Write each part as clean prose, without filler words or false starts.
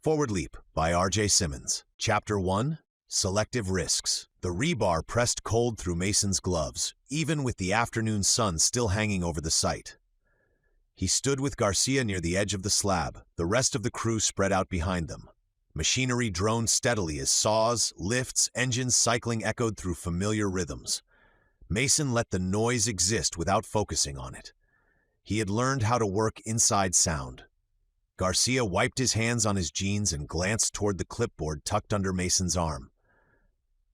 Forward Leap by R.J. Simmons. Chapter 1, Selective Risks. The rebar pressed cold through Mason's gloves, even with the afternoon sun still hanging over the site. He stood with Garcia near the edge of the slab, the rest of the crew spread out behind them. Machinery droned steadily as saws, lifts, engines cycling echoed through familiar rhythms. Mason let the noise exist without focusing on it. He had learned how to work inside sound. Garcia wiped his hands on his jeans and glanced toward the clipboard tucked under Mason's arm.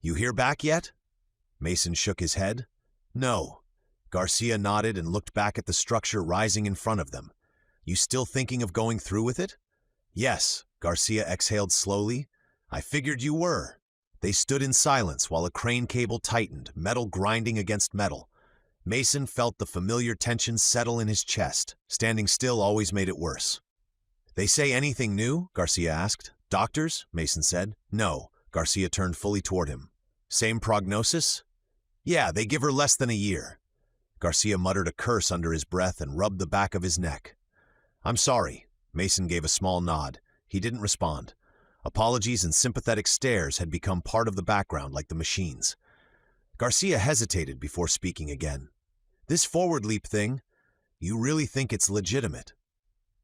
"You hear back yet?" Mason shook his head. "No." Garcia nodded and looked back at the structure rising in front of them. "You still thinking of going through with it?" "Yes," Garcia exhaled slowly. "I figured you were." They stood in silence while a crane cable tightened, metal grinding against metal. Mason felt the familiar tension settle in his chest. Standing still always made it worse. "They say anything new?" Garcia asked. "Doctors?" Mason said. "No." Garcia turned fully toward him. "Same prognosis?" "Yeah, they give her less than a year." Garcia muttered a curse under his breath and rubbed the back of his neck. "I'm sorry." Mason gave a small nod. He didn't respond. Apologies and sympathetic stares had become part of the background like the machines. Garcia hesitated before speaking again. "This forward leap thing, you really think it's legitimate?"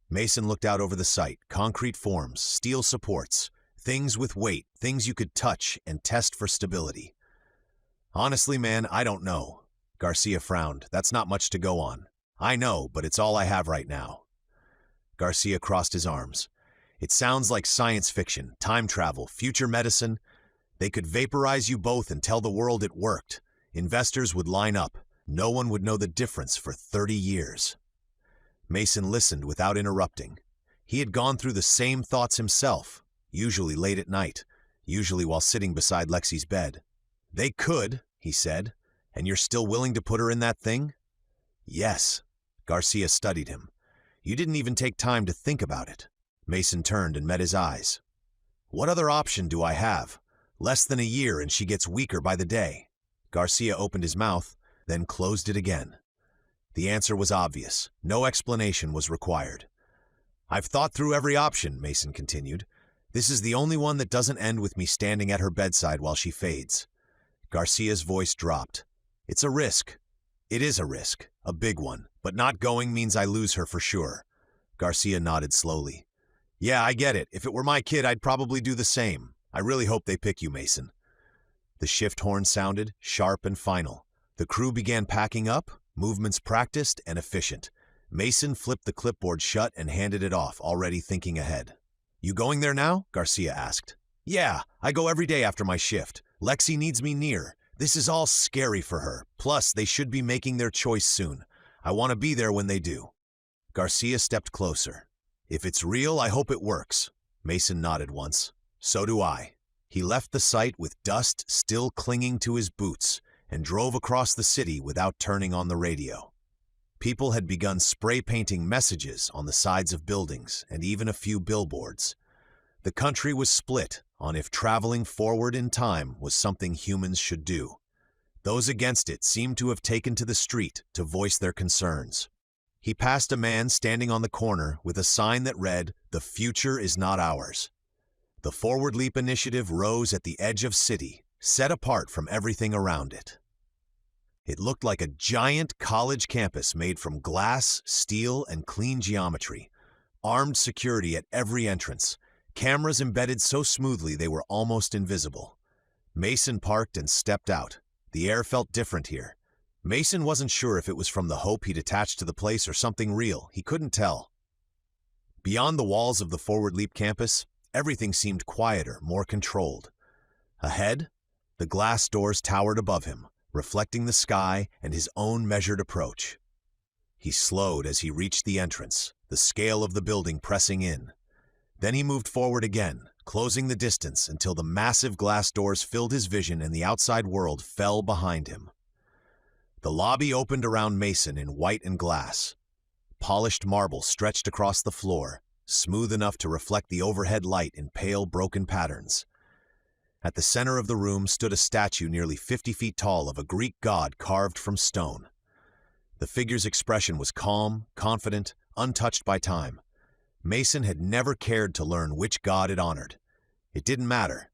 Mason looked out over the site, concrete forms, steel supports, things with weight, things you could touch and test for stability. "Honestly, man, I don't know." Garcia frowned. "That's not much to go on." "I know, but it's all I have right now." Garcia crossed his arms. "It sounds like science fiction, time travel, future medicine. They could vaporize you both and tell the world it worked. Investors would line up. No one would know the difference for 30 years. Mason listened without interrupting. He had gone through the same thoughts himself, usually late at night, usually while sitting beside Lexi's bed. "They could," he said. "And you're still willing to put her in that thing?" "Yes." Garcia studied him. "You didn't even take time to think about it." Mason turned and met his eyes. "What other option do I have? Less than a year and she gets weaker by the day." Garcia opened his mouth, then closed it again. The answer was obvious. No explanation was required. "I've thought through every option," Mason continued. "This is the only one that doesn't end with me standing at her bedside while she fades." Garcia's voice dropped. "It's a risk." "It is a risk, a big one, but not going means I lose her for sure." Garcia nodded slowly. "Yeah, I get it. If it were my kid, I'd probably do the same. I really hope they pick you, Mason." The shift horn sounded, sharp and final. The crew began packing up, movements practiced and efficient. Mason flipped the clipboard shut and handed it off, already thinking ahead. "You going there now?" Garcia asked. "Yeah, I go every day after my shift. Lexi needs me near. This is all scary for her. Plus, they should be making their choice soon. I want to be there when they do." Garcia stepped closer. "If it's real, I hope it works." Mason nodded once. "So do I." He left the site with dust still clinging to his boots and drove across the city without turning on the radio. People had begun spray painting messages on the sides of buildings and even a few billboards. The country was split on if traveling forward in time was something humans should do. Those against it seemed to have taken to the street to voice their concerns. He passed a man standing on the corner with a sign that read, "The future is not ours." The Forward Leap initiative rose at the edge of city, set apart from everything around it. It looked like a giant college campus made from glass, steel, and clean geometry. Armed security at every entrance, cameras embedded so smoothly they were almost invisible. Mason parked and stepped out. The air felt different here. Mason wasn't sure if it was from the hope he'd attached to the place or something real. He couldn't tell. Beyond the walls of the Forward Leap campus, everything seemed quieter, more controlled. Ahead, the glass doors towered above him, reflecting the sky and his own measured approach. He slowed as he reached the entrance, the scale of the building pressing in. Then he moved forward again, closing the distance until the massive glass doors filled his vision and the outside world fell behind him. The lobby opened around Mason in white and glass. Polished marble stretched across the floor, smooth enough to reflect the overhead light in pale, broken patterns. At the center of the room stood a statue nearly 50 feet tall of a Greek god carved from stone. The figure's expression was calm, confident, untouched by time. Mason had never cared to learn which god it honored. It didn't matter.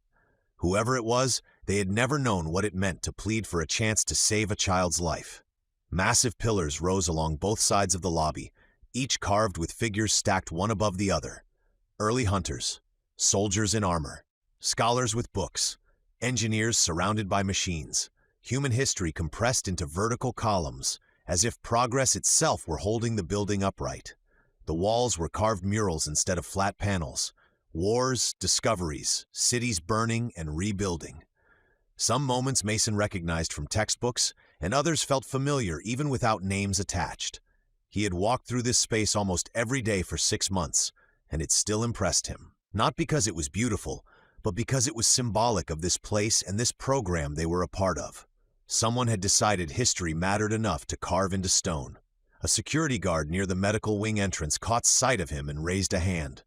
Whoever it was, they had never known what it meant to plead for a chance to save a child's life. Massive pillars rose along both sides of the lobby, each carved with figures stacked one above the other. Early hunters, soldiers in armor, scholars with books, engineers surrounded by machines, human history compressed into vertical columns, as if progress itself were holding the building upright. The walls were carved murals instead of flat panels. Wars, discoveries, cities burning and rebuilding. Some moments Mason recognized from textbooks, and others felt familiar even without names attached. He had walked through this space almost every day for 6 months, and it still impressed him. Not because it was beautiful, but because it was symbolic of this place and this program they were a part of. Someone had decided history mattered enough to carve into stone. A security guard near the medical wing entrance caught sight of him and raised a hand.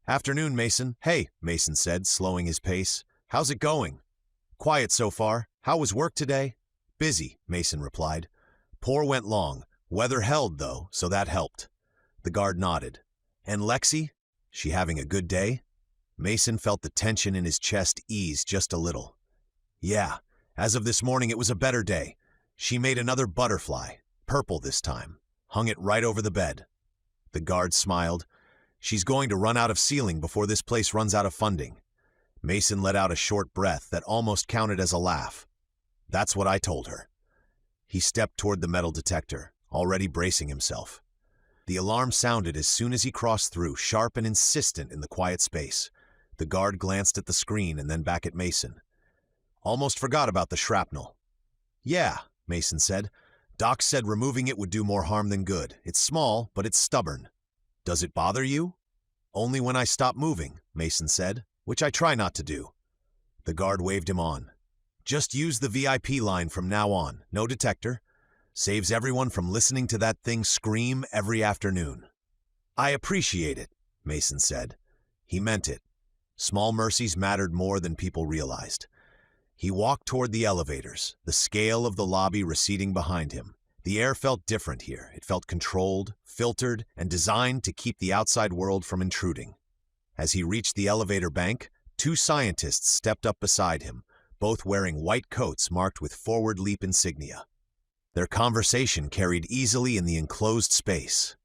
"Afternoon, Mason." "Hey," Mason said, slowing his pace. "How's it going?" "Quiet so far. How was work today?" "Busy," Mason replied. "Pour went long. Weather held, though, so that helped." The guard nodded. "And Lexi? She having a good day?" Mason felt the tension in his chest ease just a little. "Yeah, as of this morning it was a better day. She made another butterfly, purple this time. Hung it right over the bed." The guard smiled. "She's going to run out of ceiling before this place runs out of funding." Mason let out a short breath that almost counted as a laugh. "That's what I told her." He stepped toward the metal detector, already bracing himself. The alarm sounded as soon as he crossed through, sharp and insistent in the quiet space. The guard glanced at the screen and then back at Mason. "Almost forgot about the shrapnel." "Yeah," Mason said. "Doc said removing it would do more harm than good. It's small, but it's stubborn." "Does it bother you?" "Only when I stop moving," Mason said, "which I try not to do." The guard waved him on. "Just use the VIP line from now on. No detector. Saves everyone from listening to that thing scream every afternoon." "I appreciate it," Mason said. He meant it. Small mercies mattered more than people realized. He walked toward the elevators, the scale of the lobby receding behind him. The air felt different here. It felt controlled, filtered, and designed to keep the outside world from intruding. As he reached the elevator bank, 2 scientists stepped up beside him, both wearing white coats marked with forward leap insignia. Their conversation carried easily in the enclosed space.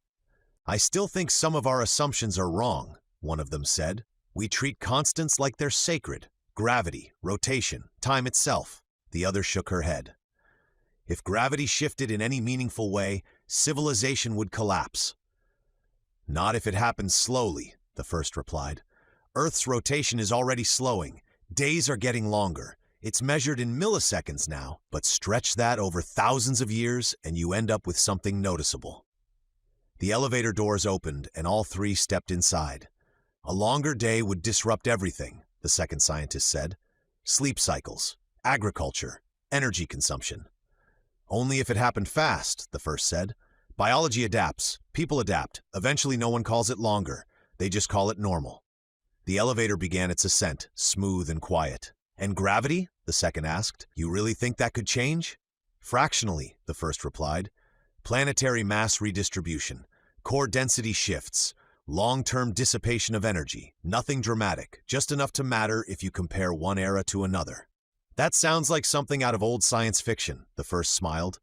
"I still think some of our assumptions are wrong," one of them said. "We treat constants like they're sacred. Gravity, rotation, time itself." The other shook her head. "If gravity shifted in any meaningful way, civilization would collapse." "Not if it happens slowly," the first replied. "Earth's rotation is already slowing. Days are getting longer. It's measured in milliseconds now, but stretch that over thousands of years and you end up with something noticeable." The elevator doors opened and all 3 stepped inside. "A longer day would disrupt everything," the second scientist said. "Sleep cycles, agriculture, energy consumption." "Only if it happened fast," the first said. "Biology adapts, people adapt. Eventually no one calls it longer. They just call it normal." The elevator began its ascent, smooth and quiet. "And gravity?" the second asked. "You really think that could change?" "Fractionally," the first replied. "Planetary mass redistribution, core density shifts, long-term dissipation of energy. Nothing dramatic, just enough to matter if you compare one era to another." "That sounds like something out of old science fiction," the first smiled.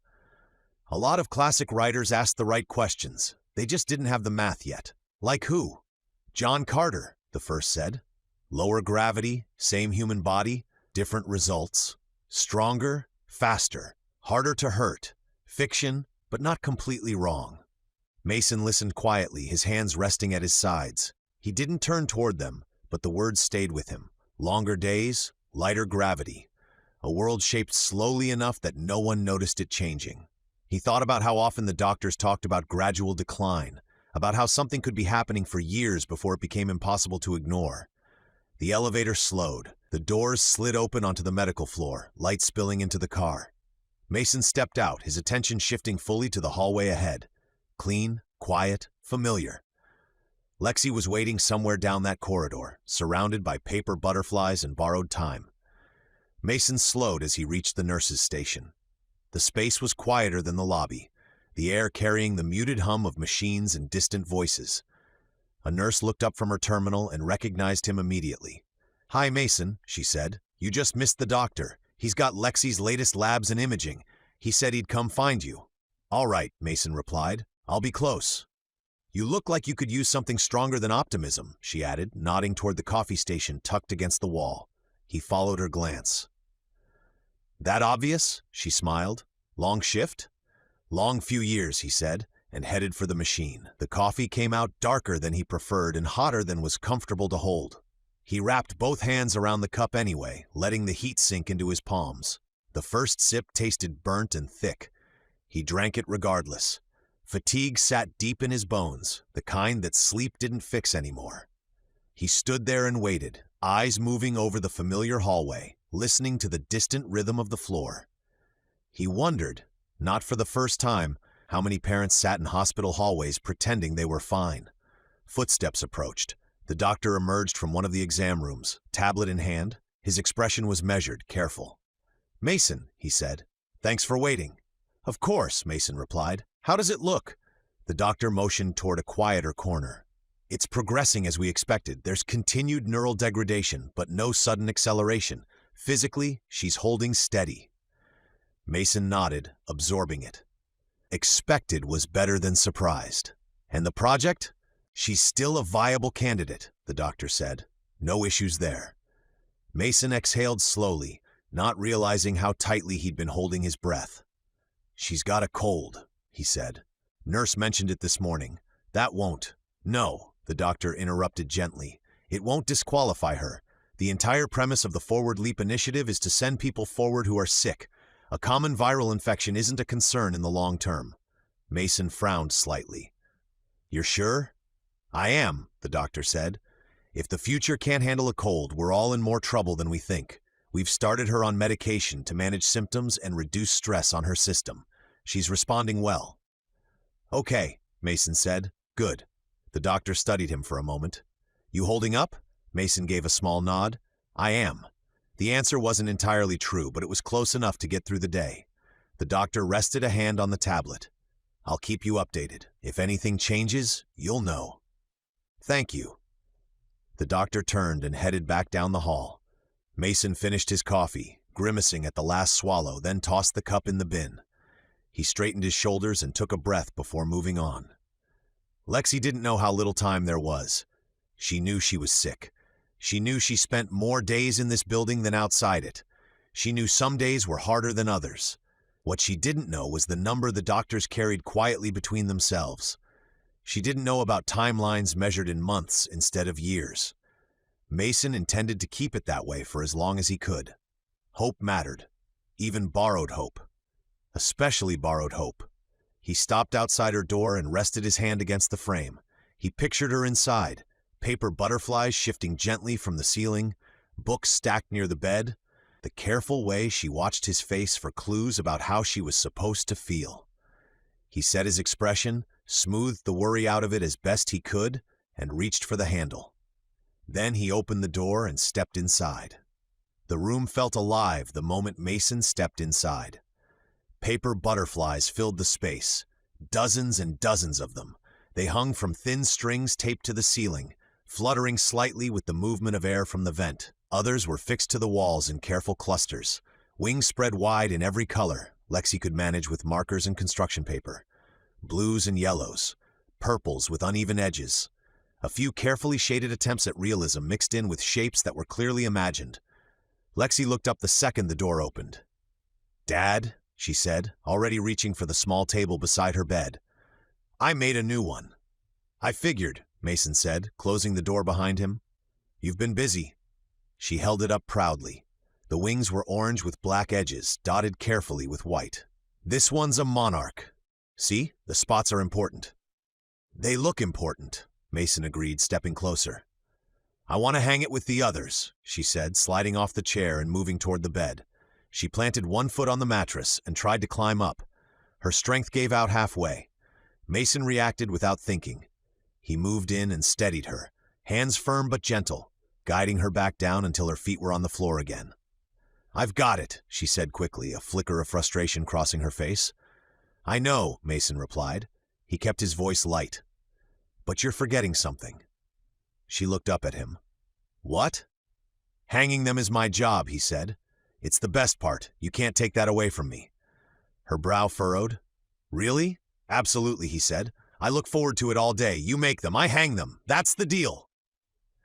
"A lot of classic writers asked the right questions. They just didn't have the math yet." "Like who?" "John Carter," the first said. "Lower gravity, same human body, different results. Stronger, faster, harder to hurt. Fiction, but not completely wrong." Mason listened quietly, his hands resting at his sides. He didn't turn toward them, but the words stayed with him. Longer days, lighter gravity. A world shaped slowly enough that no one noticed it changing. He thought about how often the doctors talked about gradual decline, about how something could be happening for years before it became impossible to ignore. The elevator slowed. The doors slid open onto the medical floor, light spilling into the car. Mason stepped out, his attention shifting fully to the hallway ahead. Clean, quiet, familiar. Lexi was waiting somewhere down that corridor, surrounded by paper butterflies and borrowed time. Mason slowed as he reached the nurse's station. The space was quieter than the lobby, the air carrying the muted hum of machines and distant voices. A nurse looked up from her terminal and recognized him immediately. "Hi, Mason," she said. "You just missed the doctor. He's got Lexi's latest labs and imaging. He said he'd come find you." "All right," Mason replied. "I'll be close." "You look like you could use something stronger than optimism," she added, nodding toward the coffee station tucked against the wall. He followed her glance. "That obvious?" she smiled. "Long shift?" "Long few years," he said, and headed for the machine. The coffee came out darker than he preferred and hotter than was comfortable to hold. He wrapped both hands around the cup anyway, letting the heat sink into his palms. The first sip tasted burnt and thick. He drank it regardless. Fatigue sat deep in his bones, the kind that sleep didn't fix anymore. He stood there and waited, eyes moving over the familiar hallway, listening to the distant rhythm of the floor. He wondered, not for the first time, how many parents sat in hospital hallways pretending they were fine. Footsteps approached. The doctor emerged from one of the exam rooms, tablet in hand. His expression was measured, careful. "Mason," he said. "Thanks for waiting." "Of course," Mason replied. "How does it look?" The doctor motioned toward a quieter corner. "It's progressing as we expected. There's continued neural degradation, but no sudden acceleration. Physically, she's holding steady." Mason nodded, absorbing it. Expected was better than surprised. "And the project?" "She's still a viable candidate," the doctor said. "No issues there." Mason exhaled slowly, not realizing how tightly he'd been holding his breath. "She's got a cold," he said. "Nurse mentioned it this morning. That won't." "No," the doctor interrupted gently. "It won't disqualify her. The entire premise of the Forward Leap initiative is to send people forward who are sick. A common viral infection isn't a concern in the long term." Mason frowned slightly. "You're sure?" "I am," the doctor said. "If the future can't handle a cold, we're all in more trouble than we think. We've started her on medication to manage symptoms and reduce stress on her system. She's responding well." "Okay," Mason said. "Good." The doctor studied him for a moment. "You holding up?" Mason gave a small nod. "I am." The answer wasn't entirely true, but it was close enough to get through the day. The doctor rested a hand on the tablet. "I'll keep you updated. If anything changes, you'll know." "Thank you." The doctor turned and headed back down the hall. Mason finished his coffee, grimacing at the last swallow, then tossed the cup in the bin. He straightened his shoulders and took a breath before moving on. Lexi didn't know how little time there was. She knew she was sick. She knew she spent more days in this building than outside it. She knew some days were harder than others. What she didn't know was the number the doctors carried quietly between themselves. She didn't know about timelines measured in months instead of years. Mason intended to keep it that way for as long as he could. Hope mattered, even borrowed hope. Especially borrowed hope. He stopped outside her door and rested his hand against the frame. He pictured her inside, paper butterflies shifting gently from the ceiling, books stacked near the bed, the careful way she watched his face for clues about how she was supposed to feel. He set his expression, smoothed the worry out of it as best he could, and reached for the handle. Then he opened the door and stepped inside. The room felt alive the moment Mason stepped inside. Paper butterflies filled the space, dozens and dozens of them. They hung from thin strings taped to the ceiling, fluttering slightly with the movement of air from the vent. Others were fixed to the walls in careful clusters, wings spread wide in every color Lexi could manage with markers and construction paper. Blues and yellows, purples with uneven edges. A few carefully shaded attempts at realism mixed in with shapes that were clearly imagined. Lexi looked up the second the door opened. "Dad," she said, already reaching for the small table beside her bed. "I made a new one." "I figured," Mason said, closing the door behind him. "You've been busy." She held it up proudly. The wings were orange with black edges, dotted carefully with white. "This one's a monarch. See, the spots are important." "They look important," Mason agreed, stepping closer. "I want to hang it with the others," she said, sliding off the chair and moving toward the bed. She planted one foot on the mattress and tried to climb up. Her strength gave out halfway. Mason reacted without thinking. He moved in and steadied her, hands firm but gentle, guiding her back down until her feet were on the floor again. "I've got it," she said quickly, a flicker of frustration crossing her face. "I know," Mason replied. He kept his voice light. "But you're forgetting something." She looked up at him. What? Hanging them is my job, he said. It's the best part. You can't take that away from me. Her brow furrowed. Really? Absolutely, he said. I look forward to it all day. You make them, I hang them. That's the deal.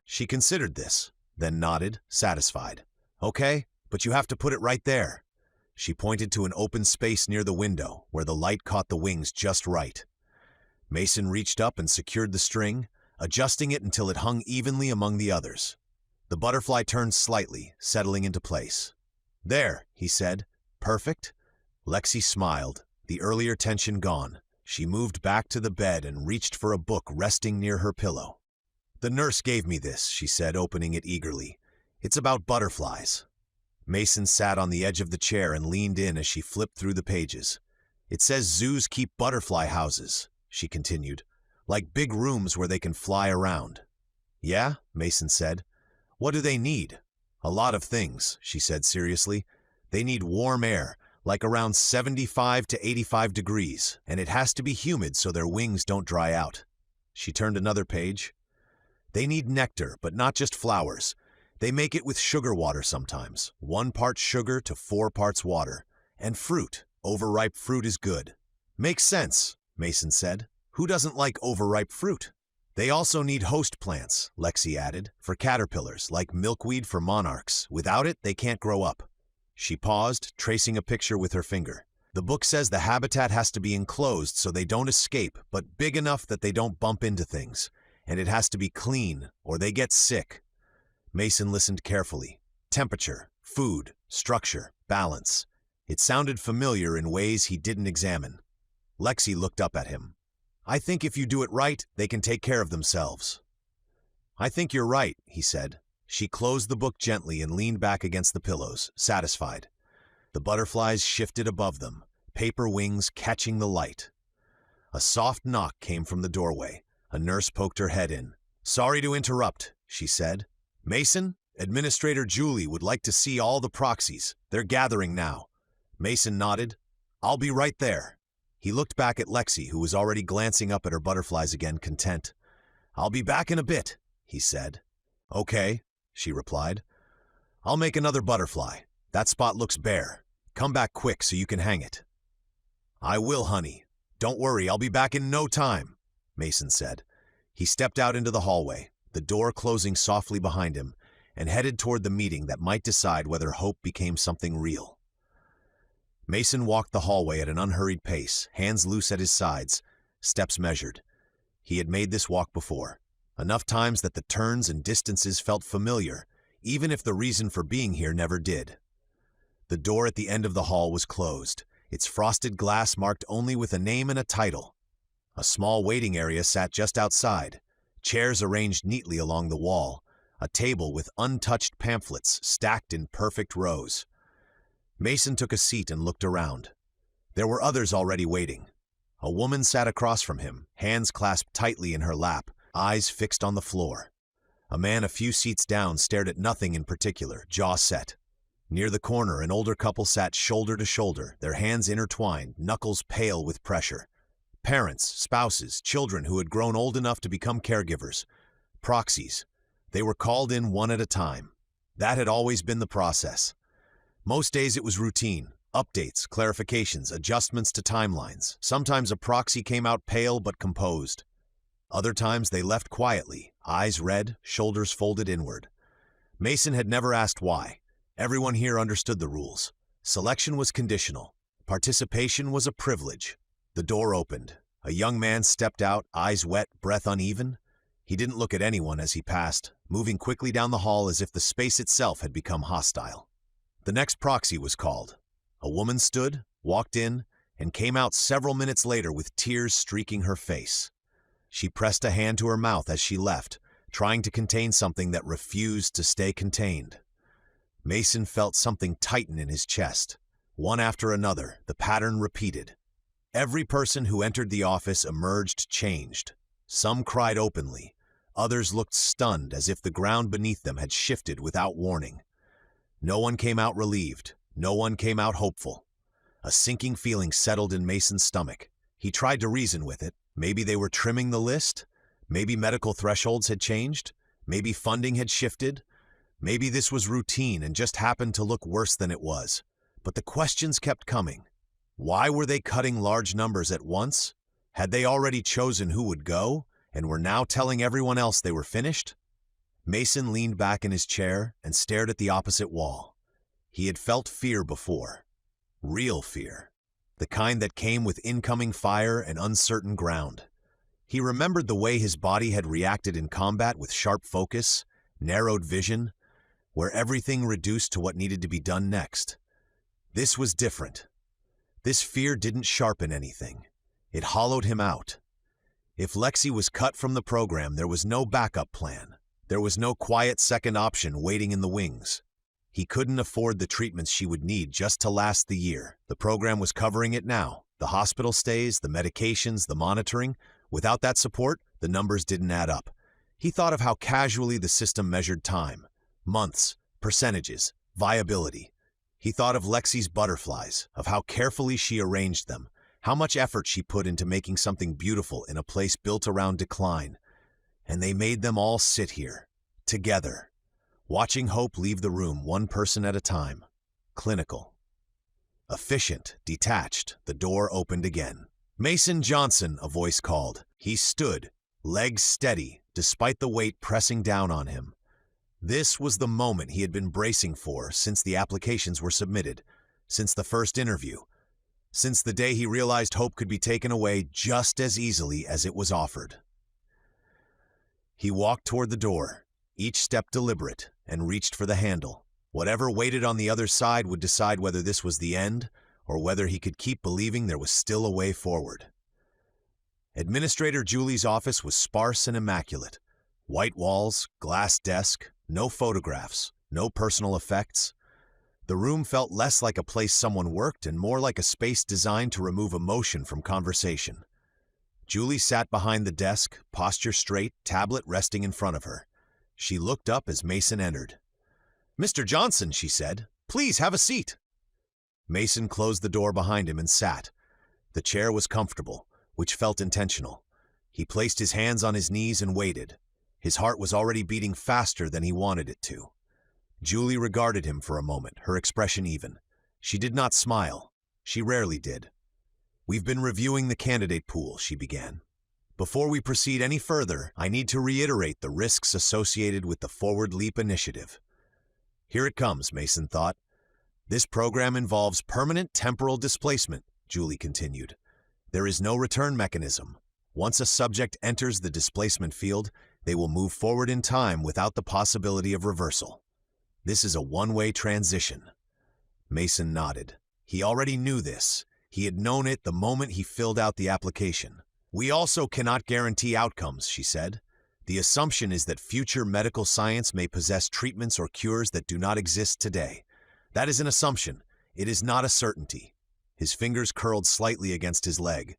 She considered this, then nodded, satisfied. Okay, but you have to put it right there. She pointed to an open space near the window, where the light caught the wings just right. Mason reached up and secured the string, adjusting it until it hung evenly among the others. The butterfly turned slightly, settling into place. There, he said. Perfect? Lexi smiled, the earlier tension gone. She moved back to the bed and reached for a book resting near her pillow. The nurse gave me this, she said, opening it eagerly. It's about butterflies. Mason sat on the edge of the chair and leaned in as she flipped through the pages. It says zoos keep butterfly houses, she continued, like big rooms where they can fly around. Yeah, Mason said. What do they need? A lot of things, she said seriously. They need warm air, like around 75 to 85 degrees, and it has to be humid so their wings don't dry out. She turned another page. They need nectar, but not just flowers. They make it with sugar water sometimes, 1 part sugar to 4 parts water. And fruit. Overripe fruit is good. Makes sense, Mason said. Who doesn't like overripe fruit? They also need host plants, Lexi added, for caterpillars, like milkweed for monarchs. Without it, they can't grow up. She paused, tracing a picture with her finger. The book says the habitat has to be enclosed so they don't escape, but big enough that they don't bump into things. And it has to be clean, or they get sick. Mason listened carefully. Temperature, food, structure, balance. It sounded familiar in ways he didn't examine. Lexi looked up at him. I think if you do it right, they can take care of themselves. I think you're right, he said. She closed the book gently and leaned back against the pillows, satisfied. The butterflies shifted above them, paper wings catching the light. A soft knock came from the doorway. A nurse poked her head in. Sorry to interrupt, she said. Mason, Administrator Julie would like to see all the proxies. They're gathering now. Mason nodded. I'll be right there. He looked back at Lexi, who was already glancing up at her butterflies again, content. I'll be back in a bit, he said. Okay, she replied. I'll make another butterfly. That spot looks bare. Come back quick so you can hang it. I will, honey. Don't worry, I'll be back in no time, Mason said. He stepped out into the hallway, the door closing softly behind him, and headed toward the meeting that might decide whether hope became something real. Mason walked the hallway at an unhurried pace, hands loose at his sides, steps measured. He had made this walk before, enough times that the turns and distances felt familiar, even if the reason for being here never did. The door at the end of the hall was closed, its frosted glass marked only with a name and a title. A small waiting area sat just outside, chairs arranged neatly along the wall, a table with untouched pamphlets stacked in perfect rows. Mason took a seat and looked around. There were others already waiting. A woman sat across from him, hands clasped tightly in her lap, eyes fixed on the floor. A man a few seats down stared at nothing in particular, jaw set. Near the corner, an older couple sat shoulder to shoulder, their hands intertwined, knuckles pale with pressure. Parents, spouses, children who had grown old enough to become caregivers. Proxies. They were called in one at a time. That had always been the process. Most days it was routine, updates, clarifications, adjustments to timelines. Sometimes a proxy came out pale but composed. Other times they left quietly, eyes red, shoulders folded inward. Mason had never asked why. Everyone here understood the rules. Selection was conditional. Participation was a privilege. The door opened. A young man stepped out, eyes wet, breath uneven. He didn't look at anyone as he passed, moving quickly down the hall as if the space itself had become hostile. The next proxy was called. A woman stood, walked in, and came out several minutes later with tears streaking her face. She pressed a hand to her mouth as she left, trying to contain something that refused to stay contained. Mason felt something tighten in his chest. One after another, the pattern repeated. Every person who entered the office emerged changed. Some cried openly. Others looked stunned as if the ground beneath them had shifted without warning. No one came out relieved. No one came out hopeful. A sinking feeling settled in Mason's stomach. He tried to reason with it. Maybe they were trimming the list? Maybe medical thresholds had changed? Maybe funding had shifted. Maybe this was routine and just happened to look worse than it was. But the questions kept coming. Why were they cutting large numbers at once? Had they already chosen who would go, and were now telling everyone else they were finished? Mason leaned back in his chair and stared at the opposite wall. He had felt fear before. Real fear. The kind that came with incoming fire and uncertain ground. He remembered the way his body had reacted in combat with sharp focus, narrowed vision, where everything reduced to what needed to be done next. This was different. This fear didn't sharpen anything. It hollowed him out. If Lexi was cut from the program, there was no backup plan. There was no quiet second option waiting in the wings. He couldn't afford the treatments she would need just to last the year. The program was covering it now. The hospital stays, the medications, the monitoring. Without that support, the numbers didn't add up. He thought of how casually the system measured time. Months, percentages, viability. He thought of Lexi's butterflies, of how carefully she arranged them, how much effort she put into making something beautiful in a place built around decline. And they made them all sit here, together, watching hope leave the room one person at a time. Clinical. Efficient, detached, the door opened again. "Mason Johnson," a voice called. He stood, legs steady, despite the weight pressing down on him. This was the moment he had been bracing for since the applications were submitted, since the first interview, since the day he realized hope could be taken away just as easily as it was offered. He walked toward the door, each step deliberate, and reached for the handle. Whatever waited on the other side would decide whether this was the end or whether he could keep believing there was still a way forward. Administrator Julie's office was sparse and immaculate. White walls, glass desk, no photographs, no personal effects. The room felt less like a place someone worked and more like a space designed to remove emotion from conversation. Julie sat behind the desk, posture straight, tablet resting in front of her. She looked up as Mason entered. "Mr. Johnson," she said, "please have a seat." Mason closed the door behind him and sat. The chair was comfortable, which felt intentional. He placed his hands on his knees and waited. His heart was already beating faster than he wanted it to. Julie regarded him for a moment, her expression even. She did not smile. She rarely did. "We've been reviewing the candidate pool," she began. "Before we proceed any further, I need to reiterate the risks associated with the Forward Leap initiative." Here it comes, Mason thought. "This program involves permanent temporal displacement," Julie continued. "There is no return mechanism. Once a subject enters the displacement field, they will move forward in time without the possibility of reversal. This is a one-way transition." Mason nodded. He already knew this. He had known it the moment he filled out the application. "We also cannot guarantee outcomes," she said. "The assumption is that future medical science may possess treatments or cures that do not exist today. That is an assumption. It is not a certainty." His fingers curled slightly against his leg.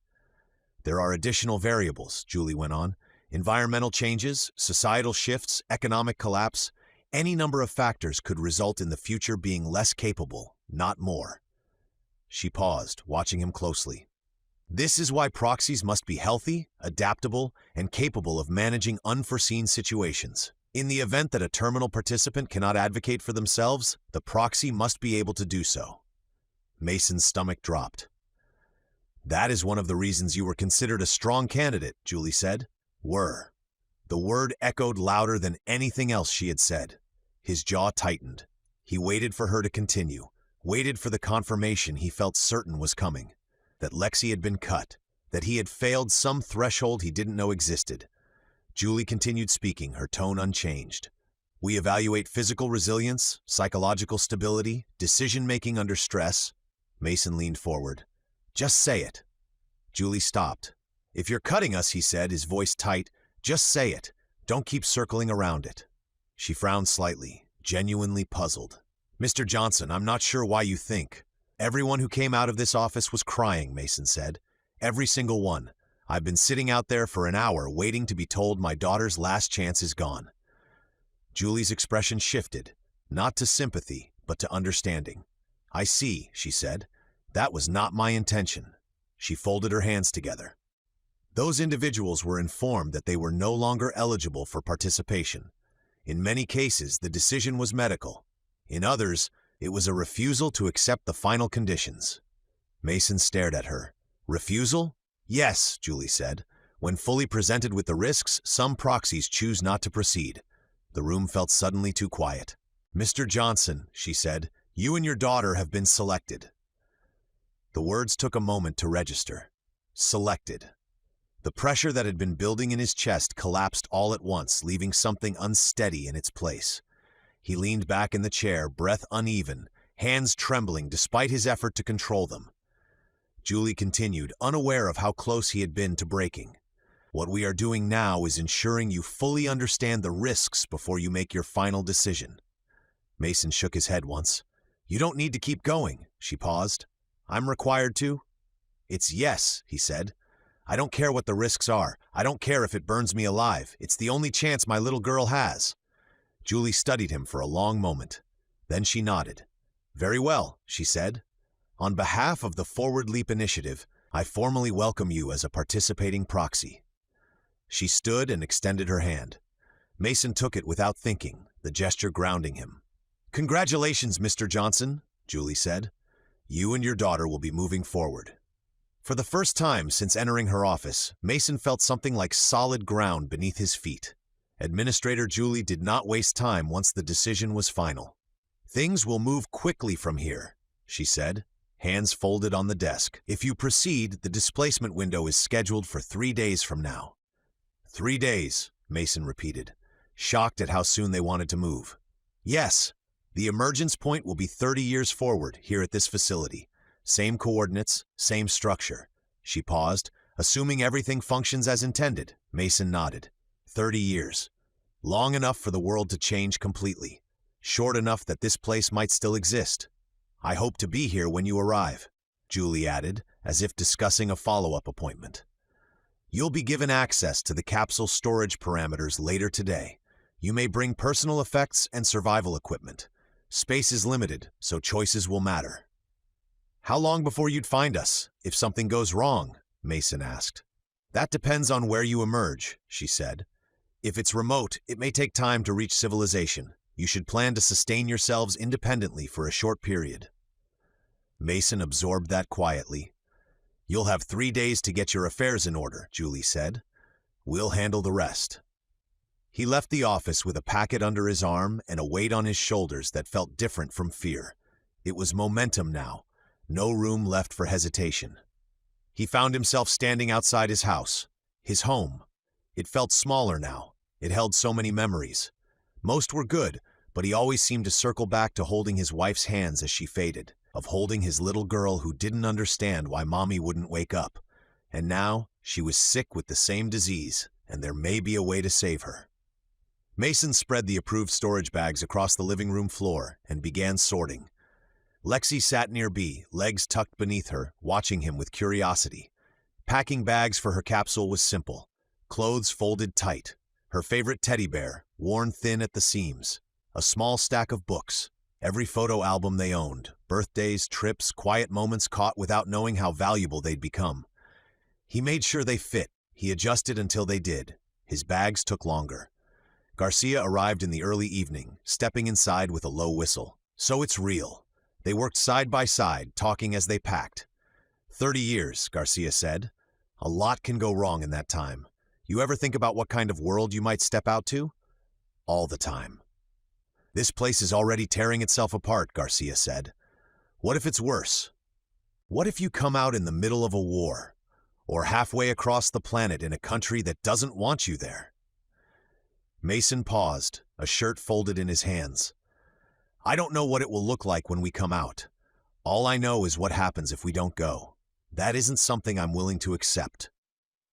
"There are additional variables," Julie went on. "Environmental changes, societal shifts, economic collapse. Any number of factors could result in the future being less capable, not more." She paused, watching him closely. "This is why proxies must be healthy, adaptable, and capable of managing unforeseen situations. In the event that a terminal participant cannot advocate for themselves, the proxy must be able to do so." Mason's stomach dropped. "That is one of the reasons you were considered a strong candidate," Julie said. "Were." The word echoed louder than anything else she had said. His jaw tightened. He waited for her to continue, waited for the confirmation he felt certain was coming. That Lexi had been cut, that he had failed some threshold he didn't know existed. Julie continued speaking, her tone unchanged. "We evaluate physical resilience, psychological stability, decision-making under stress." Mason leaned forward. "Just say it." Julie stopped. "If you're cutting us," he said, his voice tight, "just say it. Don't keep circling around it." She frowned slightly, genuinely puzzled. "Mr. Johnson, I'm not sure why you think." "Everyone who came out of this office was crying," Mason said. "Every single one. I've been sitting out there for an hour waiting to be told my daughter's last chance is gone." Julie's expression shifted, not to sympathy, but to understanding. "I see," she said. "That was not my intention." She folded her hands together. Those individuals were informed that they were no longer eligible for participation. In many cases, the decision was medical. In others, it was a refusal to accept the final conditions. Mason stared at her. Refusal? Yes, Julie said. When fully presented with the risks, some proxies choose not to proceed. The room felt suddenly too quiet. Mr. Johnson, she said, you and your daughter have been selected. The words took a moment to register. Selected. The pressure that had been building in his chest collapsed all at once, leaving something unsteady in its place. He leaned back in the chair, breath uneven, hands trembling despite his effort to control them. Julie continued, unaware of how close he had been to breaking. What we are doing now is ensuring you fully understand the risks before you make your final decision. Mason shook his head once. You don't need to keep going, she paused. I'm required to? It's yes, he said. I don't care what the risks are. I don't care if it burns me alive. It's the only chance my little girl has. Julie studied him for a long moment. Then she nodded. Very well, she said. On behalf of the Forward Leap Initiative, I formally welcome you as a participating proxy. She stood and extended her hand. Mason took it without thinking, the gesture grounding him. Congratulations, Mr. Johnson, Julie said. You and your daughter will be moving forward. For the first time since entering her office, Mason felt something like solid ground beneath his feet. Administrator Julie did not waste time once the decision was final. Things will move quickly from here, she said, hands folded on the desk. If you proceed, the displacement window is scheduled for 3 days from now. 3 days, Mason repeated, shocked at how soon they wanted to move. Yes, the emergence point will be 30 years forward here at this facility. Same coordinates, same structure. She paused, assuming everything functions as intended. Mason nodded. 30 years. Long enough for the world to change completely. Short enough that this place might still exist. I hope to be here when you arrive, Julie added, as if discussing a follow-up appointment. You'll be given access to the capsule storage parameters later today. You may bring personal effects and survival equipment. Space is limited, so choices will matter. How long before you'd find us, if something goes wrong? Mason asked. That depends on where you emerge, she said. If it's remote, it may take time to reach civilization. You should plan to sustain yourselves independently for a short period. Mason absorbed that quietly. You'll have 3 days to get your affairs in order, Julie said. We'll handle the rest. He left the office with a packet under his arm and a weight on his shoulders that felt different from fear. It was momentum now. No room left for hesitation. He found himself standing outside his house, his home. It felt smaller now. It held so many memories. Most were good, but he always seemed to circle back to holding his wife's hands as she faded, of holding his little girl who didn't understand why mommy wouldn't wake up. And now she was sick with the same disease, and there may be a way to save her. Mason spread the approved storage bags across the living room floor and began sorting. Lexi sat nearby, legs tucked beneath her, watching him with curiosity. Packing bags for her capsule was simple. Clothes folded tight. Her favorite teddy bear, worn thin at the seams. A small stack of books. Every photo album they owned. Birthdays, trips, quiet moments caught without knowing how valuable they'd become. He made sure they fit. He adjusted until they did. His bags took longer. Garcia arrived in the early evening, stepping inside with a low whistle. So it's real. They worked side by side, talking as they packed. 30 years, Garcia said. A lot can go wrong in that time. You ever think about what kind of world you might step out to? All the time. This place is already tearing itself apart, Garcia said. What if it's worse? What if you come out in the middle of a war? Or halfway across the planet in a country that doesn't want you there? Mason paused, a shirt folded in his hands. I don't know what it will look like when we come out. All I know is what happens if we don't go. That isn't something I'm willing to accept.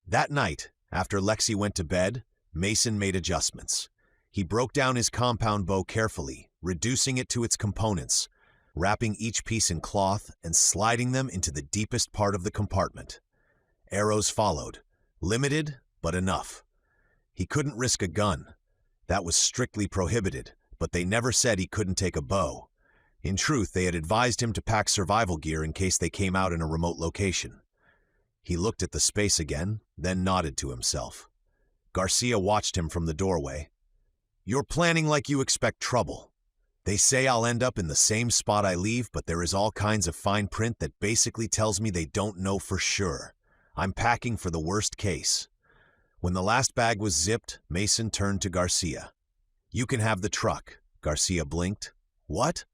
That night, after Lexi went to bed, Mason made adjustments. He broke down his compound bow carefully, reducing it to its components, wrapping each piece in cloth and sliding them into the deepest part of the compartment. Arrows followed, limited, but enough. He couldn't risk a gun. That was strictly prohibited, but they never said he couldn't take a bow. In truth, they had advised him to pack survival gear in case they came out in a remote location. He looked at the space again, then nodded to himself. Garcia watched him from the doorway. You're planning like you expect trouble. They say I'll end up in the same spot I leave, but there is all kinds of fine print that basically tells me they don't know for sure. I'm packing for the worst case. When the last bag was zipped, Mason turned to Garcia. You can have the truck. Garcia blinked. What?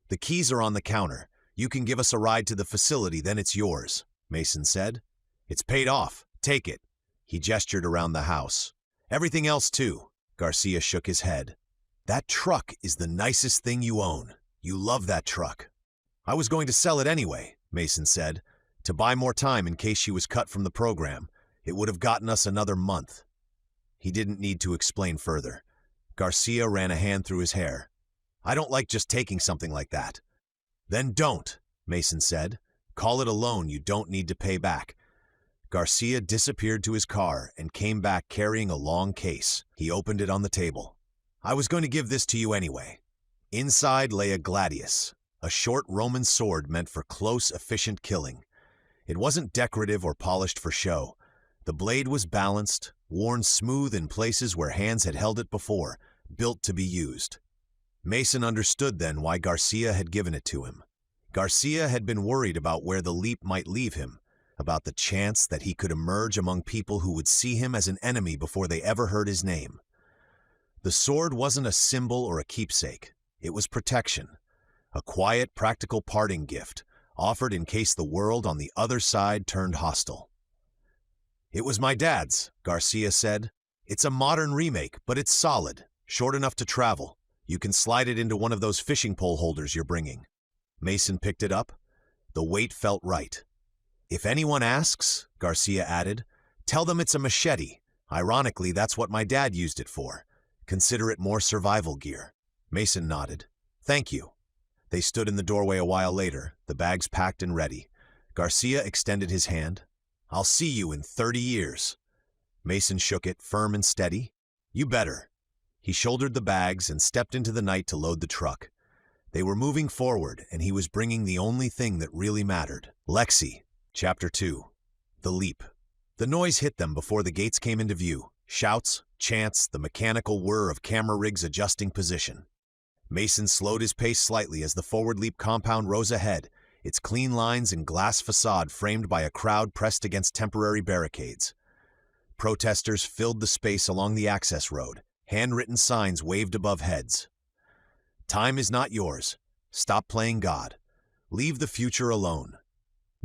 The keys are on the counter. You can give us a ride to the facility, then it's yours, Mason said. It's paid off. Take it. He gestured around the house. Everything else too. Garcia shook his head. That truck is the nicest thing you own. You love that truck. I was going to sell it anyway, Mason said, to buy more time in case she was cut from the program. It would have gotten us another month. He didn't need to explain further. Garcia ran a hand through his hair. I don't like just taking something like that. Then don't, Mason said. Call it a loan you don't need to pay back. Garcia disappeared to his car and came back carrying a long case. He opened it on the table. I was going to give this to you anyway. Inside lay a gladius, a short Roman sword meant for close, efficient killing. It wasn't decorative or polished for show. The blade was balanced, worn smooth in places where hands had held it before, built to be used. Mason understood then why Garcia had given it to him. Garcia had been worried about where the leap might leave him, about the chance that he could emerge among people who would see him as an enemy before they ever heard his name. The sword wasn't a symbol or a keepsake. It was protection, a quiet, practical parting gift, offered in case the world on the other side turned hostile. It was my dad's, Garcia said. It's a modern remake, but it's solid, short enough to travel. You can slide it into one of those fishing pole holders you're bringing. Mason picked it up. The weight felt right. If anyone asks, Garcia added, tell them it's a machete. Ironically, that's what my dad used it for. Consider it more survival gear. Mason nodded. Thank you. They stood in the doorway a while later, the bags packed and ready. Garcia extended his hand. I'll see you in 30 years. Mason shook it, firm and steady. You better. He shouldered the bags and stepped into the night to load the truck. They were moving forward, and he was bringing the only thing that really mattered. Lexi. Chapter 2. The Leap. The noise hit them before the gates came into view. Shouts, chants, the mechanical whir of camera rigs adjusting position. Mason slowed his pace slightly as the forward leap compound rose ahead, its clean lines and glass facade framed by a crowd pressed against temporary barricades. Protesters filled the space along the access road. Handwritten signs waved above heads. Time is not yours. Stop playing God. Leave the future alone.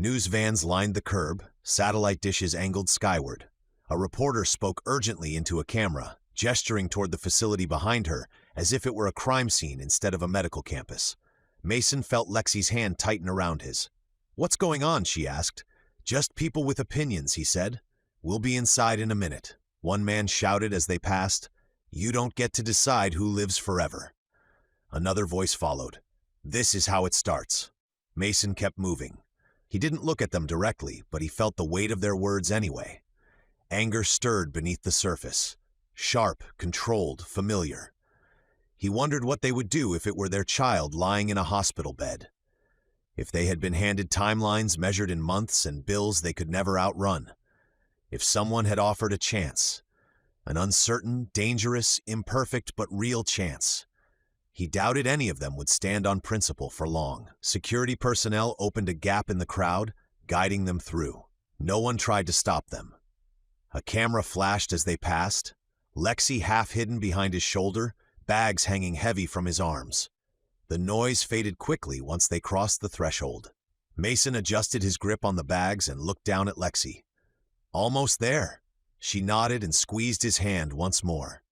News vans lined the curb, satellite dishes angled skyward. A reporter spoke urgently into a camera, gesturing toward the facility behind her as if it were a crime scene instead of a medical campus. Mason felt Lexi's hand tighten around his. What's going on? She asked. Just people with opinions, he said. We'll be inside in a minute. One man shouted as they passed. You don't get to decide who lives forever. Another voice followed. This is how it starts. Mason kept moving. He didn't look at them directly, but he felt the weight of their words anyway. Anger stirred beneath the surface. Sharp, controlled, familiar. He wondered what they would do if it were their child lying in a hospital bed. If they had been handed timelines measured in months and bills they could never outrun. If someone had offered a chance. An uncertain, dangerous, imperfect but real chance. He doubted any of them would stand on principle for long. Security personnel opened a gap in the crowd, guiding them through. No one tried to stop them. A camera flashed as they passed, Lexi half hidden behind his shoulder, bags hanging heavy from his arms. The noise faded quickly once they crossed the threshold. Mason adjusted his grip on the bags and looked down at Lexi. Almost there. She nodded and squeezed his hand once more.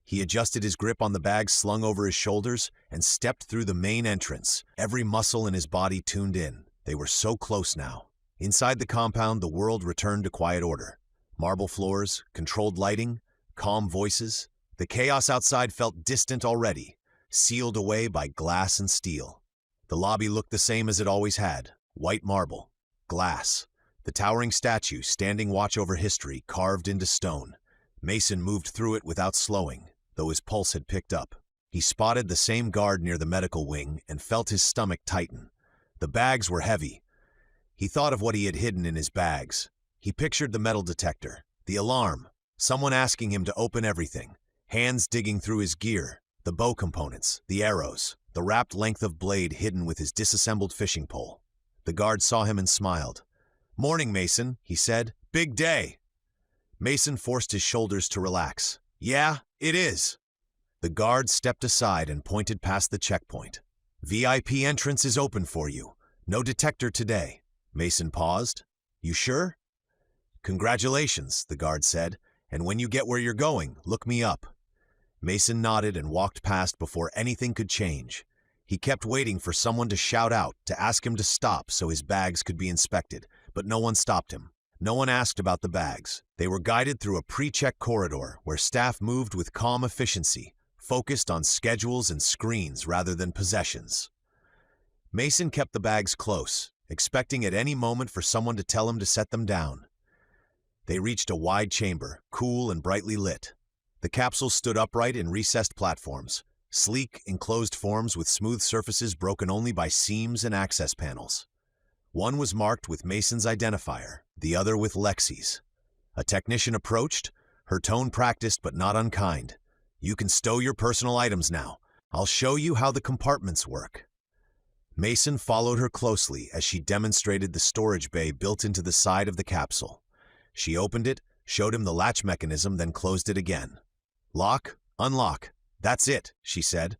He adjusted his grip on the bags slung over his shoulders and stepped through the main entrance, every muscle in his body tuned in. They were so close now. Inside the compound, the world returned to quiet order. Marble floors, controlled lighting, calm voices. The chaos outside felt distant already, sealed away by glass and steel. The lobby looked the same as it always had, white marble, glass. The towering statue standing watch over history carved into stone. Mason moved through it without slowing, though his pulse had picked up. He spotted the same guard near the medical wing and felt his stomach tighten. The bags were heavy. He thought of what he had hidden in his bags. He pictured the metal detector, the alarm, someone asking him to open everything. hands digging through his gear, the bow components, the arrows, the wrapped length of blade hidden with his disassembled fishing pole. The guard saw him and smiled. "Morning, Mason," he said. "Big day." Mason forced his shoulders to relax. "Yeah, it is." The guard stepped aside and pointed past the checkpoint. "VIP entrance is open for you. No detector today." Mason paused. "You sure?" "Congratulations," the guard said, "and when you get where you're going, look me up." Mason nodded and walked past before anything could change. He kept waiting for someone to shout out, to ask him to stop so his bags could be inspected, but no one stopped him. No one asked about the bags. They were guided through a pre-check corridor where staff moved with calm efficiency, focused on schedules and screens rather than possessions. Mason kept the bags close, expecting at any moment for someone to tell him to set them down. They reached a wide chamber, cool and brightly lit. The capsules stood upright in recessed platforms, sleek, enclosed forms with smooth surfaces broken only by seams and access panels. One was marked with Mason's identifier, the other with Lexi's. A technician approached, her tone practiced but not unkind. "You can stow your personal items now. I'll show you how the compartments work." Mason followed her closely as she demonstrated the storage bay built into the side of the capsule. She opened it, showed him the latch mechanism, then closed it again. "Lock, unlock. That's it," she said.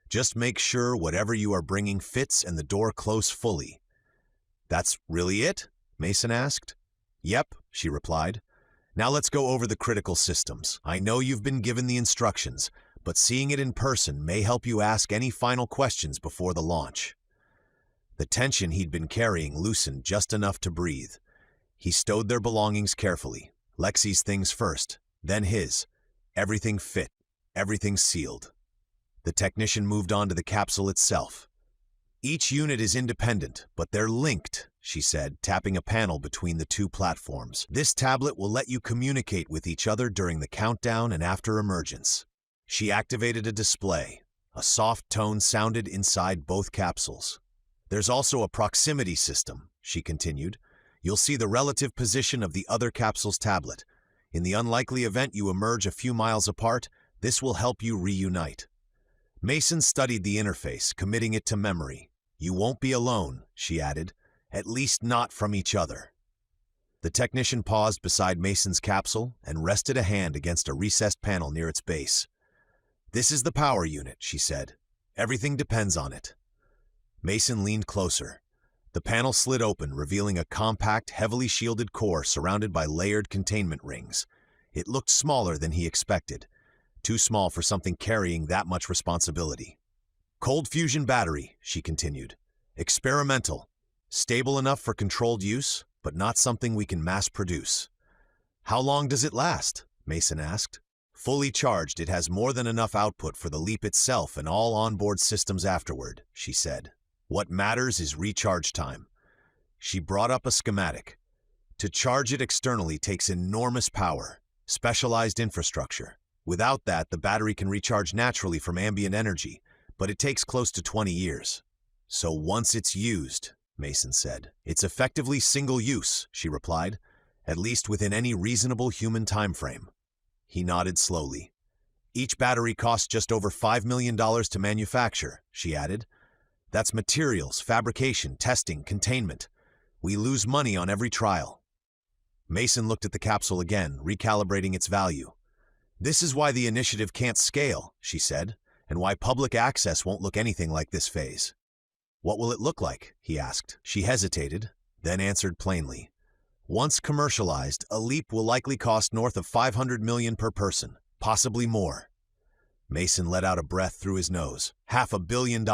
"Just make sure whatever you are bringing fits and the door close fully." "That's really it?" Mason asked. "Yep," she replied. "Now let's go over the critical systems. I know you've been given the instructions, but seeing it in person may help you ask any final questions before the launch." The tension he'd been carrying loosened just enough to breathe. He stowed their belongings carefully, Lexi's things first, then his. Everything fit, everything sealed. The technician moved on to the capsule itself. "Each unit is independent, but they're linked," she said, tapping a panel between the two platforms. "This tablet will let you communicate with each other during the countdown and after emergence." She activated a display. A soft tone sounded inside both capsules. "There's also a proximity system," she continued. "You'll see the relative position of the other capsule's tablet. In the unlikely event you emerge a few miles apart, this will help you reunite." Mason studied the interface, committing it to memory. "You won't be alone," she added, "at least not from each other." The technician paused beside Mason's capsule and rested a hand against a recessed panel near its base. "This is the power unit," she said. "Everything depends on it." Mason leaned closer. The panel slid open, revealing a compact, heavily shielded core surrounded by layered containment rings. It looked smaller than he expected, too small for something carrying that much responsibility. "Cold fusion battery," she continued. "Experimental. Stable enough for controlled use, but not something we can mass produce." "How long does it last?" Mason asked. "Fully charged, it has more than enough output for the leap itself and all onboard systems afterward," she said. "What matters is recharge time." She brought up a schematic. To charge it externally takes enormous power, specialized infrastructure. Without that, the battery can recharge naturally from ambient energy, but it takes close to 20 years. "So once it's used," Mason said. "It's effectively single use," she replied, "at least within any reasonable human time frame." He nodded slowly. "Each battery costs just over $5 million to manufacture," she added. "That's materials, fabrication, testing, containment. We lose money on every trial." Mason looked at the capsule again, recalibrating its value. "This is why the initiative can't scale," she said, "and why public access won't look anything like this phase." "What will it look like?" he asked. She hesitated, then answered plainly. "Once commercialized, a leap will likely cost north of $500 million per person, possibly more." Mason let out a breath through his nose. $500 million.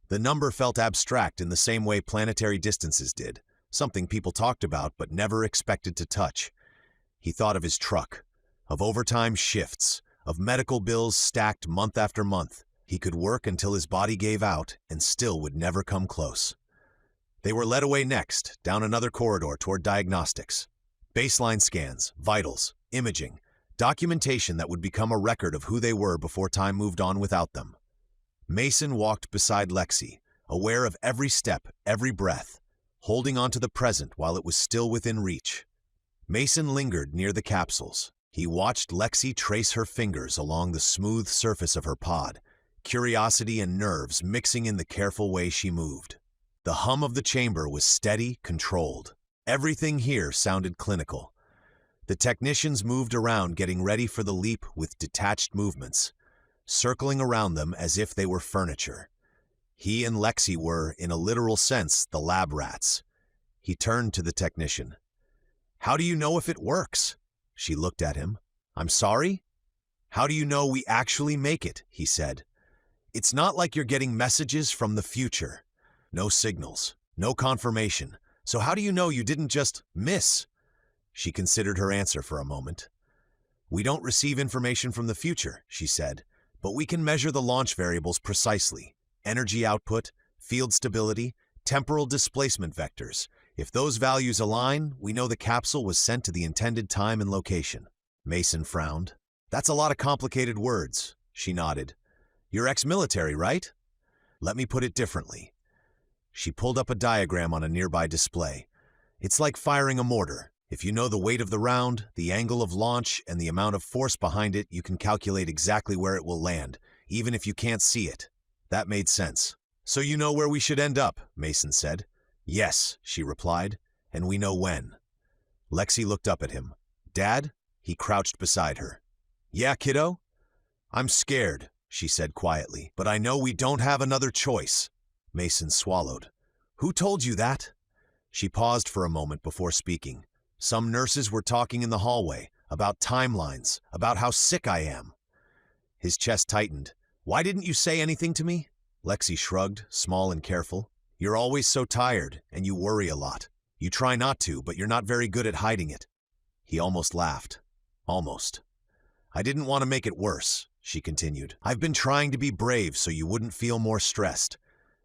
The number felt abstract in the same way planetary distances did, something people talked about but never expected to touch. He thought of his truck, of overtime shifts, of medical bills stacked month after month. He could work until his body gave out and still would never come close. They were led away next, down another corridor toward diagnostics. Baseline scans, vitals, imaging, documentation that would become a record of who they were before time moved on without them. Mason walked beside Lexi, aware of every step, every breath, holding on to the present while it was still within reach. Mason lingered near the capsules. He watched Lexi trace her fingers along the smooth surface of her pod, curiosity and nerves mixing in the careful way she moved. The hum of the chamber was steady, controlled. Everything here sounded clinical. The technicians moved around getting ready for the leap with detached movements, circling around them as if they were furniture. He and Lexi were, in a literal sense, the lab rats. He turned to the technician. "How do you know if it works?" She looked at him. "I'm sorry?" "How do you know we actually make it?" he said. "It's not like you're getting messages from the future. No signals, no confirmation. So how do you know you didn't just miss?" She considered her answer for a moment. "We don't receive information from the future," she said, "but we can measure the launch variables precisely. Energy output, field stability, temporal displacement vectors. If those values align, we know the capsule was sent to the intended time and location." Mason frowned. "That's a lot of complicated words." She nodded. "You're ex-military, right?" "Let me put it differently." She pulled up a diagram on a nearby display. "It's like firing a mortar. If you know the weight of the round, the angle of launch, and the amount of force behind it, you can calculate exactly where it will land, even if you can't see it." That made sense. "So you know where we should end up," Mason said. "Yes," she replied, "and we know when." Lexi looked up at him. "Dad?" He crouched beside her. "Yeah, kiddo?" "I'm scared," she said quietly, "but I know we don't have another choice." Mason swallowed. "Who told you that?" She paused for a moment before speaking. "Some nurses were talking in the hallway, about timelines, about how sick I am." His chest tightened. "Why didn't you say anything to me?" Lexi shrugged, small and careful. "You're always so tired, and you worry a lot. You try not to, but you're not very good at hiding it." He almost laughed. Almost. "I didn't want to make it worse," she continued. "I've been trying to be brave so you wouldn't feel more stressed."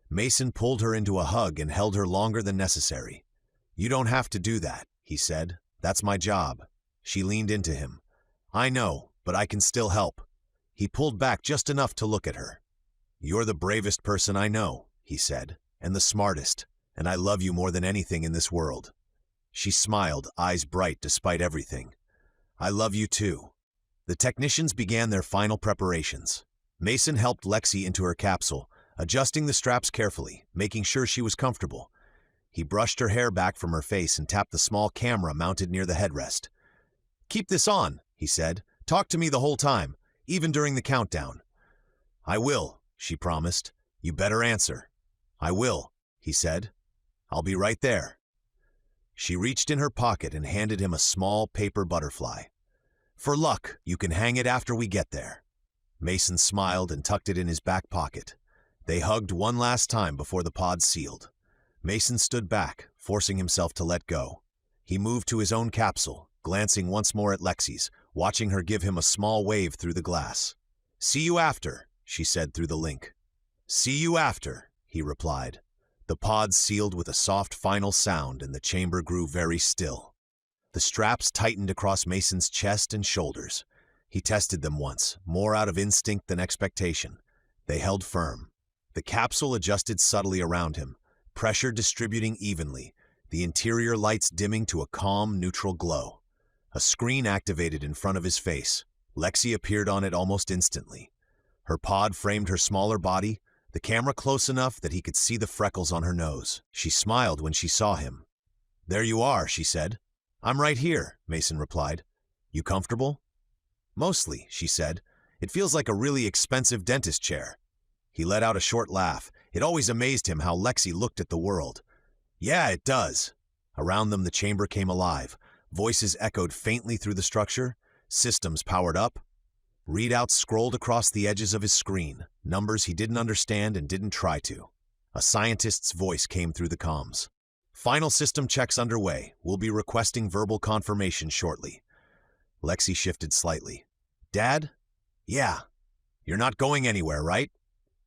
Mason pulled her into a hug and held her longer than necessary. "You don't have to do that," he said. "That's my job." She leaned into him. "I know, but I can still help." He pulled back just enough to look at her. "You're the bravest person I know," he said, "and the smartest, and I love you more than anything in this world." She smiled, eyes bright despite everything. "I love you too." The technicians began their final preparations. Mason helped Lexi into her capsule, adjusting the straps carefully, making sure she was comfortable. He brushed her hair back from her face and tapped the small camera mounted near the headrest. "Keep this on," he said. "Talk to me the whole time, even during the countdown." "I will," she promised. "You better answer." "I will," he said. "I'll be right there." She reached in her pocket and handed him a small paper butterfly. "For luck, you can hang it after we get there." Mason smiled and tucked it in his back pocket. They hugged one last time before the pod sealed. Mason stood back, forcing himself to let go. He moved to his own capsule, glancing once more at Lexi's, watching her give him a small wave through the glass. "See you after," she said through the link. "See you after," he replied. The pod sealed with a soft final sound and the chamber grew very still. The straps tightened across Mason's chest and shoulders. He tested them once, more out of instinct than expectation. They held firm. The capsule adjusted subtly around him, pressure distributing evenly, the interior lights dimming to a calm, neutral glow. A screen activated in front of his face. Lexi appeared on it almost instantly. Her pod framed her smaller body, the camera close enough that he could see the freckles on her nose. She smiled when she saw him. "There you are," she said. "I'm right here," Mason replied. "You comfortable?" "Mostly," she said. "It feels like a really expensive dentist chair." He let out a short laugh. It always amazed him how Lexi looked at the world. "Yeah, it does." Around them the chamber came alive. Voices echoed faintly through the structure. Systems powered up. Readouts scrolled across the edges of his screen, numbers he didn't understand and didn't try to. A scientist's voice came through the comms. "Final system checks underway. We'll be requesting verbal confirmation shortly." Lexi shifted slightly. "Dad?" "Yeah." "You're not going anywhere, right?"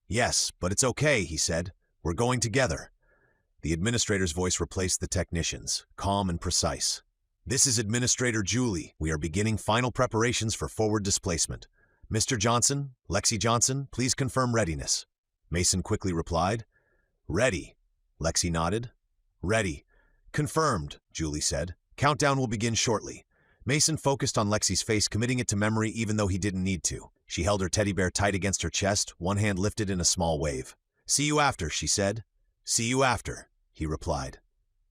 "Yes, but it's okay," he said. "We're going together." The administrator's voice replaced the technician's, calm and precise. "This is Administrator Julie. We are beginning final preparations for forward displacement. Mr. Johnson, Lexi Johnson, please confirm readiness." Mason quickly replied. "Ready." Lexi nodded. "Ready." "Confirmed," Julie said. "Countdown will begin shortly. Mason focused on Lexi's face, committing it to memory even though he didn't need to. She held her teddy bear tight against her chest, one hand lifted in a small wave. "See you after," she said. "See you after," he replied.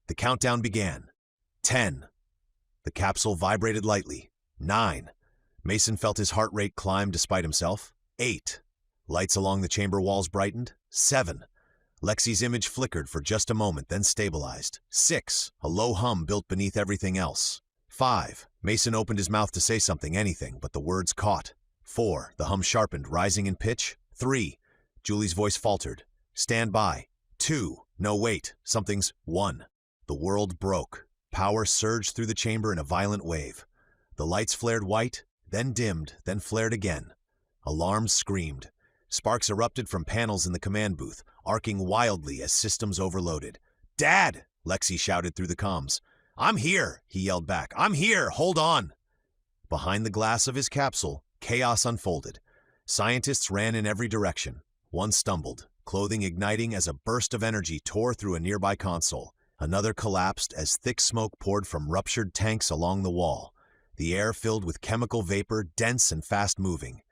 The countdown began. 10. The capsule vibrated lightly. 9. Mason felt his heart rate climb despite himself. 8. Lights along the chamber walls brightened. 7. Lexi's image flickered for just a moment, then stabilized. 6. A low hum built beneath everything else. 5. Mason opened his mouth to say something, anything, but the words caught. 4. The hum sharpened, rising in pitch. 3. Julie's voice faltered. "Stand by." 2. No, wait. Something's 1. The world broke. Power surged through the chamber in a violent wave. The lights flared white, then dimmed, then flared again. Alarms screamed. Sparks erupted from panels in the command booth, arcing wildly as systems overloaded. "Dad!" Lexi shouted through the comms. "I'm here!" he yelled back. "I'm here! Hold on!" Behind the glass of his capsule, chaos unfolded. Scientists ran in every direction. One stumbled, clothing igniting as a burst of energy tore through a nearby console. Another collapsed as thick smoke poured from ruptured tanks along the wall. The air filled with chemical vapor, dense and fast-moving.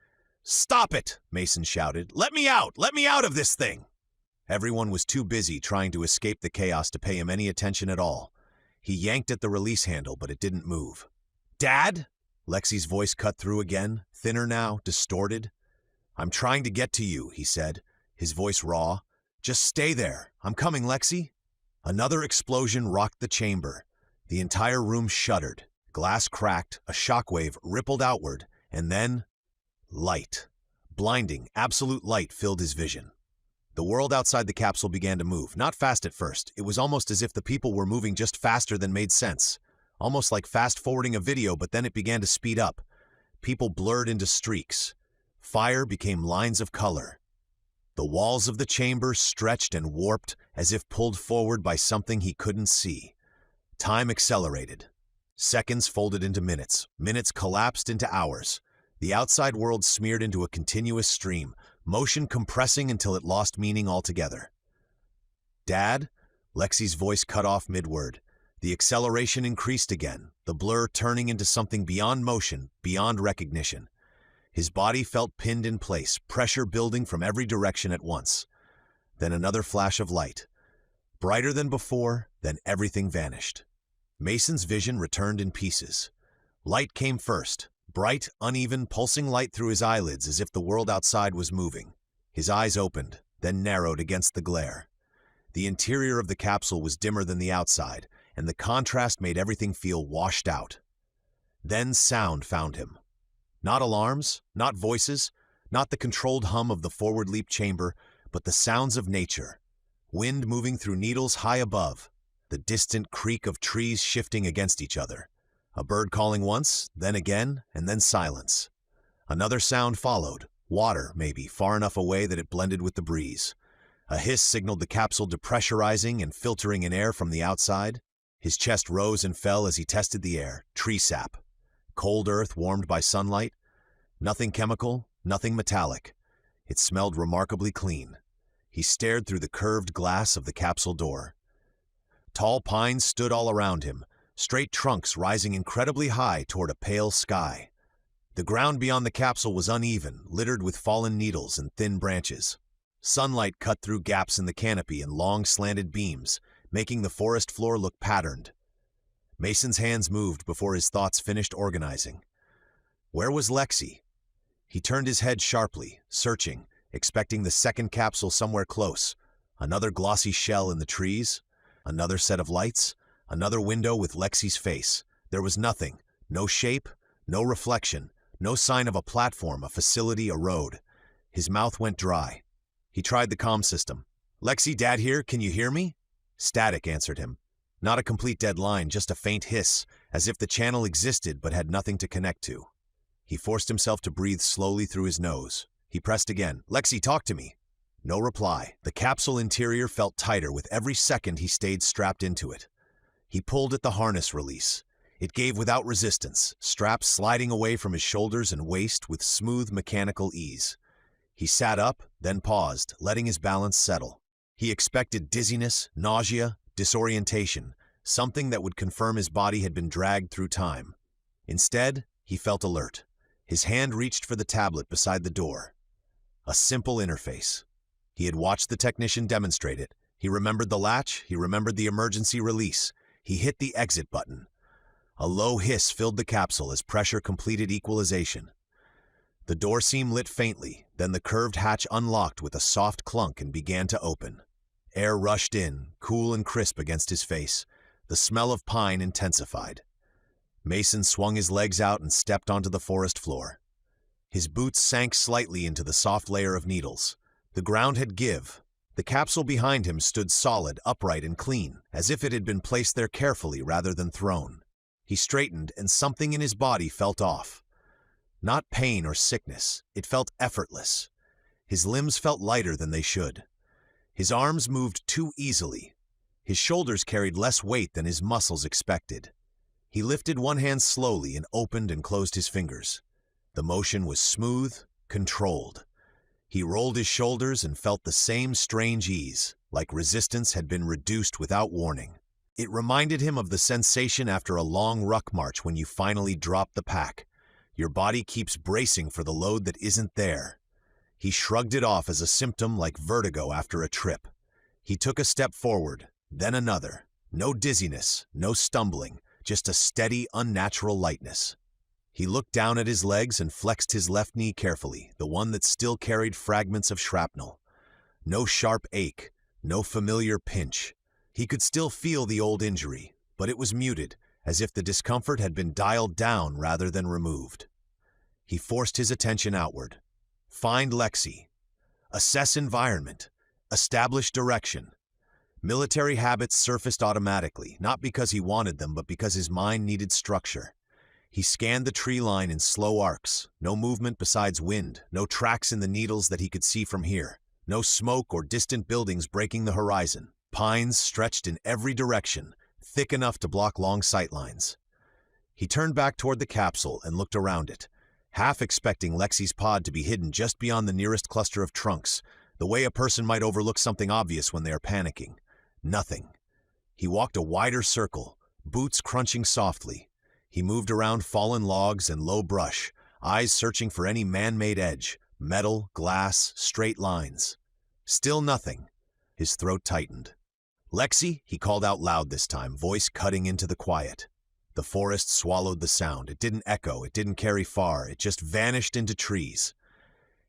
"Stop it!" Mason shouted. "Let me out! Let me out of this thing!" Everyone was too busy trying to escape the chaos to pay him any attention at all. He yanked at the release handle, but it didn't move. "Dad?" Lexi's voice cut through again, thinner now, distorted. "I'm trying to get to you," he said, his voice raw. "Just stay there. I'm coming, Lexi." Another explosion rocked the chamber. The entire room shuddered. Glass cracked, a shockwave rippled outward, and then light. Blinding, absolute light filled his vision. The world outside the capsule began to move, not fast at first. It was almost as if the people were moving just faster than made sense. Almost like fast-forwarding a video, but then it began to speed up. People blurred into streaks. Fire became lines of color. The walls of the chamber stretched and warped as if pulled forward by something he couldn't see. Time accelerated. Seconds folded into minutes. Minutes collapsed into hours. The outside world smeared into a continuous stream, motion compressing until it lost meaning altogether. "Dad?" Lexi's voice cut off mid-word. The acceleration increased again, the blur turning into something beyond motion, beyond recognition. His body felt pinned in place, pressure building from every direction at once. Then another flash of light. Brighter than before, then everything vanished. Mason's vision returned in pieces. Light came first, bright, uneven, pulsing light through his eyelids as if the world outside was moving. His eyes opened, then narrowed against the glare. The interior of the capsule was dimmer than the outside, and the contrast made everything feel washed out. Then sound found him. Not alarms, not voices, not the controlled hum of the forward leap chamber, but the sounds of nature. Wind moving through needles high above, the distant creak of trees shifting against each other. A bird calling once, then again, and then silence. Another sound followed, water, maybe, far enough away that it blended with the breeze. A hiss signaled the capsule depressurizing and filtering in air from the outside. His chest rose and fell as he tested the air, tree sap. Cold earth warmed by sunlight. Nothing chemical, nothing metallic. It smelled remarkably clean. He stared through the curved glass of the capsule door. Tall pines stood all around him, straight trunks rising incredibly high toward a pale sky. The ground beyond the capsule was uneven, littered with fallen needles and thin branches. Sunlight cut through gaps in the canopy in long slanted beams, making the forest floor look patterned. Mason's hands moved before his thoughts finished organizing. Where was Lexi? He turned his head sharply, searching, expecting the second capsule somewhere close. Another glossy shell in the trees, another set of lights, another window with Lexi's face. There was nothing, no shape, no reflection, no sign of a platform, a facility, a road. His mouth went dry. He tried the comm system. "Lexi, Dad here, can you hear me?" Static answered him. Not a complete dead line, just a faint hiss, as if the channel existed but had nothing to connect to. He forced himself to breathe slowly through his nose. He pressed again. "Lexi, talk to me." No reply. The capsule interior felt tighter with every second he stayed strapped into it. He pulled at the harness release. It gave without resistance, straps sliding away from his shoulders and waist with smooth mechanical ease. He sat up, then paused, letting his balance settle. He expected dizziness, nausea, disorientation, something that would confirm his body had been dragged through time. Instead, he felt alert. His hand reached for the tablet beside the door. A simple interface. He had watched the technician demonstrate it. He remembered the latch, he remembered the emergency release. He hit the exit button. A low hiss filled the capsule as pressure completed equalization. The door seam lit faintly, then the curved hatch unlocked with a soft clunk and began to open. Air rushed in, cool and crisp against his face. The smell of pine intensified. Mason swung his legs out and stepped onto the forest floor. His boots sank slightly into the soft layer of needles. The ground had give. The capsule behind him stood solid, upright, and clean, as if it had been placed there carefully rather than thrown. He straightened, and something in his body felt off. Not pain or sickness, it felt effortless. His limbs felt lighter than they should. His arms moved too easily. His shoulders carried less weight than his muscles expected. He lifted one hand slowly and opened and closed his fingers. The motion was smooth, controlled. He rolled his shoulders and felt the same strange ease, like resistance had been reduced without warning. It reminded him of the sensation after a long ruck march when you finally drop the pack. Your body keeps bracing for the load that isn't there. He shrugged it off as a symptom like vertigo after a trip. He took a step forward, then another. No dizziness, no stumbling, just a steady, unnatural lightness. He looked down at his legs and flexed his left knee carefully, the one that still carried fragments of shrapnel. No sharp ache, no familiar pinch. He could still feel the old injury, but it was muted, as if the discomfort had been dialed down rather than removed. He forced his attention outward. Find Lexi. Assess environment. Establish direction. Military habits surfaced automatically, not because he wanted them, but because his mind needed structure. He scanned the tree line in slow arcs, no movement besides wind, no tracks in the needles that he could see from here, no smoke or distant buildings breaking the horizon. Pines stretched in every direction, thick enough to block long sightlines. He turned back toward the capsule and looked around it, half expecting Lexi's pod to be hidden just beyond the nearest cluster of trunks, the way a person might overlook something obvious when they are panicking. Nothing. He walked a wider circle, boots crunching softly. He moved around fallen logs and low brush, eyes searching for any man-made edge, metal, glass, straight lines. Still nothing. His throat tightened. "Lexi," he called out loud this time, voice cutting into the quiet. The forest swallowed the sound. It didn't echo, it didn't carry far, it just vanished into trees.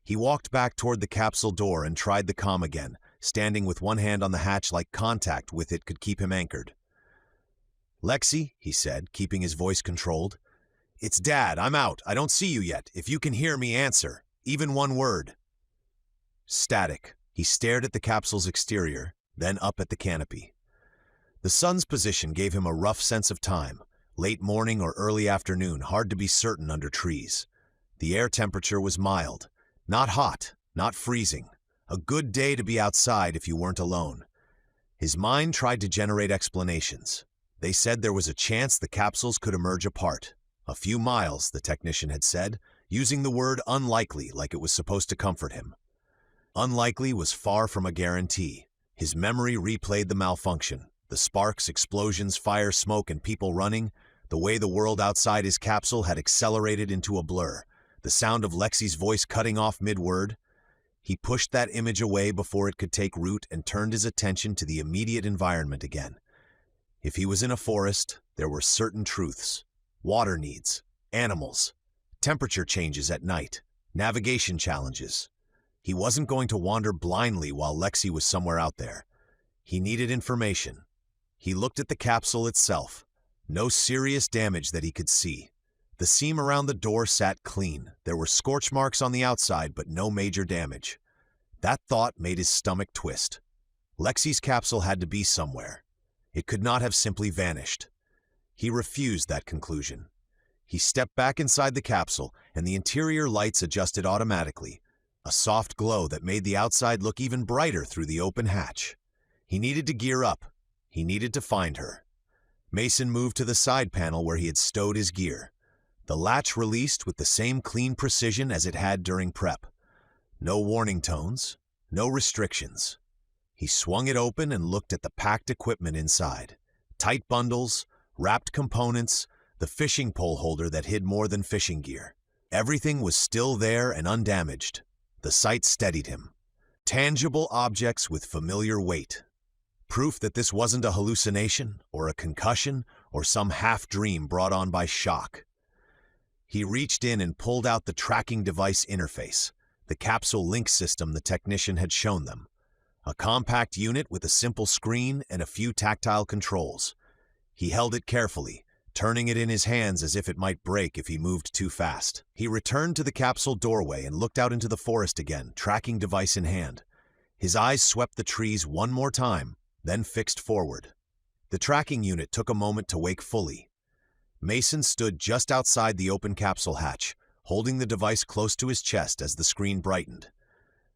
He walked back toward the capsule door and tried the comm again, standing with one hand on the hatch like contact with it could keep him anchored. "Lexi," he said, keeping his voice controlled. "It's Dad, I'm out, I don't see you yet. If you can hear me, answer. Even one word." Static. He stared at the capsule's exterior, then up at the canopy. The sun's position gave him a rough sense of time, late morning or early afternoon, hard to be certain under trees. The air temperature was mild, not hot, not freezing. A good day to be outside if you weren't alone. His mind tried to generate explanations. They said there was a chance the capsules could emerge apart. A few miles, the technician had said, using the word unlikely like it was supposed to comfort him. Unlikely was far from a guarantee. His memory replayed the malfunction. The sparks, explosions, fire, smoke, and people running. The way the world outside his capsule had accelerated into a blur. The sound of Lexi's voice cutting off mid-word. He pushed that image away before it could take root and turned his attention to the immediate environment again. If he was in a forest, there were certain truths. Water needs, animals, temperature changes at night, navigation challenges. He wasn't going to wander blindly while Lexi was somewhere out there. He needed information. He looked at the capsule itself. No serious damage that he could see. The seam around the door sat clean. There were scorch marks on the outside, but no major damage. That thought made his stomach twist. Lexi's capsule had to be somewhere. It could not have simply vanished. He refused that conclusion. He stepped back inside the capsule, and the interior lights adjusted automatically. A soft glow that made the outside look even brighter through the open hatch. He needed to gear up. He needed to find her. Mason moved to the side panel where he had stowed his gear. The latch released with the same clean precision as it had during prep. No warning tones, no restrictions. He swung it open and looked at the packed equipment inside. Tight bundles, wrapped components, the fishing pole holder that hid more than fishing gear. Everything was still there and undamaged. The sight steadied him. Tangible objects with familiar weight. Proof that this wasn't a hallucination, or a concussion, or some half-dream brought on by shock. He reached in and pulled out the tracking device interface, the capsule link system the technician had shown them. A compact unit with a simple screen and a few tactile controls. He held it carefully, turning it in his hands as if it might break if he moved too fast. He returned to the capsule doorway and looked out into the forest again, tracking device in hand. His eyes swept the trees one more time, then fixed forward. The tracking unit took a moment to wake fully. Mason stood just outside the open capsule hatch, holding the device close to his chest as the screen brightened.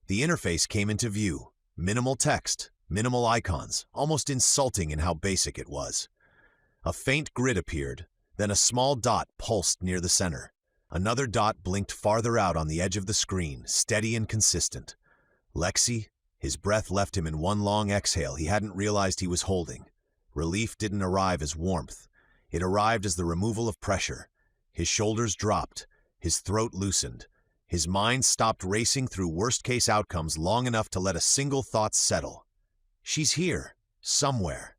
The interface came into view. Minimal text, minimal icons, almost insulting in how basic it was. A faint grid appeared, then a small dot pulsed near the center. Another dot blinked farther out on the edge of the screen, steady and consistent. Lexi. His breath left him in one long exhale he hadn't realized he was holding. Relief didn't arrive as warmth. It arrived as the removal of pressure. His shoulders dropped. His throat loosened. His mind stopped racing through worst-case outcomes long enough to let a single thought settle. She's here, somewhere.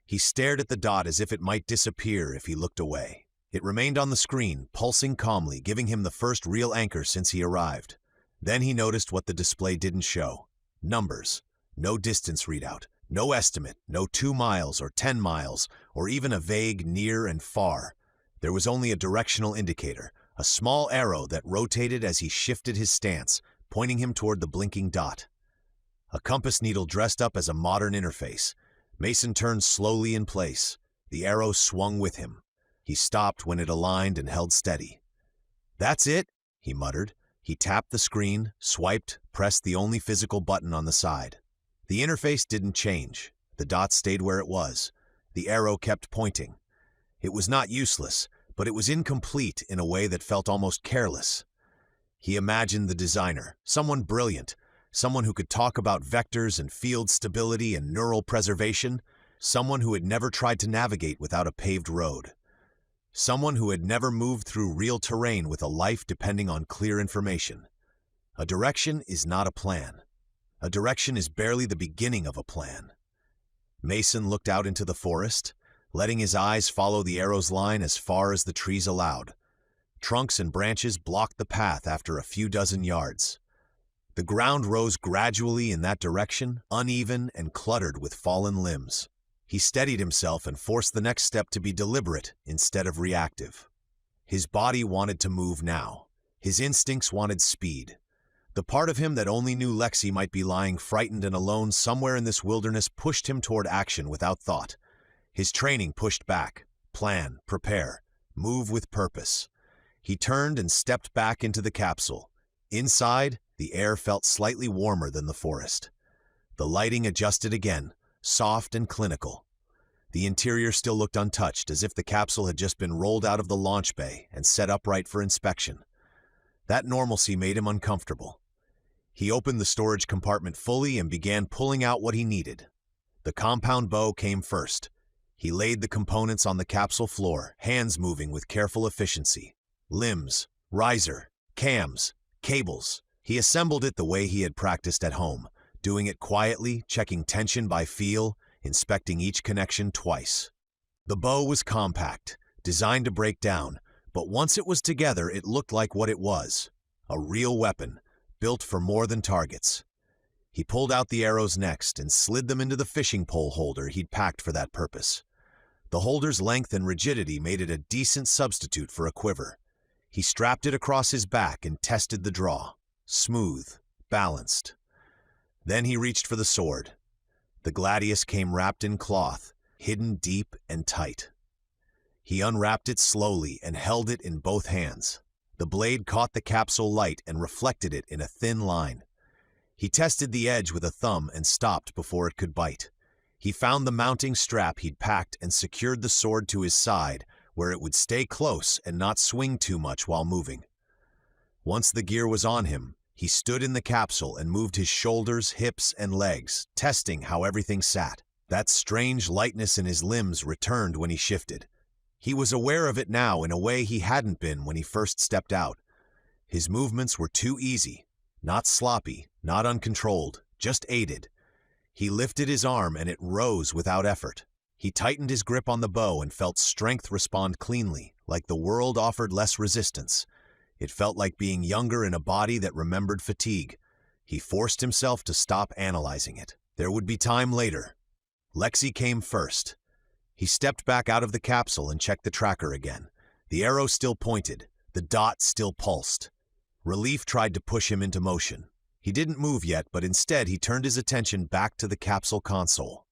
He stared at the dot as if it might disappear if he looked away. It remained on the screen, pulsing calmly, giving him the first real anchor since he arrived. Then he noticed what the display didn't show. Numbers. No distance readout. No estimate. No 2 miles or 10 miles, or even a vague near and far. There was only a directional indicator, a small arrow that rotated as he shifted his stance, pointing him toward the blinking dot. A compass needle dressed up as a modern interface. Mason turned slowly in place. The arrow swung with him. He stopped when it aligned and held steady. "That's it," he muttered. He tapped the screen, swiped, pressed the only physical button on the side. The interface didn't change. The dot stayed where it was. The arrow kept pointing. It was not useless, but it was incomplete in a way that felt almost careless. He imagined the designer, someone brilliant, someone who could talk about vectors and field stability and neural preservation, someone who had never tried to navigate without a paved road. Someone who had never moved through real terrain with a life depending on clear information. A direction is not a plan. A direction is barely the beginning of a plan. Mason looked out into the forest, letting his eyes follow the arrow's line as far as the trees allowed. Trunks and branches blocked the path after a few dozen yards. The ground rose gradually in that direction, uneven and cluttered with fallen limbs. He steadied himself and forced the next step to be deliberate instead of reactive. His body wanted to move now. His instincts wanted speed. The part of him that only knew Lexi might be lying frightened and alone somewhere in this wilderness pushed him toward action without thought. His training pushed back. Plan, prepare, move with purpose. He turned and stepped back into the capsule. Inside, the air felt slightly warmer than the forest. The lighting adjusted again, soft and clinical. The interior still looked untouched, as if the capsule had just been rolled out of the launch bay and set upright for inspection. That normalcy made him uncomfortable. He opened the storage compartment fully and began pulling out what he needed. The compound bow came first. He laid the components on the capsule floor, hands moving with careful efficiency. Limbs, riser, cams, cables. He assembled it the way he had practiced at home, doing it quietly, checking tension by feel, inspecting each connection twice. The bow was compact, designed to break down, but once it was together it looked like what it was, a real weapon, built for more than targets. He pulled out the arrows next and slid them into the fishing pole holder he'd packed for that purpose. The holder's length and rigidity made it a decent substitute for a quiver. He strapped it across his back and tested the draw. Smooth, balanced. Then he reached for the sword. The gladius came wrapped in cloth, hidden deep and tight. He unwrapped it slowly and held it in both hands. The blade caught the capsule light and reflected it in a thin line. He tested the edge with a thumb and stopped before it could bite. He found the mounting strap he'd packed and secured the sword to his side, where it would stay close and not swing too much while moving. Once the gear was on him, he stood in the capsule and moved his shoulders, hips, and legs, testing how everything sat. That strange lightness in his limbs returned when he shifted. He was aware of it now in a way he hadn't been when he first stepped out. His movements were too easy, not sloppy, not uncontrolled, just aided. He lifted his arm and it rose without effort. He tightened his grip on the bow and felt strength respond cleanly, like the world offered less resistance. It felt like being younger in a body that remembered fatigue. He forced himself to stop analyzing it. There would be time later. Lexi came first. He stepped back out of the capsule and checked the tracker again. The arrow still pointed, the dot still pulsed. Relief tried to push him into motion. He didn't move yet, but instead he turned his attention back to the capsule console.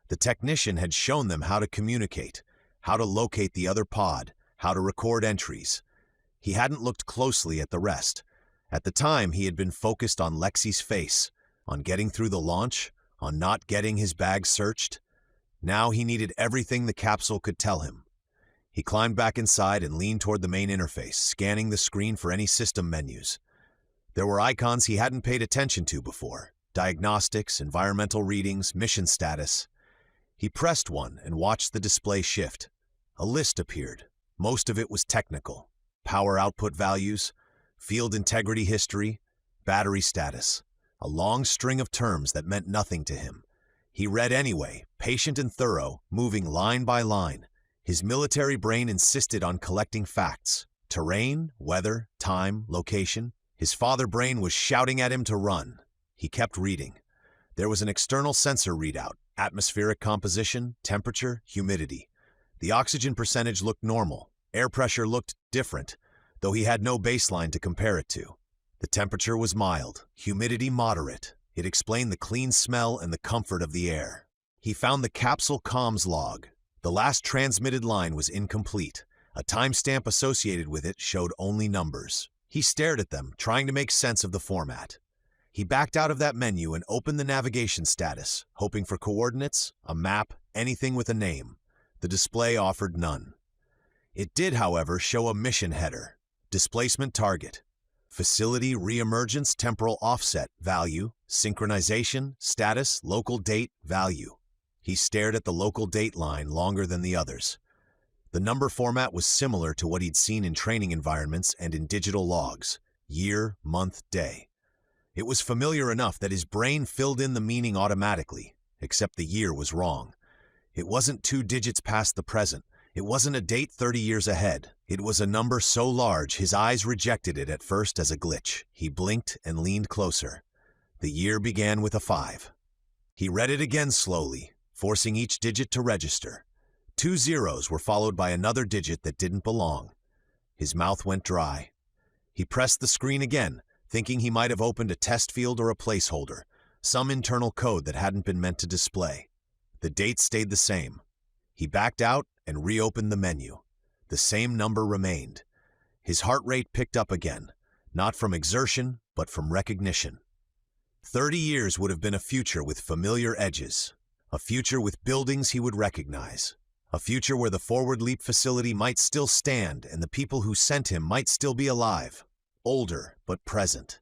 The technician had shown them how to communicate, how to locate the other pod, how to record entries. He hadn't looked closely at the rest. At the time, he had been focused on Lexi's face, on getting through the launch, on not getting his bag searched. Now he needed everything the capsule could tell him. He climbed back inside and leaned toward the main interface, scanning the screen for any system menus. There were icons he hadn't paid attention to before: diagnostics, environmental readings, mission status. He pressed one and watched the display shift. A list appeared. Most of it was technical: power output values, field integrity history, battery status. A long string of terms that meant nothing to him. He read anyway, patient and thorough, moving line by line. His military brain insisted on collecting facts: terrain, weather, time, location. His father brain was shouting at him to run. He kept reading. There was an external sensor readout: atmospheric composition, temperature, humidity. The oxygen percentage looked normal. Air pressure looked different, though he had no baseline to compare it to. The temperature was mild, humidity moderate. It explained the clean smell and the comfort of the air. He found the capsule comms log. The last transmitted line was incomplete. A timestamp associated with it showed only numbers. He stared at them, trying to make sense of the format. He backed out of that menu and opened the navigation status, hoping for coordinates, a map, anything with a name. The display offered none. It did, however, show a mission header: displacement target, facility reemergence temporal offset value, synchronization, status, local date, value. He stared at the local date line longer than the others. The number format was similar to what he'd seen in training environments and in digital logs: year, month, day. It was familiar enough that his brain filled in the meaning automatically, except the year was wrong. It wasn't 2 digits past the present. It wasn't a date 30 years ahead. It was a number so large his eyes rejected it at first as a glitch. He blinked and leaned closer. The year began with a 5. He read it again slowly, forcing each digit to register. 2 zeros were followed by another digit that didn't belong. His mouth went dry. He pressed the screen again, thinking he might have opened a test field or a placeholder, some internal code that hadn't been meant to display. The date stayed the same. He backed out and reopened the menu. The same number remained. His heart rate picked up again, not from exertion, but from recognition. 30 years would have been a future with familiar edges, a future with buildings he would recognize, a future where the Forward Leap facility might still stand and the people who sent him might still be alive, older but present.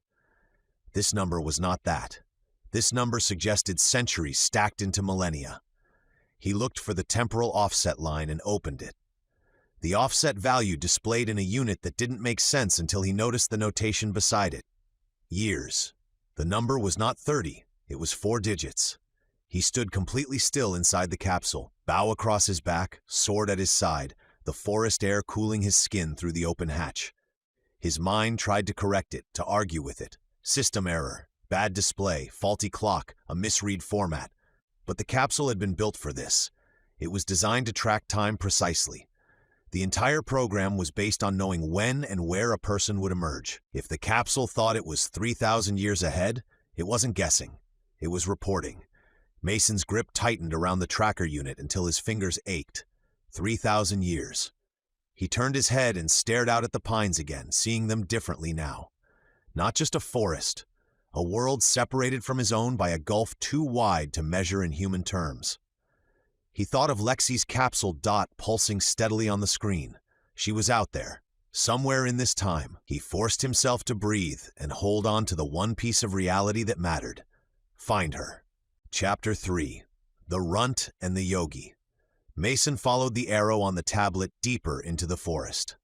This number was not that. This number suggested centuries stacked into millennia. He looked for the temporal offset line and opened it. The offset value displayed in a unit that didn't make sense until he noticed the notation beside it: years. The number was not 30, it was 4 digits. He stood completely still inside the capsule, bow across his back, sword at his side, the forest air cooling his skin through the open hatch. His mind tried to correct it, to argue with it. System error, bad display, faulty clock, a misread format. But the capsule had been built for this. It was designed to track time precisely. The entire program was based on knowing when and where a person would emerge. If the capsule thought it was 3,000 years ahead, it wasn't guessing. It was reporting. Mason's grip tightened around the tracker unit until his fingers ached. 3,000 years. He turned his head and stared out at the pines again, seeing them differently now. Not just a forest, a world separated from his own by a gulf too wide to measure in human terms. He thought of Lexi's capsule dot pulsing steadily on the screen. She was out there, somewhere in this time. He forced himself to breathe and hold on to the one piece of reality that mattered. Find her. Chapter 3. The RUNT and the YOGI. Mason followed the arrow on the tablet deeper into the forest.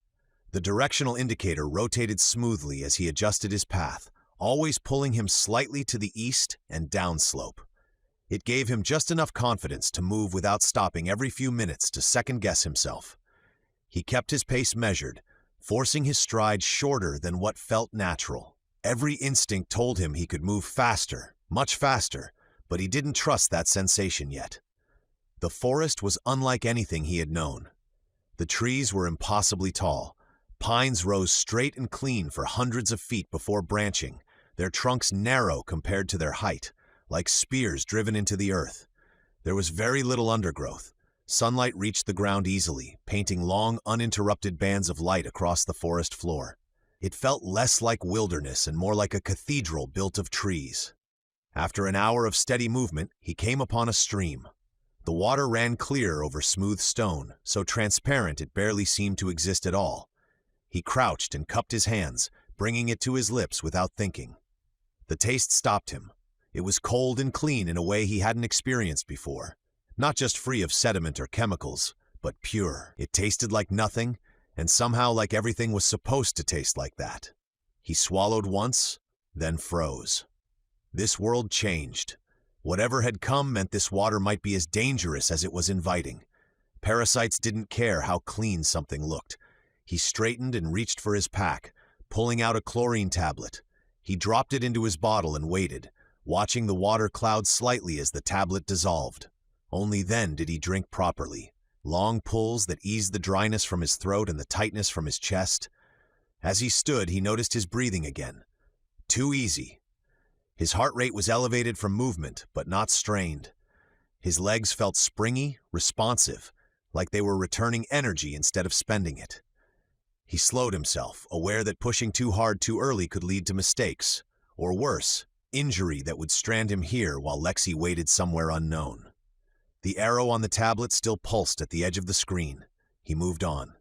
The directional indicator rotated smoothly as he adjusted his path, always pulling him slightly to the east and downslope. It gave him just enough confidence to move without stopping every few minutes to second-guess himself. He kept his pace measured, forcing his stride shorter than what felt natural. Every instinct told him he could move faster, much faster, but he didn't trust that sensation yet. The forest was unlike anything he had known. The trees were impossibly tall. Pines rose straight and clean for hundreds of feet before branching, their trunks narrow compared to their height, like spears driven into the earth. There was very little undergrowth. Sunlight reached the ground easily, painting long, uninterrupted bands of light across the forest floor. It felt less like wilderness and more like a cathedral built of trees. After an hour of steady movement, he came upon a stream. The water ran clear over smooth stone, so transparent it barely seemed to exist at all. He crouched and cupped his hands, bringing it to his lips without thinking. The taste stopped him. It was cold and clean in a way he hadn't experienced before. Not just free of sediment or chemicals, but pure. It tasted like nothing, and somehow like everything was supposed to taste like that. He swallowed once, then froze. This world changed. Whatever had come meant this water might be as dangerous as it was inviting. Parasites didn't care how clean something looked. He straightened and reached for his pack, pulling out a chlorine tablet. He dropped it into his bottle and waited, watching the water cloud slightly as the tablet dissolved. Only then did he drink properly. Long pulls that eased the dryness from his throat and the tightness from his chest. As he stood, he noticed his breathing again. Too easy. His heart rate was elevated from movement, but not strained. His legs felt springy, responsive, like they were returning energy instead of spending it. He slowed himself, aware that pushing too hard too early could lead to mistakes, or worse, injury that would strand him here while Lexi waited somewhere unknown. The arrow on the tablet still pulsed at the edge of the screen. He moved on.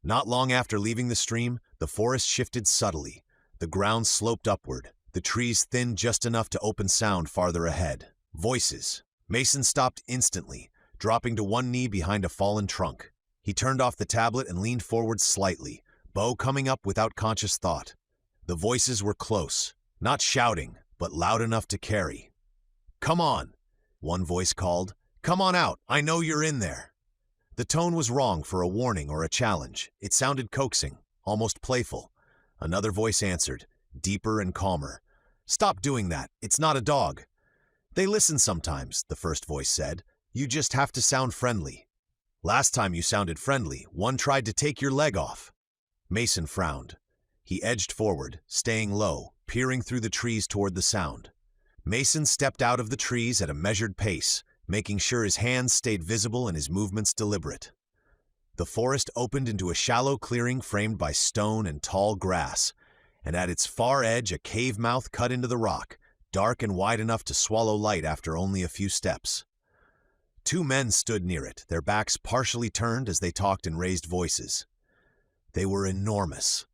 Not long after leaving the stream, the forest shifted subtly. The ground sloped upward, the trees thinned just enough to open sound farther ahead. Voices. Mason stopped instantly, dropping to one knee behind a fallen trunk. He turned off the tablet and leaned forward slightly, bow coming up without conscious thought. The voices were close, not shouting, but loud enough to carry. "Come on," one voice called. "Come on out, I know you're in there." The tone was wrong for a warning or a challenge. It sounded coaxing, almost playful. Another voice answered, deeper and calmer. "Stop doing that, it's not a dog." "They listen sometimes," the first voice said. "You just have to sound friendly." "Last time you sounded friendly, one tried to take your leg off." Mason frowned. He edged forward, staying low, peering through the trees toward the sound. Mason stepped out of the trees at a measured pace, making sure his hands stayed visible and his movements deliberate. The forest opened into a shallow clearing framed by stone and tall grass, and at its far edge a cave mouth cut into the rock, dark and wide enough to swallow light after only a few steps. Two men stood near it, their backs partially turned as they talked in raised voices. They were enormous.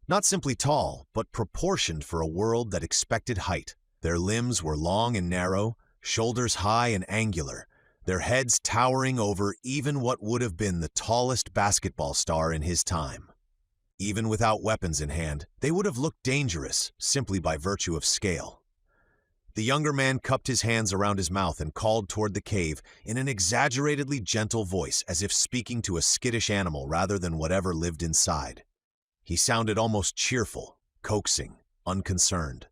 Not simply tall, but proportioned for a world that expected height. Their limbs were long and narrow, shoulders high and angular, their heads towering over even what would have been the tallest basketball star in his time. Even without weapons in hand, they would have looked dangerous simply by virtue of scale. The younger man cupped his hands around his mouth and called toward the cave in an exaggeratedly gentle voice, as if speaking to a skittish animal rather than whatever lived inside. He sounded almost cheerful, coaxing, unconcerned.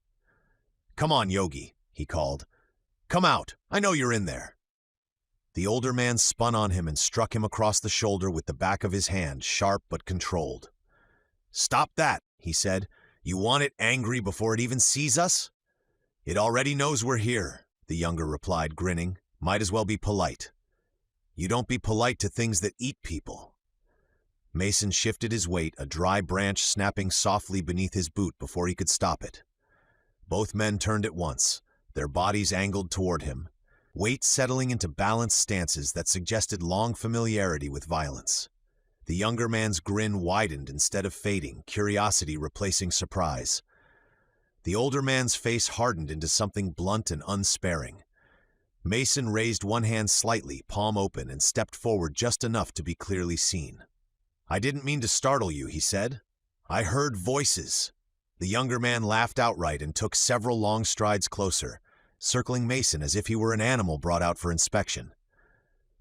"Come on, Yogi," he called. "Come out, I know you're in there." The older man spun on him and struck him across the shoulder with the back of his hand, sharp but controlled. "Stop that," he said. "You want it angry before it even sees us?" "It already knows we're here," the younger replied, grinning. "Might as well be polite." "You don't be polite to things that eat people." Mason shifted his weight, a dry branch snapping softly beneath his boot before he could stop it. Both men turned at once, their bodies angled toward him, weight settling into balanced stances that suggested long familiarity with violence. The younger man's grin widened instead of fading, curiosity replacing surprise. The older man's face hardened into something blunt and unsparing. Mason raised one hand slightly, palm open, and stepped forward just enough to be clearly seen. "I didn't mean to startle you," he said. "I heard voices." The younger man laughed outright and took several long strides closer, circling Mason as if he were an animal brought out for inspection.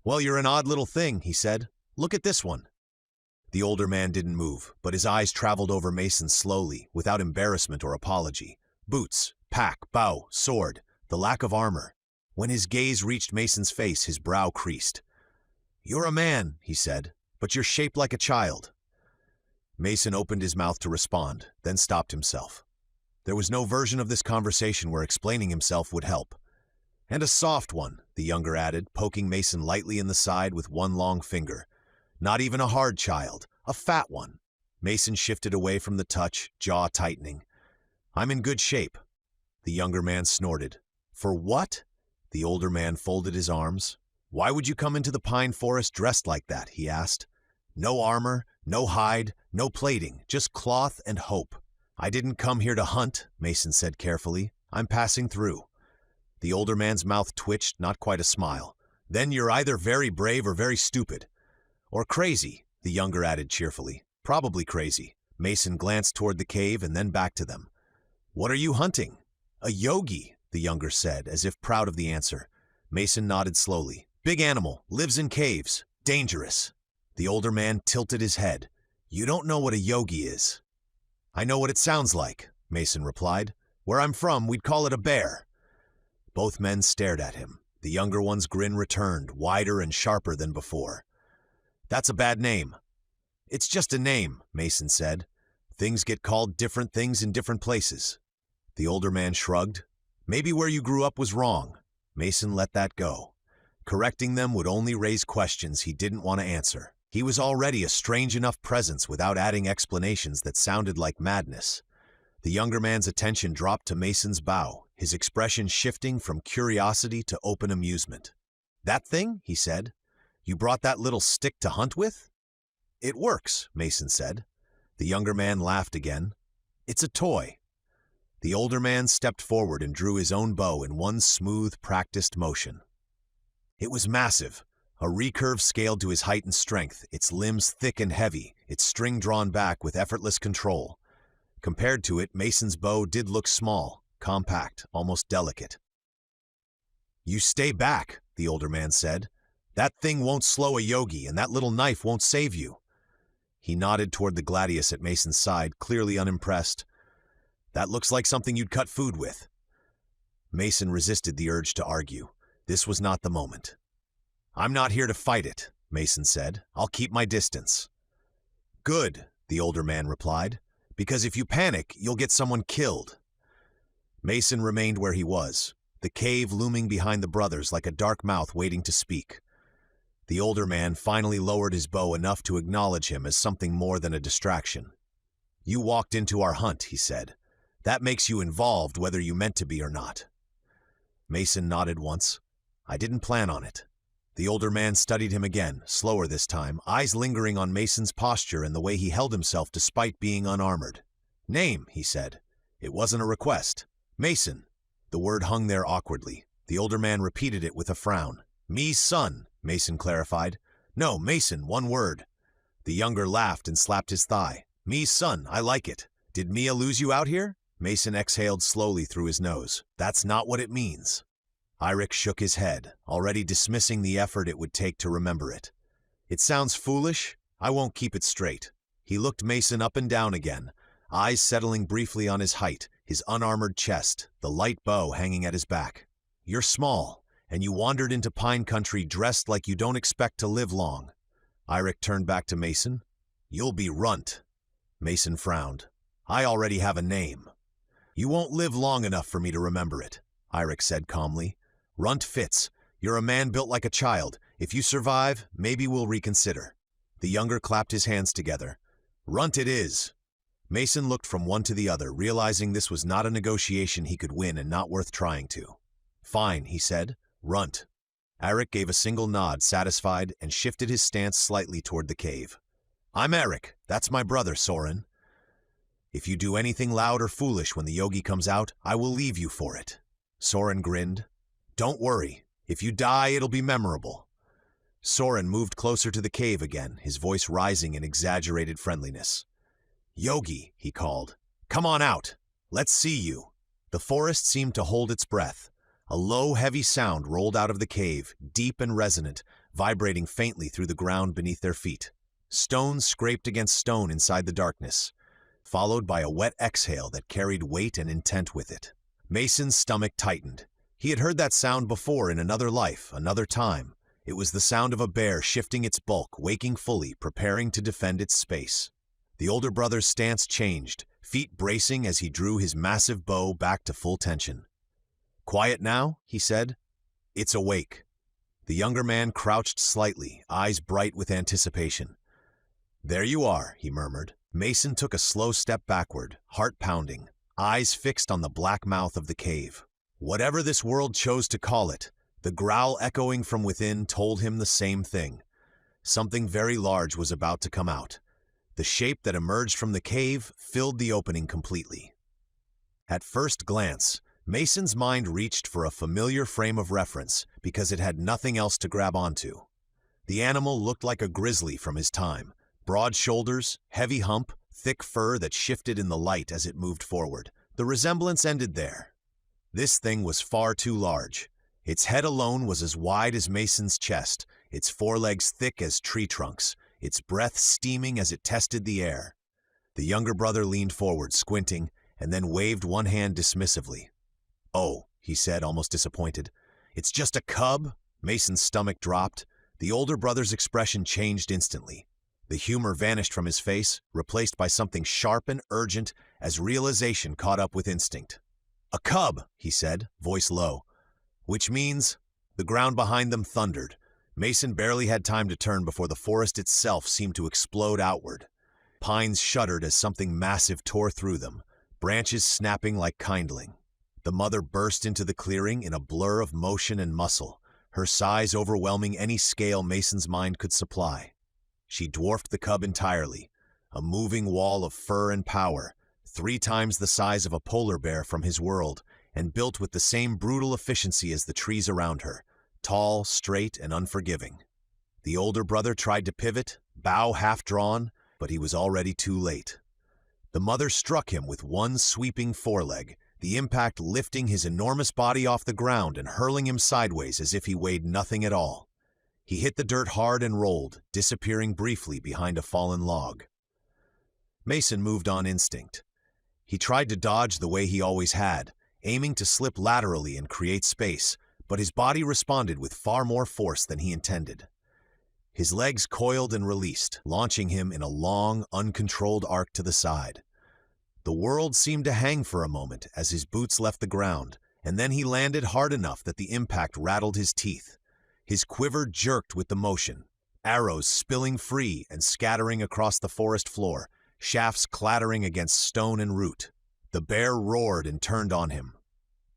"Well, you're an odd little thing," he said. "Look at this one." The older man didn't move, but his eyes traveled over Mason slowly, without embarrassment or apology. Boots, pack, bow, sword, the lack of armor. When his gaze reached Mason's face, his brow creased. "You're a man," he said, "but you're shaped like a child." Mason opened his mouth to respond, then stopped himself. There was no version of this conversation where explaining himself would help. "And a soft one," the younger added, poking Mason lightly in the side with one long finger. "Not even a hard child, a fat one." Mason shifted away from the touch, jaw tightening. "I'm in good shape." The younger man snorted. "For what?" The older man folded his arms. "Why would you come into the pine forest dressed like that?" he asked. "No armor, no hide, no plating, just cloth and hope." "I didn't come here to hunt," Mason said carefully. "I'm passing through." The older man's mouth twitched, not quite a smile. "Then you're either very brave or very stupid. Or crazy," the younger added cheerfully. "Probably crazy." Mason glanced toward the cave and then back to them. "What are you hunting?" "A yogi," the younger said, as if proud of the answer. Mason nodded slowly. "Big animal, lives in caves, dangerous." The older man tilted his head. "You don't know what a yogi is." "I know what it sounds like," Mason replied. "Where I'm from, we'd call it a bear." Both men stared at him. The younger one's grin returned, wider and sharper than before. "That's a bad name." "It's just a name," Mason said. "Things get called different things in different places." The older man shrugged. "Maybe where you grew up was wrong." Mason let that go. Correcting them would only raise questions he didn't want to answer. He was already a strange enough presence without adding explanations that sounded like madness. The younger man's attention dropped to Mason's bow, his expression shifting from curiosity to open amusement. "That thing?" he said. "You brought that little stick to hunt with?" "It works," Mason said. The younger man laughed again. "It's a toy." The older man stepped forward and drew his own bow in one smooth, practiced motion. It was massive, a recurve scaled to his height and strength, its limbs thick and heavy, its string drawn back with effortless control. Compared to it, Mason's bow did look small, compact, almost delicate. "You stay back," the older man said. "That thing won't slow a yogi, and that little knife won't save you." He nodded toward the gladius at Mason's side, clearly unimpressed. "That looks like something you'd cut food with." Mason resisted the urge to argue. This was not the moment. "I'm not here to fight it," Mason said. "I'll keep my distance." "Good," the older man replied, "because if you panic, you'll get someone killed." Mason remained where he was, the cave looming behind the brothers like a dark mouth waiting to speak. The older man finally lowered his bow enough to acknowledge him as something more than a distraction. "You walked into our hunt," he said. "That makes you involved whether you meant to be or not." Mason nodded once. "I didn't plan on it." The older man studied him again, slower this time, eyes lingering on Mason's posture and the way he held himself despite being unarmored. "Name," he said. It wasn't a request. "Mason." The word hung there awkwardly. The older man repeated it with a frown. "Me's son," Mason clarified. "No, Mason, one word." The younger laughed and slapped his thigh. "Me's son, I like it. Did Mia lose you out here?" Mason exhaled slowly through his nose. "That's not what it means." Irek shook his head, already dismissing the effort it would take to remember it. "It sounds foolish. I won't keep it straight." He looked Mason up and down again, eyes settling briefly on his height, his unarmored chest, the light bow hanging at his back. "You're small, and you wandered into pine country dressed like you don't expect to live long." Irek turned back to Mason. "You'll be RUNT." Mason frowned. "I already have a name." "You won't live long enough for me to remember it," Irek said calmly. "RUNT fits. You're a man built like a child. If you survive, maybe we'll reconsider." The younger clapped his hands together. "RUNT it is." Mason looked from one to the other, realizing this was not a negotiation he could win and not worth trying to. "Fine," he said. "RUNT." Irek gave a single nod, satisfied, and shifted his stance slightly toward the cave. "I'm Eric. That's my brother, Soren. If you do anything loud or foolish when the yogi comes out, I will leave you for it." Soren grinned. "Don't worry. If you die, it'll be memorable. Soren moved closer to the cave again, his voice rising in exaggerated friendliness. "Yogi," he called. "Come on out. Let's see you." The forest seemed to hold its breath. A low, heavy sound rolled out of the cave, deep and resonant, vibrating faintly through the ground beneath their feet. Stones scraped against stone inside the darkness, followed by a wet exhale that carried weight and intent with it. Mason's stomach tightened. He had heard that sound before in another life, another time. It was the sound of a bear shifting its bulk, waking fully, preparing to defend its space. The older brother's stance changed, feet bracing as he drew his massive bow back to full tension. "Quiet now," he said. "It's awake." The younger man crouched slightly, eyes bright with anticipation. "There you are," he murmured. Mason took a slow step backward, heart pounding, eyes fixed on the black mouth of the cave. Whatever this world chose to call it, the growl echoing from within told him the same thing. Something very large was about to come out. The shape that emerged from the cave filled the opening completely. At first glance, Mason's mind reached for a familiar frame of reference because it had nothing else to grab onto. The animal looked like a grizzly from his time. Broad shoulders, heavy hump, thick fur that shifted in the light as it moved forward. The resemblance ended there. This thing was far too large. Its head alone was as wide as Mason's chest, its forelegs thick as tree trunks, its breath steaming as it tested the air. The younger brother leaned forward, squinting, and then waved one hand dismissively. "Oh," he said, almost disappointed. "It's just a cub?" Mason's stomach dropped. The older brother's expression changed instantly. The humor vanished from his face, replaced by something sharp and urgent as realization caught up with instinct. "A cub," he said, voice low. "Which means—" The ground behind them thundered. Mason barely had time to turn before the forest itself seemed to explode outward. Pines shuddered as something massive tore through them, branches snapping like kindling. The mother burst into the clearing in a blur of motion and muscle, her size overwhelming any scale Mason's mind could supply. She dwarfed the cub entirely, a moving wall of fur and power, 3 times the size of a polar bear from his world, and built with the same brutal efficiency as the trees around her, tall, straight, and unforgiving. The older brother tried to pivot, bow half drawn, but he was already too late. The mother struck him with one sweeping foreleg, the impact lifting his enormous body off the ground and hurling him sideways as if he weighed nothing at all. He hit the dirt hard and rolled, disappearing briefly behind a fallen log. Mason moved on instinct. He tried to dodge the way he always had, aiming to slip laterally and create space, but his body responded with far more force than he intended. His legs coiled and released, launching him in a long, uncontrolled arc to the side. The world seemed to hang for a moment as his boots left the ground, and then he landed hard enough that the impact rattled his teeth. His quiver jerked with the motion, arrows spilling free and scattering across the forest floor, shafts clattering against stone and root. The bear roared and turned on him.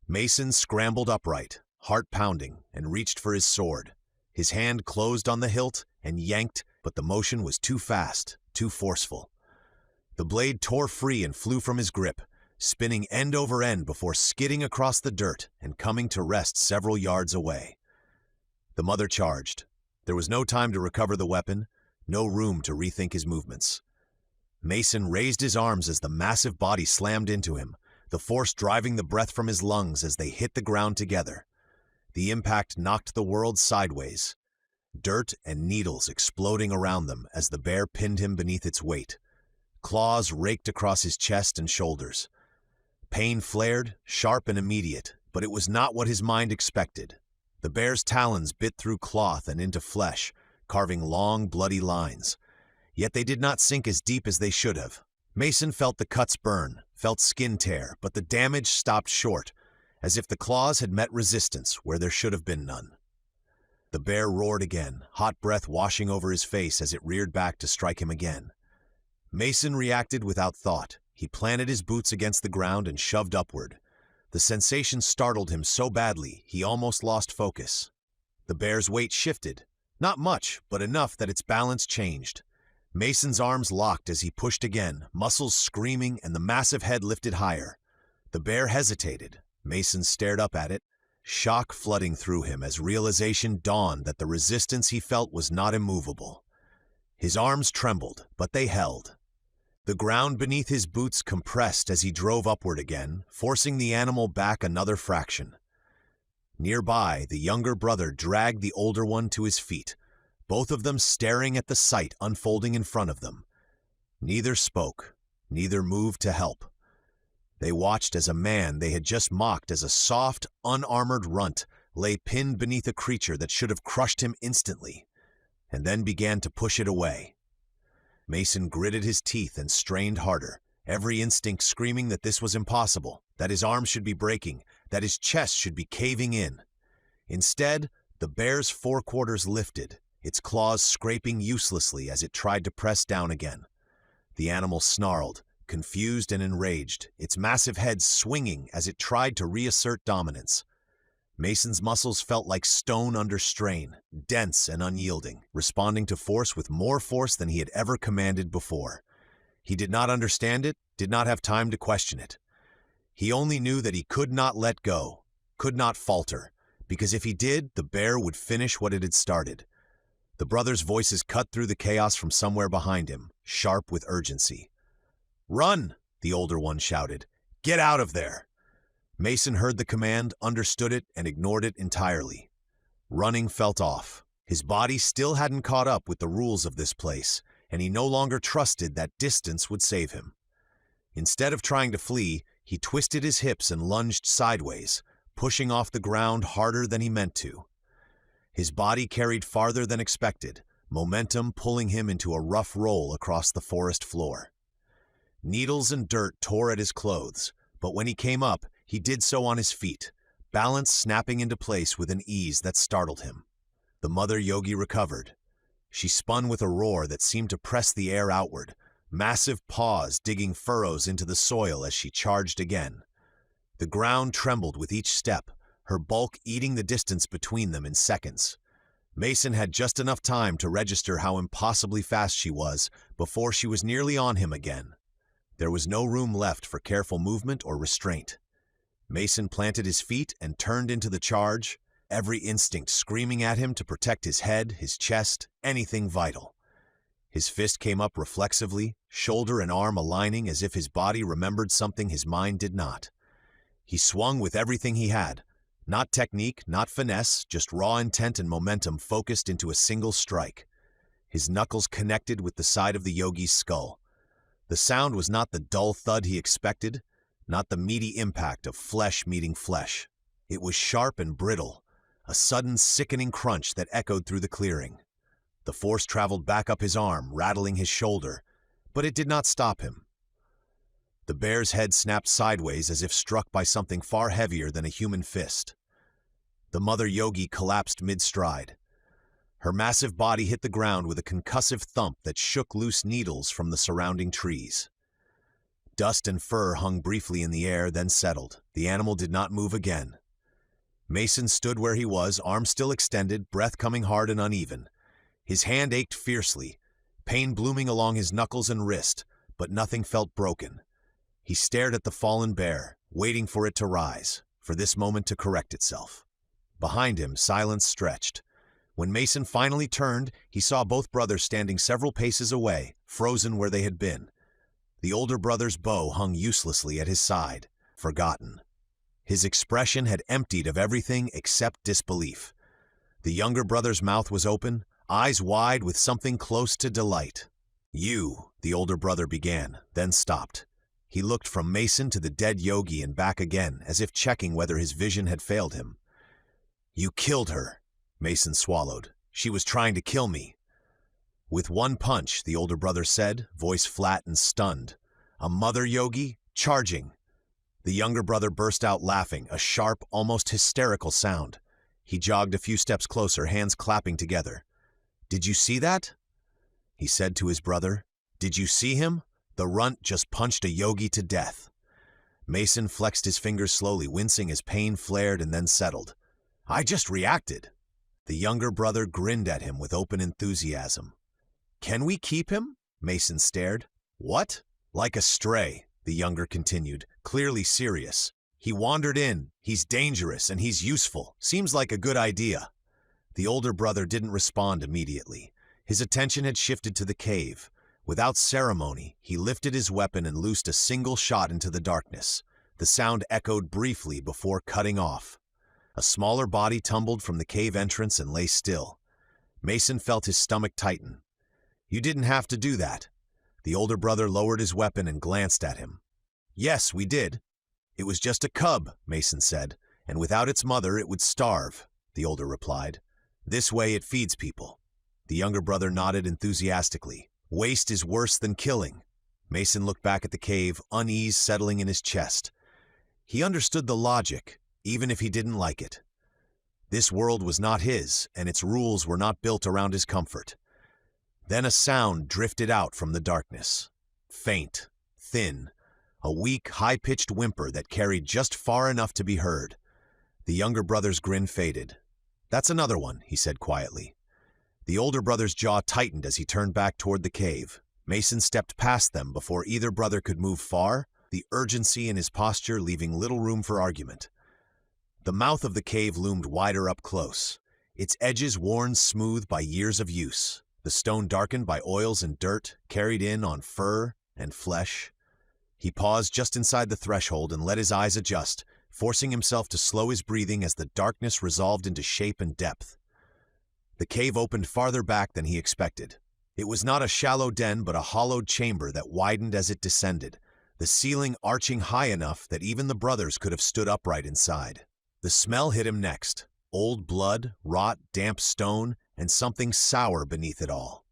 Mason scrambled upright, heart pounding, and reached for his sword. His hand closed on the hilt and yanked, but the motion was too fast, too forceful. The blade tore free and flew from his grip, spinning end over end before skidding across the dirt and coming to rest several yards away. The mother charged. There was no time to recover the weapon, no room to rethink his movements. Mason raised his arms as the massive body slammed into him, the force driving the breath from his lungs as they hit the ground together. The impact knocked the world sideways, dirt and needles exploding around them as the bear pinned him beneath its weight. Claws raked across his chest and shoulders. Pain flared, sharp and immediate, but it was not what his mind expected. The bear's talons bit through cloth and into flesh, carving long, bloody lines. Yet they did not sink as deep as they should have. Mason felt the cuts burn, felt skin tear, but the damage stopped short, as if the claws had met resistance where there should have been none. The bear roared again, hot breath washing over his face as it reared back to strike him again. Mason reacted without thought. He planted his boots against the ground and shoved upward. The sensation startled him so badly, he almost lost focus. The bear's weight shifted. Not much, but enough that its balance changed. Mason's arms locked as he pushed again, muscles screaming and the massive head lifted higher. The bear hesitated. Mason stared up at it, shock flooding through him as realization dawned that the resistance he felt was not immovable. His arms trembled, but they held. The ground beneath his boots compressed as he drove upward again, forcing the animal back another fraction. Nearby, the younger brother dragged the older one to his feet, both of them staring at the sight unfolding in front of them. Neither spoke, neither moved to help. They watched as a man they had just mocked as a soft, unarmored runt lay pinned beneath a creature that should have crushed him instantly, and then began to push it away. Mason gritted his teeth and strained harder, every instinct screaming that this was impossible, that his arms should be breaking, that his chest should be caving in. Instead, the bear's forequarters lifted, its claws scraping uselessly as it tried to press down again. The animal snarled, confused and enraged, its massive head swinging as it tried to reassert dominance. Mason's muscles felt like stone under strain, dense and unyielding, responding to force with more force than he had ever commanded before. He did not understand it, did not have time to question it. He only knew that he could not let go, could not falter, because if he did, the bear would finish what it had started. The brothers' voices cut through the chaos from somewhere behind him, sharp with urgency. "Run!" the older one shouted. "Get out of there!" Mason heard the command, understood it, and ignored it entirely. Running felt off. His body still hadn't caught up with the rules of this place, and he no longer trusted that distance would save him. Instead of trying to flee, he twisted his hips and lunged sideways, pushing off the ground harder than he meant to. His body carried farther than expected, momentum pulling him into a rough roll across the forest floor. Needles and dirt tore at his clothes, but when he came up, he did so on his feet, balance snapping into place with an ease that startled him. The mother yogi recovered. She spun with a roar that seemed to press the air outward, massive paws digging furrows into the soil as she charged again. The ground trembled with each step, her bulk eating the distance between them in seconds. Mason had just enough time to register how impossibly fast she was before she was nearly on him again. There was no room left for careful movement or restraint. Mason planted his feet and turned into the charge, every instinct screaming at him to protect his head, his chest, anything vital. His fist came up reflexively, shoulder and arm aligning as if his body remembered something his mind did not. He swung with everything he had, not technique, not finesse, just raw intent and momentum focused into a single strike. His knuckles connected with the side of the yogi's skull. The sound was not the dull thud he expected, not the meaty impact of flesh meeting flesh. It was sharp and brittle, a sudden sickening crunch that echoed through the clearing. The force traveled back up his arm, rattling his shoulder, but it did not stop him. The bear's head snapped sideways as if struck by something far heavier than a human fist. The mother yogi collapsed mid-stride. Her massive body hit the ground with a concussive thump that shook loose needles from the surrounding trees. Dust and fur hung briefly in the air, then settled. The animal did not move again. Mason stood where he was, arms still extended, breath coming hard and uneven. His hand ached fiercely, pain blooming along his knuckles and wrist, but nothing felt broken. He stared at the fallen bear, waiting for it to rise, for this moment to correct itself. Behind him, silence stretched. When Mason finally turned, he saw both brothers standing several paces away, frozen where they had been. The older brother's bow hung uselessly at his side, forgotten. His expression had emptied of everything except disbelief. The younger brother's mouth was open, eyes wide with something close to delight. "You," the older brother began, then stopped. He looked from Mason to the dead yogi and back again, as if checking whether his vision had failed him. "You killed her," Mason swallowed. "She was trying to kill me." With one punch, the older brother said, voice flat and stunned. "A mother yogi? Charging." The younger brother burst out laughing, a sharp, almost hysterical sound. He jogged a few steps closer, hands clapping together. "Did you see that?" he said to his brother. "Did you see him? The runt just punched a yogi to death." Mason flexed his fingers slowly, wincing as pain flared and then settled. "I just reacted." The younger brother grinned at him with open enthusiasm. "Can we keep him?" Mason stared. "What?" "Like a stray," the younger continued, clearly serious. He wandered in. He's dangerous and he's useful. Seems like a good idea. The older brother didn't respond immediately. His attention had shifted to the cave. Without ceremony, he lifted his weapon and loosed a single shot into the darkness. The sound echoed briefly before cutting off. A smaller body tumbled from the cave entrance and lay still. Mason felt his stomach tighten. "You didn't have to do that." The older brother lowered his weapon and glanced at him. "Yes, we did." "It was just a cub," Mason said, "and without its mother it would starve," the older replied. "This way it feeds people." The younger brother nodded enthusiastically. "Waste is worse than killing." Mason looked back at the cave, unease settling in his chest. He understood the logic, even if he didn't like it. This world was not his, and its rules were not built around his comfort. Then a sound drifted out from the darkness. Faint, thin, a weak, high-pitched whimper that carried just far enough to be heard. The younger brother's grin faded. "That's another one," he said quietly. The older brother's jaw tightened as he turned back toward the cave. Mason stepped past them before either brother could move far, the urgency in his posture leaving little room for argument. The mouth of the cave loomed wider up close, its edges worn smooth by years of use, the stone darkened by oils and dirt carried in on fur and flesh. He paused just inside the threshold and let his eyes adjust, forcing himself to slow his breathing as the darkness resolved into shape and depth. The cave opened farther back than he expected. It was not a shallow den but a hollowed chamber that widened as it descended, the ceiling arching high enough that even the brothers could have stood upright inside. The smell hit him next. Old blood, rot, damp stone, and something sour beneath it all.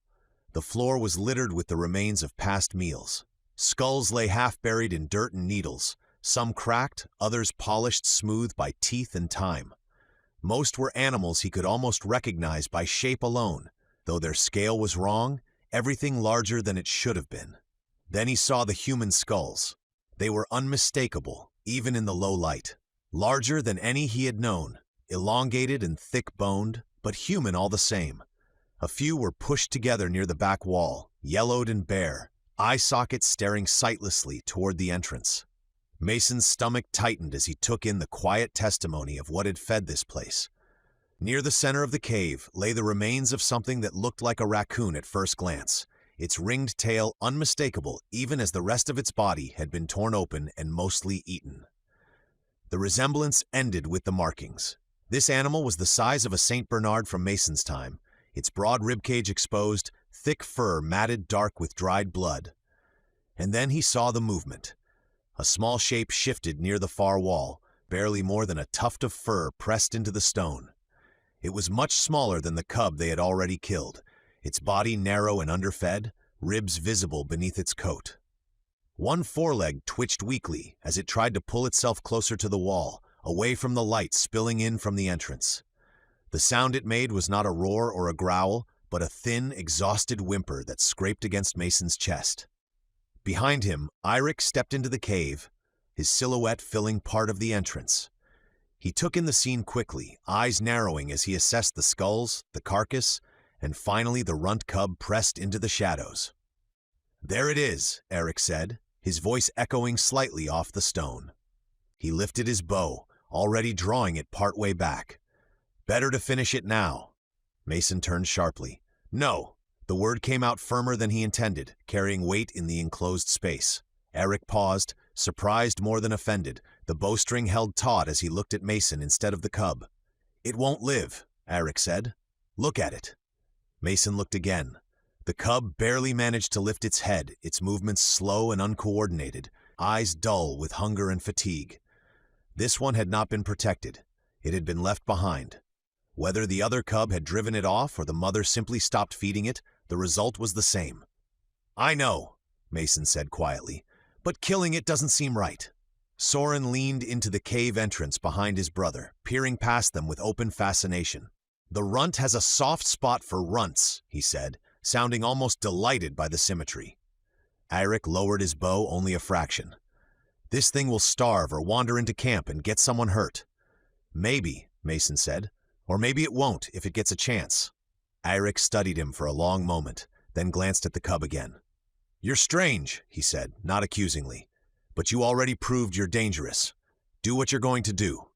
The floor was littered with the remains of past meals. Skulls lay half buried in dirt and needles, some cracked, others polished smooth by teeth and time. Most were animals he could almost recognize by shape alone. Though their scale was wrong, everything larger than it should have been. Then he saw the human skulls. They were unmistakable, even in the low light. Larger than any he had known, elongated and thick-boned, but human all the same. A few were pushed together near the back wall, yellowed and bare, eye sockets staring sightlessly toward the entrance. Mason's stomach tightened as he took in the quiet testimony of what had fed this place. Near the center of the cave lay the remains of something that looked like a raccoon at first glance, its ringed tail unmistakable even as the rest of its body had been torn open and mostly eaten. The resemblance ended with the markings. This animal was the size of a St. Bernard from Mason's time, its broad ribcage exposed, thick fur matted dark with dried blood. And then he saw the movement. A small shape shifted near the far wall, barely more than a tuft of fur pressed into the stone. It was much smaller than the cub they had already killed, its body narrow and underfed, ribs visible beneath its coat. One foreleg twitched weakly as it tried to pull itself closer to the wall, away from the light spilling in from the entrance. The sound it made was not a roar or a growl, but a thin, exhausted whimper that scraped against Mason's chest. Behind him, Eirik stepped into the cave, his silhouette filling part of the entrance. He took in the scene quickly, eyes narrowing as he assessed the skulls, the carcass, and finally the runt cub pressed into the shadows. "There it is," Eirik said, his voice echoing slightly off the stone. He lifted his bow, already drawing it partway back. "Better to finish it now." Mason turned sharply. "No." The word came out firmer than he intended, carrying weight in the enclosed space. Eirik paused, surprised more than offended, the bowstring held taut as he looked at Mason instead of the cub. "It won't live," Eirik said. "Look at it." Mason looked again. The cub barely managed to lift its head, its movements slow and uncoordinated, eyes dull with hunger and fatigue. This one had not been protected. It had been left behind. Whether the other cub had driven it off or the mother simply stopped feeding it, the result was the same. "I know," Mason said quietly, "but killing it doesn't seem right." Soren leaned into the cave entrance behind his brother, peering past them with open fascination. "The runt has a soft spot for runts," he said, sounding almost delighted by the symmetry. Eirik lowered his bow only a fraction. "This thing will starve or wander into camp and get someone hurt." "Maybe," Mason said, "or maybe it won't if it gets a chance." Eirik studied him for a long moment, then glanced at the cub again. "You're strange," he said, not accusingly, "but you already proved you're dangerous. Do what you're going to do."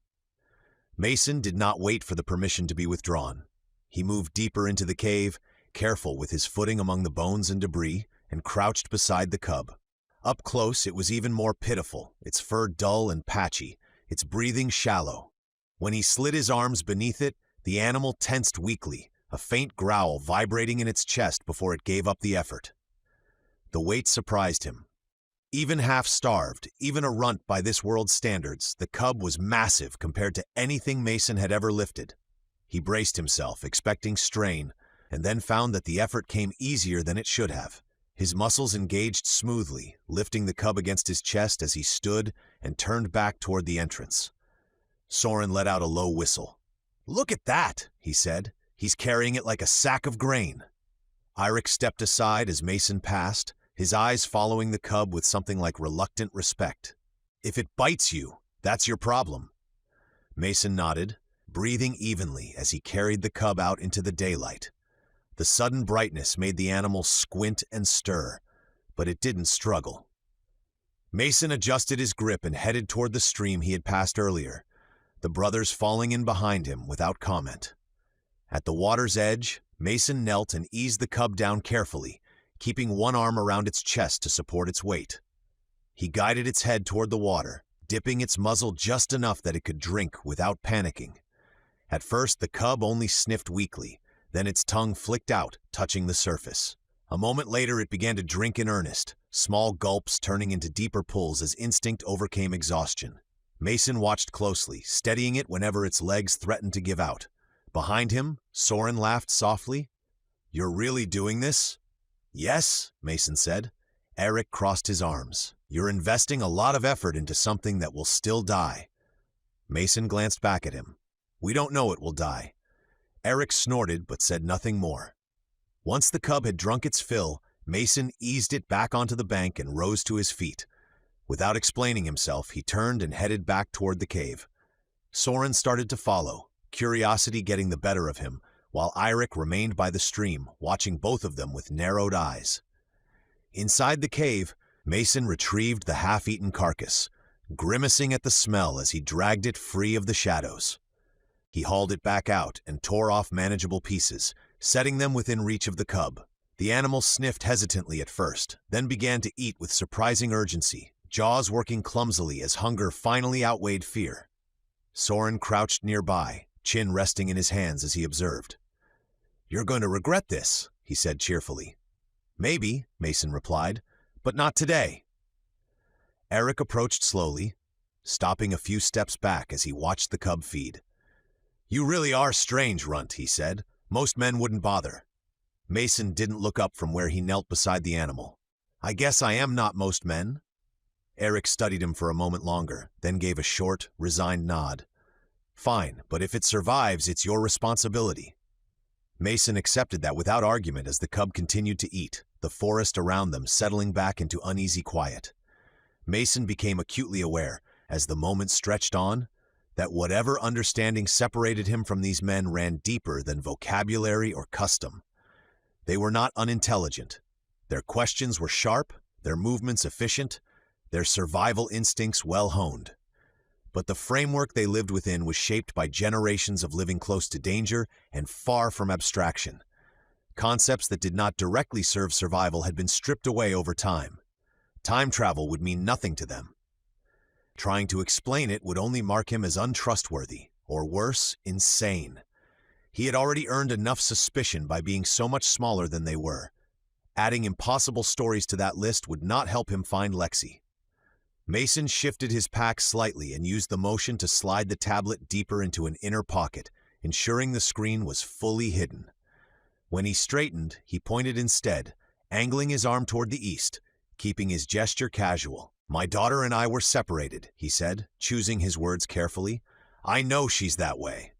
Mason did not wait for the permission to be withdrawn. He moved deeper into the cave, careful with his footing among the bones and debris, and crouched beside the cub. Up close, it was even more pitiful, its fur dull and patchy, its breathing shallow. When he slid his arms beneath it, the animal tensed weakly, a faint growl vibrating in its chest before it gave up the effort. The weight surprised him. Even half-starved, even a runt by this world's standards, the cub was massive compared to anything Mason had ever lifted. He braced himself, expecting strain, and then found that the effort came easier than it should have. His muscles engaged smoothly, lifting the cub against his chest as he stood and turned back toward the entrance. Soren let out a low whistle. "Look at that," he said. "He's carrying it like a sack of grain." Eirik stepped aside as Mason passed, his eyes following the cub with something like reluctant respect. "If it bites you, that's your problem." Mason nodded, breathing evenly as he carried the cub out into the daylight. The sudden brightness made the animal squint and stir, but it didn't struggle. Mason adjusted his grip and headed toward the stream he had passed earlier, the brothers falling in behind him without comment. At the water's edge, Mason knelt and eased the cub down carefully, keeping one arm around its chest to support its weight. He guided its head toward the water, dipping its muzzle just enough that it could drink without panicking. At first, the cub only sniffed weakly, then its tongue flicked out, touching the surface. A moment later, it began to drink in earnest, small gulps turning into deeper pulls as instinct overcame exhaustion. Mason watched closely, steadying it whenever its legs threatened to give out. Behind him, Soren laughed softly. "You're really doing this?" "Yes," Mason said. Eirik crossed his arms. "You're investing a lot of effort into something that will still die." Mason glanced back at him. "We don't know it will die." Eirik snorted but said nothing more. Once the cub had drunk its fill, Mason eased it back onto the bank and rose to his feet. Without explaining himself, he turned and headed back toward the cave. Soren started to follow, curiosity getting the better of him, while Eirik remained by the stream, watching both of them with narrowed eyes. Inside the cave, Mason retrieved the half-eaten carcass, grimacing at the smell as he dragged it free of the shadows. He hauled it back out and tore off manageable pieces, setting them within reach of the cub. The animal sniffed hesitantly at first, then began to eat with surprising urgency, jaws working clumsily as hunger finally outweighed fear. Soren crouched nearby, chin resting in his hands as he observed. "You're going to regret this," he said cheerfully. "Maybe," Mason replied, "but not today." Eirik approached slowly, stopping a few steps back as he watched the cub feed. "You really are strange, Runt," he said. "Most men wouldn't bother." Mason didn't look up from where he knelt beside the animal. "I guess I am not most men." Eirik studied him for a moment longer, then gave a short, resigned nod. "Fine, but if it survives, it's your responsibility." Mason accepted that without argument as the cub continued to eat, the forest around them settling back into uneasy quiet. Mason became acutely aware, as the moment stretched on, that whatever understanding separated him from these men ran deeper than vocabulary or custom. They were not unintelligent. Their questions were sharp, their movements efficient, their survival instincts well-honed. But the framework they lived within was shaped by generations of living close to danger and far from abstraction. Concepts that did not directly serve survival had been stripped away over time. Time travel would mean nothing to them. Trying to explain it would only mark him as untrustworthy, or worse, insane. He had already earned enough suspicion by being so much smaller than they were. Adding impossible stories to that list would not help him find Lexi. Mason shifted his pack slightly and used the motion to slide the tablet deeper into an inner pocket, ensuring the screen was fully hidden. When he straightened, he pointed instead, angling his arm toward the east, keeping his gesture casual. "My daughter and I were separated," he said, choosing his words carefully. "I know she's that way."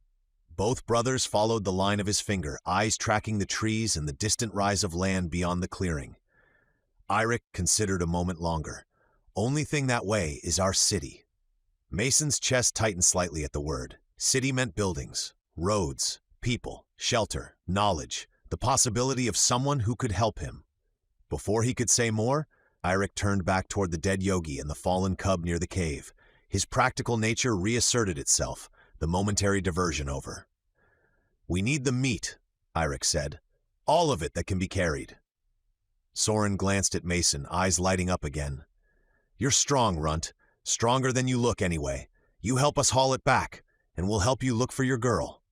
Both brothers followed the line of his finger, eyes tracking the trees and the distant rise of land beyond the clearing. Eirik considered a moment longer. "Only thing that way is our city." Mason's chest tightened slightly at the word. City meant buildings, roads, people, shelter, knowledge, the possibility of someone who could help him. Before he could say more, Eirik turned back toward the dead yogi and the fallen cub near the cave, His practical nature reasserted itself, the momentary diversion over. "We need the meat," Irek said. "All of it that can be carried." Soren glanced at Mason, eyes lighting up again. "You're strong, Runt. Stronger than you look, anyway. You help us haul it back, and we'll help you look for your girl."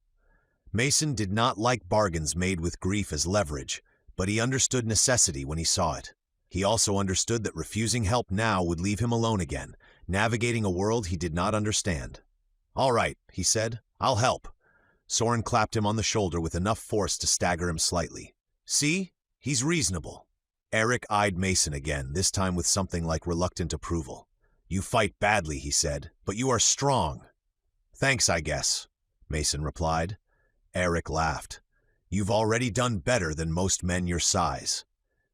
Mason did not like bargains made with grief as leverage, but he understood necessity when he saw it. He also understood that refusing help now would leave him alone again, navigating a world he did not understand. "All right," he said. "I'll help." Soren clapped him on the shoulder with enough force to stagger him slightly. "See? He's reasonable." Eric eyed Mason again, this time with something like reluctant approval. "You fight badly," he said, "but you are strong." "Thanks, I guess," Mason replied. Eric laughed. "You've already done better than most men your size."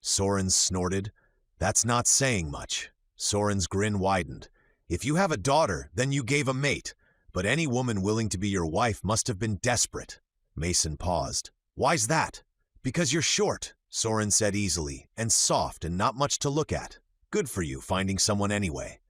Soren snorted. "That's not saying much." Soren's grin widened. "If you have a daughter, then you gave a mate, but any woman willing to be your wife must have been desperate." Mason paused. "Why's that?" "Because you're short," Soren said easily, "and soft and not much to look at. Good for you, finding someone anyway."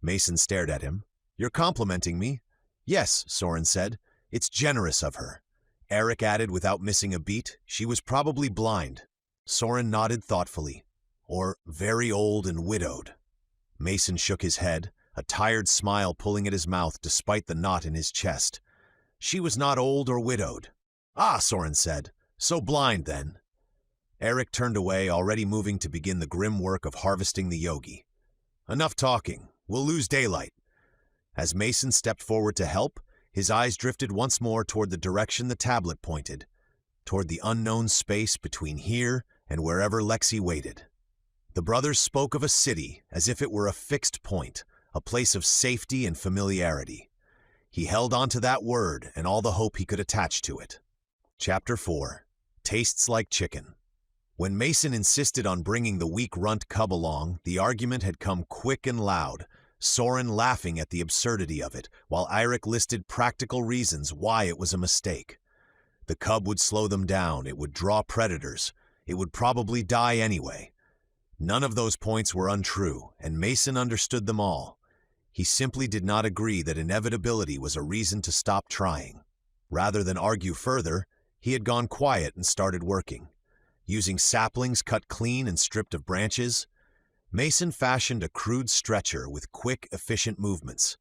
Mason stared at him. "You're complimenting me?" "Yes," Soren said. "It's generous of her." Eric added without missing a beat, "She was probably blind." Soren nodded thoughtfully. "Or very old and widowed." Mason shook his head, a tired smile pulling at his mouth despite the knot in his chest. "She was not old or widowed." "Ah," Soren said. "So blind, then." Eric turned away, already moving to begin the grim work of harvesting the yogi. "Enough talking. We'll lose daylight." As Mason stepped forward to help, his eyes drifted once more toward the direction the tablet pointed, toward the unknown space between here and wherever Lexi waited. The brothers spoke of a city as if it were a fixed point, a place of safety and familiarity. He held on to that word and all the hope he could attach to it. Chapter 4. Tastes Like Chicken. When Mason insisted on bringing the weak runt cub along, the argument had come quick and loud, Soren laughing at the absurdity of it, while Eirik listed practical reasons why it was a mistake. The cub would slow them down, it would draw predators, it would probably die anyway. None of those points were untrue, and Mason understood them all. He simply did not agree that inevitability was a reason to stop trying. Rather than argue further, he had gone quiet and started working. Using saplings cut clean and stripped of branches, Mason fashioned a crude stretcher with quick, efficient movements.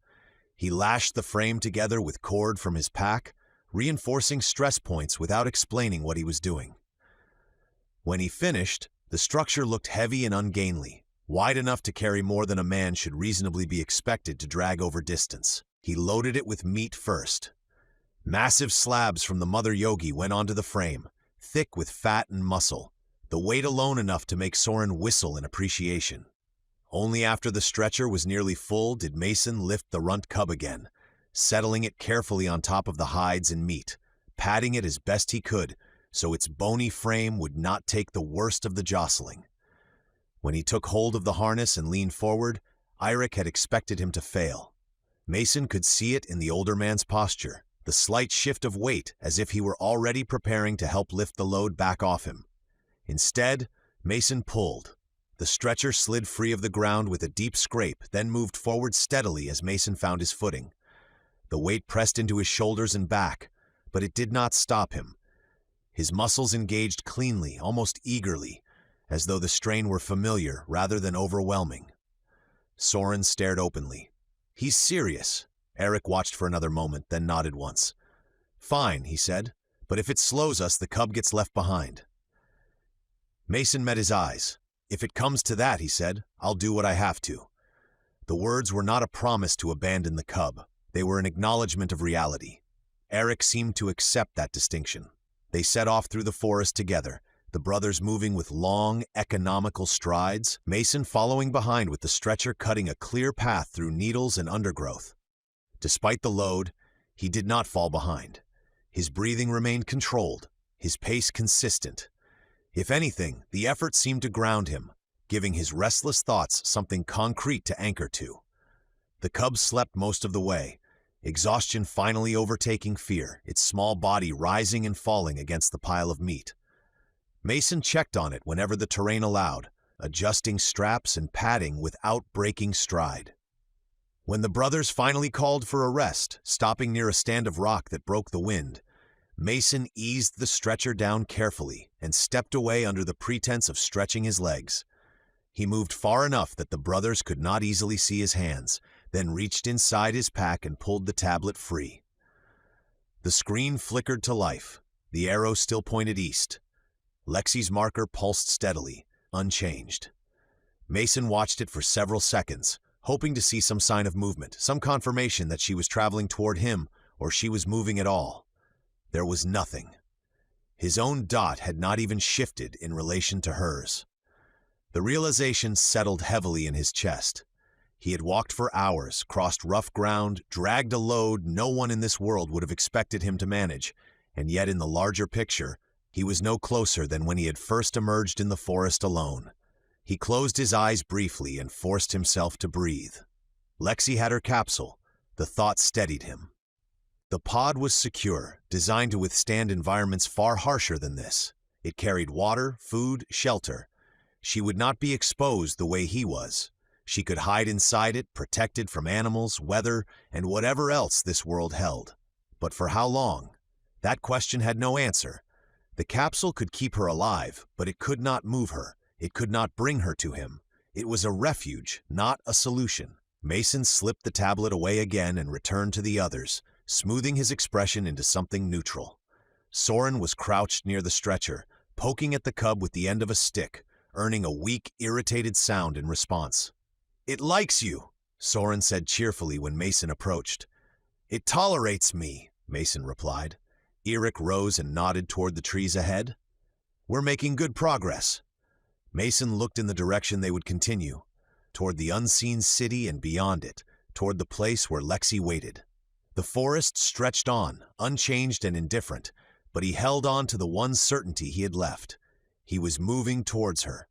He lashed the frame together with cord from his pack, reinforcing stress points without explaining what he was doing. When he finished, the structure looked heavy and ungainly, wide enough to carry more than a man should reasonably be expected to drag over distance. He loaded it with meat first. Massive slabs from the mother yogi went onto the frame, thick with fat and muscle, the weight alone enough to make Soren whistle in appreciation. Only after the stretcher was nearly full did Mason lift the runt cub again, settling it carefully on top of the hides and meat, patting it as best he could so its bony frame would not take the worst of the jostling. When he took hold of the harness and leaned forward, Eirik had expected him to fail. Mason could see it in the older man's posture, the slight shift of weight as if he were already preparing to help lift the load back off him. Instead, Mason pulled. The stretcher slid free of the ground with a deep scrape, then moved forward steadily as Mason found his footing. The weight pressed into his shoulders and back, but it did not stop him. His muscles engaged cleanly, almost eagerly, as though the strain were familiar rather than overwhelming. Soren stared openly. "He's serious." Eric watched for another moment, then nodded once. "Fine," he said, "but if it slows us, the cub gets left behind." Mason met his eyes. "If it comes to that," he said, "I'll do what I have to." The words were not a promise to abandon the cub. They were an acknowledgement of reality. Eric seemed to accept that distinction. They set off through the forest together, the brothers moving with long, economical strides, Mason following behind with the stretcher cutting a clear path through needles and undergrowth. Despite the load, he did not fall behind. His breathing remained controlled, his pace consistent. If anything, the effort seemed to ground him, giving his restless thoughts something concrete to anchor to. The cub slept most of the way, exhaustion finally overtaking fear, its small body rising and falling against the pile of meat. Mason checked on it whenever the terrain allowed, adjusting straps and padding without breaking stride. When the brothers finally called for a rest, stopping near a stand of rock that broke the wind, Mason eased the stretcher down carefully and stepped away under the pretense of stretching his legs. He moved far enough that the brothers could not easily see his hands, then reached inside his pack and pulled the tablet free. The screen flickered to life. The arrow still pointed east. Lexi's marker pulsed steadily, unchanged. Mason watched it for several seconds, hoping to see some sign of movement, some confirmation that she was traveling toward him or she was moving at all. There was nothing. His own dot had not even shifted in relation to hers. The realization settled heavily in his chest. He had walked for hours, crossed rough ground, dragged a load no one in this world would have expected him to manage, and yet in the larger picture, he was no closer than when he had first emerged in the forest alone. He closed his eyes briefly and forced himself to breathe. Lexi had her capsule. The thought steadied him. The pod was secure, designed to withstand environments far harsher than this. It carried water, food, shelter. She would not be exposed the way he was. She could hide inside it, protected from animals, weather, and whatever else this world held. But for how long? That question had no answer. The capsule could keep her alive, but it could not move her. It could not bring her to him. It was a refuge, not a solution. Mason slipped the tablet away again and returned to the others, smoothing his expression into something neutral. Soren was crouched near the stretcher, poking at the cub with the end of a stick, earning a weak, irritated sound in response. "It likes you," Soren said cheerfully when Mason approached. "It tolerates me," Mason replied. Eric rose and nodded toward the trees ahead. "We're making good progress." Mason looked in the direction they would continue, toward the unseen city and beyond it, toward the place where Lexi waited. The forest stretched on, unchanged and indifferent, but he held on to the one certainty he had left. He was moving towards her.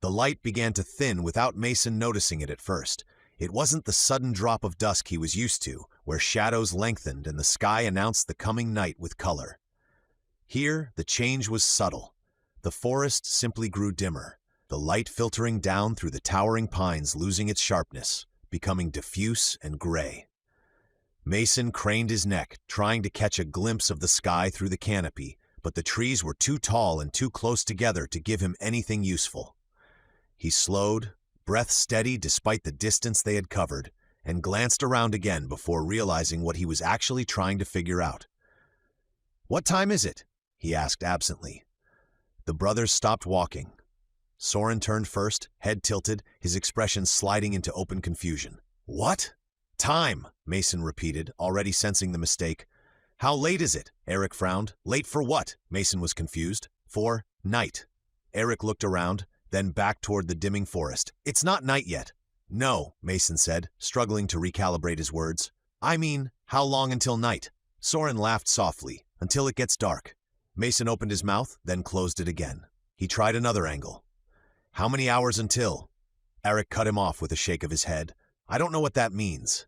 The light began to thin without Mason noticing it at first. It wasn't the sudden drop of dusk he was used to, where shadows lengthened and the sky announced the coming night with color. Here, the change was subtle. The forest simply grew dimmer, the light filtering down through the towering pines losing its sharpness, becoming diffuse and gray. Mason craned his neck, trying to catch a glimpse of the sky through the canopy, but the trees were too tall and too close together to give him anything useful. He slowed, breath steady despite the distance they had covered, and glanced around again before realizing what he was actually trying to figure out. "What time is it?" he asked absently. The brothers stopped walking. Soren turned first, head tilted, his expression sliding into open confusion. "What?" "Time," Mason repeated, already sensing the mistake. "How late is it?" Eric frowned. "Late for what?" Mason was confused. "For night." Eric looked around, then back toward the dimming forest. "It's not night yet." "No," Mason said, struggling to recalibrate his words. "I mean, how long until night?" Soren laughed softly. "Until it gets dark." Mason opened his mouth, then closed it again. He tried another angle. "How many hours until?" Eric cut him off with a shake of his head. "I don't know what that means."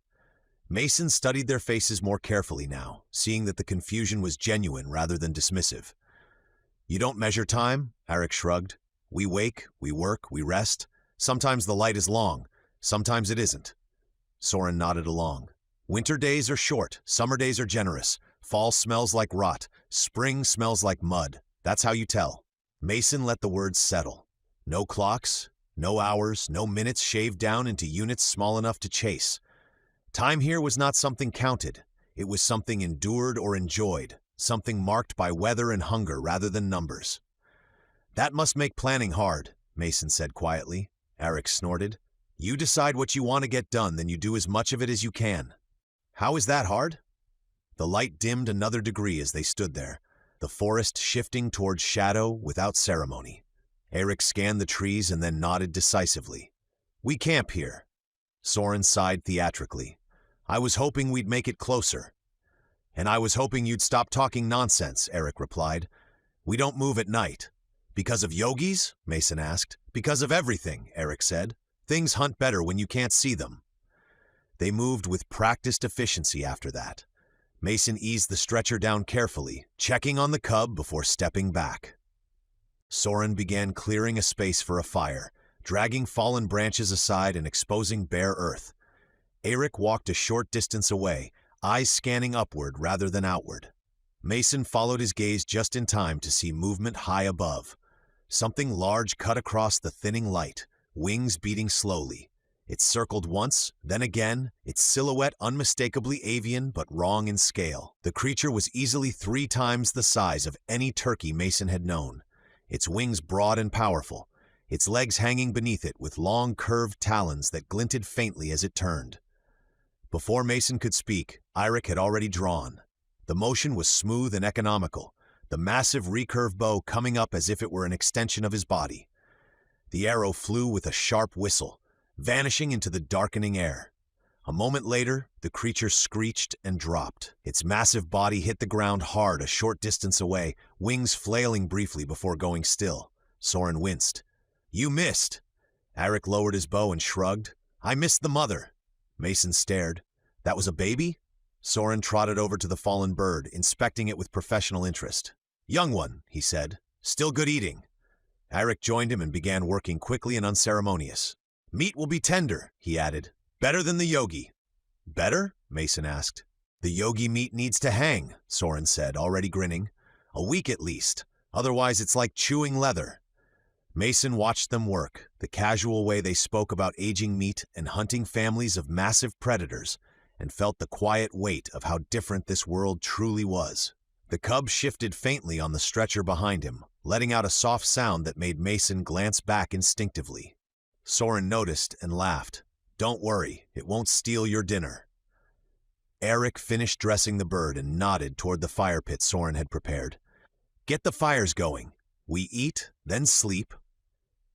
Mason studied their faces more carefully now, seeing that the confusion was genuine rather than dismissive. "You don't measure time?" Eric shrugged. "We wake, we work, we rest. Sometimes the light is long, sometimes it isn't." Soren nodded along. "Winter days are short, summer days are generous. Fall smells like rot, spring smells like mud. That's how you tell." Mason let the words settle. No clocks, no hours, no minutes shaved down into units small enough to chase. Time here was not something counted. It was something endured or enjoyed, something marked by weather and hunger rather than numbers. "That must make planning hard," Mason said quietly. Eric snorted. "You decide what you want to get done, then you do as much of it as you can." "How is that hard?" The light dimmed another degree as they stood there, the forest shifting towards shadow without ceremony. Eric scanned the trees and then nodded decisively. "We camp here." Soren sighed theatrically. "I was hoping we'd make it closer." "And I was hoping you'd stop talking nonsense," Eric replied. "We don't move at night." "Because of yogis?" Mason asked. "Because of everything," Eric said. "Things hunt better when you can't see them." They moved with practiced efficiency after that. Mason eased the stretcher down carefully, checking on the cub before stepping back. Soren began clearing a space for a fire, dragging fallen branches aside and exposing bare earth. Eric walked a short distance away, eyes scanning upward rather than outward. Mason followed his gaze just in time to see movement high above. Something large cut across the thinning light, wings beating slowly. It circled once, then again, its silhouette unmistakably avian but wrong in scale. The creature was easily 3 times the size of any turkey Mason had known, its wings broad and powerful, its legs hanging beneath it with long curved talons that glinted faintly as it turned. Before Mason could speak, Eric had already drawn. The motion was smooth and economical, the massive recurve bow coming up as if it were an extension of his body. The arrow flew with a sharp whistle, vanishing into the darkening air. A moment later, the creature screeched and dropped. Its massive body hit the ground hard a short distance away, wings flailing briefly before going still. Soren winced. "You missed." Eric lowered his bow and shrugged. "I missed the mother." Mason stared. "That was a baby?" Soren trotted over to the fallen bird, inspecting it with professional interest. "Young one," he said. "Still good eating." Eric joined him and began working quickly and unceremonious. "Meat will be tender," he added. "Better than the yogi." "Better?" Mason asked. "The yogi meat needs to hang," Soren said, already grinning. "A week at least. Otherwise it's like chewing leather." Mason watched them work, the casual way they spoke about aging meat and hunting families of massive predators, and felt the quiet weight of how different this world truly was. The cub shifted faintly on the stretcher behind him, letting out a soft sound that made Mason glance back instinctively. Soren noticed and laughed. "Don't worry, it won't steal your dinner." Eric finished dressing the bird and nodded toward the fire pit Soren had prepared. "Get the fires going. We eat, then sleep."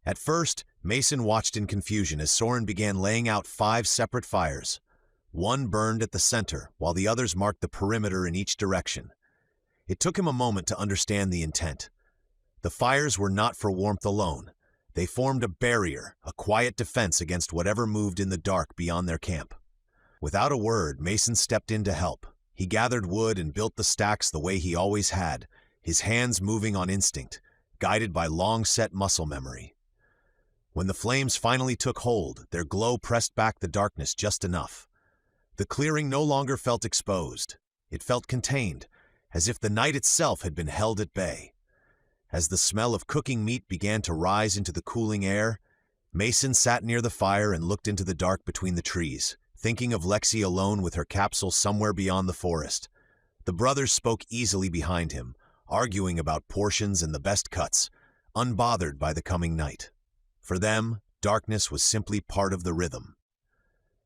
At first, Mason watched in confusion as Soren began laying out 5 separate fires. One burned at the center, while the others marked the perimeter in each direction. It took him a moment to understand the intent. The fires were not for warmth alone. They formed a barrier, a quiet defense against whatever moved in the dark beyond their camp. Without a word, Mason stepped in to help. He gathered wood and built the stacks the way he always had, his hands moving on instinct, guided by long-set muscle memory. When the flames finally took hold, their glow pressed back the darkness just enough. The clearing no longer felt exposed. It felt contained, as if the night itself had been held at bay. As the smell of cooking meat began to rise into the cooling air, Mason sat near the fire and looked into the dark between the trees, thinking of Lexi alone with her capsule somewhere beyond the forest. The brothers spoke easily behind him, arguing about portions and the best cuts, unbothered by the coming night. For them, darkness was simply part of the rhythm.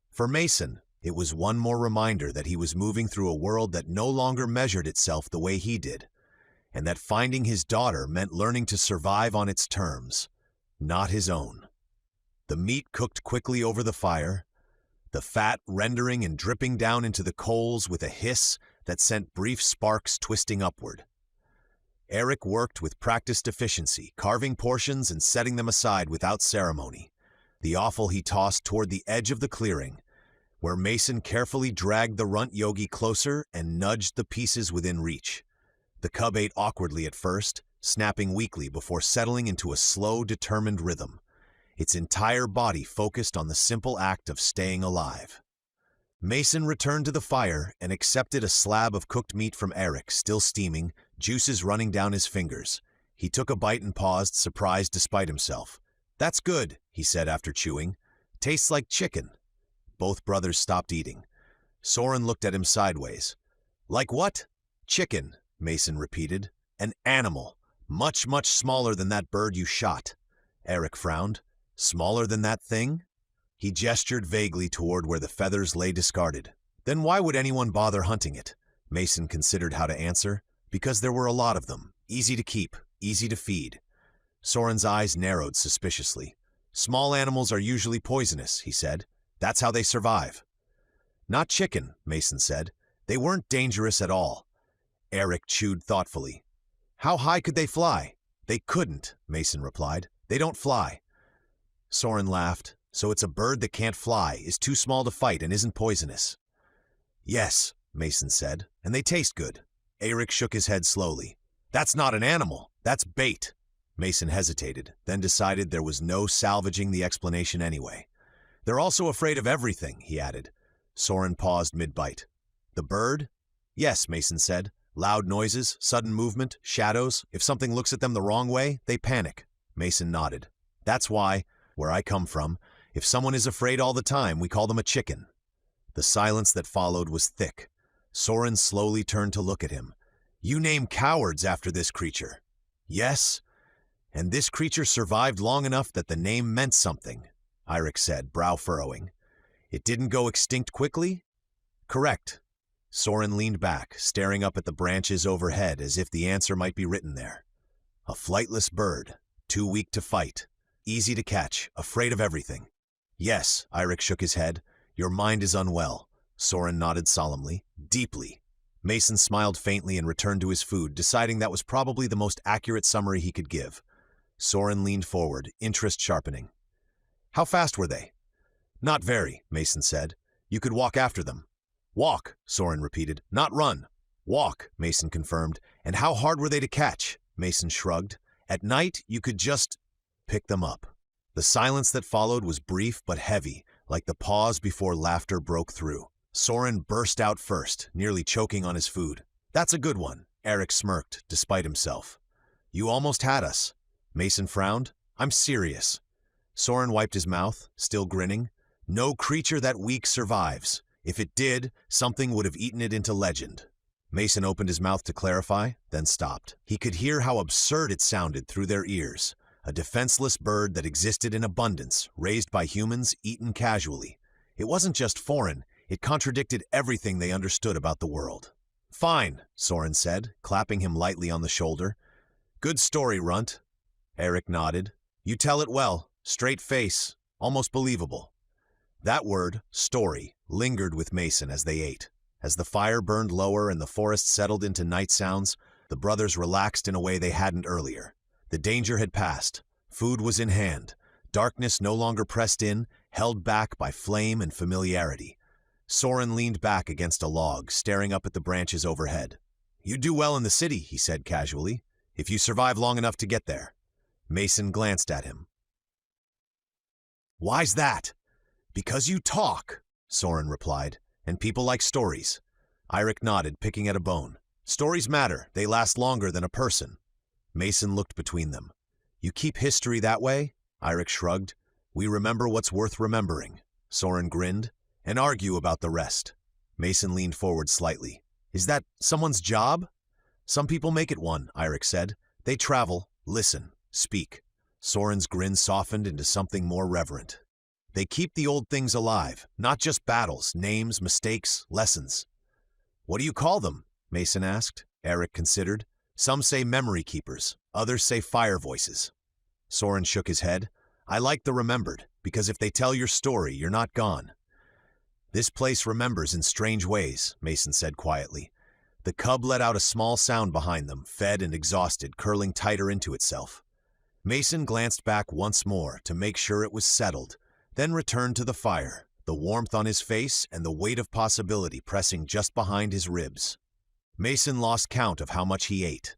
For Mason, it was one more reminder that he was moving through a world that no longer measured itself the way he did, and that finding his daughter meant learning to survive on its terms, not his own. The meat cooked quickly over the fire, the fat rendering and dripping down into the coals with a hiss that sent brief sparks twisting upward. Eric worked with practiced efficiency, carving portions and setting them aside without ceremony. The offal he tossed toward the edge of the clearing, where Mason carefully dragged the RUNT yogi closer and nudged the pieces within reach. The cub ate awkwardly at first, snapping weakly before settling into a slow, determined rhythm, its entire body focused on the simple act of staying alive. Mason returned to the fire and accepted a slab of cooked meat from Eric, still steaming, juices running down his fingers. He took a bite and paused, surprised despite himself. "That's good," he said after chewing. "Tastes like chicken." Both brothers stopped eating. Soren looked at him sideways. "Like what?" "Chicken," Mason repeated. "An animal. Much, much smaller than that bird you shot." Eric frowned. "Smaller than that thing?" He gestured vaguely toward where the feathers lay discarded. "Then why would anyone bother hunting it?" Mason considered how to answer. "Because there were a lot of them. Easy to keep, easy to feed." Soren's eyes narrowed suspiciously. "Small animals are usually poisonous," he said. "That's how they survive." "Not chicken," Mason said. "They weren't dangerous at all." Eric chewed thoughtfully. "How high could they fly?" "They couldn't," Mason replied. "They don't fly." Soren laughed. "So it's a bird that can't fly, is too small to fight, and isn't poisonous." "Yes," Mason said, "and they taste good." Eric shook his head slowly. "That's not an animal. That's bait." Mason hesitated, then decided there was no salvaging the explanation anyway. "They're also afraid of everything," he added. Soren paused mid-bite. The bird? Yes, Mason said. Loud noises, sudden movement, shadows. If something looks at them the wrong way, they panic. Mason nodded. That's why, where I come from, if someone is afraid all the time, we call them a chicken. The silence that followed was thick. Soren slowly turned to look at him. You name cowards after this creature. Yes, and this creature survived long enough that the name meant something, Eirik said, brow furrowing. It didn't go extinct quickly? Correct. Soren leaned back, staring up at the branches overhead as if the answer might be written there. A flightless bird, too weak to fight, easy to catch, afraid of everything. Yes, Eirik shook his head. Your mind is unwell. Soren nodded solemnly. Deeply. Mason smiled faintly and returned to his food, deciding that was probably the most accurate summary he could give. Soren leaned forward, interest sharpening. How fast were they? Not very, Mason said. You could walk after them. Walk, Soren repeated. Not run. Walk, Mason confirmed. And how hard were they to catch? Mason shrugged. At night, you could just pick them up. The silence that followed was brief but heavy, like the pause before laughter broke through. Soren burst out first, nearly choking on his food. That's a good one, Eirik smirked, despite himself. You almost had us. Mason frowned. I'm serious. Soren wiped his mouth, still grinning. No creature that weak survives. If it did, something would have eaten it into legend. Mason opened his mouth to clarify, then stopped. He could hear how absurd it sounded through their ears. A defenseless bird that existed in abundance, raised by humans, eaten casually. It wasn't just foreign, it contradicted everything they understood about the world. Fine, Soren said, clapping him lightly on the shoulder. Good story, Runt. Eirik nodded. You tell it well, straight face, almost believable. That word, story, lingered with Mason as they ate. As the fire burned lower and the forest settled into night sounds, the brothers relaxed in a way they hadn't earlier. The danger had passed. Food was in hand. Darkness no longer pressed in, held back by flame and familiarity. Soren leaned back against a log, staring up at the branches overhead. You do well in the city, he said casually, if you survive long enough to get there. Mason glanced at him. Why's that? Because you talk, Soren replied, and people like stories. Eirik nodded, picking at a bone. Stories matter. They last longer than a person. Mason looked between them. You keep history that way? Eirik shrugged. We remember what's worth remembering. Soren grinned. And argue about the rest. Mason leaned forward slightly. Is that someone's job? Some people make it one, Eirik said. They travel, listen, speak. Soren's grin softened into something more reverent. They keep the old things alive, not just battles, names, mistakes, lessons. What do you call them? Mason asked. Eirik considered. Some say memory keepers, others say fire voices. Soren shook his head. I like the remembered, because if they tell your story, you're not gone. This place remembers in strange ways, Mason said quietly. The cub let out a small sound behind them, fed and exhausted, curling tighter into itself. Mason glanced back once more to make sure it was settled, then returned to the fire, the warmth on his face and the weight of possibility pressing just behind his ribs. Mason lost count of how much he ate.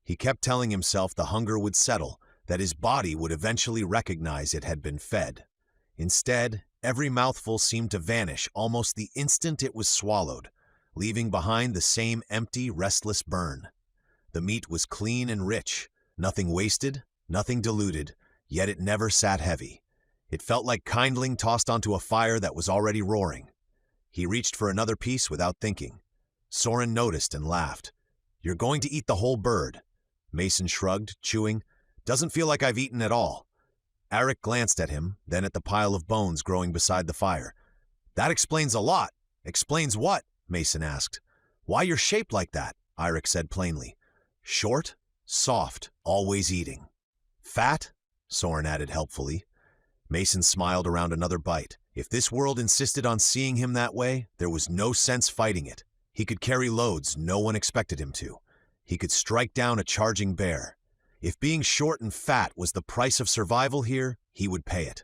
He kept telling himself the hunger would settle, that his body would eventually recognize it had been fed. Instead, every mouthful seemed to vanish almost the instant it was swallowed, leaving behind the same empty, restless burn. The meat was clean and rich, nothing wasted, nothing diluted, yet it never sat heavy. It felt like kindling tossed onto a fire that was already roaring. He reached for another piece without thinking. Soren noticed and laughed. You're going to eat the whole bird. Mason shrugged, chewing. Doesn't feel like I've eaten at all. Eirik glanced at him, then at the pile of bones growing beside the fire. That explains a lot. Explains what? Mason asked. Why you're shaped like that, Eirik said plainly. Short, soft, always eating. Fat? Soren added helpfully. Mason smiled around another bite. If this world insisted on seeing him that way, there was no sense fighting it. He could carry loads no one expected him to. He could strike down a charging bear. If being short and fat was the price of survival here, he would pay it.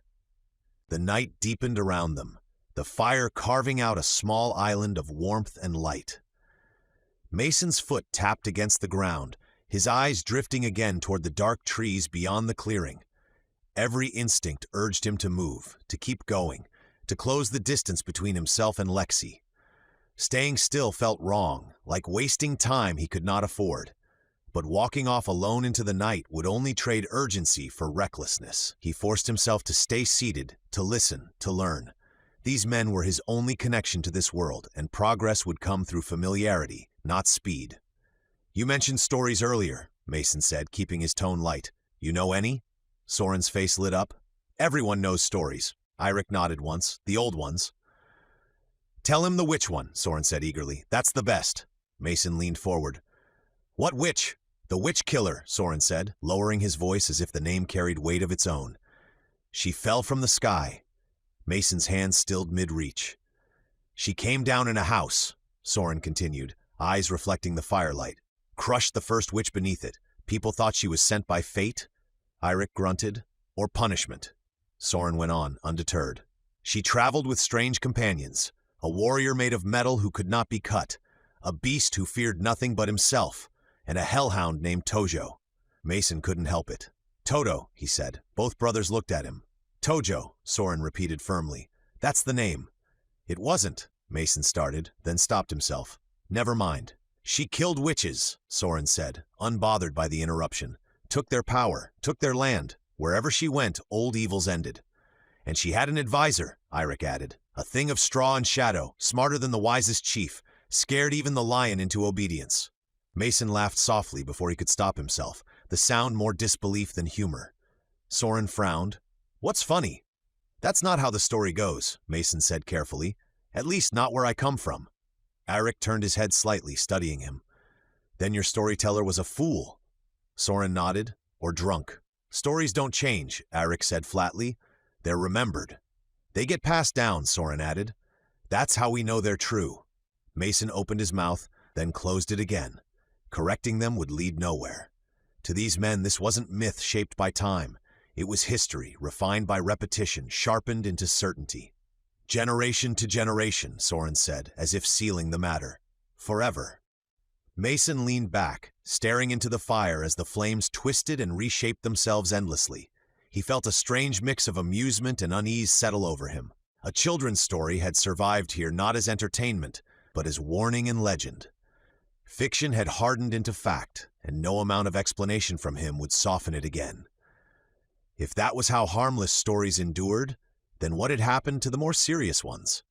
The night deepened around them, the fire carving out a small island of warmth and light. Mason's foot tapped against the ground, his eyes drifting again toward the dark trees beyond the clearing. Every instinct urged him to move, to keep going, to close the distance between himself and Lexi. Staying still felt wrong, like wasting time he could not afford. But walking off alone into the night would only trade urgency for recklessness. He forced himself to stay seated, to listen, to learn. These men were his only connection to this world, and progress would come through familiarity, not speed. "You mentioned stories earlier," Mason said, keeping his tone light. "You know any?" Soren's face lit up. "Everyone knows stories." Eirik nodded once. "The old ones." "Tell him the witch one," Soren said eagerly. "That's the best." Mason leaned forward. "What witch?" "The witch killer," Soren said, lowering his voice as if the name carried weight of its own. "She fell from the sky." Mason's hand stilled mid-reach. "She came down in a house," Soren continued, eyes reflecting the firelight. "Crushed the first witch beneath it. People thought she was sent by fate," Eirik grunted, "or punishment." Soren went on, undeterred. "She traveled with strange companions, a warrior made of metal who could not be cut, a beast who feared nothing but himself, and a hellhound named Tojo." Mason couldn't help it. "Toto," he said. Both brothers looked at him. "Tojo," Soren repeated firmly. "That's the name." "It wasn't," Mason started, then stopped himself. "Never mind." "She killed witches," Soren said, unbothered by the interruption. "Took their power, took their land. Wherever she went, old evils ended." "And she had an advisor," Eirik added. "A thing of straw and shadow, smarter than the wisest chief, scared even the lion into obedience." Mason laughed softly before he could stop himself, the sound more disbelief than humor. Soren frowned. "What's funny?" "That's not how the story goes," Mason said carefully. "At least not where I come from." Eirik turned his head slightly, studying him. "Then your storyteller was a fool." Soren nodded. "Or drunk." "Stories don't change," Eirik said flatly. "They're remembered." "They get passed down," Soren added. "That's how we know they're true." Mason opened his mouth, then closed it again. Correcting them would lead nowhere. To these men, this wasn't myth shaped by time. It was history, refined by repetition, sharpened into certainty. "Generation to generation," Soren said, as if sealing the matter. "Forever." Mason leaned back, staring into the fire as the flames twisted and reshaped themselves endlessly. He felt a strange mix of amusement and unease settle over him. A children's story had survived here not as entertainment, but as warning and legend. Fiction had hardened into fact, and no amount of explanation from him would soften it again. If that was how harmless stories endured, then what had happened to the more serious ones?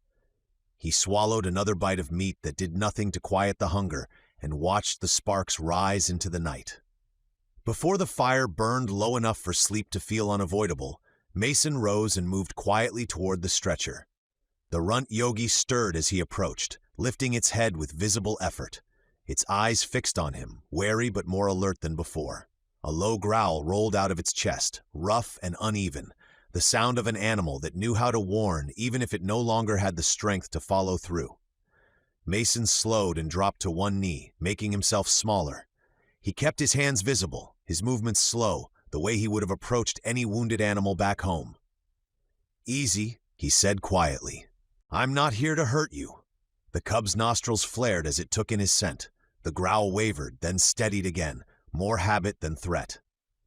He swallowed another bite of meat that did nothing to quiet the hunger and watched the sparks rise into the night. Before the fire burned low enough for sleep to feel unavoidable, Mason rose and moved quietly toward the stretcher. The RUNT yogi stirred as he approached, lifting its head with visible effort, its eyes fixed on him, wary but more alert than before. A low growl rolled out of its chest, rough and uneven, the sound of an animal that knew how to warn even if it no longer had the strength to follow through. Mason slowed and dropped to one knee, making himself smaller. He kept his hands visible, his movements slow, the way he would have approached any wounded animal back home. "Easy," he said quietly. "I'm not here to hurt you." The cub's nostrils flared as it took in his scent. The growl wavered, then steadied again, more habit than threat.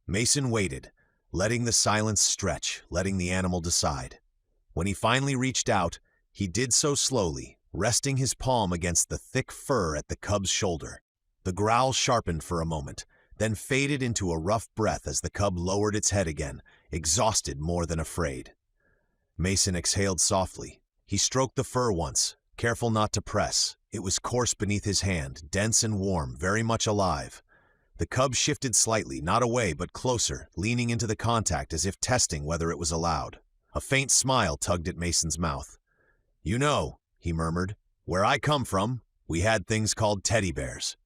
Mason waited, letting the silence stretch, letting the animal decide. When he finally reached out, he did so slowly, resting his palm against the thick fur at the cub's shoulder. The growl sharpened for a moment, then faded into a rough breath as the cub lowered its head again, exhausted more than afraid. Mason exhaled softly. He stroked the fur once, careful not to press. It was coarse beneath his hand, dense and warm, very much alive. The cub shifted slightly, not away but closer, leaning into the contact as if testing whether it was allowed. A faint smile tugged at Mason's mouth. "You know," he murmured, "where I come from, we had things called teddy bears."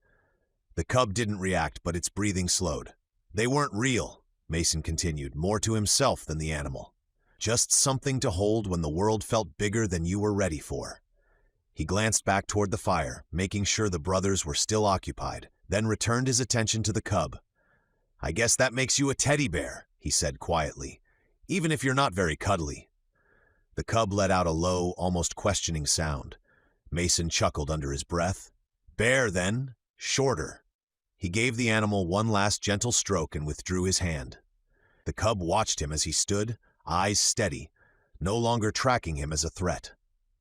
The cub didn't react, but its breathing slowed. "They weren't real," Mason continued, more to himself than the animal. "Just something to hold when the world felt bigger than you were ready for." He glanced back toward the fire, making sure the brothers were still occupied, then returned his attention to the cub. "I guess that makes you a teddy bear," he said quietly, "even if you're not very cuddly." The cub let out a low, almost questioning sound. Mason chuckled under his breath. "Bear, then. Shorter." He gave the animal one last gentle stroke and withdrew his hand. The cub watched him as he stood, eyes steady, no longer tracking him as a threat.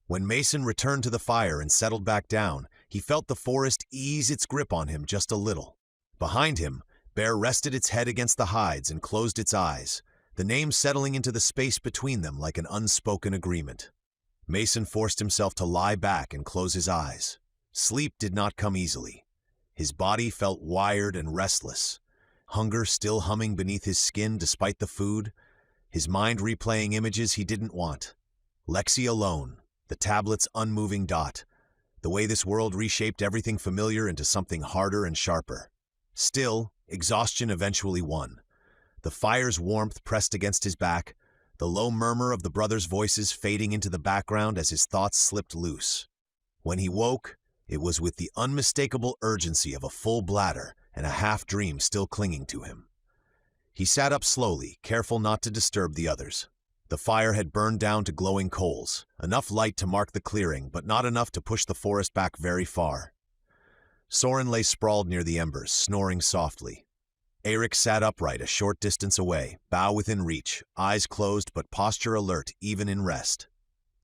When Mason returned to the fire and settled back down, he felt the forest ease its grip on him just a little. Behind him, Bear rested its head against the hides and closed its eyes, the name settling into the space between them like an unspoken agreement. Mason forced himself to lie back and close his eyes. Sleep did not come easily. His body felt wired and restless, hunger still humming beneath his skin despite the food, his mind replaying images he didn't want. Lexi alone, the tablet's unmoving dot, the way this world reshaped everything familiar into something harder and sharper. Still, exhaustion eventually won. The fire's warmth pressed against his back, the low murmur of the brothers' voices fading into the background as his thoughts slipped loose. When he woke, it was with the unmistakable urgency of a full bladder and a half-dream still clinging to him. He sat up slowly, careful not to disturb the others. The fire had burned down to glowing coals, enough light to mark the clearing, but not enough to push the forest back very far. Soren lay sprawled near the embers, snoring softly. Eirik sat upright a short distance away, bow within reach, eyes closed but posture alert even in rest.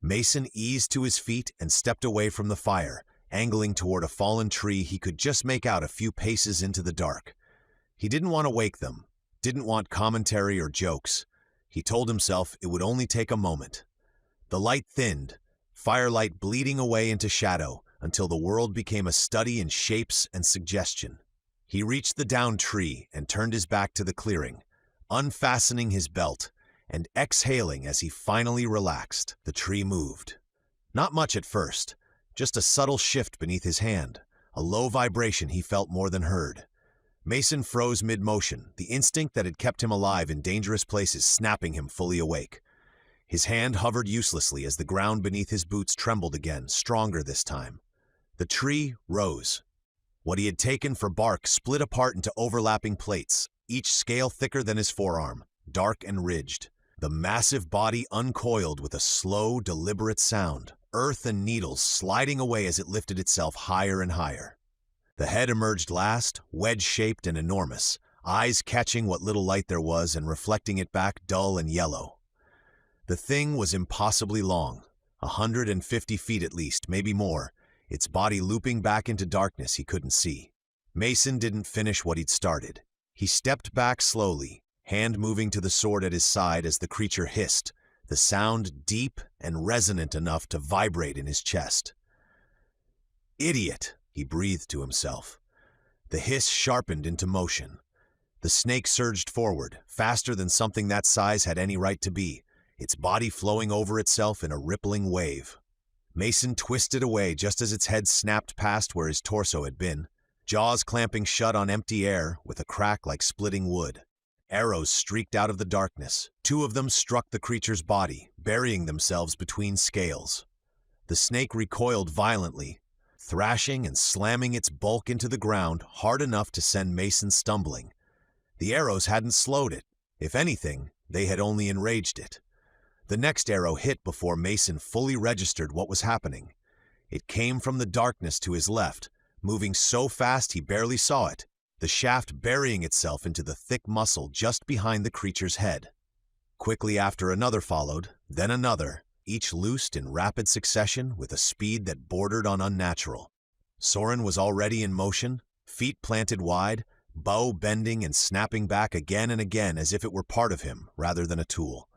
Mason eased to his feet and stepped away from the fire, angling toward a fallen tree he could just make out a few paces into the dark. He didn't want to wake them, didn't want commentary or jokes. He told himself it would only take a moment. The light thinned, firelight bleeding away into shadow until the world became a study in shapes and suggestion. He reached the downed tree and turned his back to the clearing, unfastening his belt and exhaling as he finally relaxed. The tree moved. Not much at first, just a subtle shift beneath his hand, a low vibration he felt more than heard. Mason froze mid-motion, the instinct that had kept him alive in dangerous places snapping him fully awake. His hand hovered uselessly as the ground beneath his boots trembled again, stronger this time. The tree rose. What he had taken for bark split apart into overlapping plates, each scale thicker than his forearm, dark and ridged. The massive body uncoiled with a slow, deliberate sound, earth and needles sliding away as it lifted itself higher and higher. The head emerged last, wedge-shaped and enormous, eyes catching what little light there was and reflecting it back dull and yellow. The thing was impossibly long, 150 feet at least, maybe more, its body looping back into darkness he couldn't see. Mason didn't finish what he'd started. He stepped back slowly, hand moving to the sword at his side as the creature hissed, the sound deep and resonant enough to vibrate in his chest. "Idiot," he breathed to himself. The hiss sharpened into motion. The snake surged forward, faster than something that size had any right to be, its body flowing over itself in a rippling wave. Mason twisted away just as its head snapped past where his torso had been, jaws clamping shut on empty air with a crack like splitting wood. Arrows streaked out of the darkness. 2 of them struck the creature's body, burying themselves between scales. The snake recoiled violently, thrashing and slamming its bulk into the ground hard enough to send Mason stumbling. The arrows hadn't slowed it. If anything, they had only enraged it. The next arrow hit before Mason fully registered what was happening. It came from the darkness to his left, moving so fast he barely saw it, the shaft burying itself into the thick muscle just behind the creature's head. Quickly after another followed, then another, each loosed in rapid succession with a speed that bordered on unnatural. Soren was already in motion, feet planted wide, bow bending and snapping back again and again as if it were part of him rather than a tool.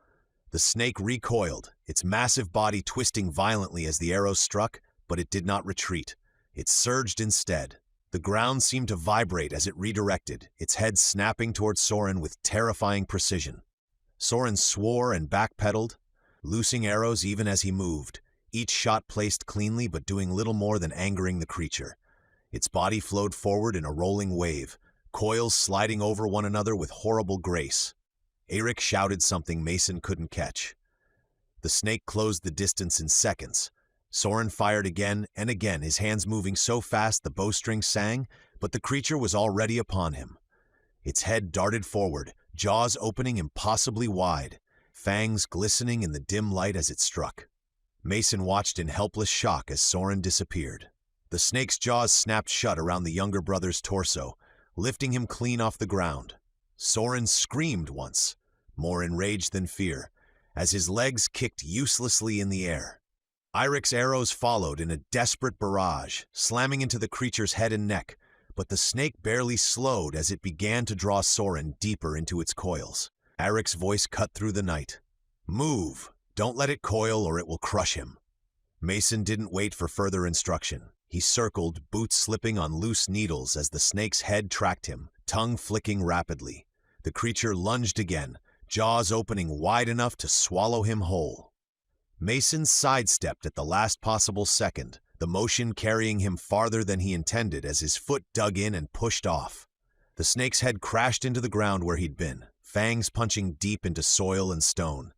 The snake recoiled, its massive body twisting violently as the arrow struck, but it did not retreat. It surged instead. The ground seemed to vibrate as it redirected, its head snapping towards Soren with terrifying precision. Soren swore and backpedaled, loosing arrows even as he moved, each shot placed cleanly but doing little more than angering the creature. Its body flowed forward in a rolling wave, coils sliding over one another with horrible grace. Eirik shouted something Mason couldn't catch. The snake closed the distance in seconds. Soren fired again and again, his hands moving so fast the bowstring sang, but the creature was already upon him. Its head darted forward, jaws opening impossibly wide, fangs glistening in the dim light as it struck. Mason watched in helpless shock as Soren disappeared. The snake's jaws snapped shut around the younger brother's torso, lifting him clean off the ground. Soren screamed once, more enraged than fear, as his legs kicked uselessly in the air. IREX's arrows followed in a desperate barrage, slamming into the creature's head and neck, but the snake barely slowed as it began to draw Soren deeper into its coils. IREX's voice cut through the night. "Move! Don't let it coil or it will crush him." Mason didn't wait for further instruction. He circled, boots slipping on loose needles as the snake's head tracked him, tongue flicking rapidly. The creature lunged again, jaws opening wide enough to swallow him whole. Mason sidestepped at the last possible second, the motion carrying him farther than he intended as his foot dug in and pushed off. The snake's head crashed into the ground where he'd been, fangs punching deep into soil and stone.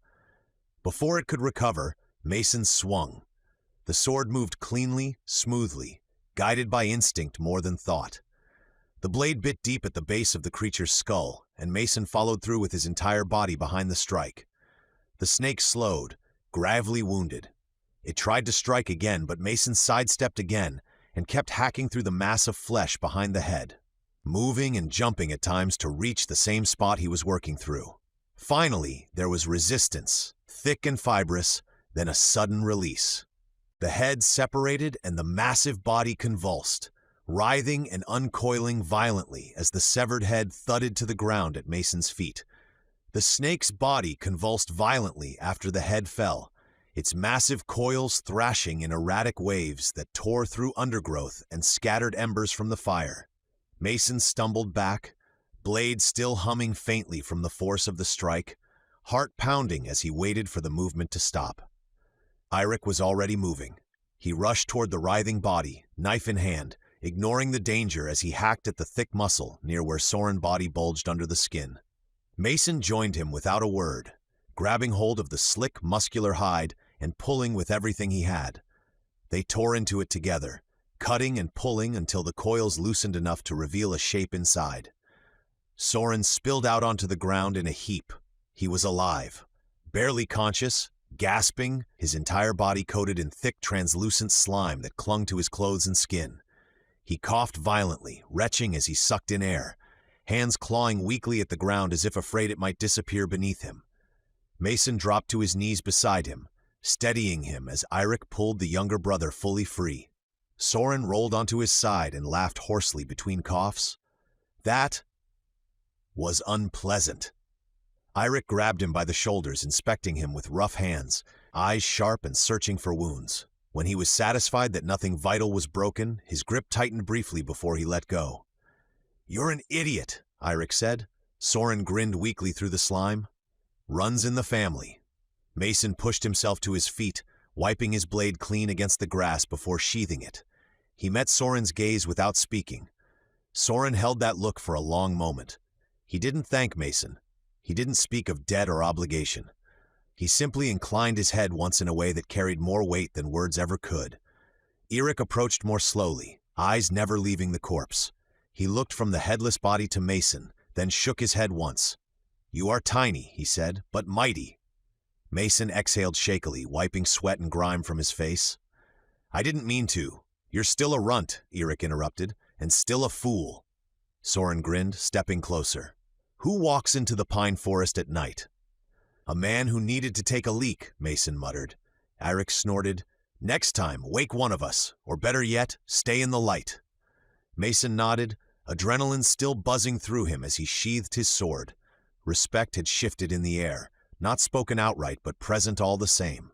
Before it could recover, Mason swung. The sword moved cleanly, smoothly, guided by instinct more than thought. The blade bit deep at the base of the creature's skull, and Mason followed through with his entire body behind the strike. The snake slowed, gravely wounded. It tried to strike again, but Mason sidestepped again and kept hacking through the mass of flesh behind the head, moving and jumping at times to reach the same spot he was working through. Finally, there was resistance, thick and fibrous, then a sudden release. The head separated and the massive body convulsed, writhing and uncoiling violently as the severed head thudded to the ground at Mason's feet. The snake's body convulsed violently after the head fell, its massive coils thrashing in erratic waves that tore through undergrowth and scattered embers from the fire. Mason stumbled back, blade still humming faintly from the force of the strike, heart pounding as he waited for the movement to stop. IREX was already moving. He rushed toward the writhing body, knife in hand, ignoring the danger as he hacked at the thick muscle near where Soren's body bulged under the skin. Mason joined him without a word, grabbing hold of the slick, muscular hide and pulling with everything he had. They tore into it together, cutting and pulling until the coils loosened enough to reveal a shape inside. Soren spilled out onto the ground in a heap. He was alive, barely conscious, gasping, his entire body coated in thick, translucent slime that clung to his clothes and skin. He coughed violently, retching as he sucked in air, hands clawing weakly at the ground as if afraid it might disappear beneath him. Mason dropped to his knees beside him, steadying him as IREX pulled the younger brother fully free. Soren rolled onto his side and laughed hoarsely between coughs. That was unpleasant. IREX grabbed him by the shoulders, inspecting him with rough hands, eyes sharp and searching for wounds. When he was satisfied that nothing vital was broken, his grip tightened briefly before he let go. "You're an idiot," IREX said. Soren grinned weakly through the slime. "Runs in the family." Mason pushed himself to his feet, wiping his blade clean against the grass before sheathing it. He met Soren's gaze without speaking. Soren held that look for a long moment. He didn't thank Mason. He didn't speak of debt or obligation. He simply inclined his head once in a way that carried more weight than words ever could. IREX approached more slowly, eyes never leaving the corpse. He looked from the headless body to Mason, then shook his head once. "You are tiny," he said, "but mighty." Mason exhaled shakily, wiping sweat and grime from his face. "I didn't mean to. You're still a runt," IREX interrupted, "and still a fool." Soren grinned, stepping closer. "Who walks into the pine forest at night?" "A man who needed to take a leak," Mason muttered. IREX snorted, "Next time, wake one of us, or better yet, stay in the light." Mason nodded, adrenaline still buzzing through him as he sheathed his sword. Respect had shifted in the air, not spoken outright but present all the same.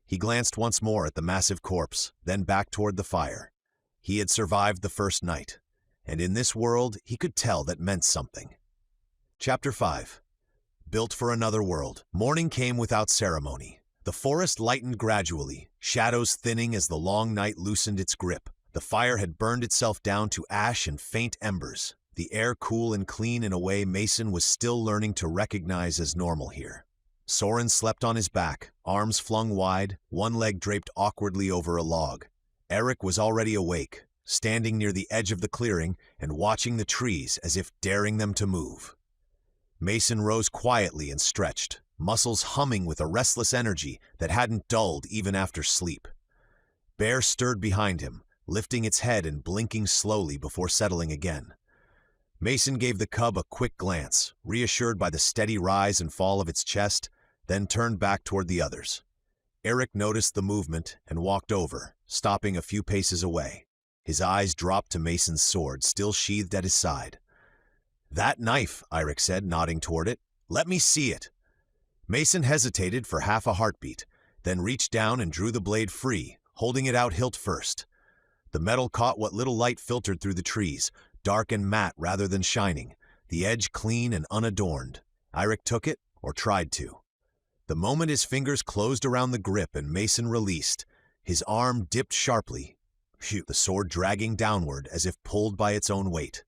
He glanced once more at the massive corpse, then back toward the fire. He had survived the first night, and in this world he could tell that meant something. Chapter 5. Built for another world. Morning came without ceremony. The forest lightened gradually, shadows thinning as the long night loosened its grip. The fire had burned itself down to ash and faint embers, the air cool and clean in a way Mason was still learning to recognize as normal here. Soren slept on his back, arms flung wide, one leg draped awkwardly over a log. IREX was already awake, standing near the edge of the clearing and watching the trees as if daring them to move. Mason rose quietly and stretched, muscles humming with a restless energy that hadn't dulled even after sleep. Bear stirred behind him, lifting its head and blinking slowly before settling again. Mason gave the cub a quick glance, reassured by the steady rise and fall of its chest, then turned back toward the others. Eric noticed the movement and walked over, stopping a few paces away. His eyes dropped to Mason's sword, still sheathed at his side. "That knife," Eric said, nodding toward it. "Let me see it." Mason hesitated for half a heartbeat, then reached down and drew the blade free, holding it out hilt first. The metal caught what little light filtered through the trees, dark and matte rather than shining, the edge clean and unadorned. Eric took it, or tried to. The moment his fingers closed around the grip and Mason released, his arm dipped sharply, the sword dragging downward as if pulled by its own weight.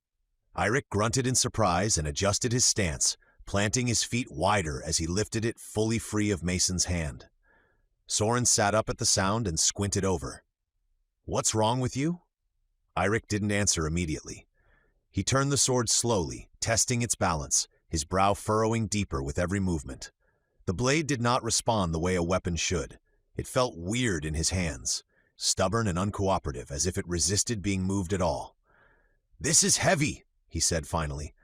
Eric grunted in surprise and adjusted his stance, planting his feet wider as he lifted it fully free of Mason's hand. Soren sat up at the sound and squinted over. "What's wrong with you?" Eric didn't answer immediately. He turned the sword slowly, testing its balance, his brow furrowing deeper with every movement. The blade did not respond the way a weapon should. It felt weird in his hands, stubborn and uncooperative, as if it resisted being moved at all. "This is heavy," he said finally.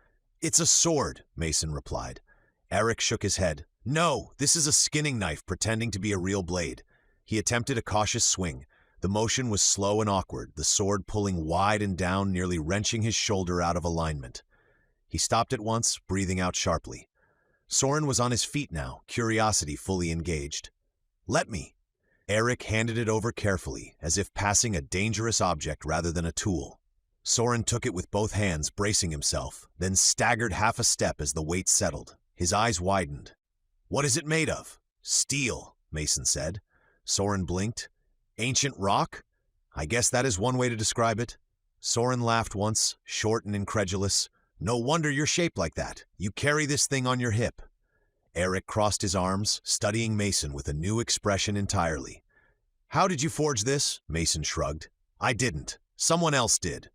"It's a sword," Mason replied. Eric shook his head. "No, this is a skinning knife pretending to be a real blade." He attempted a cautious swing. The motion was slow and awkward, the sword pulling wide and down, nearly wrenching his shoulder out of alignment. He stopped at once, breathing out sharply. Soren was on his feet now, curiosity fully engaged. "Let me." Eric handed it over carefully, as if passing a dangerous object rather than a tool. Soren took it with both hands, bracing himself, then staggered half a step as the weight settled. His eyes widened. "What is it made of?" "Steel," Mason said. Soren blinked. "Ancient rock? I guess that is one way to describe it." Soren laughed once, short and incredulous. "No wonder you're shaped like that. You carry this thing on your hip." Eric crossed his arms, studying Mason with a new expression entirely. "How did you forge this?" Mason shrugged. "I didn't. Someone else did."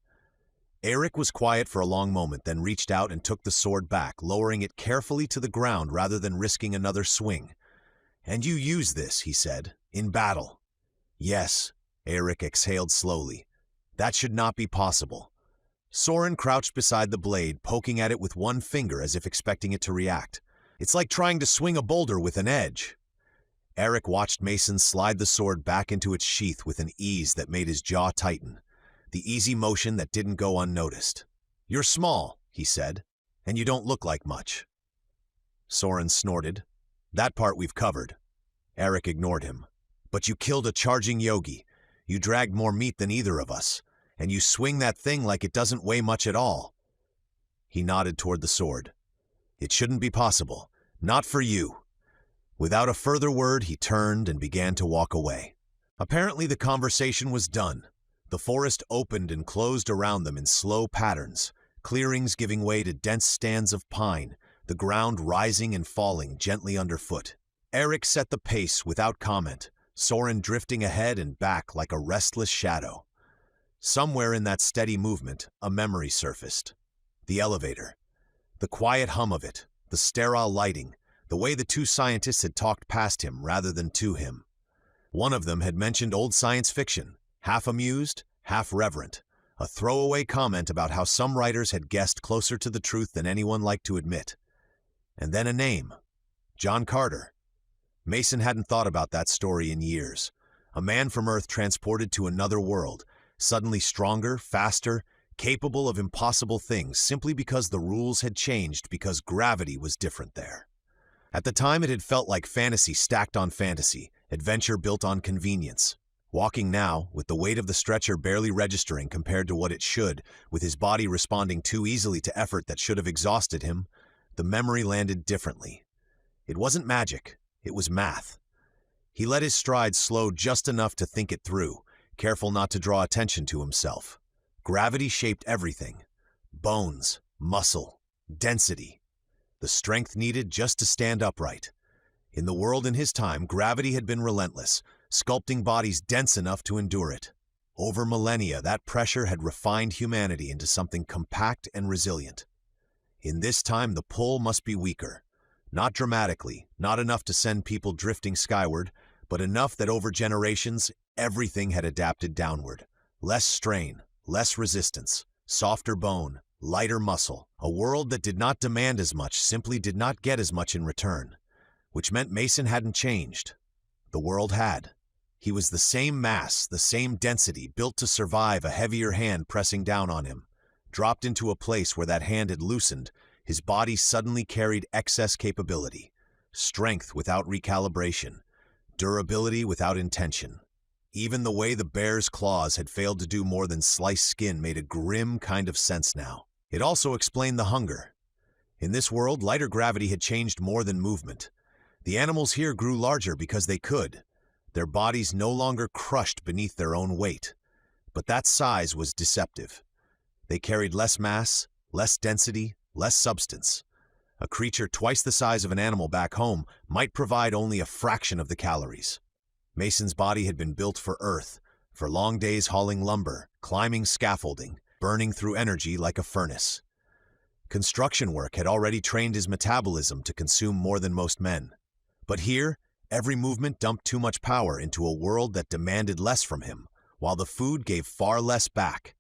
Eric was quiet for a long moment, then reached out and took the sword back, lowering it carefully to the ground rather than risking another swing. "And you use this," he said, "in battle." "Yes," Eric exhaled slowly. "That should not be possible." Soren crouched beside the blade, poking at it with one finger as if expecting it to react. "It's like trying to swing a boulder with an edge." Eric watched Mason slide the sword back into its sheath with an ease that made his jaw tighten, the easy motion that didn't go unnoticed. "You're small," he said, "and you don't look like much." Soren snorted. "That part we've covered." Eric ignored him. "But you killed a charging yogi. You dragged more meat than either of us. And you swing that thing like it doesn't weigh much at all." He nodded toward the sword. "It shouldn't be possible. Not for you." Without a further word, he turned and began to walk away. Apparently the conversation was done. The forest opened and closed around them in slow patterns, clearings giving way to dense stands of pine, the ground rising and falling gently underfoot. Eric set the pace without comment, Soren drifting ahead and back like a restless shadow. Somewhere in that steady movement, a memory surfaced. The elevator. The quiet hum of it, the sterile lighting, the way the two scientists had talked past him rather than to him. One of them had mentioned old science fiction, half amused, half reverent, a throwaway comment about how some writers had guessed closer to the truth than anyone liked to admit. And then a name. John Carter. Mason hadn't thought about that story in years. A man from Earth transported to another world, suddenly stronger, faster, capable of impossible things simply because the rules had changed, because gravity was different there. At the time it had felt like fantasy stacked on fantasy, adventure built on convenience. Walking now, with the weight of the stretcher barely registering compared to what it should, with his body responding too easily to effort that should have exhausted him, the memory landed differently. It wasn't magic, it was math. He let his stride slow just enough to think it through, careful not to draw attention to himself. Gravity shaped everything. Bones, muscle, density. The strength needed just to stand upright. In the world in his time, gravity had been relentless, sculpting bodies dense enough to endure it. Over millennia, that pressure had refined humanity into something compact and resilient. In this time, the pull must be weaker. Not dramatically, not enough to send people drifting skyward, but enough that over generations, everything had adapted downward. Less strain, less resistance, softer bone, lighter muscle. A world that did not demand as much simply did not get as much in return. which meant Mason hadn't changed. The world had. He was the same mass, the same density, built to survive a heavier hand pressing down on him. Dropped into a place where that hand had loosened, his body suddenly carried excess capability, strength without recalibration, durability without intention. Even the way the bear's claws had failed to do more than slice skin made a grim kind of sense now. It also explained the hunger. In this world, lighter gravity had changed more than movement. The animals here grew larger because they could, their bodies no longer crushed beneath their own weight. But that size was deceptive. They carried less mass, less density, less substance. A creature twice the size of an animal back home might provide only a fraction of the calories. Mason's body had been built for Earth, for long days hauling lumber, climbing scaffolding, burning through energy like a furnace. Construction work had already trained his metabolism to consume more than most men. But here, every movement dumped too much power into a world that demanded less from him, while the food gave far less back.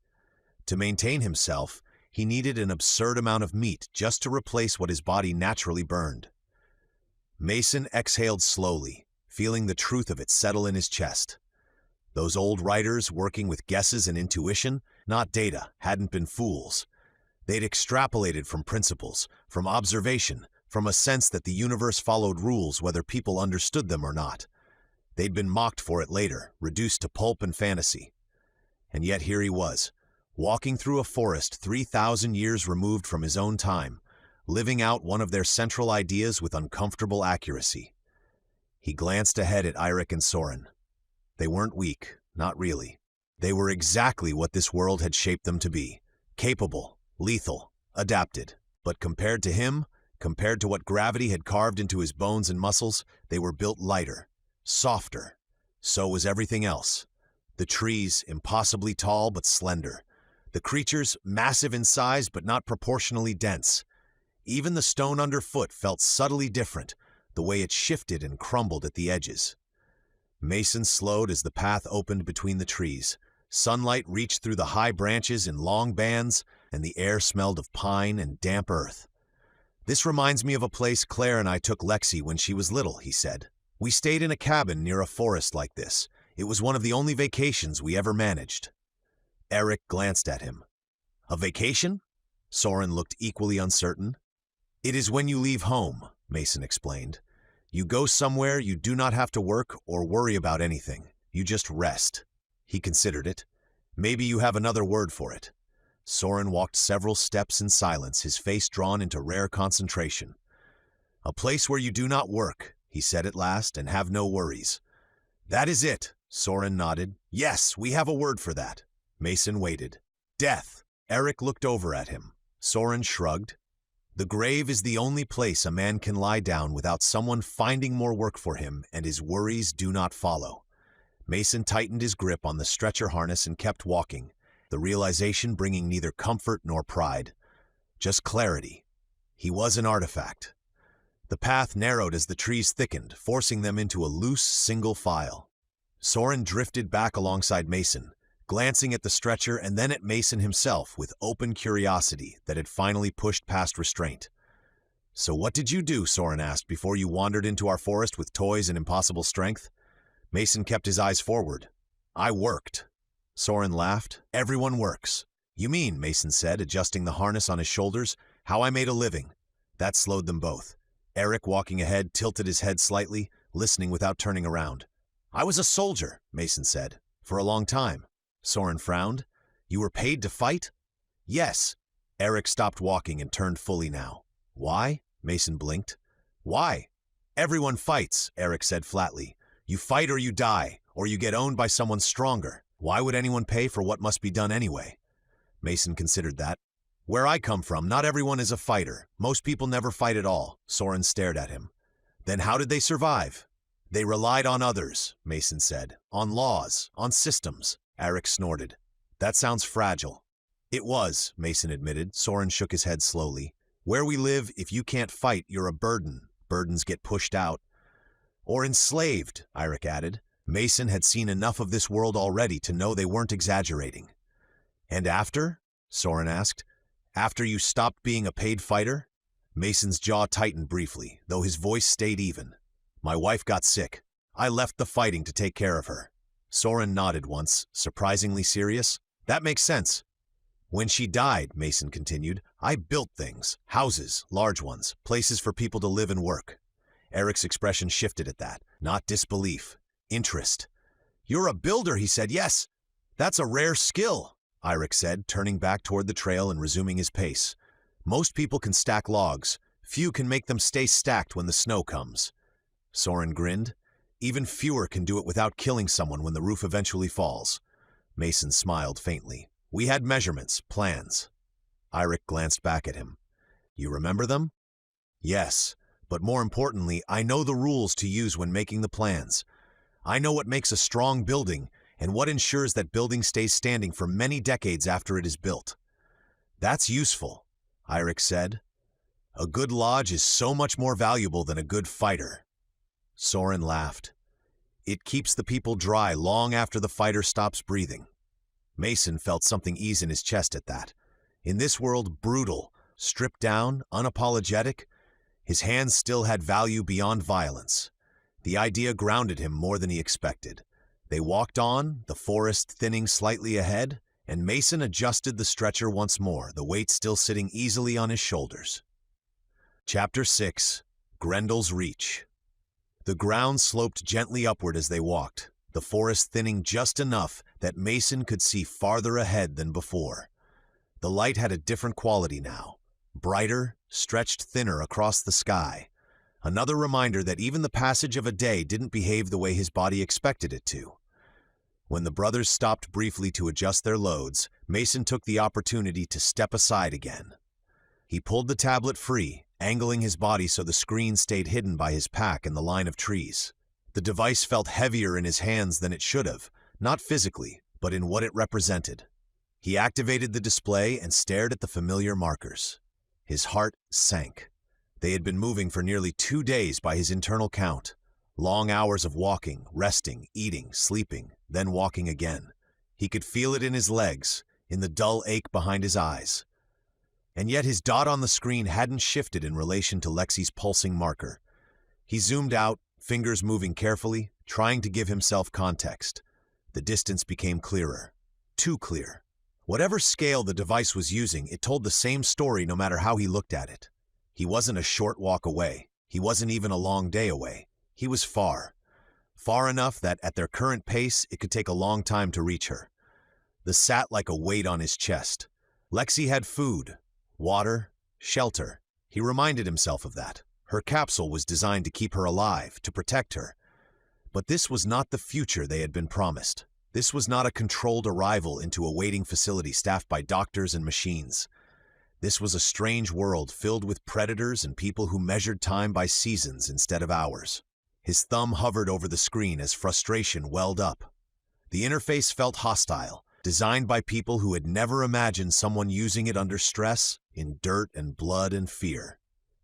To maintain himself, he needed an absurd amount of meat just to replace what his body naturally burned. Mason exhaled slowly, feeling the truth of it settle in his chest. Those old writers, working with guesses and intuition, not data, hadn't been fools. They'd extrapolated from principles, from observation, from a sense that the universe followed rules whether people understood them or not. They'd been mocked for it later, reduced to pulp and fantasy. And yet here he was, walking through a forest 3,000 years removed from his own time, living out one of their central ideas with uncomfortable accuracy. He glanced ahead at Eirik and Soren. They weren't weak, not really. They were exactly what this world had shaped them to be, capable, lethal, adapted. But compared to him, compared to what gravity had carved into his bones and muscles, they were built lighter, softer. So was everything else. The trees, impossibly tall but slender. The creatures, massive in size but not proportionally dense. Even the stone underfoot felt subtly different, the way it shifted and crumbled at the edges. Mason slowed as the path opened between the trees. Sunlight reached through the high branches in long bands, and the air smelled of pine and damp earth. "This reminds me of a place Claire and I took Lexi when she was little," he said. "We stayed in a cabin near a forest like this. It was one of the only vacations we ever managed." Eirik glanced at him. "A vacation?" Soren looked equally uncertain. "It is when you leave home," Mason explained. "You go somewhere you do not have to work or worry about anything. You just rest." He considered it. "Maybe you have another word for it." Soren walked several steps in silence, his face drawn into rare concentration. "A place where you do not work," he said at last, "and have no worries." "That is it," Soren nodded. "Yes, we have a word for that." Mason waited. "Death." Eirik looked over at him. Soren shrugged. "The grave is the only place a man can lie down without someone finding more work for him, and his worries do not follow." Mason tightened his grip on the stretcher harness and kept walking, the realization bringing neither comfort nor pride, just clarity. He was an artifact. The path narrowed as the trees thickened, forcing them into a loose, single file. Soren drifted back alongside Mason, glancing at the stretcher and then at Mason himself with open curiosity that had finally pushed past restraint. "So what did you do," Soren asked, "before you wandered into our forest with toys and impossible strength?" Mason kept his eyes forward. "I worked." Soren laughed. "Everyone works." "You mean," Mason said, adjusting the harness on his shoulders, "how I made a living." That slowed them both. Eirik, walking ahead, tilted his head slightly, listening without turning around. "I was a soldier," Mason said, "for a long time." Soren frowned. "You were paid to fight?" "Yes." Eirik stopped walking and turned fully now. "Why?" Mason blinked. "Why?" "Everyone fights," Eirik said flatly. "You fight or you die, or you get owned by someone stronger. Why would anyone pay for what must be done anyway?" Mason considered that. "Where I come from, not everyone is a fighter. Most people never fight at all." Soren stared at him. "Then how did they survive?" "They relied on others," Mason said. "On laws, on systems." Eirik snorted. "That sounds fragile." "It was," Mason admitted. Soren shook his head slowly. "Where we live, if you can't fight, you're a burden. Burdens get pushed out." "Or enslaved," Eirik added. Mason had seen enough of this world already to know they weren't exaggerating. "And after?" Soren asked. "After you stopped being a paid fighter?" Mason's jaw tightened briefly, though his voice stayed even. My wife got sick. I left the fighting to take care of her. Soren nodded once, surprisingly serious. That makes sense. When she died, Mason continued, I built things. Houses, large ones, places for people to live and work. Eric's expression shifted at that. Not disbelief. Interest. You're a builder, he said. Yes. That's a rare skill, Eric said, turning back toward the trail and resuming his pace. Most people can stack logs. Few can make them stay stacked when the snow comes. Soren grinned. Even fewer can do it without killing someone when the roof eventually falls. Mason smiled faintly. We had measurements, plans. Eric glanced back at him. You remember them? Yes, but more importantly, I know the rules to use when making the plans. I know what makes a strong building and what ensures that building stays standing for many decades after it is built. That's useful, Eric said. A good lodge is so much more valuable than a good fighter. Soren laughed. It keeps the people dry long after the fighter stops breathing. Mason felt something ease in his chest at that. In this world, brutal, stripped down, unapologetic, his hands still had value beyond violence. The idea grounded him more than he expected. They walked on, the forest thinning slightly ahead, and Mason adjusted the stretcher once more, the weight still sitting easily on his shoulders. Chapter 6. Grendel's Reach. The ground sloped gently upward as they walked, the forest thinning just enough that Mason could see farther ahead than before. The light had a different quality now, brighter, stretched thinner across the sky. Another reminder that even the passage of a day didn't behave the way his body expected it to. When the brothers stopped briefly to adjust their loads, Mason took the opportunity to step aside again. He pulled the tablet free, angling his body so the screen stayed hidden by his pack and the line of trees. The device felt heavier in his hands than it should have, not physically, but in what it represented. He activated the display and stared at the familiar markers. His heart sank. They had been moving for nearly 2 days by his internal count. Long hours of walking, resting, eating, sleeping, then walking again. He could feel it in his legs, in the dull ache behind his eyes. And yet his dot on the screen hadn't shifted in relation to Lexi's pulsing marker. He zoomed out, fingers moving carefully, trying to give himself context. The distance became clearer. Too clear. Whatever scale the device was using, it told the same story no matter how he looked at it. He wasn't a short walk away. He wasn't even a long day away. He was far. Far enough that at their current pace, it could take a long time to reach her. This sat like a weight on his chest. Lexi had food, water, shelter. He reminded himself of that. Her capsule was designed to keep her alive, to protect her. But this was not the future they had been promised. This was not a controlled arrival into a waiting facility staffed by doctors and machines. This was a strange world filled with predators and people who measured time by seasons instead of hours. His thumb hovered over the screen as frustration welled up. The interface felt hostile, designed by people who had never imagined someone using it under stress, in dirt and blood and fear.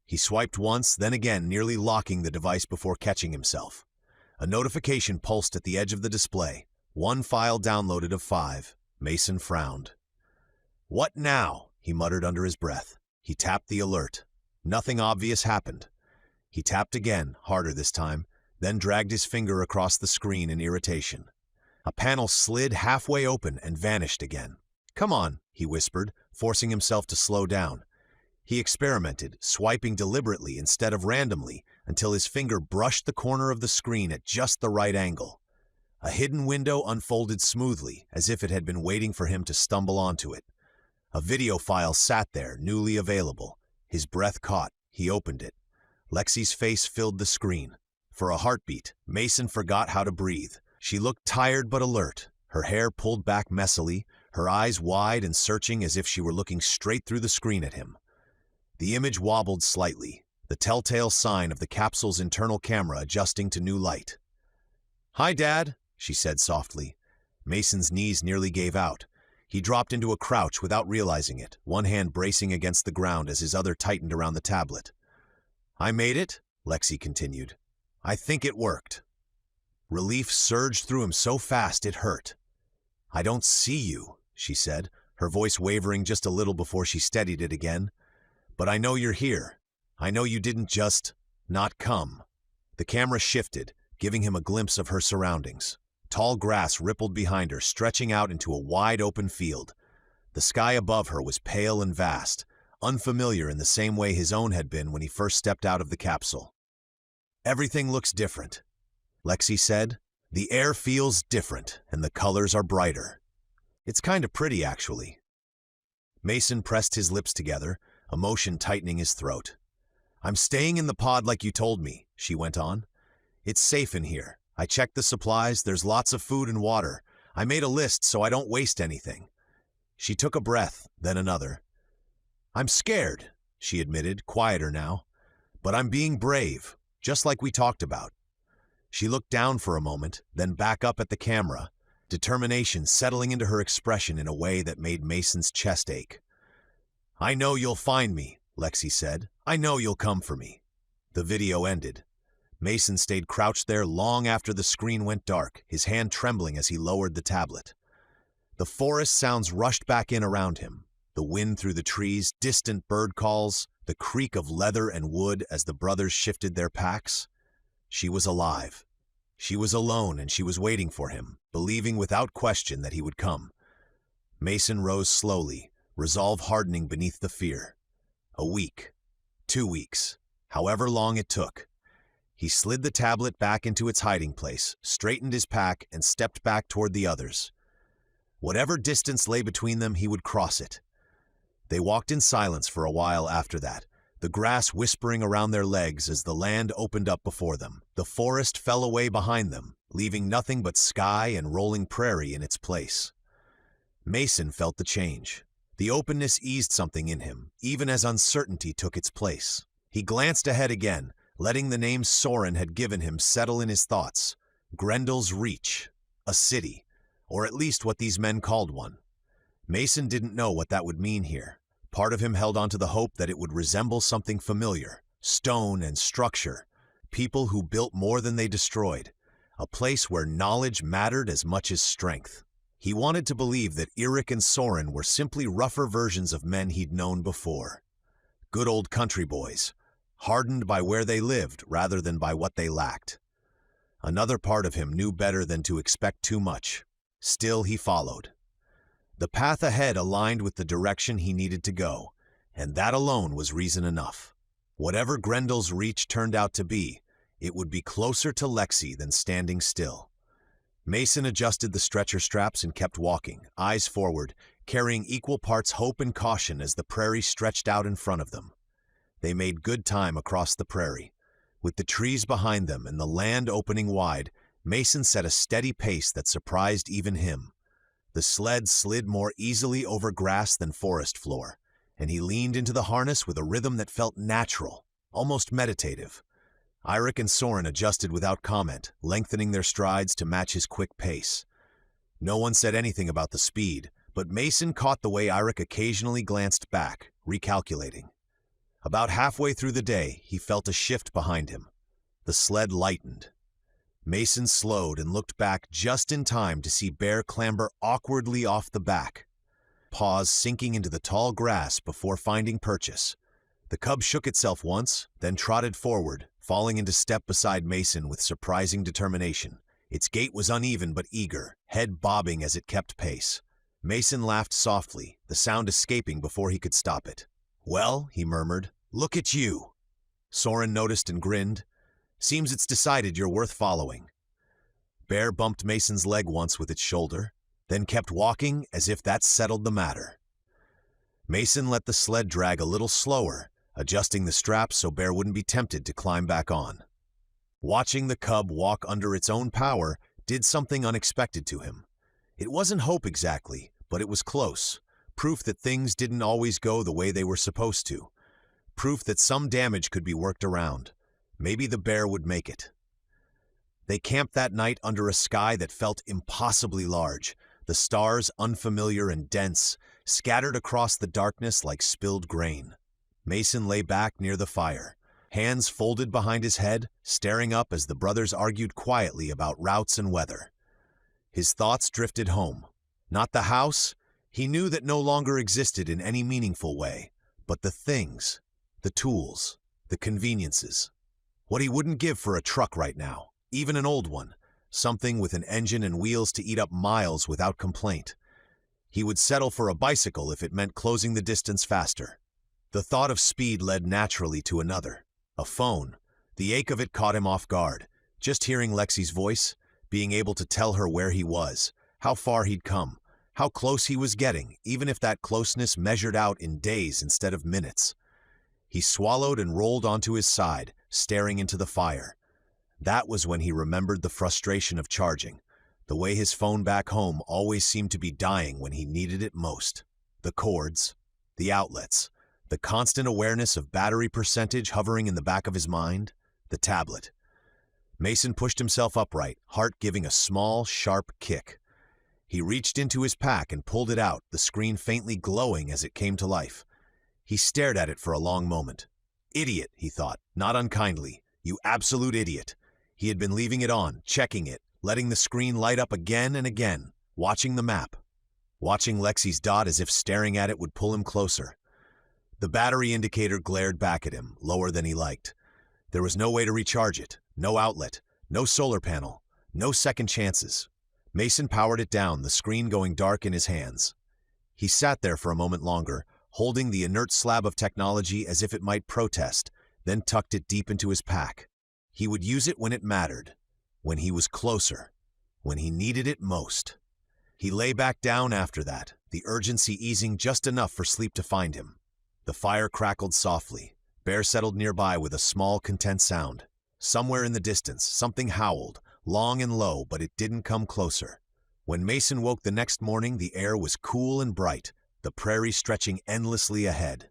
He swiped once, then again, nearly locking the device before catching himself. A notification pulsed at the edge of the display. 1 file downloaded of 5. Mason frowned. What now? He muttered under his breath. He tapped the alert. Nothing obvious happened. He tapped again, harder this time, then dragged his finger across the screen in irritation. A panel slid halfway open and vanished again. Come on, he whispered, forcing himself to slow down. He experimented, swiping deliberately instead of randomly, until his finger brushed the corner of the screen at just the right angle. A hidden window unfolded smoothly, as if it had been waiting for him to stumble onto it. A video file sat there, newly available. His breath caught. He opened it. Lexi's face filled the screen. For a heartbeat, Mason forgot how to breathe. She looked tired but alert, her hair pulled back messily, her eyes wide and searching as if she were looking straight through the screen at him. The image wobbled slightly, the telltale sign of the capsule's internal camera adjusting to new light. "Hi, Dad," she said softly. Mason's knees nearly gave out. He dropped into a crouch without realizing it, one hand bracing against the ground as his other tightened around the tablet. "I made it," Lexi continued. "I think it worked." Relief surged through him so fast it hurt. "I don't see you," she said, her voice wavering just a little before she steadied it again. "But I know you're here. I know you didn't just not come." The camera shifted, giving him a glimpse of her surroundings. Tall grass rippled behind her, stretching out into a wide-open field. The sky above her was pale and vast, unfamiliar in the same way his own had been when he first stepped out of the capsule. "Everything looks different," Lexi said. "The air feels different, and the colors are brighter. It's kind of pretty, actually." Mason pressed his lips together, emotion tightening his throat. "I'm staying in the pod like you told me," she went on. "It's safe in here. I checked the supplies, there's lots of food and water. I made a list so I don't waste anything." She took a breath, then another. "I'm scared," she admitted, quieter now. "But I'm being brave, just like we talked about." She looked down for a moment, then back up at the camera, determination settling into her expression in a way that made Mason's chest ache. "I know you'll find me," Lexi said. "I know you'll come for me." The video ended. Mason stayed crouched there long after the screen went dark, his hand trembling as he lowered the tablet. The forest sounds rushed back in around him. The wind through the trees, distant bird calls, the creak of leather and wood as the brothers shifted their packs. She was alive. She was alone, and she was waiting for him, believing without question that he would come. Mason rose slowly, resolve hardening beneath the fear. A week, 2 weeks, however long it took. He slid the tablet back into its hiding place, straightened his pack, and stepped back toward the others. Whatever distance lay between them, he would cross it. They walked in silence for a while after that, the grass whispering around their legs as the land opened up before them. The forest fell away behind them, leaving nothing but sky and rolling prairie in its place. Mason felt the change. The openness eased something in him, even as uncertainty took its place. He glanced ahead again, letting the name Soren had given him settle in his thoughts. Grendel's Reach, a city, or at least what these men called one. Mason didn't know what that would mean here. Part of him held on to the hope that it would resemble something familiar, stone and structure, people who built more than they destroyed, a place where knowledge mattered as much as strength. He wanted to believe that Eirik and Soren were simply rougher versions of men he'd known before. Good old country boys, hardened by where they lived rather than by what they lacked. Another part of him knew better than to expect too much. Still, he followed. The path ahead aligned with the direction he needed to go, and that alone was reason enough. Whatever Grendel's Reach turned out to be, it would be closer to Lexi than standing still. Mason adjusted the stretcher straps and kept walking, eyes forward, carrying equal parts hope and caution as the prairie stretched out in front of them. They made good time across the prairie. With the trees behind them and the land opening wide, Mason set a steady pace that surprised even him. The sled slid more easily over grass than forest floor, and he leaned into the harness with a rhythm that felt natural, almost meditative. Eirik and Soren adjusted without comment, lengthening their strides to match his quick pace. No one said anything about the speed, but Mason caught the way Eirik occasionally glanced back, recalculating. About halfway through the day, he felt a shift behind him. The sled lightened. Mason slowed and looked back just in time to see Bear clamber awkwardly off the back, paws sinking into the tall grass before finding purchase. The cub shook itself once, then trotted forward, falling into step beside Mason with surprising determination. Its gait was uneven but eager, head bobbing as it kept pace. Mason laughed softly, the sound escaping before he could stop it. "Well," he murmured, "look at you." Soren noticed and grinned. "Seems it's decided you're worth following." Bear bumped Mason's leg once with its shoulder, then kept walking as if that settled the matter. Mason let the sled drag a little slower, adjusting the straps so Bear wouldn't be tempted to climb back on. Watching the cub walk under its own power did something unexpected to him. It wasn't hope exactly, but it was close. Proof that things didn't always go the way they were supposed to. Proof that some damage could be worked around. Maybe the bear would make it. They camped that night under a sky that felt impossibly large, the stars unfamiliar and dense, scattered across the darkness like spilled grain. Mason lay back near the fire, hands folded behind his head, staring up as the brothers argued quietly about routes and weather. His thoughts drifted home. Not the house, he knew that no longer existed in any meaningful way, but the things, the tools, the conveniences. What he wouldn't give for a truck right now, even an old one, something with an engine and wheels to eat up miles without complaint. He would settle for a bicycle if it meant closing the distance faster. The thought of speed led naturally to another, a phone. The ache of it caught him off guard. Just hearing Lexi's voice, being able to tell her where he was, how far he'd come, how close he was getting, even if that closeness measured out in days instead of minutes. He swallowed and rolled onto his side, staring into the fire. That was when he remembered the frustration of charging, the way his phone back home always seemed to be dying when he needed it most. The cords, the outlets, the constant awareness of battery percentage hovering in the back of his mind, the tablet. Mason pushed himself upright, heart giving a small, sharp kick. He reached into his pack and pulled it out, the screen faintly glowing as it came to life. He stared at it for a long moment. Idiot, he thought, not unkindly. You absolute idiot. He had been leaving it on, checking it, letting the screen light up again and again, watching the map. Watching Lexi's dot as if staring at it would pull him closer. The battery indicator glared back at him, lower than he liked. There was no way to recharge it, no outlet, no solar panel, no second chances. Mason powered it down, the screen going dark in his hands. He sat there for a moment longer, holding the inert slab of technology as if it might protest, then tucked it deep into his pack. He would use it when it mattered, when he was closer, when he needed it most. He lay back down after that, the urgency easing just enough for sleep to find him. The fire crackled softly. Bear settled nearby with a small, content sound. Somewhere in the distance, something howled, long and low, but it didn't come closer. When Mason woke the next morning, the air was cool and bright, the prairie stretching endlessly ahead.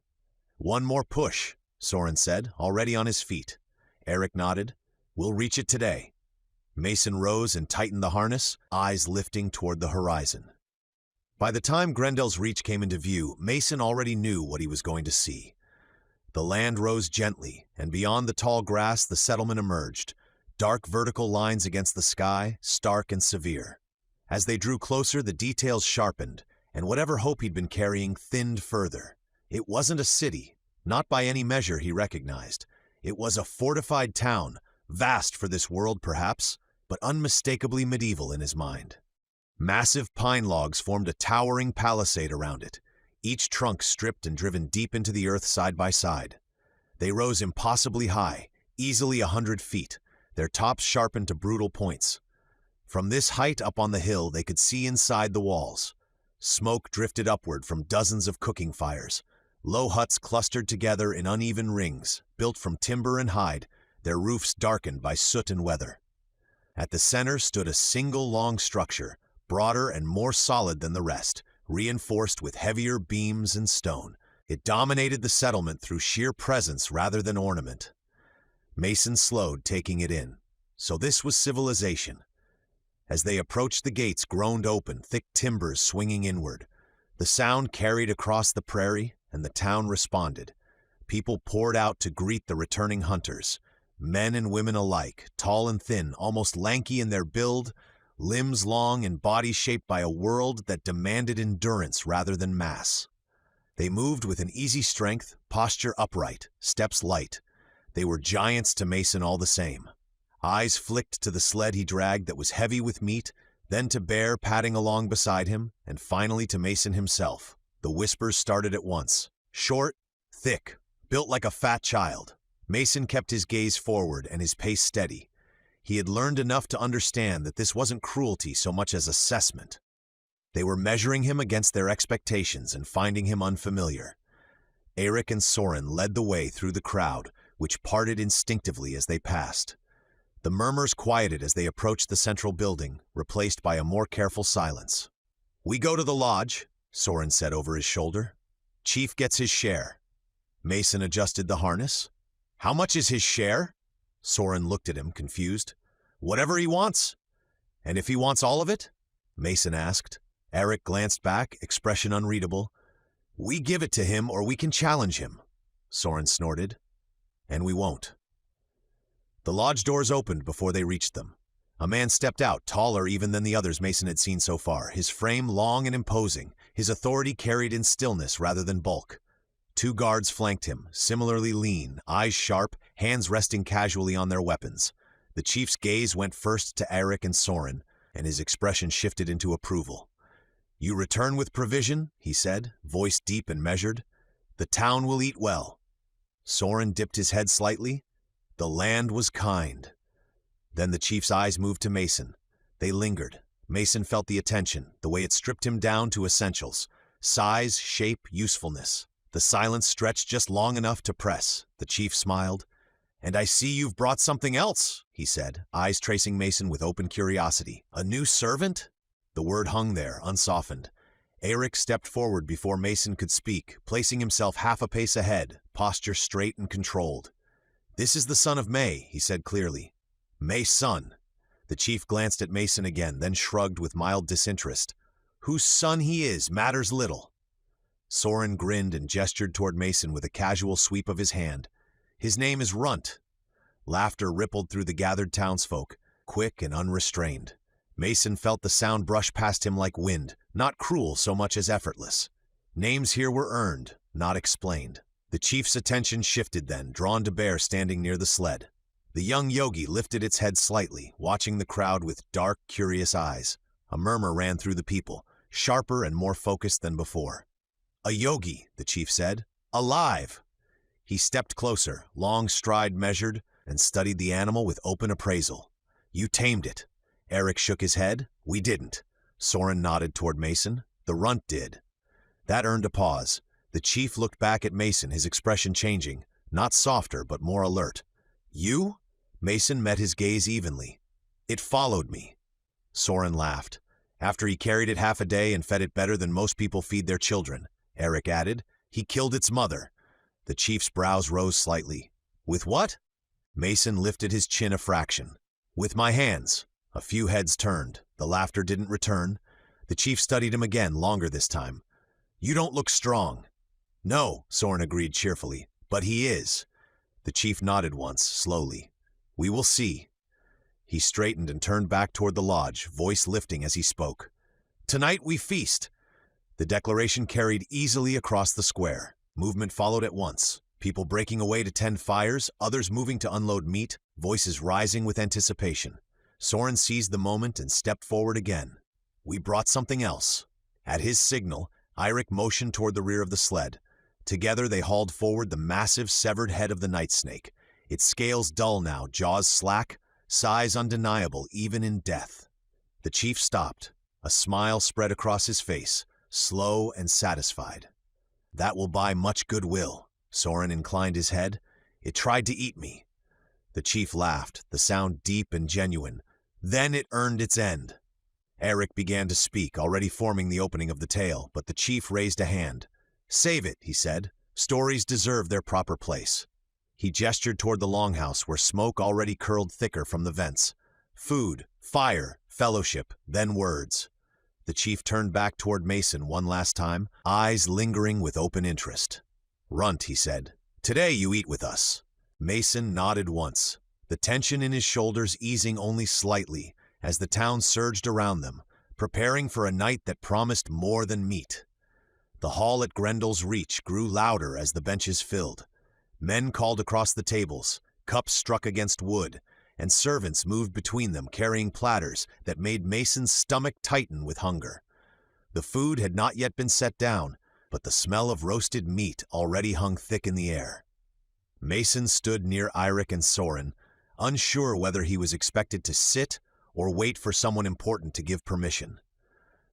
One more push, Soren said, already on his feet. Eric nodded. We'll reach it today. Mason rose and tightened the harness, eyes lifting toward the horizon. By the time GRENDELL'S reach came into view, Mason already knew what he was going to see. The land rose gently, and beyond the tall grass the settlement emerged, dark vertical lines against the sky, stark and severe. As they drew closer, the details sharpened, and whatever hope he'd been carrying thinned further. It wasn't a city, not by any measure he recognized. It was a fortified town, vast for this world perhaps, but unmistakably medieval in his mind. Massive pine logs formed a towering palisade around it, each trunk stripped and driven deep into the earth side by side. They rose impossibly high, easily 100 feet, their tops sharpened to brutal points. From this height up on the hill, they could see inside the walls. Smoke drifted upward from dozens of cooking fires. Low huts clustered together in uneven rings, built from timber and hide, their roofs darkened by soot and weather. At the center stood a single long structure, broader and more solid than the rest, reinforced with heavier beams and stone. It dominated the settlement through sheer presence rather than ornament. Mason slowed, taking it in. So this was civilization. As they approached, the gates groaned open, thick timbers swinging inward. The sound carried across the prairie, and the town responded. People poured out to greet the returning hunters. Men and women alike, tall and thin, almost lanky in their build, limbs long and bodies shaped by a world that demanded endurance rather than mass. They moved with an easy strength, posture upright, steps light. They were giants to Mason all the same. Eyes flicked to the sled he dragged that was heavy with meat, then to Bear padding along beside him, and finally to Mason himself. The whispers started at once. Short, thick, built like a fat child. Mason kept his gaze forward and his pace steady. He had learned enough to understand that this wasn't cruelty so much as assessment. They were measuring him against their expectations and finding him unfamiliar. Eric and Soren led the way through the crowd, which parted instinctively as they passed. The murmurs quieted as they approached the central building, replaced by a more careful silence. "We go to the lodge," Soren said over his shoulder. "Chief gets his share." Mason adjusted the harness. "How much is his share?" Soren looked at him, confused. "Whatever he wants." "And if he wants all of it?" Mason asked. Eric glanced back, expression unreadable. "We give it to him or we can challenge him," Soren snorted. "And we won't." The lodge doors opened before they reached them. A man stepped out, taller even than the others Mason had seen so far, his frame long and imposing, his authority carried in stillness rather than bulk. Two guards flanked him, similarly lean, eyes sharp, hands resting casually on their weapons. The chief's gaze went first to Eric and Soren, and his expression shifted into approval. "You return with provision," he said, voice deep and measured. "The town will eat well." Soren dipped his head slightly. The land was kind. Then the chief's eyes moved to Mason. They lingered. Mason felt the attention, the way it stripped him down to essentials: size, shape, usefulness. The silence stretched just long enough to press. The chief smiled. "And I see you've brought something else," he said, eyes tracing Mason with open curiosity. "A new servant?" The word hung there, unsoftened. Eric stepped forward before Mason could speak, placing himself half a pace ahead, posture straight and controlled. "This is the son of May," he said clearly. "May's son." The chief glanced at Mason again, then shrugged with mild disinterest. "Whose son he is matters little." Soren grinned and gestured toward Mason with a casual sweep of his hand. "His name is RUNT." Laughter rippled through the gathered townsfolk, quick and unrestrained. Mason felt the sound brush past him like wind, not cruel so much as effortless. Names here were earned, not explained. The chief's attention shifted then, drawn to Bear standing near the sled. The young yogi lifted its head slightly, watching the crowd with dark, curious eyes. A murmur ran through the people, sharper and more focused than before. "A yogi," the chief said. "Alive!" He stepped closer, long stride measured, and studied the animal with open appraisal. "You tamed it." Eric shook his head. "We didn't." Soren nodded toward Mason. "The runt did." That earned a pause. The chief looked back at Mason, his expression changing, not softer but more alert. "You?" Mason met his gaze evenly. "It followed me." Soren laughed. "After he carried it half a day and fed it better than most people feed their children," Eric added, "he killed its mother." The chief's brows rose slightly. "With what?" Mason lifted his chin a fraction. "With my hands." A few heads turned. The laughter didn't return. The chief studied him again, longer this time. "You don't look strong." "No," Soren agreed cheerfully, "but he is." The chief nodded once, slowly. "We will see." He straightened and turned back toward the lodge, voice lifting as he spoke. "Tonight we feast." The declaration carried easily across the square. Movement followed at once. People breaking away to tend fires, others moving to unload meat, voices rising with anticipation. Soren seized the moment and stepped forward again. "We brought something else." At his signal, Eirik motioned toward the rear of the sled. Together they hauled forward the massive severed head of the night snake, its scales dull now, jaws slack, size undeniable even in death. The chief stopped. A smile spread across his face, slow and satisfied. "That will buy much goodwill." Soren inclined his head. "It tried to eat me." The chief laughed, the sound deep and genuine. "Then it earned its end." Eric began to speak, already forming the opening of the tale, but the chief raised a hand. "Save it," he said. "Stories deserve their proper place." He gestured toward the longhouse where smoke already curled thicker from the vents. Food, fire, fellowship, then words. The chief turned back toward Mason one last time, eyes lingering with open interest. "Runt," he said, "today you eat with us." Mason nodded once, the tension in his shoulders easing only slightly as the town surged around them, preparing for a night that promised more than meat. The hall at GRENDELL'S reach grew louder as the benches filled. Men called across the tables, cups struck against wood, and servants moved between them carrying platters that made Mason's stomach tighten with hunger. The food had not yet been set down, but the smell of roasted meat already hung thick in the air. Mason stood near Eirik and Soren, unsure whether he was expected to sit or wait for someone important to give permission.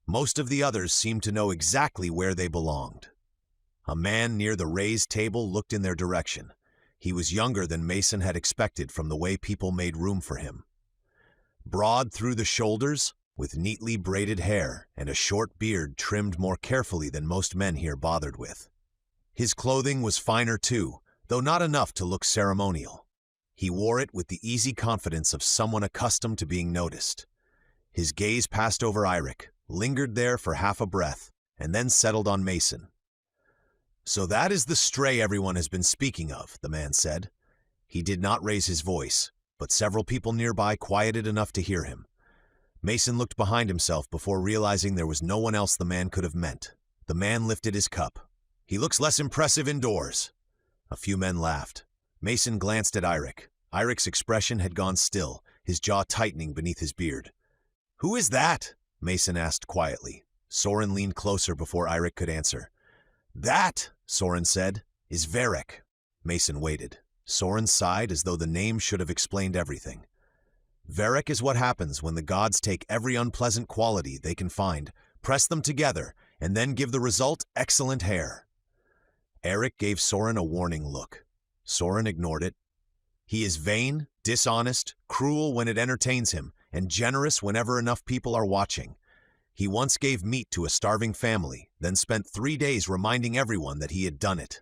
Most of the others seemed to know exactly where they belonged. A man near the raised table looked in their direction. He was younger than Mason had expected from the way people made room for him. Broad through the shoulders, with neatly braided hair and a short beard trimmed more carefully than most men here bothered with. His clothing was finer too, though not enough to look ceremonial. He wore it with the easy confidence of someone accustomed to being noticed. His gaze passed over Eirik, lingered there for half a breath, and then settled on Mason. "So that is the stray everyone has been speaking of," the man said. He did not raise his voice, but several people nearby quieted enough to hear him. Mason looked behind himself before realizing there was no one else the man could have meant. The man lifted his cup. "He looks less impressive indoors." A few men laughed. Mason glanced at Eirik. Eirik's expression had gone still, his jaw tightening beneath his beard. "Who is that?" Mason asked quietly. Soren leaned closer before Eirik could answer. "That," Soren said, "is Verrek." Mason waited. Soren sighed as though the name should have explained everything. Verrek is what happens when the gods take every unpleasant quality they can find, press them together, and then give the result excellent hair. Eirik gave Soren a warning look. Soren ignored it. He is vain, dishonest, cruel when it entertains him, and generous whenever enough people are watching. He once gave meat to a starving family, then spent 3 days reminding everyone that he had done it.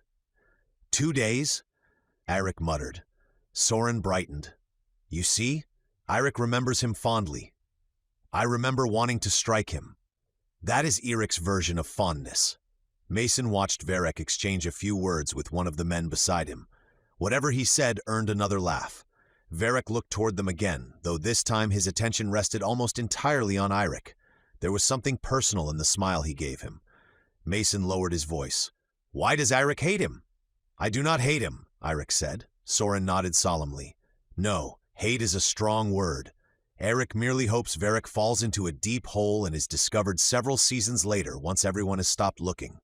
2 days? Eirik muttered. Soren brightened. You see? Eirik remembers him fondly. I remember wanting to strike him. That is Eirik's version of fondness. Mason watched Verrek exchange a few words with one of the men beside him. Whatever he said earned another laugh. Verrek looked toward them again, though this time his attention rested almost entirely on Eirik. There was something personal in the smile he gave him. Mason lowered his voice. Why does Eirik hate him? I do not hate him, Eirik said. Soren nodded solemnly. No, hate is a strong word. Eirik merely hopes Verrek falls into a deep hole and is discovered several seasons later once everyone has stopped looking.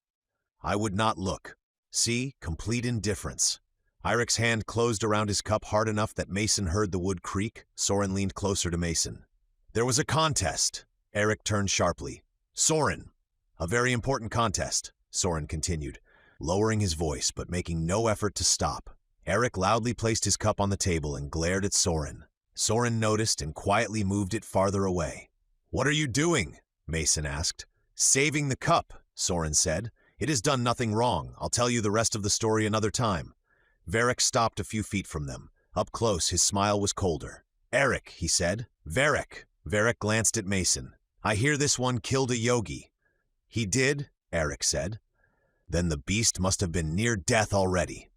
I would not look. See, complete indifference. Eirik's hand closed around his cup hard enough that Mason heard the wood creak. Soren leaned closer to Mason. There was a contest. Eirik turned sharply. Soren. A very important contest, Soren continued, lowering his voice but making no effort to stop. Eirik loudly placed his cup on the table and glared at Soren. Soren noticed and quietly moved it farther away. What are you doing? Mason asked. Saving the cup, Soren said. It has done nothing wrong. I'll tell you the rest of the story another time. Verrek stopped a few feet from them. Up close, his smile was colder. Eirik, he said. Verrek. Verrek glanced at Mason. I hear this one killed a yogi. He did, Eirik said. Then the beast must have been near death already.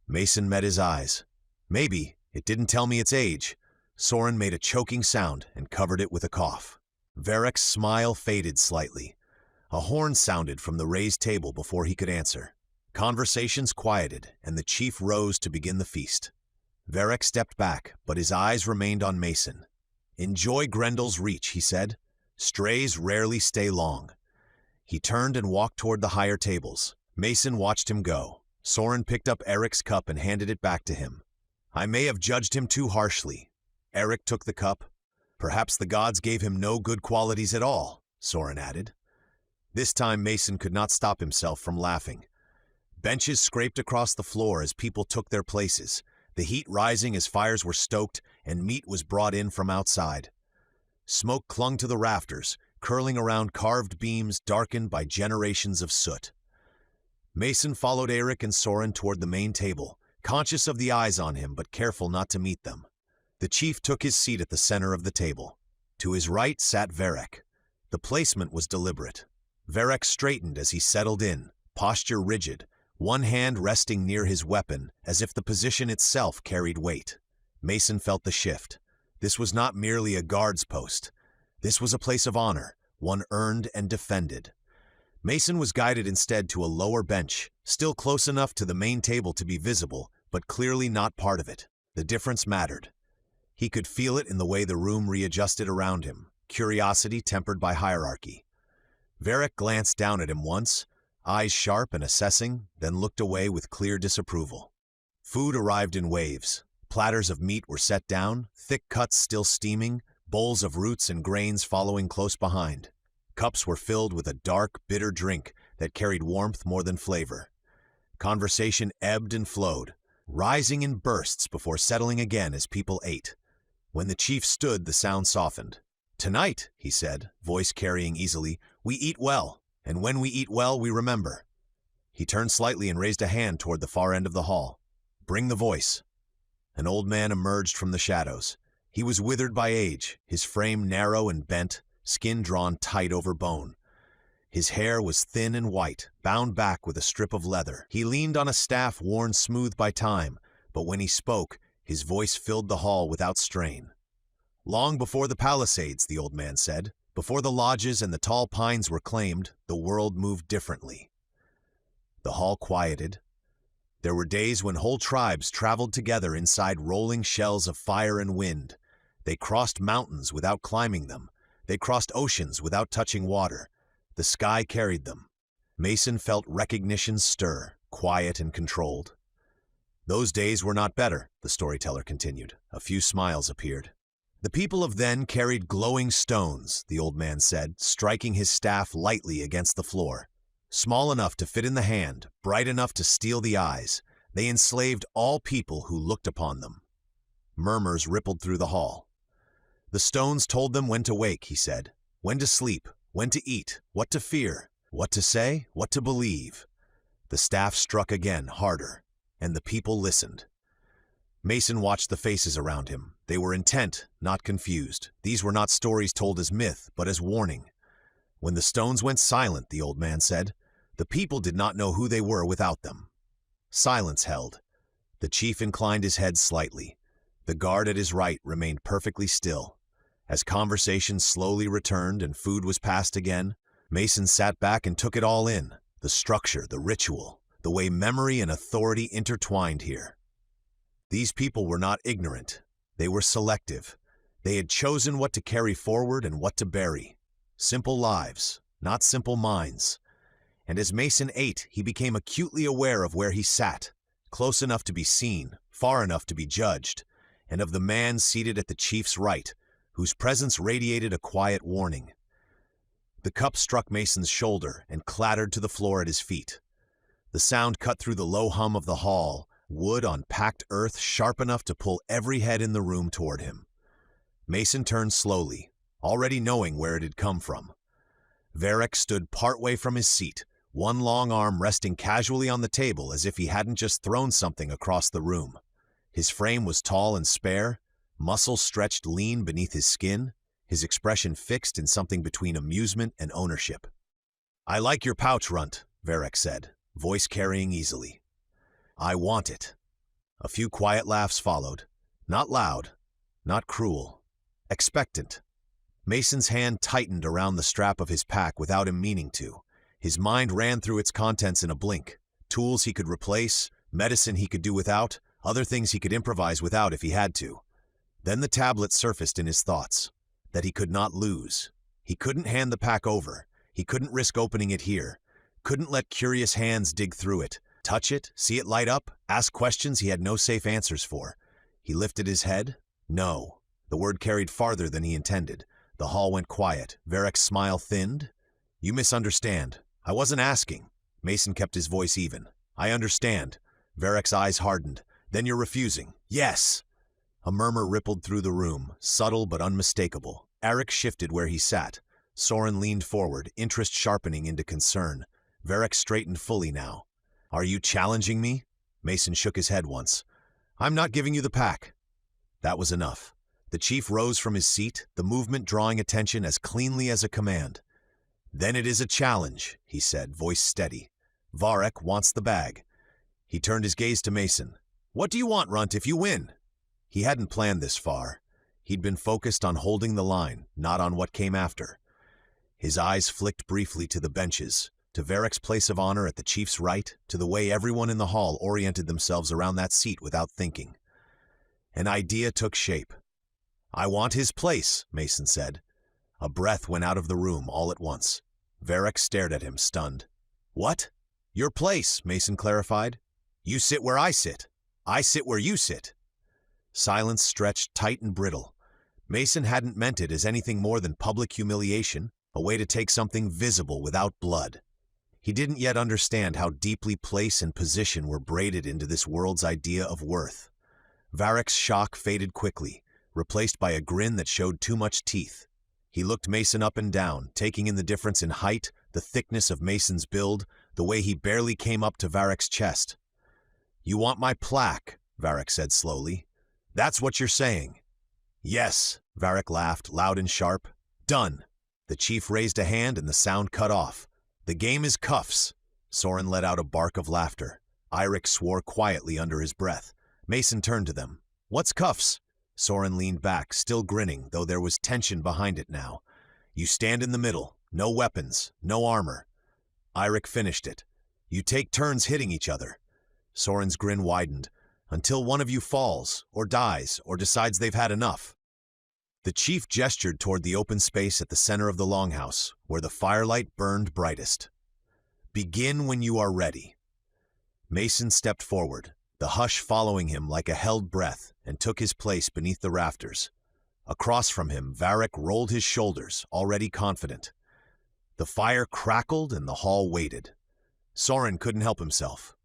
Mason met his eyes. Maybe. It didn't tell me its age. Soren made a choking sound and covered it with a cough. Verrek's smile faded slightly. A horn sounded from the raised table before he could answer. Conversations quieted, and the chief rose to begin the feast. Verrek stepped back, but his eyes remained on Mason. Enjoy Grendel's reach, he said. Strays rarely stay long. He turned and walked toward the higher tables. Mason watched him go. Soren picked up Eirik's cup and handed it back to him. I may have judged him too harshly. Eirik took the cup. Perhaps the gods gave him no good qualities at all, Soren added. This time Mason could not stop himself from laughing. Benches scraped across the floor as people took their places, the heat rising as fires were stoked and meat was brought in from outside. Smoke clung to the rafters, curling around carved beams darkened by generations of soot. Mason followed Eirik and Soren toward the main table, conscious of the eyes on him but careful not to meet them. The chief took his seat at the center of the table. To his right sat Verrek. The placement was deliberate. Verrek straightened as he settled in, posture rigid, one hand resting near his weapon as if the position itself carried weight. Mason felt the shift. This was not merely a guard's post. This was a place of honor, one earned and defended. Mason was guided instead to a lower bench, still close enough to the main table to be visible, but clearly not part of it. The difference mattered. He could feel it in the way the room readjusted around him, curiosity tempered by hierarchy. Verrek glanced down at him once, eyes sharp and assessing, then looked away with clear disapproval. Food arrived in waves. Platters of meat were set down, thick cuts still steaming, bowls of roots and grains following close behind. Cups were filled with a dark, bitter drink that carried warmth more than flavor. Conversation ebbed and flowed, rising in bursts before settling again as people ate. When the chief stood, the sound softened. Tonight, he said, voice carrying easily, we eat well, and when we eat well, we remember. He turned slightly and raised a hand toward the far end of the hall. Bring the voice. An old man emerged from the shadows. He was withered by age, his frame narrow and bent, skin drawn tight over bone. His hair was thin and white, bound back with a strip of leather. He leaned on a staff worn smooth by time, but when he spoke, his voice filled the hall without strain. Long before the Palisades, the old man said, before the lodges and the tall pines were claimed, the world moved differently. The hall quieted. There were days when whole tribes traveled together inside rolling shells of fire and wind. They crossed mountains without climbing them. They crossed oceans without touching water. The sky carried them. Mason felt recognition stir, quiet and controlled. Those days were not better, the storyteller continued. A few smiles appeared. The people of then carried glowing stones, the old man said, striking his staff lightly against the floor. Small enough to fit in the hand, bright enough to steal the eyes, they enslaved all people who looked upon them. Murmurs rippled through the hall. The stones told them when to wake, he said, when to sleep, when to eat, what to fear, what to say, what to believe. The staff struck again, harder, and the people listened. Mason watched the faces around him. They were intent, not confused. These were not stories told as myth, but as warning. When the stones went silent, the old man said, the people did not know who they were without them. Silence held. The chief inclined his head slightly. The guard at his right remained perfectly still. As conversation slowly returned and food was passed again, Mason sat back and took it all in. The structure, the ritual, the way memory and authority intertwined here. These people were not ignorant. They were selective. They had chosen what to carry forward and what to bury. Simple lives, not simple minds. And as Mason ate, he became acutely aware of where he sat, close enough to be seen, far enough to be judged, and of the man seated at the chief's right, whose presence radiated a quiet warning. The cup struck Mason's shoulder and clattered to the floor at his feet. The sound cut through the low hum of the hall, wood on packed earth sharp enough to pull every head in the room toward him. Mason turned slowly, already knowing where it had come from. VERREK'S stood partway from his seat, one long arm resting casually on the table as if he hadn't just thrown something across the room. His frame was tall and spare, muscles stretched lean beneath his skin, his expression fixed in something between amusement and ownership. "I like your pouch, RUNT," VERREK'S said, voice carrying easily. "I want it." A few quiet laughs followed, not loud, not cruel, expectant. Mason's hand tightened around the strap of his pack without him meaning to. His mind ran through its contents in a blink. Tools he could replace, medicine he could do without, other things he could improvise without if he had to. Then the tablet surfaced in his thoughts, that he could not lose. He couldn't hand the pack over. He couldn't risk opening it here. Couldn't let curious hands dig through it, touch it, see it light up, ask questions he had no safe answers for. He lifted his head. No. The word carried farther than he intended. The hall went quiet. VERREK'S smile thinned. "You misunderstand. I wasn't asking." Mason kept his voice even. "I understand." VERREK'S eyes hardened. "Then you're refusing." "Yes." A murmur rippled through the room, subtle but unmistakable. Eric shifted where he sat. Soren leaned forward, interest sharpening into concern. VERREK'S straightened fully now. "Are you challenging me?" Mason shook his head once. "I'm not giving you the pack." That was enough. The chief rose from his seat, the movement drawing attention as cleanly as a command. "Then it is a challenge," he said, voice steady. "VERREK wants the bag." He turned his gaze to Mason. "What do you want, RUNT, if you win?" He hadn't planned this far. He'd been focused on holding the line, not on what came after. His eyes flicked briefly to the benches, to VERREK'S place of honor at the chief's right, to the way everyone in the hall oriented themselves around that seat without thinking. An idea took shape. "I want his place," Mason said. A breath went out of the room all at once. VERREK stared at him, stunned. "What?" "Your place," Mason clarified. "You sit where I sit. I sit where you sit." Silence stretched tight and brittle. Mason hadn't meant it as anything more than public humiliation, a way to take something visible without blood. He didn't yet understand how deeply place and position were braided into this world's idea of worth. VERREK'S shock faded quickly, replaced by a grin that showed too much teeth. He looked Mason up and down, taking in the difference in height, the thickness of Mason's build, the way he barely came up to VERREK'S chest. "You want my plaque," VERREK said slowly. "That's what you're saying." "Yes," VERREK laughed, loud and sharp. "Done." The chief raised a hand and the sound cut off. "The game is cuffs." Soren let out a bark of laughter. Eirik swore quietly under his breath. Mason turned to them. "What's cuffs?" Soren leaned back, still grinning, though there was tension behind it now. "You stand in the middle. No weapons, no armor." Eirik finished it. "You take turns hitting each other." Soren's grin widened. "Until one of you falls, or dies, or decides they've had enough." The chief gestured toward the open space at the center of the longhouse, where the firelight burned brightest. "Begin when you are ready." Mason stepped forward, the hush following him like a held breath, and took his place beneath the rafters. Across from him, Varrek rolled his shoulders, already confident. The fire crackled and the hall waited. Soren couldn't help himself.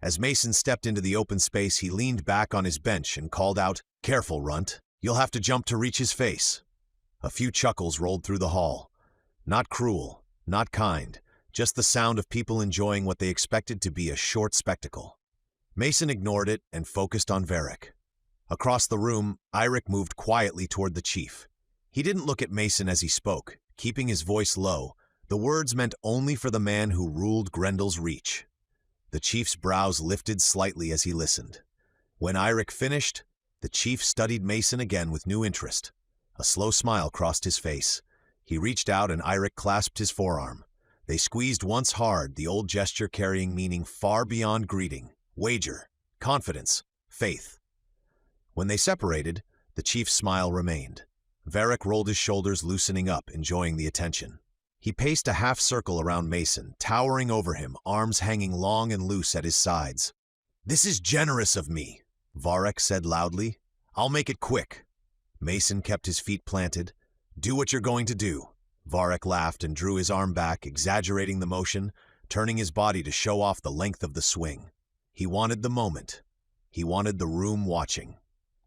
As Mason stepped into the open space, he leaned back on his bench and called out, "Careful, Runt. You'll have to jump to reach his face." A few chuckles rolled through the hall. Not cruel, not kind, just the sound of people enjoying what they expected to be a short spectacle. Mason ignored it and focused on Varrek. Across the room, Eirik moved quietly toward the chief. He didn't look at Mason as he spoke, keeping his voice low. The words meant only for the man who ruled Grendel's reach. The chief's brows lifted slightly as he listened. When Eirik finished, the chief studied Mason again with new interest. A slow smile crossed his face. He reached out and Eirik clasped his forearm. They squeezed once hard, the old gesture carrying meaning far beyond greeting, wager, confidence, faith. When they separated, the chief's smile remained. Varrek rolled his shoulders, loosening up, enjoying the attention. He paced a half circle around Mason, towering over him, arms hanging long and loose at his sides. "This is generous of me," Varrek said loudly. "I'll make it quick." Mason kept his feet planted. "Do what you're going to do." Varrek laughed and drew his arm back, exaggerating the motion, turning his body to show off the length of the swing. He wanted the moment. He wanted the room watching.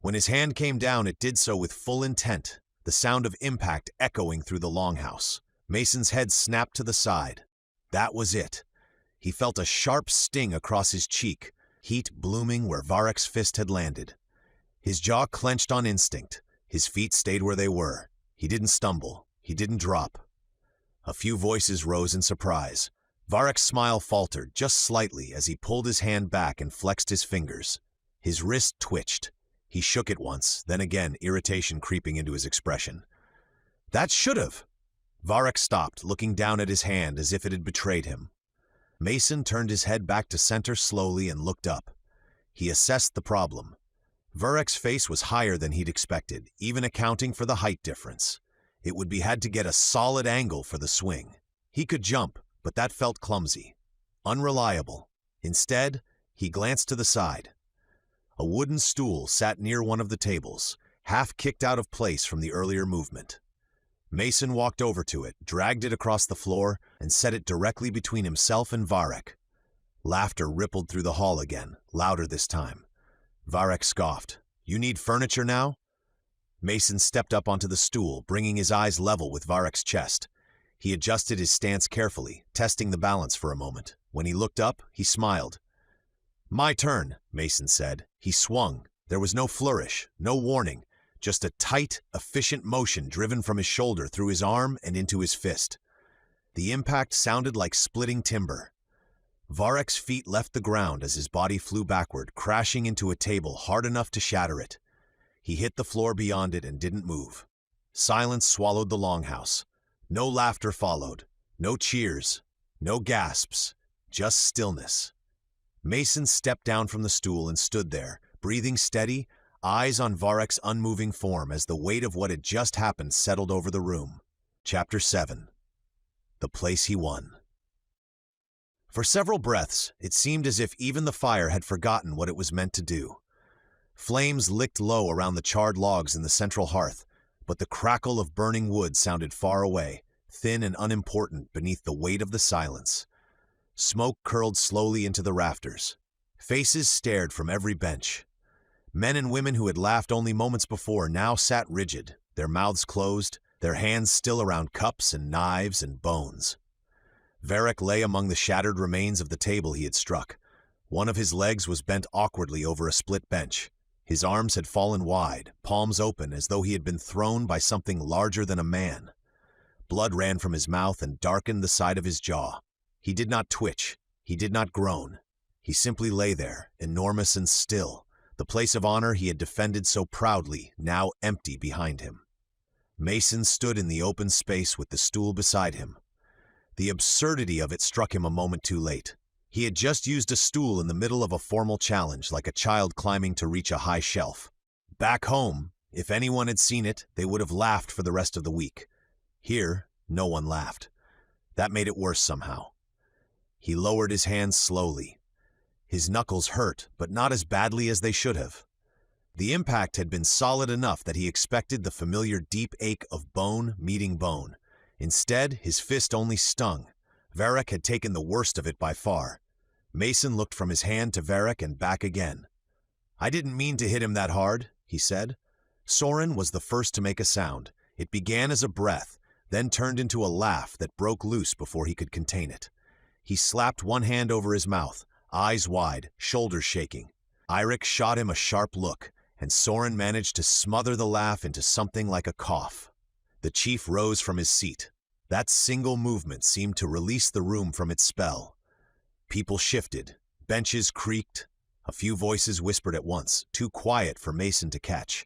When his hand came down, it did so with full intent, the sound of impact echoing through the longhouse. Mason's head snapped to the side. That was it. He felt a sharp sting across his cheek, heat blooming where Varrek's fist had landed. His jaw clenched on instinct. His feet stayed where they were. He didn't stumble. He didn't drop. A few voices rose in surprise. Varrek's smile faltered just slightly as he pulled his hand back and flexed his fingers. His wrist twitched. He shook it once, then again, irritation creeping into his expression. "That should've!" Varrek stopped, looking down at his hand as if it had betrayed him. Mason turned his head back to center slowly and looked up. He assessed the problem. Verrek's face was higher than he'd expected, even accounting for the height difference. It would be had to get a solid angle for the swing. He could jump, but that felt clumsy. Unreliable. Instead, he glanced to the side. A wooden stool sat near one of the tables, half kicked out of place from the earlier movement. Mason walked over to it, dragged it across the floor, and set it directly between himself and Varrek. Laughter rippled through the hall again, louder this time. Varrek scoffed. "You need furniture now?" Mason stepped up onto the stool, bringing his eyes level with Varrek's chest. He adjusted his stance carefully, testing the balance for a moment. When he looked up, he smiled. "My turn," Mason said. He swung. There was no flourish, no warning, just a tight, efficient motion driven from his shoulder through his arm and into his fist. The impact sounded like splitting timber. Varrek's feet left the ground as his body flew backward, crashing into a table hard enough to shatter it. He hit the floor beyond it and didn't move. Silence swallowed the longhouse. No laughter followed, no cheers, no gasps, just stillness. Mason stepped down from the stool and stood there, breathing steady, eyes on Varrek's unmoving form as the weight of what had just happened settled over the room. Chapter 7. The Place He Won. For several breaths, it seemed as if even the fire had forgotten what it was meant to do. Flames licked low around the charred logs in the central hearth, but the crackle of burning wood sounded far away, thin and unimportant beneath the weight of the silence. Smoke curled slowly into the rafters. Faces stared from every bench. Men and women who had laughed only moments before now sat rigid, their mouths closed, their hands still around cups and knives and bones. Verrek lay among the shattered remains of the table he had struck. One of his legs was bent awkwardly over a split bench. His arms had fallen wide, palms open, as though he had been thrown by something larger than a man. Blood ran from his mouth and darkened the side of his jaw. He did not twitch. He did not groan. He simply lay there, enormous and still, the place of honor he had defended so proudly, now empty behind him. Mason stood in the open space with the stool beside him. The absurdity of it struck him a moment too late. He had just used a stool in the middle of a formal challenge, like a child climbing to reach a high shelf. Back home, if anyone had seen it, they would have laughed for the rest of the week. Here, no one laughed. That made it worse somehow. He lowered his hands slowly. His knuckles hurt, but not as badly as they should have. The impact had been solid enough that he expected the familiar deep ache of bone meeting bone. Instead, his fist only stung. Verrek had taken the worst of it by far. Mason looked from his hand to Verrek and back again. "I didn't mean to hit him that hard," he said. Soren was the first to make a sound. It began as a breath, then turned into a laugh that broke loose before he could contain it. He slapped one hand over his mouth, eyes wide, shoulders shaking. Eirik shot him a sharp look, and Soren managed to smother the laugh into something like a cough. The chief rose from his seat. That single movement seemed to release the room from its spell. People shifted, benches creaked, a few voices whispered at once, too quiet for Mason to catch.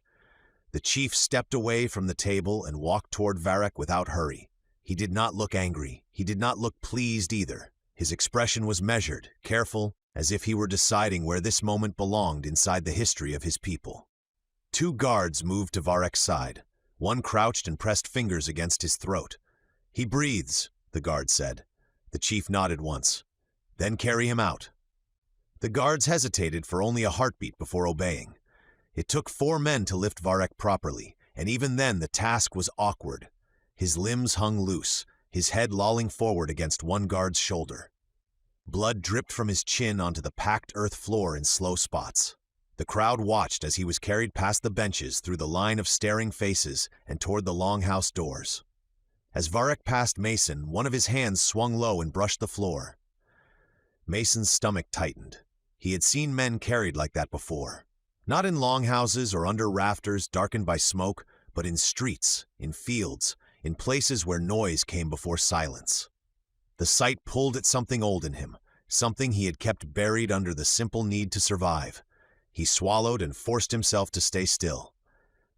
The chief stepped away from the table and walked toward Verrek without hurry. He did not look angry. He did not look pleased either. His expression was measured, careful, as if he were deciding where this moment belonged inside the history of his people. Two guards moved to Verrek's side. One crouched and pressed fingers against his throat. "He breathes," the guard said. The chief nodded once. "Then carry him out." The guards hesitated for only a heartbeat before obeying. It took 4 men to lift Verrek properly, and even then the task was awkward. His limbs hung loose, his head lolling forward against one guard's shoulder. Blood dripped from his chin onto the packed earth floor in slow spots. The crowd watched as he was carried past the benches, through the line of staring faces, and toward the longhouse doors. As Verrek passed Mason, one of his hands swung low and brushed the floor. Mason's stomach tightened. He had seen men carried like that before. Not in longhouses or under rafters darkened by smoke, but in streets, in fields, in places where noise came before silence. The sight pulled at something old in him, something he had kept buried under the simple need to survive. He swallowed and forced himself to stay still.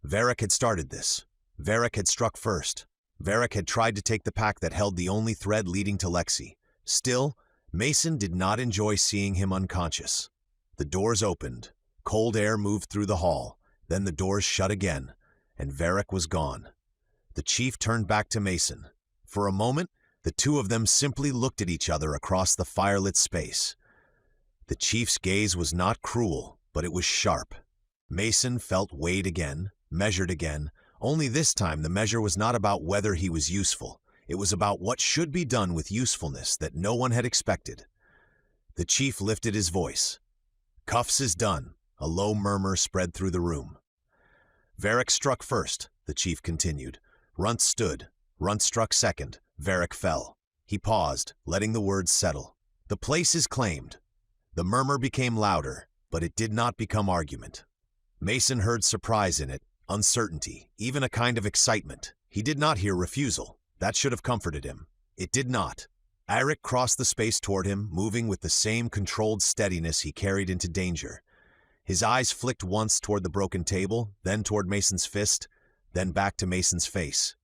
Verrek had started this. Verrek had struck first. Verrek had tried to take the pack that held the only thread leading to Lexi. Still, Mason did not enjoy seeing him unconscious. The doors opened. Cold air moved through the hall. Then the doors shut again, and Verrek was gone. The chief turned back to Mason. For a moment, the two of them simply looked at each other across the firelit space. The chief's gaze was not cruel, but it was sharp. Mason felt weighed again, measured again, only this time the measure was not about whether he was useful. It was about what should be done with usefulness that no one had expected. The chief lifted his voice. "Cuffs is done." A low murmur spread through the room. Verrek struck first, the chief continued. RUNT stood. RUNT struck second. Verrek fell. He paused, letting the words settle. "The place is claimed." The murmur became louder, but it did not become argument. Mason heard surprise in it, uncertainty, even a kind of excitement. He did not hear refusal. That should have comforted him. It did not. Eirik crossed the space toward him, moving with the same controlled steadiness he carried into danger. His eyes flicked once toward the broken table, then toward Mason's fist, then back to Mason's face.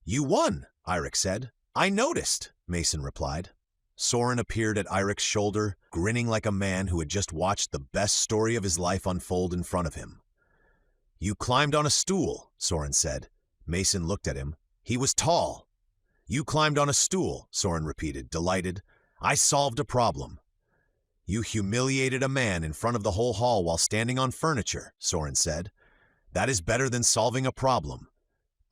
"You won," Eirik said. "I noticed," Mason replied. Soren appeared at Eirik's shoulder, grinning like a man who had just watched the best story of his life unfold in front of him. "You climbed on a stool," Soren said. Mason looked at him. He was tall. "You climbed on a stool," Soren repeated, delighted. "I solved a problem." "You humiliated a man in front of the whole hall while standing on furniture," Soren said. "That is better than solving a problem."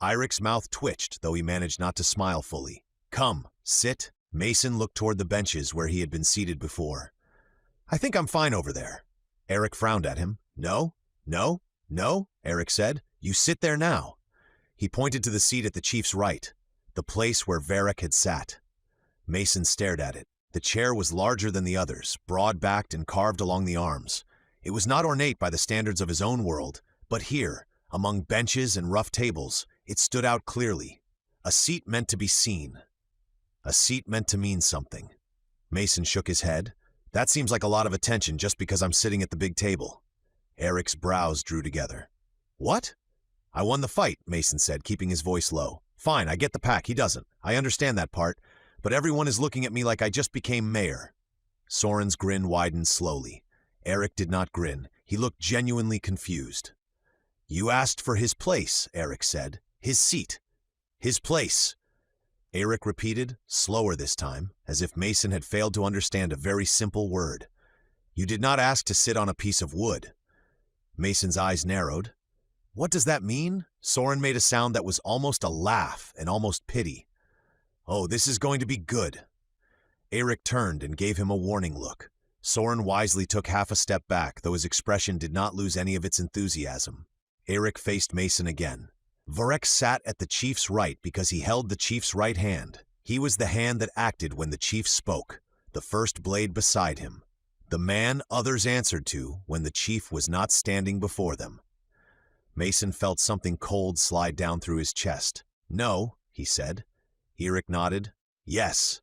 Eirik's mouth twitched, though he managed not to smile fully. "Come, sit." Mason looked toward the benches where he had been seated before. "I think I'm fine over there." Eirik frowned at him. "No, no, no," Eirik said. "You sit there now." He pointed to the seat at the chief's right, the place where Verrek had sat. Mason stared at it. The chair was larger than the others, broad-backed and carved along the arms. It was not ornate by the standards of his own world, but here, among benches and rough tables, it stood out clearly. A seat meant to be seen. A seat meant to mean something. Mason shook his head. "That seems like a lot of attention just because I'm sitting at the big table." Eric's brows drew together. "What?" "I won the fight," Mason said, keeping his voice low. "Fine, I get the pack, he doesn't. I understand that part. But everyone is looking at me like I just became mayor." Soren's grin widened slowly. Eric did not grin. He looked genuinely confused. "You asked for his place," Eric said. "His seat. His place." Eric repeated, slower this time, as if Mason had failed to understand a very simple word. "You did not ask to sit on a piece of wood." Mason's eyes narrowed. "What does that mean?" Soren made a sound that was almost a laugh and almost pity. "Oh, this is going to be good." Eric turned and gave him a warning look. Soren wisely took half a step back, though his expression did not lose any of its enthusiasm. Eric faced Mason again. VERREK'S sat at the chief's right because he held the chief's right hand. He was the hand that acted when the chief spoke, the first blade beside him. The man others answered to when the chief was not standing before them. Mason felt something cold slide down through his chest. "No," he said. Eric nodded. "Yes."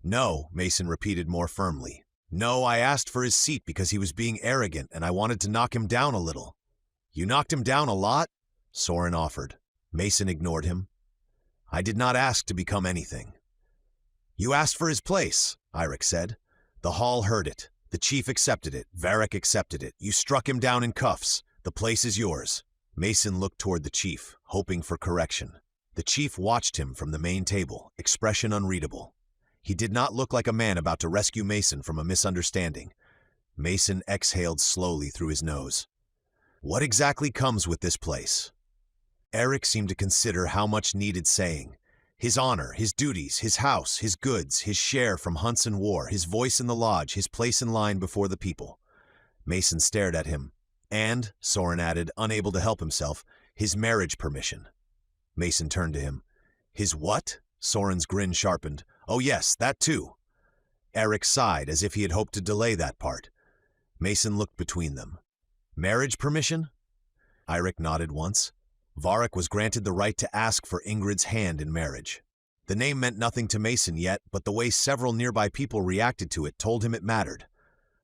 "No," Mason repeated more firmly. "No, I asked for his seat because he was being arrogant and I wanted to knock him down a little." "You knocked him down a lot?" Soren offered. Mason ignored him. "I did not ask to become anything." "You asked for his place," Eric said. "The hall heard it. The chief accepted it. VERREK accepted it. You struck him down in cuffs. The place is yours." Mason looked toward the chief, hoping for correction. The chief watched him from the main table, expression unreadable. He did not look like a man about to rescue Mason from a misunderstanding. Mason exhaled slowly through his nose. "What exactly comes with this place?" Eric seemed to consider how much needed saying. His honor, his duties, his house, his goods, his share from hunts and war, his voice in the lodge, his place in line before the people. Mason stared at him. "And," Soren added, unable to help himself, "his marriage permission." Mason turned to him. "His what?" Soren's grin sharpened. "Oh yes, that too." Eric sighed as if he had hoped to delay that part. Mason looked between them. "Marriage permission?" Eric nodded once. VERREK was granted the right to ask for Ingrid's hand in marriage. The name meant nothing to Mason yet, but the way several nearby people reacted to it told him it mattered.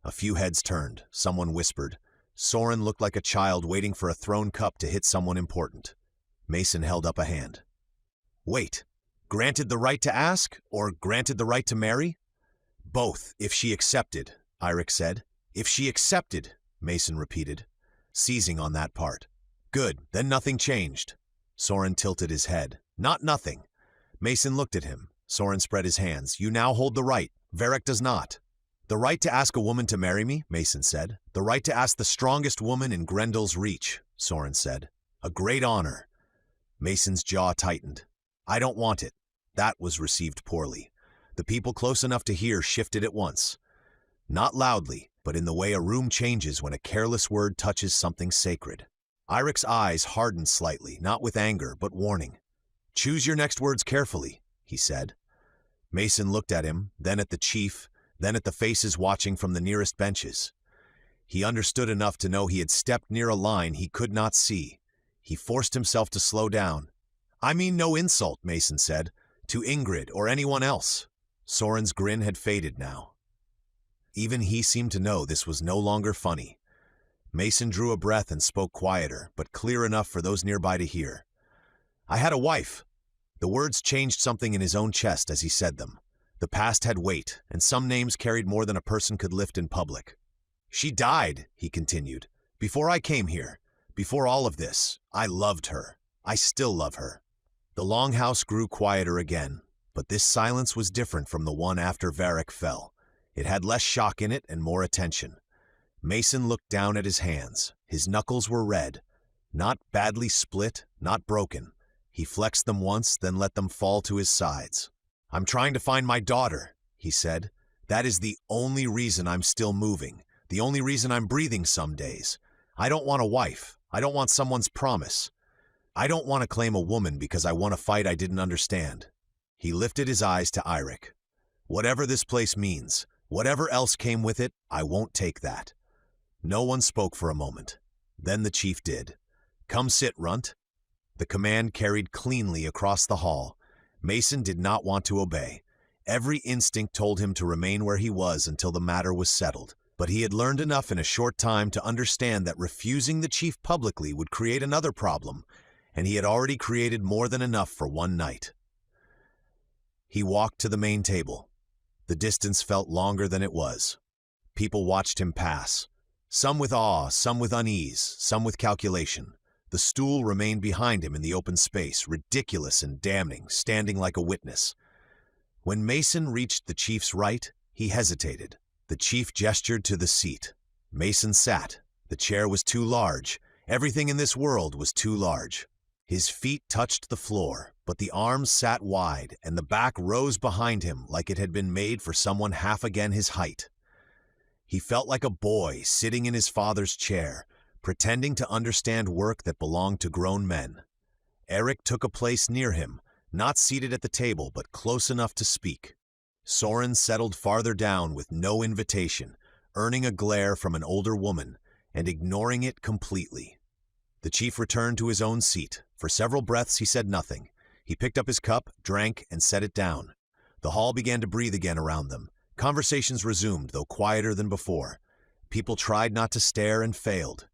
A few heads turned. Someone whispered. Soren looked like a child waiting for a thrown cup to hit someone important. Mason held up a hand. "Wait, granted the right to ask, or granted the right to marry?" "Both, if she accepted," Eric said. "If she accepted," Mason repeated, seizing on that part. "Good, then nothing changed." Soren tilted his head. "Not nothing." Mason looked at him. Soren spread his hands. "You now hold the right. VERREK does not." "The right to ask a woman to marry me," Mason said. "The right to ask the strongest woman in GRENDELL'S reach," Soren said. "A great honor." Mason's jaw tightened. "I don't want it." That was received poorly. The people close enough to hear shifted at once. Not loudly, but in the way a room changes when a careless word touches something sacred. Eric's eyes hardened slightly, not with anger, but warning. "Choose your next words carefully," he said. Mason looked at him, then at the chief, then at the faces watching from the nearest benches. He understood enough to know he had stepped near a line he could not see. He forced himself to slow down. "I mean no insult," Mason said, "to Ingrid or anyone else." Soren's grin had faded now. Even he seemed to know this was no longer funny. Mason drew a breath and spoke quieter, but clear enough for those nearby to hear. "I had a wife." The words changed something in his own chest as he said them. The past had weight, and some names carried more than a person could lift in public. "She died," he continued, "before I came here. Before all of this, I loved her. I still love her." The longhouse grew quieter again, but this silence was different from the one after VERREK fell. It had less shock in it and more attention. Mason looked down at his hands. His knuckles were red. Not badly split, not broken. He flexed them once, then let them fall to his sides. "I'm trying to find my daughter," he said. "That is the only reason I'm still moving, the only reason I'm breathing some days. I don't want a wife. I don't want someone's promise. I don't want to claim a woman because I won a fight I didn't understand." He lifted his eyes to Eric. "Whatever this place means, whatever else came with it, I won't take that." No one spoke for a moment. Then the chief did. "Come sit, RUNT." The command carried cleanly across the hall. Mason did not want to obey. Every instinct told him to remain where he was until the matter was settled. But he had learned enough in a short time to understand that refusing the chief publicly would create another problem, and he had already created more than enough for one night. He walked to the main table. The distance felt longer than it was. People watched him pass. Some with awe, some with unease, some with calculation. The stool remained behind him in the open space, ridiculous and damning, standing like a witness. When Mason reached the chief's right, he hesitated. The chief gestured to the seat. Mason sat. The chair was too large. Everything in this world was too large. His feet touched the floor, but the arms sat wide, and the back rose behind him like it had been made for someone half again his height. He felt like a boy sitting in his father's chair, pretending to understand work that belonged to grown men. Eric took a place near him, not seated at the table, but close enough to speak. Soren settled farther down with no invitation, earning a glare from an older woman, and ignoring it completely. The chief returned to his own seat. For several breaths he said nothing. He picked up his cup, drank, and set it down. The hall began to breathe again around them. Conversations resumed, though quieter than before. People tried not to stare and failed.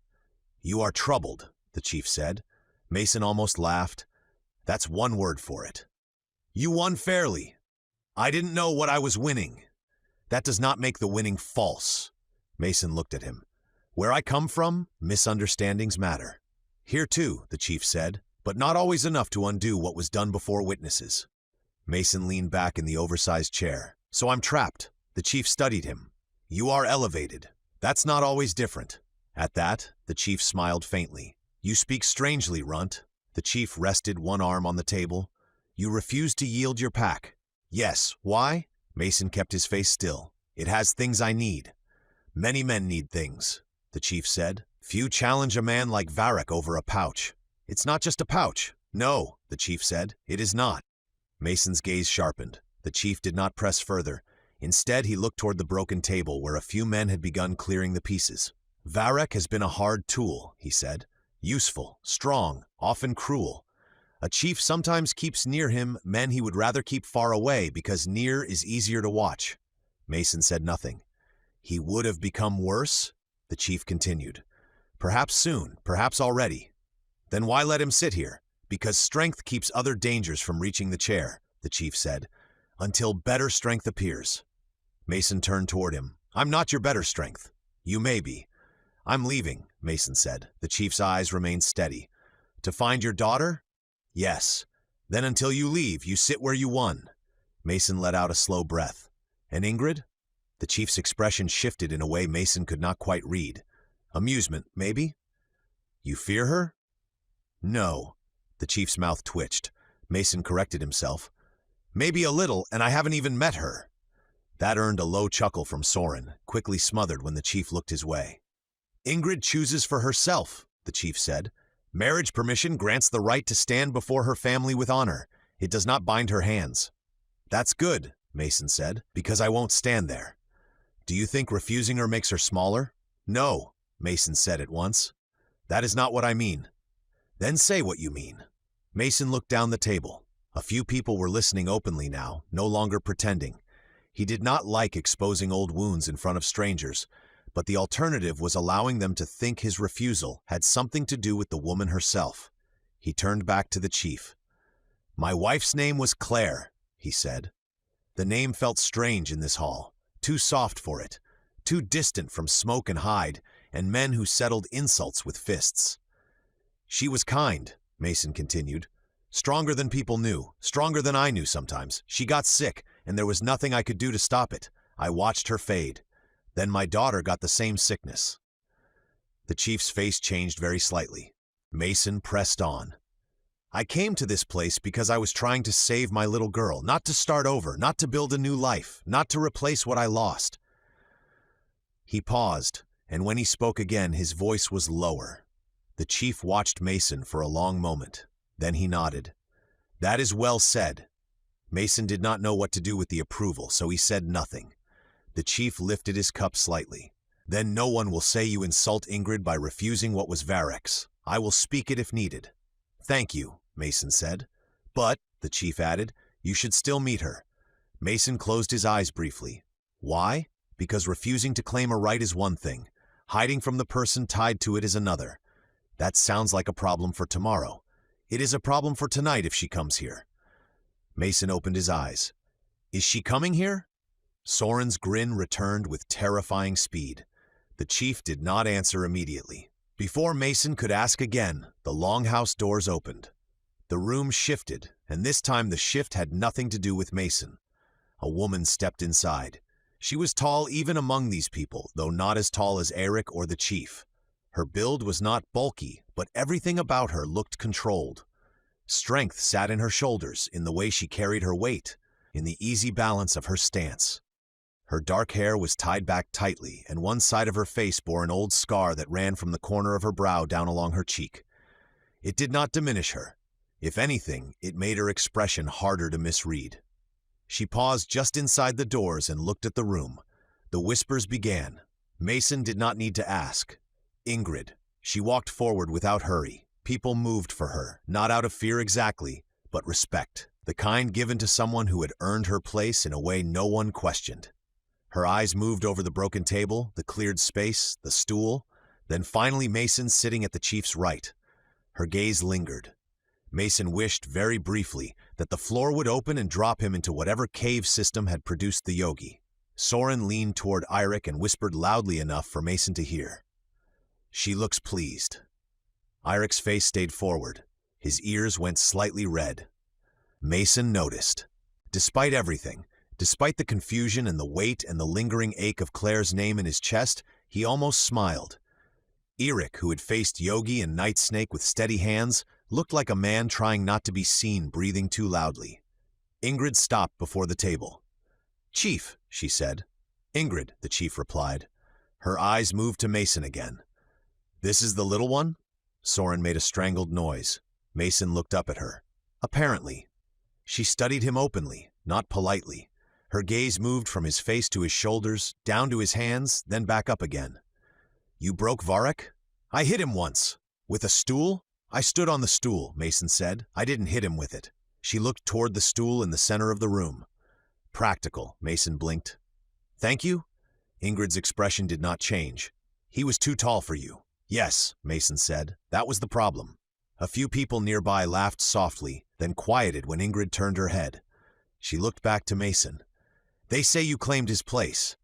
"You are troubled," the chief said. Mason almost laughed. "That's one word for it. You won fairly. I didn't know what I was winning. That does not make the winning false." Mason looked at him. "Where I come from, misunderstandings matter. Here too," the chief said, "but not always enough to undo what was done before witnesses." Mason leaned back in the oversized chair. "So I'm trapped." The chief studied him. "You are elevated. That's not always different." At that, the chief smiled faintly. "You speak strangely, Runt." The chief rested one arm on the table. "You refuse to yield your pack." "Yes. Why?" Mason kept his face still. "It has things I need." "Many men need things," the chief said. "Few challenge a man like VERREK'S over a pouch." "It's not just a pouch." "No," the chief said. "It is not." Mason's gaze sharpened. The chief did not press further. Instead, he looked toward the broken table where a few men had begun clearing the pieces. "VERREK'S has been a hard tool," he said. "Useful, strong, often cruel. A chief sometimes keeps near him men he would rather keep far away because near is easier to watch." Mason said nothing. "He would have become worse?" the chief continued. "Perhaps soon, perhaps already." "Then why let him sit here?" "Because strength keeps other dangers from reaching the chair," the chief said, "until better strength appears." Mason turned toward him. "I'm not your better strength. You may be." "I'm leaving," Mason said. The chief's eyes remained steady. "To find your daughter?" "Yes." "Then until you leave, you sit where you won." Mason let out a slow breath. "And Ingrid?" The chief's expression shifted in a way Mason could not quite read. "Amusement, maybe?" "You fear her?" "No." The chief's mouth twitched. Mason corrected himself. "Maybe a little, and I haven't even met her." That earned a low chuckle from Soren, quickly smothered when the chief looked his way. "Ingrid chooses for herself," the chief said. "Marriage permission grants the right to stand before her family with honor. It does not bind her hands." "That's good," Mason said, "because I won't stand there." "Do you think refusing her makes her smaller?" "No," Mason said at once. "That is not what I mean." "Then say what you mean." Mason looked down the table. A few people were listening openly now, no longer pretending. He did not like exposing old wounds in front of strangers, but the alternative was allowing them to think his refusal had something to do with the woman herself. He turned back to the chief. "My wife's name was Claire," he said. The name felt strange in this hall, too soft for it, too distant from smoke and hide, and men who settled insults with fists. "She was kind," Mason continued. "Stronger than people knew, stronger than I knew sometimes. She got sick, and there was nothing I could do to stop it. I watched her fade. Then my daughter got the same sickness." The chief's face changed very slightly. Mason pressed on. "I came to this place because I was trying to save my little girl, not to start over, not to build a new life, not to replace what I lost." He paused, and when he spoke again, his voice was lower. The chief watched Mason for a long moment. Then he nodded. "That is well said." Mason did not know what to do with the approval, so he said nothing. The chief lifted his cup slightly. "Then no one will say you insult Ingrid by refusing what was VERREK'S. I will speak it if needed." "Thank you," Mason said. "But," the chief added, "you should still meet her." Mason closed his eyes briefly. Why? Because refusing to claim a right is one thing. Hiding from the person tied to it is another. That sounds like a problem for tomorrow. It is a problem for tonight if she comes here. Mason opened his eyes. "Is she coming here?" Soren's grin returned with terrifying speed. The chief did not answer immediately. Before Mason could ask again, the longhouse doors opened. The room shifted, and this time the shift had nothing to do with Mason. A woman stepped inside. She was tall even among these people, though not as tall as Eric or the chief. Her build was not bulky, but everything about her looked controlled. Strength sat in her shoulders, in the way she carried her weight, in the easy balance of her stance. Her dark hair was tied back tightly, and one side of her face bore an old scar that ran from the corner of her brow down along her cheek. It did not diminish her. If anything, it made her expression harder to misread. She paused just inside the doors and looked at the room. The whispers began. Mason did not need to ask. Ingrid. She walked forward without hurry. People moved for her, not out of fear exactly, but respect, the kind given to someone who had earned her place in a way no one questioned. Her eyes moved over the broken table, the cleared space, the stool, then finally Mason sitting at the chief's right. Her gaze lingered. Mason wished very briefly that the floor would open and drop him into whatever cave system had produced the yogi. Soren leaned toward Eirik and whispered loudly enough for Mason to hear. She looks pleased. Eirik's face stayed forward. His ears went slightly red. Mason noticed. Despite everything, despite the confusion and the weight and the lingering ache of Claire's name in his chest, he almost smiled. Eirik, who had faced Yogi and Night Snake with steady hands, looked like a man trying not to be seen breathing too loudly. Ingrid stopped before the table. "Chief," she said. "Ingrid," the chief replied. Her eyes moved to Mason again. "This is the little one?" Soren made a strangled noise. Mason looked up at her. "Apparently." She studied him openly, not politely. Her gaze moved from his face to his shoulders, down to his hands, then back up again. "You broke VERREK?" "I hit him once." "With a stool?" "I stood on the stool," Mason said. "I didn't hit him with it." She looked toward the stool in the center of the room. "Practical," Mason blinked. "Thank you?" Ingrid's expression did not change. "He was too tall for you." "Yes," Mason said. "That was the problem." A few people nearby laughed softly, then quieted when Ingrid turned her head. She looked back to Mason. "They say you claimed his place.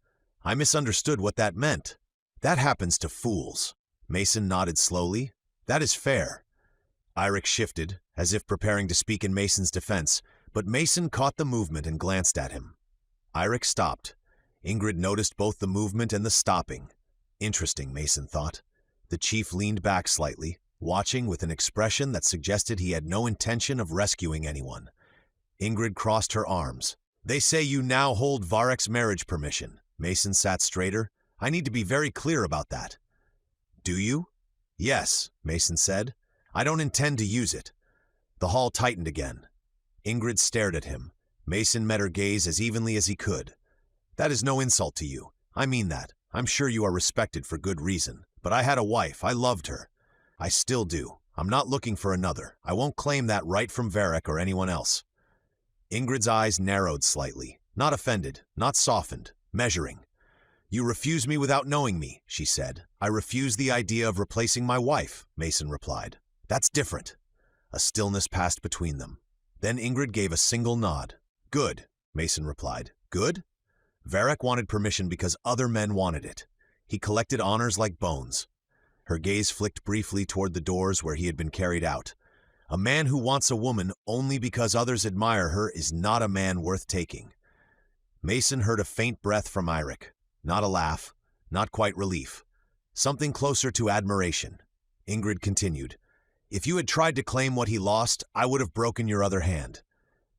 I misunderstood what that meant." "That happens to fools." Mason nodded slowly. "That is fair." Eirik shifted, as if preparing to speak in Mason's defense, but Mason caught the movement and glanced at him. Eirik stopped. Ingrid noticed both the movement and the stopping. Interesting, Mason thought. The chief leaned back slightly, watching with an expression that suggested he had no intention of rescuing anyone. Ingrid crossed her arms. "They say you now hold VERREK'S marriage permission." Mason sat straighter. "I need to be very clear about that." "Do you?" "Yes," Mason said. "I don't intend to use it." The hall tightened again. Ingrid stared at him. Mason met her gaze as evenly as he could. "That is no insult to you. I mean that. I'm sure you are respected for good reason. But I had a wife. I loved her. I still do. I'm not looking for another. I won't claim that right from VERREK or anyone else." Ingrid's eyes narrowed slightly. Not offended, not softened, measuring. "You refuse me without knowing me," she said. "I refuse the idea of replacing my wife," Mason replied. "That's different." A stillness passed between them. Then Ingrid gave a single nod. "Good," Mason replied. "Good?" VERREK wanted permission because other men wanted it. He collected honors like bones. Her gaze flicked briefly toward the doors where he had been carried out. A man who wants a woman only because others admire her is not a man worth taking. Mason heard a faint breath from Eirik. Not a laugh, not quite relief. Something closer to admiration. Ingrid continued. "If you had tried to claim what he lost, I would have broken your other hand."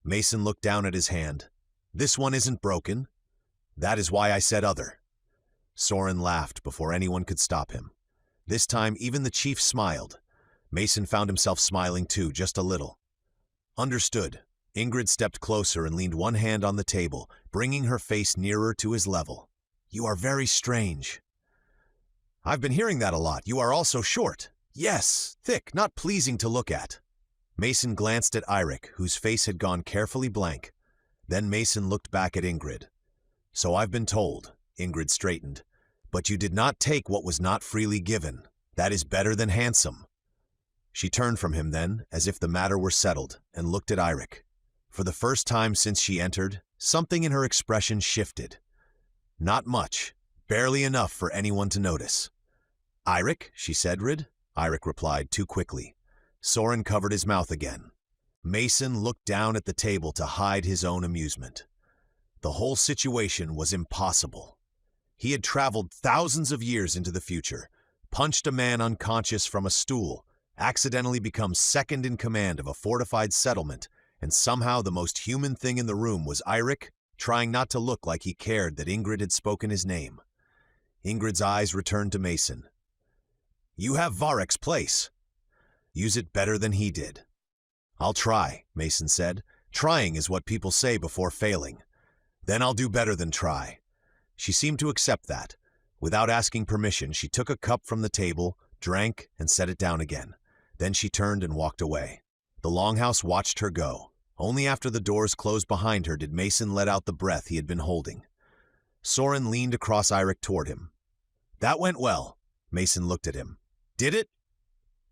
Mason looked down at his hand. "This one isn't broken." "That is why I said other." Soren laughed before anyone could stop him. This time, even the chief smiled. Mason found himself smiling too, just a little. "Understood." Ingrid stepped closer and leaned one hand on the table, bringing her face nearer to his level. "You are very strange." "I've been hearing that a lot. You are also short." "Yes, thick, not pleasing to look at." Mason glanced at Eirik, whose face had gone carefully blank. Then Mason looked back at Ingrid. "So I've been told." Ingrid straightened. "But you did not take what was not freely given. That is better than handsome." She turned from him then, as if the matter were settled, and looked at Eirik. For the first time since she entered, something in her expression shifted. Not much. Barely enough for anyone to notice. "Eirik," she said. Eirik replied too quickly. Soren covered his mouth again. Mason looked down at the table to hide his own amusement. The whole situation was impossible. He had traveled thousands of years into the future, punched a man unconscious from a stool, accidentally become second in command of a fortified settlement, and somehow the most human thing in the room was Eirik, trying not to look like he cared that Ingrid had spoken his name. Ingrid's eyes returned to Mason. "You have VERREK'S place. Use it better than he did." "I'll try," Mason said. "Trying is what people say before failing. Then I'll do better than try." She seemed to accept that. Without asking permission, she took a cup from the table, drank, and set it down again. Then she turned and walked away. The Longhouse watched her go. Only after the doors closed behind her did Mason let out the breath he had been holding. Soren leaned across Eirik toward him. "That went well." Mason looked at him. "Did it?"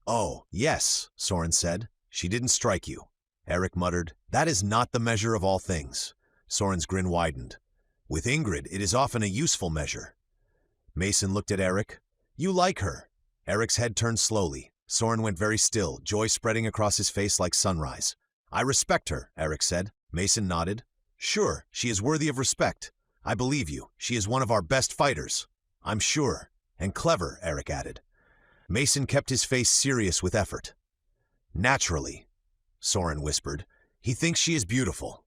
"Oh, yes," Soren said. "She didn't strike you." Eirik muttered, "That is not the measure of all things." Soren's grin widened. "With Ingrid, it is often a useful measure." Mason looked at Eirik. "You like her." Eric's head turned slowly. Soren went very still, joy spreading across his face like sunrise. "I respect her," Eirik said. Mason nodded. "Sure, she is worthy of respect. I believe you. She is one of our best fighters." "I'm sure. And clever," Eirik added. Mason kept his face serious with effort. "Naturally," Soren whispered. "He thinks she is beautiful."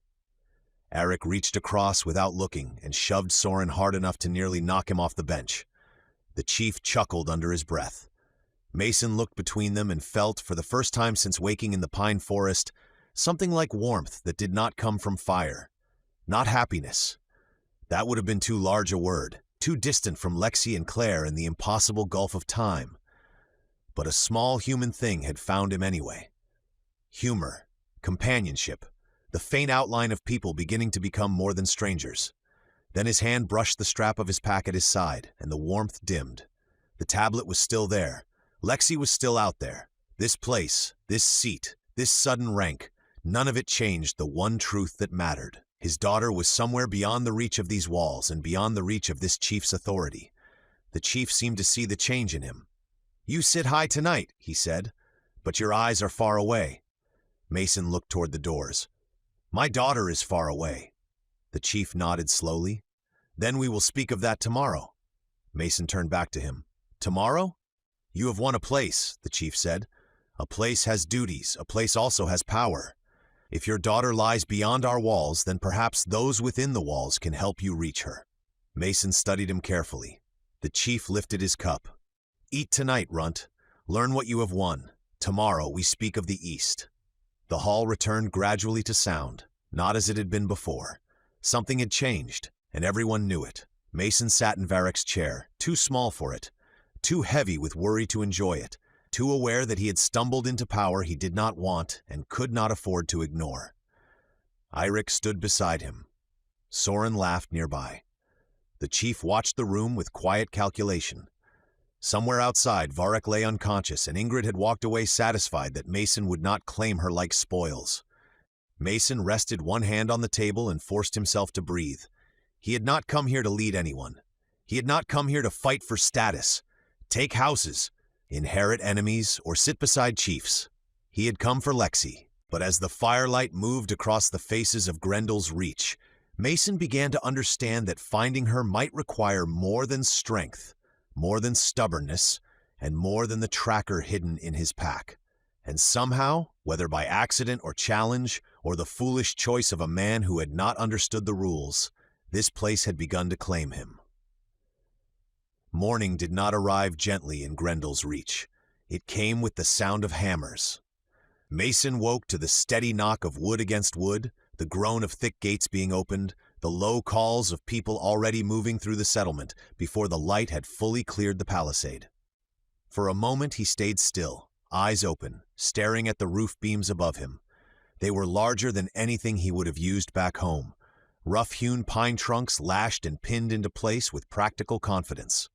Eirik reached across without looking and shoved Soren hard enough to nearly knock him off the bench. The chief chuckled under his breath. Mason looked between them and felt, for the first time since waking in the pine forest, something like warmth that did not come from fire. Not happiness. That would have been too large a word, too distant from Lexi and Claire in the impossible gulf of time. But a small human thing had found him anyway. Humor, companionship, the faint outline of people beginning to become more than strangers. Then his hand brushed the strap of his pack at his side, and the warmth dimmed. The tablet was still there. Lexi was still out there. This place, this seat, this sudden rank, none of it changed the one truth that mattered. His daughter was somewhere beyond the reach of these walls and beyond the reach of this chief's authority. The chief seemed to see the change in him. "You sit high tonight," he said, "but your eyes are far away." Mason looked toward the doors. "My daughter is far away." The chief nodded slowly. "Then we will speak of that tomorrow." Mason turned back to him. "Tomorrow? You have won a place," the chief said. "A place has duties. A place also has power. If your daughter lies beyond our walls, then perhaps those within the walls can help you reach her." Mason studied him carefully. The chief lifted his cup. "Eat tonight, Runt. Learn what you have won. Tomorrow we speak of the East." The hall returned gradually to sound, not as it had been before. Something had changed, and everyone knew it. Mason sat in VERREK'S chair, too small for it, too heavy with worry to enjoy it, too aware that he had stumbled into power he did not want and could not afford to ignore. Eirik stood beside him. Soren laughed nearby. The chief watched the room with quiet calculation. Somewhere outside, VERREK lay unconscious, and Ingrid had walked away satisfied that Mason would not claim her like spoils. Mason rested one hand on the table and forced himself to breathe. He had not come here to lead anyone. He had not come here to fight for status, take houses, inherit enemies, or sit beside chiefs. He had come for Lexi. But as the firelight moved across the faces of GRENDELL'S reach, Mason began to understand that finding her might require more than strength, more than stubbornness, and more than the tracker hidden in his pack. And somehow, whether by accident or challenge, or the foolish choice of a man who had not understood the rules, this place had begun to claim him. Morning did not arrive gently in GRENDELL'S reach. It came with the sound of hammers. Mason woke to the steady knock of wood against wood, the groan of thick gates being opened, the low calls of people already moving through the settlement before the light had fully cleared the palisade. For a moment he stayed still, eyes open, staring at the roof beams above him. They were larger than anything he would have used back home. Rough-hewn pine trunks lashed and pinned into place with practical confidence.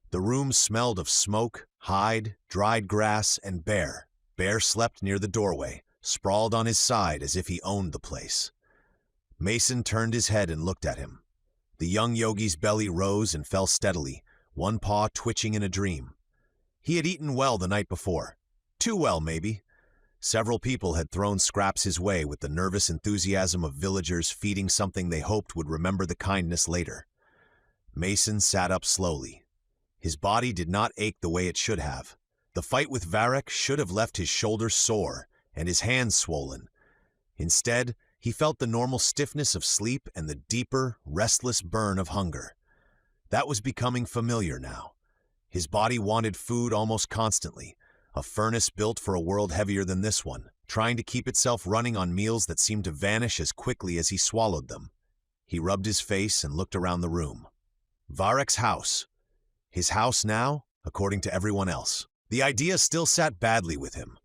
The room smelled of smoke, hide, dried grass, and Bear. Bear slept near the doorway, sprawled on his side as if he owned the place. Mason turned his head and looked at him. The young yogi's belly rose and fell steadily, one paw twitching in a dream. He had eaten well the night before. Too well, maybe. Several people had thrown scraps his way with the nervous enthusiasm of villagers feeding something they hoped would remember the kindness later. Mason sat up slowly. His body did not ache the way it should have. The fight with VERREK'S should have left his shoulders sore and his hands swollen. Instead, he felt the normal stiffness of sleep and the deeper, restless burn of hunger. That was becoming familiar now. His body wanted food almost constantly, a furnace built for a world heavier than this one, trying to keep itself running on meals that seemed to vanish as quickly as he swallowed them. He rubbed his face and looked around the room. VERREK'S house. His house now, according to everyone else. The idea still sat badly with him.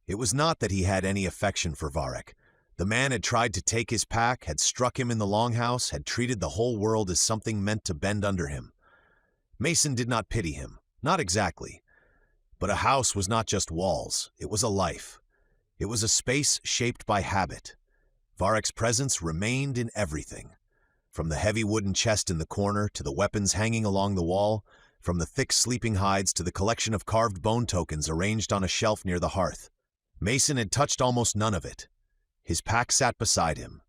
It was not that he had any affection for VERREK'S. The man had tried to take his pack, had struck him in the longhouse, had treated the whole world as something meant to bend under him. Mason did not pity him, not exactly. But a house was not just walls, it was a life. It was a space shaped by habit. VERREK'S presence remained in everything. From the heavy wooden chest in the corner to the weapons hanging along the wall, from the thick sleeping hides to the collection of carved bone tokens arranged on a shelf near the hearth. Mason had touched almost none of it. His pack sat beside him.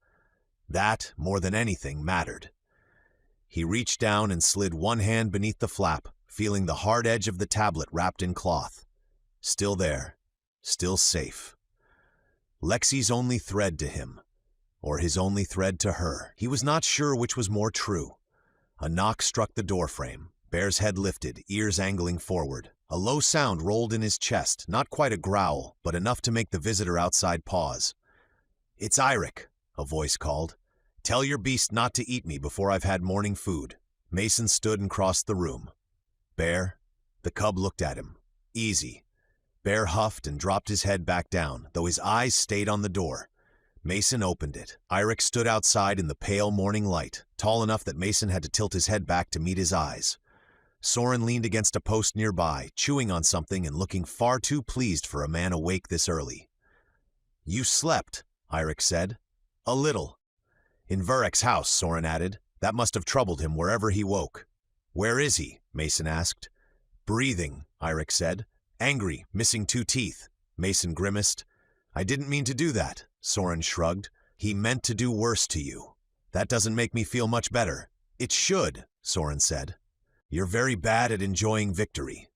That, more than anything, mattered. He reached down and slid one hand beneath the flap, feeling the hard edge of the tablet wrapped in cloth. Still there, still safe. Lexi's only thread to him, or his only thread to her. He was not sure which was more true. A knock struck the doorframe. Bear's head lifted, ears angling forward. A low sound rolled in his chest, not quite a growl, but enough to make the visitor outside pause. "It's Irek," a voice called. "Tell your beast not to eat me before I've had morning food." Mason stood and crossed the room. "Bear?" The cub looked at him. "Easy." Bear huffed and dropped his head back down, though his eyes stayed on the door. Mason opened it. Irek stood outside in the pale morning light, tall enough that Mason had to tilt his head back to meet his eyes. Soren leaned against a post nearby, chewing on something and looking far too pleased for a man awake this early. "You slept," Irek said. "A little." "In VERREK'S house," Soren added. "That must have troubled him wherever he woke." "Where is he?" Mason asked. "Breathing," Irek said. "Angry, missing 2 teeth." Mason grimaced. "I didn't mean to do that," Soren shrugged. "He meant to do worse to you." "That doesn't make me feel much better." "It should," Soren said. "You're very bad at enjoying victory."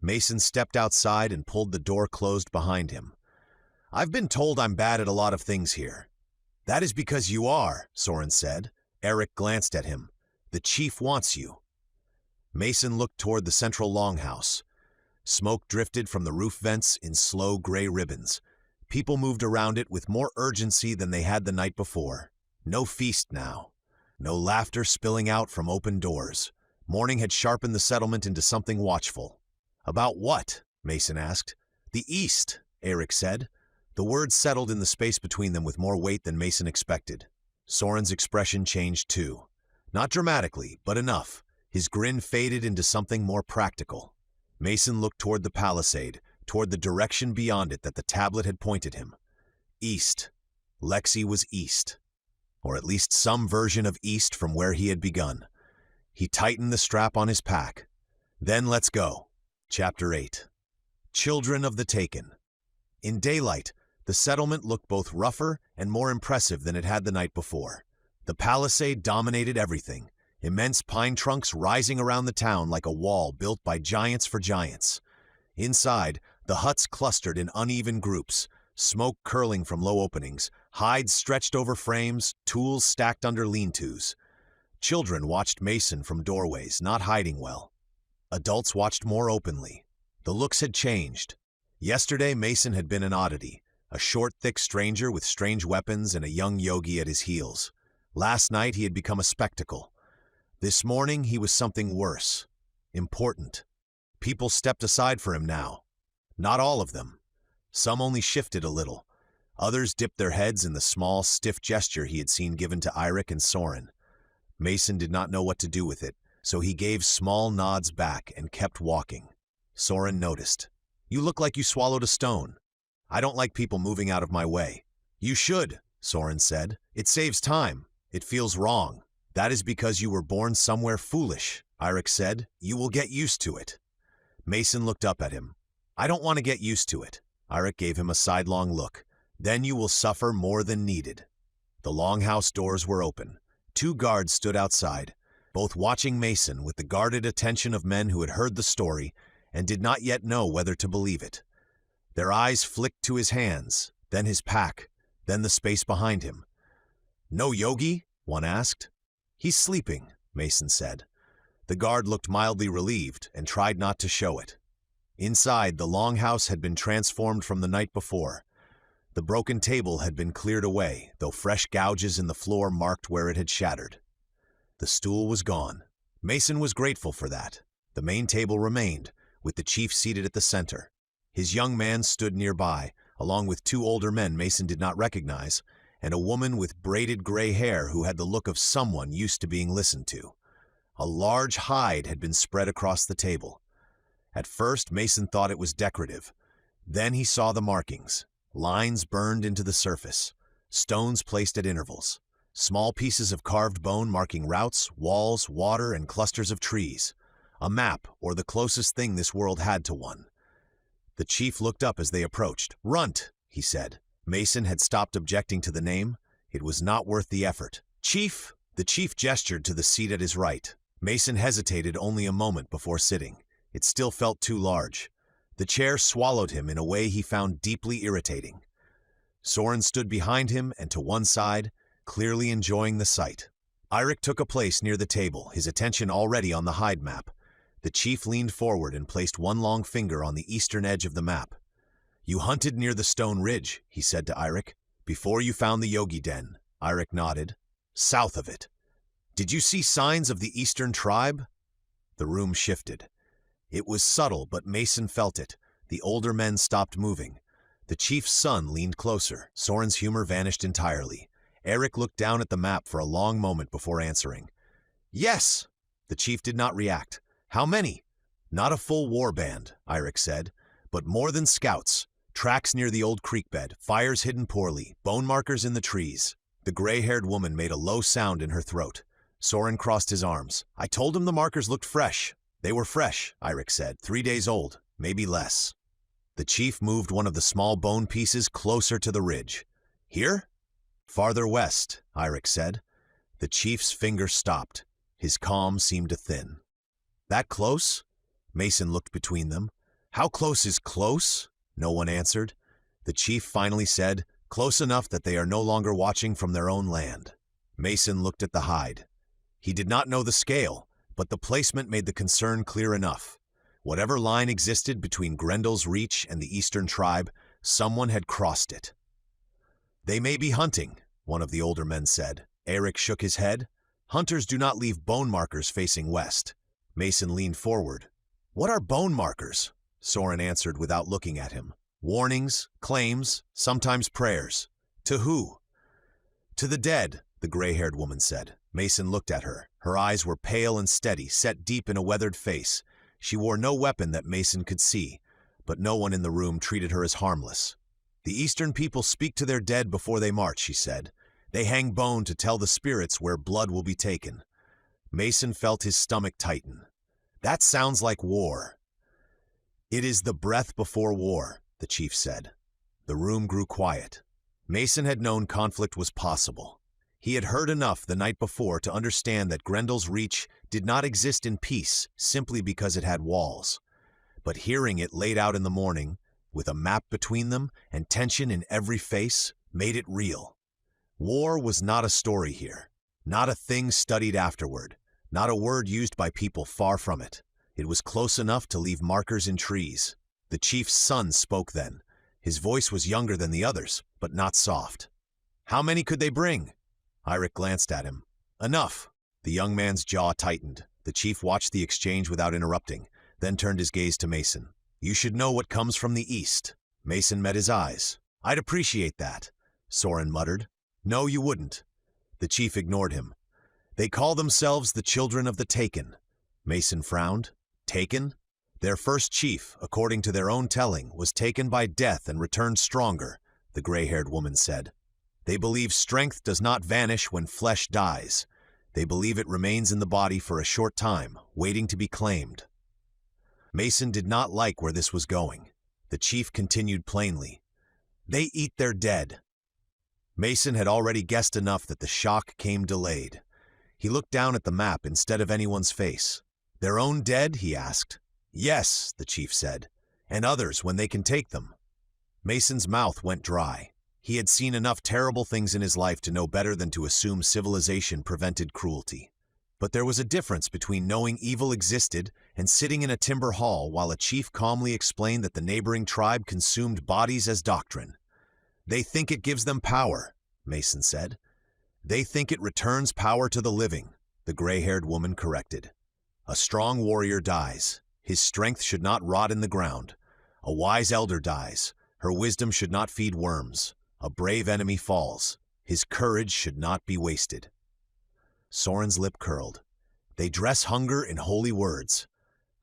Mason stepped outside and pulled the door closed behind him. "I've been told I'm bad at a lot of things here." "That is because you are," Soren said. Eric glanced at him. "The chief wants you." Mason looked toward the central longhouse. Smoke drifted from the roof vents in slow gray ribbons. People moved around it with more urgency than they had the night before. No feast now. No laughter spilling out from open doors. Morning had sharpened the settlement into something watchful. "About what?" Mason asked. "The East," Eric said. The words settled in the space between them with more weight than Mason expected. Soren's expression changed too. Not dramatically, but enough. His grin faded into something more practical. Mason looked toward the palisade, toward the direction beyond it that the tablet had pointed him. East. Lexi was east. Or at least some version of east from where he had begun. He tightened the strap on his pack. Then let's go. Chapter 8. Children of the Taken. In daylight, the settlement looked both rougher and more impressive than it had the night before. The palisade dominated everything, immense pine trunks rising around the town like a wall built by giants for giants. Inside, the huts clustered in uneven groups, smoke curling from low openings, hides stretched over frames, tools stacked under lean-tos. Children watched Mason from doorways, not hiding well. Adults watched more openly. The looks had changed. Yesterday, Mason had been an oddity, a short, thick stranger with strange weapons and a young yogi at his heels. Last night, he had become a spectacle. This morning, he was something worse. Important. People stepped aside for him now. Not all of them. Some only shifted a little. Others dipped their heads in the small, stiff gesture he had seen given to Irek and Soren. Mason did not know what to do with it, so he gave small nods back and kept walking. Soren noticed. "You look like you swallowed a stone." "I don't like people moving out of my way." "You should," Soren said. "It saves time. It feels wrong." That is because you were born somewhere foolish, Eirik said. You will get used to it. Mason looked up at him. I don't want to get used to it. Eirik gave him a sidelong look. Then you will suffer more than needed. The longhouse doors were open. 2 guards stood outside, both watching Mason with the guarded attention of men who had heard the story and did not yet know whether to believe it. Their eyes flicked to his hands, then his pack, then the space behind him. No Yogi? One asked. He's sleeping, Mason said. The guard looked mildly relieved and tried not to show it. Inside, the longhouse had been transformed from the night before. The broken table had been cleared away, though fresh gouges in the floor marked where it had shattered. The stool was gone. Mason was grateful for that. The main table remained, with the chief seated at the center. His young man stood nearby, along with 2 older men Mason did not recognize, and a woman with braided gray hair who had the look of someone used to being listened to. A large hide had been spread across the table. At first, Mason thought it was decorative. Then he saw the markings. Lines burned into the surface, stones placed at intervals, small pieces of carved bone marking routes, walls, water, and clusters of trees. A map, or the closest thing this world had to one. The chief looked up as they approached. RUNT, he said. Mason had stopped objecting to the name. It was not worth the effort. Chief! The chief gestured to the seat at his right. Mason hesitated only a moment before sitting. It still felt too large. The chair swallowed him in a way he found deeply irritating. Soren stood behind him and to one side, clearly enjoying the sight. Eirik took a place near the table, his attention already on the hide map. The chief leaned forward and placed one long finger on the eastern edge of the map. You hunted near the stone ridge, he said to Eirik. Before you found the Yogi den. Eirik nodded. South of it. Did you see signs of the eastern tribe? The room shifted. It was subtle, but Mason felt it. The older men stopped moving. The chief's son leaned closer. Soren's humor vanished entirely. Eirik looked down at the map for a long moment before answering. Yes! The chief did not react. How many? Not a full war band, Eirik said, but more than scouts. Tracks near the old creek bed, fires hidden poorly, bone markers in the trees. The gray-haired woman made a low sound in her throat. Soren crossed his arms. I told him the markers looked fresh. They were fresh, Eirik said, 3 days old, maybe less. The chief moved one of the small bone pieces closer to the ridge. Here? Farther west, Eirik said. The chief's finger stopped. His calm seemed to thin. That close? Mason looked between them. How close is close? No one answered. The chief finally said, close enough that they are no longer watching from their own land. Mason looked at the hide. He did not know the scale, but the placement made the concern clear enough. Whatever line existed between GRENDELL'S reach and the eastern tribe, someone had crossed it. They may be hunting, one of the older men said. Eirik shook his head. Hunters do not leave bone markers facing west. Mason leaned forward. What are bone markers? Soren answered without looking at him. Warnings, claims, sometimes prayers. To who? To the dead, the gray-haired woman said. Mason looked at her. Her eyes were pale and steady, set deep in a weathered face. She wore no weapon that Mason could see, but no one in the room treated her as harmless. The Eastern people speak to their dead before they march, she said. They hang bone to tell the spirits where blood will be taken. Mason felt his stomach tighten. That sounds like war. It is the breath before war, the chief said. The room grew quiet. Mason had known conflict was possible. He had heard enough the night before to understand that GRENDELL'S reach did not exist in peace simply because it had walls. But hearing it laid out in the morning, with a map between them and tension in every face, made it real. War was not a story here, not a thing studied afterward, not a word used by people far from it. It was close enough to leave markers in trees. The chief's son spoke then. His voice was younger than the others, but not soft. How many could they bring? Eirik glanced at him. Enough. The young man's jaw tightened. The chief watched the exchange without interrupting, then turned his gaze to Mason. You should know what comes from the east. Mason met his eyes. I'd appreciate that, Soren muttered. No, you wouldn't. The chief ignored him. They call themselves the children of the Taken. Mason frowned. Taken? Their first chief, according to their own telling, was taken by death and returned stronger, the gray-haired woman said. They believe strength does not vanish when flesh dies. They believe it remains in the body for a short time, waiting to be claimed. Mason did not like where this was going. The chief continued plainly, "They eat their dead." Mason had already guessed enough that the shock came delayed. He looked down at the map instead of anyone's face. "Their own dead?" he asked. "Yes," the chief said, "and others when they can take them." Mason's mouth went dry. He had seen enough terrible things in his life to know better than to assume civilization prevented cruelty. But there was a difference between knowing evil existed and sitting in a timber hall while a chief calmly explained that the neighboring tribe consumed bodies as doctrine. "They think it gives them power," Mason said. "They think it returns power to the living," the gray-haired woman corrected. "A strong warrior dies. His strength should not rot in the ground. A wise elder dies. Her wisdom should not feed worms. A brave enemy falls. His courage should not be wasted." Soren's lip curled. "They dress hunger in holy words."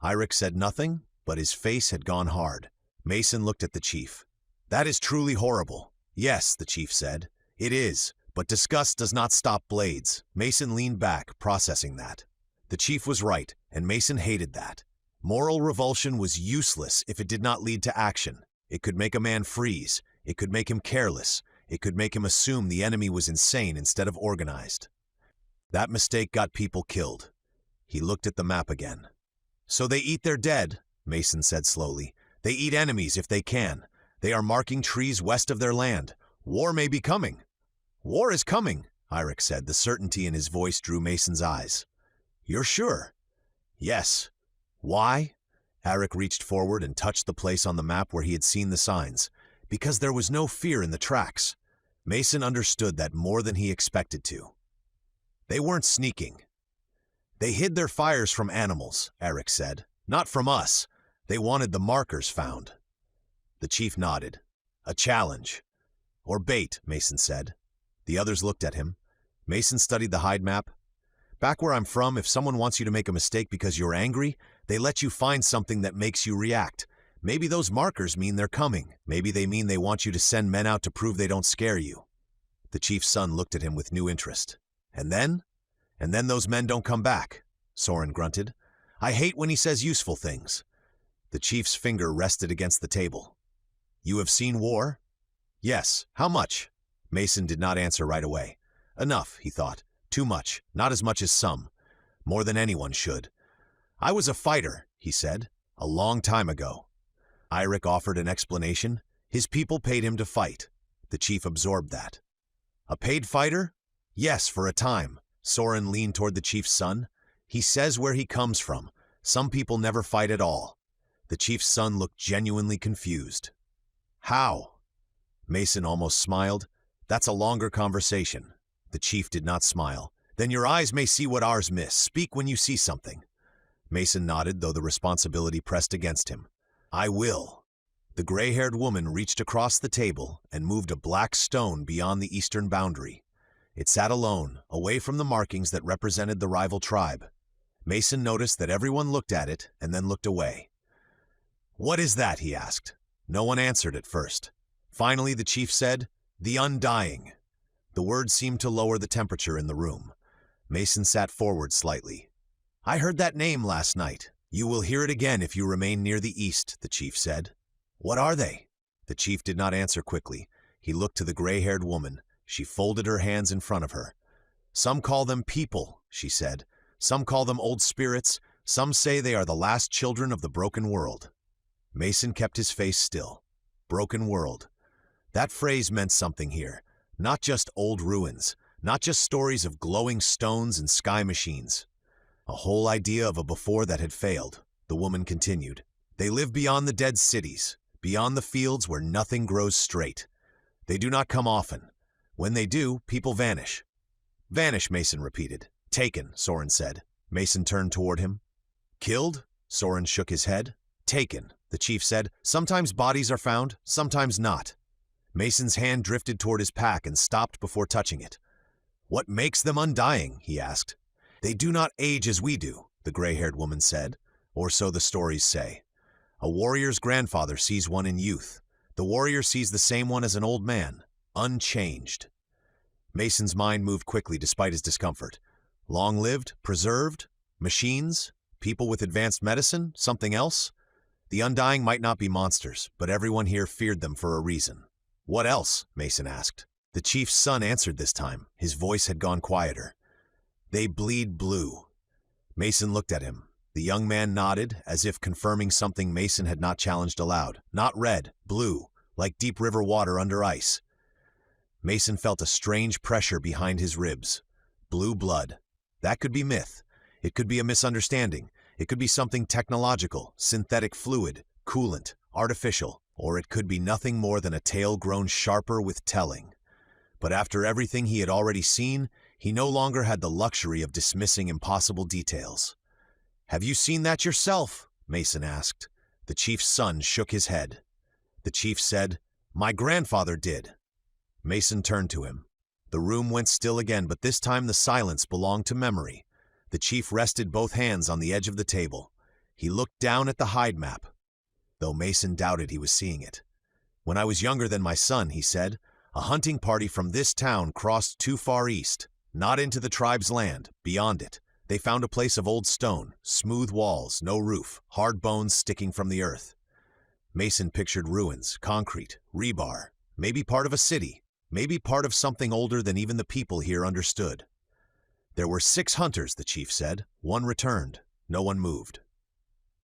Eirik said nothing, but his face had gone hard. Mason looked at the chief. "That is truly horrible." "Yes," the chief said. "It is, but disgust does not stop blades." Mason leaned back, processing that. The chief was right, and Mason hated that. Moral revulsion was useless if it did not lead to action. It could make a man freeze. It could make him careless. It could make him assume the enemy was insane instead of organized. That mistake got people killed. He looked at the map again. "So they eat their dead," Mason said slowly. "They eat enemies if they can. They are marking trees west of their land. War may be coming." "War is coming," Eirik said. The certainty in his voice drew Mason's eyes. "You're sure?" "Yes." "Why?" Eirik reached forward and touched the place on the map where he had seen the signs. "Because there was no fear in the tracks." Mason understood that more than he expected to. "They weren't sneaking." "They hid their fires from animals," Eirik said. "Not from us. They wanted the markers found." The chief nodded. "A challenge." "Or bait," Mason said. The others looked at him. Mason studied the hide map. "Back where I'm from, if someone wants you to make a mistake because you're angry, they let you find something that makes you react. Maybe those markers mean they're coming. Maybe they mean they want you to send men out to prove they don't scare you." The chief's son looked at him with new interest. "And then?" "And then those men don't come back," Soren grunted. "I hate when he says useful things." The chief's finger rested against the table. "You have seen war?" "Yes. How much?" Mason did not answer right away. Enough, he thought. Too much. Not as much as some. More than anyone should. "I was a fighter," he said. "A long time ago." Eirik offered an explanation. His people paid him to fight. The chief absorbed that. "A paid fighter?" "Yes, for a time." Soren leaned toward the chief's son. "He says where he comes from. Some people never fight at all." The chief's son looked genuinely confused. "How?" Mason almost smiled. "That's a longer conversation." The chief did not smile. "Then your eyes may see what ours miss. Speak when you see something." Mason nodded, though the responsibility pressed against him. "I will." The gray-haired woman reached across the table and moved a black stone beyond the eastern boundary. It sat alone, away from the markings that represented the rival tribe. Mason noticed that everyone looked at it and then looked away. "What is that?" he asked. No one answered at first. Finally, the chief said, "The Undying." The word seemed to lower the temperature in the room. Mason sat forward slightly. "I heard that name last night. You will hear it again if you remain near the east," the chief said. "What are they?" The chief did not answer quickly. He looked to the gray-haired woman. She folded her hands in front of her. "Some call them people," she said. "Some call them old spirits. Some say they are the last children of the broken world." Mason kept his face still. Broken world. That phrase meant something here. Not just old ruins. Not just stories of glowing stones and sky machines. A whole idea of a before that had failed. The woman continued. "They live beyond the dead cities, beyond the fields where nothing grows straight. They do not come often. When they do, people vanish." "Vanish," Mason repeated. "Taken," Soren said. Mason turned toward him. "Killed?" Soren shook his head. "Taken," the chief said. "Sometimes bodies are found, sometimes not." Mason's hand drifted toward his pack and stopped before touching it. "What makes them undying?" he asked. "They do not age as we do," the gray-haired woman said. "Or so the stories say. A warrior's grandfather sees one in youth. The warrior sees the same one as an old man, unchanged." Mason's mind moved quickly despite his discomfort. Long-lived? Preserved? Machines? People with advanced medicine? Something else? The Undying might not be monsters, but everyone here feared them for a reason. What else? Mason asked. The chief's son answered this time. His voice had gone quieter. They bleed blue. Mason looked at him. The young man nodded, as if confirming something Mason had not challenged aloud. Not red, blue, like deep river water under ice. Mason felt a strange pressure behind his ribs. Blue blood. That could be myth. It could be a misunderstanding. It could be something technological, synthetic fluid, coolant, artificial, or it could be nothing more than a tale grown sharper with telling. But after everything he had already seen, he no longer had the luxury of dismissing impossible details. "Have you seen that yourself?" Mason asked. The chief's son shook his head. The chief said, "My grandfather did." Mason turned to him. The room went still again, but this time the silence belonged to memory. The chief rested both hands on the edge of the table. He looked down at the hide map, though Mason doubted he was seeing it. "When I was younger than my son," he said, "a hunting party from this town crossed too far east, not into the tribe's land, beyond it. They found a place of old stone, smooth walls, no roof, hard bones sticking from the earth." Mason pictured ruins, concrete, rebar, maybe part of a city, maybe part of something older than even the people here understood. "There were 6 hunters," the chief said. "One returned. No one moved.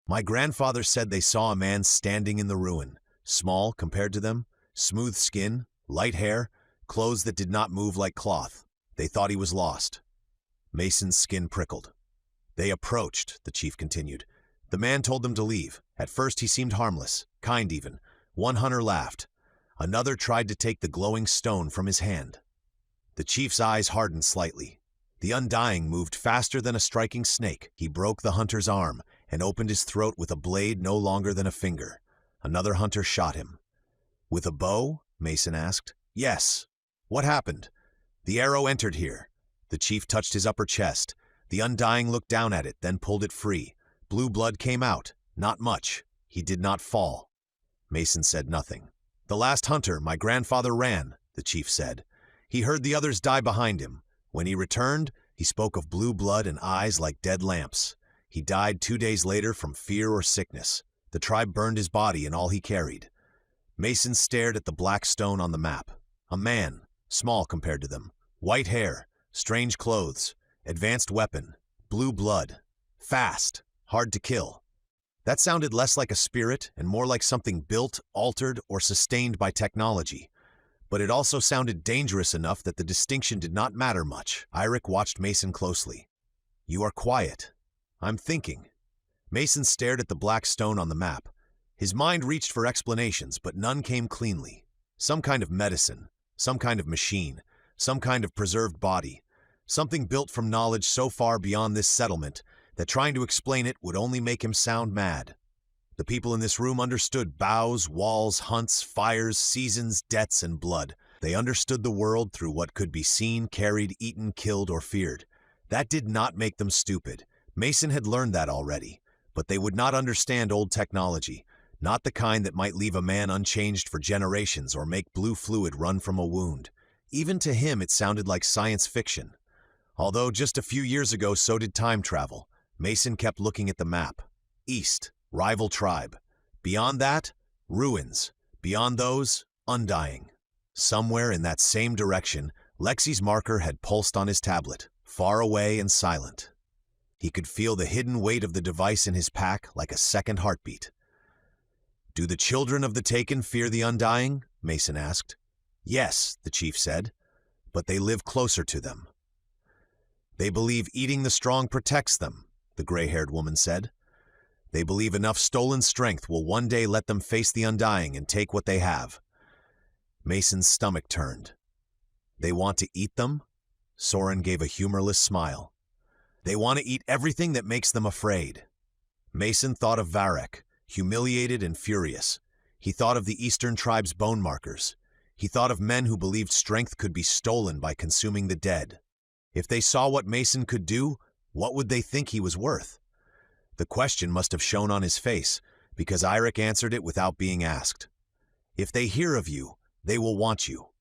My grandfather said they saw a man standing in the ruin, small compared to them, smooth skin, light hair, clothes that did not move like cloth. They thought he was lost." Mason's skin prickled. "They approached," the chief continued. "The man told them to leave. At first he seemed harmless, kind even. One hunter laughed. Another tried to take the glowing stone from his hand." The chief's eyes hardened slightly. The Undying moved faster than a striking snake. He broke the hunter's arm and opened his throat with a blade no longer than a finger. Another hunter shot him. "With a bow?" Mason asked. "Yes." "What happened?" "The arrow entered here." The chief touched his upper chest. The Undying looked down at it, then pulled it free. Blue blood came out. Not much. He did not fall. Mason said nothing. "The last hunter, my grandfather, ran," the chief said. "He heard the others die behind him. When he returned, he spoke of blue blood and eyes like dead lamps. He died 2 days later from fear or sickness. The tribe burned his body and all he carried." Mason stared at the black stone on the map. A man, small compared to them. White hair, strange clothes, advanced weapon, blue blood. Fast, hard to kill. That sounded less like a spirit and more like something built, altered, or sustained by technology. But it also sounded dangerous enough that the distinction did not matter much. Irek watched Mason closely. "You are quiet." "I'm thinking." Mason stared at the black stone on the map. His mind reached for explanations, but none came cleanly. Some kind of medicine, some kind of machine, some kind of preserved body. Something built from knowledge so far beyond this settlement that trying to explain it would only make him sound mad. The people in this room understood bows, walls, hunts, fires, seasons, debts, and blood. They understood the world through what could be seen, carried, eaten, killed, or feared. That did not make them stupid. Mason had learned that already. But they would not understand old technology, not the kind that might leave a man unchanged for generations or make blue fluid run from a wound. Even to him it sounded like science fiction. Although just a few years ago so did time travel, Mason kept looking at the map. East. Rival tribe. Beyond that, ruins. Beyond those, Undying. Somewhere in that same direction, Lexi's marker had pulsed on his tablet, far away and silent. He could feel the hidden weight of the device in his pack like a second heartbeat. "Do the children of the Taken fear the Undying?" Mason asked. "Yes," the chief said, "but they live closer to them." "They believe eating the strong protects them," the gray-haired woman said. "They believe enough stolen strength will one day let them face the Undying and take what they have." Mason's stomach turned. "They want to eat them?" Soren gave a humorless smile. "They want to eat everything that makes them afraid." Mason thought of VERREK'S, humiliated and furious. He thought of the Eastern tribe's bone markers. He thought of men who believed strength could be stolen by consuming the dead. If they saw what Mason could do, what would they think he was worth? The question must have shown on his face, because Irek answered it without being asked. "If they hear of you, they will want you."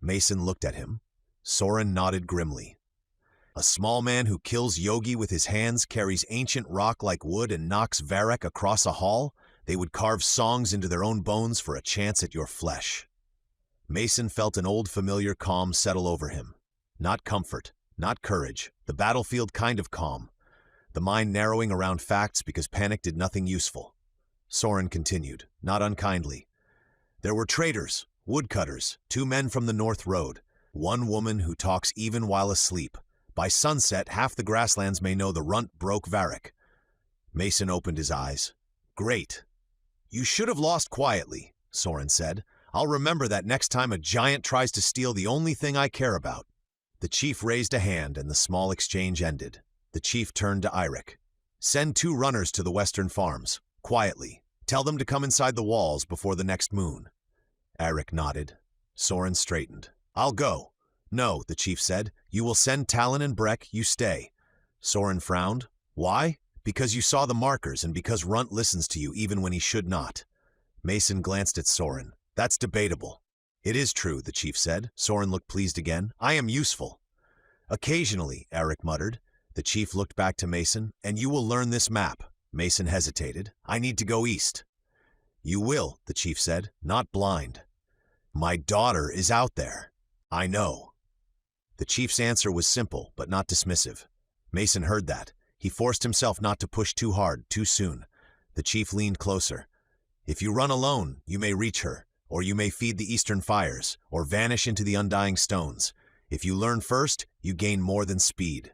Mason looked at him. Soren nodded grimly. A small man who kills Yogi with his hands, carries ancient rock like wood, and knocks VERREK across a hall? They would carve songs into their own bones for a chance at your flesh. Mason felt an old familiar calm settle over him. Not comfort, not courage, the battlefield kind of calm. The mind narrowing around facts because panic did nothing useful. Soren continued, not unkindly. There were traders, woodcutters, 2 men from the North Road, 1 woman who talks even while asleep. By sunset, half the grasslands may know the RUNT broke VERREK. Mason opened his eyes. Great. You should have lost quietly, Soren said. I'll remember that next time a giant tries to steal the only thing I care about. The chief raised a hand and the small exchange ended. The chief turned to Eirik. Send 2 runners to the western farms, quietly. Tell them to come inside the walls before the next moon. Eirik nodded. Soren straightened. I'll go. No, the chief said. You will send Talon and Brek, you stay. Soren frowned. Why? Because you saw the markers and because RUNT listens to you even when he should not. Mason glanced at Soren. That's debatable. It is true, the chief said. Soren looked pleased again. I am useful. Occasionally, Eirik muttered. The chief looked back to Mason. And you will learn this map. Mason hesitated. I need to go east. You will, the chief said. Not blind. My daughter is out there. I know. The chief's answer was simple, but not dismissive. Mason heard that. He forced himself not to push too hard, too soon. The chief leaned closer. If you run alone, you may reach her, or you may feed the eastern fires, or vanish into the undying stones. If you learn first, you gain more than speed.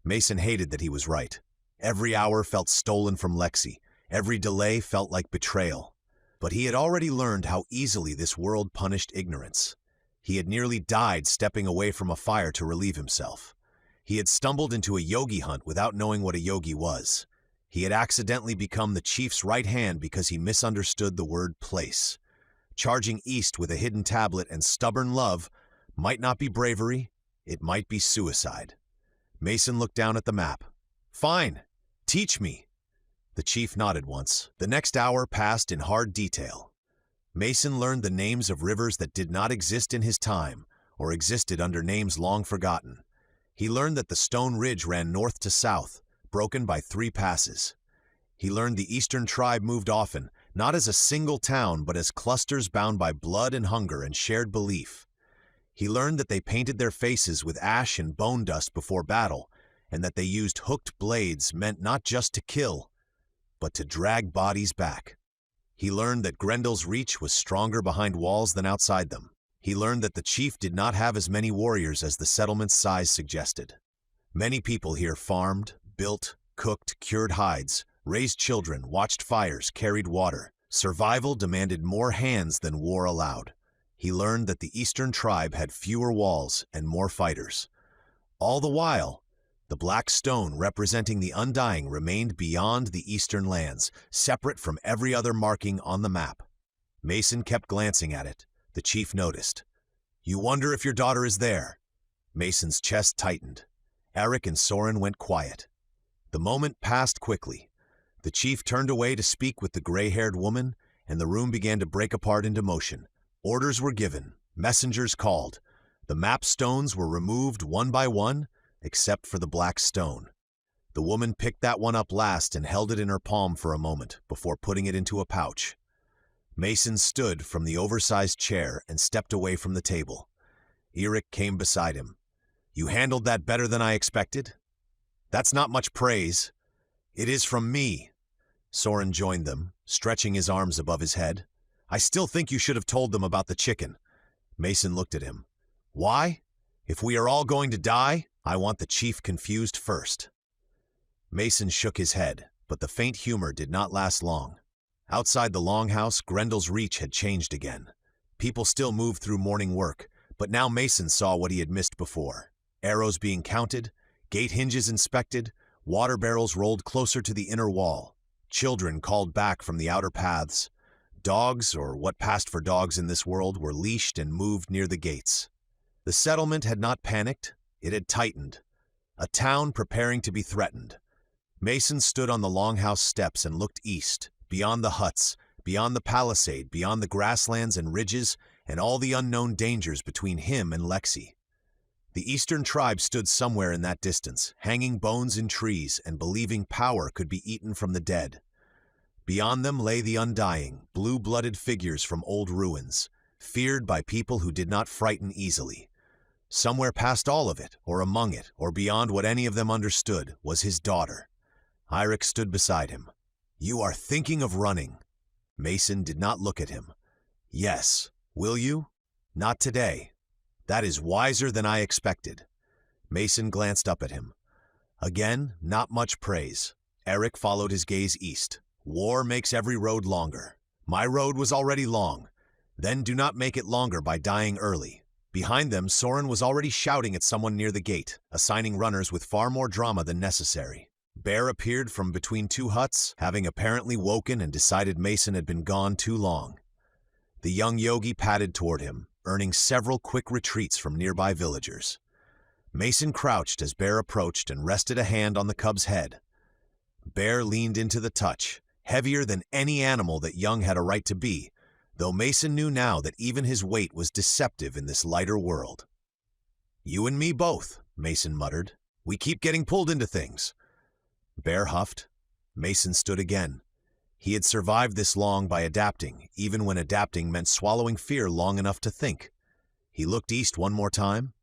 Mason hated that he was right. Every hour felt stolen from Lexi. Every delay felt like betrayal. But he had already learned how easily this world punished ignorance. He had nearly died stepping away from a fire to relieve himself. He had stumbled into a yogi hunt without knowing what a yogi was. He had accidentally become the chief's right hand because he misunderstood the word place. Charging east with a hidden tablet and stubborn love might not be bravery, it might be suicide. Mason looked down at the map. Fine, teach me. The chief nodded once. The next hour passed in hard detail. Mason learned the names of rivers that did not exist in his time, or existed under names long forgotten. He learned that the Stone Ridge ran north to south, broken by 3 passes. He learned the eastern tribe moved often, not as a single town, but as clusters bound by blood and hunger and shared belief. He learned that they painted their faces with ash and bone dust before battle, and that they used hooked blades meant not just to kill, but to drag bodies back. He learned that Grendel's reach was stronger behind walls than outside them. He learned that the chief did not have as many warriors as the settlement's size suggested. Many people here farmed, built, cooked, cured hides, raised children, watched fires, carried water. Survival demanded more hands than war allowed. He learned that the eastern tribe had fewer walls and more fighters. All the while, the black stone representing the undying remained beyond the eastern lands, separate from every other marking on the map. Mason kept glancing at it. The chief noticed. You wonder if your daughter is there. Mason's chest tightened. Eirik and Soren went quiet. The moment passed quickly. The chief turned away to speak with the gray-haired woman, and the room began to break apart into motion. Orders were given. Messengers called. The map stones were removed one by one, except for the black stone. The woman picked that one up last and held it in her palm for a moment before putting it into a pouch. Mason stood from the oversized chair and stepped away from the table. Eirik came beside him. You handled that better than I expected? That's not much praise. It is from me. Soren joined them, stretching his arms above his head. I still think you should have told them about the chicken. Mason looked at him. Why? If we are all going to die, I want the chief confused first. Mason shook his head, but the faint humor did not last long. Outside the longhouse, Grendel's reach had changed again. People still moved through morning work, but now Mason saw what he had missed before. Arrows being counted, gate hinges inspected, water barrels rolled closer to the inner wall. Children called back from the outer paths. Dogs, or what passed for dogs in this world, were leashed and moved near the gates. The settlement had not panicked, it had tightened. A town preparing to be threatened. Mason stood on the longhouse steps and looked east, beyond the huts, beyond the palisade, beyond the grasslands and ridges, and all the unknown dangers between him and Lexi. The eastern tribe stood somewhere in that distance, hanging bones in trees and believing power could be eaten from the dead. Beyond them lay the undying, blue-blooded figures from old ruins, feared by people who did not frighten easily. Somewhere past all of it, or among it, or beyond what any of them understood, was his daughter. IREX stood beside him. "You are thinking of running." Mason did not look at him. "Yes. Will you?" "Not today." "That is wiser than I expected." Mason glanced up at him. Again, not much praise. Eric followed his gaze east. "War makes every road longer. My road was already long. Then do not make it longer by dying early." Behind them, Soren was already shouting at someone near the gate, assigning runners with far more drama than necessary. Bear appeared from between two huts, having apparently woken and decided Mason had been gone too long. The young yogi padded toward him, earning several quick retreats from nearby villagers. Mason crouched as Bear approached and rested a hand on the cub's head. Bear leaned into the touch, heavier than any animal that Young had a right to be, though Mason knew now that even his weight was deceptive in this lighter world. "You and me both," Mason muttered. "We keep getting pulled into things." Bear huffed. Mason stood again. He had survived this long by adapting, even when adapting meant swallowing fear long enough to think. He looked east one more time.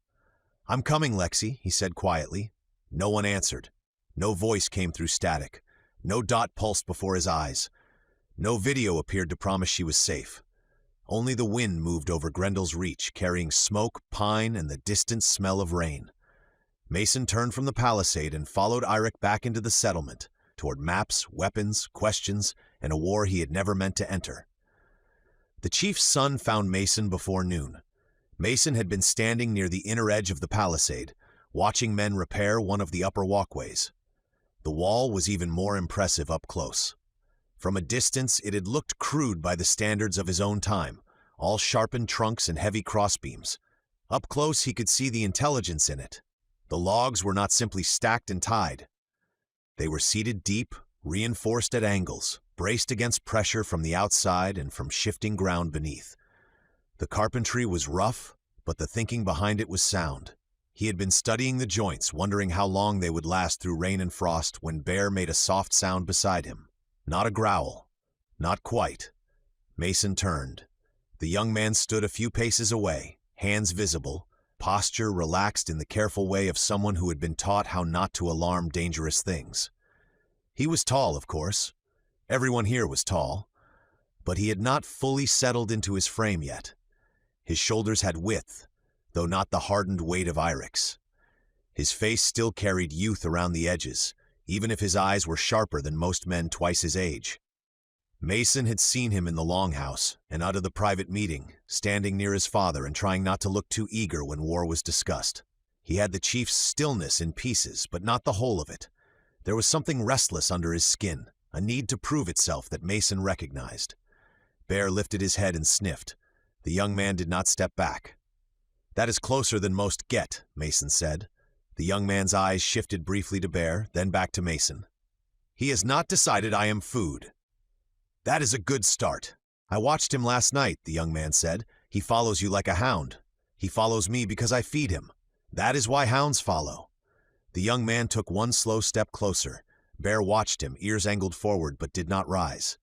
"I'm coming, Lexi," he said quietly. No one answered. No voice came through static. No dot pulsed before his eyes. No video appeared to promise she was safe. Only the wind moved over Grendel's reach, carrying smoke, pine, and the distant smell of rain. Mason turned from the palisade and followed IREX back into the settlement, toward maps, weapons, questions, and a war he had never meant to enter. The chief's son found Mason before noon. Mason had been standing near the inner edge of the palisade, watching men repair one of the upper walkways. The wall was even more impressive up close. From a distance, it had looked crude by the standards of his own time, all sharpened trunks and heavy crossbeams. Up close, he could see the intelligence in it. The logs were not simply stacked and tied. They were seated deep, reinforced at angles, braced against pressure from the outside and from shifting ground beneath. The carpentry was rough, but the thinking behind it was sound. He had been studying the joints, wondering how long they would last through rain and frost, when Bear made a soft sound beside him. Not a growl. Not quite. Mason turned. The young man stood a few paces away, hands visible, posture relaxed in the careful way of someone who had been taught how not to alarm dangerous things. He was tall, of course. Everyone here was tall. But he had not fully settled into his frame yet. His shoulders had width, though not the hardened weight of IREX. His face still carried youth around the edges, even if his eyes were sharper than most men twice his age. Mason had seen him in the longhouse and out of the private meeting, standing near his father and trying not to look too eager when war was discussed. He had the chief's stillness in pieces, but not the whole of it. There was something restless under his skin, a need to prove itself that Mason recognized. Bear lifted his head and sniffed. The young man did not step back. "That is closer than most get," Mason said. The young man's eyes shifted briefly to Bear, then back to Mason. "He has not decided I am food." "That is a good start." "I watched him last night," the young man said. "He follows you like a hound. He follows me because I feed him. That is why hounds follow." The young man took one slow step closer. Bear watched him, ears angled forward, but did not rise.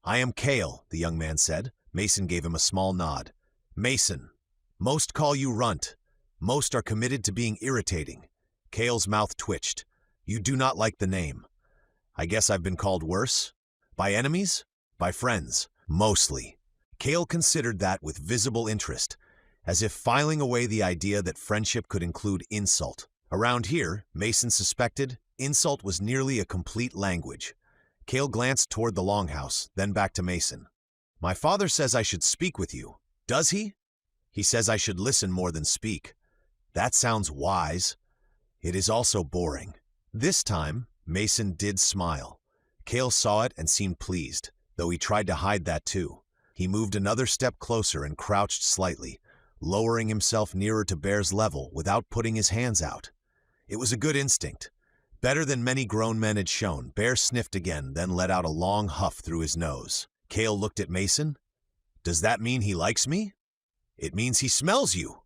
"I am Kale," the young man said. Mason gave him a small nod. "Mason. Most call you RUNT. Most are committed to being irritating." Kale's mouth twitched. "You do not like the name." "I guess I've been called worse." "By enemies?" "By friends. Mostly." Kale considered that with visible interest, as if filing away the idea that friendship could include insult. Around here, Mason suspected, insult was nearly a complete language. Kale glanced toward the longhouse, then back to Mason. "My father says I should speak with you. Does he?" "He says I should listen more than speak." "That sounds wise." "It is also boring." This time, Mason did smile. Kale saw it and seemed pleased, though he tried to hide that too. He moved another step closer and crouched slightly, lowering himself nearer to Bear's level without putting his hands out. It was a good instinct. Better than many grown men had shown. Bear sniffed again, then let out a long huff through his nose. Kale looked at Mason. "Does that mean he likes me?" "It means he smells you."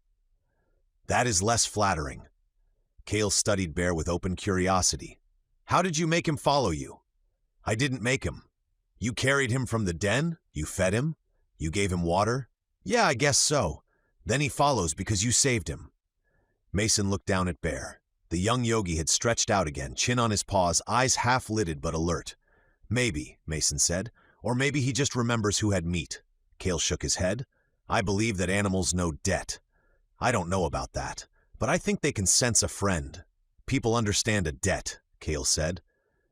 That is less flattering. Cale studied Bear with open curiosity. How did you make him follow you? I didn't make him. You carried him from the den? You fed him? You gave him water? Yeah, I guess so. Then he follows because you saved him. Mason looked down at Bear. The young yogi had stretched out again, chin on his paws, eyes half-lidded but alert. Maybe, Mason said, or maybe he just remembers who had meat. Cale shook his head. I believe that animals know debt. I don't know about that, but I think they can sense a friend. People understand a debt, Cale said.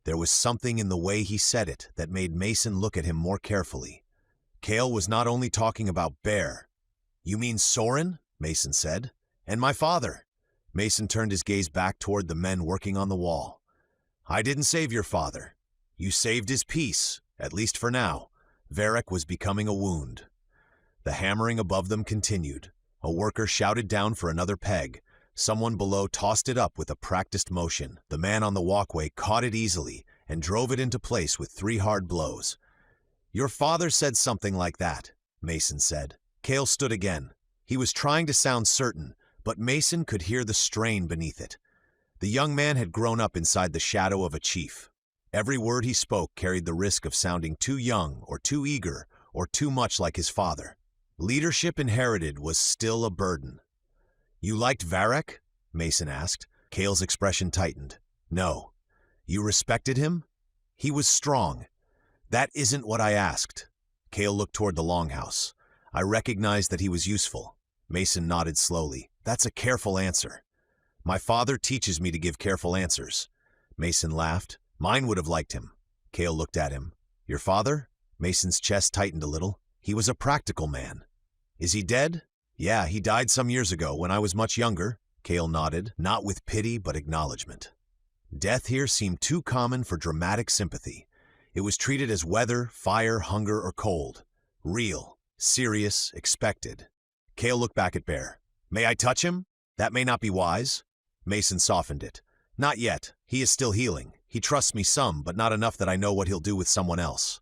There was something in the way he said it that made Mason look at him more carefully. Cale was not only talking about Bear. You mean Soren? Mason said. And my father. Mason turned his gaze back toward the men working on the wall. I didn't save your father. You saved his peace, at least for now. VERREK was becoming a wound. The hammering above them continued. A worker shouted down for another peg. Someone below tossed it up with a practiced motion. The man on the walkway caught it easily and drove it into place with 3 hard blows. Your father said something like that, Mason said. Cale stood again. He was trying to sound certain, but Mason could hear the strain beneath it. The young man had grown up inside the shadow of a chief. Every word he spoke carried the risk of sounding too young or too eager or too much like his father. Leadership inherited was still a burden. You liked VERREK? Mason asked. Cale's expression tightened. No. You respected him? He was strong. That isn't what I asked. Cale looked toward the longhouse. I recognized that he was useful. Mason nodded slowly. That's a careful answer. My father teaches me to give careful answers. Mason laughed. Mine would have liked him. Cale looked at him. Your father? Mason's chest tightened a little. He was a practical man. Is he dead? Yeah, he died some years ago when I was much younger. Cale nodded, not with pity but acknowledgement. Death here seemed too common for dramatic sympathy. It was treated as weather, fire, hunger, or cold. Real, serious, expected. Cale looked back at Bear. May I touch him? That may not be wise. Mason softened it. Not yet. He is still healing. He trusts me some, but not enough that I know what he'll do with someone else.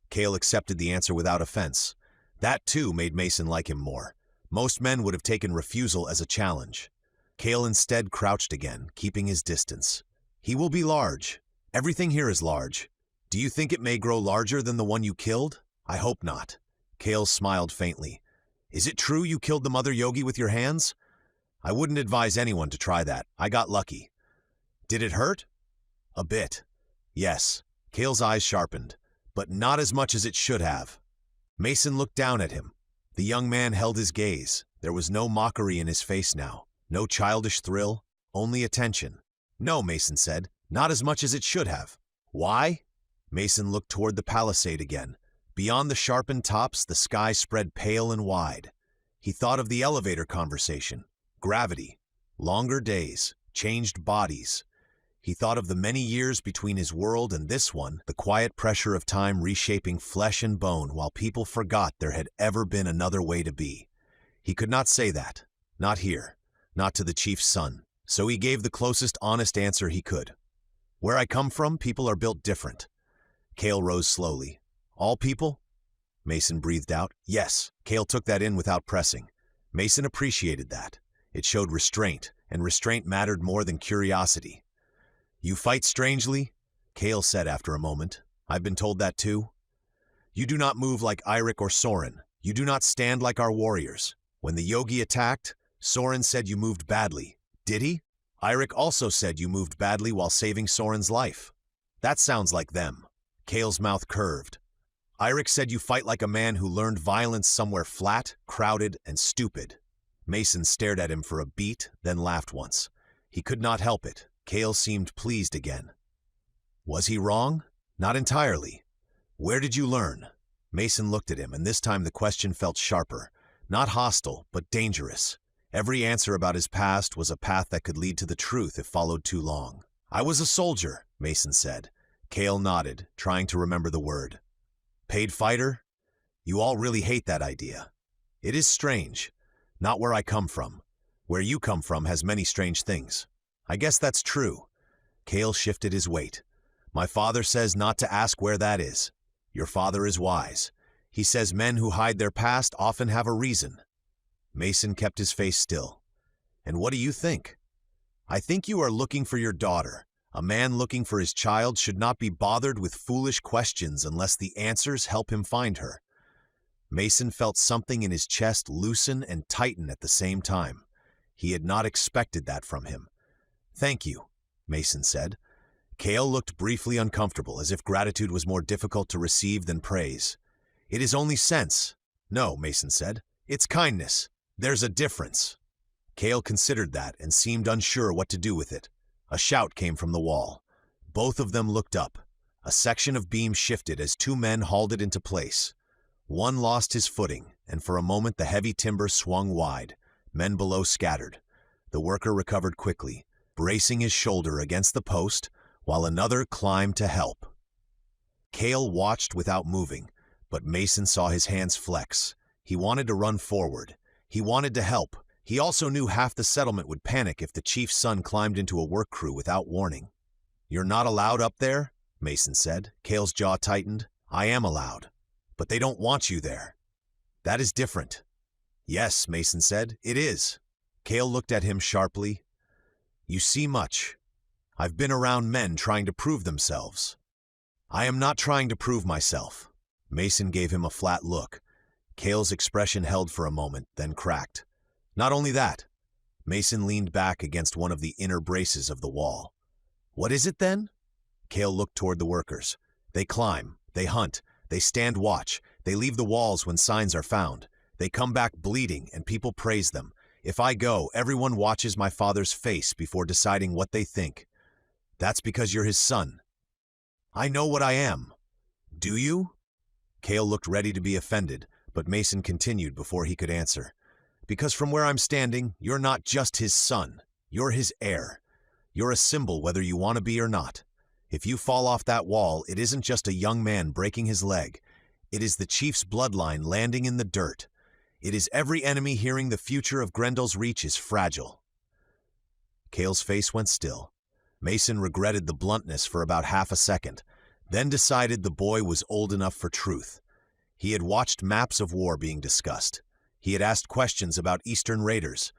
Cale accepted the answer without offense. That, too, made Mason like him more. Most men would have taken refusal as a challenge. Cale instead crouched again, keeping his distance. He will be large. Everything here is large. Do you think it may grow larger than the one you killed? I hope not. Cale smiled faintly. Is it true you killed the mother yogi with your hands? I wouldn't advise anyone to try that. I got lucky. Did it hurt? A bit. Yes. Cale's eyes sharpened, but not as much as it should have. Mason looked down at him. The young man held his gaze. There was no mockery in his face now. No childish thrill, only attention. No, Mason said, not as much as it should have. Why? Mason looked toward the palisade again. Beyond the sharpened tops, the sky spread pale and wide. He thought of the elevator conversation. Gravity, longer days, changed bodies. He thought of the many years between his world and this one, the quiet pressure of time reshaping flesh and bone while people forgot there had ever been another way to be. He could not say that. Not here. Not to the chief's son. So he gave the closest honest answer he could. Where I come from, people are built different. Cale rose slowly. All people? Mason breathed out. Yes. Cale took that in without pressing. Mason appreciated that. It showed restraint, and restraint mattered more than curiosity. You fight strangely? Cale said after a moment. I've been told that too. You do not move like Eirik or Soren. You do not stand like our warriors. When the yogi attacked, Soren said you moved badly. Did he? Eirik also said you moved badly while saving Soren's life. That sounds like them. Cale's mouth curved. Eirik said you fight like a man who learned violence somewhere flat, crowded, and stupid. Mason stared at him for a beat, then laughed once. He could not help it. Cale seemed pleased again. Was he wrong? Not entirely. Where did you learn? Mason looked at him, and this time the question felt sharper. Not hostile, but dangerous. Every answer about his past was a path that could lead to the truth if followed too long. I was a soldier, Mason said. Cale nodded, trying to remember the word. Paid fighter? You all really hate that idea. It is strange. Not where I come from. Where you come from has many strange things. I guess that's true. Cale shifted his weight. My father says not to ask where that is. Your father is wise. He says men who hide their past often have a reason. Mason kept his face still. And what do you think? I think you are looking for your daughter. A man looking for his child should not be bothered with foolish questions unless the answers help him find her. Mason felt something in his chest loosen and tighten at the same time. He had not expected that from him. "Thank you," Mason said. Cale looked briefly uncomfortable, as if gratitude was more difficult to receive than praise. "It is only sense." "No," Mason said. "It's kindness. There's a difference." Cale considered that and seemed unsure what to do with it. A shout came from the wall. Both of them looked up. A section of beam shifted as two men hauled it into place. One lost his footing, and for a moment the heavy timber swung wide. Men below scattered. The worker recovered quickly, bracing his shoulder against the post, while another climbed to help. Cale watched without moving, but Mason saw his hands flex. He wanted to run forward. He wanted to help. He also knew half the settlement would panic if the chief's son climbed into a work crew without warning. "You're not allowed up there?" Mason said. Cale's jaw tightened. "I am allowed. But they don't want you there." "That is different." "Yes," Mason said, "it is." Cale looked at him sharply. "You see much. I've been around men trying to prove themselves." "I am not trying to prove myself." Mason gave him a flat look. Cale's expression held for a moment, then cracked. "Not only that." Mason leaned back against one of the inner braces of the wall. "What is it then?" Cale looked toward the workers. "They climb, they hunt, they stand watch, they leave the walls when signs are found. They come back bleeding and people praise them. If I go, everyone watches my father's face before deciding what they think. That's because you're his son." "I know what I am." "Do you?" Cale looked ready to be offended, but Mason continued before he could answer. "Because from where I'm standing, you're not just his son. You're his heir. You're a symbol whether you want to be or not. If you fall off that wall, it isn't just a young man breaking his leg. It is the chief's bloodline landing in the dirt. It is every enemy hearing the future of GRENDELL'S reach is fragile." Cale's face went still. Mason regretted the bluntness for about half a second, then decided the boy was old enough for truth. He had watched maps of war being discussed. He had asked questions about Eastern raiders.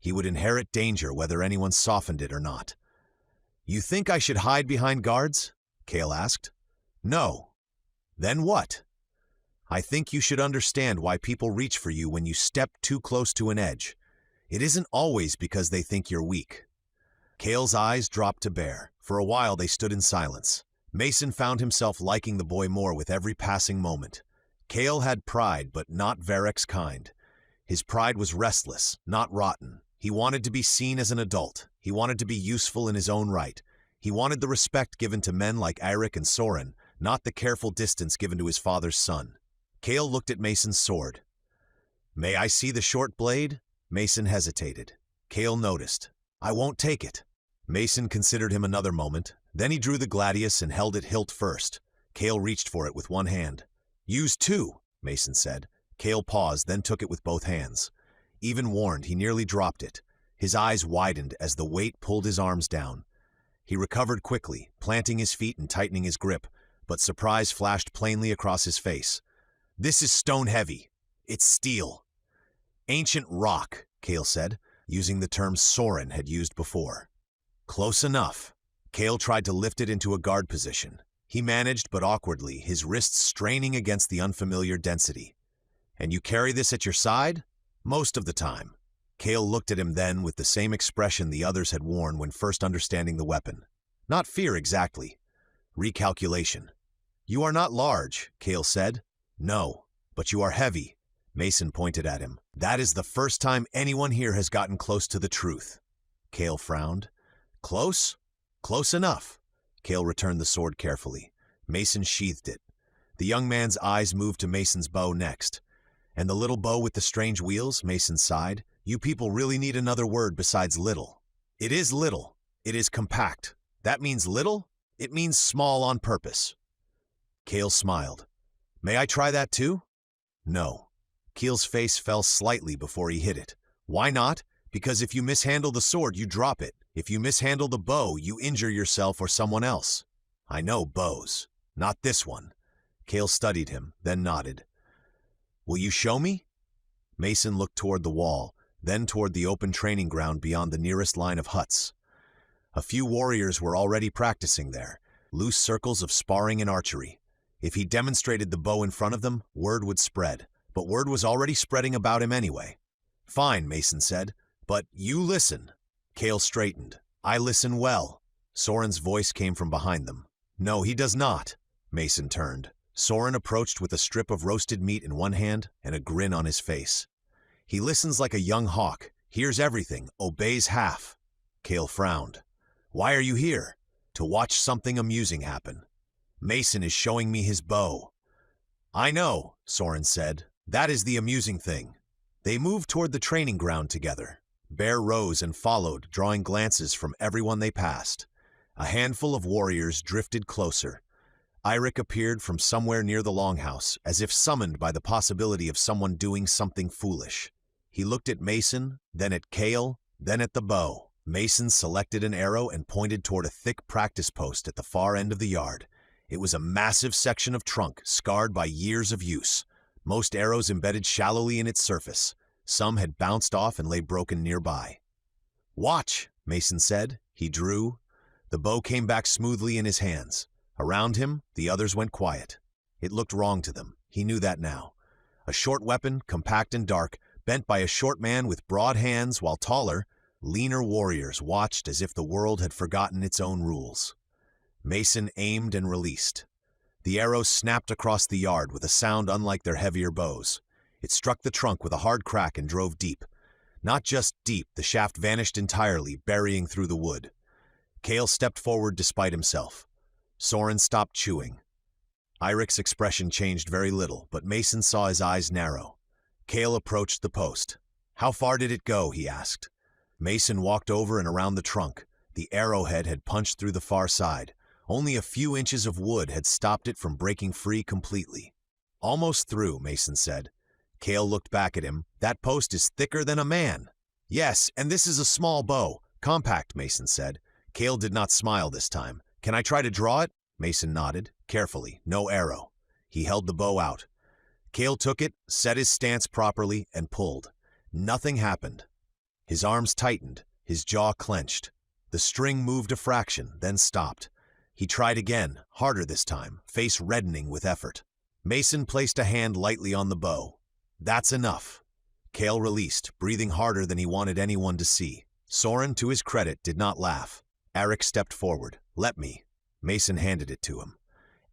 He would inherit danger whether anyone softened it or not. "You think I should hide behind guards?" Cale asked. "No." "Then what?" "I think you should understand why people reach for you when you step too close to an edge. It isn't always because they think you're weak." Cale's eyes dropped to bare. For a while they stood in silence. Mason found himself liking the boy more with every passing moment. Cale had pride, but not VERREK'S kind. His pride was restless, not rotten. He wanted to be seen as an adult. He wanted to be useful in his own right. He wanted the respect given to men like Eirik and Soren, not the careful distance given to his father's son. Cale looked at Mason's sword. "May I see the short blade?" Mason hesitated. Cale noticed. "I won't take it." Mason considered him another moment. Then he drew the gladius and held it hilt first. Cale reached for it with one hand. "Use two," Mason said. Cale paused, then took it with both hands. Even warned, he nearly dropped it. His eyes widened as the weight pulled his arms down. He recovered quickly, planting his feet and tightening his grip, but surprise flashed plainly across his face. "This is stone heavy. It's steel." "Ancient rock," Cale said, using the term Soren had used before. "Close enough." Cale tried to lift it into a guard position. He managed, but awkwardly, his wrists straining against the unfamiliar density. "And you carry this at your side?" "Most of the time." Cale looked at him then with the same expression the others had worn when first understanding the weapon. Not fear exactly. Recalculation. "You are not large," Cale said. "No, but you are heavy." Mason pointed at him. "That is the first time anyone here has gotten close to the truth." Cale frowned. "Close? Close enough." Cale returned the sword carefully. Mason sheathed it. The young man's eyes moved to Mason's bow next. "And the little bow with the strange wheels?" Mason sighed. "You people really need another word besides little." "It is little. It is compact. That means little? It means small on purpose." Cale smiled. "May I try that too?" "No." Cale's face fell slightly before he hit it. "Why not? Because if you mishandle the sword, you drop it. If you mishandle the bow, you injure yourself or someone else." "I know bows. Not this one." Cale studied him, then nodded. "Will you show me?" Mason looked toward the wall, then toward the open training ground beyond the nearest line of huts. A few warriors were already practicing there, loose circles of sparring and archery. If he demonstrated the bow in front of them, word would spread. But word was already spreading about him anyway. "Fine," Mason said, "but you listen." Kale straightened. "I listen well." Soren's voice came from behind them. "No, he does not." Mason turned. Soren approached with a strip of roasted meat in one hand and a grin on his face. "He listens like a young hawk, hears everything, obeys half." Kale frowned. "Why are you here?" "To watch something amusing happen. Mason is showing me his bow." "I know," Soren said. "That is the amusing thing." They moved toward the training ground together. Bear rose and followed, drawing glances from everyone they passed. A handful of warriors drifted closer. Eirik appeared from somewhere near the longhouse, as if summoned by the possibility of someone doing something foolish. He looked at Mason, then at Kale, then at the bow. Mason selected an arrow and pointed toward a thick practice post at the far end of the yard. It was a massive section of trunk, scarred by years of use. Most arrows embedded shallowly in its surface. Some had bounced off and lay broken nearby. "Watch," Mason said. He drew. The bow came back smoothly in his hands. Around him, the others went quiet. It looked wrong to them. He knew that now. A short weapon, compact and dark, bent by a short man with broad hands, while taller, leaner warriors watched as if the world had forgotten its own rules. Mason aimed and released. The arrow snapped across the yard with a sound unlike their heavier bows. It struck the trunk with a hard crack and drove deep. Not just deep, the shaft vanished entirely, burying through the wood. Kale stepped forward despite himself. Soren stopped chewing. Eirik's expression changed very little, but Mason saw his eyes narrow. Kale approached the post. "How far did it go?" he asked. Mason walked over and around the trunk. The arrowhead had punched through the far side. Only a few inches of wood had stopped it from breaking free completely. "Almost through," Mason said. Kale looked back at him. "That post is thicker than a man." "Yes, and this is a small bow. Compact," Mason said. Kale did not smile this time. "Can I try to draw it?" Mason nodded. Carefully, no arrow. He held the bow out. Kale took it, set his stance properly, and pulled. Nothing happened. His arms tightened, his jaw clenched. The string moved a fraction, then stopped. He tried again, harder this time, face reddening with effort. Mason placed a hand lightly on the bow. "That's enough." Kale released, breathing harder than he wanted anyone to see. Soren, to his credit, did not laugh. Eirik stepped forward. "Let me." Mason handed it to him.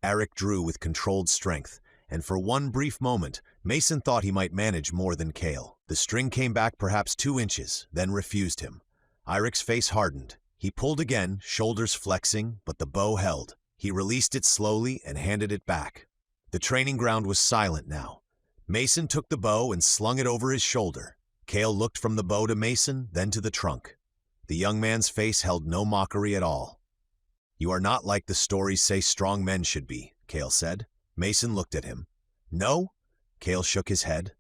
Eirik drew with controlled strength, and for one brief moment, Mason thought he might manage more than Kale. The string came back perhaps 2 inches, then refused him. Eirik's face hardened. He pulled again, shoulders flexing, but the bow held. He released it slowly and handed it back. The training ground was silent now. Mason took the bow and slung it over his shoulder. Kale looked from the bow to Mason, then to the trunk. The young man's face held no mockery at all. "You are not like the stories say strong men should be," Kale said. Mason looked at him. "No?" Kale shook his head.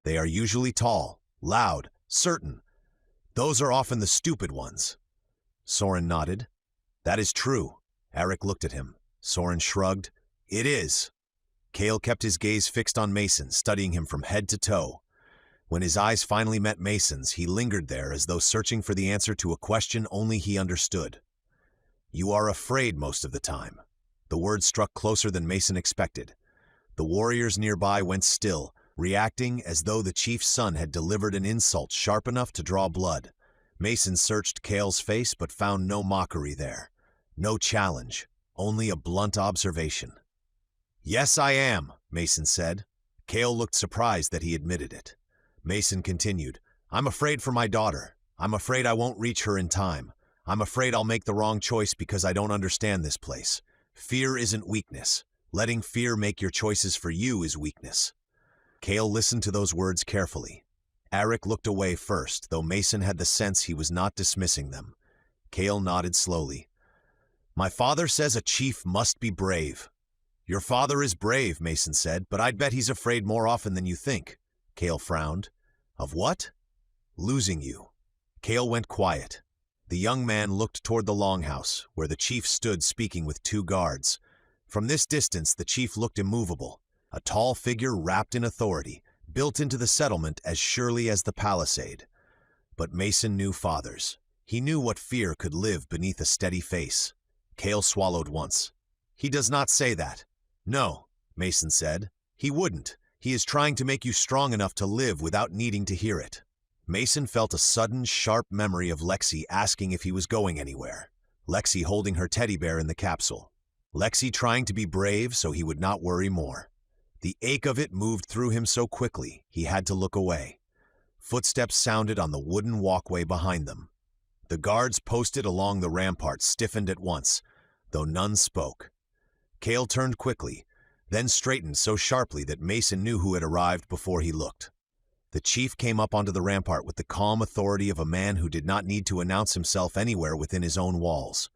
"They are usually tall, loud, certain. Those are often the stupid ones." Soren nodded. "That is true." Eirik looked at him. Soren shrugged. "It is." Kale kept his gaze fixed on Mason, studying him from head to toe. When his eyes finally met Mason's, he lingered there as though searching for the answer to a question only he understood. "You are afraid most of the time." The word struck closer than Mason expected. The warriors nearby went still, reacting as though the chief's son had delivered an insult sharp enough to draw blood. Mason searched Kale's face but found no mockery there. No challenge, only a blunt observation. "Yes, I am," Mason said. Kale looked surprised that he admitted it. Mason continued, "I'm afraid for my daughter. I'm afraid I won't reach her in time. I'm afraid I'll make the wrong choice because I don't understand this place. Fear isn't weakness. Letting fear make your choices for you is weakness." Kale listened to those words carefully. Eirik looked away first, though Mason had the sense he was not dismissing them. Kale nodded slowly. "My father says a chief must be brave." "Your father is brave," Mason said, "but I'd bet he's afraid more often than you think." Kale frowned. "Of what?" "Losing you." Kale went quiet. The young man looked toward the longhouse, where the chief stood speaking with 2 guards. From this distance, the chief looked immovable, a tall figure wrapped in authority, built into the settlement as surely as the palisade. But Mason knew fathers. He knew what fear could live beneath a steady face. Cale swallowed once. "He does not say that." "No," Mason said. "He wouldn't. He is trying to make you strong enough to live without needing to hear it." Mason felt a sudden, sharp memory of Lexi asking if he was going anywhere. Lexi holding her teddy bear in the capsule. Lexi trying to be brave so he would not worry more. The ache of it moved through him so quickly, he had to look away. Footsteps sounded on the wooden walkway behind them. The guards posted along the rampart stiffened at once, though none spoke. Cale turned quickly, then straightened so sharply that Mason knew who had arrived before he looked. The chief came up onto the rampart with the calm authority of a man who did not need to announce himself anywhere within his own walls.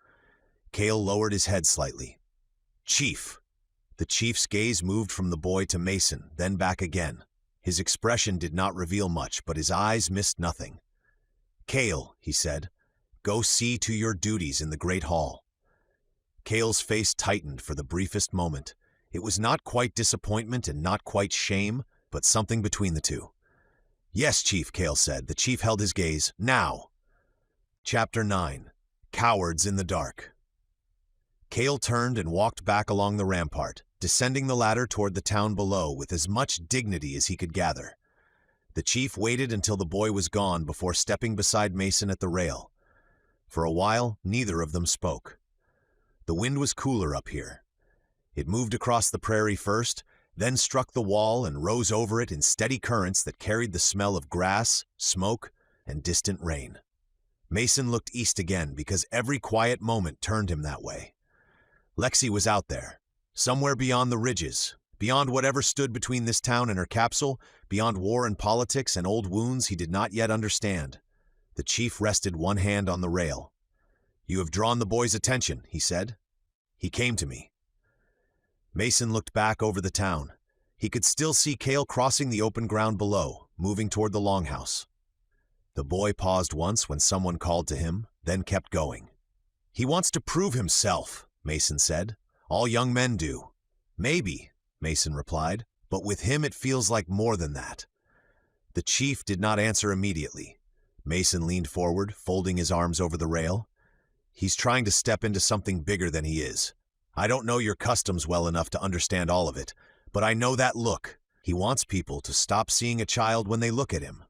Cale lowered his head slightly. "Chief." The chief's gaze moved from the boy to Mason, then back again. His expression did not reveal much, but his eyes missed nothing. "Cale," he said, "go see to your duties in the Great Hall." Cale's face tightened for the briefest moment. It was not quite disappointment and not quite shame, but something between the two. "Yes, Chief," Cale said. The chief held his gaze. "Now." Chapter 9. Cowards in the Dark. Cale turned and walked back along the rampart, descending the ladder toward the town below with as much dignity as he could gather. The chief waited until the boy was gone before stepping beside Mason at the rail. For a while, neither of them spoke. The wind was cooler up here. It moved across the prairie first, then struck the wall and rose over it in steady currents that carried the smell of grass, smoke, and distant rain. Mason looked east again because every quiet moment turned him that way. Lexi was out there, somewhere beyond the ridges, beyond whatever stood between this town and her capsule, beyond war and politics and old wounds he did not yet understand. The chief rested one hand on the rail. "You have drawn the boy's attention," he said. "He came to me." Mason looked back over the town. He could still see Cale crossing the open ground below, moving toward the longhouse. The boy paused once when someone called to him, then kept going. "He wants to prove himself," Mason said. "All young men do." "Maybe," Mason replied, "but with him it feels like more than that." The chief did not answer immediately. Mason leaned forward, folding his arms over the rail. "He's trying to step into something bigger than he is. I don't know your customs well enough to understand all of it, but I know that look. He wants people to stop seeing a child when they look at him."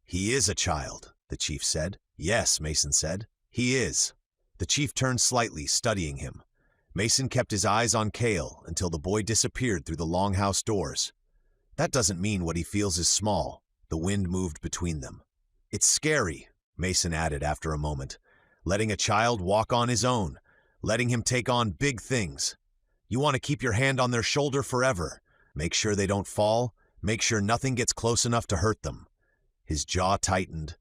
"He is a child," the chief said. "Yes," Mason said. "He is." The chief turned slightly, studying him. Mason kept his eyes on Cale until the boy disappeared through the longhouse doors. "That doesn't mean what he feels is small." The wind moved between them. "It's scary," Mason added after a moment. "Letting a child walk on his own, letting him take on big things. You want to keep your hand on their shoulder forever. Make sure they don't fall. Make sure nothing gets close enough to hurt them." His jaw tightened.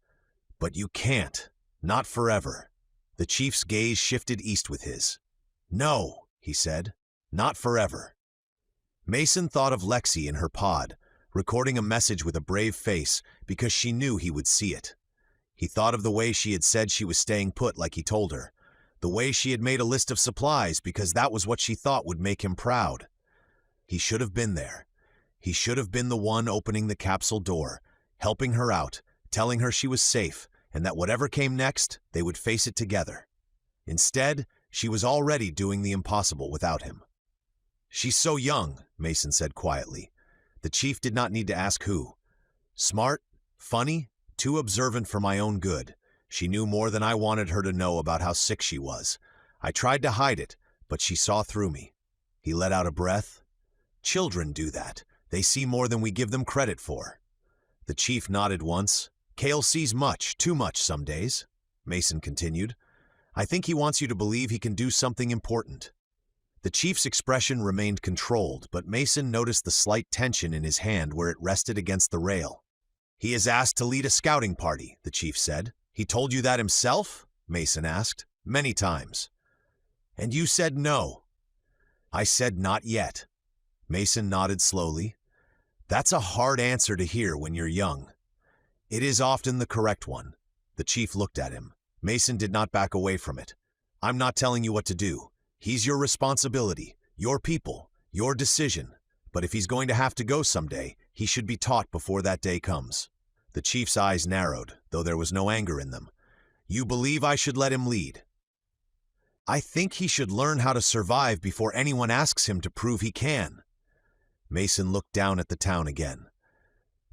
"But you can't. Not forever." The chief's gaze shifted east with his. "No," he said. "Not forever." Mason thought of Lexi in her pod, recording a message with a brave face because she knew he would see it. He thought of the way she had said she was staying put like he told her, the way she had made a list of supplies because that was what she thought would make him proud. He should have been there. He should have been the one opening the capsule door, helping her out, telling her she was safe, and that whatever came next, they would face it together. Instead, she was already doing the impossible without him. "She's so young," Mason said quietly. The chief did not need to ask who. "Smart, funny, too observant for my own good. She knew more than I wanted her to know about how sick she was. I tried to hide it, but she saw through me." He let out a breath. "Children do that. They see more than we give them credit for." The chief nodded once. "Cale sees much, too much some days," Mason continued. "I think he wants you to believe he can do something important." The chief's expression remained controlled, but Mason noticed the slight tension in his hand where it rested against the rail. "He is asked to lead a scouting party," the chief said. "He told you that himself?" Mason asked. "Many times." "And you said no." "I said not yet." Mason nodded slowly. "That's a hard answer to hear when you're young." "It is often the correct one." The chief looked at him. Mason did not back away from it. "I'm not telling you what to do. He's your responsibility, your people, your decision. But if he's going to have to go someday, He should be taught before that day comes. The chief's eyes narrowed, though there was no anger in them. You believe I should let him lead? I think he should learn how to survive before anyone asks him to prove he can. Mason looked down at the town again.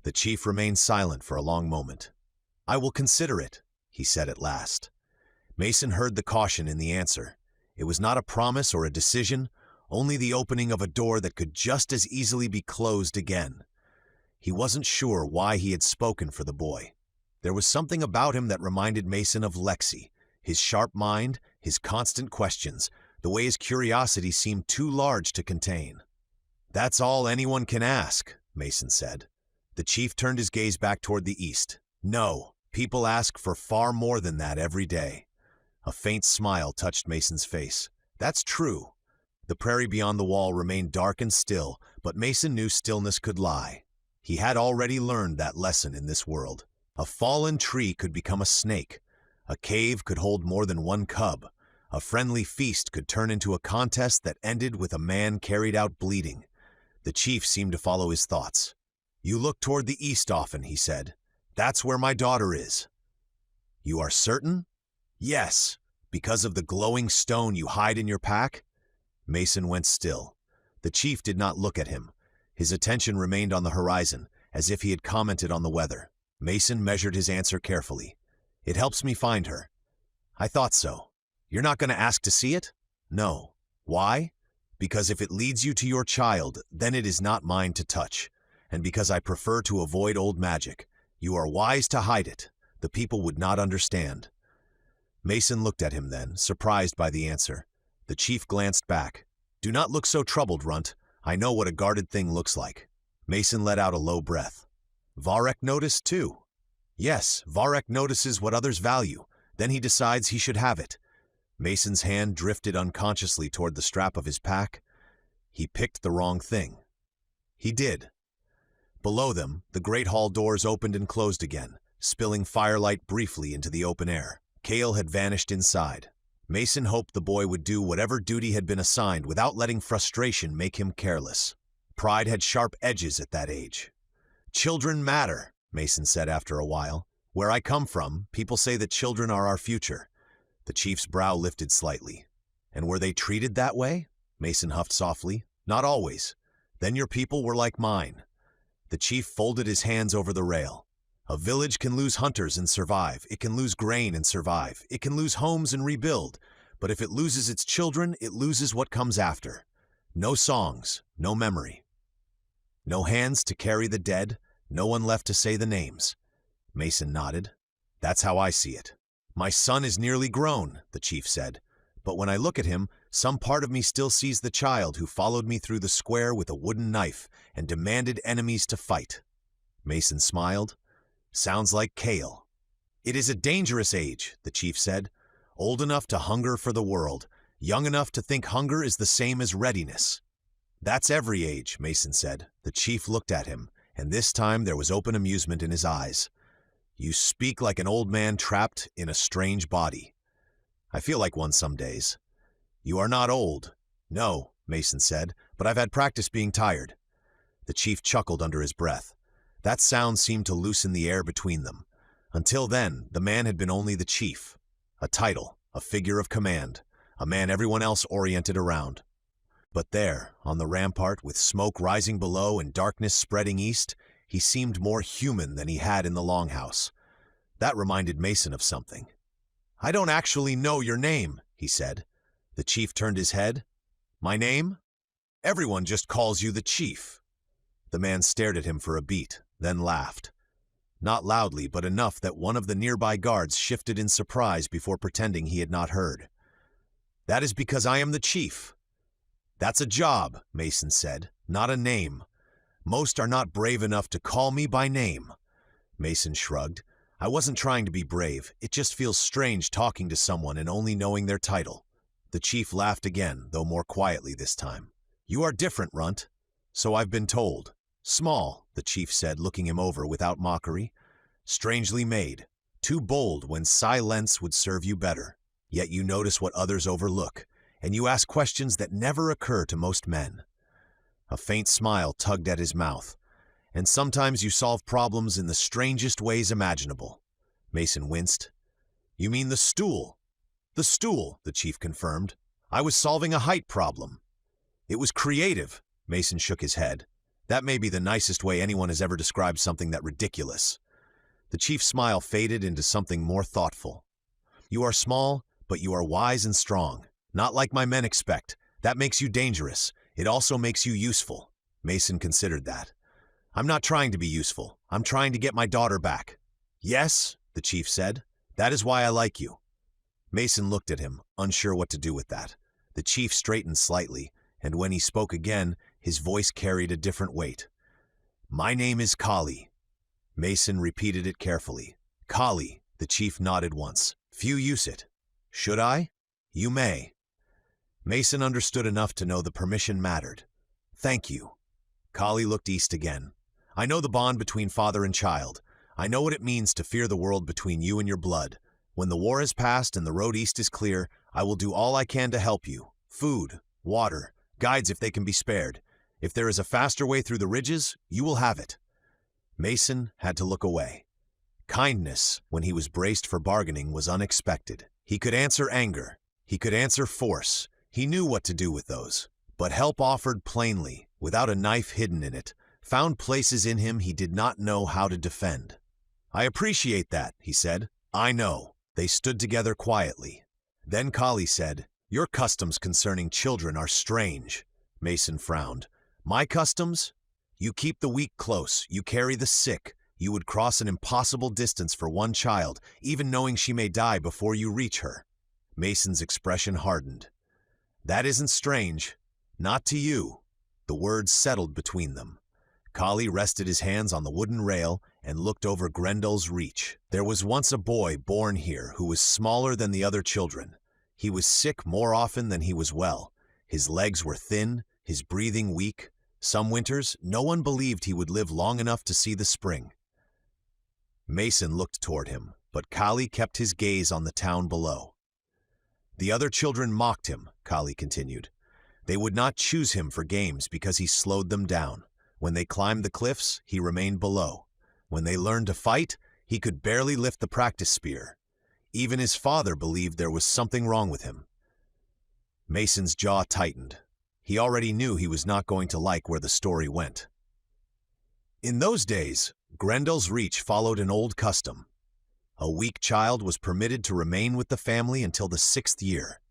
The chief remained silent for a long moment. I will consider it, he said at last. Mason heard the caution in the answer. It was not a promise or a decision, only the opening of a door that could just as easily be closed again. He wasn't sure why he had spoken for the boy. There was something about him that reminded Mason of Lexi, his sharp mind, his constant questions, the way his curiosity seemed too large to contain. That's all anyone can ask, Mason said. The chief turned his gaze back toward the east. No, people ask for far more than that every day. A faint smile touched Mason's face. That's true. The prairie beyond the wall remained dark and still, but Mason knew stillness could lie. He had already learned that lesson in this world. A fallen tree could become a snake. A cave could hold more than one cub. A friendly feast could turn into a contest that ended with a man carried out bleeding. The chief seemed to follow his thoughts. You look toward the east often, he said. That's where my daughter is. You are certain? Yes, because of the glowing stone you hide in your pack? Mason went still. The chief did not look at him. His attention remained on the horizon, as if he had commented on the weather. Mason measured his answer carefully. It helps me find her. I thought so. You're not going to ask to see it? No. Why? Because if it leads you to your child, then it is not mine to touch. And because I prefer to avoid old magic. You are wise to hide it. The people would not understand. Mason looked at him then, surprised by the answer. The chief glanced back. Do not look so troubled, Runt. I know what a guarded thing looks like. Mason let out a low breath. Varrek noticed too. Yes, Varrek notices what others value. Then he decides he should have it. Mason's hand drifted unconsciously toward the strap of his pack. He picked the wrong thing. He did. Below them, the great hall doors opened and closed again, spilling firelight briefly into the open air. Cale had vanished inside. Mason hoped the boy would do whatever duty had been assigned without letting frustration make him careless. Pride had sharp edges at that age. Children matter, Mason said after a while. Where I come from, people say that children are our future. The chief's brow lifted slightly. And were they treated that way? Mason huffed softly. Not always. Then your people were like mine. The chief folded his hands over the rail. A village can lose hunters and survive. It can lose grain and survive. It can lose homes and rebuild. But if it loses its children, it loses what comes after. No songs, no memory. No hands to carry the dead, no one left to say the names. Mason nodded. That's how I see it. My son is nearly grown, the chief said. But when I look at him, some part of me still sees the child who followed me through the square with a wooden knife and demanded enemies to fight. Mason smiled. Sounds like Cale. It is a dangerous age, the chief said. Old enough to hunger for the world, young enough to think hunger is the same as readiness. That's every age, Mason said. The chief looked at him, and this time there was open amusement in his eyes. You speak like an old man trapped in a strange body. I feel like one some days. You are not old. No, Mason said, but I've had practice being tired. The chief chuckled under his breath. That sound seemed to loosen the air between them. Until then, the man had been only the chief. A title, a figure of command, a man everyone else oriented around. But there, on the rampart, with smoke rising below and darkness spreading east, he seemed more human than he had in the longhouse. That reminded Mason of something. I don't actually know your name, he said. The chief turned his head. My name? Everyone just calls you the chief. The man stared at him for a beat, then laughed. Not loudly, but enough that one of the nearby guards shifted in surprise before pretending he had not heard. That is because I am the chief. That's a job, Mason said, not a name. Most are not brave enough to call me by name. Mason shrugged. I wasn't trying to be brave. It just feels strange talking to someone and only knowing their title. The chief laughed again, though more quietly this time. You are different, Runt. So I've been told. Small, the chief said, looking him over without mockery. Strangely made. Too bold when silence would serve you better. Yet you notice what others overlook, and you ask questions that never occur to most men. A faint smile tugged at his mouth. And sometimes you solve problems in the strangest ways imaginable. Mason winced. You mean the stool? The stool, the chief confirmed. I was solving a height problem. It was creative, Mason shook his head. That may be the nicest way anyone has ever described something that ridiculous. The chief's smile faded into something more thoughtful. You are small, but you are wise and strong. Not like my men expect. That makes you dangerous. It also makes you useful. Mason considered that. I'm not trying to be useful. I'm trying to get my daughter back. Yes, the chief said. That is why I like you. Mason looked at him, unsure what to do with that. The chief straightened slightly, and when he spoke again, his voice carried a different weight. My name is Kali. Mason repeated it carefully. Kali, the chief nodded once. Few use it. Should I? You may. Mason understood enough to know the permission mattered. Thank you. Kali looked east again. I know the bond between father and child. I know what it means to fear the world between you and your blood. When the war has passed and the road east is clear, I will do all I can to help you. Food, water, guides if they can be spared. If there is a faster way through the ridges, you will have it. Mason had to look away. Kindness, when he was braced for bargaining, was unexpected. He could answer anger. He could answer force. He knew what to do with those. But help offered plainly, without a knife hidden in it, found places in him he did not know how to defend. I appreciate that, he said. I know. They stood together quietly. Then Kali said, Your customs concerning children are strange. Mason frowned. My customs? You keep the weak close. You carry the sick. You would cross an impossible distance for one child, even knowing she may die before you reach her. Mason's expression hardened. That isn't strange. Not to you. The words settled between them. Kali rested his hands on the wooden rail and looked over GRENDELL'S reach. There was once a boy born here who was smaller than the other children. He was sick more often than he was well. His legs were thin, his breathing weak. Some winters, no one believed he would live long enough to see the spring. Mason looked toward him, but Kali kept his gaze on the town below. The other children mocked him, Kali continued. They would not choose him for games because he slowed them down. When they climbed the cliffs, he remained below. When they learned to fight, he could barely lift the practice spear. Even his father believed there was something wrong with him. Mason's jaw tightened. He already knew he was not going to like where the story went. In those days, GRENDELL'S reach followed an old custom. A weak child was permitted to remain with the family until the 6th year.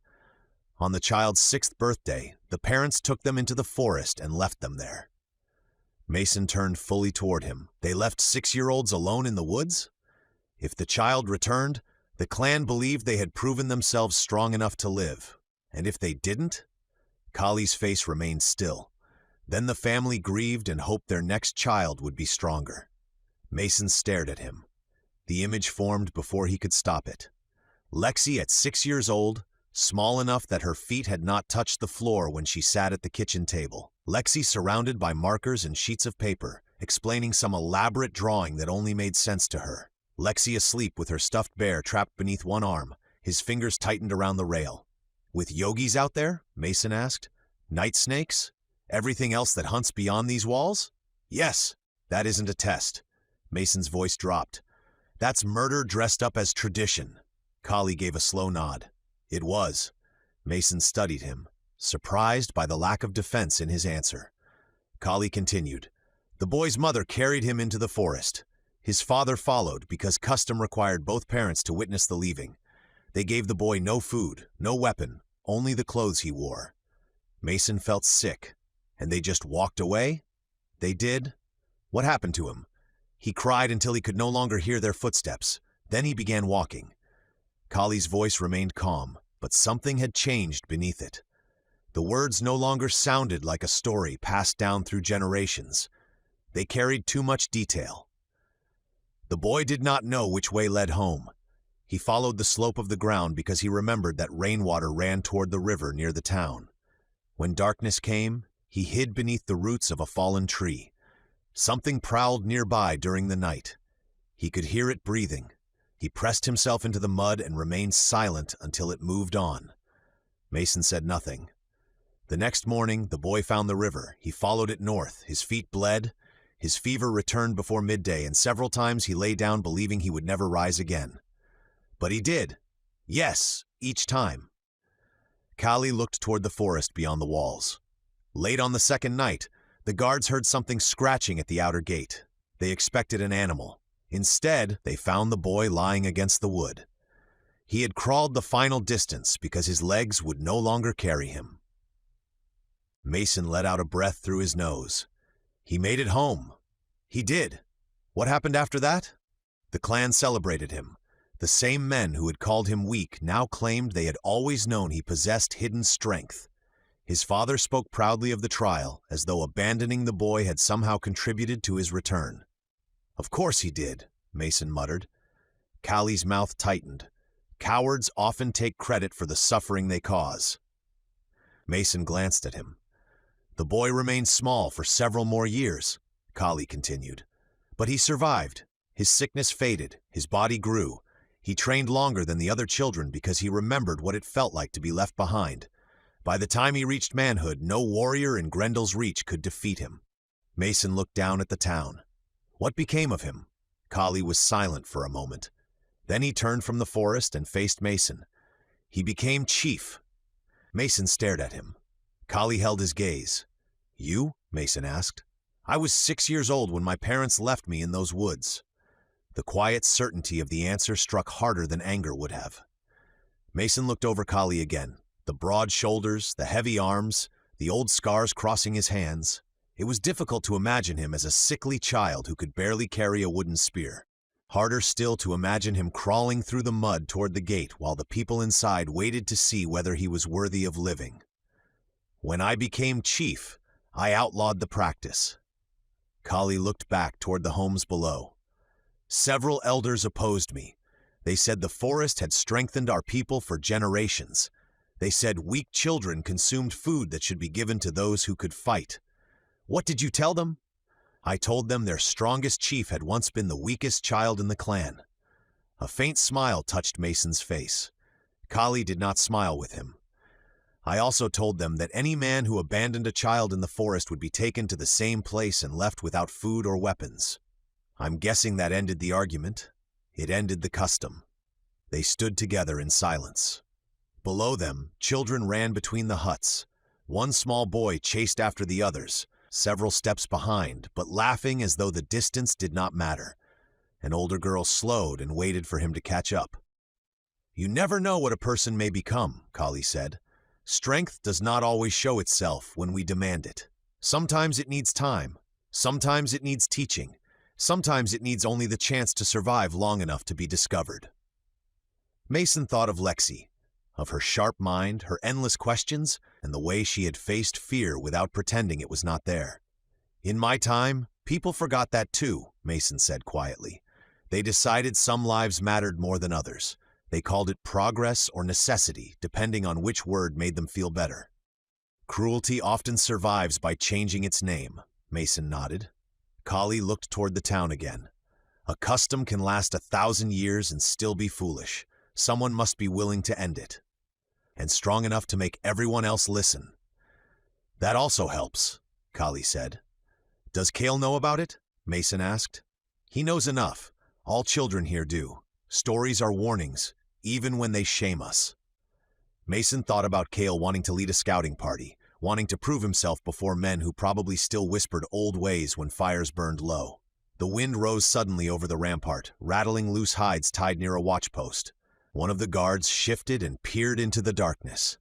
On the child's 6th birthday, the parents took them into the forest and left them there. Mason turned fully toward him. They left 6-year-olds alone in the woods? If the child returned, the clan believed they had proven themselves strong enough to live. And if they didn't? Kali's face remained still. Then the family grieved and hoped their next child would be stronger. Mason stared at him. The image formed before he could stop it. Lexi at 6 years old, small enough that her feet had not touched the floor when she sat at the kitchen table. Lexi surrounded by markers and sheets of paper, explaining some elaborate drawing that only made sense to her. Lexi asleep with her stuffed bear trapped beneath one arm, his fingers tightened around the rail. With yogis out there? Mason asked. Night snakes? Everything else that hunts beyond these walls? Yes, that isn't a test. Mason's voice dropped. That's murder dressed up as tradition. Kali gave a slow nod. It was. Mason studied him, surprised by the lack of defense in his answer. Kali continued. The boy's mother carried him into the forest. His father followed because custom required both parents to witness the leaving. They gave the boy no food, no weapon, only the clothes he wore. Mason felt sick. And they just walked away? They did? What happened to him? He cried until he could no longer hear their footsteps. Then he began walking. Kali's voice remained calm, but something had changed beneath it. The words no longer sounded like a story passed down through generations. They carried too much detail. The boy did not know which way led home. He followed the slope of the ground because he remembered that rainwater ran toward the river near the town. When darkness came, he hid beneath the roots of a fallen tree. Something prowled nearby during the night. He could hear it breathing. He pressed himself into the mud and remained silent until it moved on. Mason said nothing. The next morning, the boy found the river. He followed it north. His feet bled. His fever returned before midday, and several times he lay down believing he would never rise again. But he did. Yes, each time. Kali looked toward the forest beyond the walls. Late on the second night, the guards heard something scratching at the outer gate. They expected an animal. Instead, they found the boy lying against the wood. He had crawled the final distance because his legs would no longer carry him. Mason let out a breath through his nose. He made it home. He did. What happened after that? The clan celebrated him. The same men who had called him weak now claimed they had always known he possessed hidden strength. His father spoke proudly of the trial, as though abandoning the boy had somehow contributed to his return. Of course he did, Mason muttered. Kali's mouth tightened. Cowards often take credit for the suffering they cause. Mason glanced at him. The boy remained small for several more years, Kali continued. But he survived. His sickness faded. His body grew. He trained longer than the other children because he remembered what it felt like to be left behind. By the time he reached manhood, no warrior in Grendel's reach could defeat him. Mason looked down at the town. What became of him? Kali was silent for a moment. Then he turned from the forest and faced Mason. He became chief. Mason stared at him. Kali held his gaze. You? Mason asked. I was 6 years old when my parents left me in those woods. The quiet certainty of the answer struck harder than anger would have. Mason looked over Kali again. The broad shoulders, the heavy arms, the old scars crossing his hands. It was difficult to imagine him as a sickly child who could barely carry a wooden spear. Harder still to imagine him crawling through the mud toward the gate while the people inside waited to see whether he was worthy of living. When I became chief, I outlawed the practice. Kali looked back toward the homes below. Several elders opposed me. They said the forest had strengthened our people for generations. They said weak children consumed food that should be given to those who could fight. What did you tell them? I told them their strongest chief had once been the weakest child in the clan. A faint smile touched Mason's face. Kali did not smile with him. I also told them that any man who abandoned a child in the forest would be taken to the same place and left without food or weapons. I'm guessing that ended the argument. It ended the custom. They stood together in silence. Below them, children ran between the huts. One small boy chased after the others, several steps behind, but laughing as though the distance did not matter. An older girl slowed and waited for him to catch up. You never know what a person may become, Kali said. Strength does not always show itself when we demand it. Sometimes it needs time. Sometimes it needs teaching. Sometimes it needs only the chance to survive long enough to be discovered. Mason thought of Lexi, of her sharp mind, her endless questions, and the way she had faced fear without pretending it was not there. In my time, people forgot that too, Mason said quietly. They decided some lives mattered more than others. They called it progress or necessity, depending on which word made them feel better. Cruelty often survives by changing its name, Mason nodded. Kali looked toward the town again. A custom can last 1,000 years and still be foolish. Someone must be willing to end it. And strong enough to make everyone else listen. That also helps, Kali said. Does Kale know about it? Mason asked. He knows enough. All children here do. Stories are warnings, even when they shame us. Mason thought about Kale wanting to lead a scouting party, wanting to prove himself before men who probably still whispered old ways when fires burned low. The wind rose suddenly over the rampart, rattling loose hides tied near a watchpost. One of the guards shifted and peered into the darkness.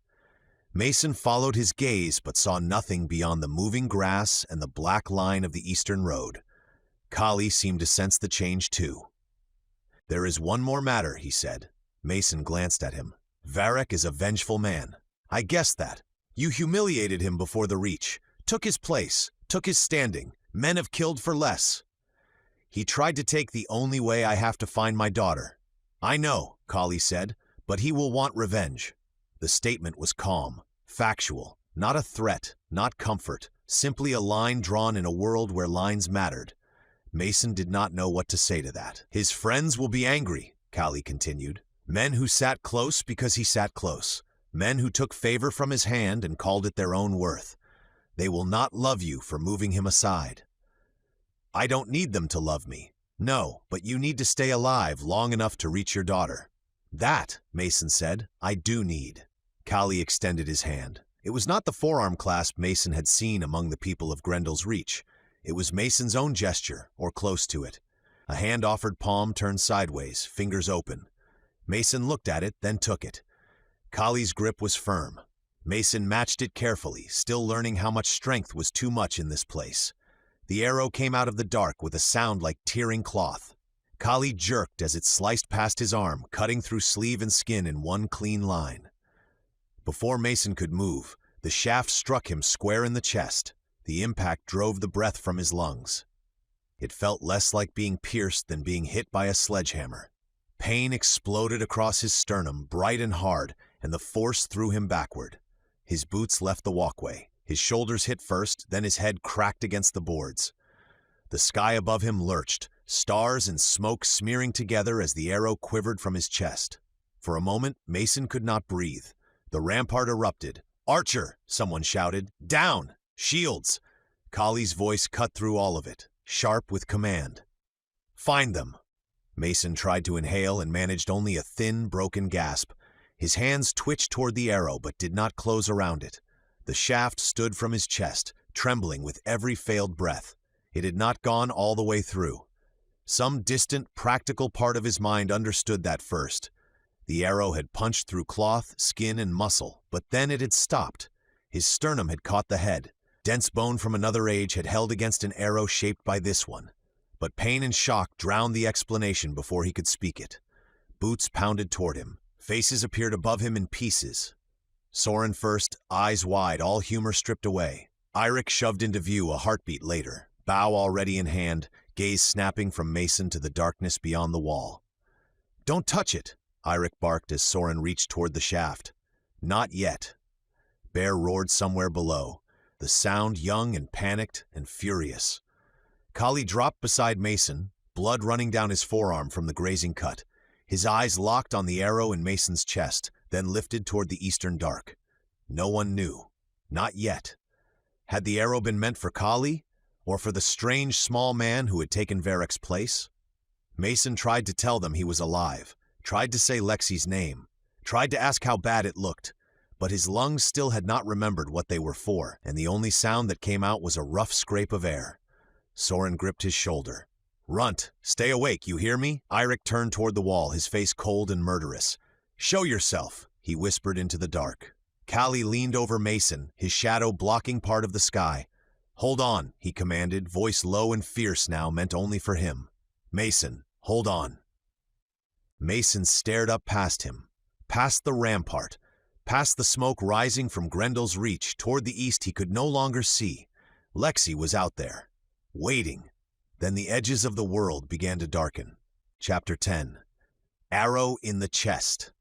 Mason followed his gaze but saw nothing beyond the moving grass and the black line of the eastern road. Kali seemed to sense the change too. There is one more matter, he said. Mason glanced at him. Verrek is a vengeful man. I guessed that. You humiliated him before the Reach, took his place, took his standing. Men have killed for less. He tried to take the only way I have to find my daughter. I know, Kali said, but he will want revenge. The statement was calm, factual, not a threat, not comfort, simply a line drawn in a world where lines mattered. Mason did not know what to say to that. His friends will be angry, Kali continued. Men who sat close because he sat close. Men who took favor from his hand and called it their own worth. They will not love you for moving him aside. I don't need them to love me. No, but you need to stay alive long enough to reach your daughter. That, Mason said, I do need. Kali extended his hand. It was not the forearm clasp Mason had seen among the people of Grendel's reach. It was Mason's own gesture, or close to it. A hand-offered palm turned sideways, fingers open. Mason looked at it, then took it. Kali's grip was firm. Mason matched it carefully, still learning how much strength was too much in this place. The arrow came out of the dark with a sound like tearing cloth. Kali jerked as it sliced past his arm, cutting through sleeve and skin in one clean line. Before Mason could move, the shaft struck him square in the chest. The impact drove the breath from his lungs. It felt less like being pierced than being hit by a sledgehammer. Pain exploded across his sternum, bright and hard, and the force threw him backward. His boots left the walkway. His shoulders hit first, then his head cracked against the boards. The sky above him lurched, stars and smoke smearing together as the arrow quivered from his chest. For a moment, Mason could not breathe. The rampart erupted. "Archer!" someone shouted. "Down! Shields!" Kali's voice cut through all of it, sharp with command. "Find them!" Mason tried to inhale and managed only a thin, broken gasp. His hands twitched toward the arrow but did not close around it. The shaft stood from his chest, trembling with every failed breath. It had not gone all the way through. Some distant, practical part of his mind understood that first. The arrow had punched through cloth, skin, and muscle, but then it had stopped. His sternum had caught the head. Dense bone from another age had held against an arrow shaped by this one. But pain and shock drowned the explanation before he could speak it. Boots pounded toward him. Faces appeared above him in pieces. Soren first, eyes wide, all humor stripped away. Eirik shoved into view a heartbeat later, bow already in hand, gaze snapping from Mason to the darkness beyond the wall. "Don't touch it!" Eirik barked as Soren reached toward the shaft. "Not yet." Bear roared somewhere below, the sound young and panicked and furious. Kali dropped beside Mason, blood running down his forearm from the grazing cut. His eyes locked on the arrow in Mason's chest, then lifted toward the eastern dark. No one knew. Not yet. Had the arrow been meant for Kali, or for the strange small man who had taken VERREK'S place? Mason tried to tell them he was alive, tried to say Lexi's name, tried to ask how bad it looked, but his lungs still had not remembered what they were for, and the only sound that came out was a rough scrape of air. Soren gripped his shoulder. "Runt, stay awake, you hear me?" Eirik turned toward the wall, his face cold and murderous. "Show yourself," he whispered into the dark. Kali leaned over Mason, his shadow blocking part of the sky. "Hold on," he commanded, voice low and fierce now, meant only for him. "Mason, hold on." Mason stared up past him, past the rampart, past the smoke rising from Grendel's reach, toward the east he could no longer see. Lexi was out there, waiting. Then the edges of the world began to darken. Chapter 10. Arrow in the chest.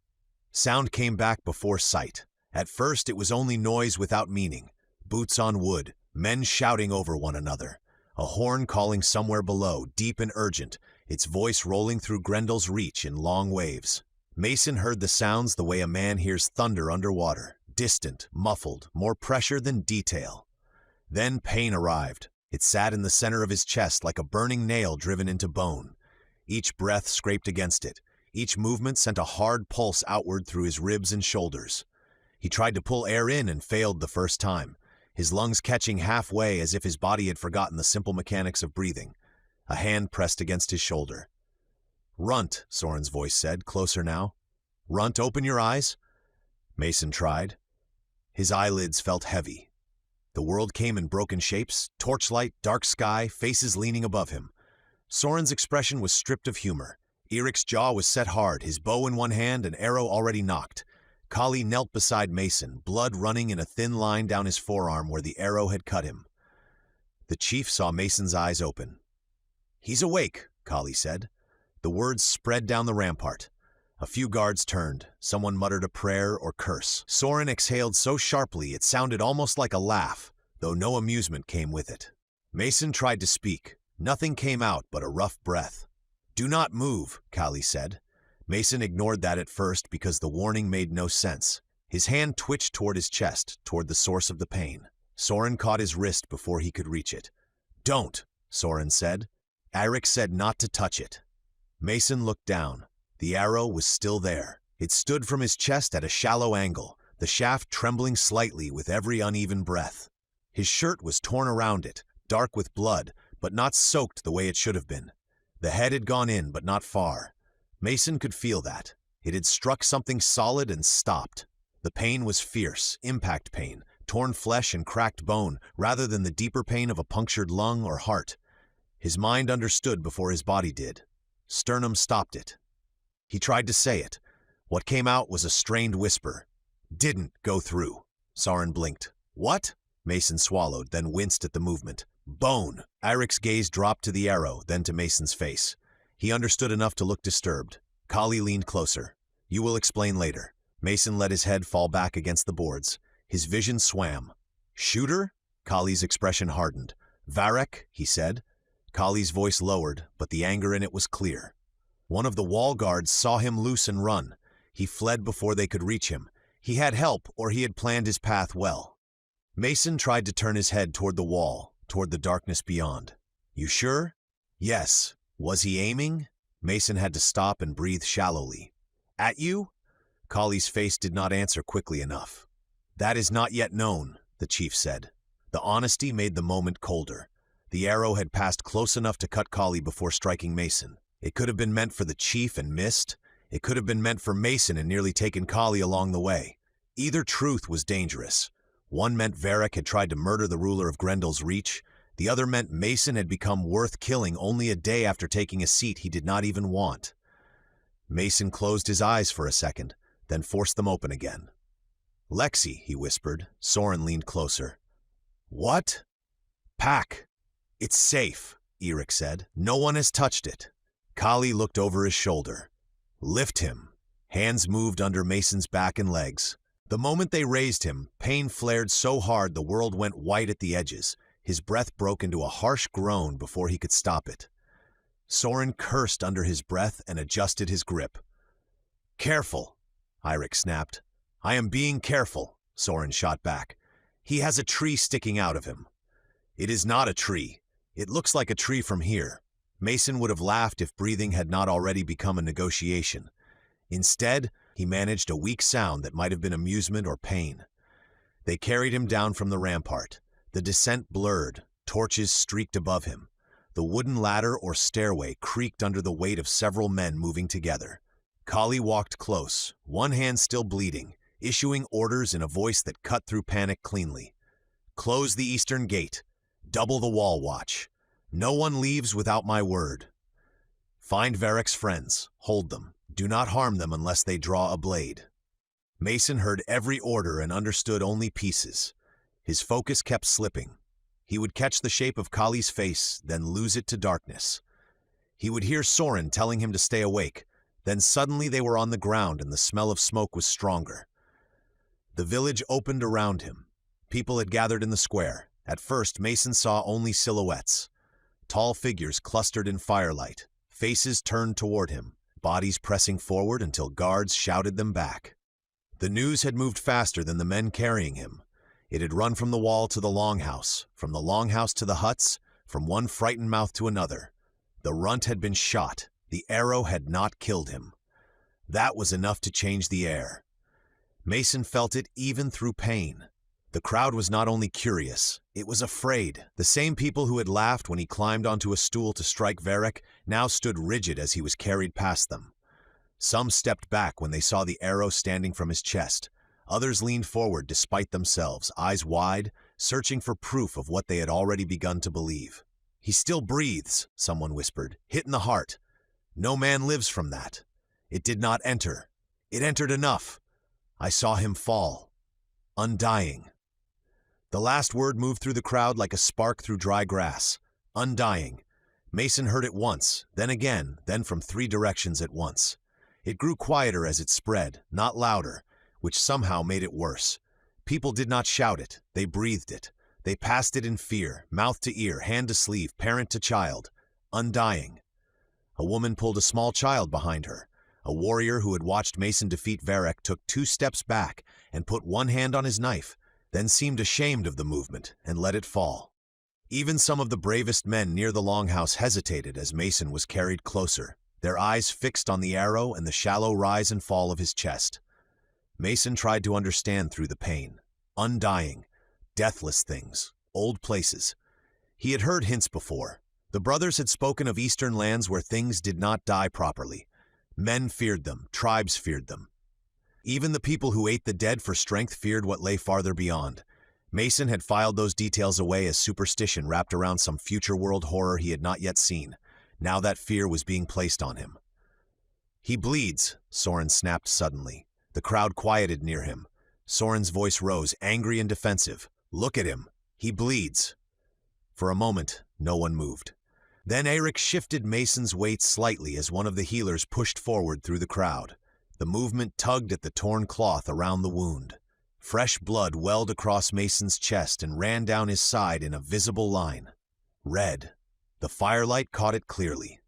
Sound came back before sight. At first it was only noise without meaning. Boots on wood, men shouting over one another. A horn calling somewhere below, deep and urgent, its voice rolling through Grendel's reach in long waves. Mason heard the sounds the way a man hears thunder underwater, distant, muffled, more pressure than detail. Then pain arrived. It sat in the center of his chest like a burning nail driven into bone. Each breath scraped against it. Each movement sent a hard pulse outward through his ribs and shoulders. He tried to pull air in and failed the first time, his lungs catching halfway as if his body had forgotten the simple mechanics of breathing. A hand pressed against his shoulder. "Runt," Soren's voice said, closer now. "Runt, open your eyes." Mason tried. His eyelids felt heavy. The world came in broken shapes, torchlight, dark sky, faces leaning above him. Soren's expression was stripped of humor. Eric's jaw was set hard, his bow in one hand, an arrow already knocked. Kali knelt beside Mason, blood running in a thin line down his forearm where the arrow had cut him. The chief saw Mason's eyes open. "He's awake," Kali said. The words spread down the rampart. A few guards turned. Someone muttered a prayer or curse. Soren exhaled so sharply it sounded almost like a laugh, though no amusement came with it. Mason tried to speak. Nothing came out but a rough breath. "Do not move," Kali said. Mason ignored that at first because the warning made no sense. His hand twitched toward his chest, toward the source of the pain. Soren caught his wrist before he could reach it. "Don't!" Soren said. Eirik said not to touch it. Mason looked down. The arrow was still there. It stood from his chest at a shallow angle, the shaft trembling slightly with every uneven breath. His shirt was torn around it, dark with blood, but not soaked the way it should have been. The head had gone in, but not far. Mason could feel that. It had struck something solid and stopped. The pain was fierce, impact pain, torn flesh and cracked bone, rather than the deeper pain of a punctured lung or heart. His mind understood before his body did. Sternum stopped it. He tried to say it. What came out was a strained whisper. Didn't go through. Soren blinked. What? Mason swallowed, then winced at the movement. Bone. Eirik's gaze dropped to the arrow, then to Mason's face. He understood enough to look disturbed. Kali leaned closer. You will explain later. Mason let his head fall back against the boards. His vision swam. Shooter? Kali's expression hardened. Verrek, he said. Kali's voice lowered, but the anger in it was clear. One of the wall guards saw him loose and run. He fled before they could reach him. He had help, or he had planned his path well. Mason tried to turn his head toward the wall, toward the darkness beyond. You sure? Yes. Was he aiming? Mason had to stop and breathe shallowly. At you? Kali's face did not answer quickly enough. That is not yet known, the chief said. The honesty made the moment colder. The arrow had passed close enough to cut Kali before striking Mason. It could have been meant for the chief and missed. It could have been meant for Mason and nearly taken Kali along the way. Either truth was dangerous. One meant Verrek had tried to murder the ruler of GRENDELL'S Reach. The other meant Mason had become worth killing only a day after taking a seat he did not even want. Mason closed his eyes for a second, then forced them open again. Lexi, he whispered. Soren leaned closer. What? Pack. It's safe, Eirik said. No one has touched it. Kali looked over his shoulder. Lift him. Hands moved under Mason's back and legs. The moment they raised him, pain flared so hard the world went white at the edges. His breath broke into a harsh groan before he could stop it. Soren cursed under his breath and adjusted his grip. Careful, Eirik snapped. I am being careful, Soren shot back. He has a tree sticking out of him. It is not a tree. It looks like a tree from here. Mason would have laughed if breathing had not already become a negotiation. Instead, he managed a weak sound that might have been amusement or pain. They carried him down from the rampart. The descent blurred, torches streaked above him. The wooden ladder or stairway creaked under the weight of several men moving together. Kali walked close, one hand still bleeding, issuing orders in a voice that cut through panic cleanly. Close the eastern gate. Double the wall watch. No one leaves without my word. Find Verrek's friends. Hold them. Do not harm them unless they draw a blade. Mason heard every order and understood only pieces. His focus kept slipping. He would catch the shape of Kali's face, then lose it to darkness. He would hear Soren telling him to stay awake. Then suddenly they were on the ground and the smell of smoke was stronger. The village opened around him. People had gathered in the square. At first, Mason saw only silhouettes. Tall figures clustered in firelight, faces turned toward him, bodies pressing forward until guards shouted them back. The news had moved faster than the men carrying him. It had run from the wall to the longhouse, from the longhouse to the huts, from one frightened mouth to another. The runt had been shot. The arrow had not killed him. That was enough to change the air. Mason felt it even through pain. The crowd was not only curious, it was afraid. The same people who had laughed when he climbed onto a stool to strike Verrek now stood rigid as he was carried past them. Some stepped back when they saw the arrow standing from his chest. Others leaned forward despite themselves, eyes wide, searching for proof of what they had already begun to believe. He still breathes, someone whispered, hit in the heart. No man lives from that. It did not enter. It entered enough. I saw him fall. Undying. The last word moved through the crowd like a spark through dry grass. Undying. Mason heard it once, then again, then from 3 directions at once. It grew quieter as it spread, not louder, which somehow made it worse. People did not shout it, they breathed it. They passed it in fear, mouth to ear, hand to sleeve, parent to child. Undying. A woman pulled a small child behind her. A warrior who had watched Mason defeat Verrek took 2 steps back and put one hand on his knife, then seemed ashamed of the movement and let it fall. Even some of the bravest men near the longhouse hesitated as Mason was carried closer, their eyes fixed on the arrow and the shallow rise and fall of his chest. Mason tried to understand through the pain. Undying, deathless things, old places. He had heard hints before. The brothers had spoken of eastern lands where things did not die properly. Men feared them, tribes feared them. Even the people who ate the dead for strength feared what lay farther beyond. Mason had filed those details away as superstition wrapped around some future world horror he had not yet seen. Now that fear was being placed on him. "He bleeds," Soren snapped suddenly. The crowd quieted near him. Soren's voice rose, angry and defensive. "Look at him. He bleeds." For a moment, no one moved. Then Eric shifted Mason's weight slightly as one of the healers pushed forward through the crowd. The movement tugged at the torn cloth around the wound. Fresh blood welled across Mason's chest and ran down his side in a visible line. Red. The firelight caught it clearly.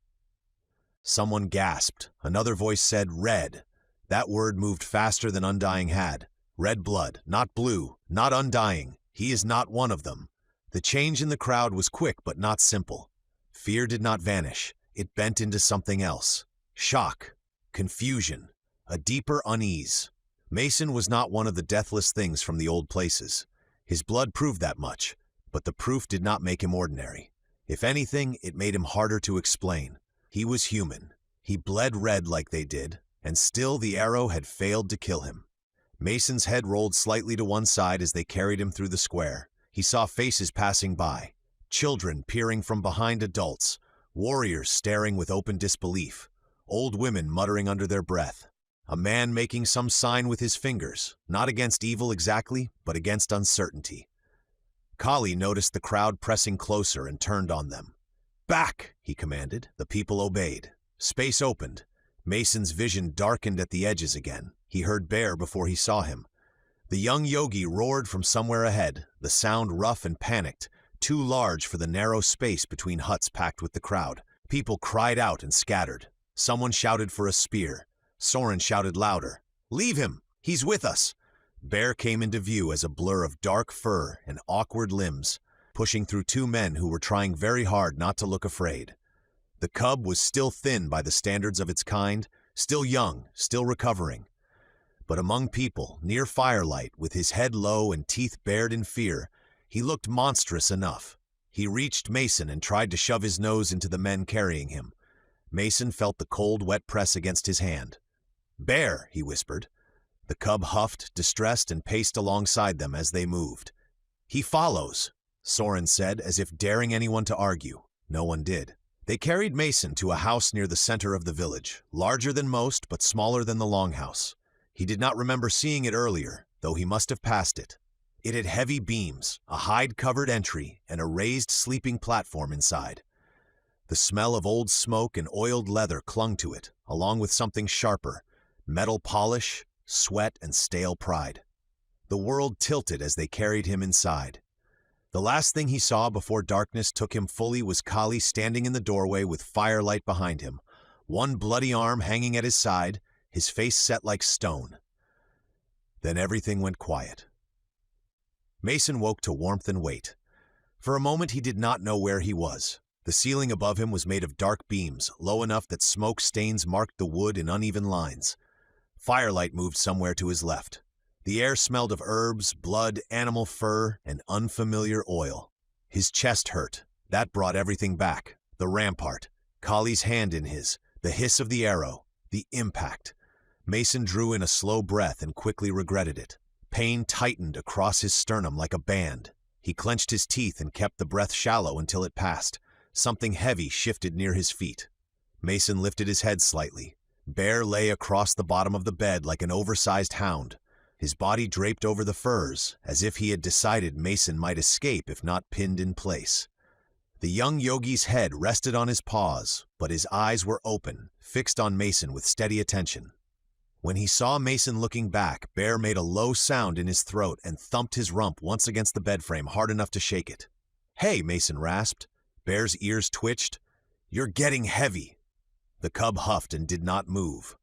Someone gasped. Another voice said, "Red." That word moved faster than Undying had. Red blood, not blue, not undying. He is not one of them. The change in the crowd was quick but not simple. Fear did not vanish. It bent into something else. Shock, confusion, a deeper unease. Mason was not one of the deathless things from the old places. His blood proved that much, but the proof did not make him ordinary. If anything, it made him harder to explain. He was human. He bled red like they did, and still the arrow had failed to kill him. Mason's head rolled slightly to one side as they carried him through the square. He saw faces passing by, children peering from behind adults, warriors staring with open disbelief, old women muttering under their breath, a man making some sign with his fingers, not against evil exactly, but against uncertainty. Kali noticed the crowd pressing closer and turned on them. "Back!" he commanded. The people obeyed. Space opened. Mason's vision darkened at the edges again. He heard Bear before he saw him. The young yogi roared from somewhere ahead, the sound rough and panicked, too large for the narrow space between huts packed with the crowd. People cried out and scattered. Someone shouted for a spear. Soren shouted louder, "Leave him! He's with us!" Bear came into view as a blur of dark fur and awkward limbs, pushing through two men who were trying very hard not to look afraid. The cub was still thin by the standards of its kind, still young, still recovering. But among people, near firelight, with his head low and teeth bared in fear, he looked monstrous enough. He reached Mason and tried to shove his nose into the men carrying him. Mason felt the cold, wet press against his hand. "Bear," he whispered. The cub huffed, distressed, and paced alongside them as they moved. "He follows," Soren said, as if daring anyone to argue. No one did. They carried Mason to a house near the center of the village, larger than most but smaller than the longhouse. He did not remember seeing it earlier, though he must have passed it. It had heavy beams, a hide-covered entry, and a raised sleeping platform inside. The smell of old smoke and oiled leather clung to it, along with something sharper, metal polish, sweat, and stale pride. The world tilted as they carried him inside. The last thing he saw before darkness took him fully was Kali standing in the doorway with firelight behind him, one bloody arm hanging at his side, his face set like stone. Then everything went quiet. Mason woke to warmth and weight. For a moment he did not know where he was. The ceiling above him was made of dark beams, low enough that smoke stains marked the wood in uneven lines. Firelight moved somewhere to his left. The air smelled of herbs, blood, animal fur, and unfamiliar oil. His chest hurt. That brought everything back. The rampart, Kali's hand in his, the hiss of the arrow, the impact. Mason drew in a slow breath and quickly regretted it. Pain tightened across his sternum like a band. He clenched his teeth and kept the breath shallow until it passed. Something heavy shifted near his feet. Mason lifted his head slightly. Bear lay across the bottom of the bed like an oversized hound, his body draped over the furs, as if he had decided Mason might escape if not pinned in place. The young yogi's head rested on his paws, but his eyes were open, fixed on Mason with steady attention. When he saw Mason looking back, Bear made a low sound in his throat and thumped his rump once against the bed frame hard enough to shake it. "Hey," Mason rasped. Bear's ears twitched. "You're getting heavy." The cub huffed and did not move.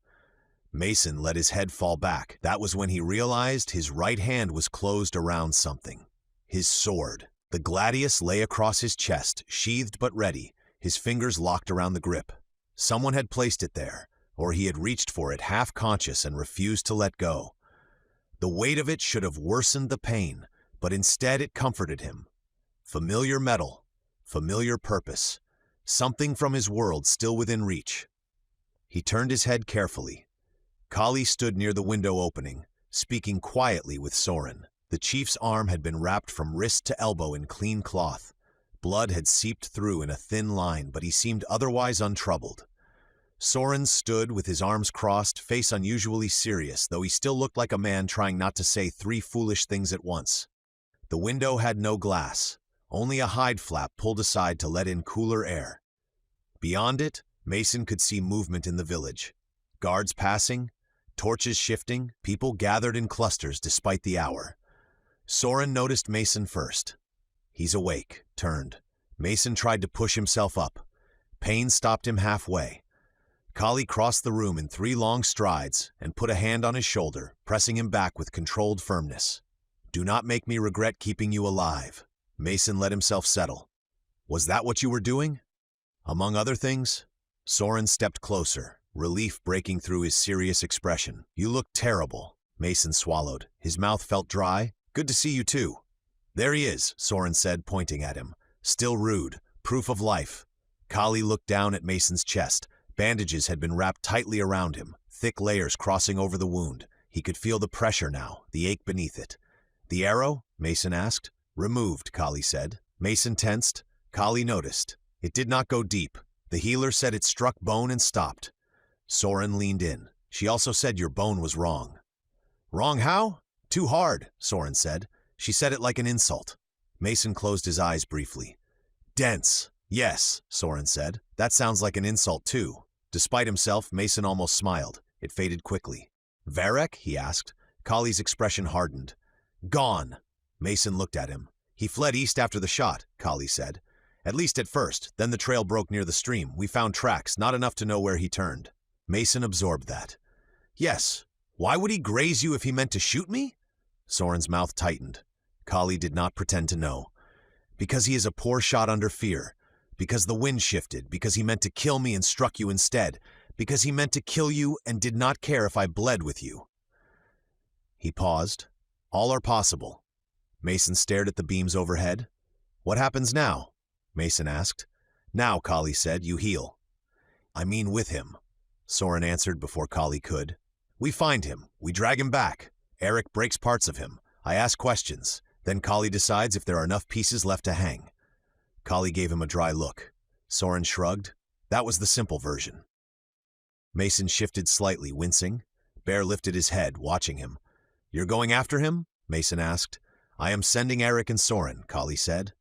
Mason let his head fall back. That was when he realized his right hand was closed around something. His sword. The gladius lay across his chest, sheathed but ready, his fingers locked around the grip. Someone had placed it there, or he had reached for it half-conscious and refused to let go. The weight of it should have worsened the pain, but instead it comforted him. Familiar metal, familiar purpose, something from his world still within reach. He turned his head carefully. Kali stood near the window opening, speaking quietly with Soren. The chief's arm had been wrapped from wrist to elbow in clean cloth. Blood had seeped through in a thin line, but he seemed otherwise untroubled. Soren stood with his arms crossed, face unusually serious, though he still looked like a man trying not to say three foolish things at once. The window had no glass, only a hide flap pulled aside to let in cooler air. Beyond it, Mason could see movement in the village. Guards passing, torches shifting, people gathered in clusters despite the hour. Soren noticed Mason first. He's awake, turned. Mason tried to push himself up. Pain stopped him halfway. Kali crossed the room in 3 long strides and put a hand on his shoulder, pressing him back with controlled firmness. "Do not make me regret keeping you alive." Mason let himself settle. "Was that what you were doing?" Among other things, Soren stepped closer, relief breaking through his serious expression. "You look terrible." Mason swallowed. His mouth felt dry. "Good to see you too." "There he is," Soren said, pointing at him. "Still rude, proof of life." Kali looked down at Mason's chest. Bandages had been wrapped tightly around him, thick layers crossing over the wound. He could feel the pressure now, the ache beneath it. "The arrow?" Mason asked. "Removed," Kali said. Mason tensed. Kali noticed. It did not go deep. The healer said it struck bone and stopped. Soren leaned in. "She also said your bone was wrong." "Wrong how?" "Too hard," Soren said. "She said it like an insult." Mason closed his eyes briefly. "Dense." "Yes," Soren said. "That sounds like an insult too." Despite himself, Mason almost smiled. It faded quickly. "Verrek?" he asked. Kali's expression hardened. "Gone." Mason looked at him. "He fled east after the shot," Kali said. "At least at first, then the trail broke near the stream. We found tracks, not enough to know where he turned." Mason absorbed that. "Yes. Why would he graze you if he meant to shoot me?" Soren's mouth tightened. Kali did not pretend to know. "Because he is a poor shot under fear. Because the wind shifted, because he meant to kill me and struck you instead, because he meant to kill you and did not care if I bled with you." He paused. "All are possible." Mason stared at the beams overhead. "What happens now?" Mason asked. "Now," Kali said, "you heal." "I mean with him," Soren answered before Kali could. "We find him. We drag him back. Eric breaks parts of him. I ask questions. Then Kali decides if there are enough pieces left to hang." Kali gave him a dry look. Soren shrugged. That was the simple version. Mason shifted slightly, wincing. Bear lifted his head, watching him. "You're going after him?" Mason asked. "I am sending Eric and Soren," Kali said.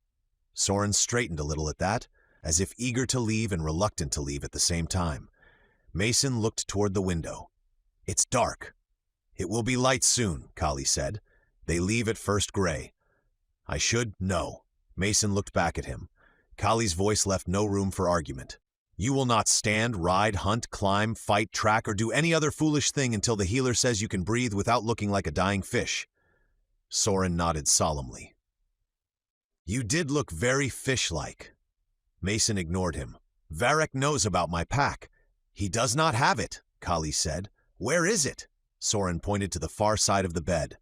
Soren straightened a little at that, as if eager to leave and reluctant to leave at the same time. Mason looked toward the window. "It's dark." "It will be light soon," Kali said. "They leave at first gray." "I should know." Mason looked back at him. Kali's voice left no room for argument. "You will not stand, ride, hunt, climb, fight, track, or do any other foolish thing until the healer says you can breathe without looking like a dying fish." Soren nodded solemnly. "You did look very fish-like." Mason ignored him. "Verrek knows about my pack." "He does not have it," Kali said. "Where is it?" Soren pointed to the far side of the bed.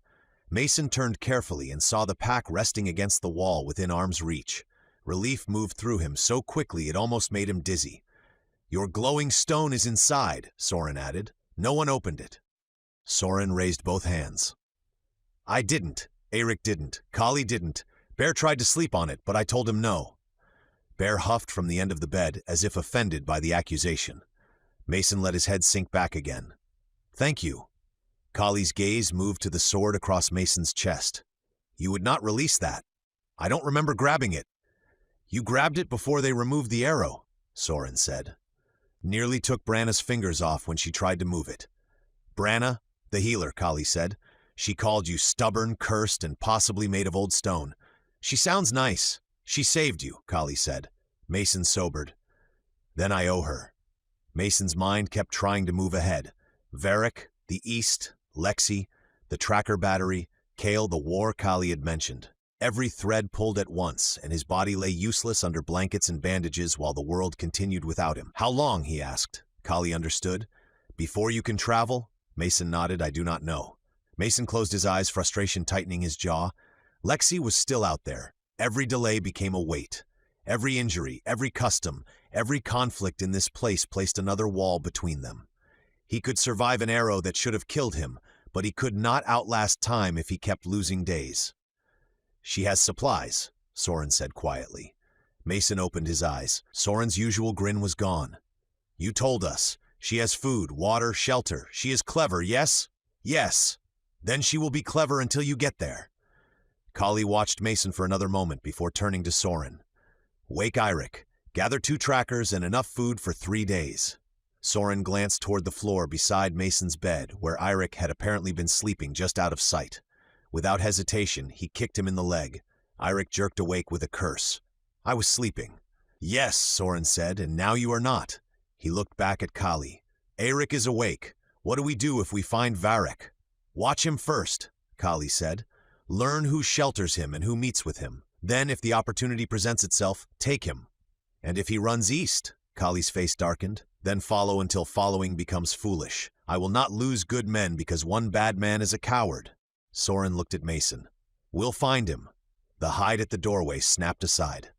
Mason turned carefully and saw the pack resting against the wall within arm's reach. Relief moved through him so quickly it almost made him dizzy. "Your glowing stone is inside," Soren added. "No one opened it." Soren raised both hands. "I didn't. Eric didn't. Kali didn't. Bear tried to sleep on it, but I told him no." Bear huffed from the end of the bed, as if offended by the accusation. Mason let his head sink back again. "Thank you." Kali's gaze moved to the sword across Mason's chest. "You would not release that." "I don't remember grabbing it." "You grabbed it before they removed the arrow," Soren said. "Nearly took Branna's fingers off when she tried to move it." "Branna, the healer," Kali said. "She called you stubborn, cursed, and possibly made of old stone. She sounds nice. She saved you," Kali said. Mason sobered. "Then I owe her." Mason's mind kept trying to move ahead. Verrek, the East, Lexi, the tracker battery, Kale, the war Kali had mentioned. Every thread pulled at once, and his body lay useless under blankets and bandages while the world continued without him. "How long?" he asked. Kali understood. "Before you can travel?" Mason nodded. "I do not know." Mason closed his eyes, frustration tightening his jaw. Lexi was still out there. Every delay became a weight. Every injury, every custom, every conflict in this place placed another wall between them. He could survive an arrow that should have killed him, but he could not outlast time if he kept losing days. "She has supplies," Soren said quietly. Mason opened his eyes. Soren's usual grin was gone. "You told us. She has food, water, shelter. She is clever, yes?" "Yes. Then she will be clever until you get there." Kali watched Mason for another moment before turning to Soren. "Wake Eirik. Gather 2 trackers and enough food for 3 days." Soren glanced toward the floor beside Mason's bed, where Eirik had apparently been sleeping just out of sight. Without hesitation, he kicked him in the leg. Eirik jerked awake with a curse. "I was sleeping." "Yes," Soren said, "and now you are not." He looked back at Kali. "Eirik is awake. What do we do if we find Verrek?" "Watch him first," Kali said. "Learn who shelters him and who meets with him. Then, if the opportunity presents itself, take him. And if he runs east," Kali's face darkened, "then follow until following becomes foolish. I will not lose good men because one bad man is a coward." Soren looked at Mason. "We'll find him." The hide at the doorway snapped aside.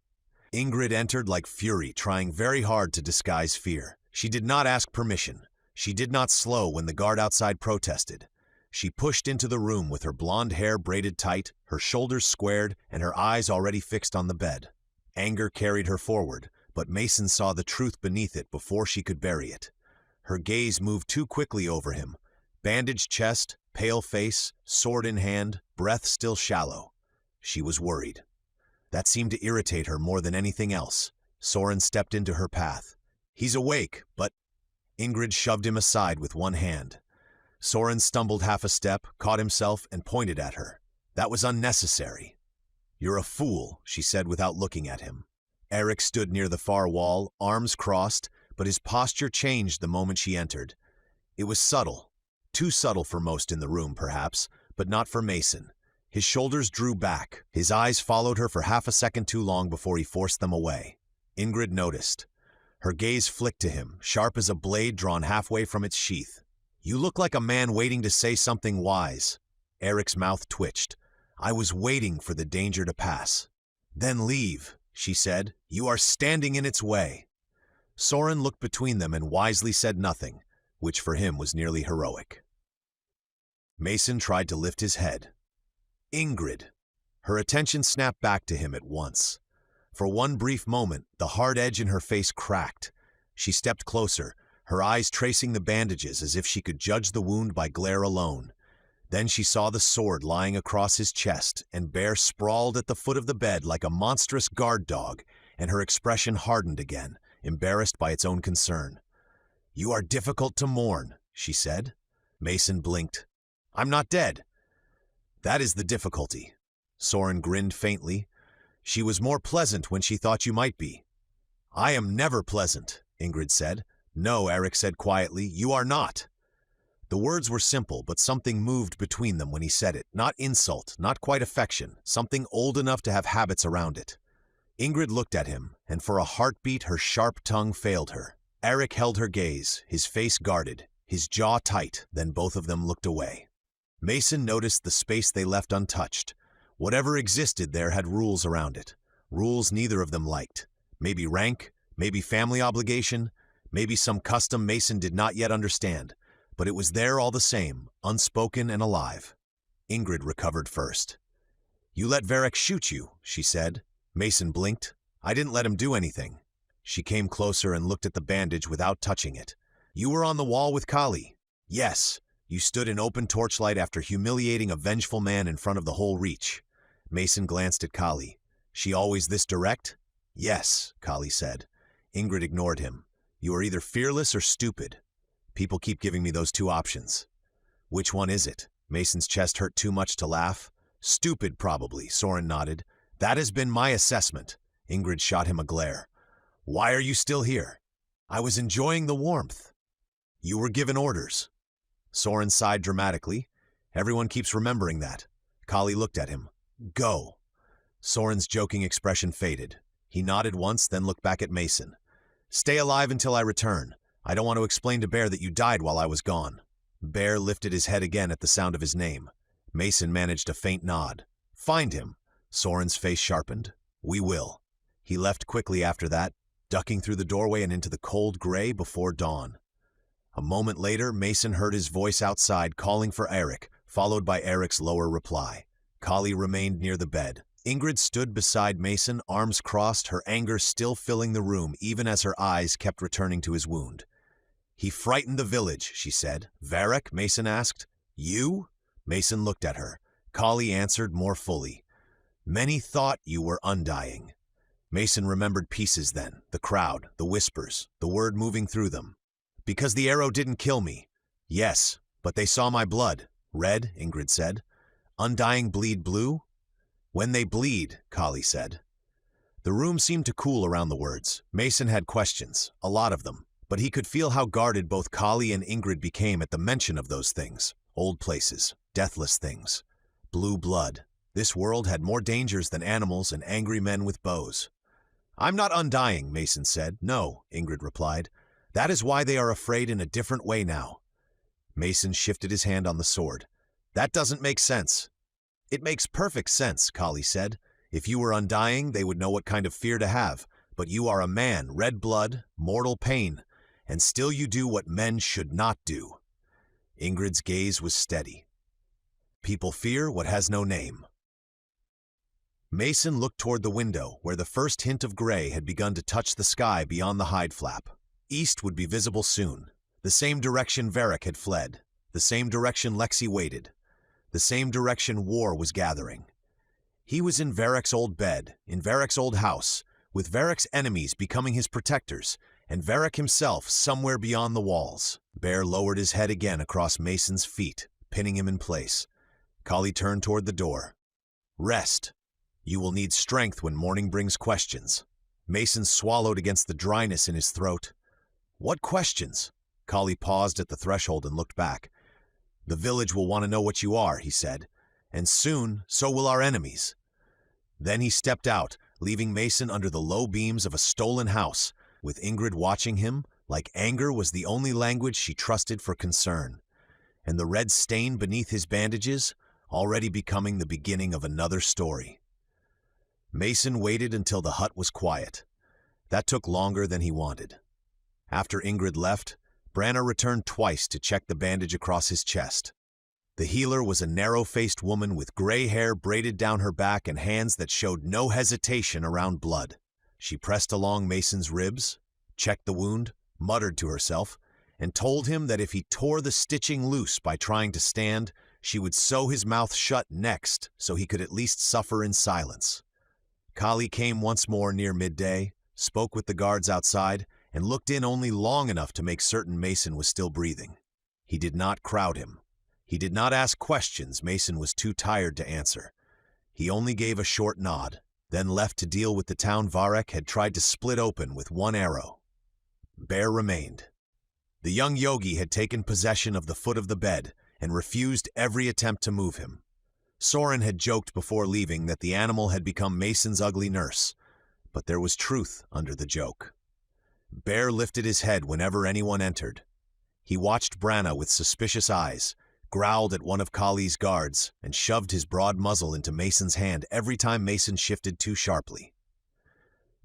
Ingrid entered like fury, trying very hard to disguise fear. She did not ask permission. She did not slow when the guard outside protested. She pushed into the room with her blonde hair braided tight, her shoulders squared, and her eyes already fixed on the bed. Anger carried her forward, but Mason saw the truth beneath it before she could bury it. Her gaze moved too quickly over him. Bandaged chest, pale face, sword in hand, breath still shallow. She was worried. That seemed to irritate her more than anything else. Soren stepped into her path. "He's awake, but—" Ingrid shoved him aside with one hand. Soren stumbled half a step, caught himself, and pointed at her. "That was unnecessary." "You're a fool," she said without looking at him. Eirik stood near the far wall, arms crossed, but his posture changed the moment she entered. It was subtle. Too subtle for most in the room, perhaps, but not for Mason. His shoulders drew back. His eyes followed her for half a second too long before he forced them away. Ingrid noticed. Her gaze flicked to him, sharp as a blade drawn halfway from its sheath. "You look like a man waiting to say something wise." Eric's mouth twitched. "I was waiting for the danger to pass." "Then leave," she said. "You are standing in its way." Soren looked between them and wisely said nothing, which for him was nearly heroic. Mason tried to lift his head. Ingrid. Her attention snapped back to him at once. For one brief moment, the hard edge in her face cracked. She stepped closer, her eyes tracing the bandages as if she could judge the wound by glare alone. Then she saw the sword lying across his chest, and Bear sprawled at the foot of the bed like a monstrous guard dog, and her expression hardened again, embarrassed by its own concern. "You are difficult to mourn," she said. Mason blinked. "I'm not dead." "That is the difficulty." Soren grinned faintly. "She was more pleasant when she thought you might be." "I am never pleasant," Ingrid said. "No," Eirik said quietly, "you are not." The words were simple, but something moved between them when he said it. Not insult, not quite affection, something old enough to have habits around it. Ingrid looked at him, and for a heartbeat her sharp tongue failed her. Eirik held her gaze, his face guarded, his jaw tight, then both of them looked away. Mason noticed the space they left untouched. Whatever existed there had rules around it, rules neither of them liked. Maybe rank, maybe family obligation, maybe some custom Mason did not yet understand, but it was there all the same, unspoken and alive. Ingrid recovered first. "You let Verrek shoot you," she said. Mason blinked. "I didn't let him do anything." She came closer and looked at the bandage without touching it. "You were on the wall with Kali." "Yes. You stood in open torchlight after humiliating a vengeful man in front of the whole reach." Mason glanced at Kali. "She always this direct?" "Yes," Kali said. Ingrid ignored him. "You are either fearless or stupid. People keep giving me those 2 options." "Which one is it?" Mason's chest hurt too much to laugh. "Stupid, probably," Soren nodded. "That has been my assessment." Ingrid shot him a glare. "Why are you still here?" "I was enjoying the warmth." "You were given orders." Soren sighed dramatically. "Everyone keeps remembering that." Kali looked at him. "Go." Soren's joking expression faded. He nodded once, then looked back at Mason. "Stay alive until I return. I don't want to explain to Bear that you died while I was gone." Bear lifted his head again at the sound of his name. Mason managed a faint nod. "Find him." Soren's face sharpened. "We will." He left quickly after that, ducking through the doorway and into the cold gray before dawn. A moment later, Mason heard his voice outside calling for Eric, followed by Eric's lower reply. Kali remained near the bed. Ingrid stood beside Mason, arms crossed, her anger still filling the room even as her eyes kept returning to his wound. "He frightened the village," she said. "Verrek?" Mason asked. "You?" Mason looked at her. Kali answered more fully. "Many thought you were undying." Mason remembered pieces then, the crowd, the whispers, the word moving through them. "Because the arrow didn't kill me." "Yes, but they saw my blood." "Red," Ingrid said. "Undying bleed blue?" "When they bleed," Kali said. The room seemed to cool around the words. Mason had questions, a lot of them, but he could feel how guarded both Kali and Ingrid became at the mention of those things. Old places, deathless things. Blue blood. This world had more dangers than animals and angry men with bows. "I'm not undying," Mason said. "No," Ingrid replied. "That is why they are afraid in a different way now." Mason shifted his hand on the sword. "That doesn't make sense." "It makes perfect sense," Kali said. "If you were undying, they would know what kind of fear to have. But you are a man, red blood, mortal pain, and still you do what men should not do." Ingrid's gaze was steady. "People fear what has no name." Mason looked toward the window, where the first hint of gray had begun to touch the sky beyond the hide flap. East would be visible soon. The same direction Verrek had fled. The same direction Lexi waited. The same direction war was gathering. He was in Verrek's old bed, in Verrek's old house, with Verrek's enemies becoming his protectors, and Verrek himself somewhere beyond the walls. Bear lowered his head again across Mason's feet, pinning him in place. Kali turned toward the door. "Rest. You will need strength when morning brings questions." Mason swallowed against the dryness in his throat. "What questions?" Kali paused at the threshold and looked back. "The village will want to know what you are," he said. "And soon, so will our enemies." Then he stepped out, leaving Mason under the low beams of a stolen house, with Ingrid watching him, like anger was the only language she trusted for concern. And the red stain beneath his bandages, already becoming the beginning of another story. Mason waited until the hut was quiet. That took longer than he wanted. After Ingrid left, Branna returned twice to check the bandage across his chest. The healer was a narrow-faced woman with gray hair braided down her back and hands that showed no hesitation around blood. She pressed along Mason's ribs, checked the wound, muttered to herself, and told him that if he tore the stitching loose by trying to stand, she would sew his mouth shut next so he could at least suffer in silence. Kali came once more near midday, spoke with the guards outside, and looked in only long enough to make certain Mason was still breathing. He did not crowd him. He did not ask questions Mason was too tired to answer. He only gave a short nod, then left to deal with the town Verrek had tried to split open with one arrow. Bear remained. The young yogi had taken possession of the foot of the bed and refused every attempt to move him. Soren had joked before leaving that the animal had become Mason's ugly nurse, but there was truth under the joke. Bear lifted his head whenever anyone entered. He watched Branna with suspicious eyes, growled at one of Kali's guards, and shoved his broad muzzle into Mason's hand every time Mason shifted too sharply.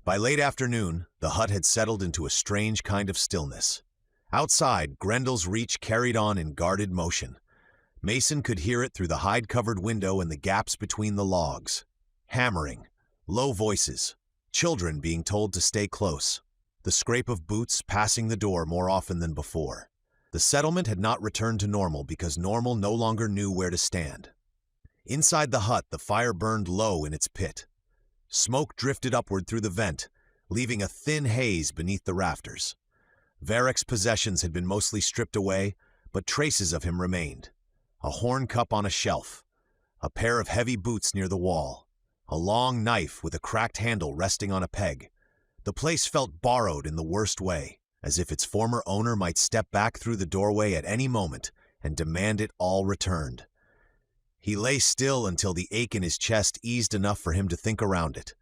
By late afternoon, the hut had settled into a strange kind of stillness. Outside, GRENDELL'S reach carried on in guarded motion. Mason could hear it through the hide-covered window and the gaps between the logs. Hammering, low voices, children being told to stay close, the scrape of boots passing the door more often than before. The settlement had not returned to normal because normal no longer knew where to stand. Inside the hut, the fire burned low in its pit. Smoke drifted upward through the vent, leaving a thin haze beneath the rafters. VERREK'S possessions had been mostly stripped away, but traces of him remained. A horn cup on a shelf, a pair of heavy boots near the wall, a long knife with a cracked handle resting on a peg. The place felt borrowed in the worst way, as if its former owner might step back through the doorway at any moment and demand it all returned. He lay still until the ache in his chest eased enough for him to think around it.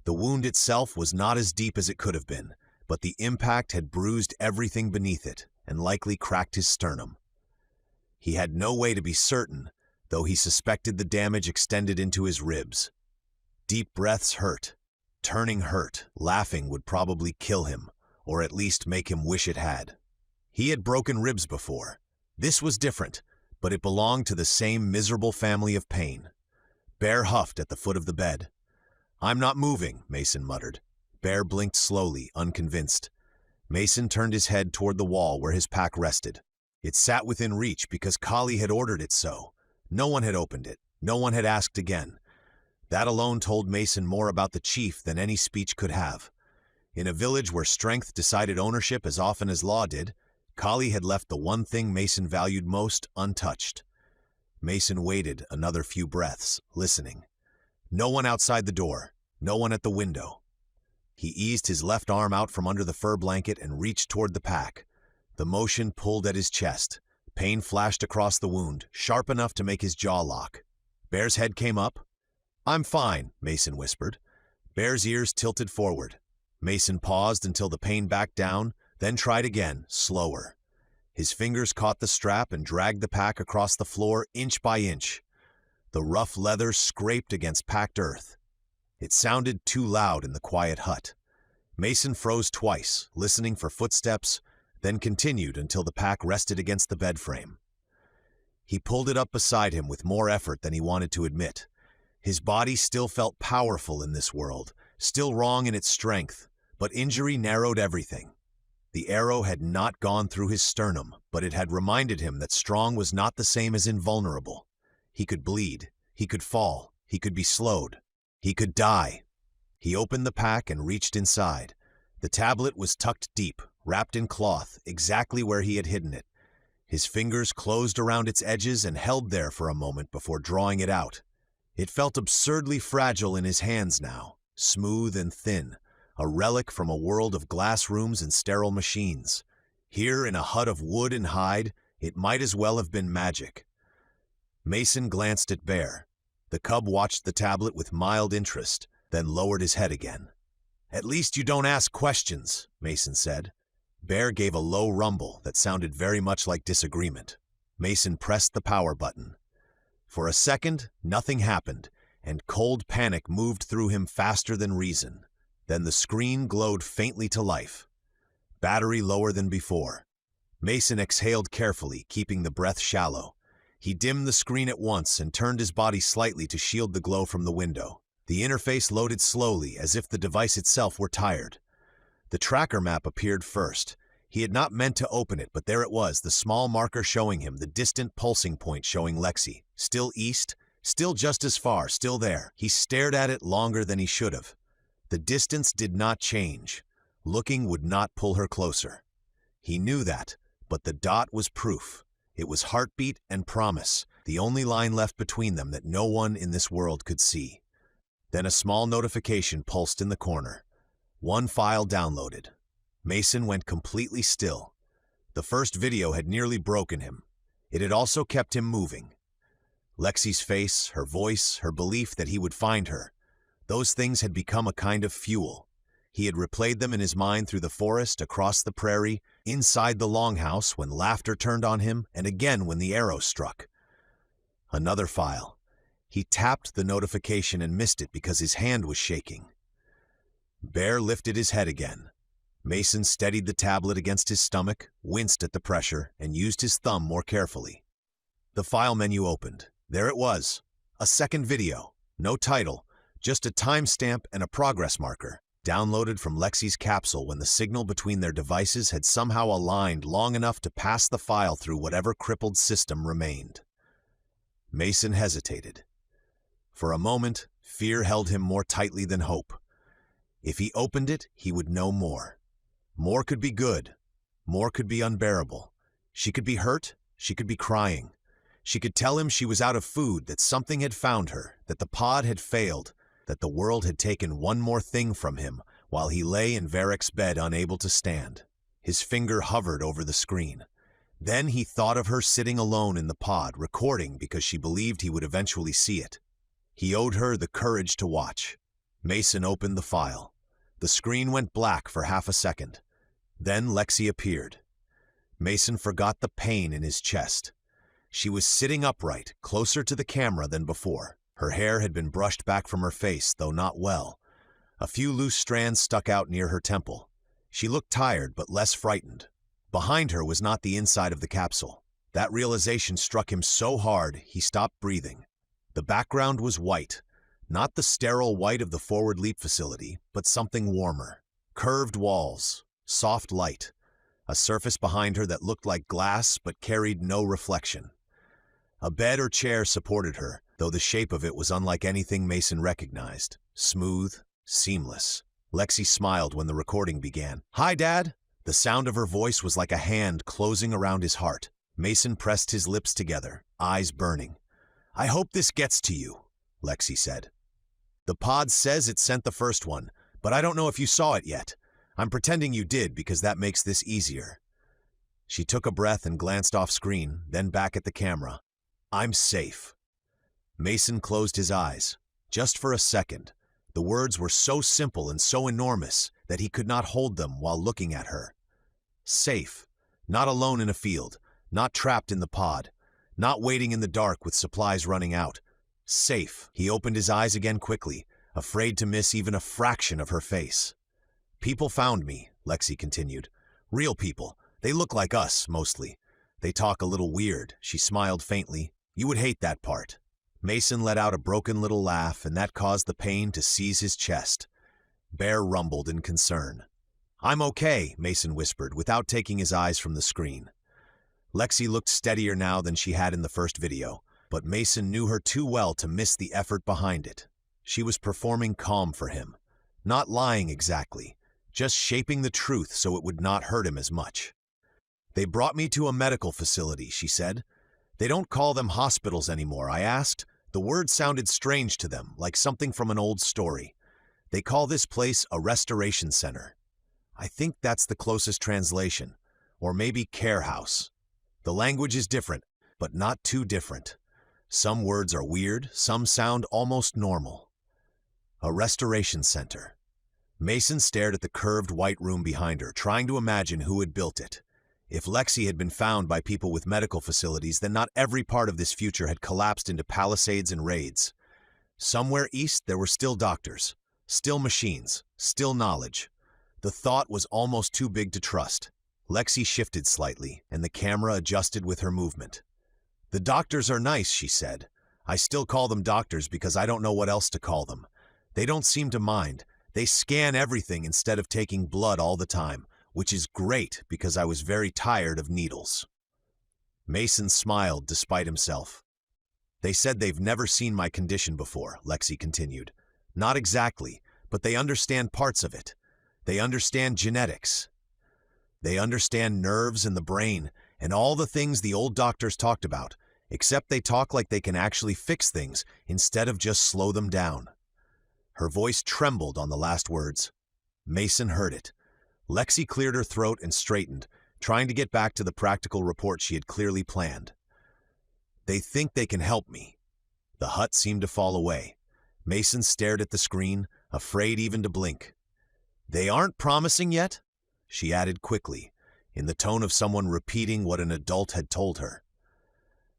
The wound itself was not as deep as it could have been, but the impact had bruised everything beneath it and likely cracked his sternum. He had no way to be certain, though he suspected the damage extended into his ribs. Deep breaths hurt. Turning hurt, laughing would probably kill him, or at least make him wish it had. He had broken ribs before. This was different, but it belonged to the same miserable family of pain. Bear huffed at the foot of the bed. "I'm not moving," Mason muttered. Bear blinked slowly, unconvinced. Mason turned his head toward the wall where his pack rested. It sat within reach because Kali had ordered it so. No one had opened it. No one had asked again. That alone told Mason more about the chief than any speech could have. In a village where strength decided ownership as often as law did, Kali had left the one thing Mason valued most untouched. Mason waited another few breaths, listening. No one outside the door, no one at the window. He eased his left arm out from under the fur blanket and reached toward the pack. The motion pulled at his chest. Pain flashed across the wound, sharp enough to make his jaw lock. Bear's head came up. "I'm fine," Mason whispered. Bear's ears tilted forward. Mason paused until the pain backed down, then tried again, slower. His fingers caught the strap and dragged the pack across the floor inch by inch. The rough leather scraped against packed earth. It sounded too loud in the quiet hut. Mason froze twice, listening for footsteps, then continued until the pack rested against the bed frame. He pulled it up beside him with more effort than he wanted to admit. His body still felt powerful in this world, still wrong in its strength, but injury narrowed everything. The arrow had not gone through his sternum, but it had reminded him that strong was not the same as invulnerable. He could bleed, he could fall, he could be slowed, he could die. He opened the pack and reached inside. The tablet was tucked deep, wrapped in cloth, exactly where he had hidden it. His fingers closed around its edges and held there for a moment before drawing it out. It felt absurdly fragile in his hands now, smooth and thin, a relic from a world of glass rooms and sterile machines. Here in a hut of wood and hide, it might as well have been magic. Mason glanced at Bear. The cub watched the tablet with mild interest, then lowered his head again. "At least you don't ask questions," Mason said. Bear gave a low rumble that sounded very much like disagreement. Mason pressed the power button. For a second, nothing happened, and cold panic moved through him faster than reason. Then the screen glowed faintly to life. Battery lower than before. Mason exhaled carefully, keeping the breath shallow. He dimmed the screen at once and turned his body slightly to shield the glow from the window. The interface loaded slowly, as if the device itself were tired. The tracker map appeared first. He had not meant to open it, but there it was, the small marker showing him, the distant pulsing point showing Lexi. Still east, still just as far, still there. He stared at it longer than he should have. The distance did not change. Looking would not pull her closer. He knew that, but the dot was proof. It was heartbeat and promise, the only line left between them that no one in this world could see. Then a small notification pulsed in the corner. One file downloaded. Mason went completely still. The first video had nearly broken him. It had also kept him moving. Lexi's face, her voice, her belief that he would find her. Those things had become a kind of fuel. He had replayed them in his mind through the forest, across the prairie, inside the longhouse when laughter turned on him, and again when the arrow struck. Another file. He tapped the notification and missed it because his hand was shaking. Bear lifted his head again. Mason steadied the tablet against his stomach, winced at the pressure, and used his thumb more carefully. The file menu opened. There it was. A second video. No title, just a timestamp and a progress marker, downloaded from Lexi's capsule when the signal between their devices had somehow aligned long enough to pass the file through whatever crippled system remained. Mason hesitated. For a moment, fear held him more tightly than hope. If he opened it, he would know more. More could be good. More could be unbearable. She could be hurt. She could be crying. She could tell him she was out of food, that something had found her, that the pod had failed, that the world had taken one more thing from him while he lay in VERREK'S bed unable to stand. His finger hovered over the screen. Then he thought of her sitting alone in the pod, recording because she believed he would eventually see it. He owed her the courage to watch. Mason opened the file. The screen went black for half a second. Then Lexi appeared. Mason forgot the pain in his chest. She was sitting upright, closer to the camera than before. Her hair had been brushed back from her face, though not well. A few loose strands stuck out near her temple. She looked tired, but less frightened. Behind her was not the inside of the capsule. That realization struck him so hard, he stopped breathing. The background was white, not the sterile white of the forward leap facility, but something warmer. Curved walls, soft light, a surface behind her that looked like glass but carried no reflection. A bed or chair supported her, though the shape of it was unlike anything Mason recognized. Smooth, seamless. Lexi smiled when the recording began. "Hi, Dad." The sound of her voice was like a hand closing around his heart. Mason pressed his lips together, eyes burning. "I hope this gets to you," Lexi said. "The pod says it sent the first one, but I don't know if you saw it yet. I'm pretending you did because that makes this easier." She took a breath and glanced off screen, then back at the camera. "I'm safe." Mason closed his eyes. Just for a second. The words were so simple and so enormous that he could not hold them while looking at her. Safe. Not alone in a field. Not trapped in the pod. Not waiting in the dark with supplies running out. Safe. He opened his eyes again quickly, afraid to miss even a fraction of her face. "People found me," Lexi continued. "Real people. They look like us, mostly. They talk a little weird." She smiled faintly. "You would hate that part." Mason let out a broken little laugh, and that caused the pain to seize his chest. Bear rumbled in concern. "I'm okay," Mason whispered, without taking his eyes from the screen. Lexi looked steadier now than she had in the first video, but Mason knew her too well to miss the effort behind it. She was performing calm for him. Not lying exactly, just shaping the truth so it would not hurt him as much. "They brought me to a medical facility," she said. "They don't call them hospitals anymore," I asked. The word sounded strange to them, like something from an old story. "They call this place a restoration center. I think that's the closest translation. Or maybe care house. The language is different, but not too different. Some words are weird, some sound almost normal." A restoration center. Mason stared at the curved white room behind her, trying to imagine who had built it. If Lexi had been found by people with medical facilities, then not every part of this future had collapsed into palisades and raids. Somewhere east, there were still doctors, still machines, still knowledge. The thought was almost too big to trust. Lexi shifted slightly, and the camera adjusted with her movement. "The doctors are nice," she said. "I still call them doctors because I don't know what else to call them. They don't seem to mind. They scan everything instead of taking blood all the time, which is great because I was very tired of needles." Mason smiled despite himself. "They said they've never seen my condition before," Lexi continued. "Not exactly, but they understand parts of it. They understand genetics. They understand nerves and the brain and all the things the old doctors talked about, except they talk like they can actually fix things instead of just slow them down." Her voice trembled on the last words. Mason heard it. Lexi cleared her throat and straightened, trying to get back to the practical report she had clearly planned. "They think they can help me." The hut seemed to fall away. Mason stared at the screen, afraid even to blink. "They aren't promising yet?" she added quickly, in the tone of someone repeating what an adult had told her.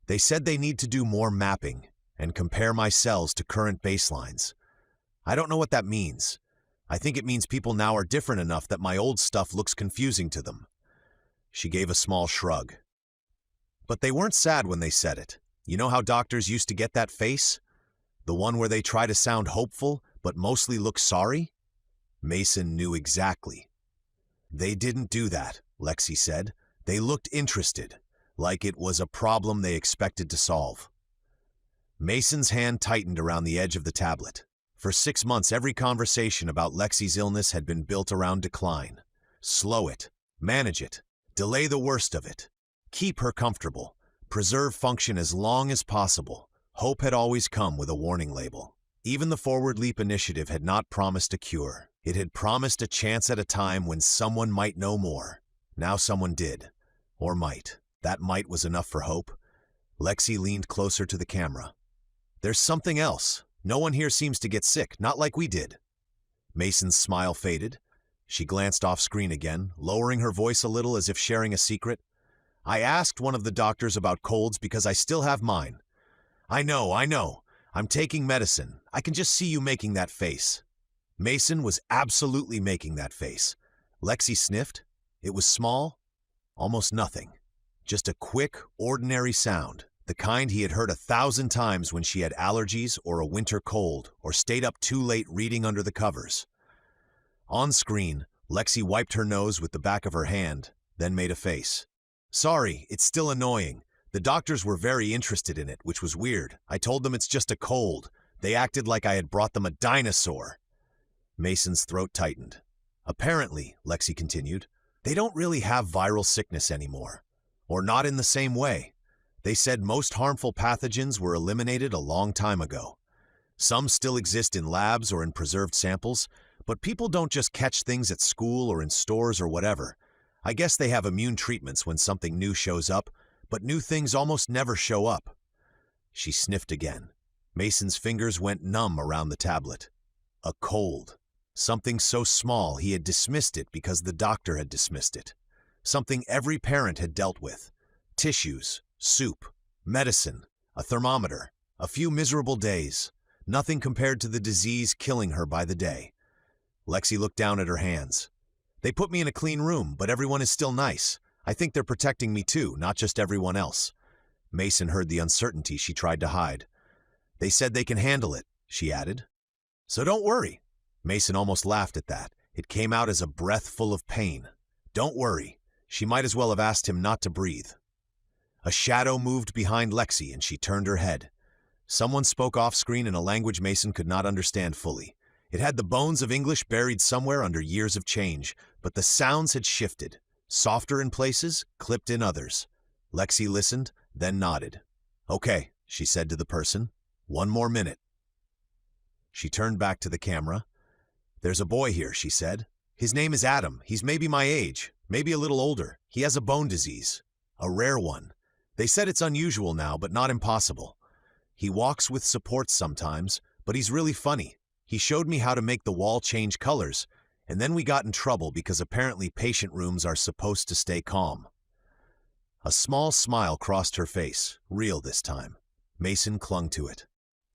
"They said they need to do more mapping and compare my cells to current baselines. I don't know what that means. I think it means people now are different enough that my old stuff looks confusing to them." She gave a small shrug. "But they weren't sad when they said it. You know how doctors used to get that face? The one where they try to sound hopeful, but mostly look sorry?" Mason knew exactly. "They didn't do that," Lexi said. "They looked interested, like it was a problem they expected to solve." Mason's hand tightened around the edge of the tablet. For 6 months, every conversation about Lexi's illness had been built around decline. Slow it, manage it, delay the worst of it, keep her comfortable, preserve function as long as possible. Hope had always come with a warning label. Even the Forward Leap initiative had not promised a cure. It had promised a chance at a time when someone might know more. Now someone did, or might. That mite was enough for hope. Lexi leaned closer to the camera. There's something else. No one here seems to get sick, not like we did. Mason's smile faded. She glanced off screen again, lowering her voice a little as if sharing a secret. I asked one of the doctors about colds because I still have mine. I know. I'm taking medicine. I can just see you making that face. Mason was absolutely making that face. Lexi sniffed. It was small, almost nothing. Just a quick, ordinary sound, the kind he had heard 1,000 times when she had allergies or a winter cold or stayed up too late reading under the covers. On screen, Lexi wiped her nose with the back of her hand, then made a face. Sorry, it's still annoying. The doctors were very interested in it, which was weird. I told them it's just a cold. They acted like I had brought them a dinosaur. Mason's throat tightened. Apparently, Lexi continued, they don't really have viral sickness anymore. Or not in the same way. They said most harmful pathogens were eliminated a long time ago. Some still exist in labs or in preserved samples, but people don't just catch things at school or in stores or whatever. I guess they have immune treatments when something new shows up, but new things almost never show up. She sniffed again. Mason's fingers went numb around the tablet. A cold. Something so small he had dismissed it because the doctor had dismissed it. Something every parent had dealt with. Tissues, soup, medicine, a thermometer, a few miserable days. Nothing compared to the disease killing her by the day. Lexi looked down at her hands. They put me in a clean room, but everyone is still nice. I think they're protecting me too, not just everyone else. Mason heard the uncertainty she tried to hide. They said they can handle it, she added. So don't worry. Mason almost laughed at that. It came out as a breath full of pain. Don't worry. She might as well have asked him not to breathe. A shadow moved behind Lexi and she turned her head. Someone spoke off-screen in a language Mason could not understand fully. It had the bones of English buried somewhere under years of change, but the sounds had shifted. Softer in places, clipped in others. Lexi listened, then nodded. Okay, she said to the person. 1 more minute. She turned back to the camera. There's a boy here, she said. His name is Adam. He's maybe my age, maybe a little older. He has a bone disease. A rare one. They said it's unusual now, but not impossible. He walks with supports sometimes, but he's really funny. He showed me how to make the wall change colors, and then we got in trouble because apparently patient rooms are supposed to stay calm. A small smile crossed her face, real this time. Mason clung to it.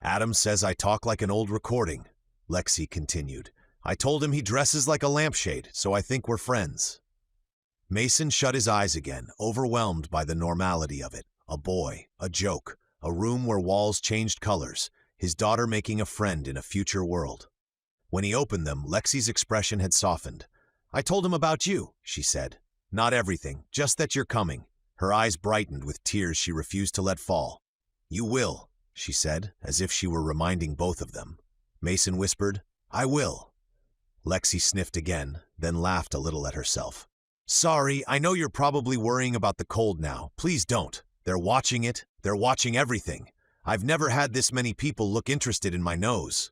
Adam says I talk like an old recording, Lexi continued. I told him he dresses like a lampshade, so I think we're friends. Mason shut his eyes again, overwhelmed by the normality of it. A boy, a joke, a room where walls changed colors, his daughter making a friend in a future world. When he opened them, Lexi's expression had softened. I told him about you, she said. Not everything, just that you're coming. Her eyes brightened with tears she refused to let fall. You will, she said, as if she were reminding both of them. Mason whispered, I will. Lexi sniffed again, then laughed a little at herself. Sorry, I know you're probably worrying about the cold now. Please don't. They're watching it. They're watching everything. I've never had this many people look interested in my nose.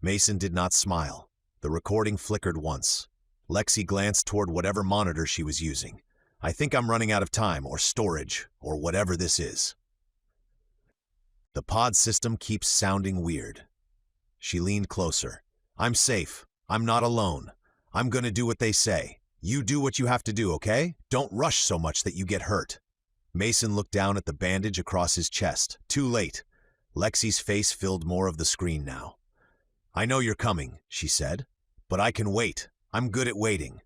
Mason did not smile. The recording flickered once. Lexi glanced toward whatever monitor she was using. I think I'm running out of time, or storage, or whatever this is. The pod system keeps sounding weird. She leaned closer. I'm safe. I'm not alone. I'm gonna do what they say. You do what you have to do, okay? Don't rush so much that you get hurt. Mason looked down at the bandage across his chest. Too late. Lexi's face filled more of the screen now. I know you're coming, she said, but I can wait. I'm good at waiting.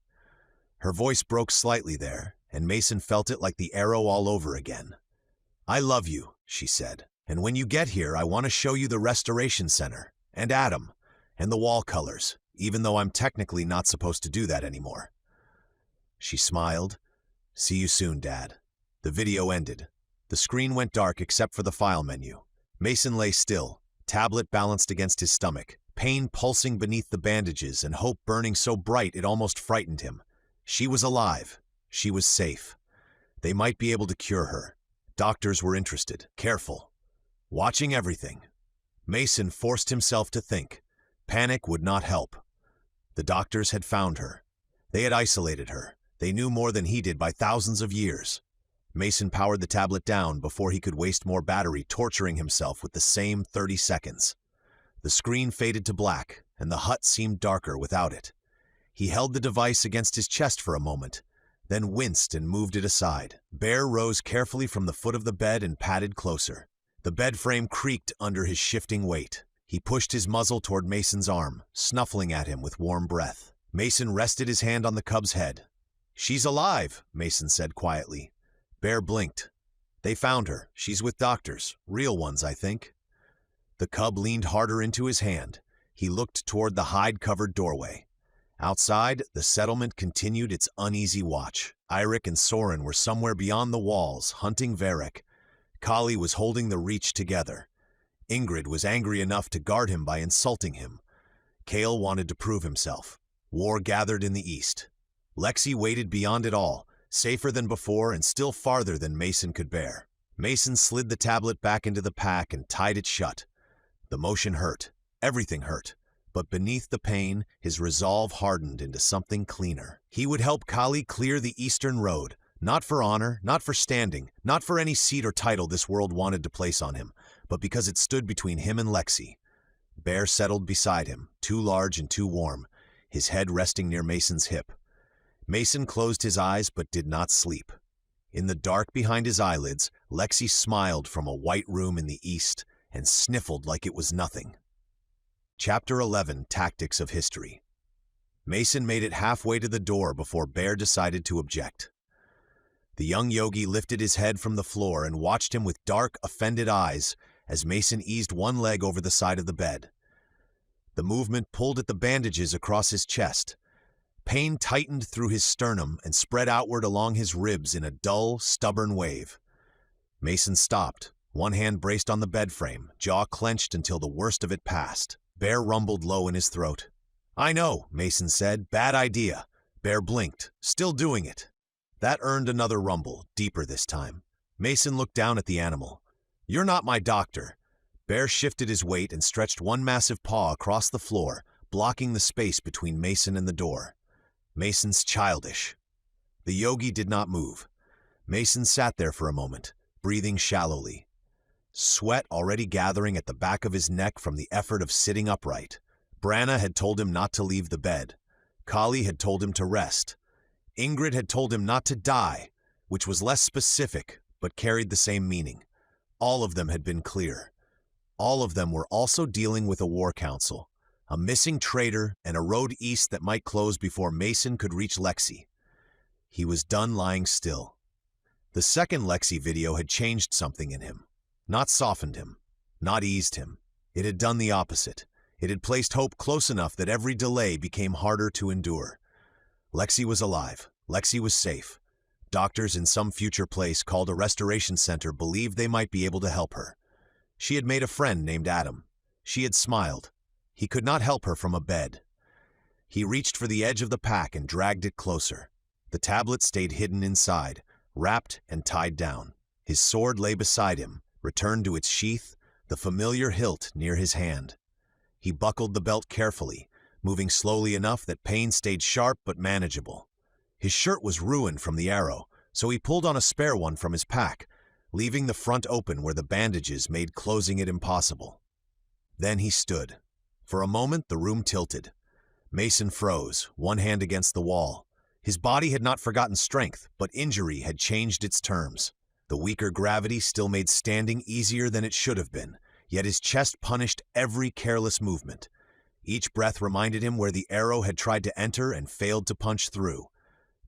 Her voice broke slightly there, and Mason felt it like the arrow all over again. I love you, she said, and when you get here, I want to show you the Restoration Center, and Adam, and the wall colors, even though I'm technically not supposed to do that anymore. She smiled. See you soon, Dad. The video ended. The screen went dark except for the file menu. Mason lay still, tablet balanced against his stomach, pain pulsing beneath the bandages and hope burning so bright it almost frightened him. She was alive. She was safe. They might be able to cure her. Doctors were interested, careful, watching everything. Mason forced himself to think. Panic would not help. The doctors had found her. They had isolated her. They knew more than he did by thousands of years. Mason powered the tablet down before he could waste more battery, torturing himself with the same 30 seconds. The screen faded to black, and the hut seemed darker without it. He held the device against his chest for a moment, then winced and moved it aside. Bear rose carefully from the foot of the bed and padded closer. The bed frame creaked under his shifting weight. He pushed his muzzle toward Mason's arm, snuffling at him with warm breath. Mason rested his hand on the cub's head. "She's alive," Mason said quietly. Bear blinked. "They found her. She's with doctors. Real ones, I think." The cub leaned harder into his hand. He looked toward the hide-covered doorway. Outside, the settlement continued its uneasy watch. Eirik and Soren were somewhere beyond the walls, hunting Verrek. Kali was holding the Reach together. Ingrid was angry enough to guard him by insulting him. Kale wanted to prove himself. War gathered in the east. Lexi waited beyond it all, safer than before and still farther than Mason could bear. Mason slid the tablet back into the pack and tied it shut. The motion hurt. Everything hurt. But beneath the pain, his resolve hardened into something cleaner. He would help Kali clear the Eastern Road, not for honor, not for standing, not for any seat or title this world wanted to place on him, but because it stood between him and Lexi. Bear settled beside him, too large and too warm, his head resting near Mason's hip. Mason closed his eyes but did not sleep. In the dark behind his eyelids, Lexi smiled from a white room in the east and sniffled like it was nothing. Chapter 11, Tactics of History. Mason made it halfway to the door before Bear decided to object. The young yogi lifted his head from the floor and watched him with dark, offended eyes as Mason eased one leg over the side of the bed. The movement pulled at the bandages across his chest. Pain tightened through his sternum and spread outward along his ribs in a dull, stubborn wave. Mason stopped, one hand braced on the bed frame, jaw clenched until the worst of it passed. Bear rumbled low in his throat. "I know," Mason said. "Bad idea." Bear blinked, still doing it. That earned another rumble, deeper this time. Mason looked down at the animal. "You're not my doctor." Bear shifted his weight and stretched one massive paw across the floor, blocking the space between Mason and the door. Mason's childish. The yogi did not move. Mason sat there for a moment, breathing shallowly. Sweat already gathering at the back of his neck from the effort of sitting upright. Branna had told him not to leave the bed. Kali had told him to rest. Ingrid had told him not to die, which was less specific, but carried the same meaning. All of them had been clear. All of them were also dealing with a war council, a missing traitor, and a road east that might close before Mason could reach Lexi. He was done lying still. The second Lexi video had changed something in him. Not softened him, not eased him. It had done the opposite. It had placed hope close enough that every delay became harder to endure. Lexi was alive. Lexi was safe. Doctors in some future place called a restoration center believed they might be able to help her. She had made a friend named Adam. She had smiled. He could not help her from a bed. He reached for the edge of the pack and dragged it closer. The tablet stayed hidden inside, wrapped and tied down. His sword lay beside him, returned to its sheath, the familiar hilt near his hand. He buckled the belt carefully, moving slowly enough that pain stayed sharp but manageable. His shirt was ruined from the arrow, so he pulled on a spare one from his pack, leaving the front open where the bandages made closing it impossible. Then he stood. For a moment, the room tilted. Mason froze, one hand against the wall. His body had not forgotten strength, but injury had changed its terms. The weaker gravity still made standing easier than it should have been, yet his chest punished every careless movement. Each breath reminded him where the arrow had tried to enter and failed to punch through.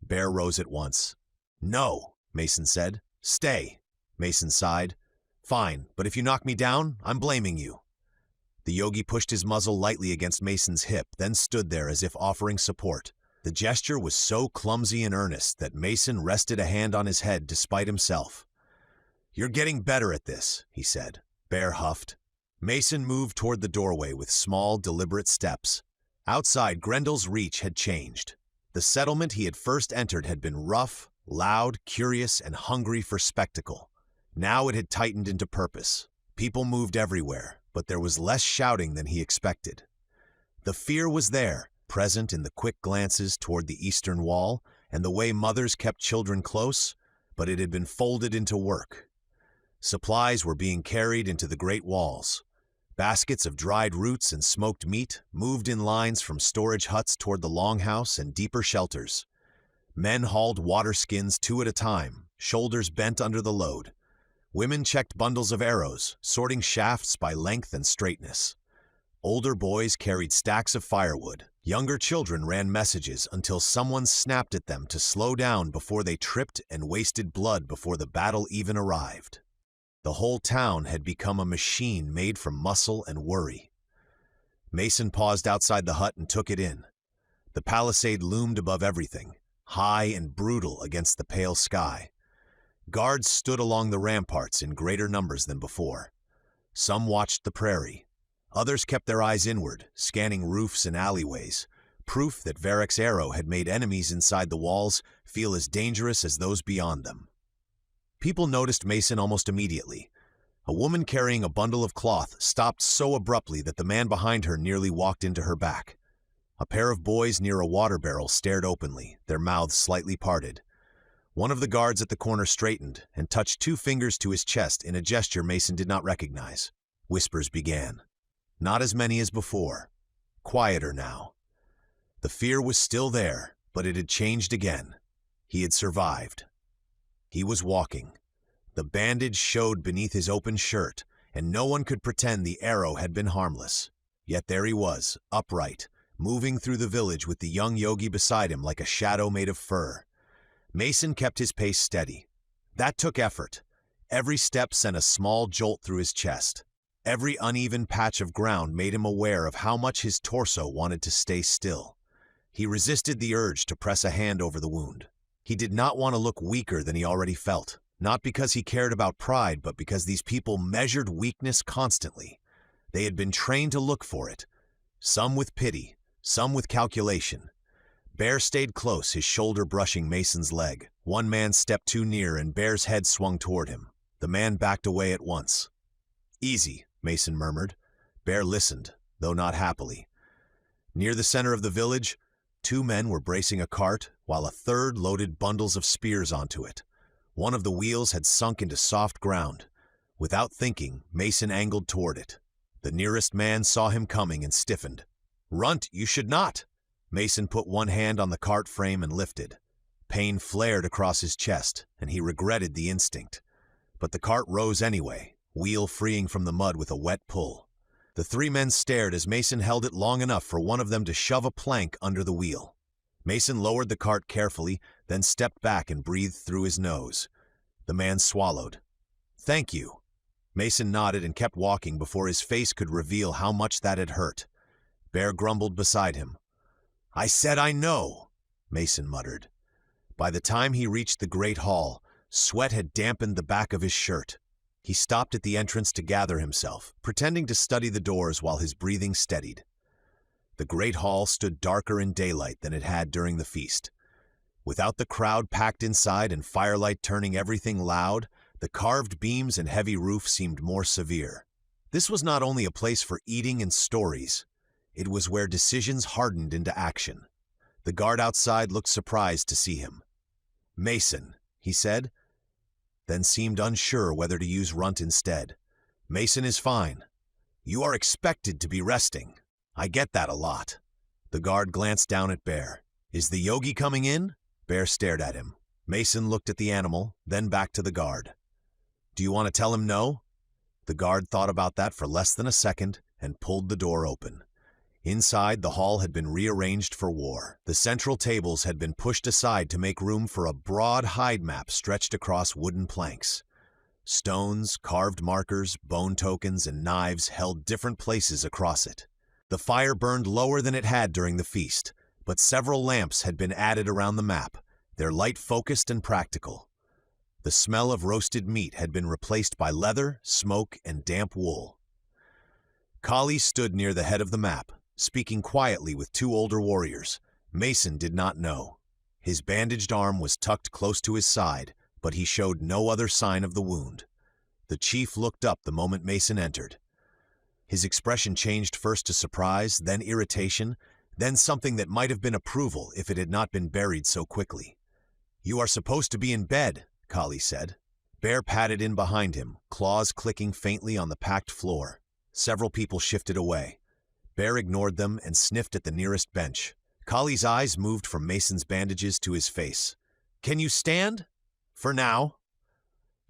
Bear rose at once. "No," Mason said. "Stay." Mason sighed. "Fine, but if you knock me down, I'm blaming you." The yogi pushed his muzzle lightly against Mason's hip, then stood there as if offering support. The gesture was so clumsy and earnest that Mason rested a hand on his head despite himself. "You're getting better at this," he said. Bear huffed. Mason moved toward the doorway with small, deliberate steps. Outside, GRENDELL'S reach had changed. The settlement he had first entered had been rough, loud, curious, and hungry for spectacle. Now it had tightened into purpose. People moved everywhere, but there was less shouting than he expected. The fear was there, present in the quick glances toward the eastern wall and the way mothers kept children close, but it had been folded into work. Supplies were being carried into the great walls. Baskets of dried roots and smoked meat moved in lines from storage huts toward the longhouse and deeper shelters. Men hauled water skins 2 at a time, shoulders bent under the load. Women checked bundles of arrows, sorting shafts by length and straightness. Older boys carried stacks of firewood. Younger children ran messages until someone snapped at them to slow down before they tripped and wasted blood before the battle even arrived. The whole town had become a machine made from muscle and worry. Mason paused outside the hut and took it in. The palisade loomed above everything, high and brutal against the pale sky. Guards stood along the ramparts in greater numbers than before. Some watched the prairie. Others kept their eyes inward, scanning roofs and alleyways, proof that VERREK'S arrow had made enemies inside the walls feel as dangerous as those beyond them. People noticed Mason almost immediately. A woman carrying a bundle of cloth stopped so abruptly that the man behind her nearly walked into her back. A pair of boys near a water barrel stared openly, their mouths slightly parted. One of the guards at the corner straightened and touched 2 fingers to his chest in a gesture Mason did not recognize. Whispers began. Not as many as before. Quieter now. The fear was still there, but it had changed again. He had survived. He was walking. The bandage showed beneath his open shirt, and no one could pretend the arrow had been harmless. Yet there he was, upright, moving through the village with the young yogi beside him like a shadow made of fur. Mason kept his pace steady. That took effort. Every step sent a small jolt through his chest. Every uneven patch of ground made him aware of how much his torso wanted to stay still. He resisted the urge to press a hand over the wound. He did not want to look weaker than he already felt, not because he cared about pride, but because these people measured weakness constantly. They had been trained to look for it, some with pity, some with calculation. Bear stayed close, his shoulder brushing Mason's leg. One man stepped too near and Bear's head swung toward him. The man backed away at once. "Easy," Mason murmured. Bear listened, though not happily. Near the center of the village, 2 men were bracing a cart, while a third loaded bundles of spears onto it. One of the wheels had sunk into soft ground. Without thinking, Mason angled toward it. The nearest man saw him coming and stiffened. "RUNT, you should not!" Mason put one hand on the cart frame and lifted. Pain flared across his chest, and he regretted the instinct. But the cart rose anyway, wheel freeing from the mud with a wet pull. The 3 men stared as Mason held it long enough for one of them to shove a plank under the wheel. Mason lowered the cart carefully, then stepped back and breathed through his nose. The man swallowed. "Thank you." Mason nodded and kept walking before his face could reveal how much that had hurt. Bear grumbled beside him. "I said I know," Mason muttered. By the time he reached the great hall, sweat had dampened the back of his shirt. He stopped at the entrance to gather himself, pretending to study the doors while his breathing steadied. The great hall stood darker in daylight than it had during the feast. Without the crowd packed inside and firelight turning everything loud, the carved beams and heavy roof seemed more severe. This was not only a place for eating and stories. It was where decisions hardened into action. The guard outside looked surprised to see him. "Mason," he said, then seemed unsure whether to use RUNT instead. "Mason is fine. You are expected to be resting. I get that a lot." The guard glanced down at Bear. "Is the yogi coming in?" Bear stared at him. Mason looked at the animal, then back to the guard. "Do you want to tell him no?" The guard thought about that for less than a second and pulled the door open. Inside, the hall had been rearranged for war. The central tables had been pushed aside to make room for a broad hide map stretched across wooden planks. Stones, carved markers, bone tokens, and knives held different places across it. The fire burned lower than it had during the feast, but several lamps had been added around the map, their light focused and practical. The smell of roasted meat had been replaced by leather, smoke, and damp wool. Kali stood near the head of the map, speaking quietly with 2 older warriors. Mason did not know. His bandaged arm was tucked close to his side, but he showed no other sign of the wound. The chief looked up the moment Mason entered. His expression changed first to surprise, then irritation, then something that might have been approval if it had not been buried so quickly. "You are supposed to be in bed," Kali said. Bear padded in behind him, claws clicking faintly on the packed floor. Several people shifted away. Bear ignored them and sniffed at the nearest bench. Kali's eyes moved from Mason's bandages to his face. "Can you stand? For now?"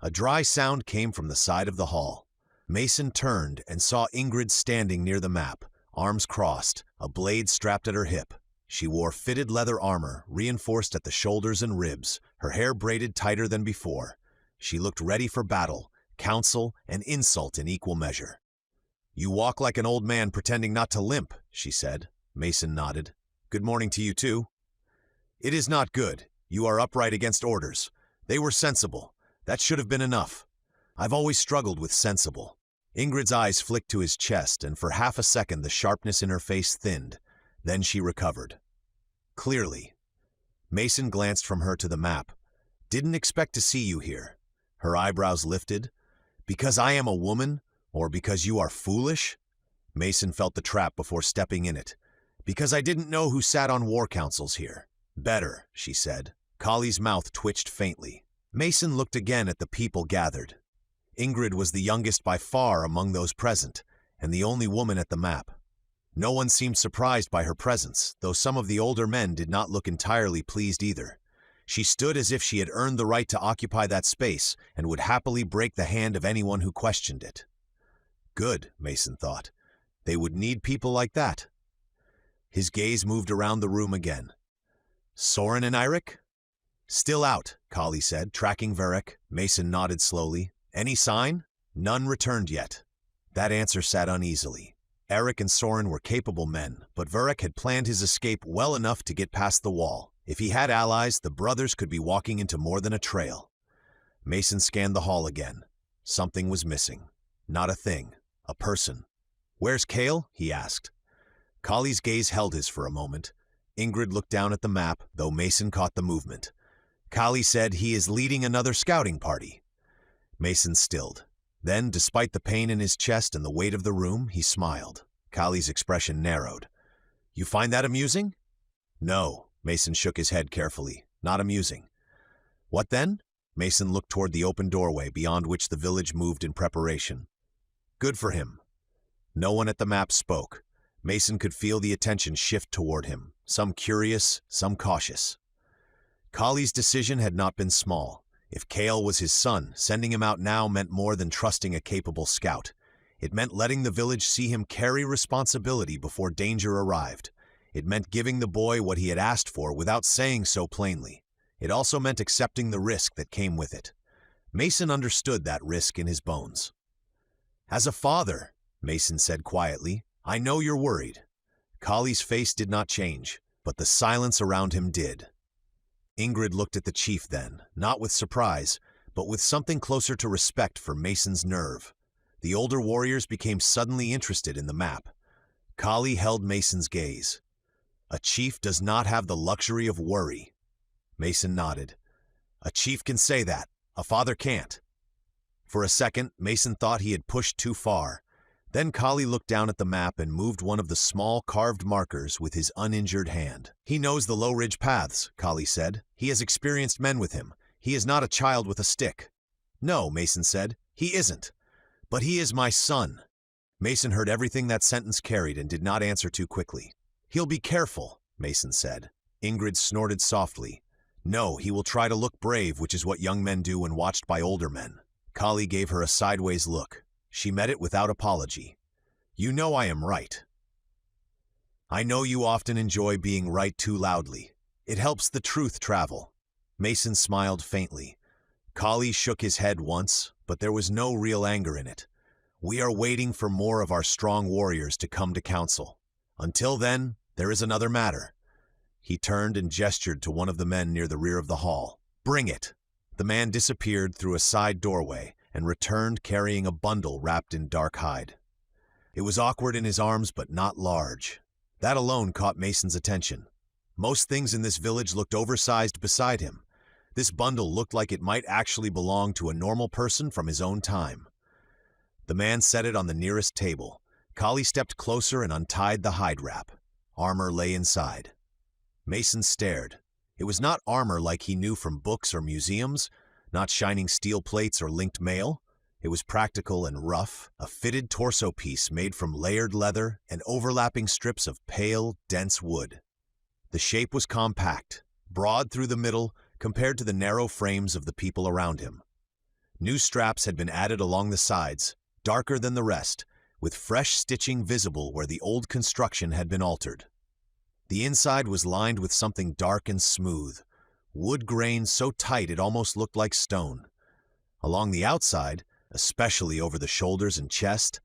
A dry sound came from the side of the hall. Mason turned and saw Ingrid standing near the map, arms crossed, a blade strapped at her hip. She wore fitted leather armor, reinforced at the shoulders and ribs, her hair braided tighter than before. She looked ready for battle, counsel, and insult in equal measure. "You walk like an old man pretending not to limp," she said. Mason nodded. "Good morning to you too." "It is not good. You are upright against orders. They were sensible. That should have been enough. I've always struggled with sensible." Ingrid's eyes flicked to his chest, and for half a second the sharpness in her face thinned. Then she recovered. "Clearly." Mason glanced from her to the map. "Didn't expect to see you here." Her eyebrows lifted. "Because I am a woman? Or because you are foolish?" Mason felt the trap before stepping in it. "Because I didn't know who sat on war councils here." "Better," she said. Kali's mouth twitched faintly. Mason looked again at the people gathered. Ingrid was the youngest by far among those present, and the only woman at the map. No one seemed surprised by her presence, though some of the older men did not look entirely pleased either. She stood as if she had earned the right to occupy that space and would happily break the hand of anyone who questioned it. Good, Mason thought. They would need people like that. His gaze moved around the room again. Soren and Eirik? "Still out," Kali said, tracking Verrek. Mason nodded slowly. "Any sign?" None returned yet. That answer sat uneasily. Eirik and Soren were capable men, but Verrek had planned his escape well enough to get past the wall. If he had allies, the brothers could be walking into more than a trail. Mason scanned the hall again. Something was missing. Not a thing. A person. "Where's Kale?" he asked. Kali's gaze held his for a moment. Ingrid looked down at the map, though Mason caught the movement. Kali said he is leading another scouting party. Mason stilled. Then, despite the pain in his chest and the weight of the room, he smiled. Kali's expression narrowed. "You find that amusing?" "No," Mason shook his head carefully. "Not amusing." "What then?" Mason looked toward the open doorway beyond which the village moved in preparation. "Good for him." No one at the map spoke. Mason could feel the attention shift toward him, some curious, some cautious. Kali's decision had not been small. If Kale was his son, sending him out now meant more than trusting a capable scout. It meant letting the village see him carry responsibility before danger arrived. It meant giving the boy what he had asked for without saying so plainly. It also meant accepting the risk that came with it. Mason understood that risk in his bones. "As a father," Mason said quietly, "I know you're worried." Kali's face did not change, but the silence around him did. Ingrid looked at the chief then, not with surprise, but with something closer to respect for Mason's nerve. The older warriors became suddenly interested in the map. Kali held Mason's gaze. "A chief does not have the luxury of worry." Mason nodded. "A chief can say that. A father can't." For a second, Mason thought he had pushed too far. Then Kali looked down at the map and moved one of the small carved markers with his uninjured hand. "He knows the low-ridge paths," Kali said. "He has experienced men with him. He is not a child with a stick." "No," Mason said, "he isn't. But he is my son." Mason heard everything that sentence carried and did not answer too quickly. "He'll be careful," Mason said. Ingrid snorted softly. "No, he will try to look brave, which is what young men do when watched by older men." Kali gave her a sideways look. She met it without apology. "You know I am right." "I know you often enjoy being right too loudly. It helps the truth travel." Mason smiled faintly. Kali shook his head once, but there was no real anger in it. "We are waiting for more of our strong warriors to come to council. Until then, there is another matter." He turned and gestured to one of the men near the rear of the hall. "Bring it." The man disappeared through a side doorway and returned carrying a bundle wrapped in dark hide. It was awkward in his arms, but not large. That alone caught Mason's attention. Most things in this village looked oversized beside him. This bundle looked like it might actually belong to a normal person from his own time. The man set it on the nearest table. Kali stepped closer and untied the hide wrap. Armor lay inside. Mason stared. It was not armor like he knew from books or museums, Not shining steel plates or linked mail. It was practical and rough, a fitted torso piece made from layered leather and overlapping strips of pale, dense wood. The shape was compact, broad through the middle compared to the narrow frames of the people around him. New straps had been added along the sides, darker than the rest, with fresh stitching visible where the old construction had been altered. The inside was lined with something dark and smooth, wood grain so tight it almost looked like stone. Along the outside, especially over the shoulders and chest,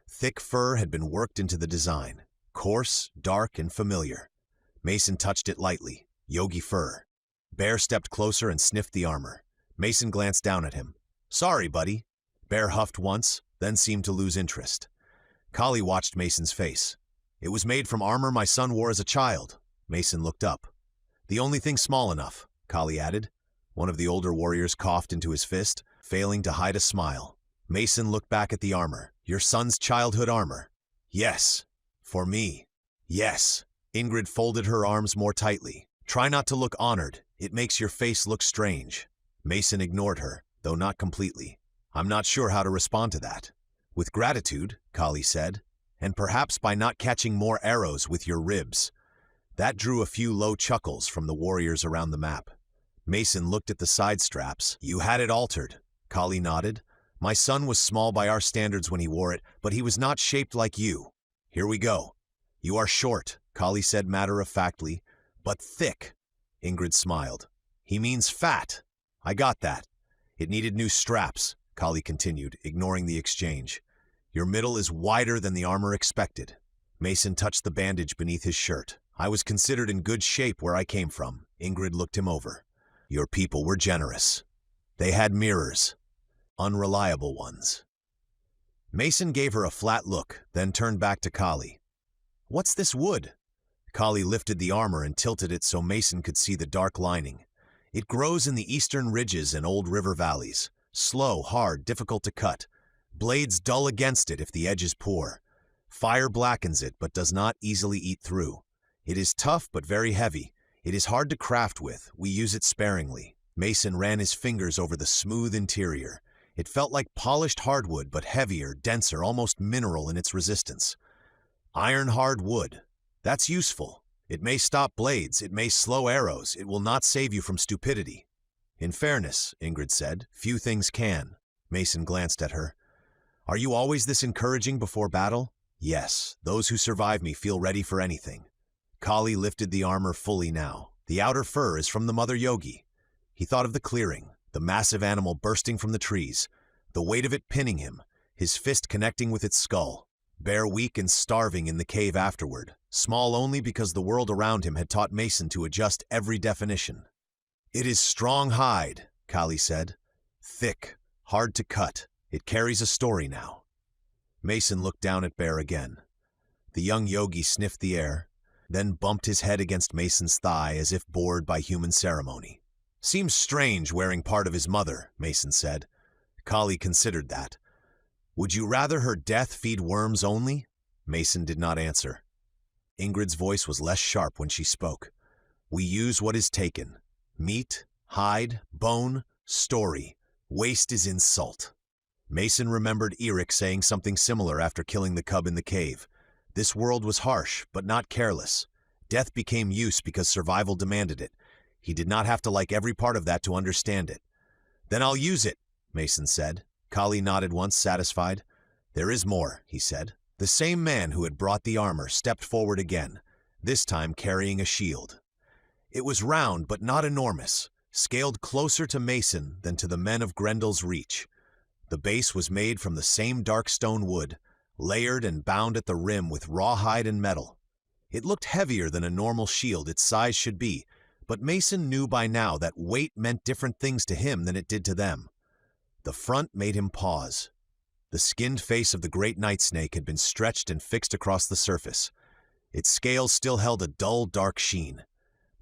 thick fur had been worked into the design, coarse, dark, and familiar. Mason touched it lightly. Yogi fur. Bear stepped closer and sniffed the armor. Mason glanced down at him. "Sorry, buddy." Bear huffed once, then seemed to lose interest. Kali watched Mason's face. "It was made from armor my son wore as a child." Mason looked up. "The only thing small enough," Kali added. One of the older warriors coughed into his fist, failing to hide a smile. Mason looked back at the armor. "Your son's childhood armor?" "Yes." "For me?" "Yes." Ingrid folded her arms more tightly. "Try not to look honored. It makes your face look strange." Mason ignored her, though not completely. "I'm not sure how to respond to that." "With gratitude," Kali said, "and perhaps by not catching more arrows with your ribs." That drew a few low chuckles from the warriors around the map. Mason looked at the side straps. "You had it altered." Kali nodded. "My son was small by our standards when he wore it, but he was not shaped like you. Here we go." "You are short," Kali said matter-of-factly, "but thick." Ingrid smiled. "He means fat." "I got that." "It needed new straps," Kali continued, ignoring the exchange. "Your middle is wider than the armor expected." Mason touched the bandage beneath his shirt. "I was considered in good shape where I came from." Ingrid looked him over. "Your people were generous. They had mirrors. Unreliable ones." Mason gave her a flat look, then turned back to Kali. "What's this wood?" Kali lifted the armor and tilted it so Mason could see the dark lining. "It grows in the eastern ridges and old river valleys. Slow, hard, difficult to cut. Blades dull against it if the edge is poor. Fire blackens it but does not easily eat through. It is tough but very heavy. It is hard to craft with. We use it sparingly." Mason ran his fingers over the smooth interior. It felt like polished hardwood but heavier, denser, almost mineral in its resistance. "Iron-hard wood. That's useful. It may stop blades, it may slow arrows, it will not save you from stupidity." "In fairness," Ingrid said, "few things can." Mason glanced at her. "Are you always this encouraging before battle?" "Yes. Those who survive me feel ready for anything." Kali lifted the armor fully now. "The outer fur is from the mother Yogi." He thought of the clearing, the massive animal bursting from the trees, the weight of it pinning him, his fist connecting with its skull. Bear weak and starving in the cave afterward, small only because the world around him had taught Mason to adjust every definition. "It is strong hide," Kali said. "Thick, hard to cut. It carries a story now." Mason looked down at Bear again. The young yogi sniffed the air, then bumped his head against Mason's thigh as if bored by human ceremony. "Seems strange wearing part of his mother," Mason said. Kali considered that. "Would you rather her death feed worms only?" Mason did not answer. Ingrid's voice was less sharp when she spoke. "We use what is taken. Meat, hide, bone, story. Waste is insult." Mason remembered Eric saying something similar after killing the cub in the cave. This world was harsh, but not careless. Death became use because survival demanded it. He did not have to like every part of that to understand it. "Then I'll use it," Mason said. Kali nodded once, satisfied. "There is more," he said. The same man who had brought the armor stepped forward again, this time carrying a shield. It was round but not enormous, scaled closer to Mason than to the men of GRENDELL'S reach. The base was made from the same dark stone wood, layered and bound at the rim with rawhide and metal. It looked heavier than a normal shield its size should be, but Mason knew by now that weight meant different things to him than it did to them. The front made him pause. The skinned face of the great night snake had been stretched and fixed across the surface. Its scales still held a dull, dark sheen.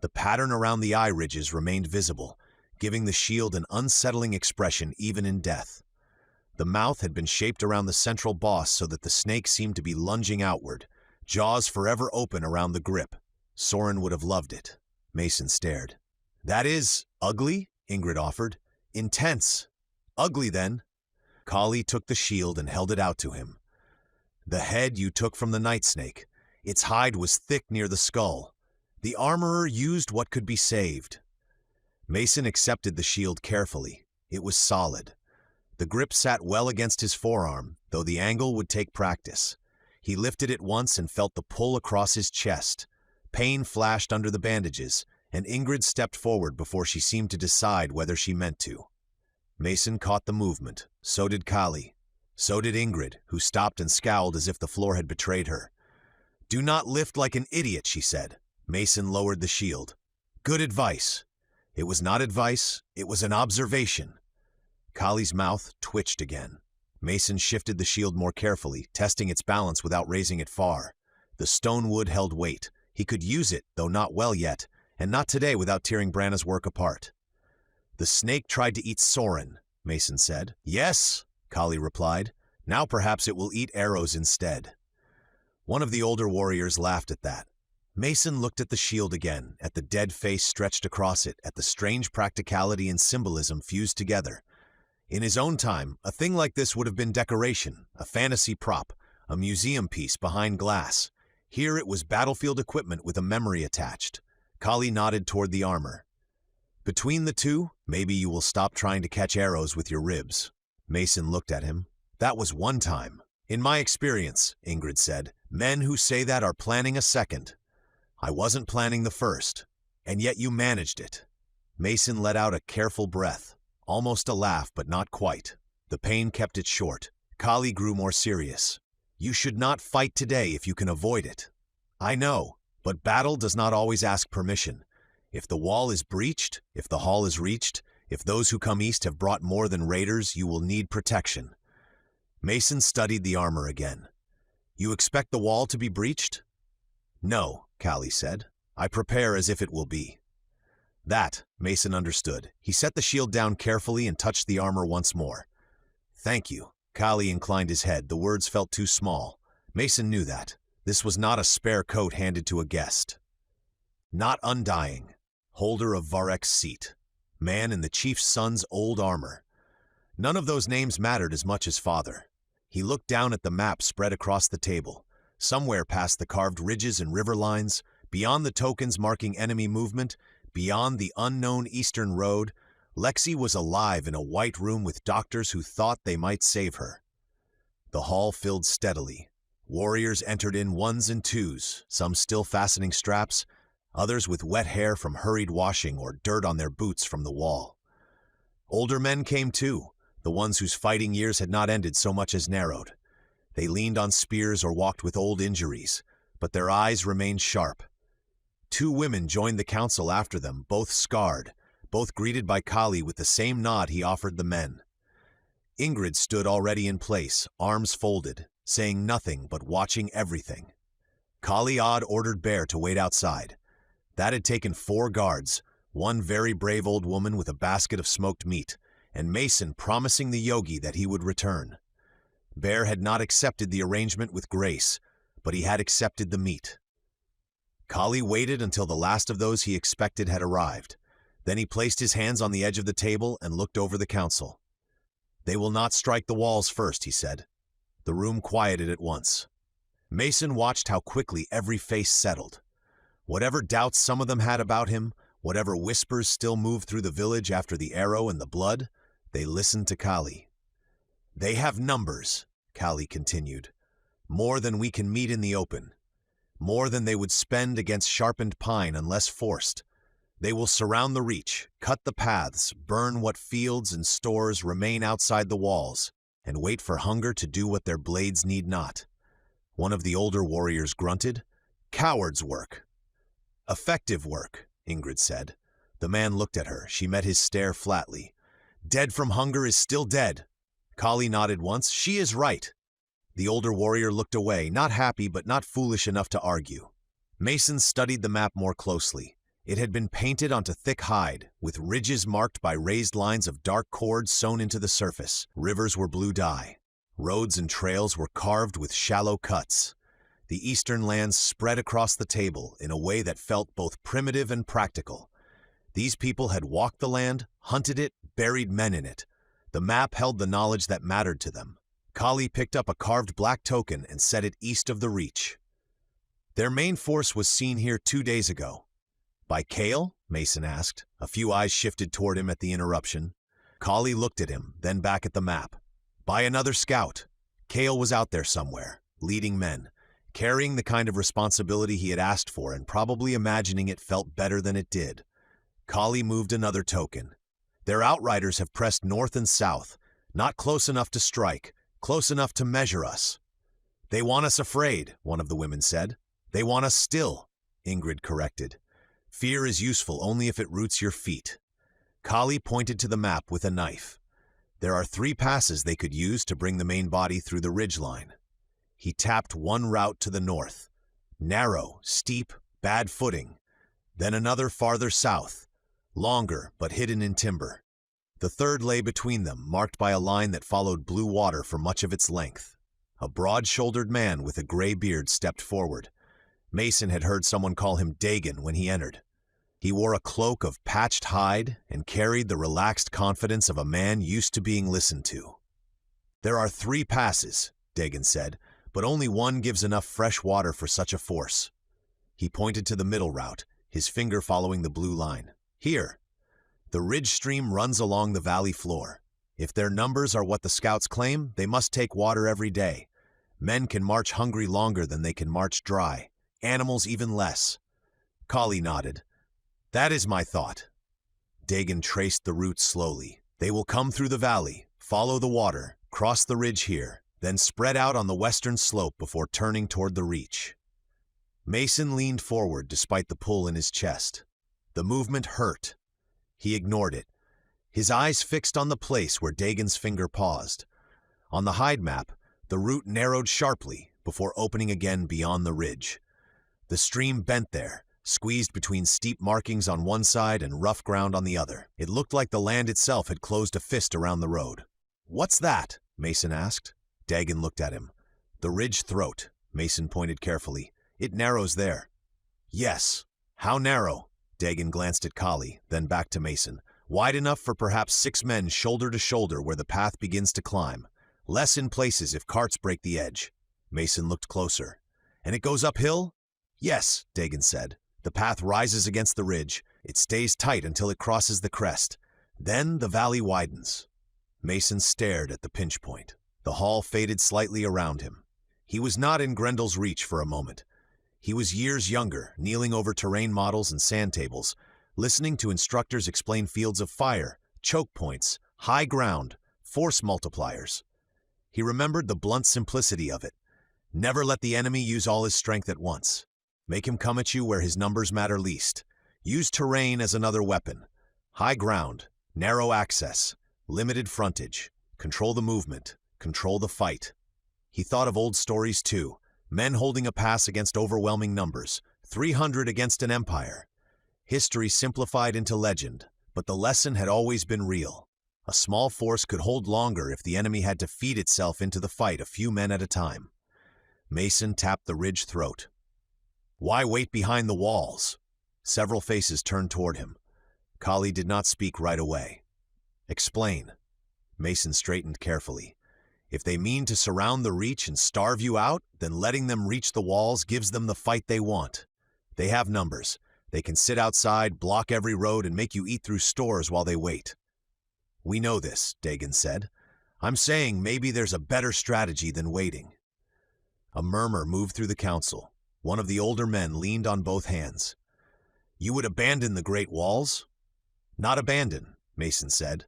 The pattern around the eye ridges remained visible, giving the shield an unsettling expression even in death. The mouth had been shaped around the central boss so that the snake seemed to be lunging outward, jaws forever open around the grip. Soren would have loved it. Mason stared. "That is ugly," Ingrid offered. Intense. Ugly then. Kali took the shield and held it out to him. The head you took from the night snake. Its hide was thick near the skull. The armorer used what could be saved. Mason accepted the shield carefully. It was solid. The grip sat well against his forearm, though the angle would take practice. He lifted it once and felt the pull across his chest. Pain flashed under the bandages, and Ingrid stepped forward before she seemed to decide whether she meant to. Mason caught the movement. So did Kali. So did Ingrid, who stopped and scowled as if the floor had betrayed her. "Do not lift like an idiot," she said. Mason lowered the shield. "Good advice." It was not advice, it was an observation. Kali's mouth twitched again. Mason shifted the shield more carefully, testing its balance without raising it far. The stone wood held weight. He could use it, though not well yet, and not today without tearing Branna's work apart. "The snake tried to eat Soren," Mason said. "Yes," Kali replied. "Now perhaps it will eat arrows instead." One of the older warriors laughed at that. Mason looked at the shield again, at the dead face stretched across it, at the strange practicality and symbolism fused together. In his own time, a thing like this would have been decoration, a fantasy prop, a museum piece behind glass. Here it was battlefield equipment with a memory attached. Kali nodded toward the armor. "Between the two, maybe you will stop trying to catch arrows with your ribs." Mason looked at him. "That was one time. In my experience," Ingrid said, "men who say that are planning a second. I wasn't planning the first, and yet you managed it." Mason let out a careful breath, almost a laugh, but not quite. The pain kept it short. Kali grew more serious. "You should not fight today if you can avoid it. I know, but battle does not always ask permission. If the wall is breached, if the hall is reached, if those who come east have brought more than raiders, you will need protection." Mason studied the armor again. "You expect the wall to be breached?" "No," Kali said. "I prepare as if it will be." That, Mason understood. He set the shield down carefully and touched the armor once more. "Thank you." Kali inclined his head. The words felt too small. Mason knew that. This was not a spare coat handed to a guest. Not undying. Holder of VERREK'S seat. Man in the chief's son's old armor. None of those names mattered as much as father. He looked down at the map spread across the table. Somewhere past the carved ridges and river lines, beyond the tokens marking enemy movement, beyond the unknown eastern road, Lexi was alive in a white room with doctors who thought they might save her. The hall filled steadily. Warriors entered in ones and twos, some still fastening straps, others with wet hair from hurried washing or dirt on their boots from the wall. Older men came too, the ones whose fighting years had not ended so much as narrowed. They leaned on spears or walked with old injuries, but their eyes remained sharp. 2 women joined the council after them, both scarred, both greeted by Kali with the same nod he offered the men. Ingrid stood already in place, arms folded, saying nothing but watching everything. Kali ordered Bear to wait outside. That had taken 4 guards, one very brave old woman with a basket of smoked meat, and Mason promising the yogi that he would return. Bear had not accepted the arrangement with grace, but he had accepted the meat. Kali waited until the last of those he expected had arrived. Then he placed his hands on the edge of the table and looked over the council. "They will not strike the walls first," he said. The room quieted at once. Mason watched how quickly every face settled. Whatever doubts some of them had about him, whatever whispers still moved through the village after the arrow and the blood, they listened to Kali. "They have numbers," Kali continued. "More than we can meet in the open. More than they would spend against sharpened pine unless forced. They will surround the reach, cut the paths, burn what fields and stores remain outside the walls, and wait for hunger to do what their blades need not." One of the older warriors grunted. "Coward's work." "Effective work," Ingrid said. The man looked at her. She met his stare flatly. "Dead from hunger is still dead." Kali nodded once. "She is right." The older warrior looked away, not happy but not foolish enough to argue. Mason studied the map more closely. It had been painted onto thick hide, with ridges marked by raised lines of dark cords sewn into the surface. Rivers were blue dye. Roads and trails were carved with shallow cuts. The eastern lands spread across the table in a way that felt both primitive and practical. These people had walked the land, hunted it, buried men in it. The map held the knowledge that mattered to them. Kali picked up a carved black token and set it east of the Reach. Their main force was seen here 2 days ago. By Kale? Mason asked. A few eyes shifted toward him at the interruption. Kali looked at him, then back at the map. By another scout. Kale was out there somewhere, leading men, carrying the kind of responsibility he had asked for and probably imagining it felt better than it did. Kali moved another token. Their outriders have pressed north and south, not close enough to strike, close enough to measure us. They want us afraid, one of the women said. They want us still, Ingrid corrected. Fear is useful only if it roots your feet. Kali pointed to the map with a knife. There are 3 passes they could use to bring the main body through the ridgeline. He tapped one route to the north. Narrow, steep, bad footing. Then another farther south. Longer, but hidden in timber. The third lay between them, marked by a line that followed blue water for much of its length. A broad-shouldered man with a gray beard stepped forward. Mason had heard someone call him Dagon when he entered. He wore a cloak of patched hide and carried the relaxed confidence of a man used to being listened to. There are 3 passes, Dagon said, but only one gives enough fresh water for such a force. He pointed to the middle route, his finger following the blue line. Here. The ridge stream runs along the valley floor. If their numbers are what the scouts claim, they must take water every day. Men can march hungry longer than they can march dry. Animals even less. Kali nodded. That is my thought. Dagon traced the route slowly. They will come through the valley, follow the water, cross the ridge here, then spread out on the western slope before turning toward the Reach. Mason leaned forward despite the pull in his chest. The movement hurt. He ignored it, his eyes fixed on the place where Dagon's finger paused. On the hide map, the route narrowed sharply before opening again beyond the ridge. The stream bent there, squeezed between steep markings on one side and rough ground on the other. It looked like the land itself had closed a fist around the road. "What's that?" Mason asked. Dagon looked at him. "The ridge throat," Mason pointed carefully. "It narrows there." "Yes. How narrow?" Dagon glanced at Kali, then back to Mason. "Wide enough for perhaps 6 men shoulder to shoulder where the path begins to climb. Less in places if carts break the edge." Mason looked closer. "And it goes uphill?" "Yes," Dagon said. "The path rises against the ridge. It stays tight until it crosses the crest. Then the valley widens." Mason stared at the pinch point. The hall faded slightly around him. He was not in GRENDELL'S reach for a moment. He was years younger, kneeling over terrain models and sand tables, listening to instructors explain fields of fire, choke points, high ground, force multipliers. He remembered the blunt simplicity of it. Never let the enemy use all his strength at once. Make him come at you where his numbers matter least. Use terrain as another weapon. High ground, narrow access, limited frontage. Control the movement, control the fight. He thought of old stories too. Men holding a pass against overwhelming numbers, 300 against an empire. History simplified into legend, but the lesson had always been real. A small force could hold longer if the enemy had to feed itself into the fight a few men at a time. Mason tapped the ridge throat. "Why wait behind the walls?" Several faces turned toward him. Kali did not speak right away. "Explain." Mason straightened carefully. "If they mean to surround the Reach and starve you out, then letting them reach the walls gives them the fight they want. They have numbers. They can sit outside, block every road, and make you eat through stores while they wait." "We know this," Dagon said. "I'm saying maybe there's a better strategy than waiting." A murmur moved through the council. One of the older men leaned on both hands. "You would abandon the Great Walls?" "Not abandon," Mason said.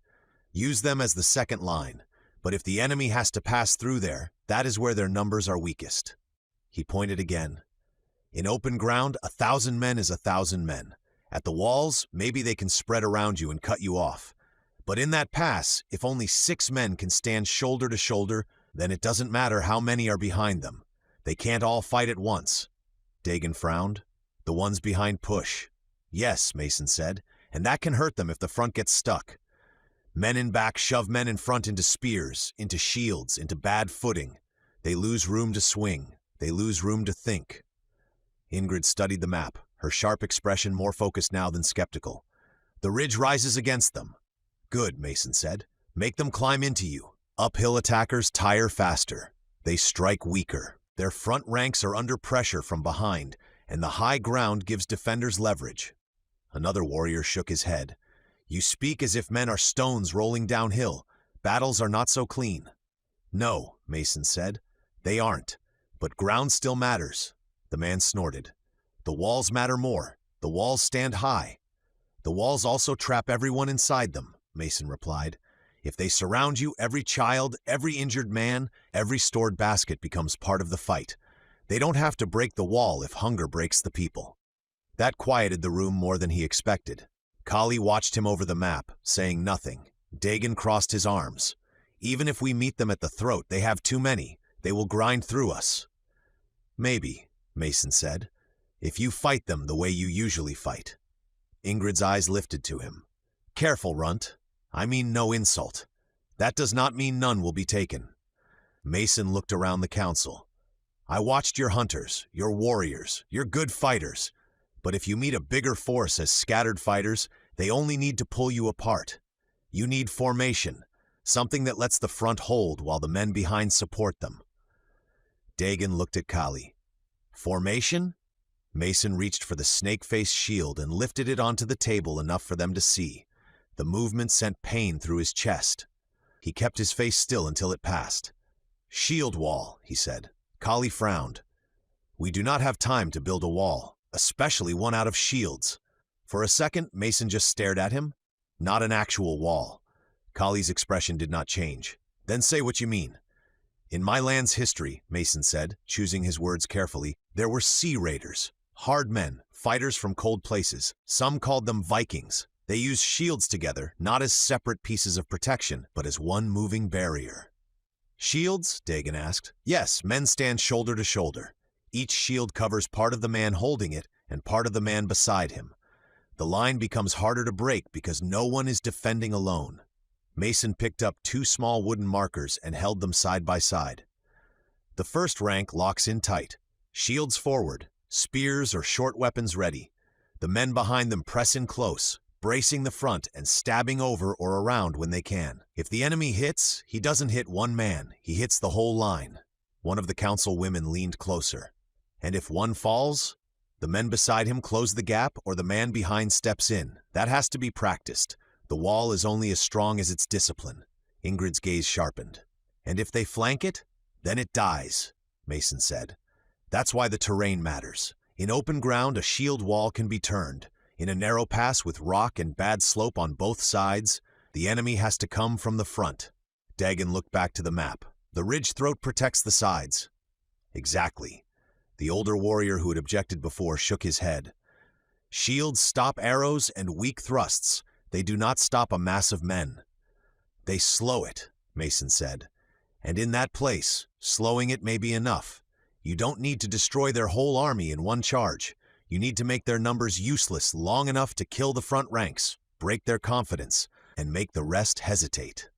"Use them as the second line. But if the enemy has to pass through there, that is where their numbers are weakest." He pointed again. "In open ground, 1,000 men is 1,000 men. At the walls, maybe they can spread around you and cut you off. But in that pass, if only 6 men can stand shoulder to shoulder, then it doesn't matter how many are behind them. They can't all fight at once." Dagon frowned. "The ones behind push." "Yes," Mason said, "and that can hurt them if the front gets stuck. Men in back shove men in front into spears, into shields, into bad footing. They lose room to swing. They lose room to think." Ingrid studied the map, her sharp expression more focused now than skeptical. "The ridge rises against them. Good, Mason said. Make them climb into you. Uphill attackers tire faster. They strike weaker. Their front ranks are under pressure from behind, and the high ground gives defenders leverage. Another warrior shook his head. You speak as if men are stones rolling downhill. Battles are not so clean. No, Mason said. They aren't. But ground still matters. The man snorted. The walls matter more. The walls stand high. The walls also trap everyone inside them, Mason replied. If they surround you, every child, every injured man, every stored basket becomes part of the fight. They don't have to break the wall if hunger breaks the people. That quieted the room more than he expected. Kali watched him over the map, saying nothing. Dagon crossed his arms. Even if we meet them at the throat, they have too many. They will grind through us. Maybe, Mason said, if you fight them the way you usually fight. Ingrid's eyes lifted to him. Careful, Runt. I mean no insult. That does not mean none will be taken. Mason looked around the council. I watched your hunters, your warriors, your good fighters. But if you meet a bigger force as scattered fighters, they only need to pull you apart. You need formation, something that lets the front hold while the men behind support them. Dagon looked at Kali. Formation? Mason reached for the snake-face shield and lifted it onto the table enough for them to see. The movement sent pain through his chest. He kept his face still until it passed. Shield wall, he said. Kali frowned. We do not have time to build a wall, especially one out of shields. For a second, Mason just stared at him. Not an actual wall. Kali's expression did not change. Then say what you mean. In my land's history, Mason said, choosing his words carefully, there were sea raiders, hard men, fighters from cold places. Some called them Vikings. They used shields together, not as separate pieces of protection, but as one moving barrier. Shields? Dagon asked. Yes, men stand shoulder to shoulder. Each shield covers part of the man holding it and part of the man beside him. The line becomes harder to break because no one is defending alone. Mason picked up 2 small wooden markers and held them side by side. The first rank locks in tight. Shields forward, spears or short weapons ready. The men behind them press in close, bracing the front and stabbing over or around when they can. If the enemy hits, he doesn't hit one man, he hits the whole line. One of the council women leaned closer. And if one falls, the men beside him close the gap or the man behind steps in. That has to be practiced. The wall is only as strong as its discipline. Ingrid's gaze sharpened. And if they flank it, then it dies, Mason said. That's why the terrain matters. In open ground, a shield wall can be turned. In a narrow pass with rock and bad slope on both sides, the enemy has to come from the front. Dagon looked back to the map. The ridge throat protects the sides. Exactly. The older warrior who had objected before shook his head. Shields stop arrows and weak thrusts. They do not stop a mass of men. They slow it, Mason said. And in that place, slowing it may be enough. You don't need to destroy their whole army in one charge. You need to make their numbers useless long enough to kill the front ranks, break their confidence, and make the rest hesitate.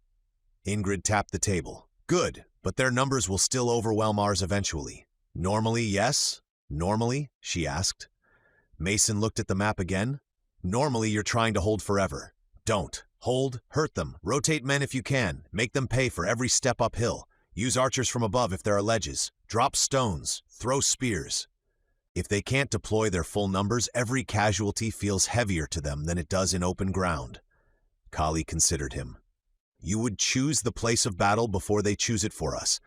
Ingrid tapped the table. Good, but their numbers will still overwhelm ours eventually. Normally, yes? Normally? She asked. Mason looked at the map again. Normally, you're trying to hold forever. Don't. Hold, hurt them, rotate men if you can, make them pay for every step uphill. Use archers from above if there are ledges. Drop stones, throw spears. If they can't deploy their full numbers, every casualty feels heavier to them than it does in open ground. Kali considered him. You would choose the place of battle before they choose it for us.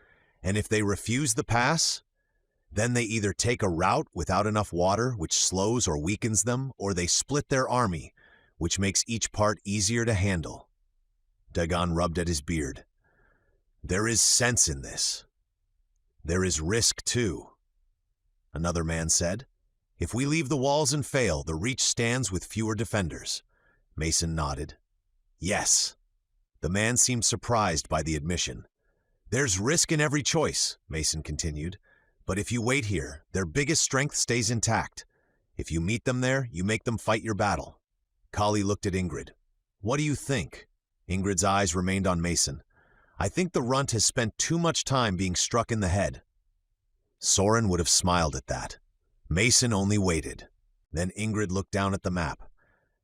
And if they refuse the pass, then they either take a route without enough water, which slows or weakens them, or they split their army, which makes each part easier to handle. Dagon rubbed at his beard. There is sense in this. There is risk, too. Another man said. If we leave the walls and fail, the reach stands with fewer defenders. Mason nodded. Yes. The man seemed surprised by the admission. There's risk in every choice, Mason continued. But if you wait here, their biggest strength stays intact. If you meet them there, you make them fight your battle. Kali looked at Ingrid. What do you think? Ingrid's eyes remained on Mason. I think the runt has spent too much time being struck in the head. Soren would have smiled at that. Mason only waited. Then Ingrid looked down at the map.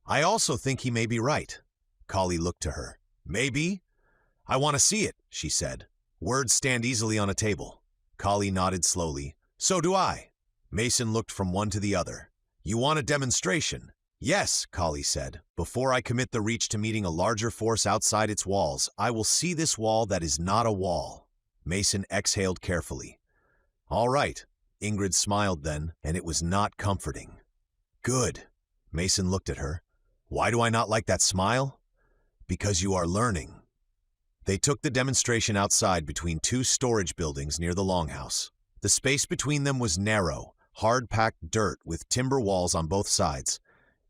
I also think he may be right. Kali looked to her. Maybe? I want to see it, she said. Words stand easily on a table. Kali nodded slowly. So do I. Mason looked from one to the other. You want a demonstration? Yes, Kali said. Before I commit the Reach to meeting a larger force outside its walls, I will see this wall that is not a wall. Mason exhaled carefully. All right. Ingrid smiled then, and it was not comforting. Good. Mason looked at her. Why do I not like that smile? Because you are learning. They took the demonstration outside between two storage buildings near the longhouse. The space between them was narrow, hard-packed dirt with timber walls on both sides.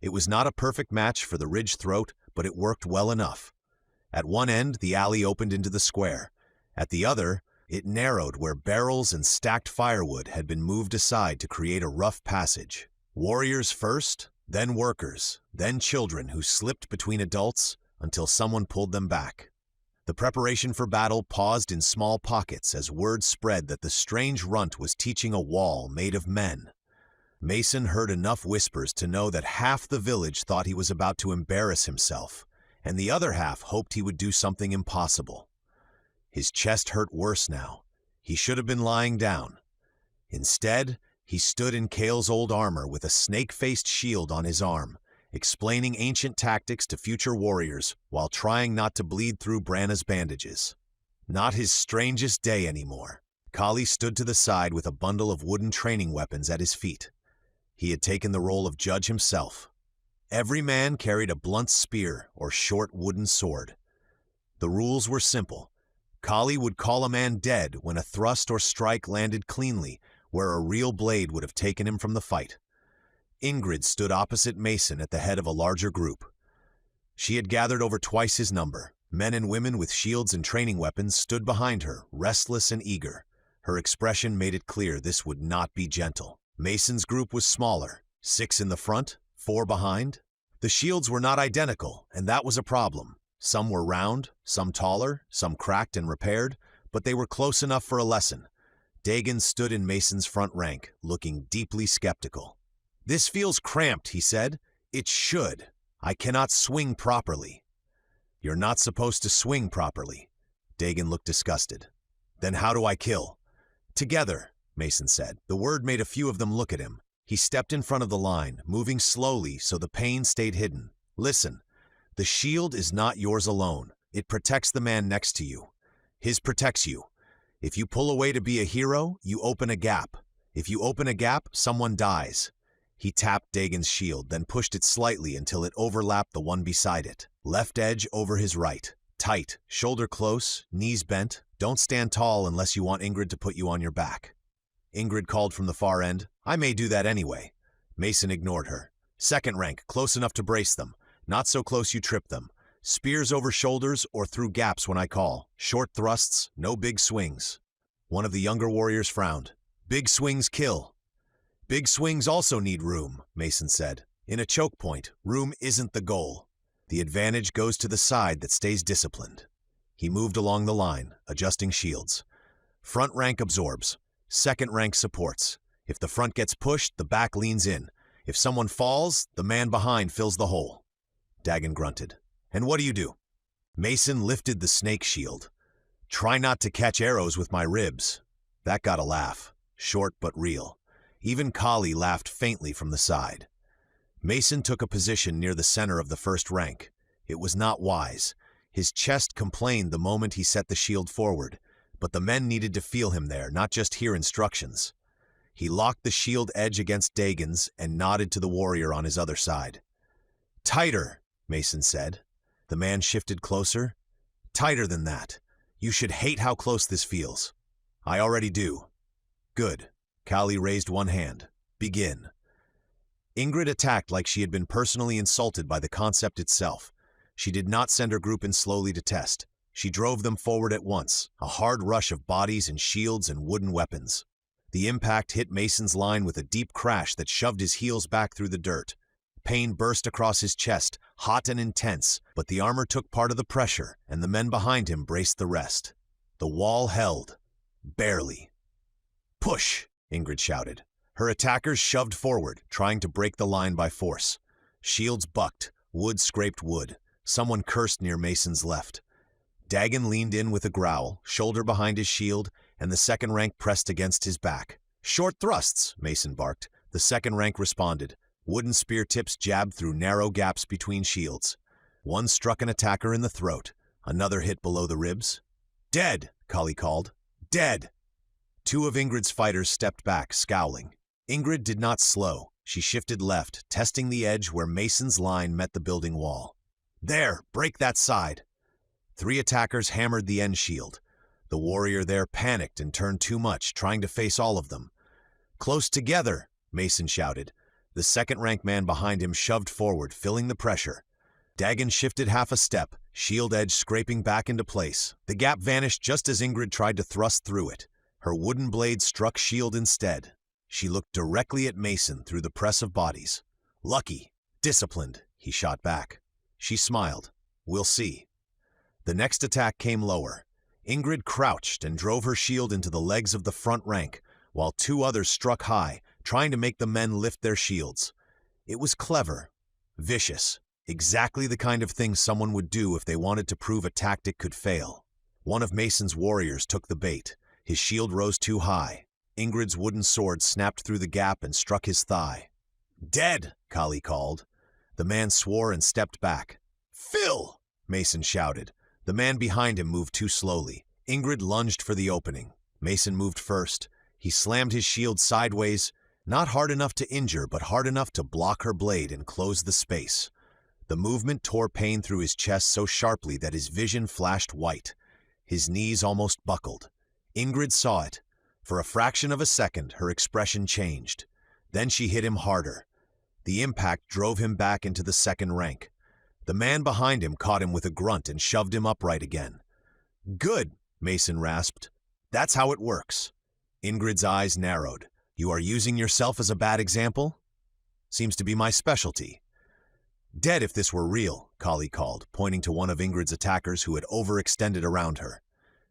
It was not a perfect match for the ridge throat, but it worked well enough. At one end, the alley opened into the square. At the other, it narrowed where barrels and stacked firewood had been moved aside to create a rough passage. Warriors first, then workers, then children who slipped between adults until someone pulled them back. The preparation for battle paused in small pockets as word spread that the strange runt was teaching a wall made of men. Mason heard enough whispers to know that half the village thought he was about to embarrass himself, and the other half hoped he would do something impossible. His chest hurt worse now. He should have been lying down. Instead, he stood in Kale's old armor with a snake-faced shield on his arm, explaining ancient tactics to future warriors while trying not to bleed through Branna's bandages. Not his strangest day anymore. Kali stood to the side with a bundle of wooden training weapons at his feet. He had taken the role of judge himself. Every man carried a blunt spear or short wooden sword. The rules were simple. Kali would call a man dead when a thrust or strike landed cleanly, where a real blade would have taken him from the fight. Ingrid stood opposite Mason at the head of a larger group. She had gathered over twice his number. Men and women with shields and training weapons stood behind her, restless and eager. Her expression made it clear this would not be gentle. Mason's group was smaller, 6 in the front, 4 behind. The shields were not identical, and that was a problem. Some were round, some taller, some cracked and repaired, but they were close enough for a lesson. Dagan stood in Mason's front rank, looking deeply skeptical. This feels cramped, he said. It should. I cannot swing properly. You're not supposed to swing properly. Dagan looked disgusted. Then how do I kill? Together, Mason said. The word made a few of them look at him. He stepped in front of the line, moving slowly so the pain stayed hidden. Listen, the shield is not yours alone. It protects the man next to you. His protects you. If you pull away to be a hero, you open a gap. If you open a gap, someone dies. He tapped Dagan's shield, then pushed it slightly until it overlapped the one beside it. Left edge over his right. Tight, shoulder close, knees bent. Don't stand tall unless you want Ingrid to put you on your back. Ingrid called from the far end. I may do that anyway. Mason ignored her. Second rank, close enough to brace them. Not so close you trip them. Spears over shoulders or through gaps when I call. Short thrusts, no big swings. One of the younger warriors frowned. Big swings kill. Big swings also need room, Mason said. In a choke point, room isn't the goal. The advantage goes to the side that stays disciplined. He moved along the line, adjusting shields. Front rank absorbs. Second rank supports. If the front gets pushed, the back leans in. If someone falls, the man behind fills the hole. Dagan grunted. And what do you do? Mason lifted the snake shield. Try not to catch arrows with my ribs. That got a laugh. Short but real. Even Kali laughed faintly from the side. Mason took a position near the center of the first rank. It was not wise. His chest complained the moment he set the shield forward, but the men needed to feel him there, not just hear instructions. He locked the shield edge against Dagan's and nodded to the warrior on his other side. Tighter, Mason said. The man shifted closer. Tighter than that. You should hate how close this feels. I already do. Good. Kali raised one hand. Begin. Ingrid attacked like she had been personally insulted by the concept itself. She did not send her group in slowly to test. She drove them forward at once, a hard rush of bodies and shields and wooden weapons. The impact hit Mason's line with a deep crash that shoved his heels back through the dirt. Pain burst across his chest, hot and intense, but the armor took part of the pressure, and the men behind him braced the rest. The wall held. Barely. Push! Ingrid shouted. Her attackers shoved forward, trying to break the line by force. Shields bucked, wood scraped wood. Someone cursed near Mason's left. Dagon leaned in with a growl, shoulder behind his shield, and the second rank pressed against his back. "Short thrusts," Mason barked. The second rank responded. Wooden spear tips jabbed through narrow gaps between shields. One struck an attacker in the throat. Another hit below the ribs. "Dead," Kali called. "Dead." Two of Ingrid's fighters stepped back, scowling. Ingrid did not slow. She shifted left, testing the edge where Mason's line met the building wall. "There, break that side." 3 attackers hammered the end shield. The warrior there panicked and turned too much, trying to face all of them. "Close together," Mason shouted. The second-rank man behind him shoved forward, filling the pressure. Dagon shifted half a step, shield edge scraping back into place. The gap vanished just as Ingrid tried to thrust through it. Her wooden blade struck shield instead. She looked directly at Mason through the press of bodies. "Lucky. Disciplined," he shot back. She smiled. "We'll see." The next attack came lower. Ingrid crouched and drove her shield into the legs of the front rank, while 2 others struck high, trying to make the men lift their shields. It was clever, vicious, exactly the kind of thing someone would do if they wanted to prove a tactic could fail. One of Mason's warriors took the bait. His shield rose too high. Ingrid's wooden sword snapped through the gap and struck his thigh. "Dead," Kali called. The man swore and stepped back. "Phil!" Mason shouted. The man behind him moved too slowly. Ingrid lunged for the opening. Mason moved first. He slammed his shield sideways, not hard enough to injure, but hard enough to block her blade and close the space. The movement tore pain through his chest so sharply that his vision flashed white. His knees almost buckled. Ingrid saw it. For a fraction of a second, her expression changed. Then she hit him harder. The impact drove him back into the second rank. The man behind him caught him with a grunt and shoved him upright again. "Good," Mason rasped. "That's how it works." Ingrid's eyes narrowed. "You are using yourself as a bad example?" "Seems to be my specialty." "Dead if this were real," Kali called, pointing to one of Ingrid's attackers who had overextended around her.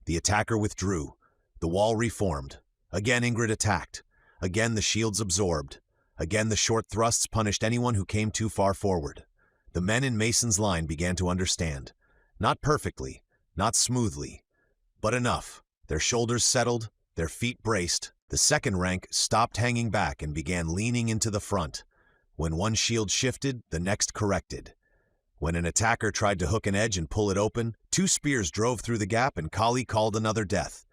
The attacker withdrew. The wall reformed. Again Ingrid attacked. Again the shields absorbed. Again the short thrusts punished anyone who came too far forward. The men in Mason's line began to understand. Not perfectly, not smoothly, but enough. Their shoulders settled, their feet braced. The second rank stopped hanging back and began leaning into the front. When one shield shifted, the next corrected. When an attacker tried to hook an edge and pull it open, 2 spears drove through the gap and Kali called another death.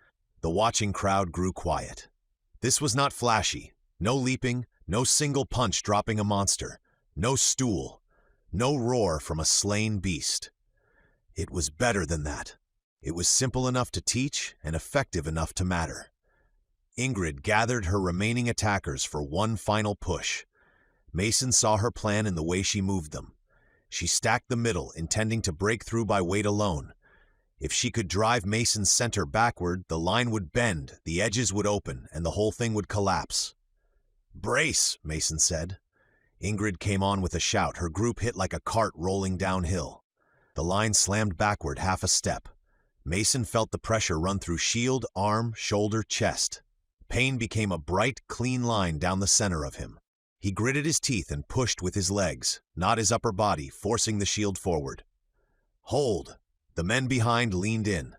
The watching crowd grew quiet. This was not flashy. No leaping, no single punch dropping a monster, no stool, no roar from a slain beast. It was better than that. It was simple enough to teach and effective enough to matter. Ingrid gathered her remaining attackers for one final push. Mason saw her plan in the way she moved them. She stacked the middle, intending to break through by weight alone. If she could drive Mason's center backward, the line would bend, the edges would open, and the whole thing would collapse. "Brace," Mason said. Ingrid came on with a shout, her group hit like a cart rolling downhill. The line slammed backward half a step. Mason felt the pressure run through shield, arm, shoulder, chest. Pain became a bright, clean line down the center of him. He gritted his teeth and pushed with his legs, not his upper body, forcing the shield forward. "Hold." The men behind leaned in.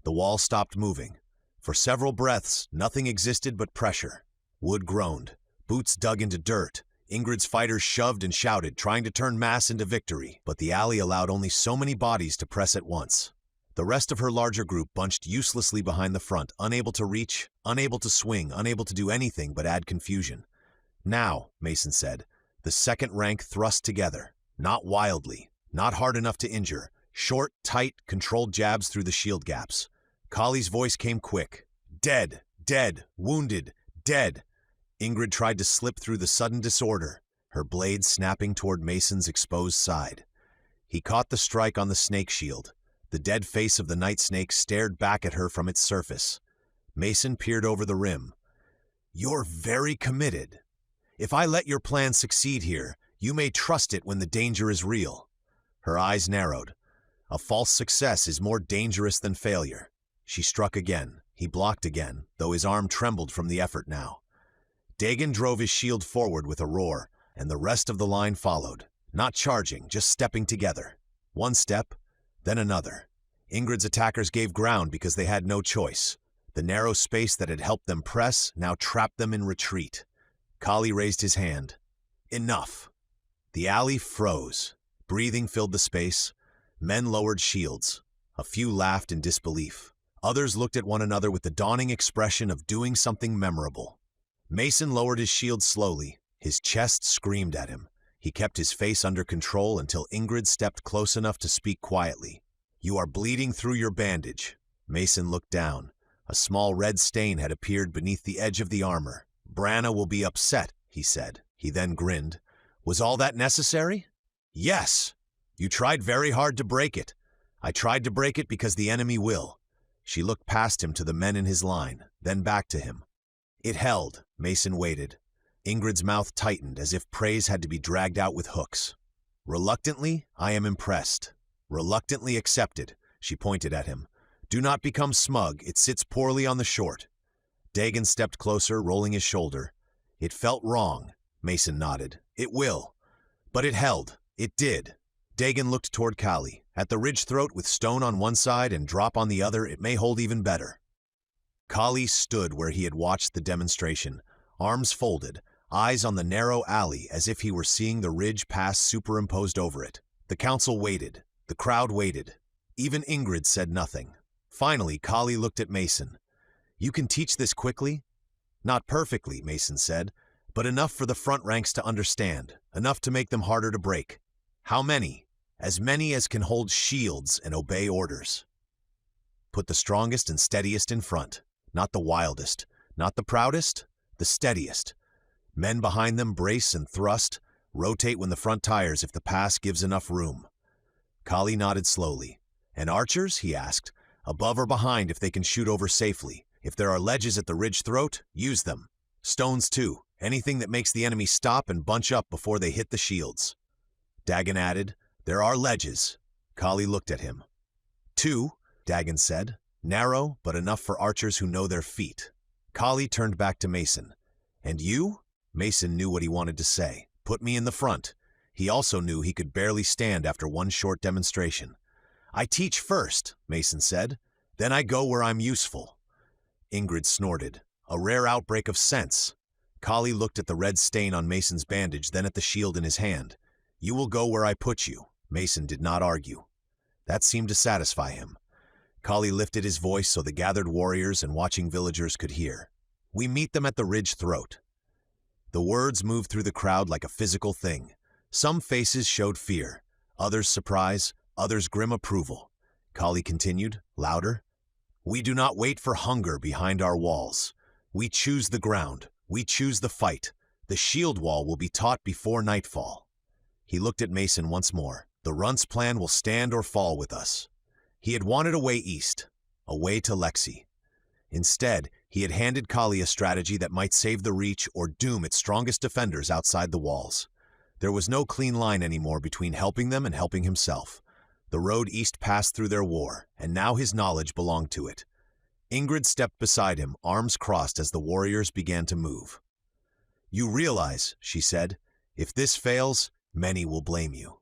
The wall stopped moving. For several breaths, nothing existed but pressure. Wood groaned. Boots dug into dirt. Ingrid's fighters shoved and shouted, trying to turn mass into victory, but the alley allowed only so many bodies to press at once. The rest of her larger group bunched uselessly behind the front, unable to reach, unable to swing, unable to do anything but add confusion. "Now," Mason said, the second rank thrust together. Not wildly, not hard enough to injure. Short, tight, controlled jabs through the shield gaps. Kali's voice came quick. "Dead, dead, wounded, dead." Ingrid tried to slip through the sudden disorder, her blade snapping toward Mason's exposed side. He caught the strike on the snake shield. The dead face of the night snake stared back at her from its surface. Mason peered over the rim. "You're very committed. If I let your plan succeed here, you may trust it when the danger is real." Her eyes narrowed. A false success is more dangerous than failure. She struck again. He blocked again, though his arm trembled from the effort now. Dagon drove his shield forward with a roar, and the rest of the line followed, not charging, just stepping together. One step, then another. Ingrid's attackers gave ground because they had no choice. The narrow space that had helped them press now trapped them in retreat. Kali raised his hand. Enough. The alley froze. Breathing filled the space. Men lowered shields. A few laughed in disbelief. Others looked at one another with the dawning expression of doing something memorable. Mason lowered his shield slowly. His chest screamed at him. He kept his face under control until Ingrid stepped close enough to speak quietly. "You are bleeding through your bandage." Mason looked down. A small red stain had appeared beneath the edge of the armor. "Branna will be upset," he said. He then grinned. "Was all that necessary?" "Yes. You tried very hard to break it. I tried to break it because the enemy will." She looked past him to the men in his line, then back to him. It held. Mason waited. Ingrid's mouth tightened as if praise had to be dragged out with hooks. "Reluctantly, I am impressed. Reluctantly accepted," she pointed at him. "Do not become smug. It sits poorly on the short." Dagan stepped closer, rolling his shoulder. "It felt wrong." Mason nodded. "It will." But it held. It did. Dagan looked toward Kali. "At the ridge throat with stone on one side and drop on the other, it may hold even better." Kali stood where he had watched the demonstration, arms folded, eyes on the narrow alley as if he were seeing the ridge pass superimposed over it. The council waited. The crowd waited. Even Ingrid said nothing. Finally, Kali looked at Mason. "You can teach this quickly?" "Not perfectly," Mason said, "but enough for the front ranks to understand, enough to make them harder to break." "How many?" "As many as can hold shields and obey orders." "Put the strongest and steadiest in front. Not the wildest, not the proudest, the steadiest. Men behind them brace and thrust, rotate when the front tires if the pass gives enough room." Kali nodded slowly. "And archers?" he asked. "Above or behind if they can shoot over safely. If there are ledges at the ridge throat, use them. Stones too, anything that makes the enemy stop and bunch up before they hit the shields." Dagan added, "There are ledges." Kali looked at him. "Two," Dagan said. "Narrow, but enough for archers who know their feet." Kali turned back to Mason. "And you?" Mason knew what he wanted to say. "Put me in the front." He also knew he could barely stand after one short demonstration. "I teach first," Mason said. "Then I go where I'm useful." Ingrid snorted. A rare outbreak of sense. Kali looked at the red stain on Mason's bandage, then at the shield in his hand. "You will go where I put you." Mason did not argue. That seemed to satisfy him. Kali lifted his voice so the gathered warriors and watching villagers could hear. "We meet them at the ridge throat." The words moved through the crowd like a physical thing. Some faces showed fear, others surprise, others grim approval. Kali continued, louder. "We do not wait for hunger behind our walls. We choose the ground. We choose the fight. The shield wall will be taught before nightfall." He looked at Mason once more. "The RUNT's plan will stand or fall with us." He had wanted a way east, a way to Lexi. Instead, he had handed Kali a strategy that might save the Reach or doom its strongest defenders outside the walls. There was no clean line anymore between helping them and helping himself. The road east passed through their war, and now his knowledge belonged to it. Ingrid stepped beside him, arms crossed as the warriors began to move. "You realize," she said, "if this fails, many will blame you."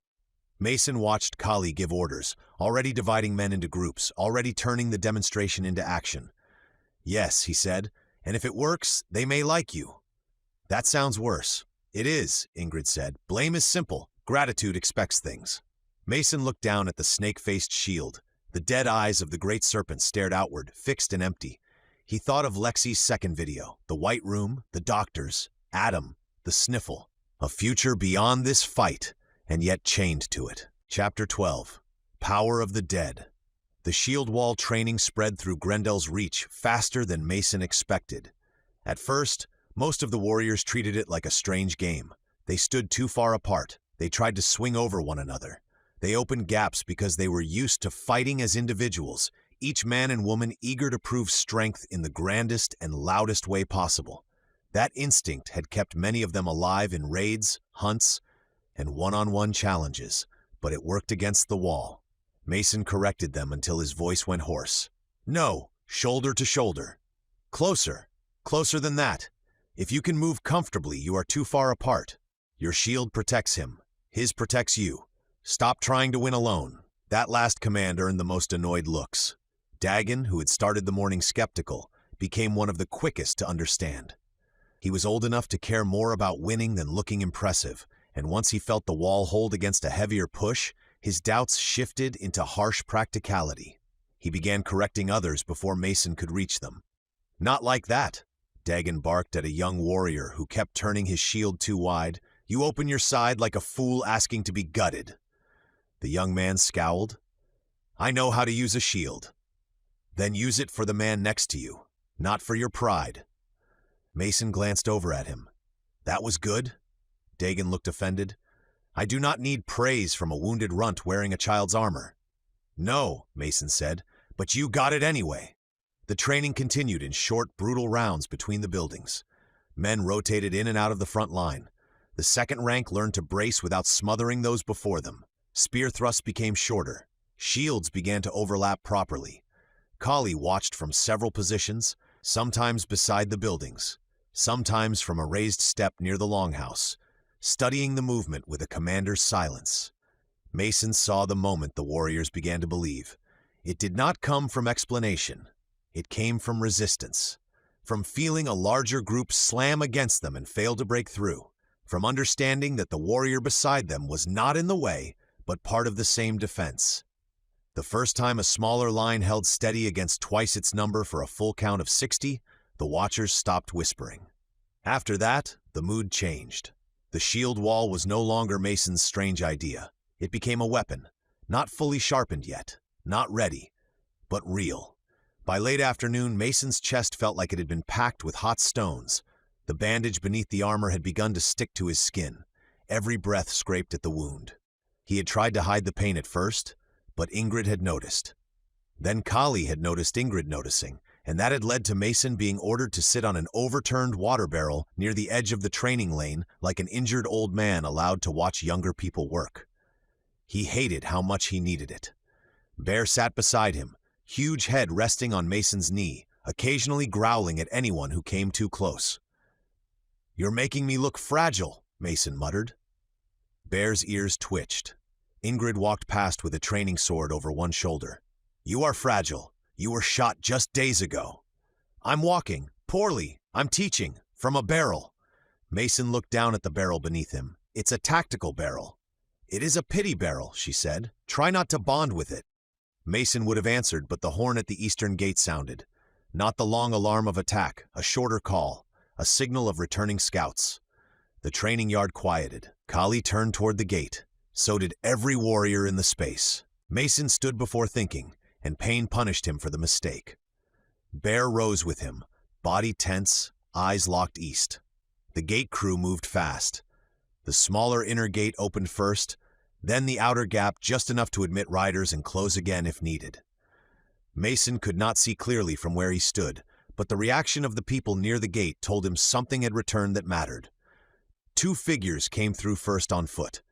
Mason watched Kali give orders, already dividing men into groups, already turning the demonstration into action. "Yes," he said, "and if it works, they may like you." "That sounds worse." "It is," Ingrid said. "Blame is simple. Gratitude expects things." Mason looked down at the snake-faced shield. The dead eyes of the great serpent stared outward, fixed and empty. He thought of Lexi's second video, the white room, the doctors, Adam, the sniffle. A future beyond this fight, and yet chained to it. Chapter 12. Power of the Dead. The shield wall training spread through GRENDELL'S Reach faster than Mason expected. At first, most of the warriors treated it like a strange game. They stood too far apart. They tried to swing over one another. They opened gaps because they were used to fighting as individuals, each man and woman eager to prove strength in the grandest and loudest way possible. That instinct had kept many of them alive in raids, hunts, and one-on-one challenges, but it worked against the wall. Mason corrected them until his voice went hoarse. "No, shoulder to shoulder. Closer, closer than that. If you can move comfortably, you are too far apart. Your shield protects him. His protects you. Stop trying to win alone. That last command earned the most annoyed looks. Dagon, who had started the morning skeptical, became one of the quickest to understand. He was old enough to care more about winning than looking impressive, and once he felt the wall hold against a heavier push, his doubts shifted into harsh practicality. He began correcting others before Mason could reach them. "Not like that," Dagon barked at a young warrior who kept turning his shield too wide. "You open your side like a fool asking to be gutted." The young man scowled. "I know how to use a shield." "Then use it for the man next to you, not for your pride." Mason glanced over at him. "That was good?" Dagon looked offended. "I do not need praise from a wounded runt wearing a child's armor." "No," Mason said, "but you got it anyway." The training continued in short, brutal rounds between the buildings. Men rotated in and out of the front line. The second rank learned to brace without smothering those before them. Spear thrusts became shorter. Shields began to overlap properly. Kali watched from several positions, sometimes beside the buildings, sometimes from a raised step near the longhouse, studying the movement with a commander's silence. Mason saw the moment the warriors began to believe. It did not come from explanation. It came from resistance, from feeling a larger group slam against them and fail to break through, from understanding that the warrior beside them was not in the way, but part of the same defense. The first time a smaller line held steady against twice its number for a full count of 60, the watchers stopped whispering. After that, the mood changed. The shield wall was no longer Mason's strange idea. It became a weapon, not fully sharpened yet, not ready, but real. By late afternoon, Mason's chest felt like it had been packed with hot stones. The bandage beneath the armor had begun to stick to his skin. Every breath scraped at the wound. He had tried to hide the pain at first, but Ingrid had noticed. Then Kali had noticed Ingrid noticing, and that had led to Mason being ordered to sit on an overturned water barrel near the edge of the training lane like an injured old man allowed to watch younger people work. He hated how much he needed it. Bear sat beside him, huge head resting on Mason's knee, occasionally growling at anyone who came too close. "You're making me look fragile," Mason muttered. Bear's ears twitched. Ingrid walked past with a training sword over one shoulder. "You are fragile. You were shot just days ago." "I'm walking. Poorly. I'm teaching. From a barrel." Mason looked down at the barrel beneath him. "It's a tactical barrel." "It is a pity barrel," she said. "Try not to bond with it." Mason would have answered, but the horn at the eastern gate sounded. Not the long alarm of attack, a shorter call, a signal of returning scouts. The training yard quieted. Kali turned toward the gate. So did every warrior in the space. Mason stood before thinking, and pain punished him for the mistake. Bear rose with him, body tense, eyes locked east. The gate crew moved fast. The smaller inner gate opened first, then the outer gap just enough to admit riders and close again if needed. Mason could not see clearly from where he stood, but the reaction of the people near the gate told him something had returned that mattered. Two figures came through first on foot.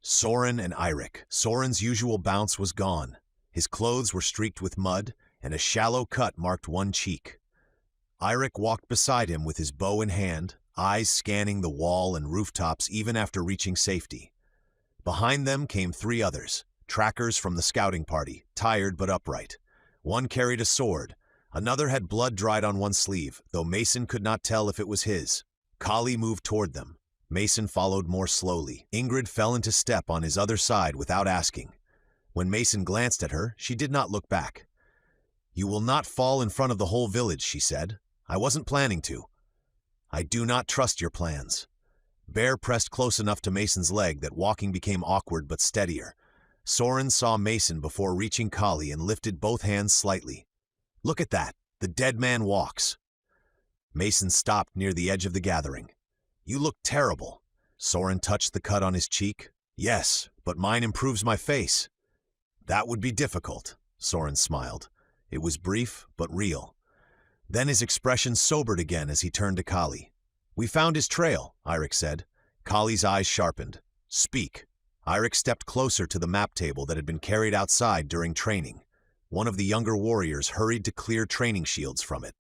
Soren and Eirik. Soren's usual bounce was gone. His clothes were streaked with mud, and a shallow cut marked one cheek. Eirik walked beside him with his bow in hand, eyes scanning the wall and rooftops even after reaching safety. Behind them came three others, trackers from the scouting party, tired but upright. One carried a sword. Another had blood dried on one sleeve, though Mason could not tell if it was his. Kali moved toward them. Mason followed more slowly. Ingrid fell into step on his other side without asking. When Mason glanced at her, she did not look back. "You will not fall in front of the whole village," she said. "I wasn't planning to." "I do not trust your plans." Bear pressed close enough to Mason's leg that walking became awkward but steadier. Soren saw Mason before reaching Kali and lifted both hands slightly. "Look at that. The dead man walks." Mason stopped near the edge of the gathering. "You look terrible." Soren touched the cut on his cheek. "Yes, but mine improves my face." "That would be difficult," Soren smiled. It was brief, but real. Then his expression sobered again as he turned to Kali. "We found his trail," Eirik said. Kali's eyes sharpened. "Speak." Eirik stepped closer to the map table that had been carried outside during training. One of the younger warriors hurried to clear training shields from it.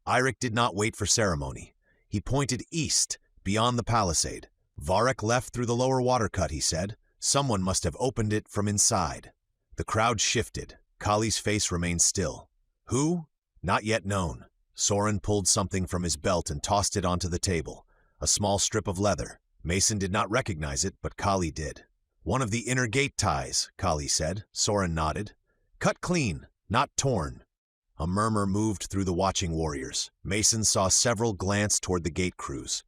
Eirik did not wait for ceremony. He pointed east, beyond the palisade. "Varrek left through the lower water cut," he said. "Someone must have opened it from inside." The crowd shifted. Kali's face remained still. Who? Not yet known. Soren pulled something from his belt and tossed it onto the table. A small strip of leather. Mason did not recognize it, but Kali did. One of the inner gate ties, Kali said. Soren nodded. Cut clean, not torn. A murmur moved through the watching warriors. Mason saw several glance toward the gate crews.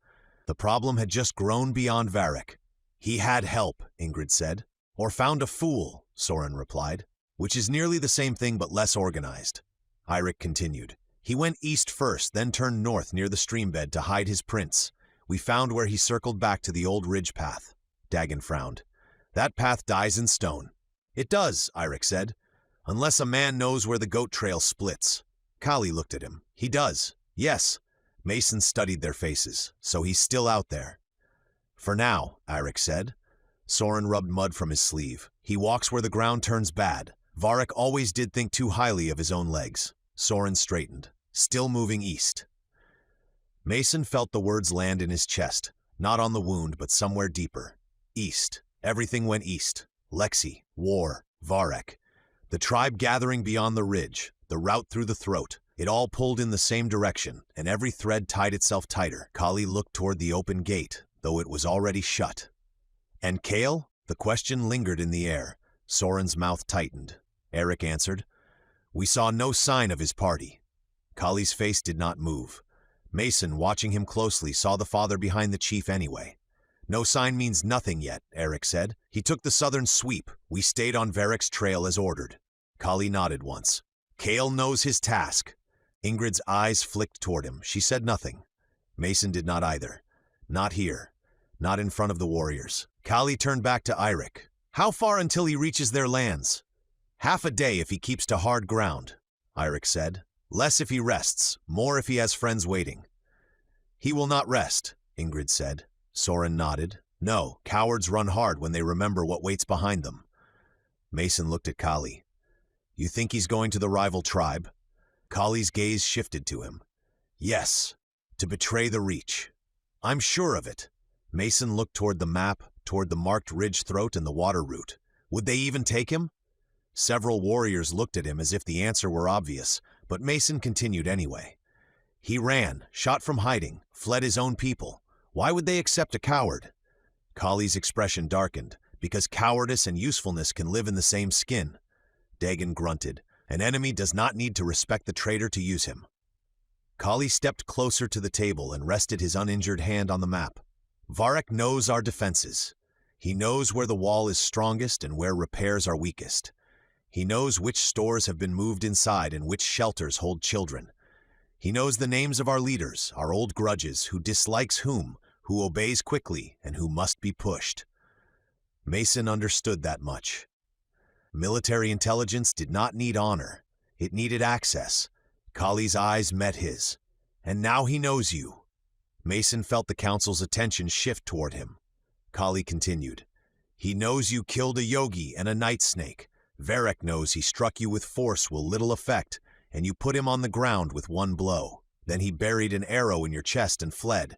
The problem had just grown beyond VERREK. He had help, Ingrid said. Or found a fool, Soren replied. Which is nearly the same thing but less organized. Eirik continued. He went east first, then turned north near the streambed to hide his prints. We found where he circled back to the old ridge path. Dagon frowned. That path dies in stone. It does, Eirik said. Unless a man knows where the goat trail splits. Kali looked at him. He does. Yes. Mason studied their faces. So he's still out there. For now, Eirik said. Soren rubbed mud from his sleeve. He walks where the ground turns bad. VERREK always did think too highly of his own legs. Soren straightened. Still moving east. Mason felt the words land in his chest. Not on the wound, but somewhere deeper. East. Everything went east. Lexi. War. VERREK. The tribe gathering beyond the ridge. The route through the throat. It all pulled in the same direction, and every thread tied itself tighter. Kali looked toward the open gate, though it was already shut. And Kale? The question lingered in the air. Soren's mouth tightened. Eirik answered. We saw no sign of his party. Kali's face did not move. Mason, watching him closely, saw the father behind the chief anyway. No sign means nothing yet, Eirik said. He took the southern sweep. We stayed on VERREK'S trail as ordered. Kali nodded once. Kale knows his task. Ingrid's eyes flicked toward him. She said nothing. Mason did not either. Not here. Not in front of the warriors. Kali turned back to Eirik. How far until he reaches their lands? Half a day if he keeps to hard ground, Eirik said. Less if he rests, more if he has friends waiting. He will not rest, Ingrid said. Soren nodded. No, cowards run hard when they remember what waits behind them. Mason looked at Kali. You think he's going to the rival tribe? Kali's gaze shifted to him. Yes, to betray the reach. I'm sure of it. Mason looked toward the map, toward the marked ridge throat and the water route. Would they even take him? Several warriors looked at him as if the answer were obvious, but Mason continued anyway. He ran, shot from hiding, fled his own people. Why would they accept a coward? Kali's expression darkened, because cowardice and usefulness can live in the same skin. Dagon grunted. An enemy does not need to respect the traitor to use him. Kali stepped closer to the table and rested his uninjured hand on the map. VERREK knows our defenses. He knows where the wall is strongest and where repairs are weakest. He knows which stores have been moved inside and which shelters hold children. He knows the names of our leaders, our old grudges, who dislikes whom, who obeys quickly, and who must be pushed. Mason understood that much. Military intelligence did not need honor. It needed access. Kali's eyes met his. And now he knows you. Mason felt the council's attention shift toward him. Kali continued. He knows you killed a yogi and a night snake. VERREK knows he struck you with force with little effect, and you put him on the ground with one blow. Then he buried an arrow in your chest and fled.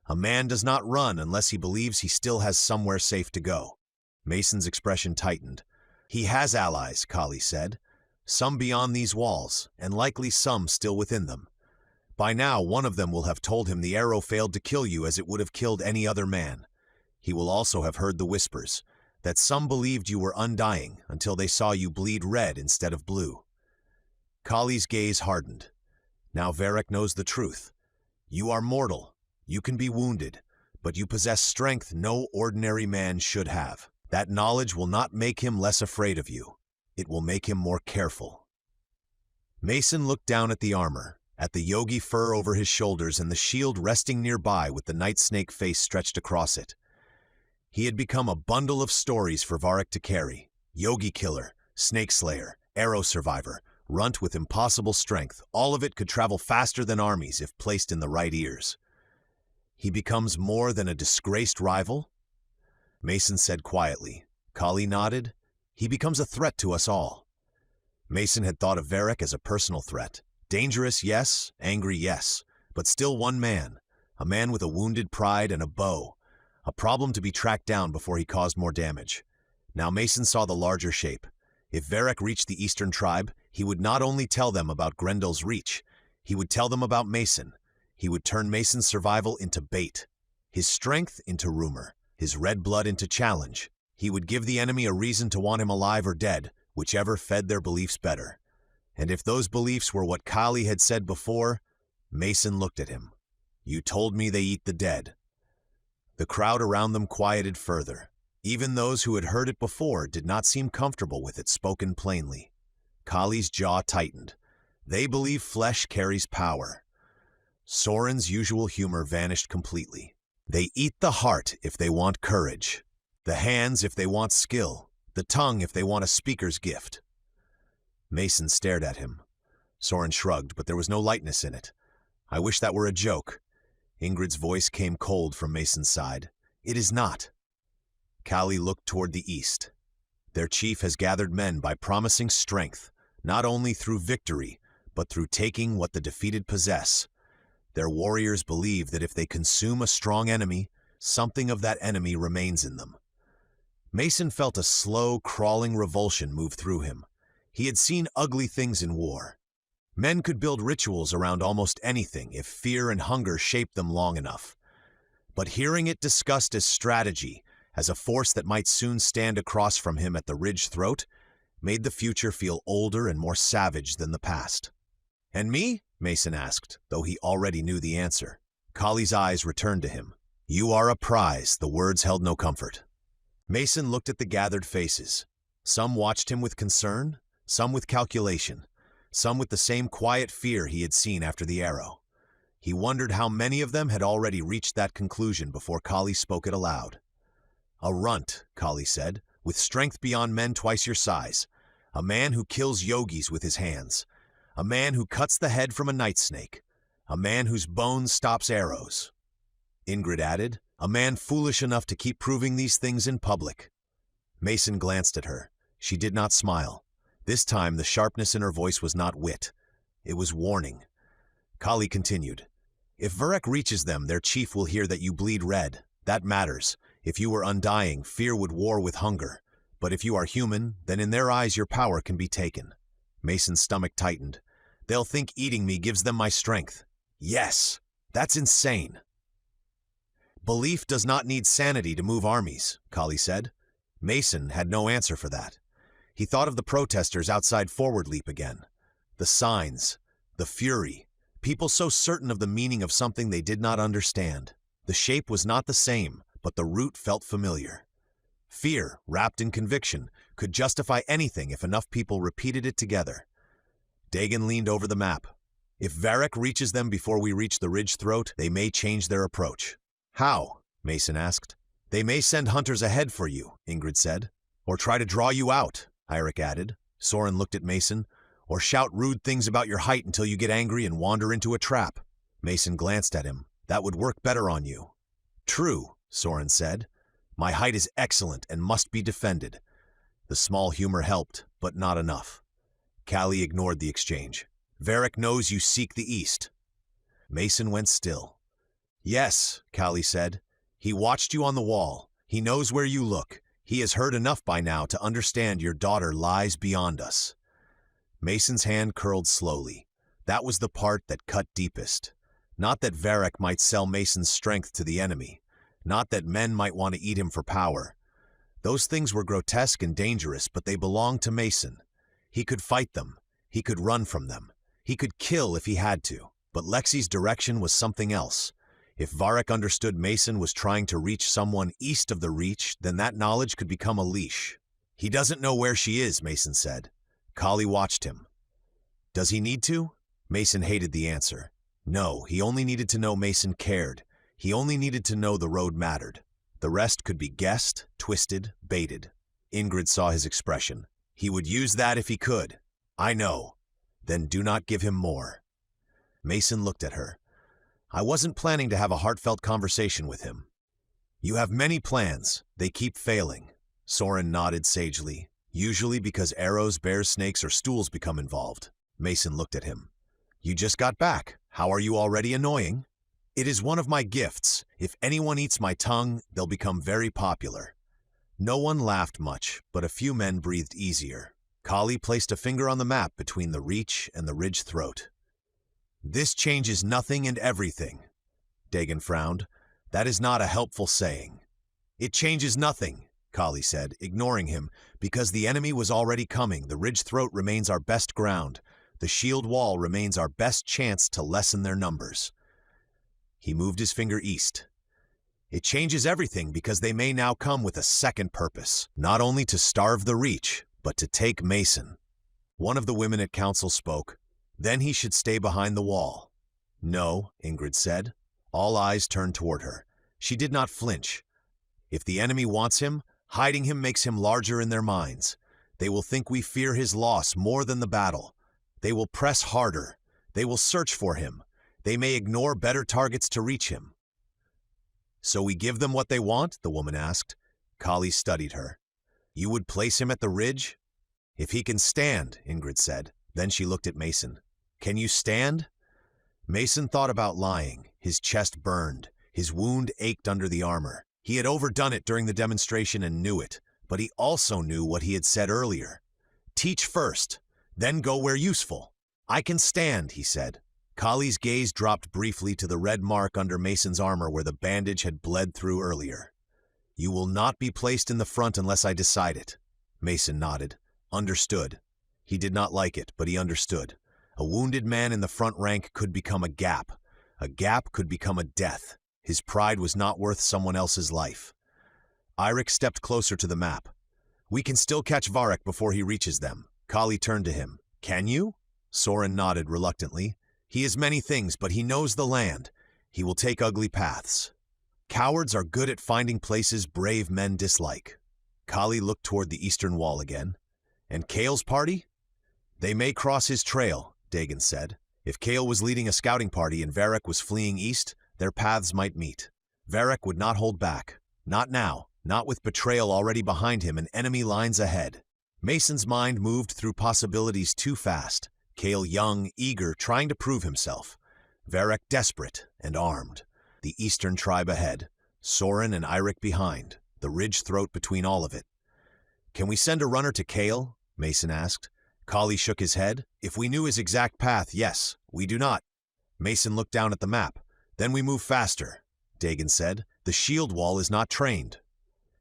A man does not run unless he believes he still has somewhere safe to go. Mason's expression tightened. He has allies, Kali said. Some beyond these walls, and likely some still within them. By now, one of them will have told him the arrow failed to kill you as it would have killed any other man. He will also have heard the whispers, that some believed you were undying until they saw you bleed red instead of blue. Kali's gaze hardened. Now VERREK knows the truth. You are mortal. You can be wounded, but you possess strength no ordinary man should have. That knowledge will not make him less afraid of you. It will make him more careful. Mason looked down at the armor, at the yogi fur over his shoulders and the shield resting nearby with the night snake face stretched across it. He had become a bundle of stories for VERREK to carry. Yogi killer, snake slayer, arrow survivor, runt with impossible strength. All of it could travel faster than armies if placed in the right ears. He becomes more than a disgraced rival? Mason said quietly. Kali nodded. He becomes a threat to us all. Mason had thought of VERREK as a personal threat. Dangerous, yes. Angry, yes. But still one man. A man with a wounded pride and a bow. A problem to be tracked down before he caused more damage. Now Mason saw the larger shape. If Verrek reached the eastern tribe, he would not only tell them about GRENDELL'S reach, he would tell them about Mason. He would turn Mason's survival into bait, his strength into rumor, his red blood into challenge. He would give the enemy a reason to want him alive or dead, whichever fed their beliefs better. And if those beliefs were what Kali had said before, Mason looked at him. "You told me they eat the dead." The crowd around them quieted further. Even those who had heard it before did not seem comfortable with it spoken plainly. Kali's jaw tightened. They believe flesh carries power. Soren's usual humor vanished completely. They eat the heart if they want courage, the hands if they want skill, the tongue if they want a speaker's gift. Mason stared at him. Soren shrugged, but there was no lightness in it. "I wish that were a joke." Ingrid's voice came cold from Mason's side. "It is not." Kali looked toward the east. Their chief has gathered men by promising strength, not only through victory, but through taking what the defeated possess. Their warriors believe that if they consume a strong enemy, something of that enemy remains in them. Mason felt a slow, crawling revulsion move through him. He had seen ugly things in war. Men could build rituals around almost anything if fear and hunger shaped them long enough. But hearing it discussed as strategy, as a force that might soon stand across from him at the ridge throat, made the future feel older and more savage than the past. "And me?" Mason asked, though he already knew the answer. Kali's eyes returned to him. "You are a prize." The words held no comfort. Mason looked at the gathered faces. Some watched him with concern, some with calculation, some with the same quiet fear he had seen after the arrow. He wondered how many of them had already reached that conclusion before Kali spoke it aloud. "A runt," Kali said, "with strength beyond men twice your size. A man who kills yogis with his hands. A man who cuts the head from a night snake. A man whose bones stops arrows." Ingrid added, "A man foolish enough to keep proving these things in public." Mason glanced at her. She did not smile. This time the sharpness in her voice was not wit. It was warning. Kali continued, "If Verrek reaches them, their chief will hear that you bleed red. That matters. If you were undying, fear would war with hunger. But if you are human, then in their eyes your power can be taken." Mason's stomach tightened. "They'll think eating me gives them my strength." "Yes, that's insane." "Belief does not need sanity to move armies," Kali said. Mason had no answer for that. He thought of the protesters outside Forward Leap again. The signs, the fury, people so certain of the meaning of something they did not understand. The shape was not the same, but the root felt familiar. Fear, wrapped in conviction, could justify anything if enough people repeated it together. Dagan leaned over the map. "If Verrek reaches them before we reach the ridge throat, they may change their approach." "How?" Mason asked. "They may send hunters ahead for you," Ingrid said. "Or try to draw you out," Eirik added. Soren looked at Mason. "Or shout rude things about your height until you get angry and wander into a trap." Mason glanced at him. "That would work better on you." "True," Soren said. "My height is excellent and must be defended." The small humor helped, but not enough. Kali ignored the exchange. "Verrek knows you seek the east." Mason went still. "Yes," Kali said. "He watched you on the wall. He knows where you look. He has heard enough by now to understand your daughter lies beyond us." Mason's hand curled slowly. That was the part that cut deepest. Not that Verrek might sell Mason's strength to the enemy. Not that men might want to eat him for power. Those things were grotesque and dangerous, but they belonged to Mason. He could fight them. He could run from them. He could kill if he had to. But Lexi's direction was something else. If Verrek understood Mason was trying to reach someone east of the reach, then that knowledge could become a leash. "He doesn't know where she is," Mason said. Kali watched him. "Does he need to?" Mason hated the answer. No, he only needed to know Mason cared. He only needed to know the road mattered. The rest could be guessed, twisted, baited. Ingrid saw his expression. "He would use that if he could." "I know." "Then do not give him more." Mason looked at her. "I wasn't planning to have a heartfelt conversation with him." "You have many plans. They keep failing." Soren nodded sagely. "Usually because arrows, bears, snakes, or stools become involved." Mason looked at him. "You just got back. How are you already annoying?" "It is one of my gifts. If anyone eats my tongue, they'll become very popular." No one laughed much, but a few men breathed easier. Kali placed a finger on the map between the reach and the ridge throat. This changes nothing and everything. Dagan frowned. That is not a helpful saying. It changes nothing, Kali said, ignoring him. Because the enemy was already coming, the ridge throat remains our best ground. The shield wall remains our best chance to lessen their numbers. He moved his finger east. It changes everything because they may now come with a second purpose, not only to starve the reach, but to take Mason. One of the women at council spoke. Then he should stay behind the wall. No, Ingrid said. All eyes turned toward her. She did not flinch. If the enemy wants him, hiding him makes him larger in their minds. They will think we fear his loss more than the battle. They will press harder. They will search for him. They may ignore better targets to reach him. So we give them what they want? The woman asked. Kali studied her. You would place him at the ridge? If he can stand, Ingrid said. Then she looked at Mason. Can you stand? Mason thought about lying. His chest burned. His wound ached under the armor. He had overdone it during the demonstration and knew it, but he also knew what he had said earlier. Teach first, then go where useful. I can stand, he said. Kali's gaze dropped briefly to the red mark under Mason's armor where the bandage had bled through earlier. You will not be placed in the front unless I decide it. Mason nodded. Understood. He did not like it, but he understood. A wounded man in the front rank could become a gap. A gap could become a death. His pride was not worth someone else's life. Eirik stepped closer to the map. We can still catch VERREK before he reaches them. Kali turned to him. Can you? Soren nodded reluctantly. He is many things, but he knows the land. He will take ugly paths. Cowards are good at finding places brave men dislike. Kali looked toward the eastern wall again. And Kale's party? They may cross his trail, Dagan said. If Kale was leading a scouting party and VERREK was fleeing east, their paths might meet. VERREK would not hold back. Not now. Not with betrayal already behind him and enemy lines ahead. Mason's mind moved through possibilities too fast. Kale young, eager, trying to prove himself. VERREK desperate and armed. The eastern tribe ahead. Soren and Eirik behind. The ridge throat between all of it. Can we send a runner to Kale? Mason asked. Kali shook his head. If we knew his exact path, yes. We do not. Mason looked down at the map. Then we move faster, Dagan said. The shield wall is not trained.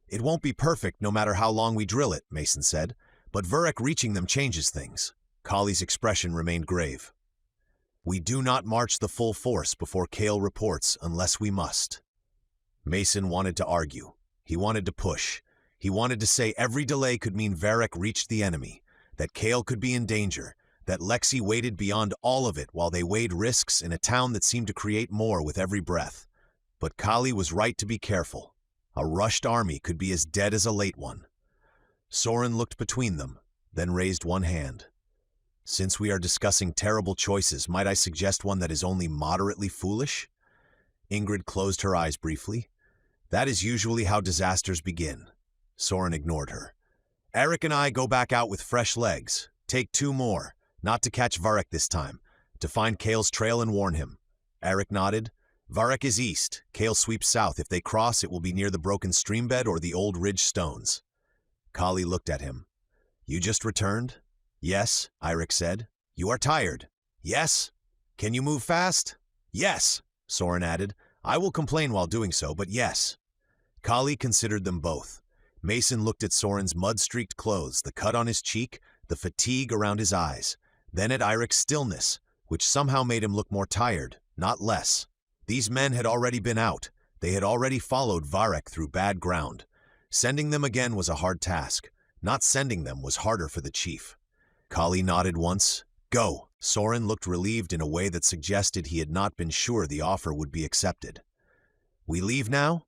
It won't be perfect no matter how long we drill it, Mason said. But VERREK reaching them changes things. Kali's expression remained grave. We do not march the full force before Kale reports unless we must. Mason wanted to argue. He wanted to push. He wanted to say every delay could mean VERREK reached the enemy, that Kale could be in danger, that Lexi waited beyond all of it while they weighed risks in a town that seemed to create more with every breath. But Kali was right to be careful. A rushed army could be as dead as a late one. Soren looked between them, then raised one hand. Since we are discussing terrible choices, might I suggest one that is only moderately foolish? Ingrid closed her eyes briefly. That is usually how disasters begin. Soren ignored her. Eirik and I go back out with fresh legs. Take 2 more, not to catch VERREK this time, to find Kale's trail and warn him. Eirik nodded. VERREK is east. Kale sweeps south. If they cross, it will be near the broken streambed or the old ridge stones. Kali looked at him. You just returned? Yes, Eirik said. You are tired? Yes. Can you move fast? Yes, Soren added. I will complain while doing so, but yes. Kali considered them both. Mason looked at Soren's mud-streaked clothes, the cut on his cheek, the fatigue around his eyes, then at Eirik's stillness, which somehow made him look more tired, not less. These men had already been out. They had already followed VERREK through bad ground. Sending them again was a hard task. Not sending them was harder for the chief. Kali nodded once. Go. Soren looked relieved in a way that suggested he had not been sure the offer would be accepted. We leave now?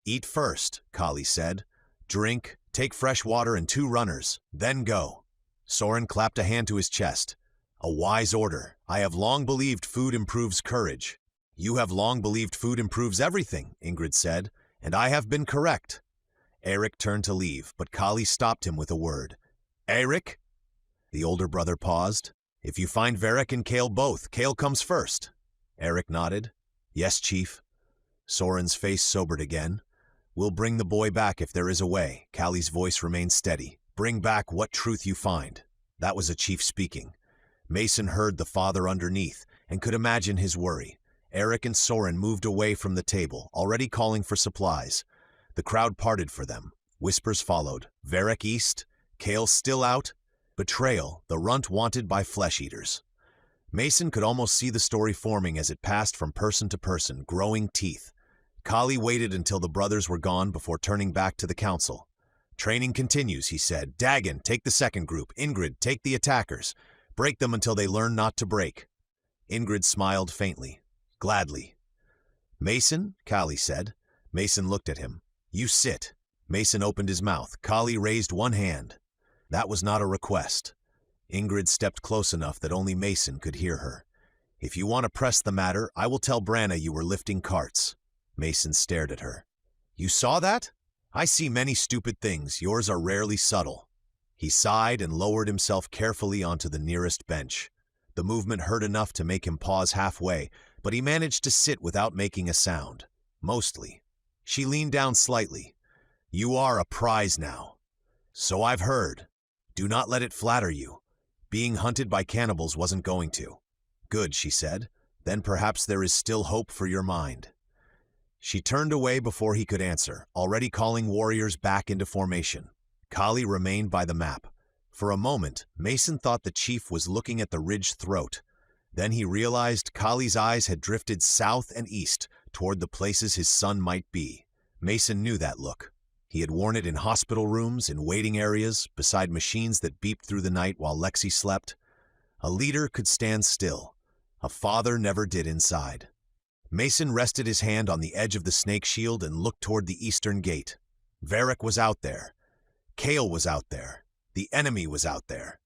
Eat first, Kali said. Drink, take fresh water and 2 runners, then go. Soren clapped a hand to his chest. A wise order. I have long believed food improves courage. You have long believed food improves everything, Ingrid said, and I have been correct. Eirik turned to leave, but Kali stopped him with a word. Eirik? The older brother paused. If you find VERREK and Kale both, Kale comes first. Eirik nodded. Yes, Chief. Soren's face sobered again. We'll bring the boy back if there is a way. Kali's voice remained steady. Bring back what truth you find. That was a chief speaking. Mason heard the father underneath and could imagine his worry. Eric and Soren moved away from the table, already calling for supplies. The crowd parted for them. Whispers followed. VERREK'S, Kale still out? Betrayal, the RUNT wanted by flesh-eaters. Mason could almost see the story forming as it passed from person to person, growing teeth. Kali waited until the brothers were gone before turning back to the council. Training continues, he said. Dagon, take the second group. Ingrid, take the attackers. Break them until they learn not to break. Ingrid smiled faintly. Gladly. Mason, Kali said. Mason looked at him. You sit. Mason opened his mouth. Kali raised one hand. That was not a request. Ingrid stepped close enough that only Mason could hear her. If you want to press the matter, I will tell Branna you were lifting carts. Mason stared at her. You saw that? I see many stupid things. Yours are rarely subtle. He sighed and lowered himself carefully onto the nearest bench. The movement hurt enough to make him pause halfway, but he managed to sit without making a sound. Mostly. She leaned down slightly. You are a prize now. So I've heard. Do not let it flatter you. Being hunted by cannibals wasn't going to. Good, she said. Then perhaps there is still hope for your mind. She turned away before he could answer, already calling warriors back into formation. Kali remained by the map. For a moment, Mason thought the chief was looking at the ridge throat. Then he realized Kali's eyes had drifted south and east toward the places his son might be. Mason knew that look. He had worn it in hospital rooms, in waiting areas, beside machines that beeped through the night while Lexi slept. A leader could stand still. A father never did inside. Mason rested his hand on the edge of the snake shield and looked toward the eastern gate. Verrek was out there. Kale was out there. The enemy was out there.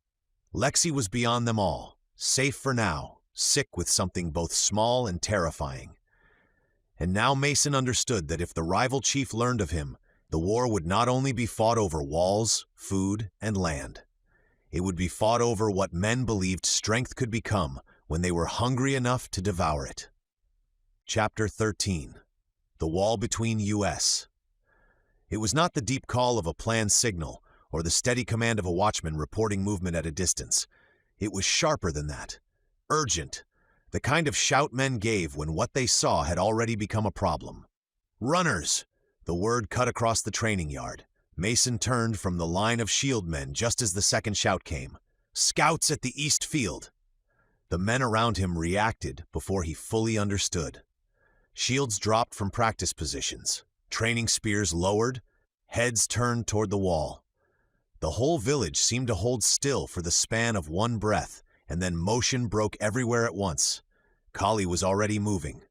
Lexi was beyond them all, safe for now, sick with something both small and terrifying. And now Mason understood that if the rival chief learned of him, the war would not only be fought over walls, food, and land. It would be fought over what men believed strength could become when they were hungry enough to devour it. Chapter 13. The Wall Between U.S. It was not the deep call of a planned signal or the steady command of a watchman reporting movement at a distance. It was sharper than that. Urgent. The kind of shout men gave when what they saw had already become a problem. Runners! The word cut across the training yard. Mason turned from the line of shield men just as the second shout came. Scouts at the east field! The men around him reacted before he fully understood. Shields dropped from practice positions. Training spears lowered. Heads turned toward the wall. The whole village seemed to hold still for the span of one breath, and then motion broke everywhere at once. Kali was already moving.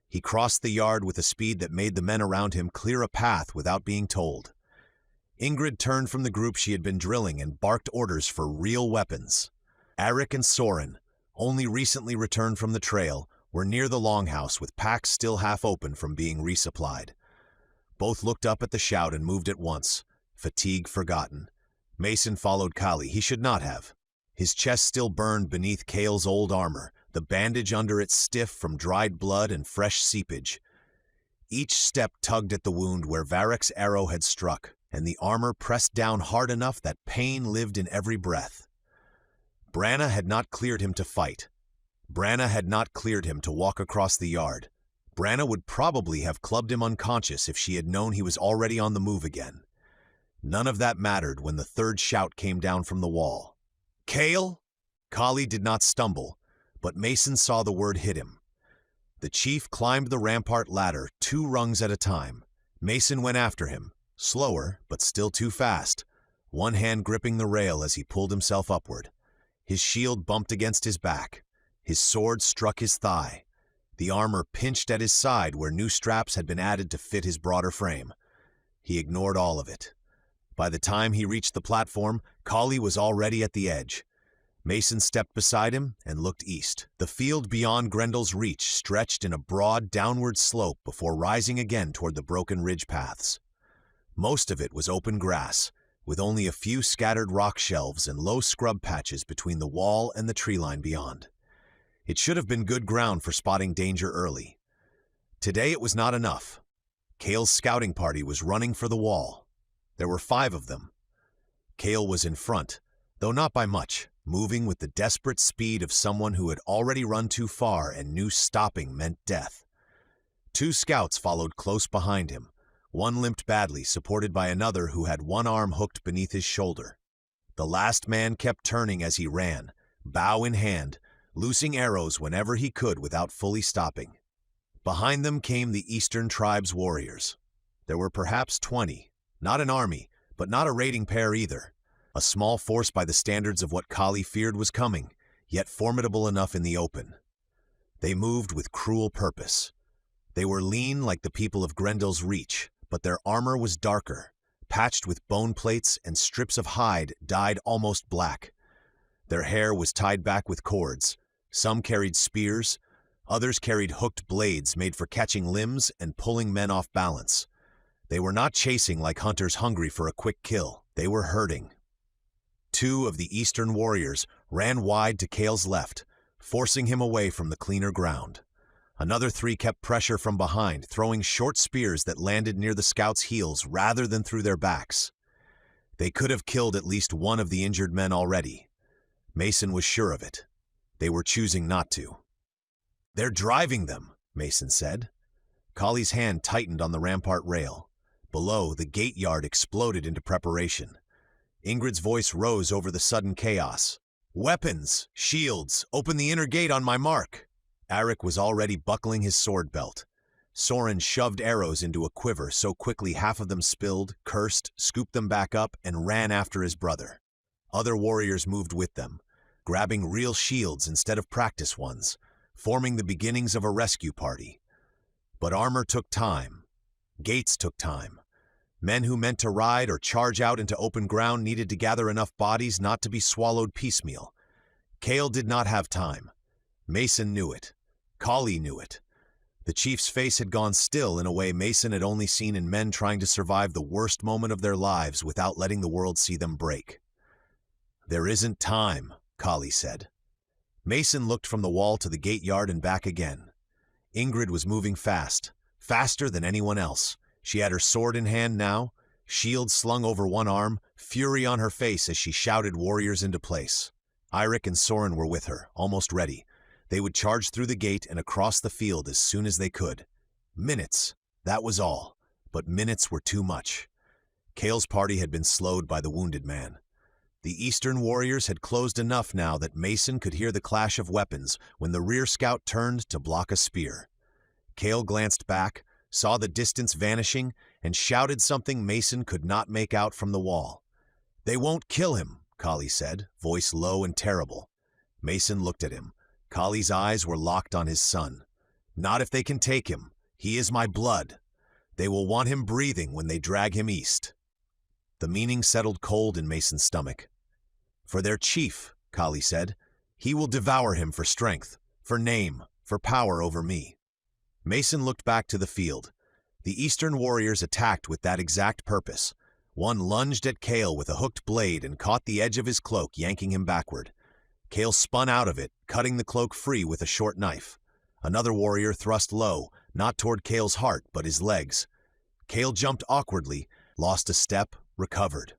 He crossed the yard with a speed that made the men around him clear a path without being told. Ingrid turned from the group she had been drilling and barked orders for real weapons. Eric and Soren, only recently returned from the trail, were near the longhouse with packs still half open from being resupplied. Both looked up at the shout and moved at once, fatigue forgotten. Mason followed Kali. He should not have. His chest still burned beneath Kale's old armor, the bandage under it stiff from dried blood and fresh seepage. Each step tugged at the wound where VERREK'S arrow had struck, and the armor pressed down hard enough that pain lived in every breath. Branna had not cleared him to fight. Branna had not cleared him to walk across the yard. Branna would probably have clubbed him unconscious if she had known he was already on the move again. None of that mattered when the third shout came down from the wall. Kale? Kali did not stumble, but Mason saw the word hit him. The chief climbed the rampart ladder 2 rungs at a time. Mason went after him, slower but still too fast, one hand gripping the rail as he pulled himself upward. His shield bumped against his back. His sword struck his thigh. The armor pinched at his side where new straps had been added to fit his broader frame. He ignored all of it. By the time he reached the platform, Kali was already at the edge. Mason stepped beside him and looked east. The field beyond GRENDELL'S reach stretched in a broad downward slope before rising again toward the broken ridge paths. Most of it was open grass, with only a few scattered rock shelves and low scrub patches between the wall and the tree line beyond. It should have been good ground for spotting danger early. Today it was not enough. Kale's scouting party was running for the wall. There were 5 of them. Kale was in front, though not by much, moving with the desperate speed of someone who had already run too far and knew stopping meant death. 2 scouts followed close behind him. One limped badly, supported by another who had one arm hooked beneath his shoulder. The last man kept turning as he ran, bow in hand, loosing arrows whenever he could without fully stopping. Behind them came the Eastern Tribe's warriors. There were perhaps 20, not an army, but not a raiding pair either. A small force by the standards of what Kali feared was coming, yet formidable enough in the open. They moved with cruel purpose. They were lean like the people of Grendel's Reach, but their armor was darker, patched with bone plates and strips of hide dyed almost black. Their hair was tied back with cords. Some carried spears, others carried hooked blades made for catching limbs and pulling men off balance. They were not chasing like hunters hungry for a quick kill. They were herding. 2 of the Eastern warriors ran wide to Kale's left, forcing him away from the cleaner ground. Another 3 kept pressure from behind, throwing short spears that landed near the scouts' heels rather than through their backs. They could have killed at least one of the injured men already. Mason was sure of it. They were choosing not to. "They're driving them," Mason said. Kali's hand tightened on the rampart rail. Below, the gate yard exploded into preparation. Ingrid's voice rose over the sudden chaos. "Weapons! Shields! Open the inner gate on my mark!" Arik was already buckling his sword belt. Soren shoved arrows into a quiver so quickly half of them spilled, cursed, scooped them back up, and ran after his brother. Other warriors moved with them, grabbing real shields instead of practice ones, forming the beginnings of a rescue party. But armor took time. Gates took time. Men who meant to ride or charge out into open ground needed to gather enough bodies not to be swallowed piecemeal. Kale did not have time. Mason knew it. Kali knew it. The chief's face had gone still in a way Mason had only seen in men trying to survive the worst moment of their lives without letting the world see them break. "There isn't time," Kali said. Mason looked from the wall to the gate yard and back again. Ingrid was moving fast, faster than anyone else. She had her sword in hand now, shield slung over one arm, fury on her face as she shouted warriors into place. Eirik and Soren were with her, almost ready. They would charge through the gate and across the field as soon as they could. Minutes, that was all, but minutes were too much. Kale's party had been slowed by the wounded man. The Eastern warriors had closed enough now that Mason could hear the clash of weapons when the rear scout turned to block a spear. Kale glanced back, saw the distance vanishing, and shouted something Mason could not make out from the wall. "They won't kill him," Kali said, voice low and terrible. Mason looked at him. Kali's eyes were locked on his son. "Not if they can take him. He is my blood. They will want him breathing when they drag him east." The meaning settled cold in Mason's stomach. "For their chief," Kali said. "He will devour him for strength, for name, for power over me." Mason looked back to the field. The Eastern warriors attacked with that exact purpose. One lunged at Kale with a hooked blade and caught the edge of his cloak, yanking him backward. Kale spun out of it, cutting the cloak free with a short knife. Another warrior thrust low, not toward Kale's heart, but his legs. Kale jumped awkwardly, lost a step, recovered.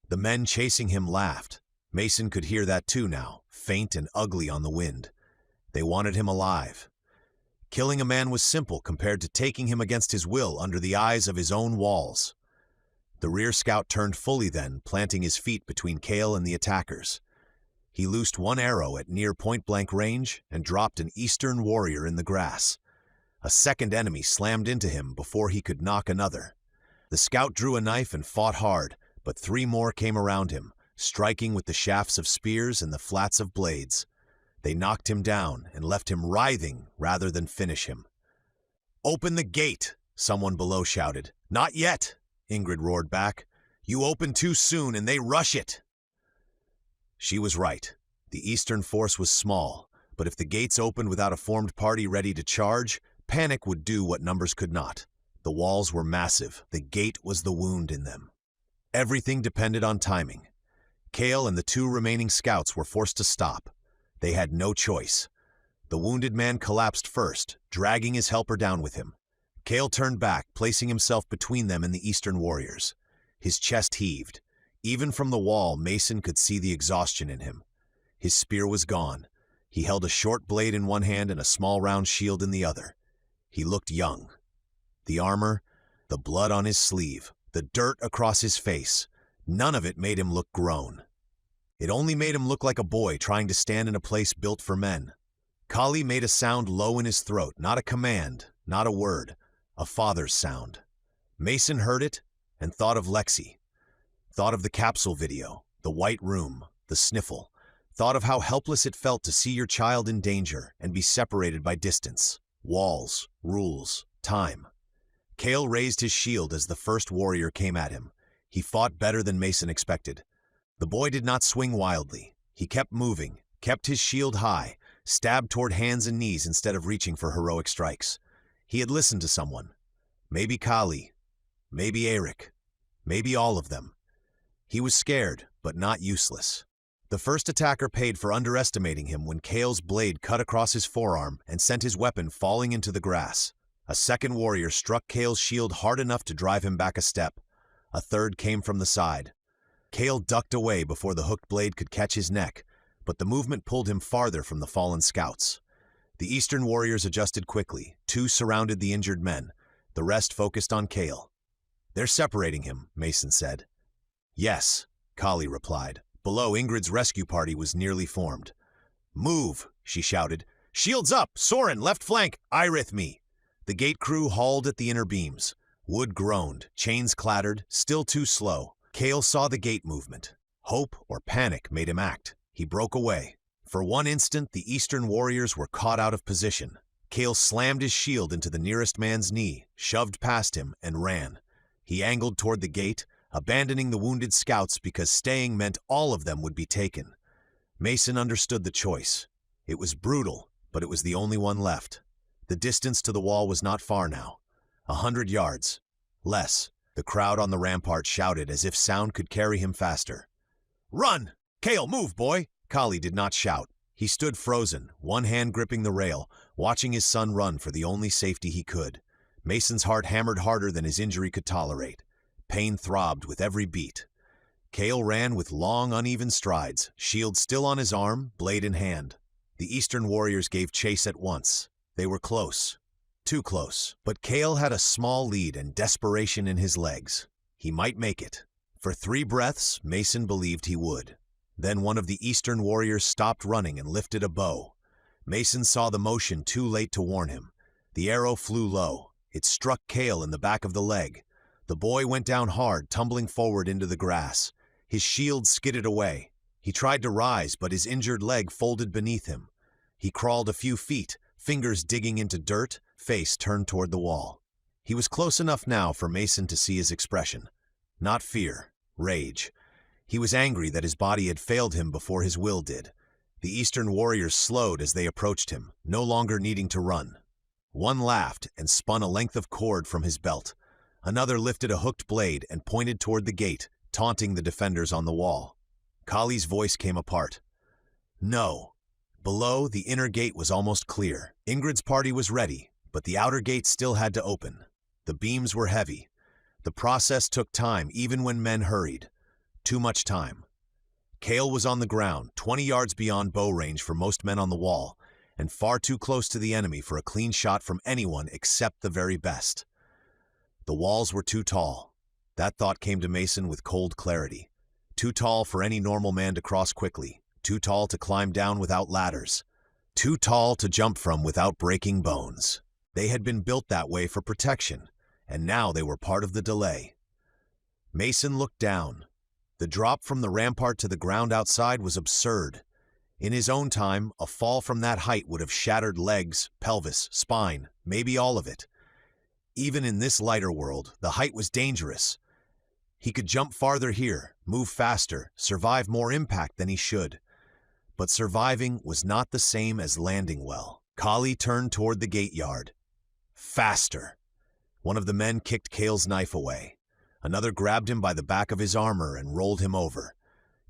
The men chasing him laughed. Mason could hear that too now, faint and ugly on the wind. They wanted him alive. Killing a man was simple compared to taking him against his will under the eyes of his own walls. The rear scout turned fully then, planting his feet between Kale and the attackers. He loosed one arrow at near point-blank range and dropped an Eastern warrior in the grass. A second enemy slammed into him before he could knock another. The scout drew a knife and fought hard, but 3 more came around him, striking with the shafts of spears and the flats of blades. They knocked him down and left him writhing rather than finish him. "Open the gate!" someone below shouted. "Not yet!" Ingrid roared back. "You open too soon and they rush it!" She was right. The Eastern force was small, but if the gates opened without a formed party ready to charge, panic would do what numbers could not. The walls were massive. The gate was the wound in them. Everything depended on timing. Kale and the 2 remaining scouts were forced to stop. They had no choice. The wounded man collapsed first, dragging his helper down with him. Kale turned back, placing himself between them and the Eastern warriors. His chest heaved. Even from the wall, Mason could see the exhaustion in him. His spear was gone. He held a short blade in one hand and a small round shield in the other. He looked young. The armor, the blood on his sleeve, the dirt across his face, none of it made him look grown. It only made him look like a boy trying to stand in a place built for men. Kali made a sound low in his throat, not a command, not a word, a father's sound. Mason heard it and thought of Lexi, thought of the capsule video, the white room, the sniffle, thought of how helpless it felt to see your child in danger and be separated by distance, walls, rules, time. Kale raised his shield as the first warrior came at him. He fought better than Mason expected. The boy did not swing wildly. He kept moving, kept his shield high, stabbed toward hands and knees instead of reaching for heroic strikes. He had listened to someone. Maybe Kali, maybe Eric, maybe all of them. He was scared, but not useless. The first attacker paid for underestimating him when Kale's blade cut across his forearm and sent his weapon falling into the grass. A second warrior struck Kale's shield hard enough to drive him back a step. A third came from the side. Kale ducked away before the hooked blade could catch his neck, but the movement pulled him farther from the fallen scouts. The Eastern warriors adjusted quickly. 2 surrounded the injured men. The rest focused on Kale. "They're separating him," Mason said. "Yes," Kali replied. Below, Ingrid's rescue party was nearly formed. "Move," she shouted. "Shields up! Soren, left flank! Irith-me!" The gate crew hauled at the inner beams. Wood groaned, chains clattered, still too slow. Kale saw the gate movement. Hope or panic made him act. He broke away. For one instant, the Eastern warriors were caught out of position. Kale slammed his shield into the nearest man's knee, shoved past him, and ran. He angled toward the gate, abandoning the wounded scouts because staying meant all of them would be taken. Mason understood the choice. It was brutal, but it was the only one left. The distance to the wall was not far now. 100 yards. Less. The crowd on the rampart shouted as if sound could carry him faster. "Run! Kale, move, boy!" Kali did not shout. He stood frozen, one hand gripping the rail, watching his son run for the only safety he could. Mason's heart hammered harder than his injury could tolerate. Pain throbbed with every beat. Kale ran with long, uneven strides, shield still on his arm, blade in hand. The Eastern warriors gave chase at once. They were close. Too close. But Kale had a small lead and desperation in his legs. He might make it. For 3 breaths, Mason believed he would. Then one of the Eastern warriors stopped running and lifted a bow. Mason saw the motion too late to warn him. The arrow flew low. It struck Kale in the back of the leg. The boy went down hard, tumbling forward into the grass. His shield skidded away. He tried to rise, but his injured leg folded beneath him. He crawled a few feet, fingers digging into dirt, face turned toward the wall. He was close enough now for Mason to see his expression. Not fear, rage. He was angry that his body had failed him before his will did. The Eastern warriors slowed as they approached him, no longer needing to run. One laughed and spun a length of cord from his belt. Another lifted a hooked blade and pointed toward the gate, taunting the defenders on the wall. Kali's voice came apart. No. Below, the inner gate was almost clear. Ingrid's party was ready, but the outer gate still had to open. The beams were heavy. The process took time, even when men hurried. Too much time. Kale was on the ground, 20 yards beyond bow range for most men on the wall, and far too close to the enemy for a clean shot from anyone except the very best. The walls were too tall. That thought came to Mason with cold clarity. Too tall for any normal man to cross quickly. Too tall to climb down without ladders. Too tall to jump from without breaking bones. They had been built that way for protection, and now they were part of the delay. Mason looked down. The drop from the rampart to the ground outside was absurd. In his own time, a fall from that height would have shattered legs, pelvis, spine, maybe all of it. Even in this lighter world, the height was dangerous. He could jump farther here, move faster, survive more impact than he should. But surviving was not the same as landing well. Kali turned toward the gate yard. Faster! One of the men kicked Kale's knife away. Another grabbed him by the back of his armor and rolled him over.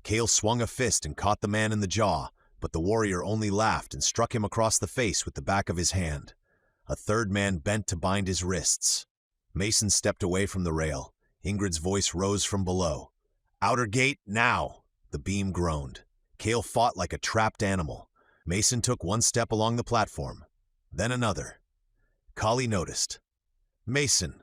Kale swung a fist and caught the man in the jaw, but the warrior only laughed and struck him across the face with the back of his hand. A third man bent to bind his wrists. Mason stepped away from the rail. Ingrid's voice rose from below. Outer gate, now! The beam groaned. Kale fought like a trapped animal. Mason took one step along the platform, then another. Kali noticed. Mason.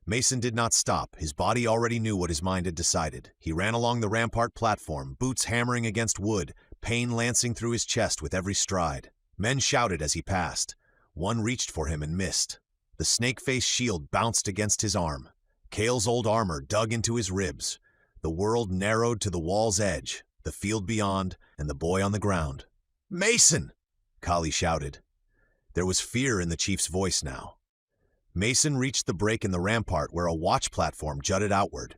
Mason did not stop. His body already knew what his mind had decided. He ran along the rampart platform, boots hammering against wood, pain lancing through his chest with every stride. Men shouted as he passed. One reached for him and missed. The snake-faced shield bounced against his arm. Kale's old armor dug into his ribs. The world narrowed to the wall's edge, the field beyond, and the boy on the ground. "Mason!" Kali shouted. There was fear in the chief's voice now. Mason reached the break in the rampart where a watch platform jutted outward.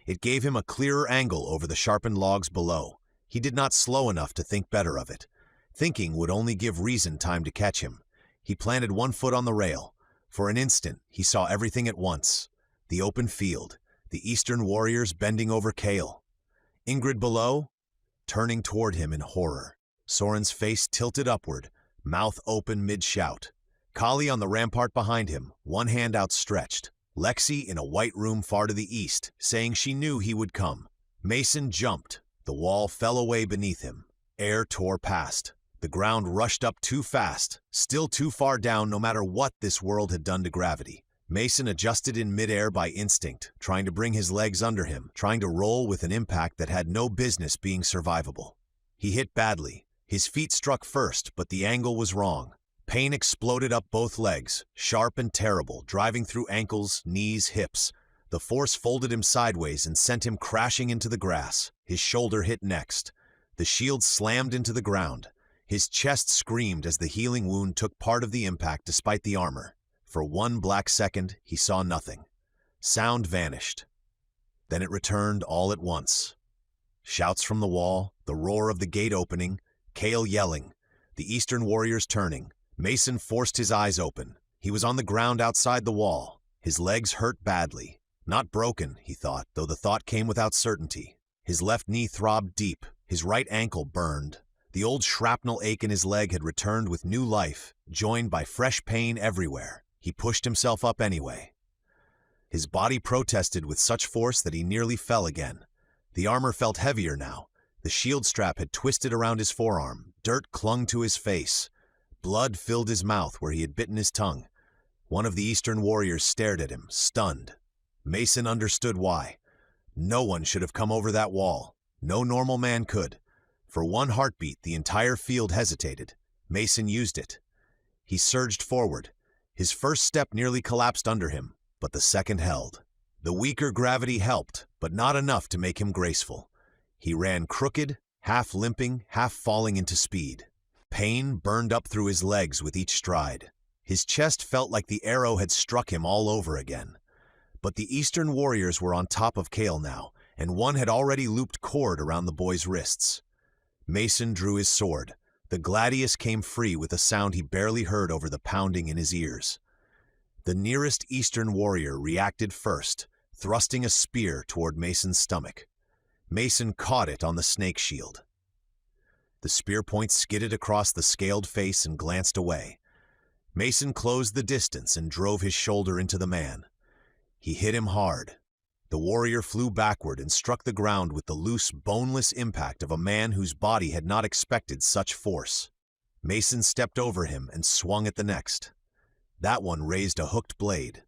It gave him a clearer angle over the sharpened logs below. He did not slow enough to think better of it. Thinking would only give reason time to catch him. He planted one foot on the rail. For an instant, he saw everything at once. The open field, the Eastern warriors bending over Kale. Ingrid below, turning toward him in horror. Soren's face tilted upward, mouth open mid-shout. Kali on the rampart behind him, one hand outstretched. Lexi in a white room far to the east, saying she knew he would come. Mason jumped. The wall fell away beneath him. Air tore past. The ground rushed up too fast, still too far down no matter what this world had done to gravity. Mason adjusted in midair by instinct, trying to bring his legs under him, trying to roll with an impact that had no business being survivable. He hit badly. His feet struck first, but the angle was wrong. Pain exploded up both legs, sharp and terrible, driving through ankles, knees, hips. The force folded him sideways and sent him crashing into the grass. His shoulder hit next. The shield slammed into the ground. His chest screamed as the healing wound took part of the impact despite the armor. For one black second, he saw nothing. Sound vanished. Then it returned all at once. Shouts from the wall, the roar of the gate opening, Kale yelling, the Eastern warriors turning. Mason forced his eyes open. He was on the ground outside the wall. His legs hurt badly. Not broken, he thought, though the thought came without certainty. His left knee throbbed deep. His right ankle burned. The old shrapnel ache in his leg had returned with new life, joined by fresh pain everywhere. He pushed himself up anyway. His body protested with such force that he nearly fell again. The armor felt heavier now. The shield strap had twisted around his forearm. Dirt clung to his face. Blood filled his mouth where he had bitten his tongue. One of the Eastern warriors stared at him, stunned. Mason understood why. No one should have come over that wall. No normal man could. For one heartbeat, the entire field hesitated. Mason used it. He surged forward. His first step nearly collapsed under him, but the second held. The weaker gravity helped, but not enough to make him graceful. He ran crooked, half limping, half falling into speed. Pain burned up through his legs with each stride. His chest felt like the arrow had struck him all over again. But the Eastern warriors were on top of Kale now, and one had already looped cord around the boy's wrists. Mason drew his sword. The gladius came free with a sound he barely heard over the pounding in his ears. The nearest Eastern warrior reacted first, thrusting a spear toward Mason's stomach. Mason caught it on the snake shield. The spear point skidded across the scaled face and glanced away. Mason closed the distance and drove his shoulder into the man. He hit him hard. The warrior flew backward and struck the ground with the loose, boneless impact of a man whose body had not expected such force. Mason stepped over him and swung at the next. That one raised a hooked blade.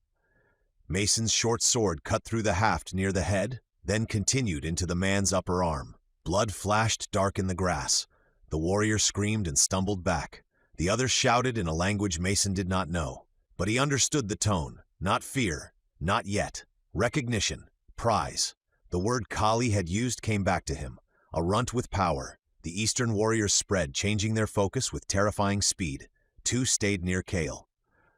Mason's short sword cut through the haft near the head, then continued into the man's upper arm. Blood flashed dark in the grass. The warrior screamed and stumbled back. The others shouted in a language Mason did not know. But he understood the tone. Not fear. Not yet. Recognition. Prize. The word Kali had used came back to him. A runt with power. The Eastern warriors spread, changing their focus with terrifying speed. Two stayed near Kale.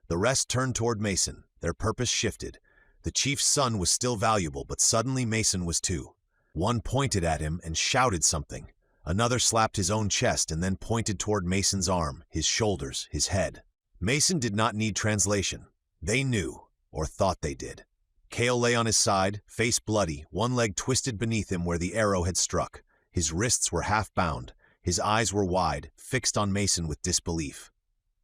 The rest turned toward Mason. Their purpose shifted. The chief's son was still valuable, but suddenly Mason was too. One pointed at him and shouted something. Another slapped his own chest and then pointed toward Mason's arm, his shoulders, his head. Mason did not need translation. They knew, or thought they did. Kale lay on his side, face bloody, one leg twisted beneath him where the arrow had struck. His wrists were half bound. His eyes were wide, fixed on Mason with disbelief.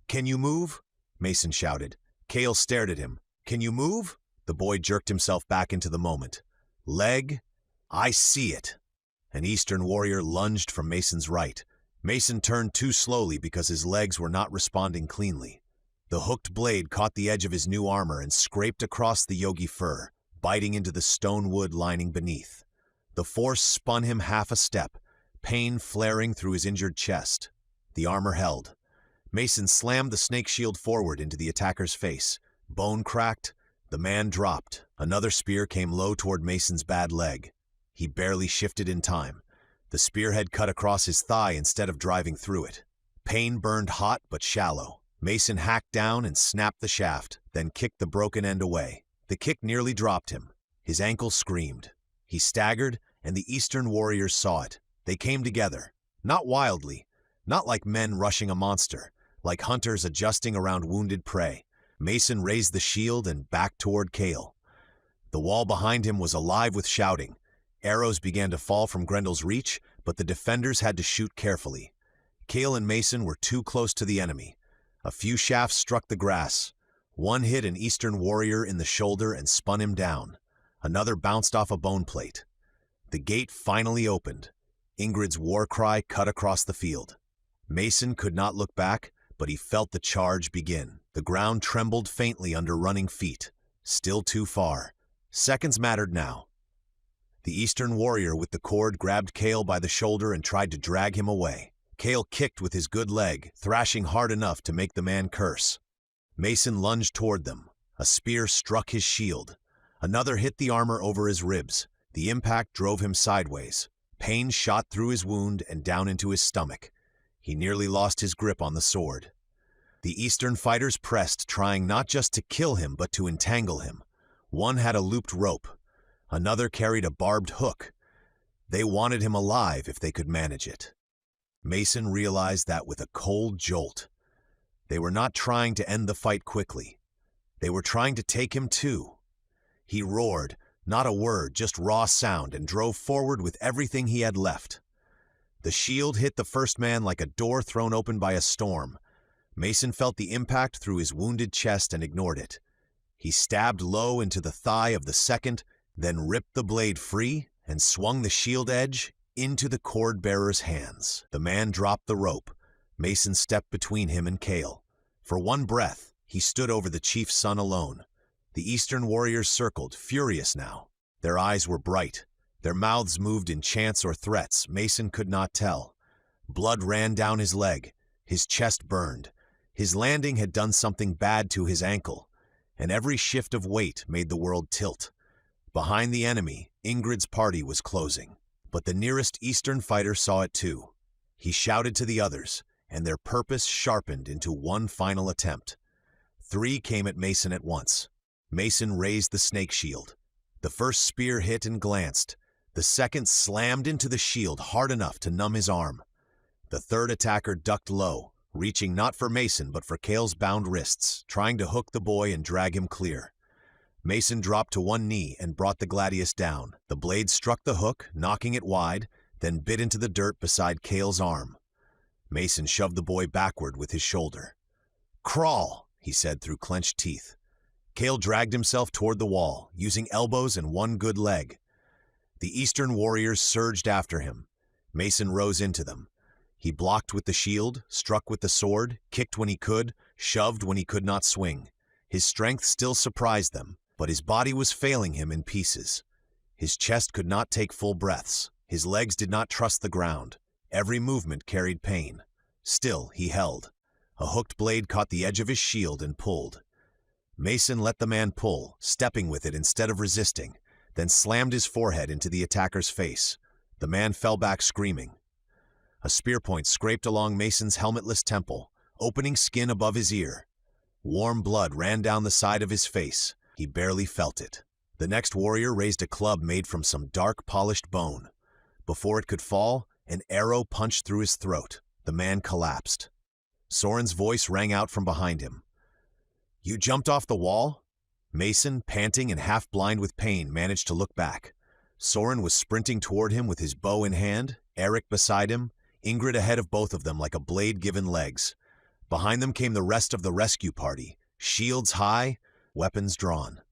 "Can you move?" Mason shouted. Kale stared at him. "Can you move?" The boy jerked himself back into the moment. Leg? I see it. An Eastern warrior lunged from Mason's right. Mason turned too slowly because his legs were not responding cleanly. The hooked blade caught the edge of his new armor and scraped across the yogi fur, biting into the stone wood lining beneath. The force spun him half a step, pain flaring through his injured chest. The armor held. Mason slammed the snake shield forward into the attacker's face. Bone cracked. The man dropped. Another spear came low toward Mason's bad leg. He barely shifted in time. The spearhead cut across his thigh instead of driving through it. Pain burned hot but shallow. Mason hacked down and snapped the shaft, then kicked the broken end away. The kick nearly dropped him. His ankle screamed. He staggered, and the Eastern warriors saw it. They came together. Not wildly. Not like men rushing a monster. Like hunters adjusting around wounded prey. Mason raised the shield and backed toward Kale. The wall behind him was alive with shouting. Arrows began to fall from Grendel's reach, but the defenders had to shoot carefully. Kale and Mason were too close to the enemy. A few shafts struck the grass. One hit an Eastern warrior in the shoulder and spun him down. Another bounced off a bone plate. The gate finally opened. Ingrid's war cry cut across the field. Mason could not look back, but he felt the charge begin. The ground trembled faintly under running feet. Still too far. Seconds mattered now. The Eastern warrior with the cord grabbed Kale by the shoulder and tried to drag him away. Kale kicked with his good leg, thrashing hard enough to make the man curse. Mason lunged toward them. A spear struck his shield. Another hit the armor over his ribs. The impact drove him sideways. Pain shot through his wound and down into his stomach. He nearly lost his grip on the sword. The Eastern fighters pressed, trying not just to kill him but to entangle him. One had a looped rope. Another carried a barbed hook. They wanted him alive if they could manage it. Mason realized that with a cold jolt. They were not trying to end the fight quickly. They were trying to take him too. He roared, not a word, just raw sound, and drove forward with everything he had left. The shield hit the first man like a door thrown open by a storm. Mason felt the impact through his wounded chest and ignored it. He stabbed low into the thigh of the second, then ripped the blade free and swung the shield edge into the cord-bearer's hands. The man dropped the rope. Mason stepped between him and Kale. For one breath, he stood over the chief's son alone. The Eastern warriors circled, furious now. Their eyes were bright. Their mouths moved in chants or threats. Mason could not tell. Blood ran down his leg. His chest burned. His landing had done something bad to his ankle, and every shift of weight made the world tilt. Behind the enemy, Ingrid's party was closing. But the nearest Eastern fighter saw it too. He shouted to the others, and their purpose sharpened into one final attempt. 3 came at Mason at once. Mason raised the snake shield. The first spear hit and glanced. The second slammed into the shield hard enough to numb his arm. The third attacker ducked low, reaching not for Mason but for Kale's bound wrists, trying to hook the boy and drag him clear. Mason dropped to one knee and brought the gladius down. The blade struck the hook, knocking it wide, then bit into the dirt beside Kale's arm. Mason shoved the boy backward with his shoulder. "Crawl," he said through clenched teeth. Kale dragged himself toward the wall, using elbows and one good leg. The Eastern warriors surged after him. Mason rose into them. He blocked with the shield, struck with the sword, kicked when he could, shoved when he could not swing. His strength still surprised them, but his body was failing him in pieces. His chest could not take full breaths. His legs did not trust the ground. Every movement carried pain. Still, he held. A hooked blade caught the edge of his shield and pulled. Mason let the man pull, stepping with it instead of resisting, then slammed his forehead into the attacker's face. The man fell back screaming. A spear point scraped along Mason's helmetless temple, opening skin above his ear. Warm blood ran down the side of his face. He barely felt it. The next warrior raised a club made from some dark, polished bone. Before it could fall, an arrow punched through his throat. The man collapsed. Soren's voice rang out from behind him. "You jumped off the wall?" Mason, panting and half-blind with pain, managed to look back. Soren was sprinting toward him with his bow in hand, Eric beside him, Ingrid ahead of both of them like a blade given legs. Behind them came the rest of the rescue party, shields high, weapons drawn.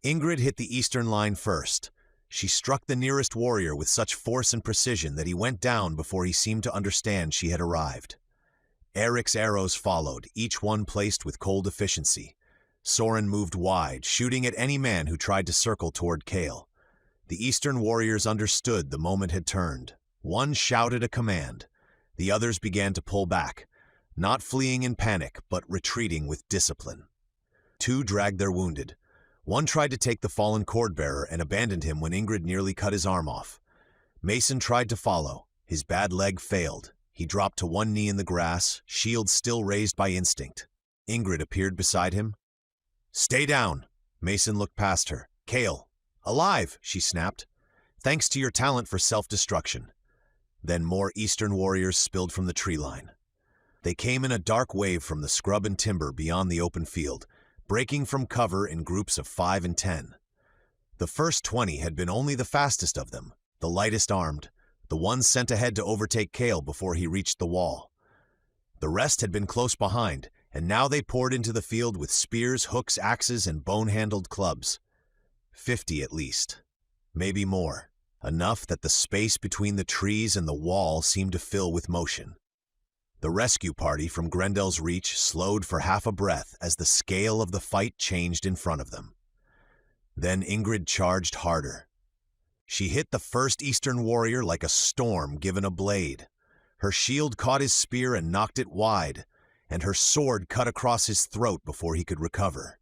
Ingrid hit the eastern line first. She struck the nearest warrior with such force and precision that he went down before he seemed to understand she had arrived. Eric's arrows followed, each one placed with cold efficiency. Soren moved wide, shooting at any man who tried to circle toward Kale. The Eastern warriors understood the moment had turned. One shouted a command. The others began to pull back, not fleeing in panic, but retreating with discipline. Two dragged their wounded. One tried to take the fallen cord-bearer and abandoned him when Ingrid nearly cut his arm off. Mason tried to follow. His bad leg failed. He dropped to one knee in the grass, shield still raised by instinct. Ingrid appeared beside him. "Stay down." Mason looked past her. "Kale." "Alive," she snapped. "Thanks to your talent for self-destruction." Then more Eastern warriors spilled from the tree line. They came in a dark wave from the scrub and timber beyond the open field, breaking from cover in groups of 5 and 10. The first 20 had been only the fastest of them, the lightest armed, the ones sent ahead to overtake Kale before he reached the wall. The rest had been close behind, and now they poured into the field with spears, hooks, axes, and bone-handled clubs. 50 at least. Maybe more. Enough that the space between the trees and the wall seemed to fill with motion. The rescue party from Grendel's reach slowed for half a breath as the scale of the fight changed in front of them. Then Ingrid charged harder. She hit the first Eastern warrior like a storm given a blade. Her shield caught his spear and knocked it wide, and her sword cut across his throat before he could recover.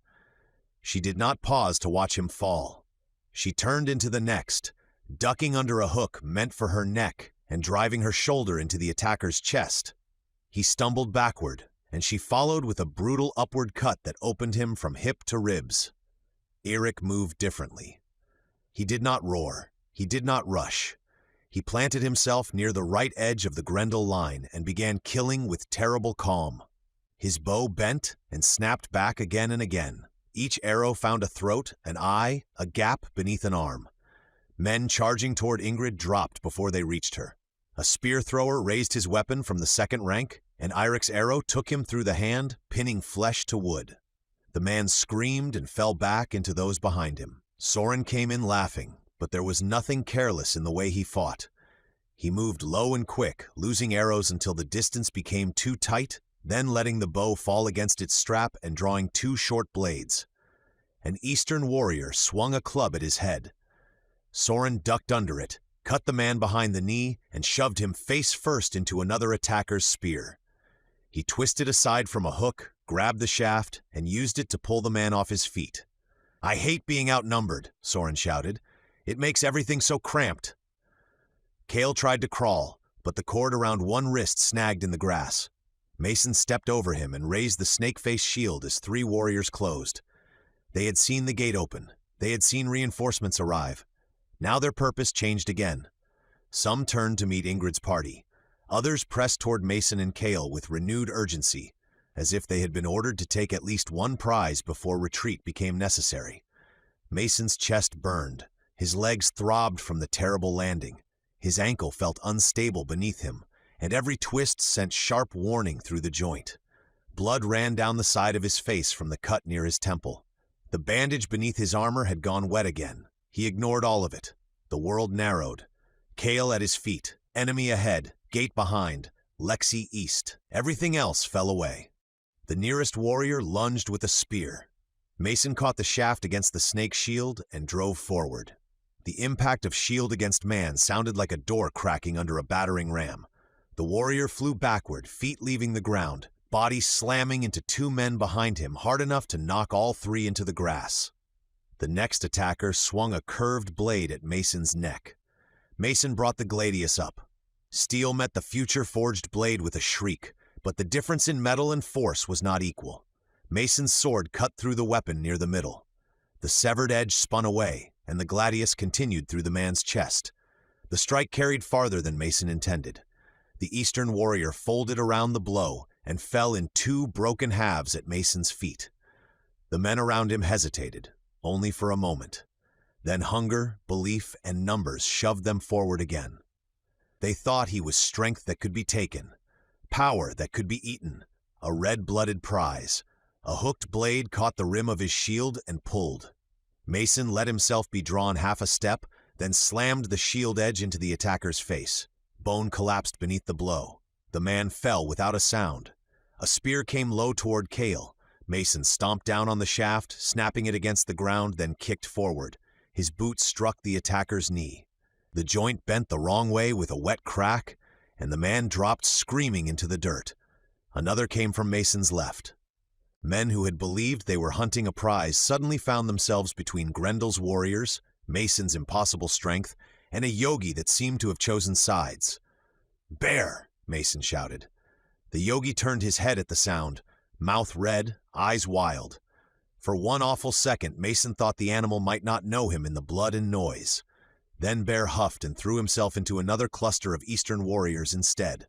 She did not pause to watch him fall. She turned into the next, ducking under a hook meant for her neck and driving her shoulder into the attacker's chest. He stumbled backward, and she followed with a brutal upward cut that opened him from hip to ribs. Eric moved differently. He did not roar. He did not rush. He planted himself near the right edge of the Grendel line and began killing with terrible calm. His bow bent and snapped back again and again. Each arrow found a throat, an eye, a gap beneath an arm. Men charging toward Ingrid dropped before they reached her. A spear thrower raised his weapon from the second rank, and Irik's arrow took him through the hand, pinning flesh to wood. The man screamed and fell back into those behind him. Soren came in laughing, but there was nothing careless in the way he fought. He moved low and quick, losing arrows until the distance became too tight, then letting the bow fall against its strap and drawing 2 short blades. An Eastern warrior swung a club at his head. Soren ducked under it, cut the man behind the knee, and shoved him face first into another attacker's spear. He twisted aside from a hook, grabbed the shaft, and used it to pull the man off his feet. "I hate being outnumbered," Soren shouted. "It makes everything so cramped." Kale tried to crawl, but the cord around one wrist snagged in the grass. Mason stepped over him and raised the snake-face shield as 3 warriors closed. They had seen the gate open. They had seen reinforcements arrive. Now their purpose changed again. Some turned to meet Ingrid's party. Others pressed toward Mason and Kale with renewed urgency, as if they had been ordered to take at least one prize before retreat became necessary. Mason's chest burned. His legs throbbed from the terrible landing. His ankle felt unstable beneath him, and every twist sent sharp warning through the joint. Blood ran down the side of his face from the cut near his temple. The bandage beneath his armor had gone wet again. He ignored all of it. The world narrowed. Kale at his feet, enemy ahead, gate behind, Lexi east. Everything else fell away. The nearest warrior lunged with a spear. Mason caught the shaft against the snake's shield and drove forward. The impact of shield against man sounded like a door cracking under a battering ram. The warrior flew backward, feet leaving the ground, body slamming into 2 men behind him hard enough to knock all 3 into the grass. The next attacker swung a curved blade at Mason's neck. Mason brought the gladius up. Steel met the future-forged blade with a shriek, but the difference in metal and force was not equal. Mason's sword cut through the weapon near the middle. The severed edge spun away, and the gladius continued through the man's chest. The strike carried farther than Mason intended. The Eastern warrior folded around the blow and fell in 2 broken halves at Mason's feet. The men around him hesitated, only for a moment. Then hunger, belief, and numbers shoved them forward again. They thought he was strength that could be taken, power that could be eaten, a red-blooded prize. A hooked blade caught the rim of his shield and pulled. Mason let himself be drawn half a step, then slammed the shield edge into the attacker's face. Bone collapsed beneath the blow. The man fell without a sound. A spear came low toward Kale. Mason stomped down on the shaft, snapping it against the ground, then kicked forward. His boot struck the attacker's knee. The joint bent the wrong way with a wet crack, and the man dropped screaming into the dirt. Another came from Mason's left. Men who had believed they were hunting a prize suddenly found themselves between Grendel's warriors, Mason's impossible strength, and a yogi that seemed to have chosen sides. "Bear!" Mason shouted. The yogi turned his head at the sound, mouth red, eyes wild. For one awful second, Mason thought the animal might not know him in the blood and noise. Then Bear huffed and threw himself into another cluster of Eastern warriors instead.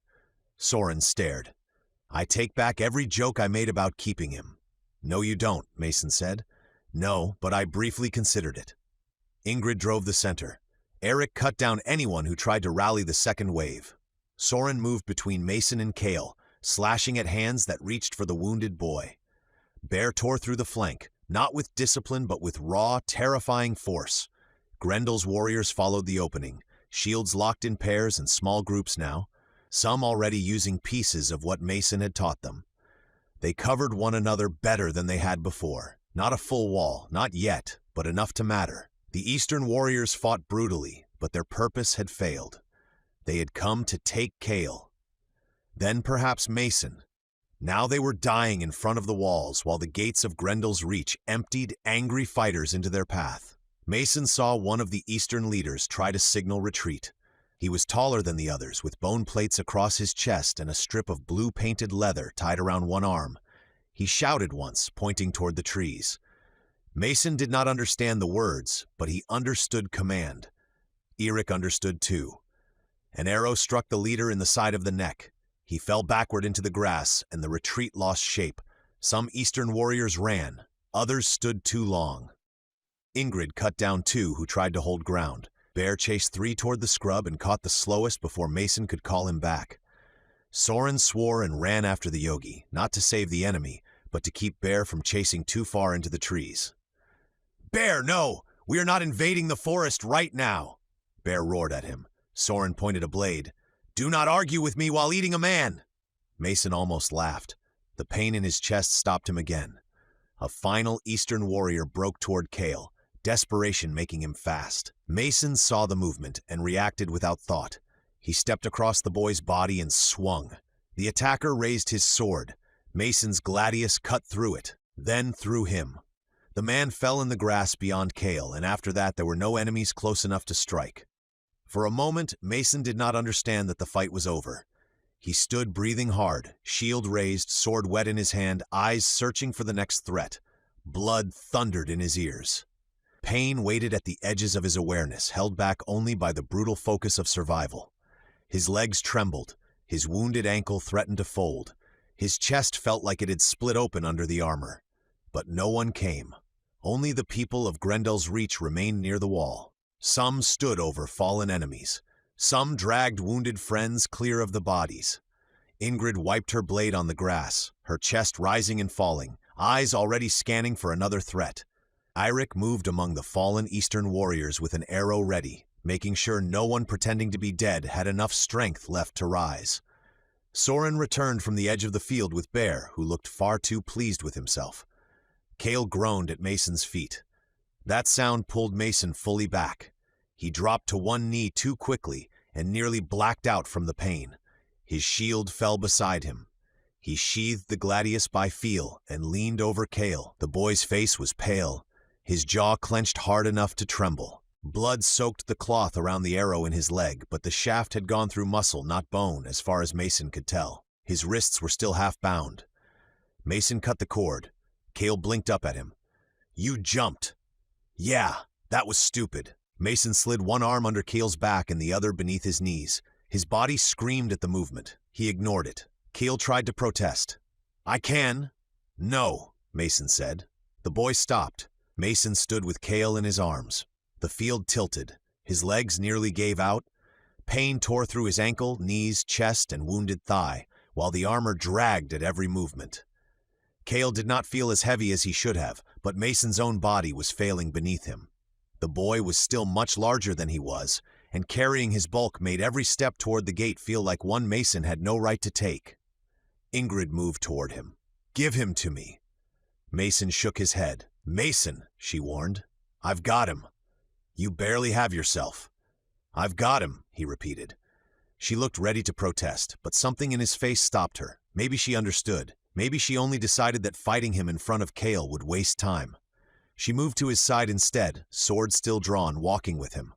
Soren stared. "I take back every joke I made about keeping him." "No, you don't," Mason said. "No, but I briefly considered it." Ingrid drove the center. Eric cut down anyone who tried to rally the second wave. Soren moved between Mason and Kale, slashing at hands that reached for the wounded boy. Bear tore through the flank, not with discipline but with raw, terrifying force. Grendel's warriors followed the opening, shields locked in pairs and small groups now, some already using pieces of what Mason had taught them. They covered one another better than they had before. Not a full wall, not yet, but enough to matter. The Eastern warriors fought brutally, but their purpose had failed. They had come to take Kale. Then perhaps Mason. Now they were dying in front of the walls while the gates of Grendel's Reach emptied angry fighters into their path. Mason saw one of the Eastern leaders try to signal retreat. He was taller than the others, with bone plates across his chest and a strip of blue-painted leather tied around one arm. He shouted once, pointing toward the trees. Mason did not understand the words, but he understood command. Eric understood too. An arrow struck the leader in the side of the neck. He fell backward into the grass, and the retreat lost shape. Some Eastern warriors ran. Others stood too long. Ingrid cut down two who tried to hold ground. Bear chased three toward the scrub and caught the slowest before Mason could call him back. Soren swore and ran after the yogi, not to save the enemy, but to keep Bear from chasing too far into the trees. "Bear, no! We are not invading the forest right now!" Bear roared at him. Soren pointed a blade. "Do not argue with me while eating a man!" Mason almost laughed. The pain in his chest stopped him again. A final Eastern warrior broke toward Kale, desperation making him fast. Mason saw the movement and reacted without thought. He stepped across the boy's body and swung. The attacker raised his sword. Mason's gladius cut through it, then through him. The man fell in the grass beyond Kale, and after that there were no enemies close enough to strike. For a moment, Mason did not understand that the fight was over. He stood breathing hard, shield raised, sword wet in his hand, eyes searching for the next threat. Blood thundered in his ears. Pain waited at the edges of his awareness, held back only by the brutal focus of survival. His legs trembled. His wounded ankle threatened to fold. His chest felt like it had split open under the armor. But no one came. Only the people of Grendel's Reach remained near the wall. Some stood over fallen enemies. Some dragged wounded friends clear of the bodies. Ingrid wiped her blade on the grass, her chest rising and falling, eyes already scanning for another threat. Eirik moved among the fallen Eastern warriors with an arrow ready, making sure no one pretending to be dead had enough strength left to rise. Soren returned from the edge of the field with Bear, who looked far too pleased with himself. Kale groaned at Mason's feet. That sound pulled Mason fully back. He dropped to one knee too quickly and nearly blacked out from the pain. His shield fell beside him. He sheathed the gladius by feel and leaned over Kale. The boy's face was pale, his jaw clenched hard enough to tremble. Blood soaked the cloth around the arrow in his leg, but the shaft had gone through muscle, not bone, as far as Mason could tell. His wrists were still half bound. Mason cut the cord. Kale blinked up at him. "You jumped." "Yeah, that was stupid." Mason slid one arm under Kale's back and the other beneath his knees. His body screamed at the movement. He ignored it. Kale tried to protest. "I can." "No," Mason said. The boy stopped. Mason stood with Kale in his arms. The field tilted. His legs nearly gave out. Pain tore through his ankle, knees, chest, and wounded thigh, while the armor dragged at every movement. Kale did not feel as heavy as he should have, but Mason's own body was failing beneath him. The boy was still much larger than he was, and carrying his bulk made every step toward the gate feel like one Mason had no right to take. Ingrid moved toward him. "Give him to me." Mason shook his head. "Mason," she warned, "I've got him. You barely have yourself." "I've got him," he repeated. She looked ready to protest, but something in his face stopped her. Maybe she understood. Maybe she only decided that fighting him in front of Kale would waste time. She moved to his side instead, sword still drawn, walking with him.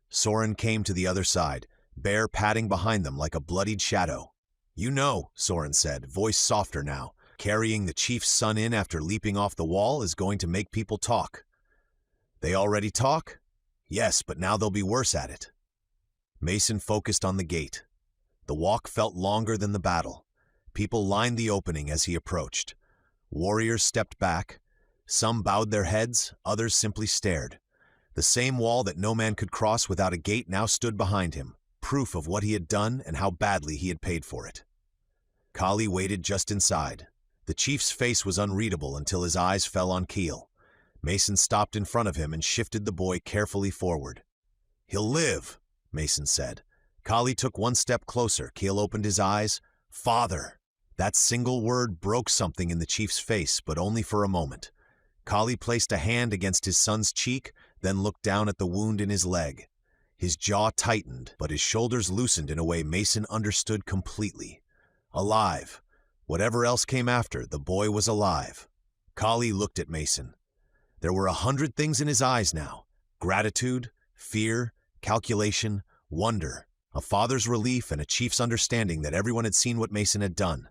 Soren came to the other side, Bear padding behind them like a bloodied shadow. "You know," Soren said, voice softer now, "carrying the chief's son in after leaping off the wall is going to make people talk." "They already talk?" "Yes, but now they'll be worse at it." Mason focused on the gate. The walk felt longer than the battle. People lined the opening as he approached. Warriors stepped back. Some bowed their heads, others simply stared. The same wall that no man could cross without a gate now stood behind him, proof of what he had done and how badly he had paid for it. Kali waited just inside. The chief's face was unreadable until his eyes fell on Keel. Mason stopped in front of him and shifted the boy carefully forward. "He'll live," Mason said. Kali took one step closer. Keel opened his eyes. "Father!" That single word broke something in the chief's face, but only for a moment. Kali placed a hand against his son's cheek, then looked down at the wound in his leg. His jaw tightened, but his shoulders loosened in a way Mason understood completely. Alive. Whatever else came after, the boy was alive. Kali looked at Mason. There were 100 things in his eyes now. Gratitude, fear, calculation, wonder, a father's relief, and a chief's understanding that everyone had seen what Mason had done.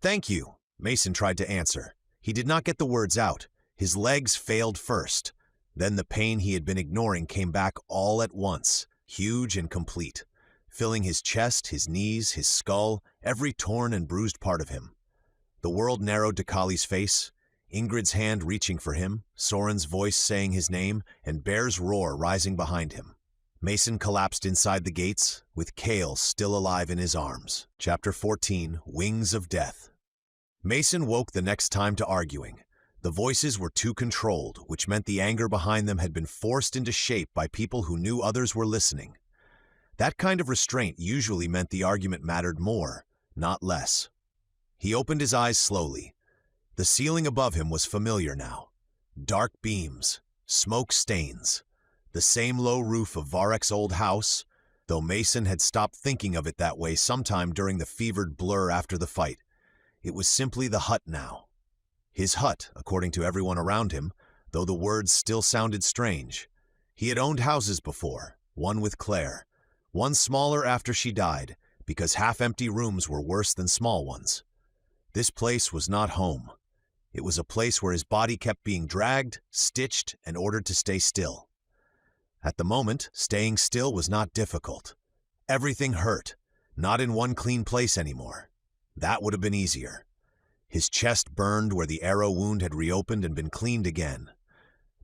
"Thank you," Mason tried to answer. He did not get the words out. His legs failed first. Then the pain he had been ignoring came back all at once, huge and complete, filling his chest, his knees, his skull, every torn and bruised part of him. The world narrowed to Kali's face, Ingrid's hand reaching for him, Soren's voice saying his name, and Bear's roar rising behind him. Mason collapsed inside the gates, with Kale still alive in his arms. Chapter 14, Wings of Death. Mason woke the next time to arguing. The voices were too controlled, which meant the anger behind them had been forced into shape by people who knew others were listening. That kind of restraint usually meant the argument mattered more, not less. He opened his eyes slowly. The ceiling above him was familiar now. Dark beams, smoke stains. The same low roof of VERREK'S old house, though Mason had stopped thinking of it that way sometime during the fevered blur after the fight. It was simply the hut now. His hut, according to everyone around him, though the words still sounded strange. He had owned houses before, one with Claire, one smaller after she died, because half-empty rooms were worse than small ones. This place was not home. It was a place where his body kept being dragged, stitched, and ordered to stay still. At the moment, staying still was not difficult. Everything hurt, not in one clean place anymore. That would have been easier. His chest burned where the arrow wound had reopened and been cleaned again.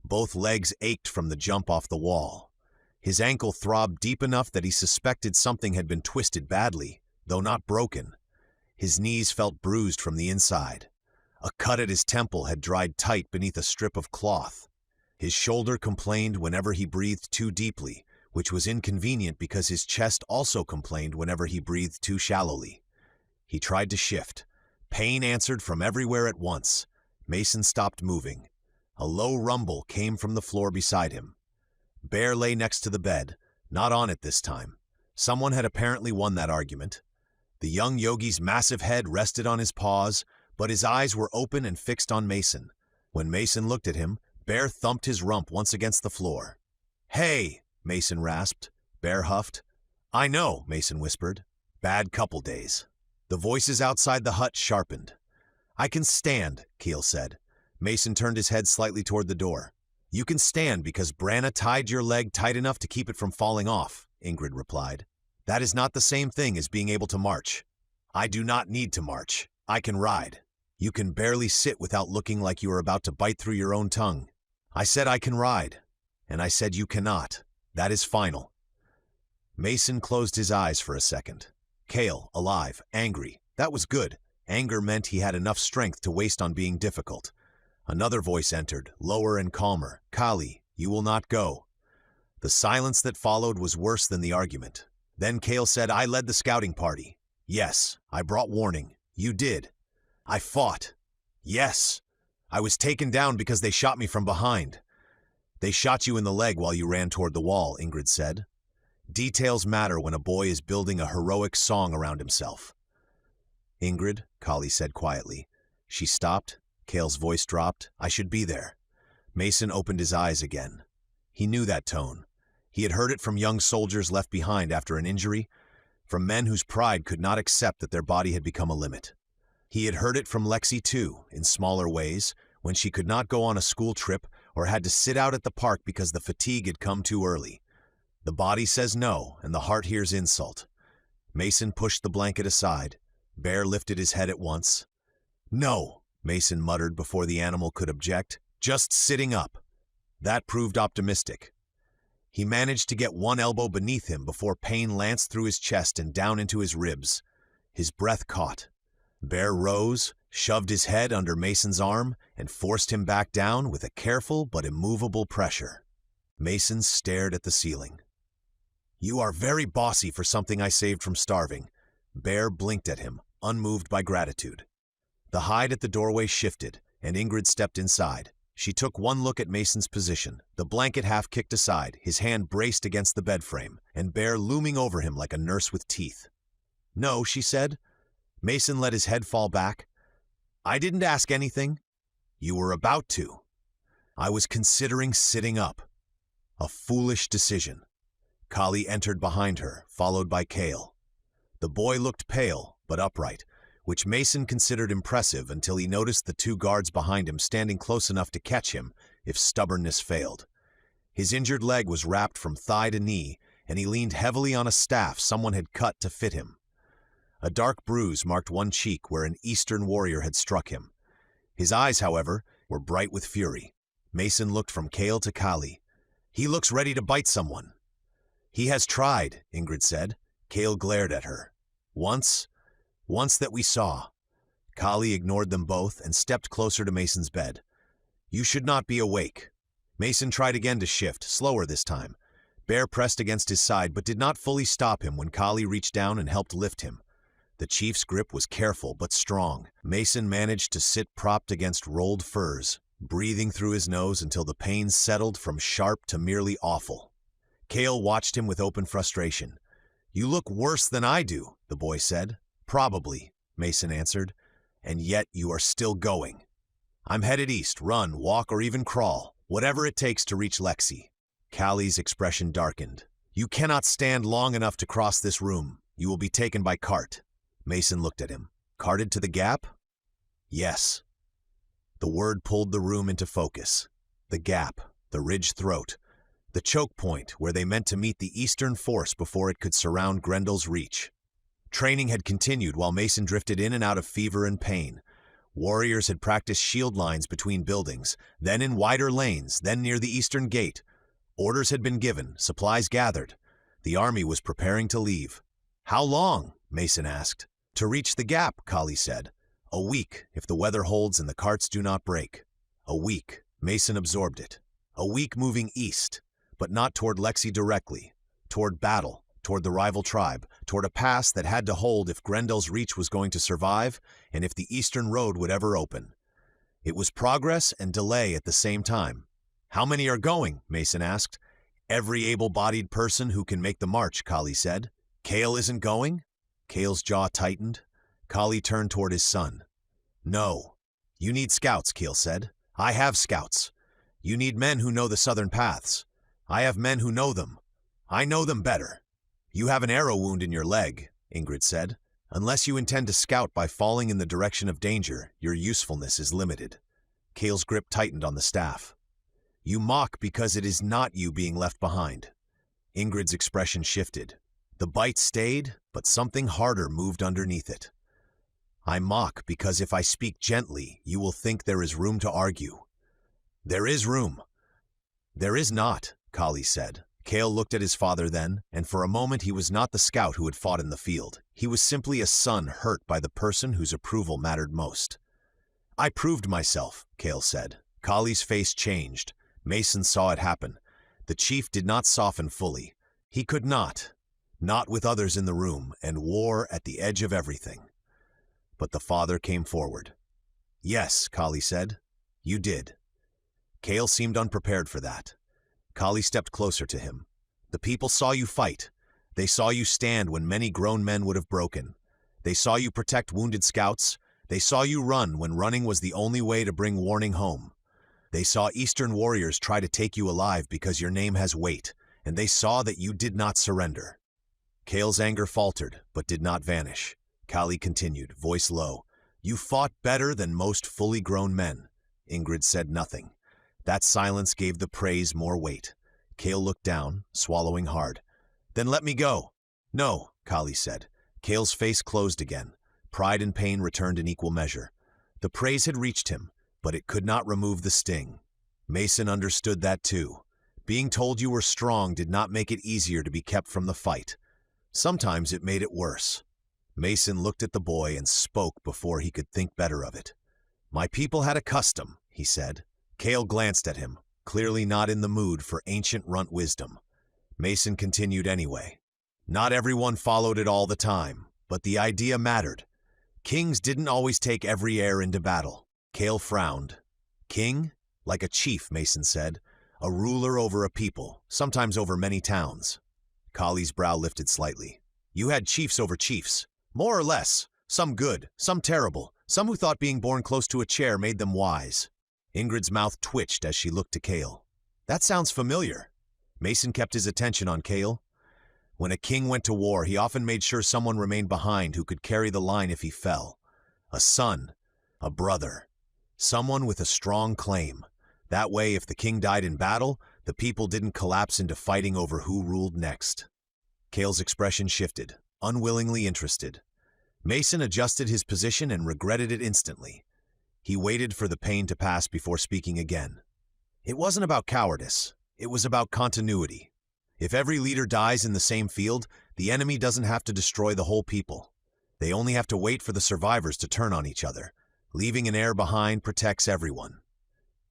Both legs ached from the jump off the wall. His ankle throbbed deep enough that he suspected something had been twisted badly, though not broken. His knees felt bruised from the inside. A cut at his temple had dried tight beneath a strip of cloth. His shoulder complained whenever he breathed too deeply, which was inconvenient because his chest also complained whenever he breathed too shallowly. He tried to shift. Pain answered from everywhere at once. Mason stopped moving. A low rumble came from the floor beside him. Bear lay next to the bed, not on it this time. Someone had apparently won that argument. The young yogi's massive head rested on his paws, but his eyes were open and fixed on Mason. When Mason looked at him, Bear thumped his rump once against the floor. "Hey," Mason rasped. Bear huffed. "I know," Mason whispered. "Bad couple days." The voices outside the hut sharpened. "I can stand," Keel said. Mason turned his head slightly toward the door. "You can stand because Branna tied your leg tight enough to keep it from falling off," Ingrid replied. "That is not the same thing as being able to march." "I do not need to march. I can ride. You can barely sit without looking like you are about to bite through your own tongue. I said I can ride, and I said you cannot. That is final." Mason closed his eyes for a second. Kale, alive, angry. That was good. Anger meant he had enough strength to waste on being difficult. Another voice entered, lower and calmer. "Kali, you will not go." The silence that followed was worse than the argument. Then Kale said, "I led the scouting party." "Yes, I brought warning." "You did." "I fought." "Yes. I was taken down because they shot me from behind." "They shot you in the leg while you ran toward the wall," Ingrid said. Details matter when a boy is building a heroic song around himself. "Ingrid," Kali said quietly. She stopped. Kale's voice dropped. "I should be there." Mason opened his eyes again. He knew that tone. He had heard it from young soldiers left behind after an injury, from men whose pride could not accept that their body had become a limit. He had heard it from Lexi too, in smaller ways, when she could not go on a school trip or had to sit out at the park because the fatigue had come too early. The body says no, and the heart hears insult. Mason pushed the blanket aside. Bear lifted his head at once. "No," Mason muttered before the animal could object. "Just sitting up." That proved optimistic. He managed to get one elbow beneath him before pain lanced through his chest and down into his ribs. His breath caught. Bear rose, shoved his head under Mason's arm, and forced him back down with a careful but immovable pressure. Mason stared at the ceiling. "You are very bossy for something I saved from starving." Bear blinked at him, unmoved by gratitude. The hide at the doorway shifted, and Ingrid stepped inside. She took one look at Mason's position, the blanket half kicked aside, his hand braced against the bed frame, and Bear looming over him like a nurse with teeth. "No," she said. Mason let his head fall back. "I didn't ask anything." "You were about to." "I was considering sitting up." A foolish decision. Kali entered behind her, followed by Kale. The boy looked pale, but upright, which Mason considered impressive until he noticed the two guards behind him standing close enough to catch him if stubbornness failed. His injured leg was wrapped from thigh to knee, and he leaned heavily on a staff someone had cut to fit him. A dark bruise marked one cheek where an Eastern warrior had struck him. His eyes, however, were bright with fury. Mason looked from Kale to Kali. "He looks ready to bite someone." "He has tried," Ingrid said. Kale glared at her. Once that we saw." Kali ignored them both and stepped closer to Mason's bed. "You should not be awake." Mason tried again to shift, slower this time. Bear pressed against his side but did not fully stop him when Kali reached down and helped lift him. The chief's grip was careful but strong. Mason managed to sit propped against rolled furs, breathing through his nose until the pain settled from sharp to merely awful. Kale watched him with open frustration. "You look worse than I do," the boy said. "Probably," Mason answered. "And yet you are still going." "I'm headed east, run, walk, or even crawl, whatever it takes to reach Lexi." Kali's expression darkened. "You cannot stand long enough to cross this room. You will be taken by cart." Mason looked at him. "Carted to the gap?" "Yes." The word pulled the room into focus. The gap, the ridge throat, the choke point where they meant to meet the Eastern force before it could surround GRENDELL'S reach. Training had continued while Mason drifted in and out of fever and pain. Warriors had practiced shield lines between buildings, then in wider lanes, then near the eastern gate. Orders had been given, supplies gathered. The army was preparing to leave. "How long?" Mason asked. "To reach the gap," Kali said. "A week, if the weather holds and the carts do not break." A week. Mason absorbed it. A week moving east, but not toward Lexi directly. Toward battle, toward the rival tribe, toward a pass that had to hold if GRENDELL'S reach was going to survive and if the eastern road would ever open. It was progress and delay at the same time. "How many are going?" Mason asked. "Every able-bodied person who can make the march," Kali said. "Kale isn't going?" Kale's jaw tightened. Kali turned toward his son. "No. You need scouts," Kale said. "I have scouts. You need men who know the southern paths. I have men who know them. I know them better." "You have an arrow wound in your leg," Ingrid said. "Unless you intend to scout by falling in the direction of danger, your usefulness is limited." Kale's grip tightened on the staff. "You mock because it is not you being left behind." Ingrid's expression shifted. The bite stayed, but something harder moved underneath it. "I mock because if I speak gently, you will think there is room to argue." "There is room." "There is not," Kali said. Kale looked at his father then, and for a moment he was not the scout who had fought in the field. He was simply a son hurt by the person whose approval mattered most. "I proved myself," Kale said. Kali's face changed. Mason saw it happen. The chief did not soften fully. He could not. Not with others in the room, and war at the edge of everything. But the father came forward. "Yes," Kali said. "You did." Kale seemed unprepared for that. Kali stepped closer to him. "The people saw you fight. They saw you stand when many grown men would have broken. They saw you protect wounded scouts. They saw you run when running was the only way to bring warning home. They saw Eastern warriors try to take you alive because your name has weight, and they saw that you did not surrender." Kale's anger faltered, but did not vanish. Kali continued, voice low. "You fought better than most fully grown men." Ingrid said nothing. That silence gave the praise more weight. Kale looked down, swallowing hard. "Then let me go." "No," Kali said. Kale's face closed again. Pride and pain returned in equal measure. The praise had reached him, but it could not remove the sting. Mason understood that too. Being told you were strong did not make it easier to be kept from the fight. Sometimes it made it worse. Mason looked at the boy and spoke before he could think better of it. "My people had a custom," he said. Kale glanced at him, clearly not in the mood for ancient runt wisdom. Mason continued anyway. "Not everyone followed it all the time, but the idea mattered. Kings didn't always take every heir into battle." Kale frowned. "King? Like a chief," Mason said. "A ruler over a people, sometimes over many towns." Kali's brow lifted slightly. "You had chiefs over chiefs. More or less. Some good, some terrible, some who thought being born close to a chair made them wise." Ingrid's mouth twitched as she looked to Kale. "That sounds familiar." Mason kept his attention on Kale. "When a king went to war, he often made sure someone remained behind who could carry the line if he fell. A son, a brother, someone with a strong claim. That way, if the king died in battle, the people didn't collapse into fighting over who ruled next." Kale's expression shifted, unwillingly interested. Mason adjusted his position and regretted it instantly. He waited for the pain to pass before speaking again. "It wasn't about cowardice. It was about continuity. If every leader dies in the same field, the enemy doesn't have to destroy the whole people. They only have to wait for the survivors to turn on each other. Leaving an heir behind protects everyone."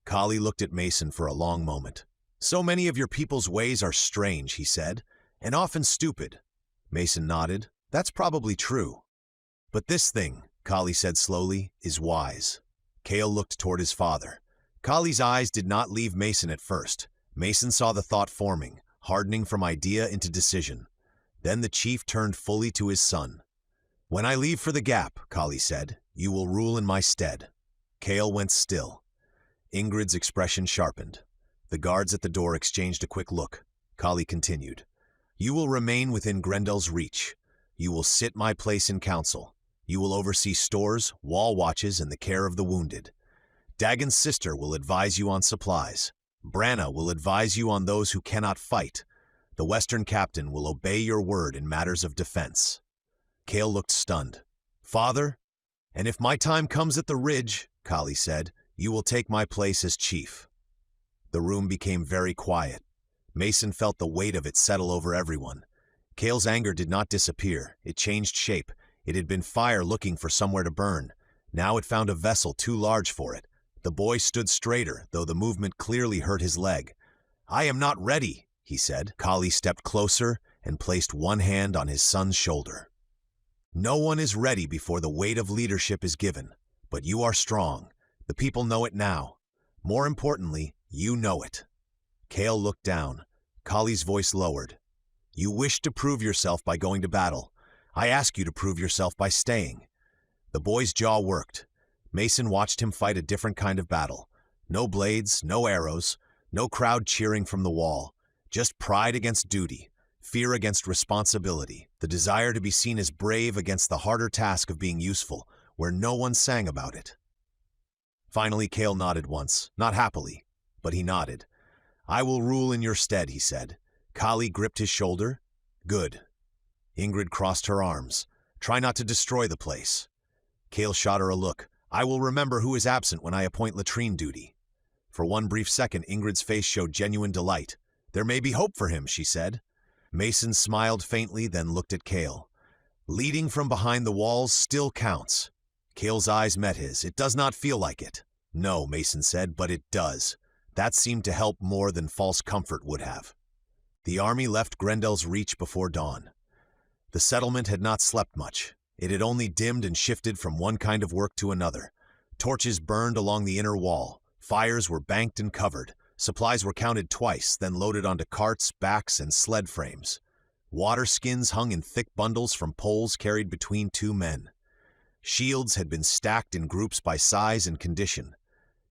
Kali looked at Mason for a long moment. "So many of your people's ways are strange," he said, "and often stupid." Mason nodded. "That's probably true. But this thing," Kali said slowly, "is wise." Kale looked toward his father. Kali's eyes did not leave Mason at first. Mason saw the thought forming, hardening from idea into decision. Then the chief turned fully to his son. "When I leave for the Gap," Kali said, "you will rule in my stead." Kale went still. Ingrid's expression sharpened. The guards at the door exchanged a quick look. Kali continued. "You will remain within GRENDELL'S reach. You will sit my place in council. You will oversee stores, wall watches, and the care of the wounded. Dagon's sister will advise you on supplies. Branna will advise you on those who cannot fight. The Western captain will obey your word in matters of defense." Kale looked stunned. "Father? And if my time comes at the ridge," Kali said, "you will take my place as chief." The room became very quiet. Mason felt the weight of it settle over everyone. Kale's anger did not disappear. It changed shape. It had been fire looking for somewhere to burn. Now it found a vessel too large for it. The boy stood straighter, though the movement clearly hurt his leg. "I am not ready," he said. Kali stepped closer and placed one hand on his son's shoulder. "No one is ready before the weight of leadership is given. But you are strong. The people know it now. More importantly, you know it." Kale looked down. Kali's voice lowered. "You wish to prove yourself by going to battle. I ask you to prove yourself by staying." The boy's jaw worked. Mason watched him fight a different kind of battle. No blades, no arrows, no crowd cheering from the wall. Just pride against duty, fear against responsibility, the desire to be seen as brave against the harder task of being useful, where no one sang about it. Finally, Kale nodded once, not happily, but he nodded. "I will rule in your stead," he said. Kali gripped his shoulder. "Good." Ingrid crossed her arms. "Try not to destroy the place." Kale shot her a look. "I will remember who is absent when I appoint latrine duty." For one brief second, Ingrid's face showed genuine delight. "There may be hope for him," she said. Mason smiled faintly, then looked at Kale. "Leading from behind the walls still counts." Kale's eyes met his. "It does not feel like it." "No," Mason said, "but it does. That seemed to help more than false comfort would have. The army left GRENDELL'S reach before dawn. The settlement had not slept much. It had only dimmed and shifted from one kind of work to another. Torches burned along the inner wall. Fires were banked and covered. Supplies were counted twice, then loaded onto carts, backs, and sled frames. Water skins hung in thick bundles from poles carried between two men. Shields had been stacked in groups by size and condition.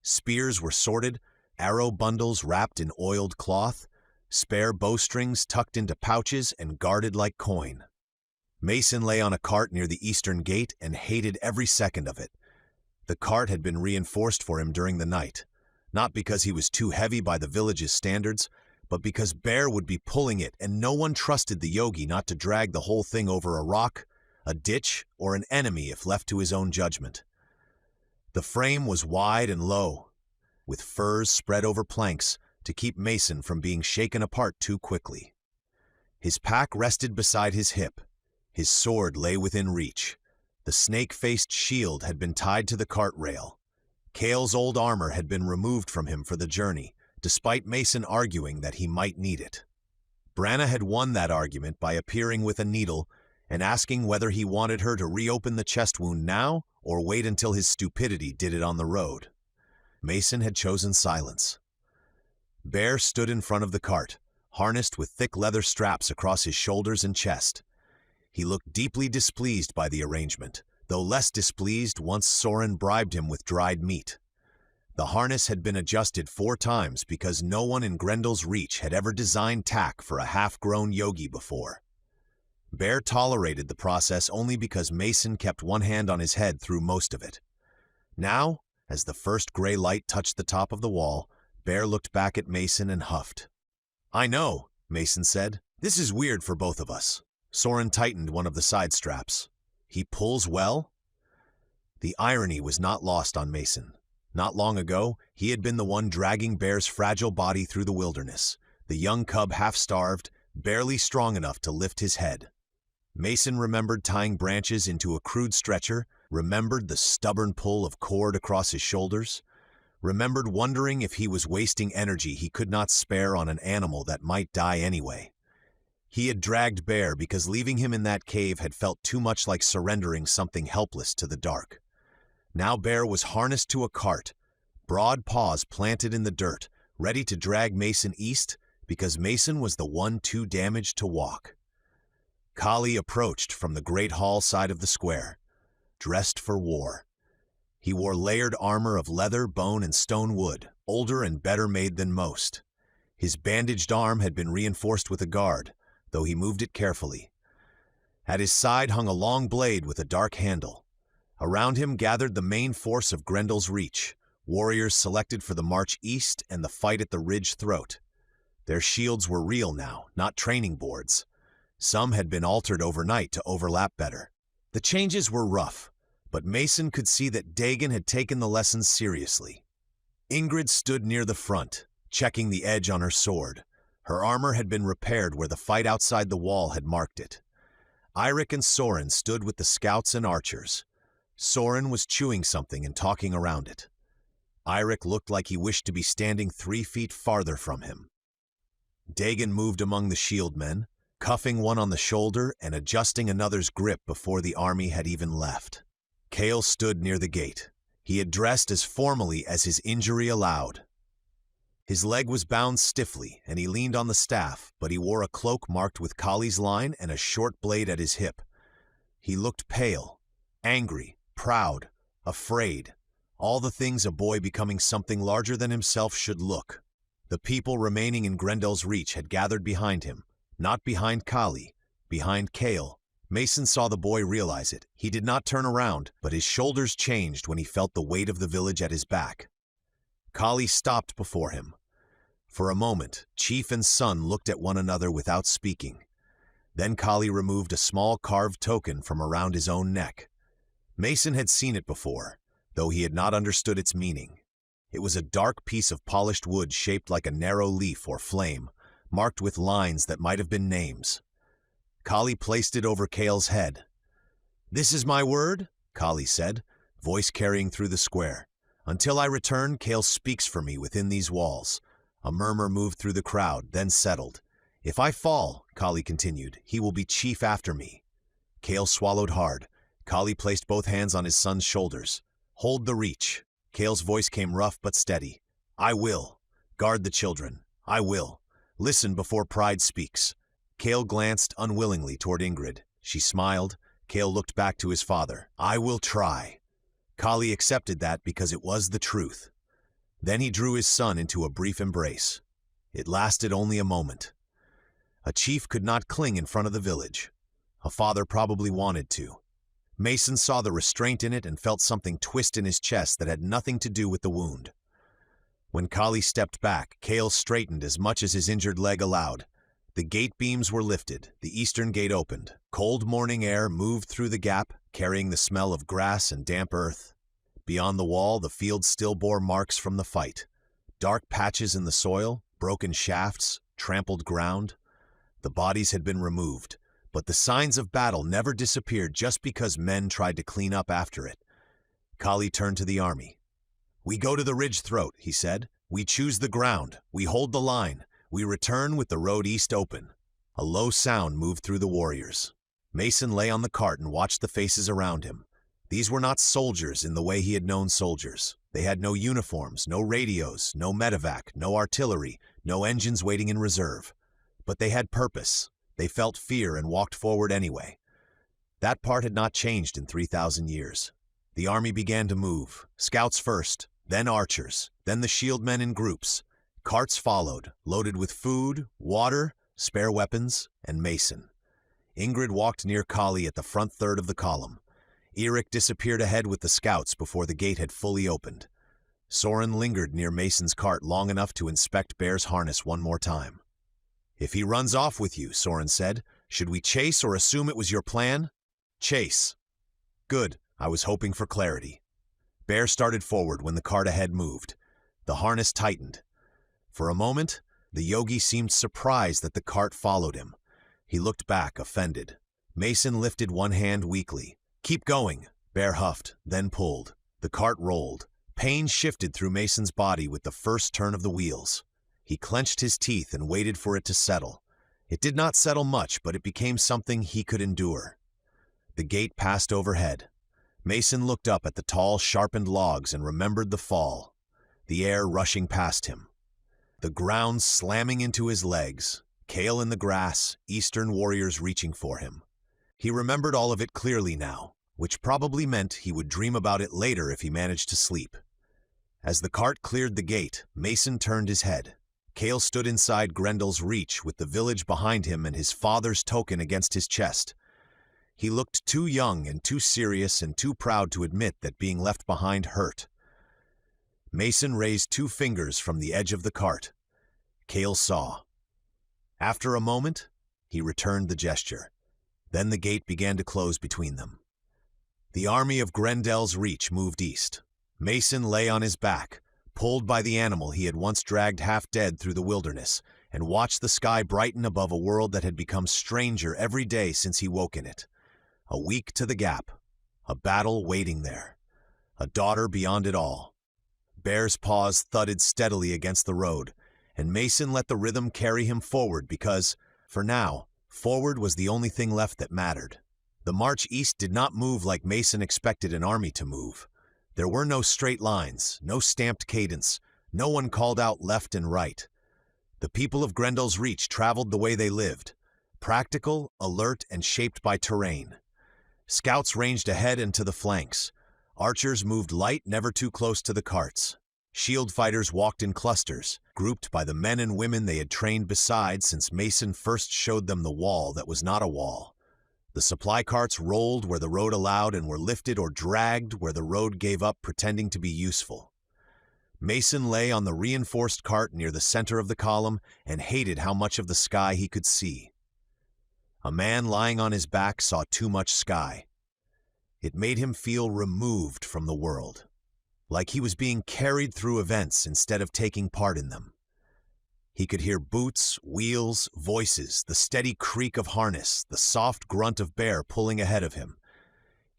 Spears were sorted, arrow bundles wrapped in oiled cloth, spare bowstrings tucked into pouches and guarded like coin. Mason lay on a cart near the eastern gate and hated every second of it. The cart had been reinforced for him during the night, not because he was too heavy by the village's standards, but because Bear would be pulling it and no one trusted the yogi not to drag the whole thing over a rock, a ditch, or an enemy if left to his own judgment. The frame was wide and low, with furs spread over planks to keep Mason from being shaken apart too quickly. His pack rested beside his hip. His sword lay within reach. The snake-faced shield had been tied to the cart rail. Kale's old armor had been removed from him for the journey, despite Mason arguing that he might need it. Branna had won that argument by appearing with a needle and asking whether he wanted her to reopen the chest wound now or wait until his stupidity did it on the road. Mason had chosen silence. Bear stood in front of the cart, harnessed with thick leather straps across his shoulders and chest. He looked deeply displeased by the arrangement, though less displeased once Soren bribed him with dried meat. The harness had been adjusted 4 times because no one in GRENDELL'S reach had ever designed tack for a half-grown yogi before. Bear tolerated the process only because Mason kept one hand on his head through most of it. Now, as the first gray light touched the top of the wall, Bear looked back at Mason and huffed. "I know," Mason said. "This is weird for both of us." Soren tightened one of the side straps. "He pulls well?" The irony was not lost on Mason. Not long ago, he had been the one dragging Bear's fragile body through the wilderness, the young cub half-starved, barely strong enough to lift his head. Mason remembered tying branches into a crude stretcher, remembered the stubborn pull of cord across his shoulders, remembered wondering if he was wasting energy he could not spare on an animal that might die anyway. He had dragged Bear because leaving him in that cave had felt too much like surrendering something helpless to the dark. Now Bear was harnessed to a cart, broad paws planted in the dirt, ready to drag Mason east because Mason was the one too damaged to walk. Kali approached from the great hall side of the square, dressed for war. He wore layered armor of leather, bone, and stone wood, older and better made than most. His bandaged arm had been reinforced with a guard, though he moved it carefully. At his side hung a long blade with a dark handle. Around him gathered the main force of GRENDELL'S reach, warriors selected for the march east and the fight at the ridge throat. Their shields were real now, not training boards. Some had been altered overnight to overlap better. The changes were rough, but Mason could see that Dagon had taken the lessons seriously. Ingrid stood near the front, checking the edge on her sword. Her armor had been repaired where the fight outside the wall had marked it. Eirik and Soren stood with the scouts and archers. Soren was chewing something and talking around it. Eirik looked like he wished to be standing 3 feet farther from him. Dagon moved among the shield men, cuffing one on the shoulder and adjusting another's grip before the army had even left. Kale stood near the gate. He had dressed as formally as his injury allowed. His leg was bound stiffly, and he leaned on the staff, but he wore a cloak marked with Kali's line and a short blade at his hip. He looked pale, angry, proud, afraid, all the things a boy becoming something larger than himself should look. The people remaining in GRENDELL'S reach had gathered behind him, not behind Kali, behind Kale. Mason saw the boy realize it. He did not turn around, but his shoulders changed when he felt the weight of the village at his back. Kali stopped before him. For a moment, chief and son looked at one another without speaking. Then Kali removed a small carved token from around his own neck. Mason had seen it before, though he had not understood its meaning. It was a dark piece of polished wood shaped like a narrow leaf or flame, marked with lines that might have been names. Kali placed it over Kale's head. "This is my word," Kali said, voice carrying through the square. Until I return, Kale speaks for me within these walls. A murmur moved through the crowd, then settled. If I fall, Kali continued, he will be chief after me. Kale swallowed hard. Kali placed both hands on his son's shoulders. Hold the reach. Kale's voice came rough but steady. I will. Guard the children. I will. Listen before pride speaks. Kale glanced unwillingly toward Ingrid. She smiled. Kale looked back to his father. I will try. Kali accepted that because it was the truth. Then he drew his son into a brief embrace. It lasted only a moment. A chief could not cling in front of the village. A father probably wanted to. Mason saw the restraint in it and felt something twist in his chest that had nothing to do with the wound. When Kali stepped back, Kale straightened as much as his injured leg allowed. The gate beams were lifted, the eastern gate opened. Cold morning air moved through the gap, carrying the smell of grass and damp earth. Beyond the wall, the field still bore marks from the fight. Dark patches in the soil, broken shafts, trampled ground. The bodies had been removed, but the signs of battle never disappeared just because men tried to clean up after it. Kali turned to the army. We go to the ridge throat, he said. We choose the ground. We hold the line. We return with the road east open. A low sound moved through the warriors. Mason lay on the cart and watched the faces around him. These were not soldiers in the way he had known soldiers. They had no uniforms, no radios, no medevac, no artillery, no engines waiting in reserve. But they had purpose. They felt fear and walked forward anyway. That part had not changed in 3,000 years. The army began to move, scouts first, then archers, then the shield men in groups. Carts followed, loaded with food, water, spare weapons, and Mason. Ingrid walked near Kali at the front third of the column. Eirik disappeared ahead with the scouts before the gate had fully opened. Soren lingered near Mason's cart long enough to inspect Bear's harness one more time. If he runs off with you, Soren said, should we chase or assume it was your plan? Chase. Good, I was hoping for clarity. Bear started forward when the cart ahead moved. The harness tightened. For a moment, the yogi seemed surprised that the cart followed him. He looked back, offended. Mason lifted one hand weakly. Keep going, Bear huffed, then pulled. The cart rolled. Pain shifted through Mason's body with the first turn of the wheels. He clenched his teeth and waited for it to settle. It did not settle much, but it became something he could endure. The gate passed overhead. Mason looked up at the tall, sharpened logs and remembered the fall, the air rushing past him. The ground slamming into his legs, Kale in the grass, Eastern warriors reaching for him. He remembered all of it clearly now, which probably meant he would dream about it later if he managed to sleep. As the cart cleared the gate, Mason turned his head. Kale stood inside GRENDELL'S reach with the village behind him and his father's token against his chest. He looked too young and too serious and too proud to admit that being left behind hurt. Mason raised 2 fingers from the edge of the cart. Kale saw. After a moment, he returned the gesture. Then the gate began to close between them. The army of GRENDELL'S reach moved east. Mason lay on his back, pulled by the animal he had once dragged half dead through the wilderness, and watched the sky brighten above a world that had become stranger every day since he woke in it. A week to the gap, a battle waiting there, a daughter beyond it all. Bear's paws thudded steadily against the road, and Mason let the rhythm carry him forward because, for now, forward was the only thing left that mattered. The march east did not move like Mason expected an army to move. There were no straight lines, no stamped cadence, no one called out left and right. The people of GRENDELL'S reach traveled the way they lived, practical, alert, and shaped by terrain. Scouts ranged ahead and to the flanks. Archers moved light, never too close to the carts. Shield fighters walked in clusters, grouped by the men and women they had trained beside since Mason first showed them the wall that was not a wall. The supply carts rolled where the road allowed and were lifted or dragged where the road gave up, pretending to be useful. Mason lay on the reinforced cart near the center of the column and hated how much of the sky he could see. A man lying on his back saw too much sky. It made him feel removed from the world, like he was being carried through events instead of taking part in them. He could hear boots, wheels, voices, the steady creak of harness, the soft grunt of Bear pulling ahead of him.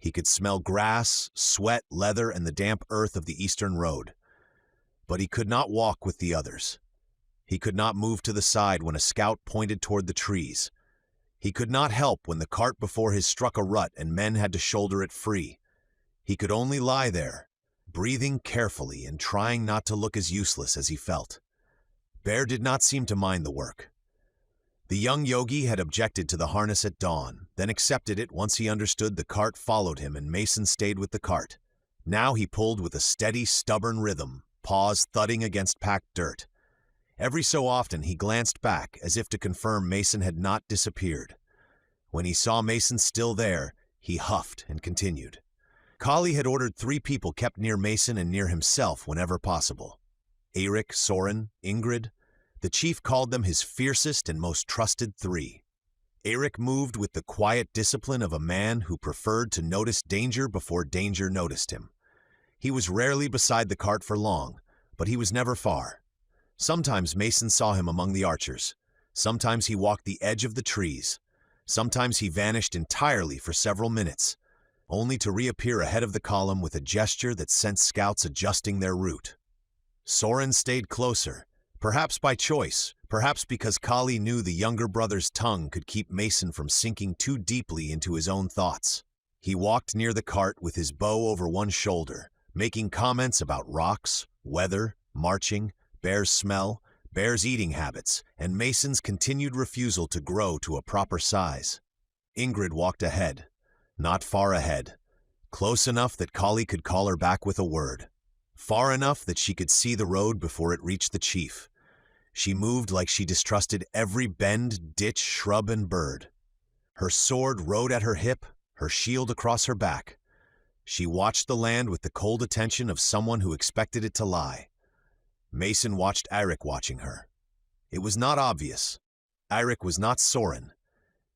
He could smell grass, sweat, leather, and the damp earth of the eastern road. But he could not walk with the others. He could not move to the side when a scout pointed toward the trees. He could not help when the cart before his struck a rut and men had to shoulder it free. He could only lie there, breathing carefully and trying not to look as useless as he felt. Bear did not seem to mind the work. The young yogi had objected to the harness at dawn, then accepted it once he understood the cart followed him and Mason stayed with the cart. Now he pulled with a steady, stubborn rhythm, paws thudding against packed dirt. Every so often he glanced back as if to confirm Mason had not disappeared. When he saw Mason still there, he huffed and continued. Kali had ordered 3 people kept near Mason and near himself whenever possible. Eirik, Soren, Ingrid. The chief called them his fiercest and most trusted 3. Eirik moved with the quiet discipline of a man who preferred to notice danger before danger noticed him. He was rarely beside the cart for long, but he was never far. Sometimes Mason saw him among the archers. Sometimes he walked the edge of the trees. Sometimes he vanished entirely for several minutes, only to reappear ahead of the column with a gesture that sent scouts adjusting their route. Soren stayed closer, perhaps by choice, perhaps because Kali knew the younger brother's tongue could keep Mason from sinking too deeply into his own thoughts. He walked near the cart with his bow over one shoulder, making comments about rocks, weather, marching, Bear's smell, Bear's eating habits, and Mason's continued refusal to grow to a proper size. Ingrid walked ahead, not far ahead, close enough that Kali could call her back with a word, far enough that she could see the road before it reached the chief. She moved like she distrusted every bend, ditch, shrub, and bird. Her sword rode at her hip, her shield across her back. She watched the land with the cold attention of someone who expected it to lie. Mason watched Eirik watching her. It was not obvious. Eirik was not Soren.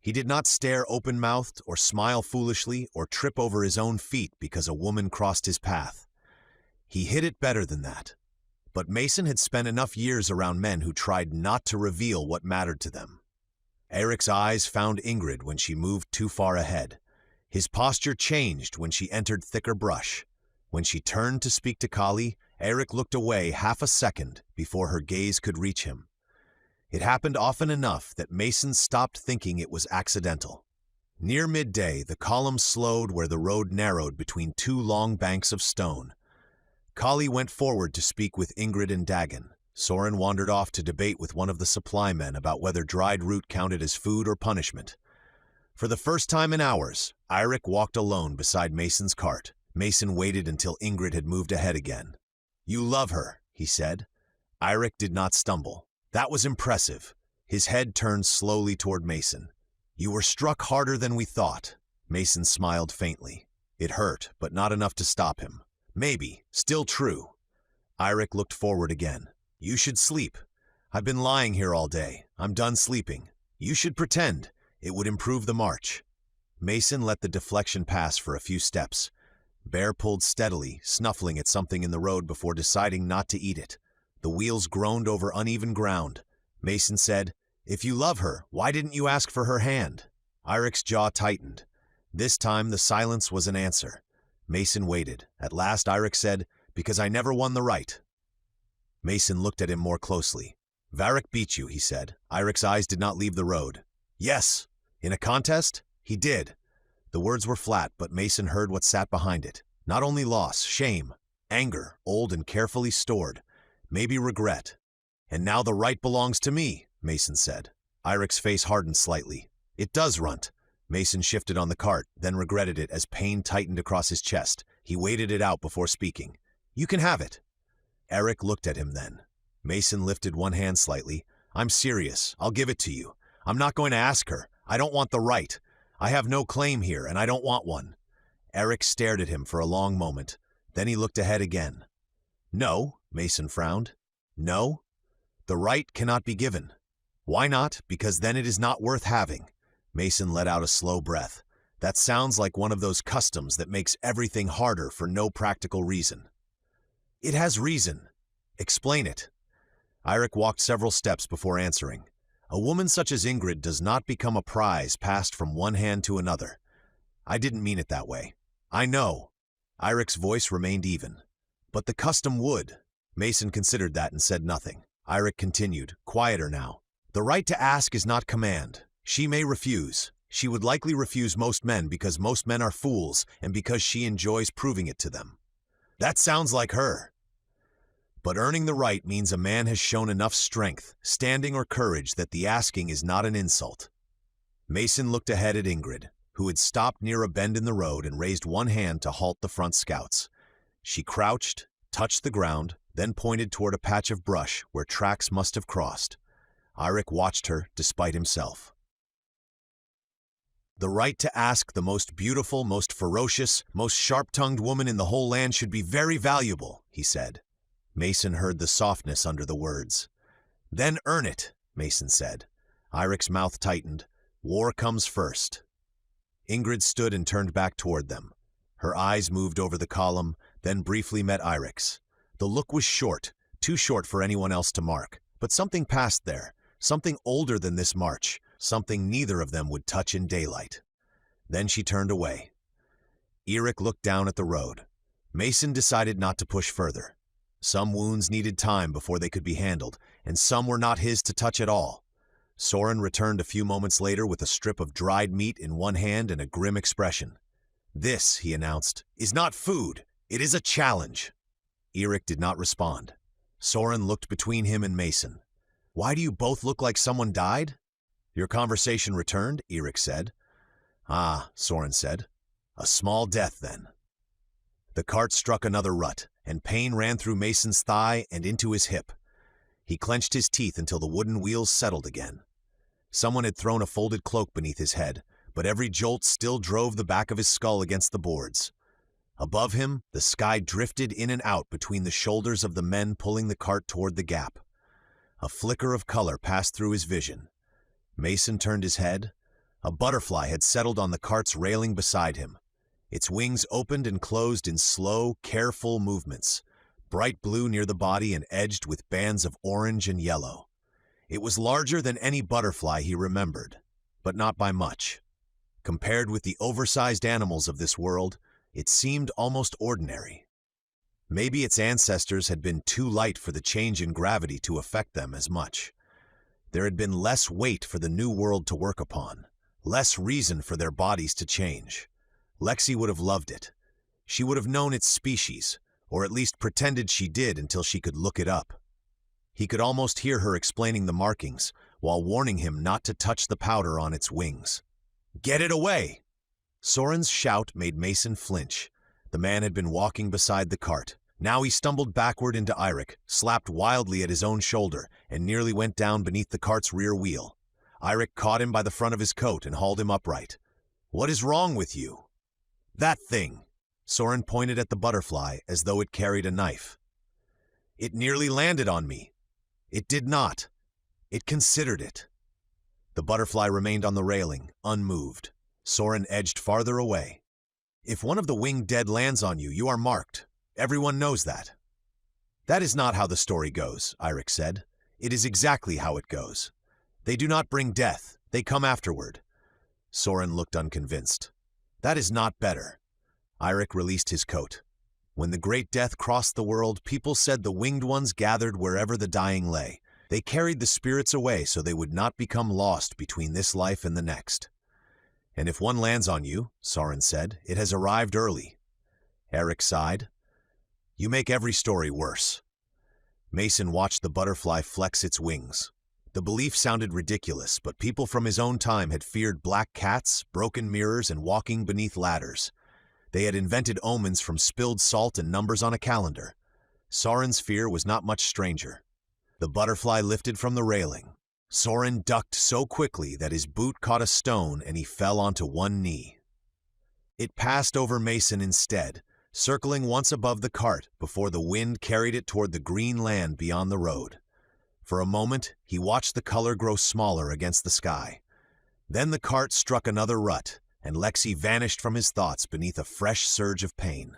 He did not stare open-mouthed or smile foolishly or trip over his own feet because a woman crossed his path. He hid it better than that. But Mason had spent enough years around men who tried not to reveal what mattered to them. Eirik's eyes found Ingrid when she moved too far ahead. His posture changed when she entered thicker brush. When she turned to speak to Kali, Eirik looked away half a second before her gaze could reach him. It happened often enough that Mason stopped thinking it was accidental. Near midday, the column slowed where the road narrowed between 2 long banks of stone. Kali went forward to speak with Ingrid and Dagon. Soren wandered off to debate with one of the supply men about whether dried root counted as food or punishment. For the first time in hours, Eirik walked alone beside Mason's cart. Mason waited until Ingrid had moved ahead again. "You love her," he said. Eirik did not stumble. That was impressive. His head turned slowly toward Mason. "You were struck harder than we thought." Mason smiled faintly. It hurt, but not enough to stop him. "Maybe. Still true." Eirik looked forward again. "You should sleep. I've been lying here all day. I'm done sleeping. You should pretend. It would improve the march." Mason let the deflection pass for a few steps. Bear pulled steadily, snuffling at something in the road before deciding not to eat it. The wheels groaned over uneven ground. Mason said, "If you love her, why didn't you ask for her hand?" Eirik's jaw tightened. This time the silence was an answer. Mason waited. At last Eirik said, "Because I never won the right." Mason looked at him more closely. "Verrek beat you," he said. Eirik's eyes did not leave the road. "Yes." "In a contest?" "He did." The words were flat, but Mason heard what sat behind it. Not only loss, shame, anger, old and carefully stored, maybe regret. "And now the right belongs to me," Mason said. Eirik's face hardened slightly. "It does, Runt." Mason shifted on the cart, then regretted it as pain tightened across his chest. He waited it out before speaking. "You can have it." Eirik looked at him then. Mason lifted one hand slightly. "I'm serious. I'll give it to you. I'm not going to ask her. I don't want the right. I have no claim here, and I don't want one." Eirik stared at him for a long moment. Then he looked ahead again. "No," Mason frowned. "No. The right cannot be given." "Why not? Because then it is not worth having." Mason let out a slow breath. "That sounds like one of those customs that makes everything harder for no practical reason." "It has reason." "Explain it." Eirik walked several steps before answering. "A woman such as Ingrid does not become a prize passed from one hand to another. I didn't mean it that way. I know. Irre's voice remained even. But the custom would. Mason considered that and said nothing. Irre continued, quieter now. The right to ask is not command. She may refuse. She would likely refuse most men because most men are fools and because she enjoys proving it to them. That sounds like her. But earning the right means a man has shown enough strength, standing or courage that the asking is not an insult. Mason looked ahead at Ingrid, who had stopped near a bend in the road and raised one hand to halt the front scouts. She crouched, touched the ground, then pointed toward a patch of brush where tracks must have crossed. Irre watched her despite himself. The right to ask the most beautiful, most ferocious, most sharp-tongued woman in the whole land should be very valuable, he said. Mason heard the softness under the words. Then earn it, Mason said. Irre's mouth tightened. War comes first. Ingrid stood and turned back toward them. Her eyes moved over the column, then briefly met Irre's. The look was short, too short for anyone else to mark, but something passed there, something older than this march, something neither of them would touch in daylight. Then she turned away. Irre looked down at the road. Mason decided not to push further. Some wounds needed time before they could be handled, and some were not his to touch at all. Soren returned a few moments later with a strip of dried meat in one hand and a grim expression. This, he announced, is not food. It is a challenge. Irre did not respond. Soren looked between him and Mason. Why do you both look like someone died? Your conversation returned, Irre said. Ah, Soren said. A small death, then. The cart struck another rut, and pain ran through Mason's thigh and into his hip. He clenched his teeth until the wooden wheels settled again. Someone had thrown a folded cloak beneath his head, but every jolt still drove the back of his skull against the boards. Above him, the sky drifted in and out between the shoulders of the men pulling the cart toward the gap. A flicker of color passed through his vision. Mason turned his head. A butterfly had settled on the cart's railing beside him. Its wings opened and closed in slow, careful movements, bright blue near the body and edged with bands of orange and yellow. It was larger than any butterfly he remembered, but not by much. Compared with the oversized animals of this world, it seemed almost ordinary. Maybe its ancestors had been too light for the change in gravity to affect them as much. There had been less weight for the new world to work upon, less reason for their bodies to change. Lexi would have loved it. She would have known its species, or at least pretended she did until she could look it up. He could almost hear her explaining the markings, while warning him not to touch the powder on its wings. Get it away! Soren's shout made Mason flinch. The man had been walking beside the cart. Now he stumbled backward into Irre, slapped wildly at his own shoulder, and nearly went down beneath the cart's rear wheel. Irre caught him by the front of his coat and hauled him upright. What is wrong with you? That thing. Soren pointed at the butterfly as though it carried a knife. It nearly landed on me. It did not. It considered it. The butterfly remained on the railing, unmoved. Soren edged farther away. If one of the winged dead lands on you, you are marked. Everyone knows that. That is not how the story goes, Irre said. It is exactly how it goes. They do not bring death. They come afterward. Soren looked unconvinced. That is not better. Irre released his coat. When the great death crossed the world, people said the winged ones gathered wherever the dying lay. They carried the spirits away so they would not become lost between this life and the next. And if one lands on you, Soren said, it has arrived early. Eric sighed. You make every story worse. Mason watched the butterfly flex its wings. The belief sounded ridiculous, but people from his own time had feared black cats, broken mirrors, and walking beneath ladders. They had invented omens from spilled salt and numbers on a calendar. Soren's fear was not much stranger. The butterfly lifted from the railing. Soren ducked so quickly that his boot caught a stone and he fell onto one knee. It passed over Mason instead, circling once above the cart before the wind carried it toward the green land beyond the road. For a moment, he watched the color grow smaller against the sky. Then the cart struck another rut, and Lexi vanished from his thoughts beneath a fresh surge of pain.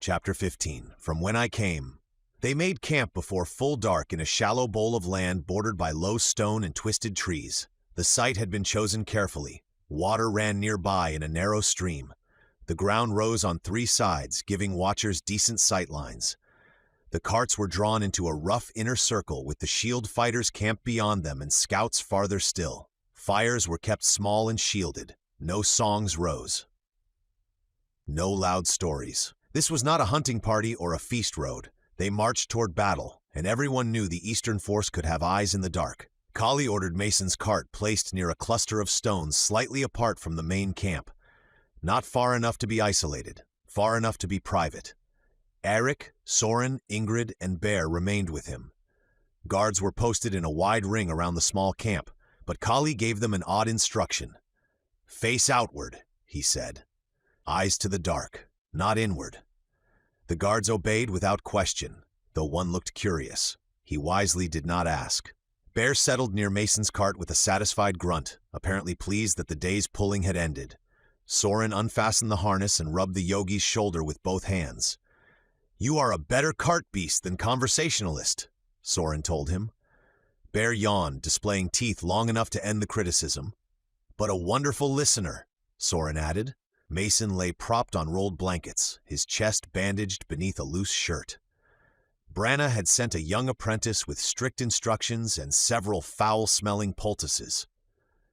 Chapter 15. From When I Came. They made camp before full dark in a shallow bowl of land bordered by low stone and twisted trees. The site had been chosen carefully. Water ran nearby in a narrow stream. The ground rose on 3 sides, giving watchers decent sight lines. The carts were drawn into a rough inner circle with the shield fighters camped beyond them and scouts farther still. Fires were kept small and shielded. No songs rose. No loud stories. This was not a hunting party or a feast road. They marched toward battle, and everyone knew the Eastern force could have eyes in the dark. Kali ordered Mason's cart placed near a cluster of stones slightly apart from the main camp. Not far enough to be isolated, far enough to be private. Eirik, Soren, Ingrid, and Bear remained with him. Guards were posted in a wide ring around the small camp, but Kali gave them an odd instruction. "Face outward," he said. "Eyes to the dark, not inward." The guards obeyed without question, though one looked curious. He wisely did not ask. Bear settled near Mason's cart with a satisfied grunt, apparently pleased that the day's pulling had ended. Soren unfastened the harness and rubbed the yogi's shoulder with both hands. "You are a better cart beast than conversationalist," Soren told him. Bear yawned, displaying teeth long enough to end the criticism. "But a wonderful listener," Soren added. Mason lay propped on rolled blankets, his chest bandaged beneath a loose shirt. Branna had sent a young apprentice with strict instructions and several foul-smelling poultices.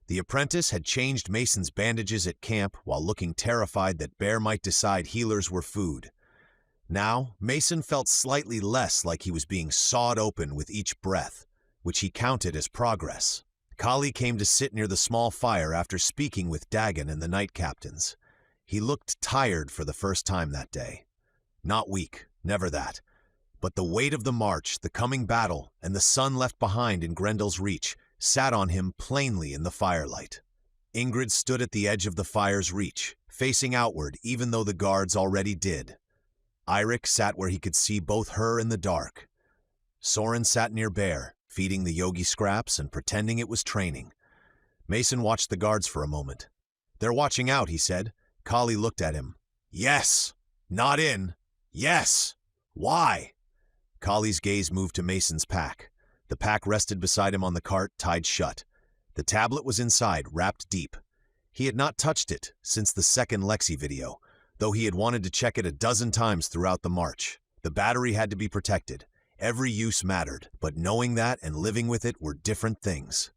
The apprentice had changed Mason's bandages at camp while looking terrified that Bear might decide healers were food. Now, Mason felt slightly less like he was being sawed open with each breath, which he counted as progress. Kali came to sit near the small fire after speaking with Dagon and the night captains. He looked tired for the first time that day. Not weak, never that. But the weight of the march, the coming battle, and the sun left behind in Grendel's reach sat on him plainly in the firelight. Ingrid stood at the edge of the fire's reach, facing outward even though the guards already did. Eirik sat where he could see both her in the dark. Soren sat near Bear, feeding the yogi scraps and pretending it was training. Mason watched the guards for a moment. "They're watching out," he said. Kali looked at him. "Yes! Not in! Yes! Why?" Kali's gaze moved to Mason's pack. The pack rested beside him on the cart, tied shut. The tablet was inside, wrapped deep. He had not touched it since the second Lexi video, though he had wanted to check it a dozen times throughout the march. The battery had to be protected. Every use mattered, but knowing that and living with it were different things.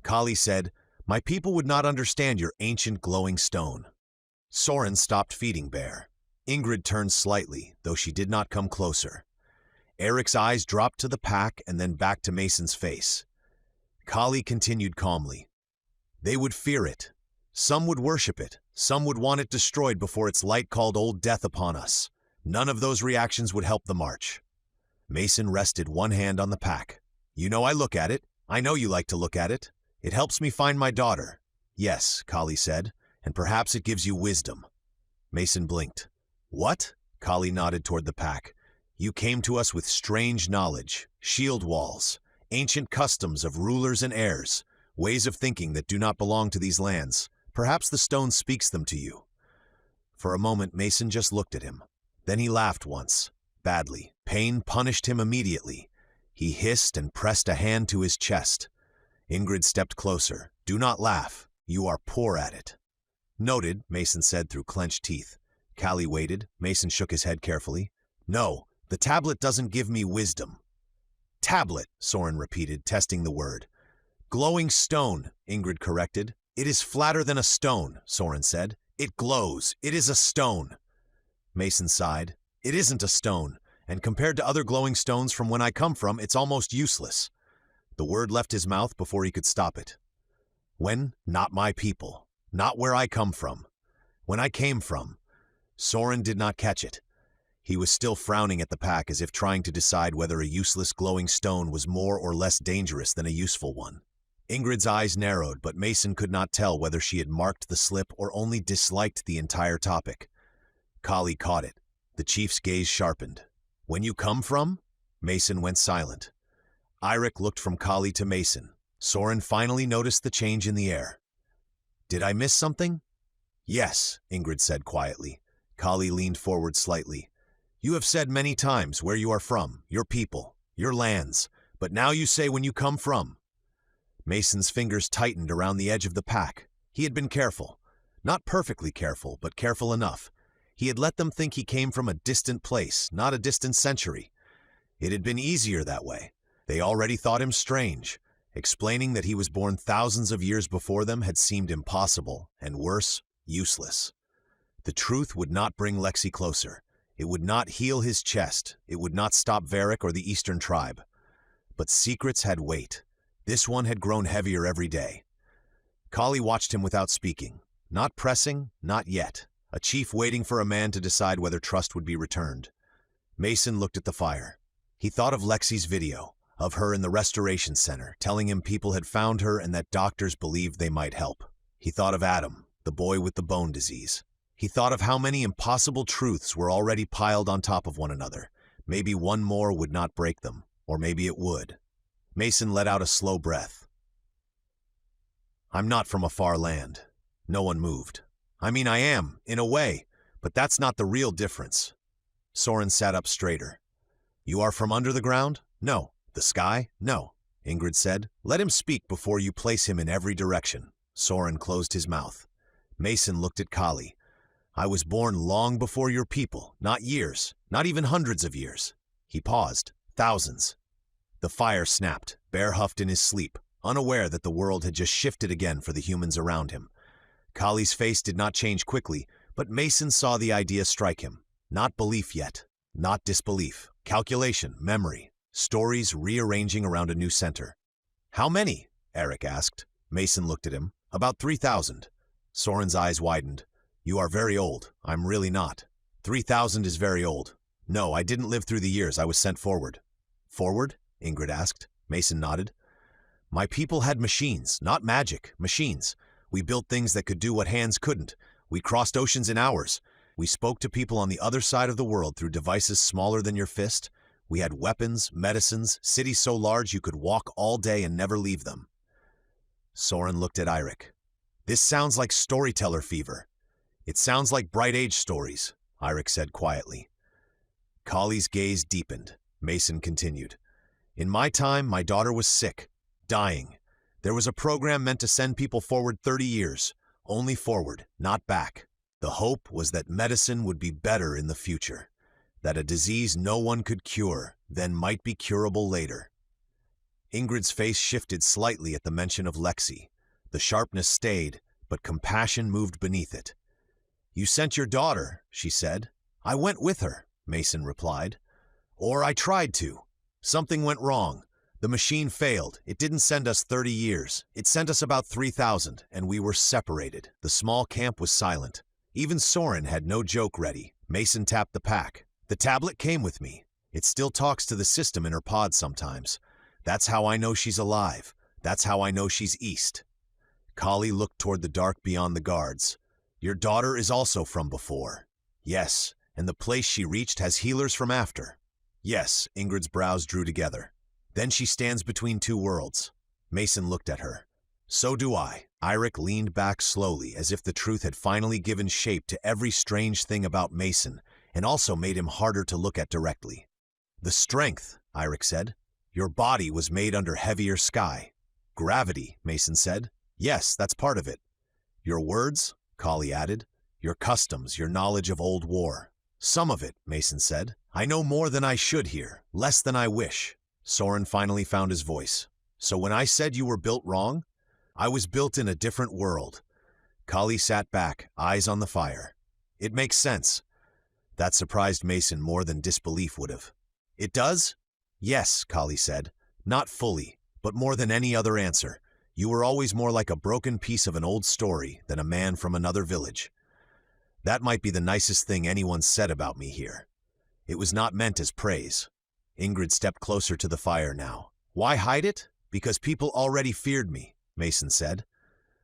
Kali said, "My people would not understand your ancient glowing stone." Soren stopped feeding Bear. Ingrid turned slightly, though she did not come closer. Eric's eyes dropped to the pack and then back to Mason's face. Kali continued calmly. "They would fear it. Some would worship it. Some would want it destroyed before its light called old death upon us. None of those reactions would help the march." Mason rested one hand on the pack. "You know I look at it. I know you like to look at it. It helps me find my daughter." "Yes," Kali said, "and perhaps it gives you wisdom." Mason blinked. "What?" Kali nodded toward the pack. "You came to us with strange knowledge, shield walls, ancient customs of rulers and heirs, ways of thinking that do not belong to these lands. Perhaps the stone speaks them to you." For a moment, Mason just looked at him. Then he laughed once, badly. Pain punished him immediately. He hissed and pressed a hand to his chest. Ingrid stepped closer. "Do not laugh. You are poor at it." "Noted," Mason said through clenched teeth. Kali waited. Mason shook his head carefully. "No, the tablet doesn't give me wisdom." "Tablet," Soren repeated, testing the word. "Glowing stone," Ingrid corrected. "It is flatter than a stone," Soren said. "It glows. It is a stone." Mason sighed. "It isn't a stone, and compared to other glowing stones from when I come from, it's almost useless." The word left his mouth before he could stop it. "When? Not my people. Not where I come from. When I came from." Soren did not catch it. He was still frowning at the pack as if trying to decide whether a useless glowing stone was more or less dangerous than a useful one. Ingrid's eyes narrowed, but Mason could not tell whether she had marked the slip or only disliked the entire topic. Kali caught it. The chief's gaze sharpened. "When you come from?" Mason went silent. Eirik looked from Kali to Mason. Soren finally noticed the change in the air. "Did I miss something?" "Yes," Ingrid said quietly. Kali leaned forward slightly. "You have said many times where you are from, your people, your lands, but now you say when you come from." Mason's fingers tightened around the edge of the pack. He had been careful. Not perfectly careful, but careful enough. He had let them think he came from a distant place, not a distant century. It had been easier that way. They already thought him strange. Explaining that he was born thousands of years before them had seemed impossible, and worse, useless. The truth would not bring Lexi closer. It would not heal his chest. It would not stop VERREK or the Eastern tribe. But secrets had weight. This one had grown heavier every day. Kali watched him without speaking. Not pressing, not yet. A chief waiting for a man to decide whether trust would be returned. Mason looked at the fire. He thought of Lexi's video, of her in the restoration center, telling him people had found her and that doctors believed they might help. He thought of Adam, the boy with the bone disease. He thought of how many impossible truths were already piled on top of one another. Maybe one more would not break them, or maybe it would. Mason let out a slow breath. I'm not from a far land. No one moved. I mean, I am, in a way, but that's not the real difference. Soren sat up straighter. You are from under the ground? No. The sky? No. Ingrid said. Let him speak before you place him in every direction. Soren closed his mouth. Mason looked at Kali. I was born long before your people, not years, not even hundreds of years. He paused. Thousands. The fire snapped, Bear huffed in his sleep, unaware that the world had just shifted again for the humans around him. Kali's face did not change quickly, but Mason saw the idea strike him. Not belief yet, not disbelief. Calculation, memory, stories rearranging around a new center. How many? Eric asked. Mason looked at him. About 3,000. Soren's eyes widened. You are very old. I'm really not. 3,000 is very old. No, I didn't live through the years. I was sent forward. Forward? Ingrid asked. Mason nodded. My people had machines, not magic, machines. We built things that could do what hands couldn't. We crossed oceans in hours. We spoke to people on the other side of the world through devices smaller than your fist. We had weapons, medicines, cities so large you could walk all day and never leave them. Soren looked at Eirik. This sounds like storyteller fever. It sounds like bright age stories, Eirik said quietly. Kali's gaze deepened. Mason continued. In my time, my daughter was sick, dying. There was a program meant to send people forward 30 years, only forward, not back. The hope was that medicine would be better in the future, that a disease no one could cure then might be curable later. Ingrid's face shifted slightly at the mention of Lexi. The sharpness stayed, but compassion moved beneath it. You sent your daughter, she said. I went with her, Mason replied. Or I tried to. Something went wrong. The machine failed. It didn't send us 30 years. It sent us about 3,000, and we were separated. The small camp was silent. Even Soren had no joke ready. Mason tapped the pack. The tablet came with me. It still talks to the system in her pod sometimes. That's how I know she's alive. That's how I know she's east. Kali looked toward the dark beyond the guards. Your daughter is also from before. Yes, and the place she reached has healers from after. Yes, Ingrid's brows drew together. Then she stands between two worlds. Mason looked at her. So do I. Eirik leaned back slowly, as if the truth had finally given shape to every strange thing about Mason, and also made him harder to look at directly. The strength, Eirik said. Your body was made under heavier sky. Gravity, Mason said. Yes, that's part of it. Your words, Kali added. Your customs, your knowledge of old war. Some of it, Mason said. I know more than I should here, less than I wish. Soren finally found his voice. So when I said you were built wrong, I was built in a different world. Kali sat back, eyes on the fire. It makes sense. That surprised Mason more than disbelief would have. It does? Yes, Kali said. Not fully, but more than any other answer. You were always more like a broken piece of an old story than a man from another village. That might be the nicest thing anyone said about me here. It was not meant as praise. Ingrid stepped closer to the fire now. Why hide it? Because people already feared me, Mason said.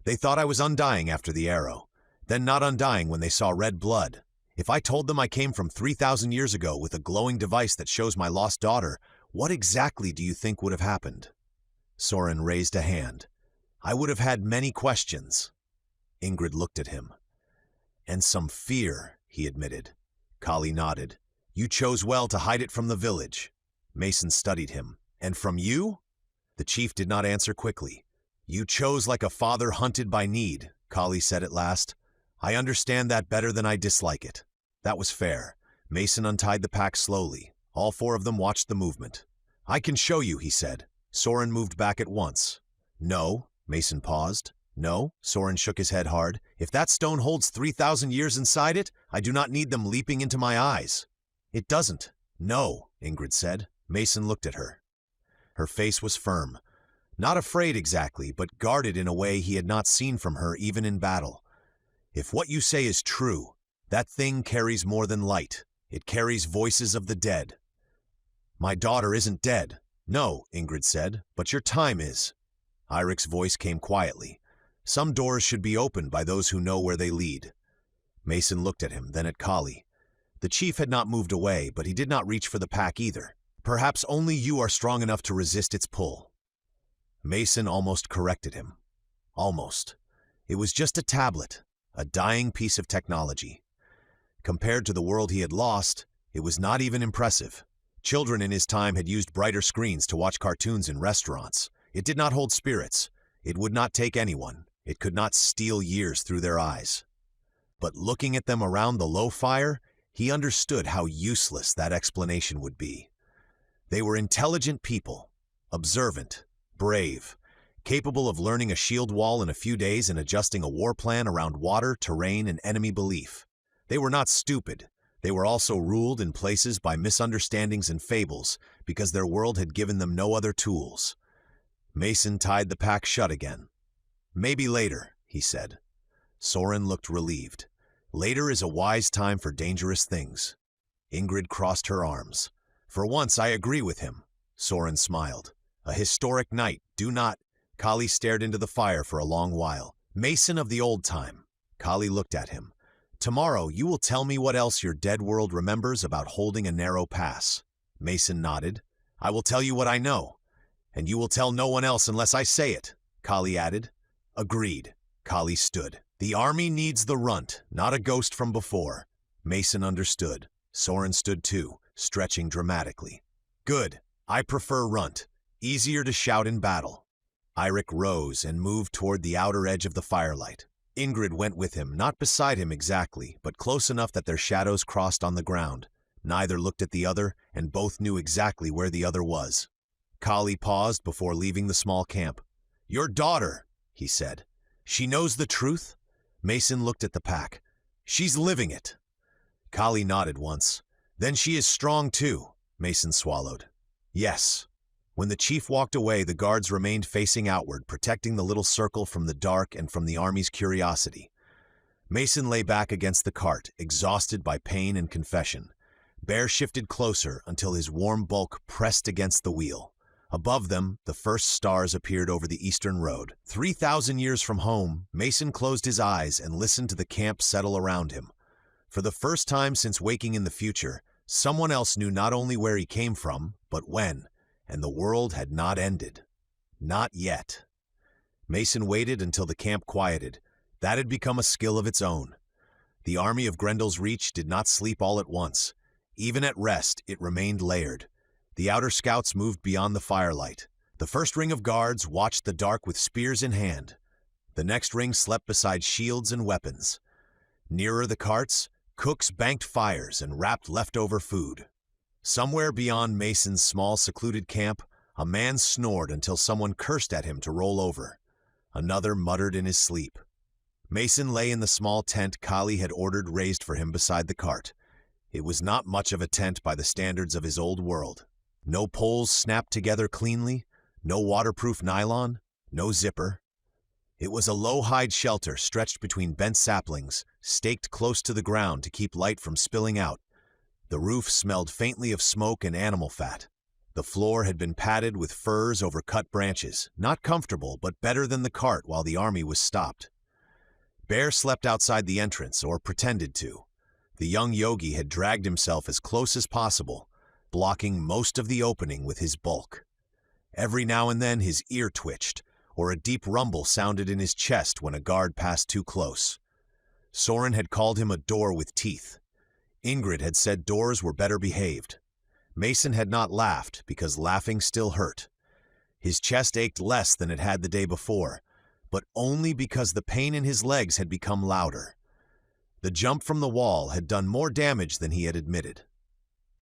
They thought I was undying after the arrow, then not undying when they saw red blood. If I told them I came from 3,000 years ago with a glowing device that shows my lost daughter, what exactly do you think would have happened? Soren raised a hand. I would have had many questions. Ingrid looked at him. And some fear, he admitted. Kali nodded. You chose well to hide it from the village. Mason studied him. And from you? The chief did not answer quickly. You chose like a father hunted by need, Kali said at last. I understand that better than I dislike it. That was fair. Mason untied the pack slowly. All four of them watched the movement. I can show you, he said. Soren moved back at once. No, Mason paused. No, Soren shook his head hard. If that stone holds 3,000 years inside it, I do not need them leaping into my eyes. It doesn't. No, Ingrid said. Mason looked at her. Her face was firm. Not afraid exactly, but guarded in a way he had not seen from her even in battle. If what you say is true, that thing carries more than light. It carries voices of the dead. My daughter isn't dead. No, Ingrid said, but your time is. Irreversible's voice came quietly. Some doors should be opened by those who know where they lead. Mason looked at him, then at Kali. The chief had not moved away, but he did not reach for the pack either. Perhaps only you are strong enough to resist its pull. Mason almost corrected him. Almost. It was just a tablet, a dying piece of technology. Compared to the world he had lost, it was not even impressive. Children in his time had used brighter screens to watch cartoons in restaurants. It did not hold spirits. It would not take anyone. It could not steal years through their eyes. But looking at them around the low fire, he understood how useless that explanation would be. They were intelligent people, observant, brave, capable of learning a shield wall in a few days and adjusting a war plan around water, terrain, and enemy belief. They were not stupid. They were also ruled in places by misunderstandings and fables because their world had given them no other tools. Mason tied the pack shut again. Maybe later, he said. Soren looked relieved. Later is a wise time for dangerous things. Ingrid crossed her arms. For once, I agree with him. Soren smiled. A historic night, do not. Kali stared into the fire for a long while. Mason of the old time. Kali looked at him. Tomorrow, you will tell me what else your dead world remembers about holding a narrow pass. Mason nodded. I will tell you what I know. And you will tell no one else unless I say it, Kali added. Agreed. Kali stood. The army needs the RUNT, not a ghost from before. Mason understood. Soren stood too, stretching dramatically. Good. I prefer RUNT. Easier to shout in battle. Eirik rose and moved toward the outer edge of the firelight. Ingrid went with him, not beside him exactly, but close enough that their shadows crossed on the ground. Neither looked at the other, and both knew exactly where the other was. Kali paused before leaving the small camp. Your daughter, he said. She knows the truth? Mason looked at the pack. She's living it. Kali nodded once. Then she is strong too, Mason swallowed. Yes. When the chief walked away, the guards remained facing outward, protecting the little circle from the dark and from the army's curiosity. Mason lay back against the cart, exhausted by pain and confession. Bear shifted closer until his warm bulk pressed against the wheel. Above them, the first stars appeared over the eastern road. 3,000 years from home, Mason closed his eyes and listened to the camp settle around him. For the first time since waking in the future, someone else knew not only where he came from, but when, and the world had not ended. Not yet. Mason waited until the camp quieted. That had become a skill of its own. The army of Grendel's Reach did not sleep all at once. Even at rest, it remained layered. The outer scouts moved beyond the firelight. The first ring of guards watched the dark with spears in hand. The next ring slept beside shields and weapons. Nearer the carts, cooks banked fires and wrapped leftover food. Somewhere beyond Mason's small secluded camp, a man snored until someone cursed at him to roll over. Another muttered in his sleep. Mason lay in the small tent Kali had ordered raised for him beside the cart. It was not much of a tent by the standards of his old world. No poles snapped together cleanly, no waterproof nylon, no zipper. It was a low-hide shelter stretched between bent saplings, staked close to the ground to keep light from spilling out. The roof smelled faintly of smoke and animal fat. The floor had been padded with furs over cut branches, not comfortable but better than the cart while the army was stopped. Bear slept outside the entrance, or pretended to. The young yogi had dragged himself as close as possible, blocking most of the opening with his bulk. Every now and then his ear twitched, or a deep rumble sounded in his chest when a guard passed too close. Soren had called him a door with teeth. Ingrid had said doors were better behaved. Mason had not laughed because laughing still hurt. His chest ached less than it had the day before, but only because the pain in his legs had become louder. The jump from the wall had done more damage than he had admitted.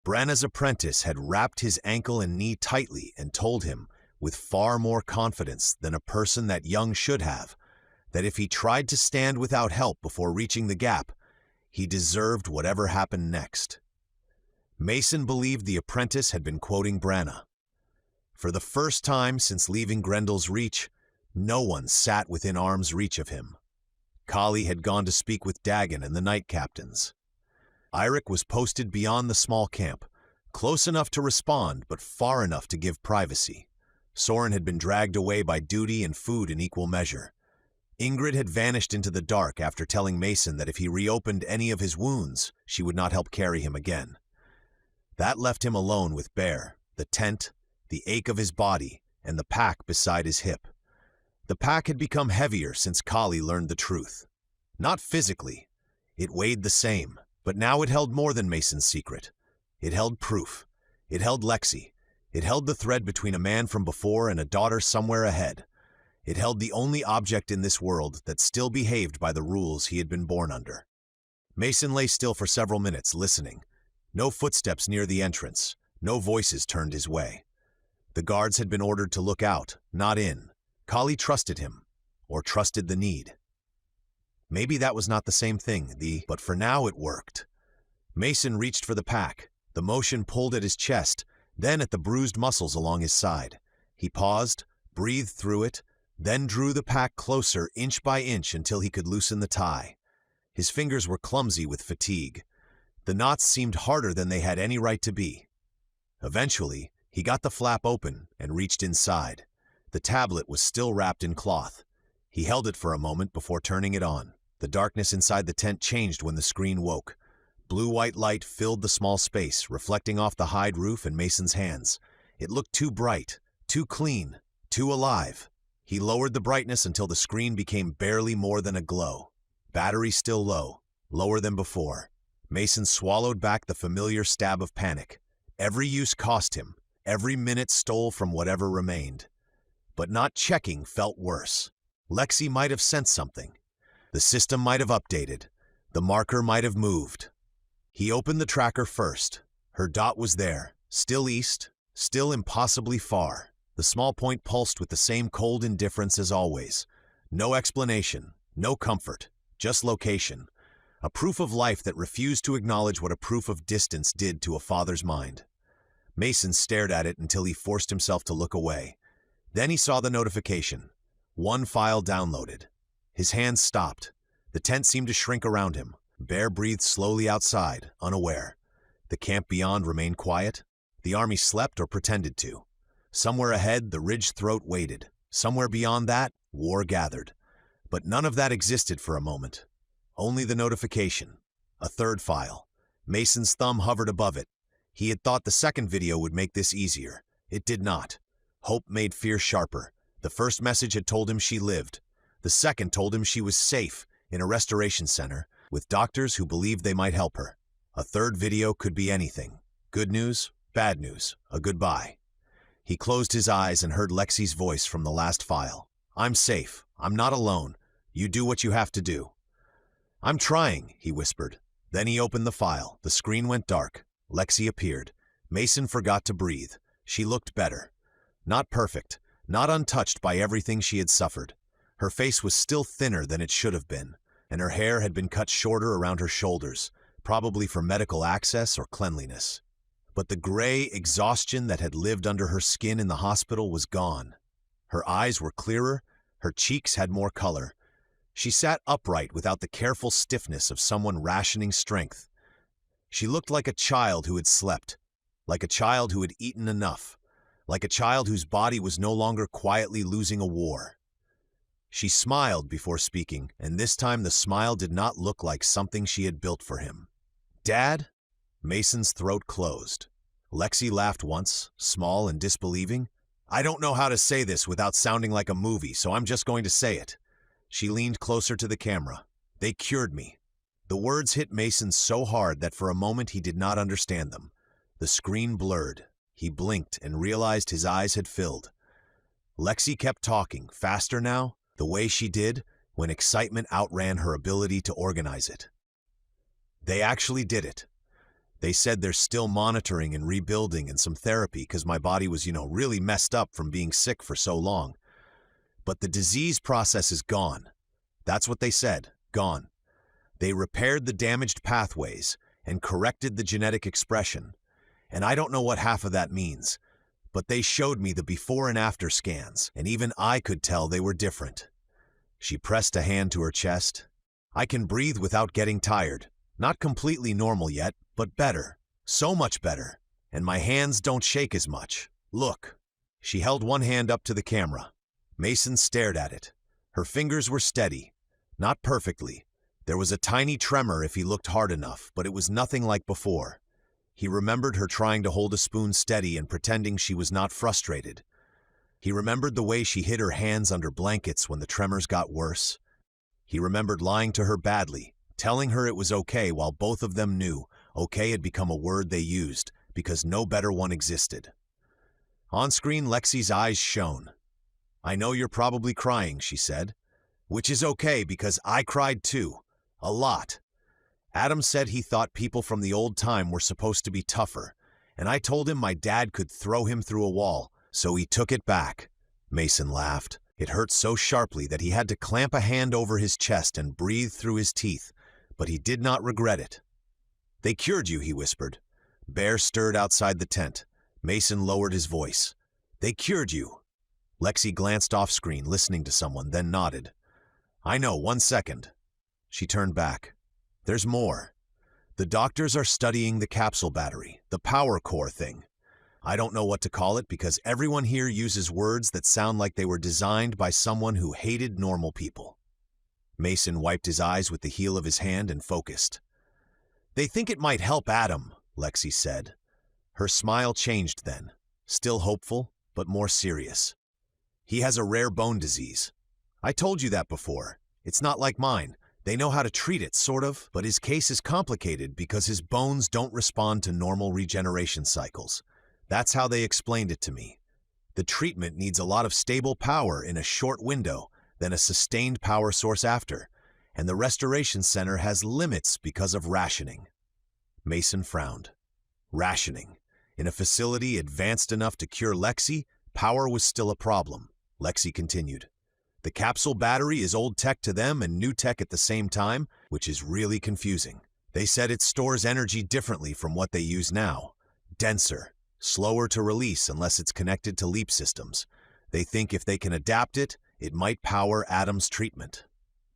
Brenna's apprentice had wrapped his ankle and knee tightly and told him, with far more confidence than a person that young should have, that if he tried to stand without help before reaching the gap, he deserved whatever happened next. Mason believed the apprentice had been quoting Brenna. For the first time since leaving Grendel's reach, no one sat within arm's reach of him. Kali had gone to speak with Dagon and the night captains. Eirik was posted beyond the small camp, close enough to respond but far enough to give privacy. Soren had been dragged away by duty and food in equal measure. Ingrid had vanished into the dark after telling Mason that if he reopened any of his wounds, she would not help carry him again. That left him alone with Bear, the tent, the ache of his body, and the pack beside his hip. The pack had become heavier since Kali learned the truth. Not physically. It weighed the same, but now it held more than Mason's secret. It held proof. It held Lexi. It held the thread between a man from before and a daughter somewhere ahead. It held the only object in this world that still behaved by the rules he had been born under. Mason lay still for several minutes, listening. No footsteps near the entrance. No voices turned his way. The guards had been ordered to look out, not in. Kali trusted him, or trusted the need. Maybe that was not the same thing, but for now it worked. Mason reached for the pack. The motion pulled at his chest, then at the bruised muscles along his side. He paused, breathed through it, then drew the pack closer inch by inch until he could loosen the tie. His fingers were clumsy with fatigue. The knots seemed harder than they had any right to be. Eventually, he got the flap open and reached inside. The tablet was still wrapped in cloth. He held it for a moment before turning it on. The darkness inside the tent changed when the screen woke. Blue-white light filled the small space, reflecting off the hide roof and Mason's hands. It looked too bright, too clean, too alive. He lowered the brightness until the screen became barely more than a glow. Battery still low, lower than before. Mason swallowed back the familiar stab of panic. Every use cost him. Every minute stole from whatever remained. But not checking felt worse. Lexi might have sensed something. The system might have updated. The marker might have moved. He opened the tracker first. Her dot was there, still east, still impossibly far. The small point pulsed with the same cold indifference as always. No explanation, no comfort, just location. A proof of life that refused to acknowledge what a proof of distance did to a father's mind. Mason stared at it until he forced himself to look away. Then he saw the notification. One file downloaded. His hands stopped. The tent seemed to shrink around him. Bear breathed slowly outside, unaware. The camp beyond remained quiet. The army slept or pretended to. Somewhere ahead, the ridge throat waited. Somewhere beyond that, war gathered. But none of that existed for a moment. Only the notification. A third file. Mason's thumb hovered above it. He had thought the second video would make this easier. It did not. Hope made fear sharper. The first message had told him she lived. The second told him she was safe in a restoration center with doctors who believed they might help her. A third video could be anything. Good news, bad news, a goodbye. He closed his eyes and heard Lexi's voice from the last file. I'm safe. I'm not alone. You do what you have to do. I'm trying, he whispered. Then he opened the file. The screen went dark. Lexi appeared. Mason forgot to breathe. She looked better. Not perfect, not untouched by everything she had suffered. Her face was still thinner than it should have been, and her hair had been cut shorter around her shoulders, probably for medical access or cleanliness. But the gray exhaustion that had lived under her skin in the hospital was gone. Her eyes were clearer, her cheeks had more color. She sat upright without the careful stiffness of someone rationing strength. She looked like a child who had slept, like a child who had eaten enough, like a child whose body was no longer quietly losing a war. She smiled before speaking, and this time the smile did not look like something she had built for him. Dad? Mason's throat closed. Lexi laughed once, small and disbelieving. I don't know how to say this without sounding like a movie, so I'm just going to say it. She leaned closer to the camera. They cured me. The words hit Mason so hard that for a moment he did not understand them. The screen blurred. He blinked and realized his eyes had filled. Lexi kept talking, faster now, the way she did when excitement outran her ability to organize it. They actually did it. They said they're still monitoring and rebuilding and some therapy because my body was, really messed up from being sick for so long. But the disease process is gone. That's what they said, gone. They repaired the damaged pathways and corrected the genetic expression. And I don't know what half of that means, but they showed me the before and after scans, and even I could tell they were different. She pressed a hand to her chest. I can breathe without getting tired. Not completely normal yet, but better. So much better. And my hands don't shake as much. Look. She held one hand up to the camera. Mason stared at it. Her fingers were steady. Not perfectly. There was a tiny tremor if he looked hard enough, but it was nothing like before. He remembered her trying to hold a spoon steady and pretending she was not frustrated. He remembered the way she hid her hands under blankets when the tremors got worse. He remembered lying to her badly, telling her it was okay while both of them knew okay had become a word they used because no better one existed. On screen, Lexi's eyes shone. I know you're probably crying, she said. Which is okay because I cried too. A lot. Adam said he thought people from the old time were supposed to be tougher, and I told him my dad could throw him through a wall, so he took it back. Mason laughed. It hurt so sharply that he had to clamp a hand over his chest and breathe through his teeth, but he did not regret it. They cured you, he whispered. Bear stirred outside the tent. Mason lowered his voice. They cured you. Lexi glanced off screen, listening to someone, then nodded. I know, 1 second. She turned back. There's more. The doctors are studying the capsule battery, the power core thing. I don't know what to call it because everyone here uses words that sound like they were designed by someone who hated normal people. Mason wiped his eyes with the heel of his hand and focused. They think it might help Adam, Lexi said. Her smile changed then, still hopeful, but more serious. He has a rare bone disease. I told you that before. It's not like mine. They know how to treat it, sort of, but his case is complicated because his bones don't respond to normal regeneration cycles. That's how they explained it to me. The treatment needs a lot of stable power in a short window, then a sustained power source after, and the restoration center has limits because of rationing. Mason frowned. Rationing. In a facility advanced enough to cure Lexi, power was still a problem. Lexi continued. The capsule battery is old tech to them and new tech at the same time, which is really confusing. They said it stores energy differently from what they use now. Denser, slower to release unless it's connected to leap systems. They think if they can adapt it, it might power Adam's treatment.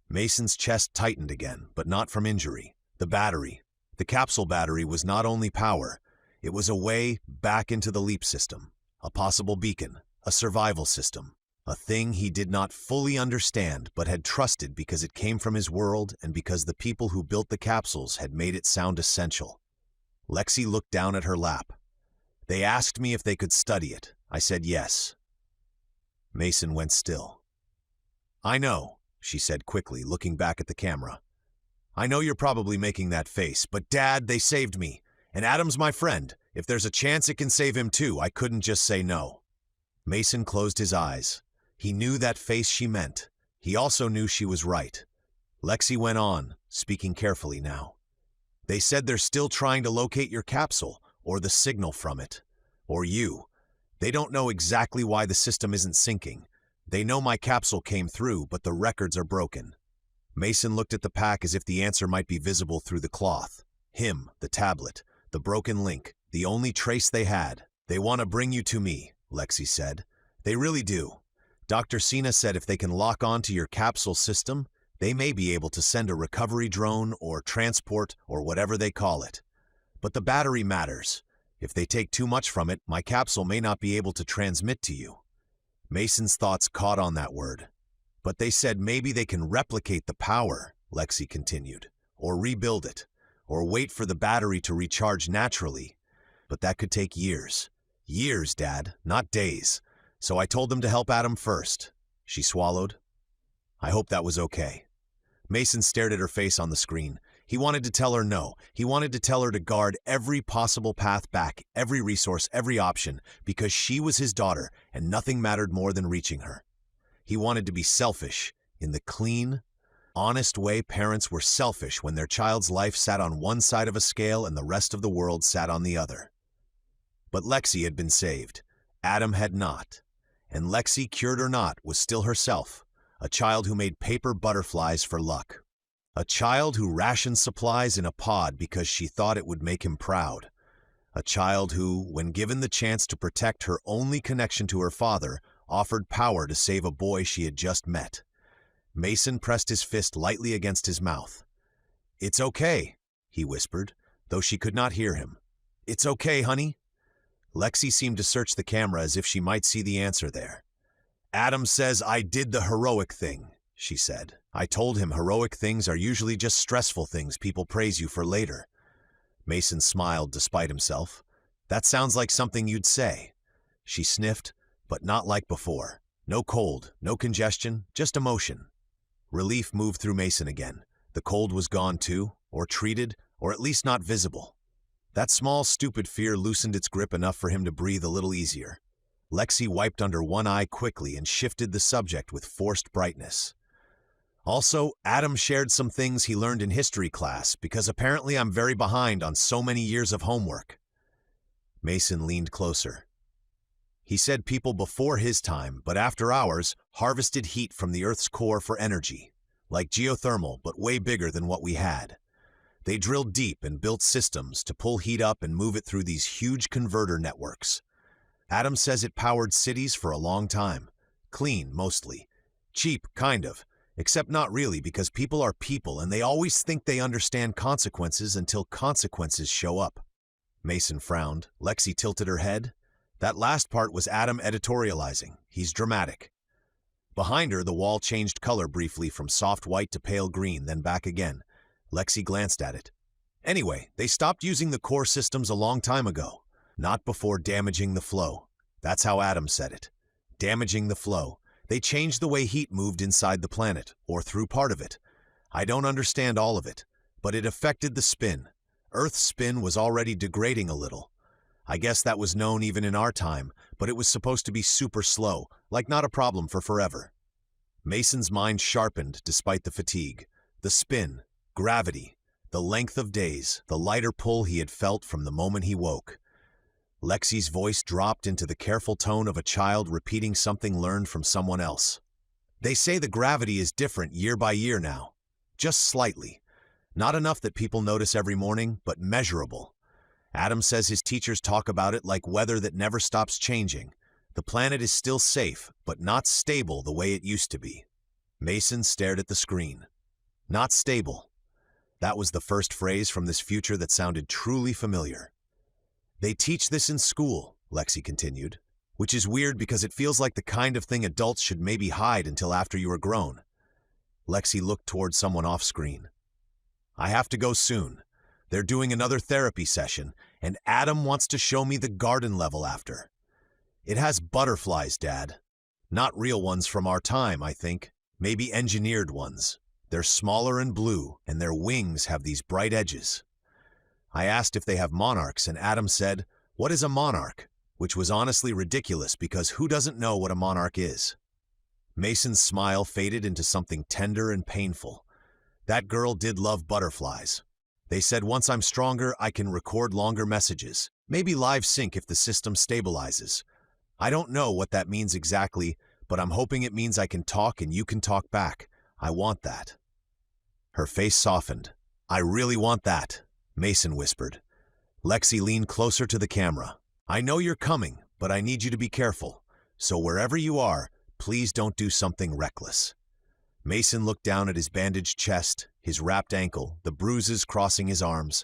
Mason's chest tightened again, but not from injury. The battery. The capsule battery was not only power, it was a way back into the leap system, a possible beacon, a survival system. A thing he did not fully understand but had trusted because it came from his world and because the people who built the capsules had made it sound essential. Lexi looked down at her lap. They asked me if they could study it. I said yes. Mason went still. I know, she said quickly, looking back at the camera. I know you're probably making that face, but Dad, they saved me. And Adam's my friend. If there's a chance it can save him too, I couldn't just say no. Mason closed his eyes. He knew that face she meant. He also knew she was right. Lexi went on, speaking carefully now. They said they're still trying to locate your capsule, or the signal from it. Or you. They don't know exactly why the system isn't syncing. They know my capsule came through, but the records are broken. Mason looked at the pack as if the answer might be visible through the cloth. Him, the tablet, the broken link, the only trace they had. They want to bring you to me, Lexi said. They really do. Dr. Sina said if they can lock on to your capsule system, they may be able to send a recovery drone or transport or whatever they call it. But the battery matters. If they take too much from it, my capsule may not be able to transmit to you. Mason's thoughts caught on that word. But they said maybe they can replicate the power, Lexi continued, or rebuild it, or wait for the battery to recharge naturally. But that could take years. Years, Dad, not days. So I told them to help Adam first. She swallowed. I hope that was okay. Mason stared at her face on the screen. He wanted to tell her no. He wanted to tell her to guard every possible path back, every resource, every option, because she was his daughter and nothing mattered more than reaching her. He wanted to be selfish, in the clean, honest way parents were selfish when their child's life sat on one side of a scale and the rest of the world sat on the other. But Lexi had been saved. Adam had not. And Lexi, cured or not, was still herself, a child who made paper butterflies for luck. A child who rationed supplies in a pod because she thought it would make him proud. A child who, when given the chance to protect her only connection to her father, offered power to save a boy she had just met. Mason pressed his fist lightly against his mouth. "It's okay," he whispered, though she could not hear him. "It's okay, honey." Lexi seemed to search the camera as if she might see the answer there. "Adam says I did the heroic thing," she said. "I told him heroic things are usually just stressful things people praise you for later." Mason smiled despite himself. "That sounds like something you'd say." She sniffed, but not like before. No cold, no congestion, just emotion. Relief moved through Mason again. The cold was gone too, or treated, or at least not visible. That small, stupid fear loosened its grip enough for him to breathe a little easier. Lexi wiped under one eye quickly and shifted the subject with forced brightness. "Also, Adam shared some things he learned in history class because apparently I'm very behind on so many years of homework." Mason leaned closer. "He said people before his time, but after ours, harvested heat from the Earth's core for energy, like geothermal, but way bigger than what we had. They drilled deep and built systems to pull heat up and move it through these huge converter networks. Adam says it powered cities for a long time. Clean, mostly. Cheap, kind of. Except not really, because people are people and they always think they understand consequences until consequences show up." Mason frowned. Lexi tilted her head. "That last part was Adam editorializing. He's dramatic." Behind her, the wall changed color briefly from soft white to pale green, then back again. Lexi glanced at it. "Anyway, they stopped using the core systems a long time ago. Not before damaging the flow. That's how Adam said it. Damaging the flow. They changed the way heat moved inside the planet, or through part of it. I don't understand all of it, but it affected the spin. Earth's spin was already degrading a little. I guess that was known even in our time, but it was supposed to be super slow, like not a problem for forever." Mason's mind sharpened despite the fatigue. The spin, gravity, the length of days, the lighter pull he had felt from the moment he woke. Lexi's voice dropped into the careful tone of a child repeating something learned from someone else. "They say the gravity is different year by year now. Just slightly. Not enough that people notice every morning, but measurable. Adam says his teachers talk about it like weather that never stops changing. The planet is still safe, but not stable the way it used to be." Mason stared at the screen. Not stable. That was the first phrase from this future that sounded truly familiar. "They teach this in school," Lexi continued, "which is weird because it feels like the kind of thing adults should maybe hide until after you are grown." Lexi looked toward someone off-screen. "I have to go soon. They're doing another therapy session, and Adam wants to show me the garden level after. It has butterflies, Dad. Not real ones from our time, I think. Maybe engineered ones. They're smaller and blue, and their wings have these bright edges." I asked if they have monarchs, and Adam said, "What is a monarch?" Which was honestly ridiculous because who doesn't know what a monarch is? Mason's smile faded into something tender and painful. That girl did love butterflies. They said once I'm stronger, I can record longer messages, maybe live sync if the system stabilizes. I don't know what that means exactly, but I'm hoping it means I can talk and you can talk back. I want that. Her face softened. "I really want that," Mason whispered. Lexi leaned closer to the camera. "I know you're coming, but I need you to be careful. So wherever you are, please don't do something reckless." Mason looked down at his bandaged chest, his wrapped ankle, the bruises crossing his arms.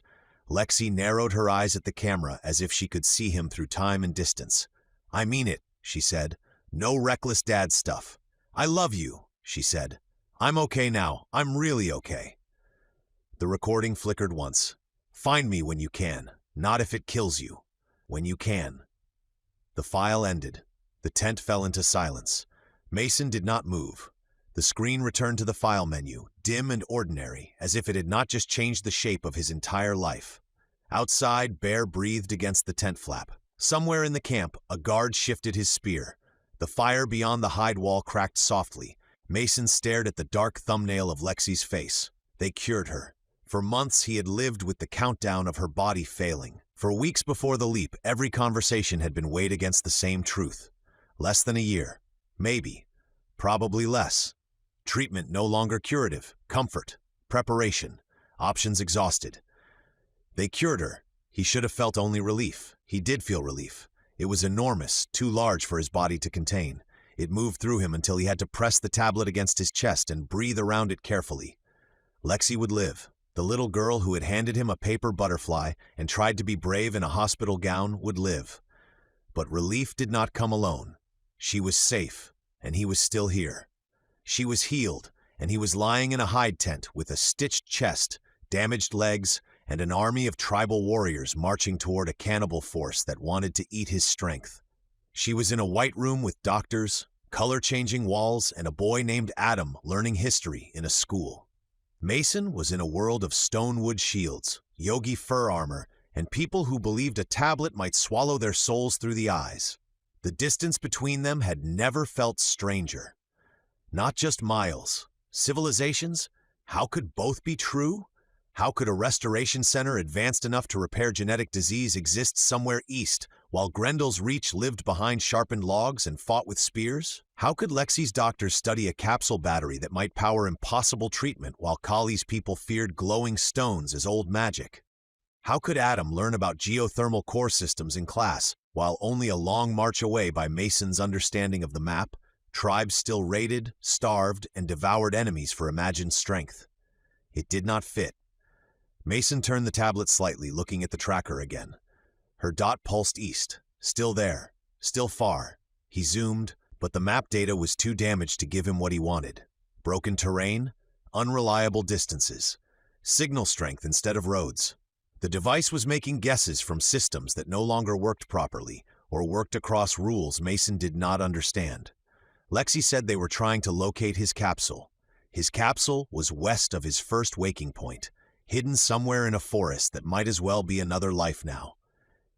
Lexi narrowed her eyes at the camera as if she could see him through time and distance. "I mean it," she said. "No reckless dad stuff. I love you," she said. "I'm okay now. I'm really okay." The recording flickered once. "Find me when you can. Not if it kills you. When you can." The file ended. The tent fell into silence. Mason did not move. The screen returned to the file menu, dim and ordinary, as if it had not just changed the shape of his entire life. Outside, Bear breathed against the tent flap. Somewhere in the camp, a guard shifted his spear. The fire beyond the hide wall cracked softly, Mason stared at the dark thumbnail of Lexi's face. They cured her. For months, he had lived with the countdown of her body failing. For weeks before the leap, every conversation had been weighed against the same truth. Less than a year. Maybe. Probably less. Treatment no longer curative. Comfort. Preparation. Options exhausted. They cured her. He should have felt only relief. He did feel relief. It was enormous, too large for his body to contain. It moved through him until he had to press the tablet against his chest and breathe around it carefully. Lexi would live. The little girl who had handed him a paper butterfly and tried to be brave in a hospital gown would live. But relief did not come alone. She was safe, and he was still here. She was healed, and he was lying in a hide tent with a stitched chest, damaged legs, and an army of tribal warriors marching toward a cannibal force that wanted to eat his strength. She was in a white room with doctors, color-changing walls, and a boy named Adam learning history in a school. Mason was in a world of stone-wood shields, yogi fur armor, and people who believed a tablet might swallow their souls through the eyes. The distance between them had never felt stranger. Not just miles. Civilizations? How could both be true? How could a restoration center advanced enough to repair genetic disease exist somewhere east, while GRENDELL'S reach lived behind sharpened logs and fought with spears? How could Lexi's doctors study a capsule battery that might power impossible treatment while Kali's people feared glowing stones as old magic? How could Adam learn about geothermal core systems in class, while only a long march away by Mason's understanding of the map, tribes still raided, starved, and devoured enemies for imagined strength? It did not fit. Mason turned the tablet slightly, looking at the tracker again. Her dot pulsed east. Still there. Still far. He zoomed, but the map data was too damaged to give him what he wanted. Broken terrain, unreliable distances, signal strength instead of roads. The device was making guesses from systems that no longer worked properly, or worked across rules Mason did not understand. Lexi said they were trying to locate his capsule. His capsule was west of his first waking point, hidden somewhere in a forest that might as well be another life now.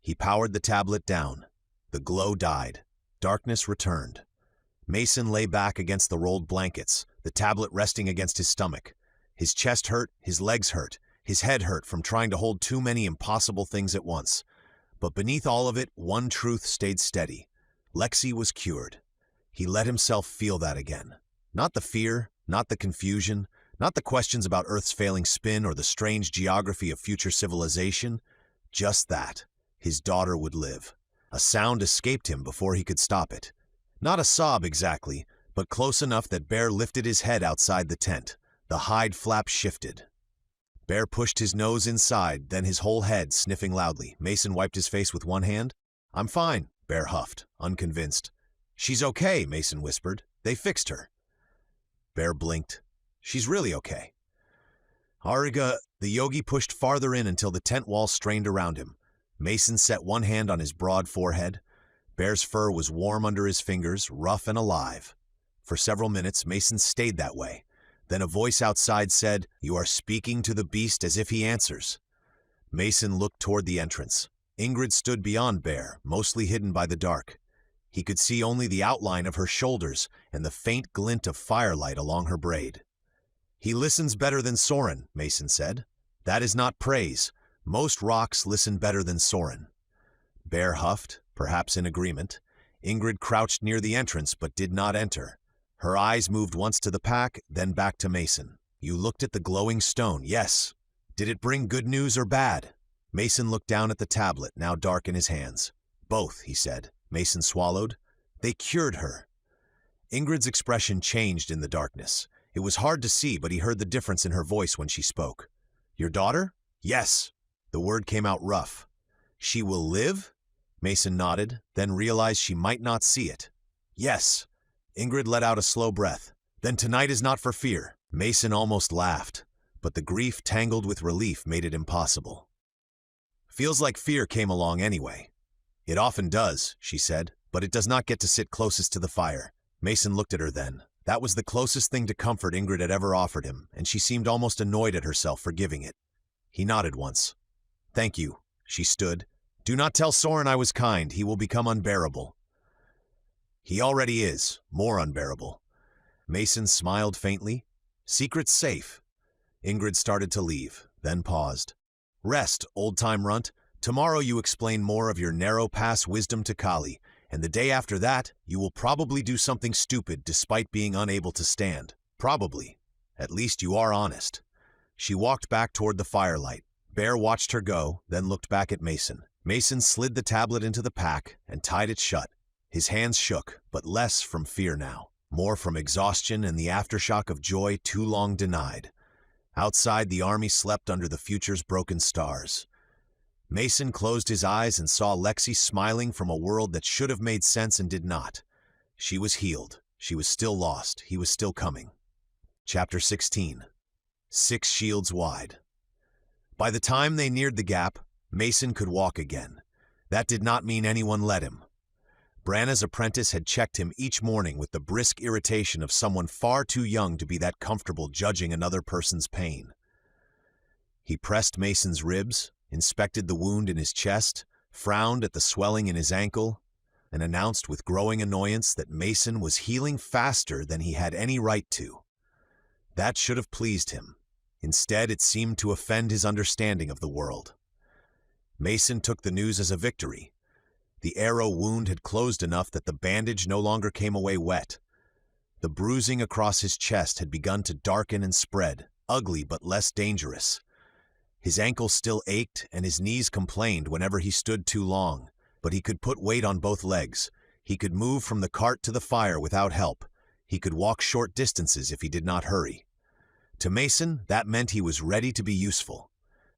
He powered the tablet down. The glow died. Darkness returned. Mason lay back against the rolled blankets, the tablet resting against his stomach. His chest hurt, his legs hurt, his head hurt from trying to hold too many impossible things at once. But beneath all of it, one truth stayed steady. Lexi was cured. He let himself feel that again. Not the fear, not the confusion, not the questions about Earth's failing spin or the strange geography of future civilization. Just that. His daughter would live. A sound escaped him before he could stop it. Not a sob exactly, but close enough that Bear lifted his head outside the tent. The hide flap shifted. Bear pushed his nose inside, then his whole head, sniffing loudly. Mason wiped his face with one hand. "I'm fine," Bear huffed, unconvinced. "She's okay," Mason whispered. "They fixed her." Bear blinked. "She's really okay." Ariga, the yogi pushed farther in until the tent wall strained around him. Mason set one hand on his broad forehead. Bear's fur was warm under his fingers, rough and alive. For several minutes, Mason stayed that way. Then a voice outside said, "You are speaking to the beast as if he answers." Mason looked toward the entrance. Ingrid stood beyond Bear, mostly hidden by the dark. He could see only the outline of her shoulders and the faint glint of firelight along her braid. "He listens better than Soren," Mason said. "That is not praise. Most rocks listen better than Soren." Bear huffed, perhaps in agreement. Ingrid crouched near the entrance but did not enter. Her eyes moved once to the pack, then back to Mason. "You looked at the glowing stone, yes. Did it bring good news or bad?" Mason looked down at the tablet, now dark in his hands. "Both," he said. Mason swallowed. "They cured her." Ingrid's expression changed in the darkness. It was hard to see, but he heard the difference in her voice when she spoke. "Your daughter?" "Yes." The word came out rough. "She will live?" Mason nodded, then realized she might not see it. "Yes." Ingrid let out a slow breath. "Then tonight is not for fear." Mason almost laughed, but the grief tangled with relief made it impossible. "Feels like fear came along anyway." "It often does," she said, "but it does not get to sit closest to the fire." Mason looked at her then. That was the closest thing to comfort Ingrid had ever offered him, and she seemed almost annoyed at herself for giving it. He nodded once. "Thank you." She stood. "Do not tell Soren I was kind. He will become unbearable." "He already is, more unbearable." Mason smiled faintly. Secret's safe. Ingrid started to leave, then paused. Rest, old-time runt. Tomorrow you explain more of your narrow pass wisdom to Kali, and the day after that, you will probably do something stupid despite being unable to stand. Probably. At least you are honest. She walked back toward the firelight. Bear watched her go, then looked back at Mason. Mason slid the tablet into the pack and tied it shut. His hands shook, but less from fear now, more from exhaustion and the aftershock of joy too long denied. Outside, the army slept under the future's broken stars. Mason closed his eyes and saw Lexi smiling from a world that should have made sense and did not. She was healed. She was still lost. He was still coming. Chapter 16. 6 shields wide. By the time they neared the gap, Mason could walk again. That did not mean anyone let him. Branna's apprentice had checked him each morning with the brisk irritation of someone far too young to be that comfortable judging another person's pain. He pressed Mason's ribs, inspected the wound in his chest, frowned at the swelling in his ankle, and announced with growing annoyance that Mason was healing faster than he had any right to. That should have pleased him. Instead, it seemed to offend his understanding of the world. Mason took the news as a victory. The arrow wound had closed enough that the bandage no longer came away wet. The bruising across his chest had begun to darken and spread, ugly but less dangerous. His ankle still ached and his knees complained whenever he stood too long, but he could put weight on both legs. He could move from the cart to the fire without help. He could walk short distances if he did not hurry. To Mason, that meant he was ready to be useful.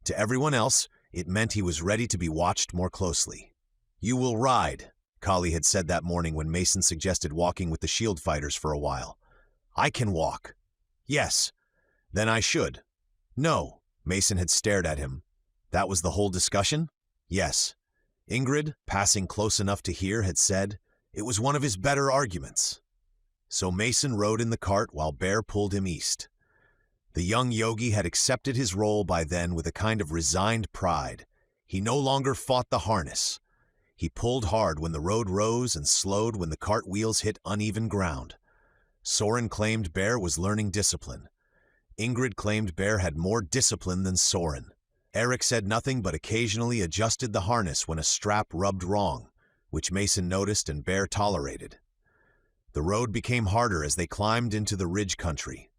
To everyone else, it meant he was ready to be watched more closely. "You will ride," Kali had said that morning when Mason suggested walking with the shield fighters for a while. "I can walk." "Yes." "Then I should." "No." Mason had stared at him. That was the whole discussion? Yes. Ingrid, passing close enough to hear, had said it was one of his better arguments. So Mason rode in the cart while Bear pulled him east. The young yogi had accepted his role by then with a kind of resigned pride. He no longer fought the harness. He pulled hard when the road rose and slowed when the cart wheels hit uneven ground. Soren claimed Bear was learning discipline. Ingrid claimed Bear had more discipline than Soren. Eric said nothing but occasionally adjusted the harness when a strap rubbed wrong, which Mason noticed and Bear tolerated. The road became harder as they climbed into the ridge country.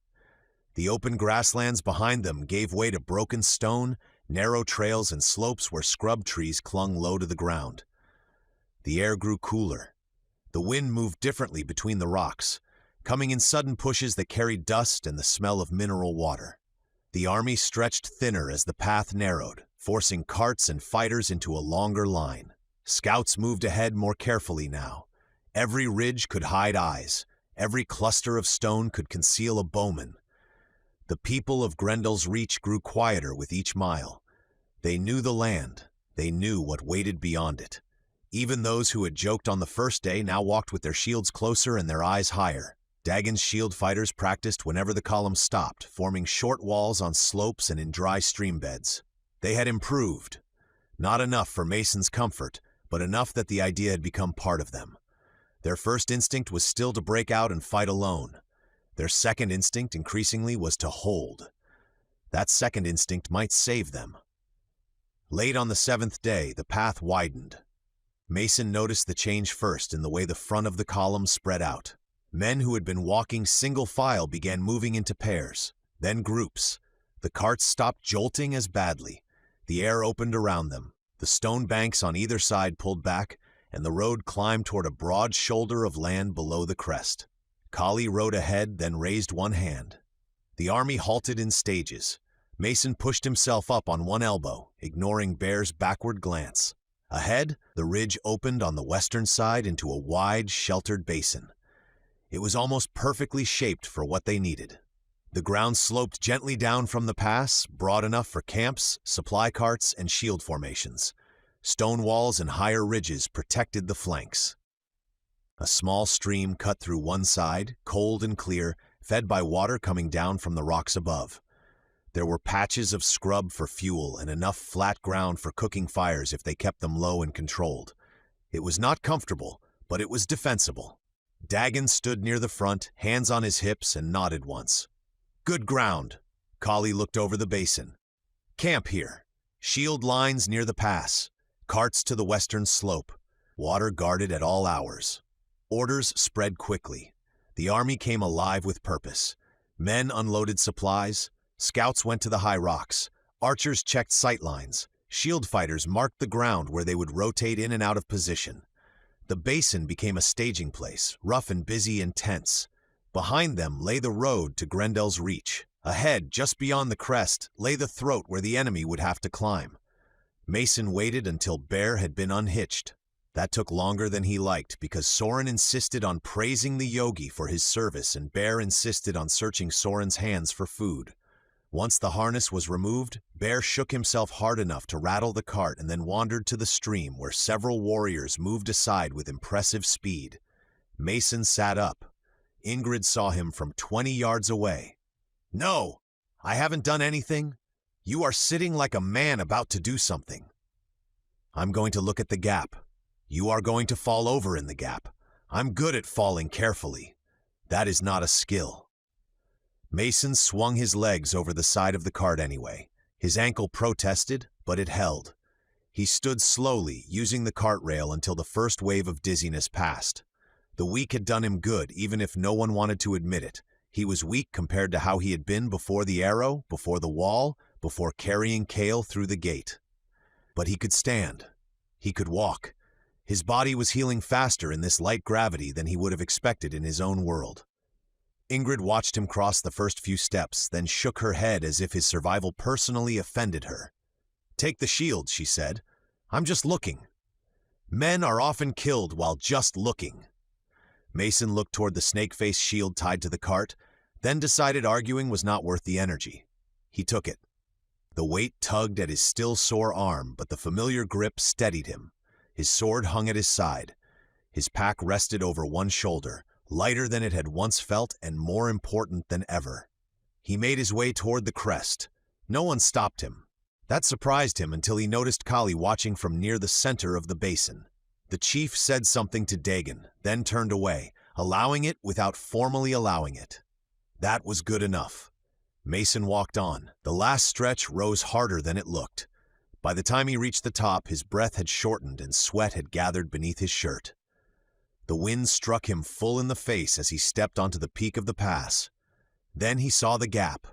The open grasslands behind them gave way to broken stone, narrow trails and slopes where scrub trees clung low to the ground. The air grew cooler. The wind moved differently between the rocks, coming in sudden pushes that carried dust and the smell of mineral water. The army stretched thinner as the path narrowed, forcing carts and fighters into a longer line. Scouts moved ahead more carefully now. Every ridge could hide eyes. Every cluster of stone could conceal a bowman. The people of GRENDELL'S reach grew quieter with each mile. They knew the land. They knew what waited beyond it. Even those who had joked on the first day now walked with their shields closer and their eyes higher. Dagon's shield fighters practiced whenever the column stopped, forming short walls on slopes and in dry stream beds. They had improved. Not enough for Mason's comfort, but enough that the idea had become part of them. Their first instinct was still to break out and fight alone. Their second instinct, increasingly, was to hold. That second instinct might save them. Late on the 7th day, the path widened. Mason noticed the change first in the way the front of the column spread out. Men who had been walking single file began moving into pairs, then groups. The carts stopped jolting as badly. The air opened around them. The stone banks on either side pulled back, and the road climbed toward a broad shoulder of land below the crest. Kali rode ahead, then raised one hand. The army halted in stages. Mason pushed himself up on one elbow, ignoring Bear's backward glance. Ahead, the ridge opened on the western side into a wide, sheltered basin. It was almost perfectly shaped for what they needed. The ground sloped gently down from the pass, broad enough for camps, supply carts, and shield formations. Stone walls and higher ridges protected the flanks. A small stream cut through one side, cold and clear, fed by water coming down from the rocks above. There were patches of scrub for fuel and enough flat ground for cooking fires if they kept them low and controlled. It was not comfortable, but it was defensible. Dagon stood near the front, hands on his hips, and nodded once. Good ground. Kali looked over the basin. Camp here. Shield lines near the pass. Carts to the western slope. Water guarded at all hours. Orders spread quickly. The army came alive with purpose. Men unloaded supplies. Scouts went to the high rocks. Archers checked sight lines. Shield fighters marked the ground where they would rotate in and out of position. The basin became a staging place, rough and busy and tense. Behind them lay the road to GRENDELL'S reach. Ahead, just beyond the crest, lay the throat where the enemy would have to climb. Mason waited until Bear had been unhitched. That took longer than he liked because Soren insisted on praising the yogi for his service and Bear insisted on searching Soren's hands for food. Once the harness was removed, Bear shook himself hard enough to rattle the cart and then wandered to the stream where several warriors moved aside with impressive speed. Mason sat up. Ingrid saw him from 20 yards away. No, I haven't done anything. You are sitting like a man about to do something. I'm going to look at the gap. You are going to fall over in the gap. I'm good at falling carefully. That is not a skill. Mason swung his legs over the side of the cart anyway. His ankle protested, but it held. He stood slowly, using the cart rail until the first wave of dizziness passed. The week had done him good, even if no one wanted to admit it. He was weak compared to how he had been before the arrow, before the wall, before carrying Kale through the gate. But he could stand. He could walk. His body was healing faster in this light gravity than he would have expected in his own world. Ingrid watched him cross the first few steps, then shook her head as if his survival personally offended her. Take the shield, she said. I'm just looking. Men are often killed while just looking. Mason looked toward the snake-face shield tied to the cart, then decided arguing was not worth the energy. He took it. The weight tugged at his still sore arm, but the familiar grip steadied him. His sword hung at his side. His pack rested over one shoulder, lighter than it had once felt and more important than ever. He made his way toward the crest. No one stopped him. That surprised him until he noticed Kali watching from near the center of the basin. The chief said something to Dagon, then turned away, allowing it without formally allowing it. That was good enough. Mason walked on. The last stretch rose harder than it looked. By the time he reached the top, his breath had shortened and sweat had gathered beneath his shirt. The wind struck him full in the face as he stepped onto the peak of the pass. Then he saw the gap.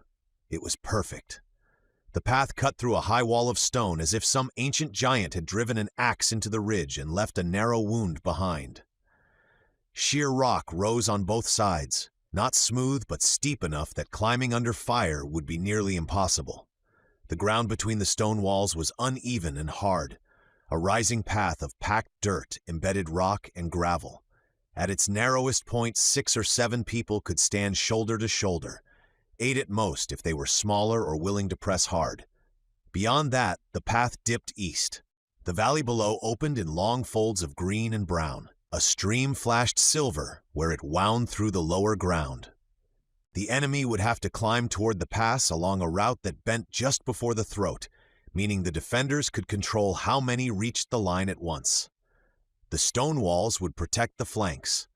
It was perfect. The path cut through a high wall of stone as if some ancient giant had driven an axe into the ridge and left a narrow wound behind. Sheer rock rose on both sides, not smooth but steep enough that climbing under fire would be nearly impossible. The ground between the stone walls was uneven and hard, a rising path of packed dirt, embedded rock, and gravel. At its narrowest point, 6 or 7 people could stand shoulder to shoulder, 8 at most if they were smaller or willing to press hard. Beyond that, the path dipped east. The valley below opened in long folds of green and brown. A stream flashed silver where it wound through the lower ground. The enemy would have to climb toward the pass along a route that bent just before the throat, meaning the defenders could control how many reached the line at once. The stone walls would protect the flanks.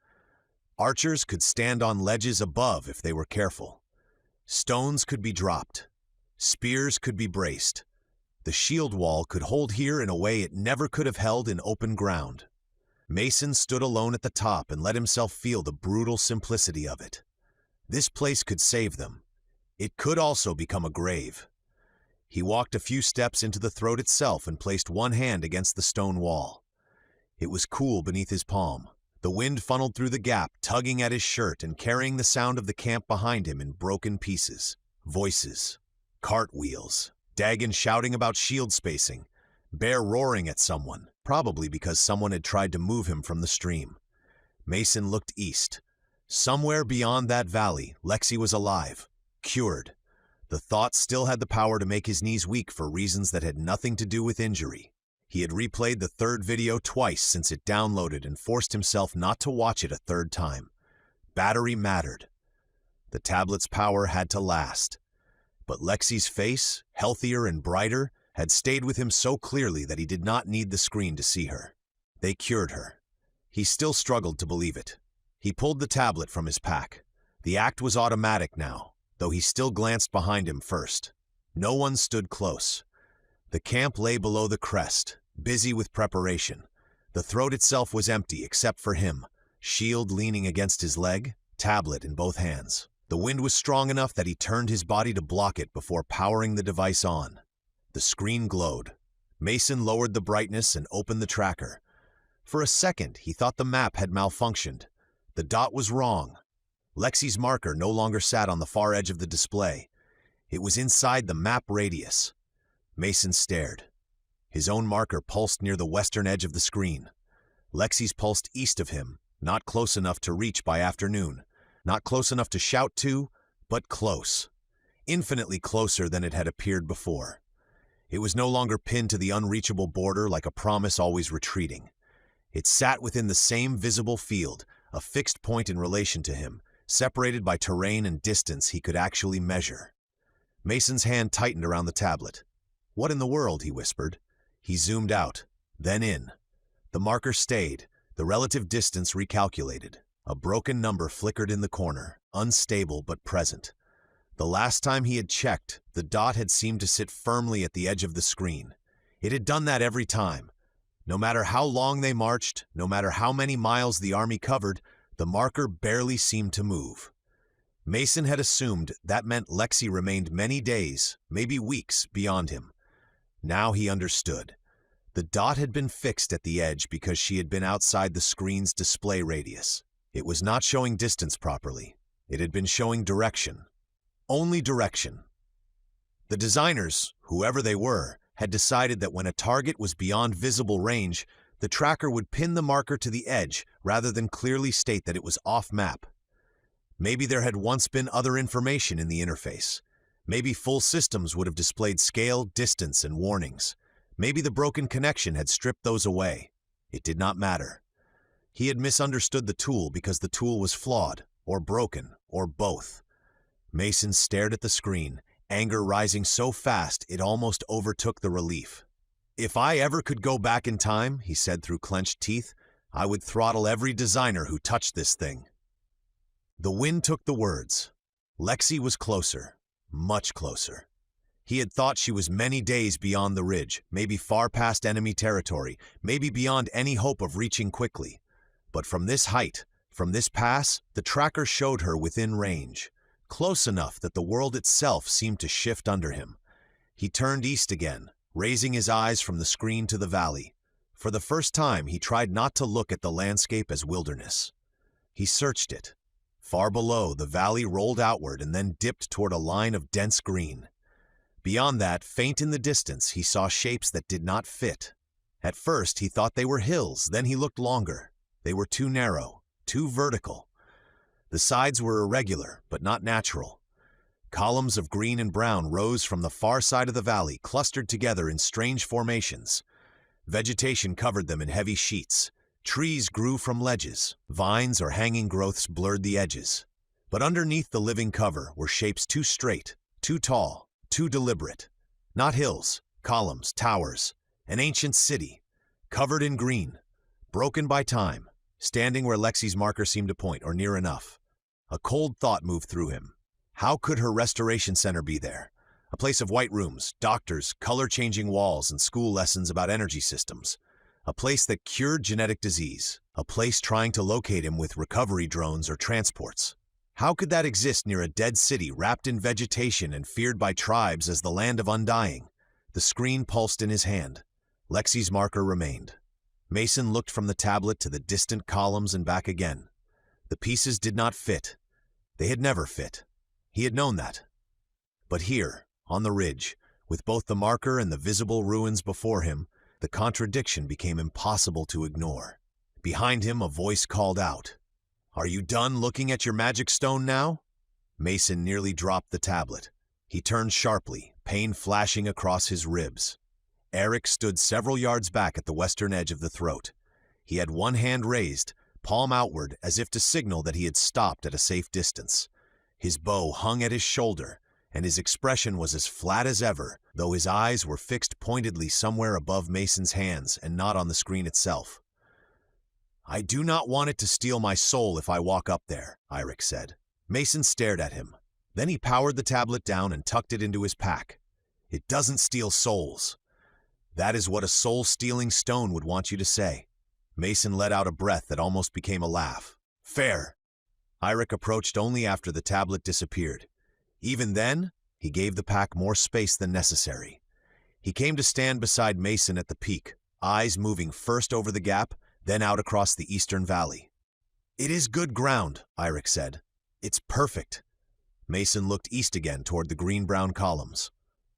Archers could stand on ledges above if they were careful. Stones could be dropped. Spears could be braced. The shield wall could hold here in a way it never could have held in open ground. Mason stood alone at the top and let himself feel the brutal simplicity of it. This place could save them. It could also become a grave. He walked a few steps into the throat itself and placed one hand against the stone wall. It was cool beneath his palm. The wind funneled through the gap, tugging at his shirt and carrying the sound of the camp behind him in broken pieces. Voices. Cartwheels. Dagon shouting about shield spacing. Bear roaring at someone, probably because someone had tried to move him from the stream. Mason looked east. Somewhere beyond that valley, Lexi was alive, cured. The thought still had the power to make his knees weak for reasons that had nothing to do with injury. He had replayed the third video twice since it downloaded and forced himself not to watch it a third time. Battery mattered. The tablet's power had to last. But Lexi's face, healthier and brighter, had stayed with him so clearly that he did not need the screen to see her. They cured her. He still struggled to believe it. He pulled the tablet from his pack. The act was automatic now, though he still glanced behind him first. No one stood close. The camp lay below the crest, busy with preparation. The throat itself was empty except for him, shield leaning against his leg, tablet in both hands. The wind was strong enough that he turned his body to block it before powering the device on. The screen glowed. Mason lowered the brightness and opened the tracker. For a second, he thought the map had malfunctioned. The dot was wrong. Lexi's marker no longer sat on the far edge of the display. It was inside the map radius. Mason stared. His own marker pulsed near the western edge of the screen. Lexi's pulsed east of him, not close enough to reach by afternoon. Not close enough to shout to, but close. Infinitely closer than it had appeared before. It was no longer pinned to the unreachable border like a promise always retreating. It sat within the same visible field, a fixed point in relation to him, separated by terrain and distance he could actually measure. Mason's hand tightened around the tablet. "What in the world?" he whispered. He zoomed out, then in. The marker stayed, the relative distance recalculated. A broken number flickered in the corner, unstable but present. The last time he had checked, the dot had seemed to sit firmly at the edge of the screen. It had done that every time. No matter how long they marched, no matter how many miles the army covered, the marker barely seemed to move. Mason had assumed that meant Lexi remained many days, maybe weeks, beyond him. Now he understood. The dot had been fixed at the edge because she had been outside the screen's display radius. It was not showing distance properly. It had been showing direction. Only direction. The designers, whoever they were, had decided that when a target was beyond visible range, the tracker would pin the marker to the edge rather than clearly state that it was off-map. Maybe there had once been other information in the interface. Maybe full systems would have displayed scale, distance, and warnings. Maybe the broken connection had stripped those away. It did not matter. He had misunderstood the tool because the tool was flawed, or broken, or both. Mason stared at the screen, anger rising so fast it almost overtook the relief. "If I ever could go back in time," he said through clenched teeth, "I would throttle every designer who touched this thing." The wind took the words. Lexi was closer. Much closer. He had thought she was many days beyond the ridge, maybe far past enemy territory, maybe beyond any hope of reaching quickly. But from this height, from this pass, the tracker showed her within range, close enough that the world itself seemed to shift under him. He turned east again, raising his eyes from the screen to the valley. For the first time, he tried not to look at the landscape as wilderness. He searched it. Far below, the valley rolled outward and then dipped toward a line of dense green. Beyond that, faint in the distance, he saw shapes that did not fit. At first, he thought they were hills, then he looked longer. They were too narrow, too vertical. The sides were irregular, but not natural. Columns of green and brown rose from the far side of the valley, clustered together in strange formations. Vegetation covered them in heavy sheets. Trees grew from ledges. Vines or hanging growths blurred the edges. But underneath the living cover were shapes too straight, too tall, too deliberate. Not hills, columns, towers. An ancient city, covered in green, broken by time, standing where Lexi's marker seemed to point, or near enough. A cold thought moved through him. How could her restoration center be there? A place of white rooms, doctors, color-changing walls, and school lessons about energy systems. A place that cured genetic disease. A place trying to locate him with recovery drones or transports. How could that exist near a dead city wrapped in vegetation and feared by tribes as the land of undying? The screen pulsed in his hand. Lexi's marker remained. Mason looked from the tablet to the distant columns and back again. The pieces did not fit. They had never fit. He had known that. But here, on the ridge, with both the marker and the visible ruins before him, the contradiction became impossible to ignore. Behind him, a voice called out, "Are you done looking at your magic stone now?" Mason nearly dropped the tablet. He turned sharply, pain flashing across his ribs. Eric stood several yards back at the western edge of the throat. He had one hand raised, palm outward, as if to signal that he had stopped at a safe distance. His bow hung at his shoulder, and his expression was as flat as ever, though his eyes were fixed pointedly somewhere above Mason's hands and not on the screen itself. I do not want it to steal my soul if I walk up there, Eirik said. Mason stared at him. Then he powered the tablet down and tucked it into his pack. It doesn't steal souls. That is what a soul-stealing stone would want you to say. Mason let out a breath that almost became a laugh. Fair. Eirik approached only after the tablet disappeared. Even then, he gave the pack more space than necessary. He came to stand beside Mason at the peak, eyes moving first over the gap, then out across the eastern valley. It is good ground, Eirik said. It's perfect. Mason looked east again toward the green-brown columns.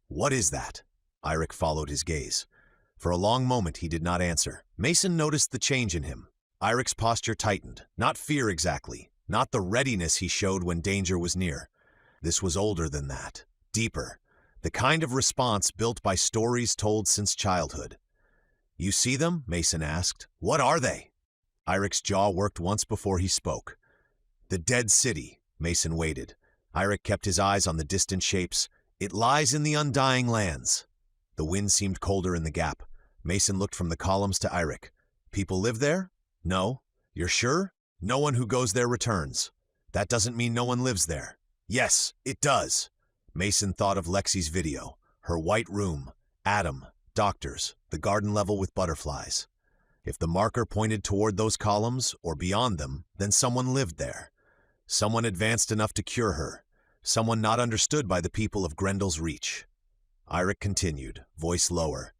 What is that? Eirik followed his gaze. For a long moment he did not answer. Mason noticed the change in him. Eirik's posture tightened. Not fear exactly, not the readiness he showed when danger was near. This was older than that, deeper, the kind of response built by stories told since childhood. You see them? Mason asked. What are they? Eirik's jaw worked once before he spoke. The dead city. Mason waited. Eirik kept his eyes on the distant shapes. It lies in the undying lands. The wind seemed colder in the gap. Mason looked from the columns to Eirik. People live there? No. You're sure? No one who goes there returns. That doesn't mean no one lives there. Yes, it does. Mason thought of Lexi's video. Her white room, Adam, doctors, the garden level with butterflies. If the marker pointed toward those columns, or beyond them, then someone lived there. Someone advanced enough to cure her. Someone not understood by the people of GRENDELL'S reach. Eirik continued, voice lower.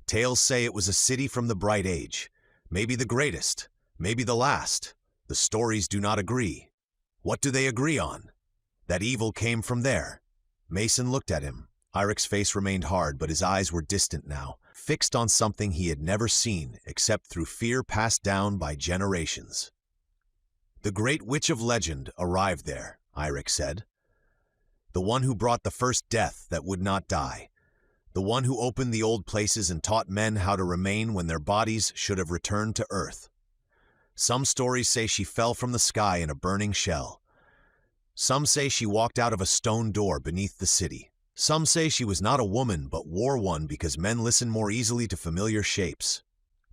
Tales say it was a city from the Bright Age. Maybe the greatest. Maybe the last. The stories do not agree. What do they agree on? That evil came from there. Mason looked at him. Eirik's face remained hard, but his eyes were distant now, fixed on something he had never seen except through fear passed down by generations. The great witch of legend arrived there, Eirik said. The one who brought the first death that would not die. The one who opened the old places and taught men how to remain when their bodies should have returned to earth. Some stories say she fell from the sky in a burning shell. Some say she walked out of a stone door beneath the city. Some say she was not a woman but wore one because men listen more easily to familiar shapes.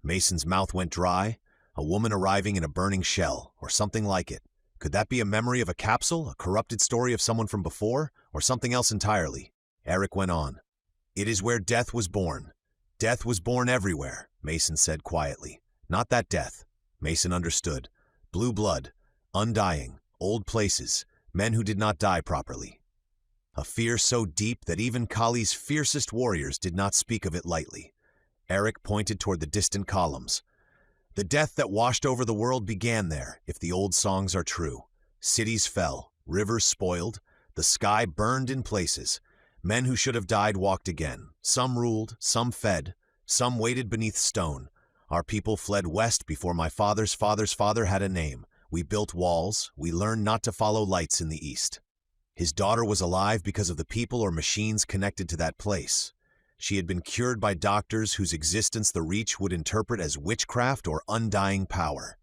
Mason's mouth went dry. A woman arriving in a burning shell, or something like it. Could that be a memory of a capsule, a corrupted story of someone from before, or something else entirely? Eirik went on. It is where death was born. Death was born everywhere, Mason said quietly. Not that death. Mason understood. Blue blood, undying, old places, men who did not die properly. A fear so deep that even Kali's fiercest warriors did not speak of it lightly. Eirik pointed toward the distant columns. The death that washed over the world began there, if the old songs are true. Cities fell, rivers spoiled, the sky burned in places. Men who should have died walked again. Some ruled, some fed, some waited beneath stone. Our people fled west before my father's father's father had a name. We built walls, we learned not to follow lights in the east. His daughter was alive because of the people or machines connected to that place. She had been cured by doctors whose existence the Reach would interpret as witchcraft or undying power.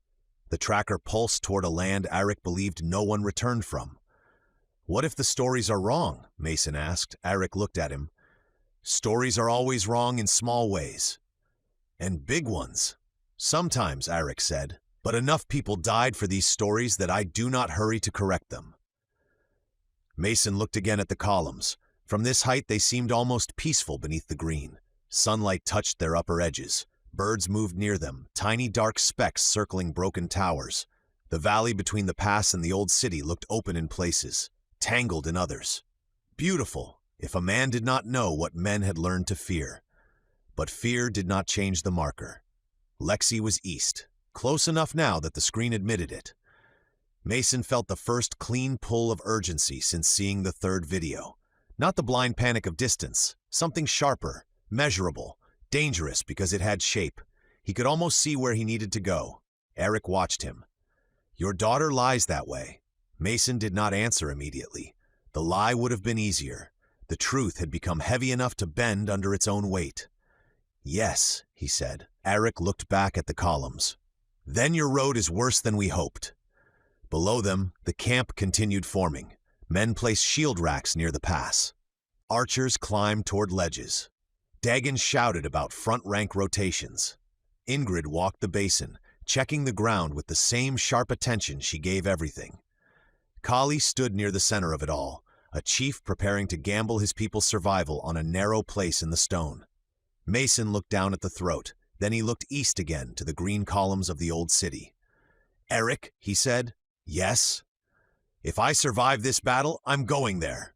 The tracker pulsed toward a land Eirik believed no one returned from. What if the stories are wrong? Mason asked. Eirik looked at him. Stories are always wrong in small ways. And big ones. Sometimes, Eirik said. But enough people died for these stories that I do not hurry to correct them. Mason looked again at the columns. From this height they seemed almost peaceful beneath the green. Sunlight touched their upper edges. Birds moved near them, tiny dark specks circling broken towers. The valley between the pass and the old city looked open in places, tangled in others. Beautiful, if a man did not know what men had learned to fear. But fear did not change the marker. Lexi was east, close enough now that the screen admitted it. Mason felt the first clean pull of urgency since seeing the third video. Not the blind panic of distance, something sharper, measurable, dangerous because it had shape. He could almost see where he needed to go. Eirik watched him. Your daughter lies that way. Mason did not answer immediately. The lie would have been easier. The truth had become heavy enough to bend under its own weight. Yes, he said. Eirik looked back at the columns. Then your road is worse than we hoped. Below them, the camp continued forming. Men placed shield racks near the pass. Archers climbed toward ledges. Dagon shouted about front rank rotations. Ingrid walked the basin, checking the ground with the same sharp attention she gave everything. Kali stood near the center of it all, a chief preparing to gamble his people's survival on a narrow place in the stone. Mason looked down at the throat, then he looked east again to the green columns of the old city. "Eric," he said. "Yes?" "If I survive this battle, I'm going there."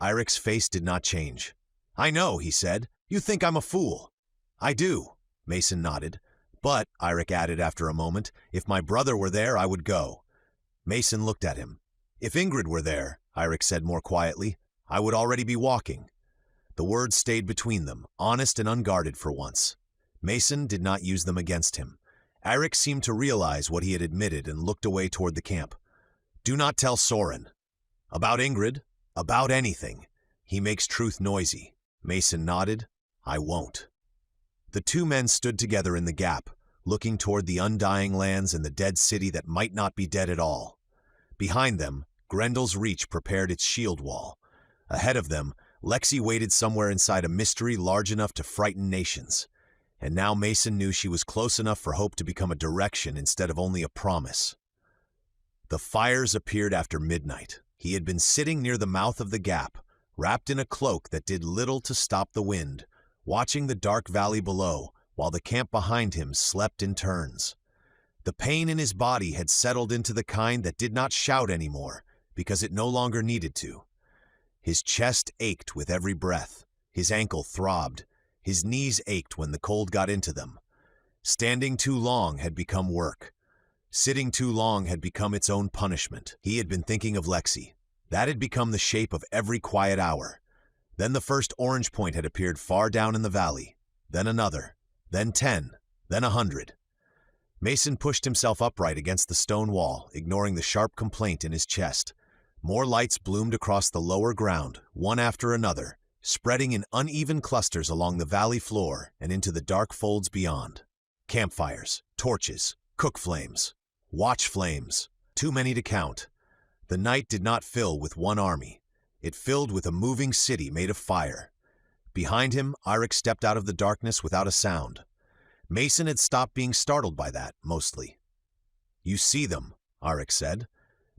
Eric's face did not change. "I know," he said. "You think I'm a fool." "I do," Mason nodded. "But," Eric added after a moment, "if my brother were there, I would go." Mason looked at him. "If Ingrid were there," Eric said more quietly, "I would already be walking." The words stayed between them, honest and unguarded for once. Mason did not use them against him. Eric seemed to realize what he had admitted and looked away toward the camp. "Do not tell Soren. About Ingrid, about anything. He makes truth noisy." Mason nodded. "I won't." The two men stood together in the gap, looking toward the undying lands and the dead city that might not be dead at all. Behind them, Grendel's Reach prepared its shield wall. Ahead of them, Lexi waited somewhere inside a mystery large enough to frighten nations. And now Mason knew she was close enough for hope to become a direction instead of only a promise. The fires appeared after midnight. He had been sitting near the mouth of the gap, wrapped in a cloak that did little to stop the wind, watching the dark valley below, while the camp behind him slept in turns. The pain in his body had settled into the kind that did not shout anymore, because it no longer needed to. His chest ached with every breath, his ankle throbbed, his knees ached when the cold got into them. Standing too long had become work. Sitting too long had become its own punishment. He had been thinking of Lexi. That had become the shape of every quiet hour. Then the first orange point had appeared far down in the valley, then another, then 10, then 100. Mason pushed himself upright against the stone wall, ignoring the sharp complaint in his chest. More lights bloomed across the lower ground, one after another, spreading in uneven clusters along the valley floor and into the dark folds beyond. Campfires, torches, cook flames, watch flames, too many to count. The night did not fill with one army. It filled with a moving city made of fire. Behind him, Eric stepped out of the darkness without a sound. Mason had stopped being startled by that, mostly. "You see them," Eric said.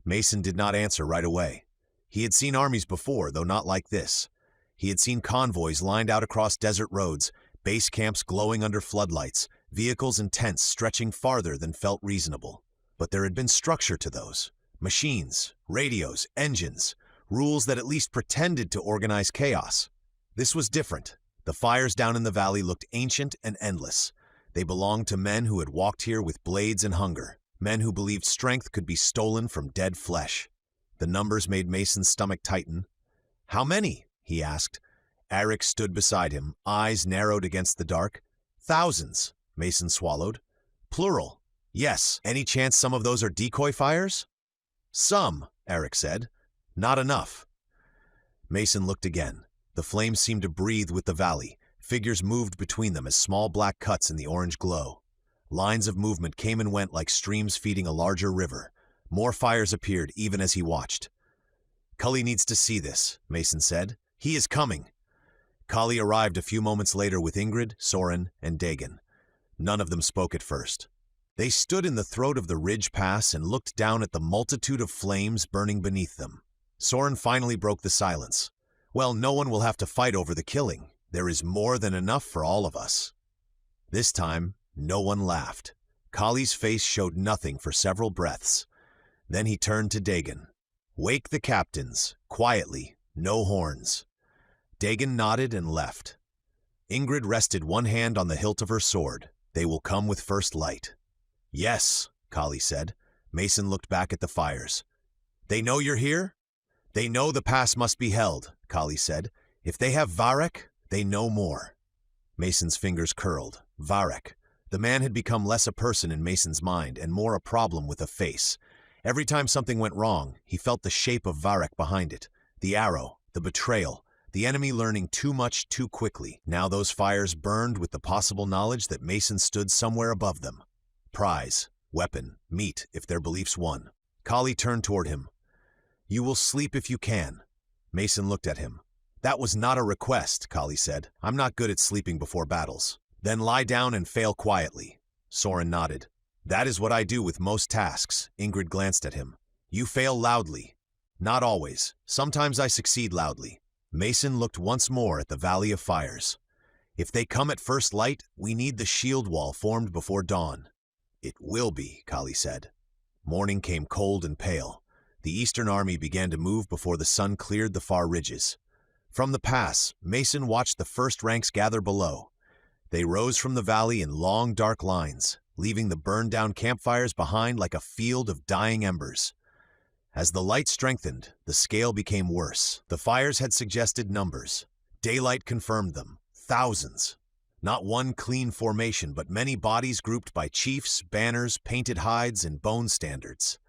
Mason did not answer right away. He had seen armies before, though not like this. He had seen convoys lined out across desert roads, base camps glowing under floodlights, vehicles and tents stretching farther than felt reasonable. But there had been structure to those. Machines, radios, engines, rules that at least pretended to organize chaos. This was different. The fires down in the valley looked ancient and endless. They belonged to men who had walked here with blades and hunger, men who believed strength could be stolen from dead flesh. The numbers made Mason's stomach tighten. "How many?" he asked. Eric stood beside him, eyes narrowed against the dark. "Thousands," Mason swallowed. "Plural." "Yes. Any chance some of those are decoy fires?" "Some," Eric said. "Not enough." Mason looked again. The flames seemed to breathe with the valley. Figures moved between them as small black cuts in the orange glow. Lines of movement came and went like streams feeding a larger river. More fires appeared even as he watched. "Cully needs to see this," Mason said. "He is coming." Cully arrived a few moments later with Ingrid, Soren, and Dagon. None of them spoke at first. They stood in the throat of the ridge pass and looked down at the multitude of flames burning beneath them. Soren finally broke the silence. "Well, no one will have to fight over the killing. There is more than enough for all of us." This time, no one laughed. Kali's face showed nothing for several breaths. Then he turned to Dagon. "Wake the captains, quietly, no horns." Dagon nodded and left. Ingrid rested one hand on the hilt of her sword. "They will come with first light." "Yes," Kali said. Mason looked back at the fires. "They know you're here?" "They know the pass must be held," Kali said. "If they have VERREK, they know more." Mason's fingers curled. VERREK. The man had become less a person in Mason's mind and more a problem with a face. Every time something went wrong, he felt the shape of VERREK behind it. The arrow, the betrayal, the enemy learning too much too quickly. Now those fires burned with the possible knowledge that Mason stood somewhere above them. Prize, weapon, meat, if their beliefs won. Kali turned toward him. "You will sleep if you can." Mason looked at him. "That was not a request," Kali said. "I'm not good at sleeping before battles." "Then lie down and fail quietly." Soren nodded. That is what I do with most tasks. Ingrid glanced at him. You fail loudly. Not always. Sometimes I succeed loudly. Mason looked once more at the Valley of Fires. If they come at first light, we need the shield wall formed before dawn. It will be, Kali said. Morning came cold and pale. The Eastern Army began to move before the sun cleared the far ridges. From the pass, Mason watched the first ranks gather below. They rose from the valley in long, dark lines, leaving the burned-down campfires behind like a field of dying embers. As the light strengthened, the scale became worse. The fires had suggested numbers. Daylight confirmed them. Thousands. Not one clean formation, but many bodies grouped by chiefs, banners, painted hides, and bone standards.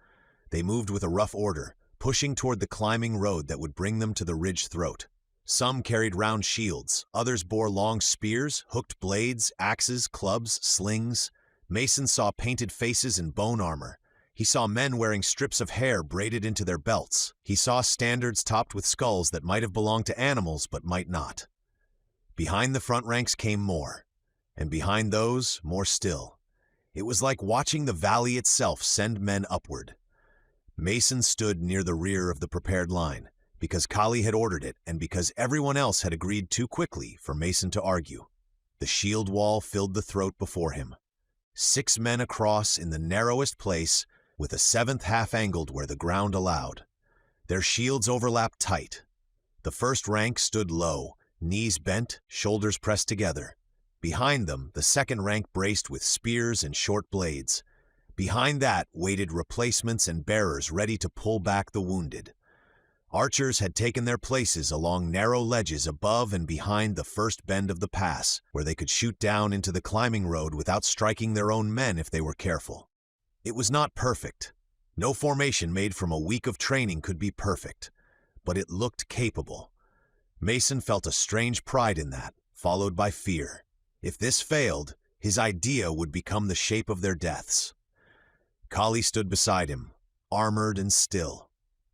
They moved with a rough order, pushing toward the climbing road that would bring them to the ridge throat. Some carried round shields, others bore long spears, hooked blades, axes, clubs, slings. Mason saw painted faces and bone armor. He saw men wearing strips of hair braided into their belts. He saw standards topped with skulls that might have belonged to animals but might not. Behind the front ranks came more, and behind those, more still. It was like watching the valley itself send men upward. Mason stood near the rear of the prepared line, because Kali had ordered it and because everyone else had agreed too quickly for Mason to argue. The shield wall filled the throat before him. 6 men across in the narrowest place, with a 7th half-angled where the ground allowed. Their shields overlapped tight. The first rank stood low, knees bent, shoulders pressed together. Behind them, the second rank braced with spears and short blades. Behind that waited replacements and bearers ready to pull back the wounded. Archers had taken their places along narrow ledges above and behind the first bend of the pass, where they could shoot down into the climbing road without striking their own men if they were careful. It was not perfect. No formation made from a week of training could be perfect, but it looked capable. Mason felt a strange pride in that, followed by fear. If this failed, his idea would become the shape of their deaths. Kali stood beside him, armored and still.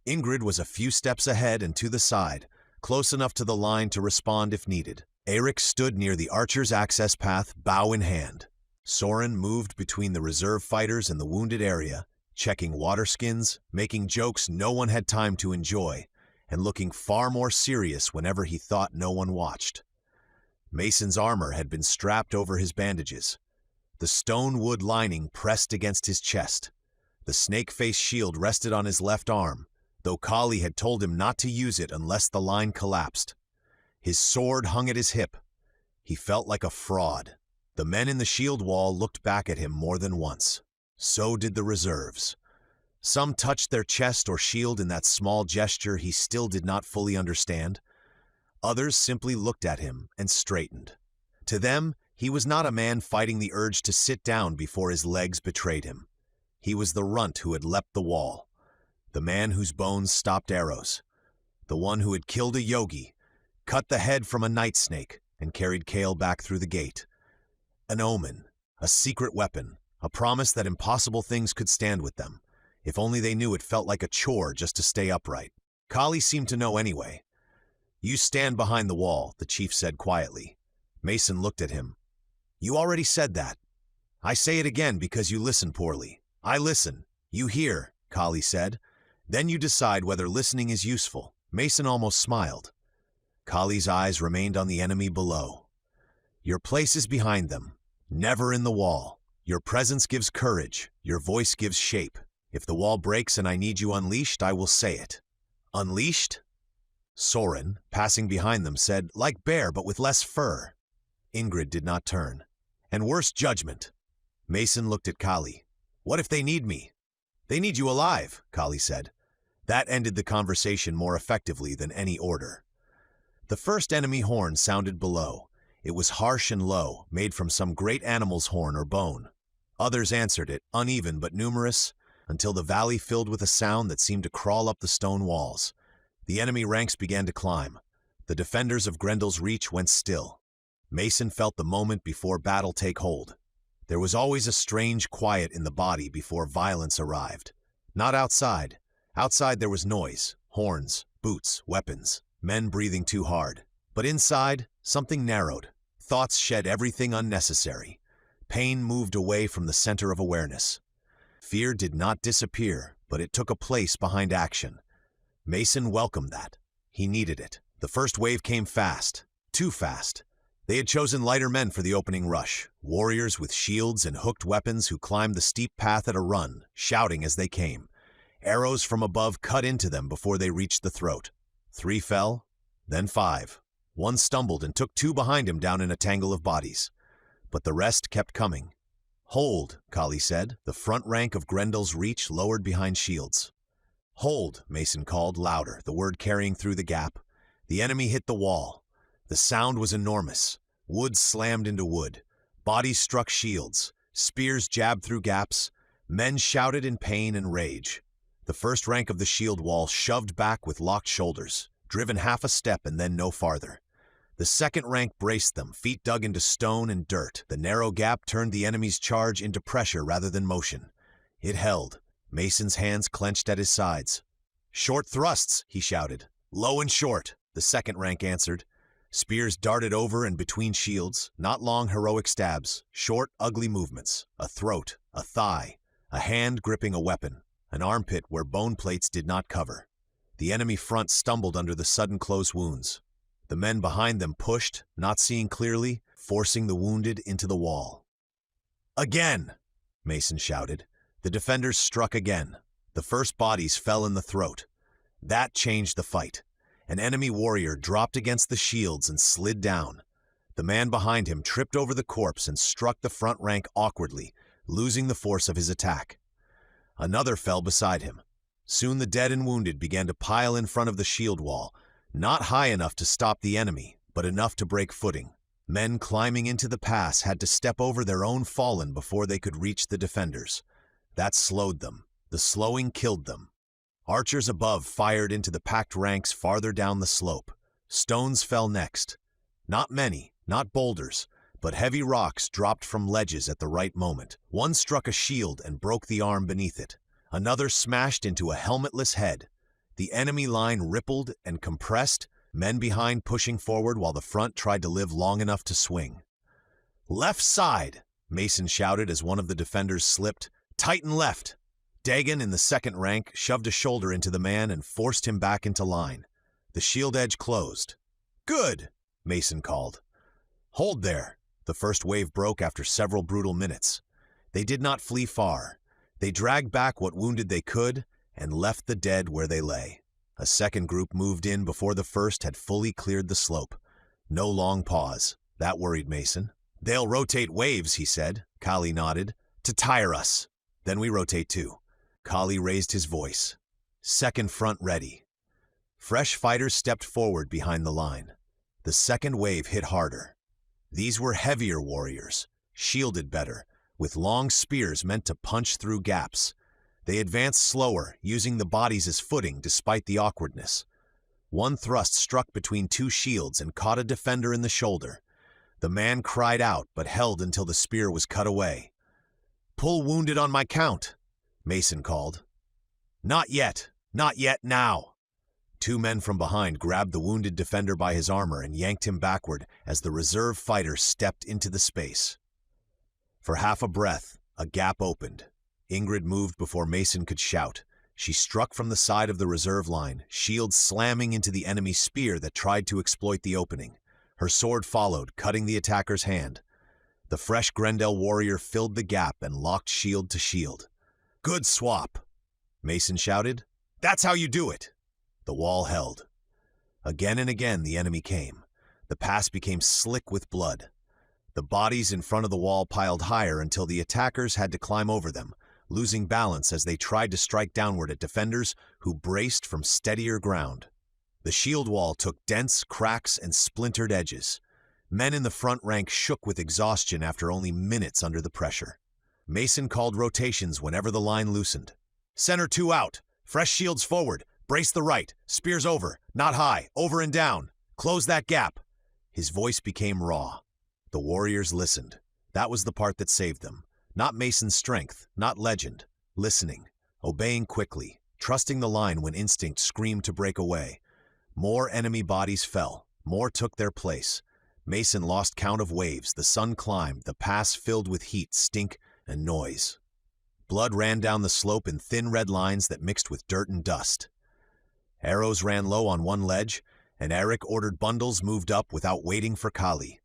Ingrid was a few steps ahead and to the side, close enough to the line to respond if needed. Eirik stood near the archer's access path, bow in hand. Soren moved between the reserve fighters and the wounded area, checking water skins, making jokes no one had time to enjoy, and looking far more serious whenever he thought no one watched. Mason's armor had been strapped over his bandages. The stone wood lining pressed against his chest. The snake-face shield rested on his left arm, though Kali had told him not to use it unless the line collapsed. His sword hung at his hip. He felt like a fraud. The men in the shield wall looked back at him more than once. So did the reserves. Some touched their chest or shield in that small gesture he still did not fully understand. Others simply looked at him and straightened. To them, he was not a man fighting the urge to sit down before his legs betrayed him. He was the runt who had leapt the wall, the man whose bones stopped arrows, the one who had killed a yogi, cut the head from a night snake, and carried Kale back through the gate. An omen, a secret weapon, a promise that impossible things could stand with them. If only they knew it felt like a chore just to stay upright. Kali seemed to know anyway. "You stand behind the wall," the chief said quietly. Mason looked at him. "You already said that. I say it again because you listen poorly." "I listen. You hear," Kali said. "Then you decide whether listening is useful." Mason almost smiled. Kali's eyes remained on the enemy below. "Your place is behind them, never in the wall. Your presence gives courage. Your voice gives shape. If the wall breaks and I need you unleashed, I will say it." "Unleashed?" Soren, passing behind them, said, "Like bear, but with less fur." Ingrid did not turn. "And worse judgment." Mason looked at Kali. "What if they need me?" "They need you alive," Kali said. That ended the conversation more effectively than any order. The first enemy horn sounded below. It was harsh and low, made from some great animal's horn or bone. Others answered it, uneven but numerous, until the valley filled with a sound that seemed to crawl up the stone walls. The enemy ranks began to climb. The defenders of GRENDELL'S reach went still. Mason felt the moment before battle take hold. There was always a strange quiet in the body before violence arrived. Not outside. Outside there was noise, horns, boots, weapons, men breathing too hard. But inside, something narrowed. Thoughts shed everything unnecessary. Pain moved away from the center of awareness. Fear did not disappear, but it took a place behind action. Mason welcomed that. He needed it. The first wave came fast, too fast. They had chosen lighter men for the opening rush, warriors with shields and hooked weapons who climbed the steep path at a run, shouting as they came. Arrows from above cut into them before they reached the throat. 3 fell, then 5. One stumbled and took 2 behind him down in a tangle of bodies. But the rest kept coming. "Hold," Kali said. The front rank of GRENDELL'S reach lowered behind shields. "Hold," Mason called, louder, the word carrying through the gap. The enemy hit the wall. The sound was enormous. Wood slammed into wood. Bodies struck shields. Spears jabbed through gaps. Men shouted in pain and rage. The first rank of the shield wall shoved back with locked shoulders, driven half a step and then no farther. The second rank braced them, feet dug into stone and dirt. The narrow gap turned the enemy's charge into pressure rather than motion. It held. Mason's hands clenched at his sides. "Short thrusts," he shouted. "Low and short," the second rank answered. Spears darted over and between shields, not long heroic stabs, short, ugly movements, a throat, a thigh, a hand gripping a weapon, an armpit where bone plates did not cover. The enemy front stumbled under the sudden close wounds. The men behind them pushed, not seeing clearly, forcing the wounded into the wall. "Again!" Mason shouted. The defenders struck again. The first bodies fell in the throat. That changed the fight. An enemy warrior dropped against the shields and slid down. The man behind him tripped over the corpse and struck the front rank awkwardly, losing the force of his attack. Another fell beside him. Soon the dead and wounded began to pile in front of the shield wall, not high enough to stop the enemy, but enough to break footing. Men climbing into the pass had to step over their own fallen before they could reach the defenders. That slowed them. The slowing killed them. Archers above fired into the packed ranks farther down the slope. Stones fell next. Not many, not boulders, but heavy rocks dropped from ledges at the right moment. One struck a shield and broke the arm beneath it. Another smashed into a helmetless head. The enemy line rippled and compressed, men behind pushing forward while the front tried to live long enough to swing. "Left side!" Mason shouted as one of the defenders slipped. "Tighten left!" Dagon in the second rank shoved a shoulder into the man and forced him back into line. The shield edge closed. "Good!" Mason called. "Hold there!" The first wave broke after several brutal minutes. They did not flee far. They dragged back what wounded they could and left the dead where they lay. A second group moved in before the first had fully cleared the slope. No long pause. That worried Mason. "They'll rotate waves," he said. Kali nodded. "To tire us. Then we rotate too." Kali raised his voice. "Second front ready." Fresh fighters stepped forward behind the line. The second wave hit harder. These were heavier warriors, shielded better, with long spears meant to punch through gaps. They advanced slower, using the bodies as footing despite the awkwardness. One thrust struck between 2 shields and caught a defender in the shoulder. The man cried out but held until the spear was cut away. "Pull wounded on my count," Mason called. "Not yet. Not yet now." 2 men from behind grabbed the wounded defender by his armor and yanked him backward as the reserve fighter stepped into the space. For half a breath, a gap opened. Ingrid moved before Mason could shout. She struck from the side of the reserve line, shield slamming into the enemy spear that tried to exploit the opening. Her sword followed, cutting the attacker's hand. The fresh Grendell warrior filled the gap and locked shield to shield. "Good swap," Mason shouted. "That's how you do it." The wall held. Again and again the enemy came. The pass became slick with blood. The bodies in front of the wall piled higher until the attackers had to climb over them, losing balance as they tried to strike downward at defenders who braced from steadier ground. The shield wall took dents, cracks, and splintered edges. Men in the front rank shook with exhaustion after only minutes under the pressure. Mason called rotations whenever the line loosened. "Center 2 out. Fresh shields forward. Brace the right. Spears over. Not high. Over and down. Close that gap." His voice became raw. The warriors listened. That was the part that saved them. Not Mason's strength, not legend. Listening, obeying quickly, trusting the line when instinct screamed to break away. More enemy bodies fell. More took their place. Mason lost count of waves, the sun climbed, the pass filled with heat, stink, and noise. Blood ran down the slope in thin red lines that mixed with dirt and dust. Arrows ran low on one ledge, and Eric ordered bundles moved up without waiting for Kali.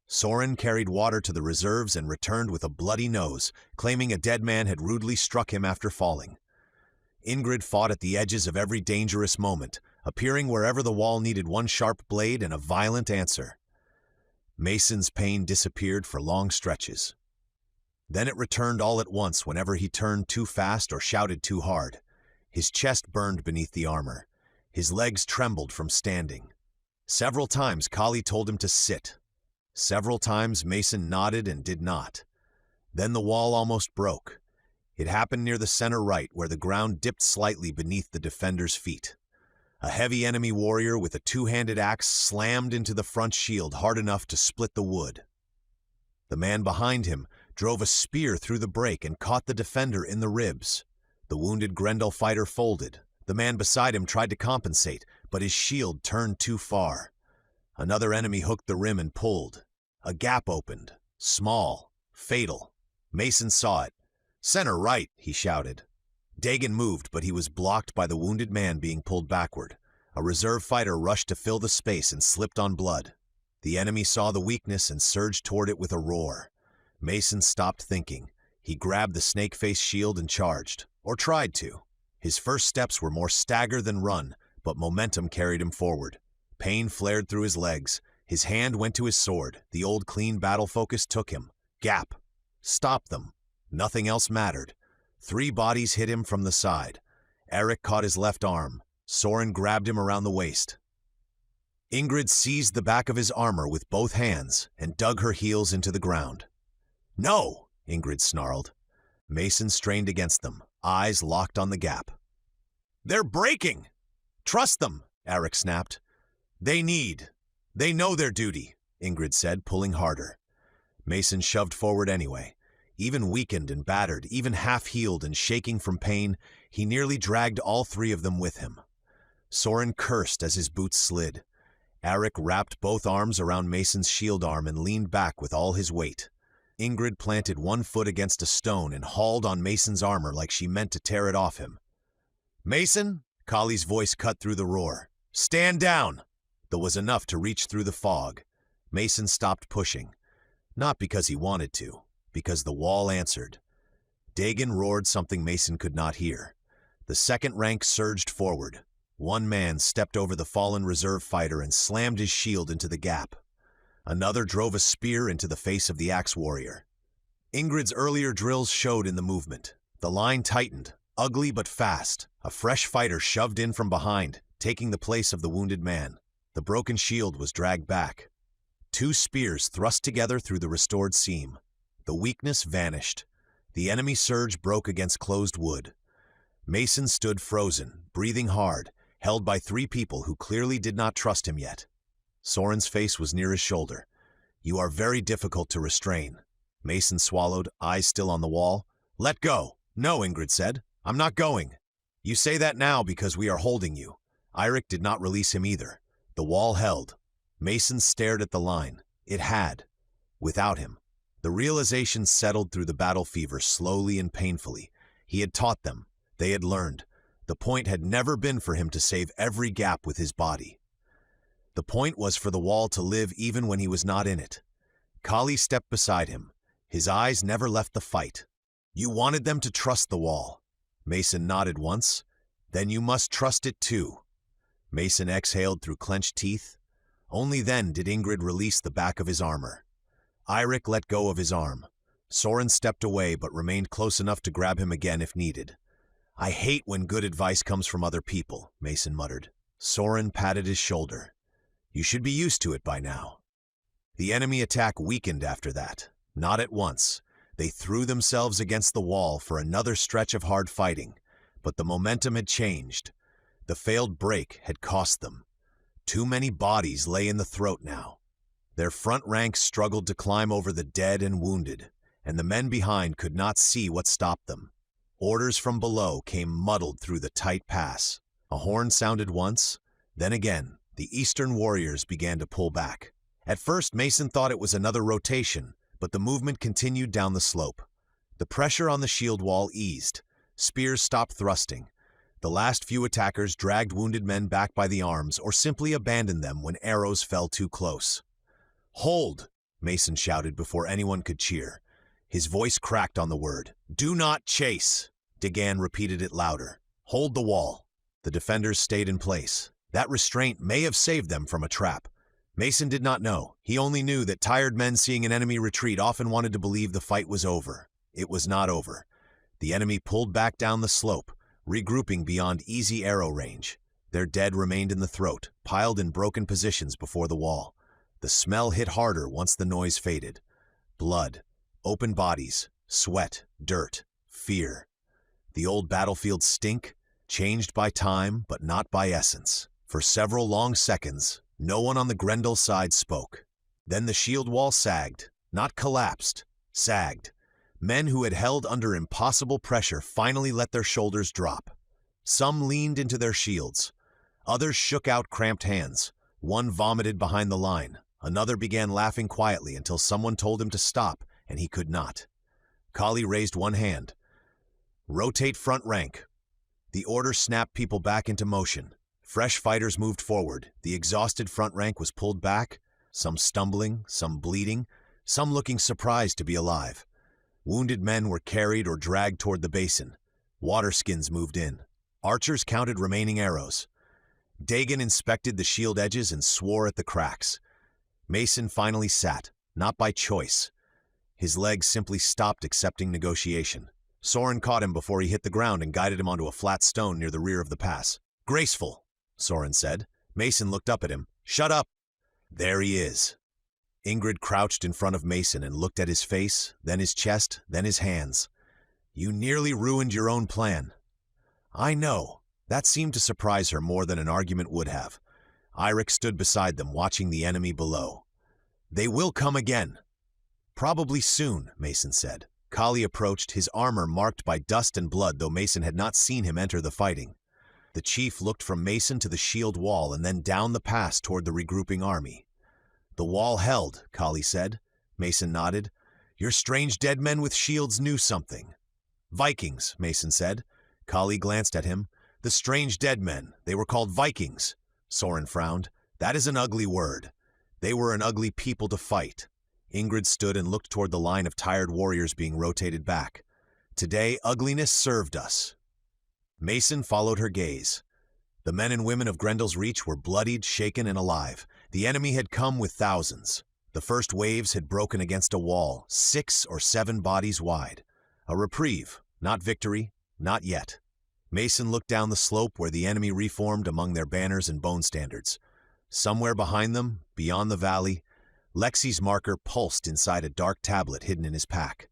Soren carried water to the reserves and returned with a bloody nose, claiming a dead man had rudely struck him after falling. Ingrid fought at the edges of every dangerous moment, appearing wherever the wall needed one sharp blade and a violent answer. Mason's pain disappeared for long stretches. Then it returned all at once whenever he turned too fast or shouted too hard. His chest burned beneath the armor. His legs trembled from standing. Several times Kali told him to sit. Several times Mason nodded and did not. Then the wall almost broke. It happened near the center right, where the ground dipped slightly beneath the defender's feet. A heavy enemy warrior with a two-handed axe slammed into the front shield hard enough to split the wood. The man behind him drove a spear through the break and caught the defender in the ribs. The wounded Grendel fighter folded. The man beside him tried to compensate, but his shield turned too far. Another enemy hooked the rim and pulled. A gap opened. Small. Fatal. Mason saw it. "Center right," he shouted. Dagan moved, but he was blocked by the wounded man being pulled backward. A reserve fighter rushed to fill the space and slipped on blood. The enemy saw the weakness and surged toward it with a roar. Mason stopped thinking. He grabbed the snake-face shield and charged. Or tried to. His first steps were more stagger than run, but momentum carried him forward. Pain flared through his legs. His hand went to his sword. The old clean battle focus took him. Gap. Stop them. Nothing else mattered. 3 bodies hit him from the side. Eric caught his left arm. Soren grabbed him around the waist. Ingrid seized the back of his armor with both hands and dug her heels into the ground. "No!" Ingrid snarled. Mason strained against them, eyes locked on the gap. "They're breaking! Trust them!" Eric snapped. They know their duty," Ingrid said, pulling harder. Mason shoved forward anyway. Even weakened and battered, even half-healed and shaking from pain, he nearly dragged all 3 of them with him. Soren cursed as his boots slid. Eric wrapped both arms around Mason's shield arm and leaned back with all his weight. Ingrid planted one foot against a stone and hauled on Mason's armor like she meant to tear it off him. "Mason?" Kali's voice cut through the roar. "Stand down!" That was enough to reach through the fog. Mason stopped pushing. Not because he wanted to, because the wall answered. Dagan roared something Mason could not hear. The second rank surged forward. One man stepped over the fallen reserve fighter and slammed his shield into the gap. Another drove a spear into the face of the axe warrior. Ingrid's earlier drills showed in the movement. The line tightened, ugly but fast. A fresh fighter shoved in from behind, taking the place of the wounded man. The broken shield was dragged back. 2 spears thrust together through the restored seam. The weakness vanished. The enemy surge broke against closed wood. Mason stood frozen, breathing hard, held by 3 people who clearly did not trust him yet. Soren's face was near his shoulder. "You are very difficult to restrain." Mason swallowed, eyes still on the wall. "Let go." "No," Ingrid said. "I'm not going." "You say that now because we are holding you." Eirik did not release him either. The wall held. Mason stared at the line. It had. Without him. The realization settled through the battle fever slowly and painfully. He had taught them. They had learned. The point had never been for him to save every gap with his body. The point was for the wall to live even when he was not in it. Kali stepped beside him. His eyes never left the fight. "You wanted them to trust the wall." Mason nodded once. "Then you must trust it too." Mason exhaled through clenched teeth. Only then did Ingrid release the back of his armor. Eirik let go of his arm. Soren stepped away but remained close enough to grab him again if needed. "I hate when good advice comes from other people," Mason muttered. Soren patted his shoulder. "You should be used to it by now." The enemy attack weakened after that. Not at once. They threw themselves against the wall for another stretch of hard fighting, but the momentum had changed. The failed break had cost them. Too many bodies lay in the throat now. Their front ranks struggled to climb over the dead and wounded, and the men behind could not see what stopped them. Orders from below came muddled through the tight pass. A horn sounded once, then again, the Eastern warriors began to pull back. At first, Mason thought it was another rotation, but the movement continued down the slope. The pressure on the shield wall eased. Spears stopped thrusting. The last few attackers dragged wounded men back by the arms or simply abandoned them when arrows fell too close. "Hold!" Mason shouted before anyone could cheer. His voice cracked on the word. "Do not chase!" Degan repeated it louder. "Hold the wall." The defenders stayed in place. That restraint may have saved them from a trap. Mason did not know. He only knew that tired men seeing an enemy retreat often wanted to believe the fight was over. It was not over. The enemy pulled back down the slope, regrouping beyond easy arrow range. Their dead remained in the throat, piled in broken positions before the wall. The smell hit harder once the noise faded. Blood, open bodies, sweat, dirt, fear. The old battlefield stink, changed by time but not by essence. For several long seconds, no one on the Grendel side spoke. Then the shield wall sagged, not collapsed, sagged. Men who had held under impossible pressure finally let their shoulders drop. Some leaned into their shields. Others shook out cramped hands. One vomited behind the line. Another began laughing quietly until someone told him to stop, and he could not. Kali raised one hand. "Rotate front rank." The order snapped people back into motion. Fresh fighters moved forward. The exhausted front rank was pulled back, some stumbling, some bleeding, some looking surprised to be alive. Wounded men were carried or dragged toward the basin. Waterskins moved in. Archers counted remaining arrows. Dagan inspected the shield edges and swore at the cracks. Mason finally sat, not by choice. His legs simply stopped accepting negotiation. Soren caught him before he hit the ground and guided him onto a flat stone near the rear of the pass. "Graceful," Soren said. Mason looked up at him. "Shut up." "There he is." Ingrid crouched in front of Mason and looked at his face, then his chest, then his hands. "You nearly ruined your own plan." "I know." That seemed to surprise her more than an argument would have. Eirik stood beside them, watching the enemy below. "They will come again." "Probably soon," Mason said. Kali approached, his armor marked by dust and blood, though Mason had not seen him enter the fighting. The chief looked from Mason to the shield wall and then down the pass toward the regrouping army. "The wall held," Kali said. Mason nodded. "Your strange dead men with shields knew something." "Vikings," Mason said. Kali glanced at him. "The strange dead men. They were called Vikings." Soren frowned. "That is an ugly word. They were an ugly people to fight." Ingrid stood and looked toward the line of tired warriors being rotated back. "Today, ugliness served us." Mason followed her gaze. The men and women of Grendel's Reach were bloodied, shaken, and alive. The enemy had come with thousands. The first waves had broken against a wall, 6 or 7 bodies wide. A reprieve, not victory, not yet. Mason looked down the slope where the enemy reformed among their banners and bone standards. Somewhere behind them, beyond the valley, Lexi's marker pulsed inside a dark tablet hidden in his pack.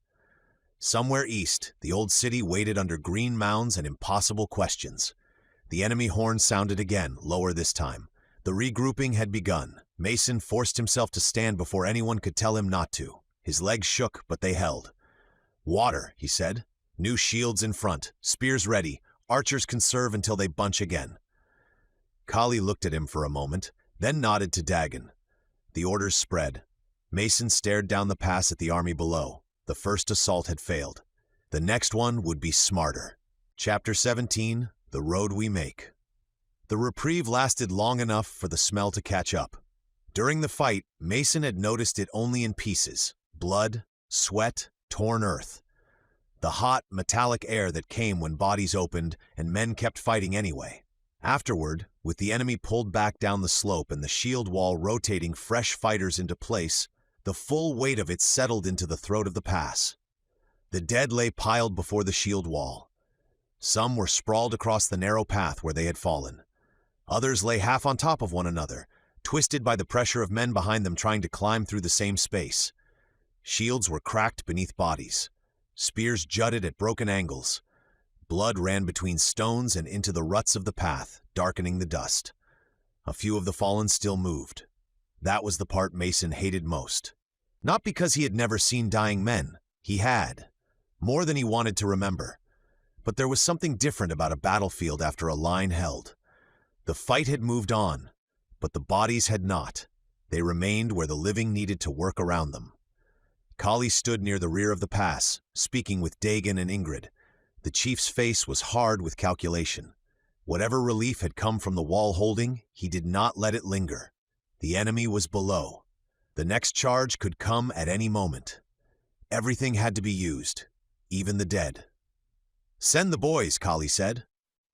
Somewhere east, the old city waited under green mounds and impossible questions. The enemy horn sounded again, lower this time. The regrouping had begun. Mason forced himself to stand before anyone could tell him not to. His legs shook, but they held. "Water," he said. "New shields in front. Spears ready. Archers can serve until they bunch again." Kali looked at him for a moment, then nodded to Dagan. The orders spread. Mason stared down the pass at the army below. The first assault had failed. The next one would be smarter. Chapter 17, The Road We Make. The reprieve lasted long enough for the smell to catch up. During the fight, Mason had noticed it only in pieces. Blood, sweat, torn earth. The hot, metallic air that came when bodies opened and men kept fighting anyway. Afterward, with the enemy pulled back down the slope and the shield wall rotating fresh fighters into place, the full weight of it settled into the throat of the pass. The dead lay piled before the shield wall. Some were sprawled across the narrow path where they had fallen. Others lay half on top of one another, twisted by the pressure of men behind them trying to climb through the same space. Shields were cracked beneath bodies. Spears jutted at broken angles. Blood ran between stones and into the ruts of the path, darkening the dust. A few of the fallen still moved. That was the part Mason hated most. Not because he had never seen dying men. He had. More than he wanted to remember. But there was something different about a battlefield after a line held. The fight had moved on, but the bodies had not. They remained where the living needed to work around them. Kali stood near the rear of the pass, speaking with Dagon and Ingrid. The chief's face was hard with calculation. Whatever relief had come from the wall holding, he did not let it linger. The enemy was below. The next charge could come at any moment. Everything had to be used, even the dead. "Send the boys," Kali said.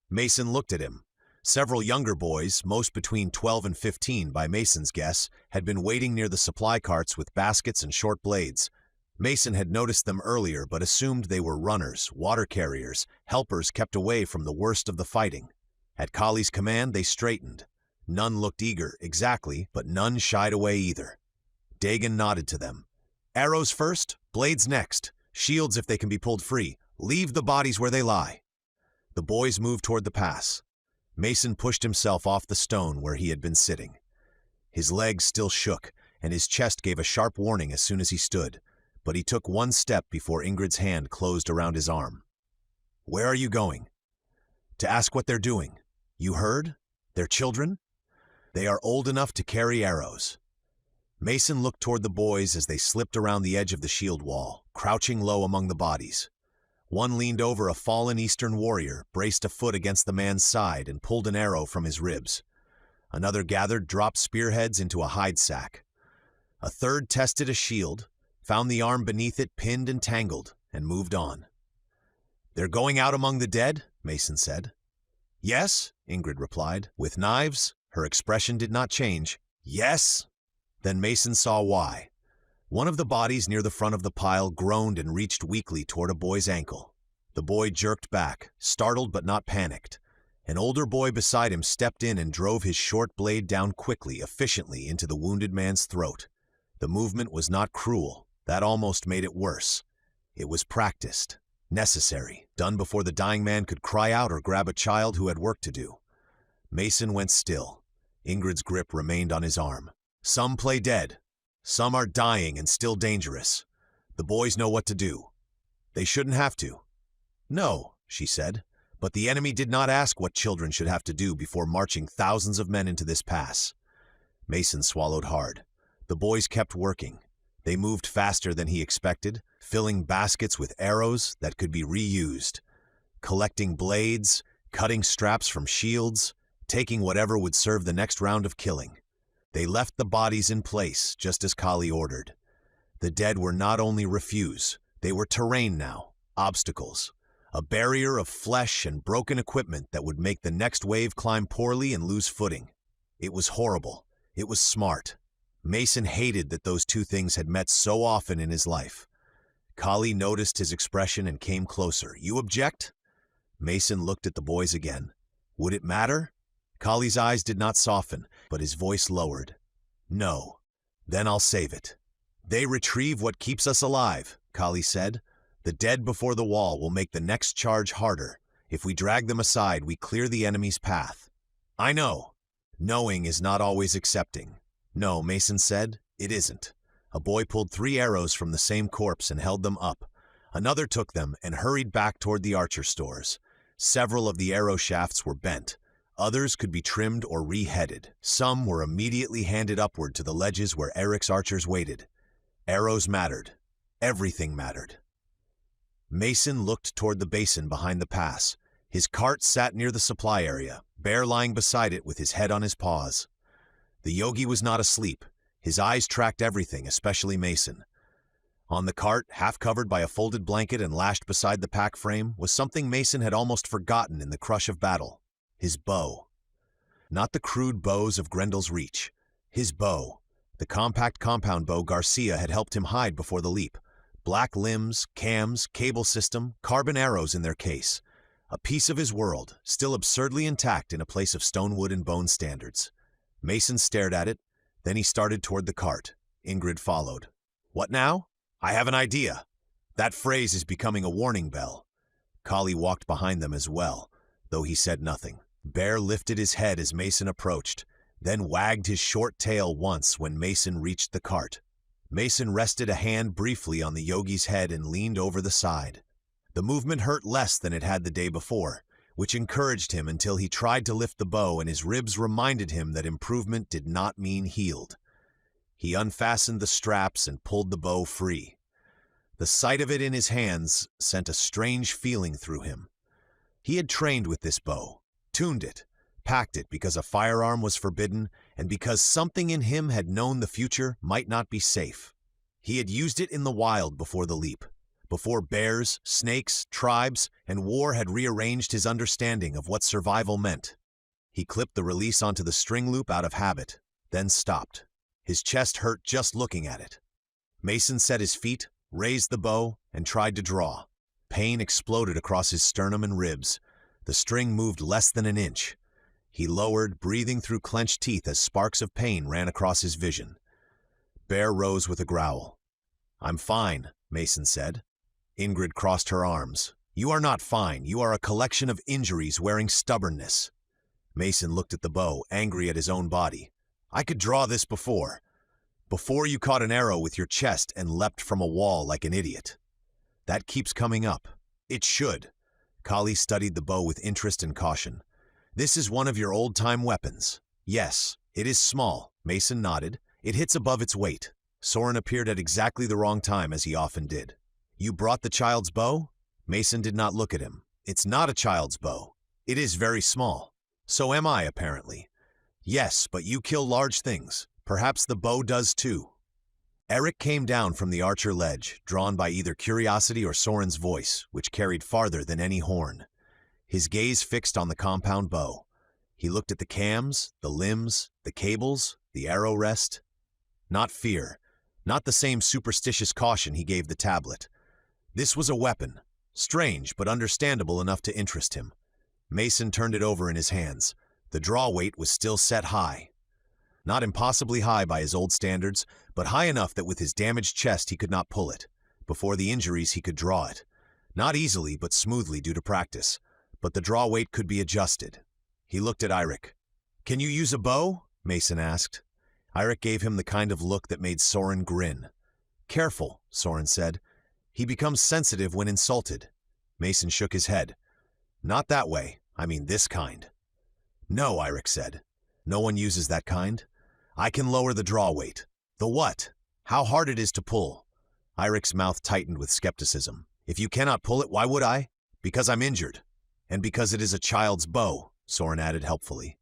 Mason looked at him. Several younger boys, most between 12 and 15 by Mason's guess, had been waiting near the supply carts with baskets and short blades. Mason had noticed them earlier but assumed they were runners, water carriers, helpers kept away from the worst of the fighting. At Kali's command, they straightened. None looked eager, exactly, but none shied away either. Dagon nodded to them. "Arrows first, blades next, shields if they can be pulled free. Leave the bodies where they lie." The boys moved toward the pass. Mason pushed himself off the stone where he had been sitting. His legs still shook, and his chest gave a sharp warning as soon as he stood, but he took one step before Ingrid's hand closed around his arm. "Where are you going?" "To ask what they're doing. You heard? They're children? They are old enough to carry arrows." Mason looked toward the boys as they slipped around the edge of the shield wall, crouching low among the bodies. One leaned over a fallen Eastern warrior, braced a foot against the man's side, and pulled an arrow from his ribs. Another gathered dropped spearheads into a hide sack. A third tested a shield, found the arm beneath it pinned and tangled, and moved on. "They're going out among the dead?" Mason said. "Yes," Ingrid replied. With knives, her expression did not change. "Yes?" Then Mason saw why. One of the bodies near the front of the pile groaned and reached weakly toward a boy's ankle. The boy jerked back, startled but not panicked. An older boy beside him stepped in and drove his short blade down quickly, efficiently into the wounded man's throat. The movement was not cruel. That almost made it worse. It was practiced, necessary, done before the dying man could cry out or grab a child who had work to do. Mason went still. Ingrid's grip remained on his arm. "Some play dead. Some are dying and still dangerous. The boys know what to do. They shouldn't have to." "No," she said, "but the enemy did not ask what children should have to do before marching thousands of men into this pass." Mason swallowed hard. The boys kept working. They moved faster than he expected, filling baskets with arrows that could be reused, collecting blades, cutting straps from shields, taking whatever would serve the next round of killing. They left the bodies in place, just as Kali ordered. The dead were not only refuse, they were terrain now, obstacles, a barrier of flesh and broken equipment that would make the next wave climb poorly and lose footing. It was horrible. It was smart. Mason hated that those two things had met so often in his life. Kali noticed his expression and came closer. "You object?" Mason looked at the boys again. "Would it matter?" Kali's eyes did not soften, but his voice lowered. "No. Then I'll save it." "They retrieve what keeps us alive," Kali said. "The dead before the wall will make the next charge harder. If we drag them aside, we clear the enemy's path." "I know. Knowing is not always accepting." "No," Mason said, "it isn't." A boy pulled 3 arrows from the same corpse and held them up. Another took them and hurried back toward the archer stores. Several of the arrow shafts were bent. Others could be trimmed or reheaded. Some were immediately handed upward to the ledges where Eric's archers waited. Arrows mattered. Everything mattered. Mason looked toward the basin behind the pass. His cart sat near the supply area, Bear lying beside it with his head on his paws. The yogi was not asleep. His eyes tracked everything, especially Mason. On the cart, half covered by a folded blanket and lashed beside the pack frame, was something Mason had almost forgotten in the crush of battle. His bow. Not the crude bows of Grendel's reach. His bow. The compact compound bow Garcia had helped him hide before the leap. Black limbs, cams, cable system, carbon arrows in their case. A piece of his world, still absurdly intact in a place of stone, wood, and bone standards. Mason stared at it, then he started toward the cart. Ingrid followed. "What now?" "I have an idea." That phrase is becoming a warning bell. Kali walked behind them as well, though he said nothing. Bear lifted his head as Mason approached, then wagged his short tail once when Mason reached the cart. Mason rested a hand briefly on the yogi's head and leaned over the side. The movement hurt less than it had the day before, which encouraged him until he tried to lift the bow and his ribs reminded him that improvement did not mean healed. He unfastened the straps and pulled the bow free. The sight of it in his hands sent a strange feeling through him. He had trained with this bow, tuned it, packed it because a firearm was forbidden and because something in him had known the future might not be safe. He had used it in the wild before the leap, before bears, snakes, tribes, and war had rearranged his understanding of what survival meant. He clipped the release onto the string loop out of habit, then stopped. His chest hurt just looking at it. Mason set his feet, raised the bow, and tried to draw. Pain exploded across his sternum and ribs. The string moved less than an inch. He lowered, breathing through clenched teeth as sparks of pain ran across his vision. Bear rose with a growl. "I'm fine," Mason said. Ingrid crossed her arms. "You are not fine. You are a collection of injuries wearing stubbornness." Mason looked at the bow, angry at his own body. "I could draw this before. Before you caught an arrow with your chest and leapt from a wall like an idiot. That keeps coming up. It should." Kali studied the bow with interest and caution. "This is one of your old-time weapons." "Yes, it is small," Mason nodded. "It hits above its weight." Soren appeared at exactly the wrong time, as he often did. "You brought the child's bow?" Mason did not look at him. "It's not a child's bow. It is very small. So am I, apparently." "Yes, but you kill large things. Perhaps the bow does too." Eric came down from the archer ledge, drawn by either curiosity or Soren's voice, which carried farther than any horn. His gaze fixed on the compound bow. He looked at the cams, the limbs, the cables, the arrow rest. Not fear, not the same superstitious caution he gave the tablet. This was a weapon, strange but understandable enough to interest him. Mason turned it over in his hands. The draw weight was still set high. Not impossibly high by his old standards, but high enough that with his damaged chest he could not pull it. Before the injuries he could draw it. Not easily, but smoothly due to practice. But the draw weight could be adjusted. He looked at Eirik. "Can you use a bow?" Mason asked. Eirik gave him the kind of look that made Soren grin. "Careful," Soren said. "He becomes sensitive when insulted." Mason shook his head. "Not that way. I mean this kind." "No," Eirik said. "No one uses that kind. I can lower the draw weight." "The what?" "How hard it is to pull." Eirik's mouth tightened with skepticism. "If you cannot pull it, why would I?" "Because I'm injured. And because it is a child's bow," Soren added helpfully.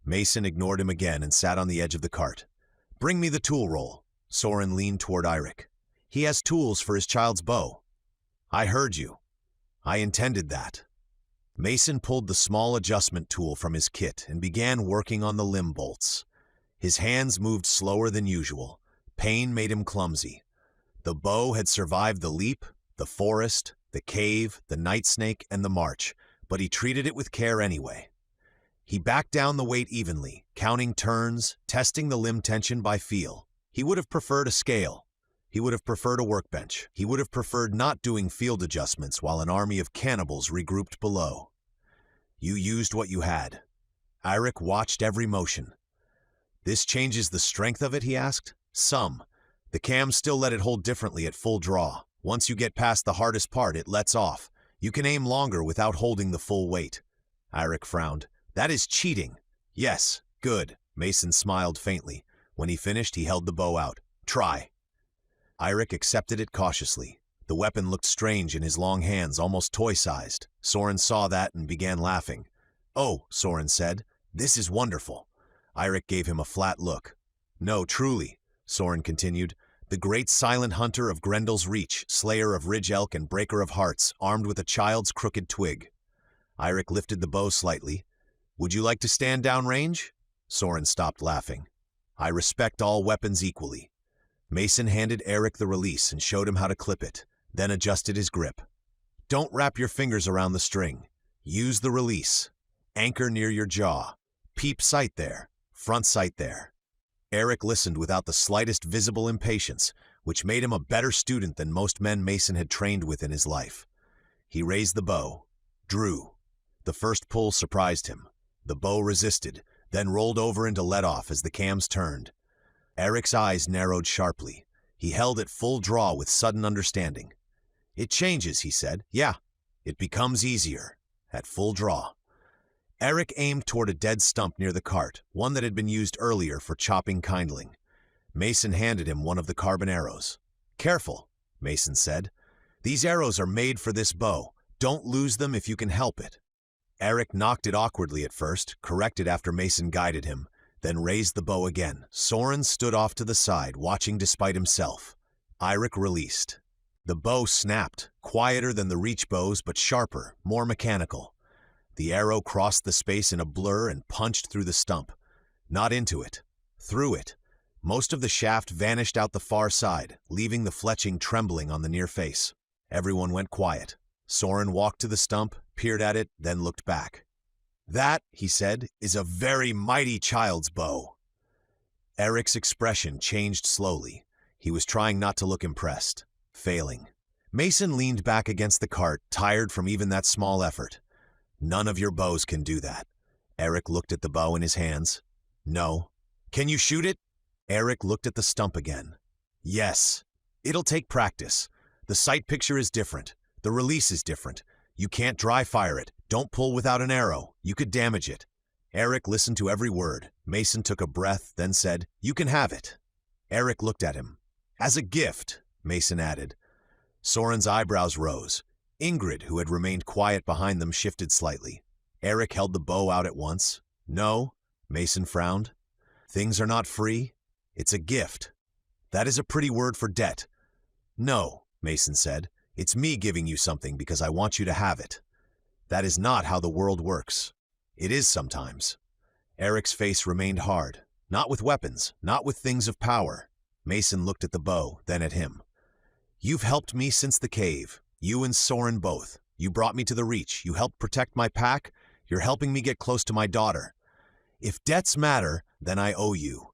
Mason ignored him again and sat on the edge of the cart. "Bring me the tool roll." Soren leaned toward Eirik. "He has tools for his child's bow." "I heard you. I intended that." Mason pulled the small adjustment tool from his kit and began working on the limb bolts. His hands moved slower than usual. Pain made him clumsy. The bow had survived the leap, the forest, the cave, the night snake, and the march, but he treated it with care anyway. He backed down the weight evenly, counting turns, testing the limb tension by feel. He would have preferred a scale. He would have preferred a workbench. He would have preferred not doing field adjustments while an army of cannibals regrouped below. You used what you had. Eirik watched every motion. "This changes the strength of it?" he asked. "Some. The cams still let it hold differently at full draw. Once you get past the hardest part, it lets off. You can aim longer without holding the full weight." Eirik frowned. "That is cheating." "Yes, good." Mason smiled faintly. When he finished, he held the bow out. "Try." Eirik accepted it cautiously. The weapon looked strange in his long hands, almost toy-sized. Soren saw that and began laughing. "Oh," Soren said, "this is wonderful." Eirik gave him a flat look. "No, truly," Soren continued, "the great silent hunter of Grendel's Reach, slayer of ridge elk and breaker of hearts, armed with a child's crooked twig." Eirik lifted the bow slightly. "Would you like to stand down range?" Soren stopped laughing. "I respect all weapons equally." Mason handed Eirik the release and showed him how to clip it, then adjusted his grip. "Don't wrap your fingers around the string. Use the release. Anchor near your jaw. Peep sight there. Front sight there." Eirik listened without the slightest visible impatience, which made him a better student than most men Mason had trained with in his life. He raised the bow, drew. The first pull surprised him. The bow resisted, then rolled over into let-off as the cams turned. Eirik's eyes narrowed sharply. He held at full draw with sudden understanding. "It changes," he said. "Yeah, it becomes easier. At full draw." Eirik aimed toward a dead stump near the cart, one that had been used earlier for chopping kindling. Mason handed him one of the carbon arrows. "Careful," Mason said. "These arrows are made for this bow. Don't lose them if you can help it." Eric knocked it awkwardly at first, corrected after Mason guided him, then raised the bow again. Soren stood off to the side, watching despite himself. Eric released. The bow snapped, quieter than the reach bows but sharper, more mechanical. The arrow crossed the space in a blur and punched through the stump. Not into it, through it. Most of the shaft vanished out the far side, leaving the fletching trembling on the near face. Everyone went quiet. Soren walked to the stump, peered at it, then looked back. "That," he said, "is a very mighty child's bow." Eric's expression changed slowly. He was trying not to look impressed, failing. Mason leaned back against the cart, tired from even that small effort. "None of your bows can do that." Eric looked at the bow in his hands. "No." "Can you shoot it?" Eric looked at the stump again. "Yes. It'll take practice. The sight picture is different. The release is different. You can't dry fire it. Don't pull without an arrow. You could damage it." Eric listened to every word. Mason took a breath, then said, "You can have it." Eric looked at him. "As a gift," Mason added. Soren's eyebrows rose. Ingrid, who had remained quiet behind them, shifted slightly. Eric held the bow out at once. "No," Mason frowned. "Things are not free. It's a gift. That is a pretty word for debt." "No," Mason said. "It's me giving you something because I want you to have it. That is not how the world works. It is sometimes." Eric's face remained hard. Not with weapons, not with things of power. Mason looked at the bow, then at him. "You've helped me since the cave. You and Soren both. You brought me to the Reach. You helped protect my pack. You're helping me get close to my daughter. If debts matter, then I owe you."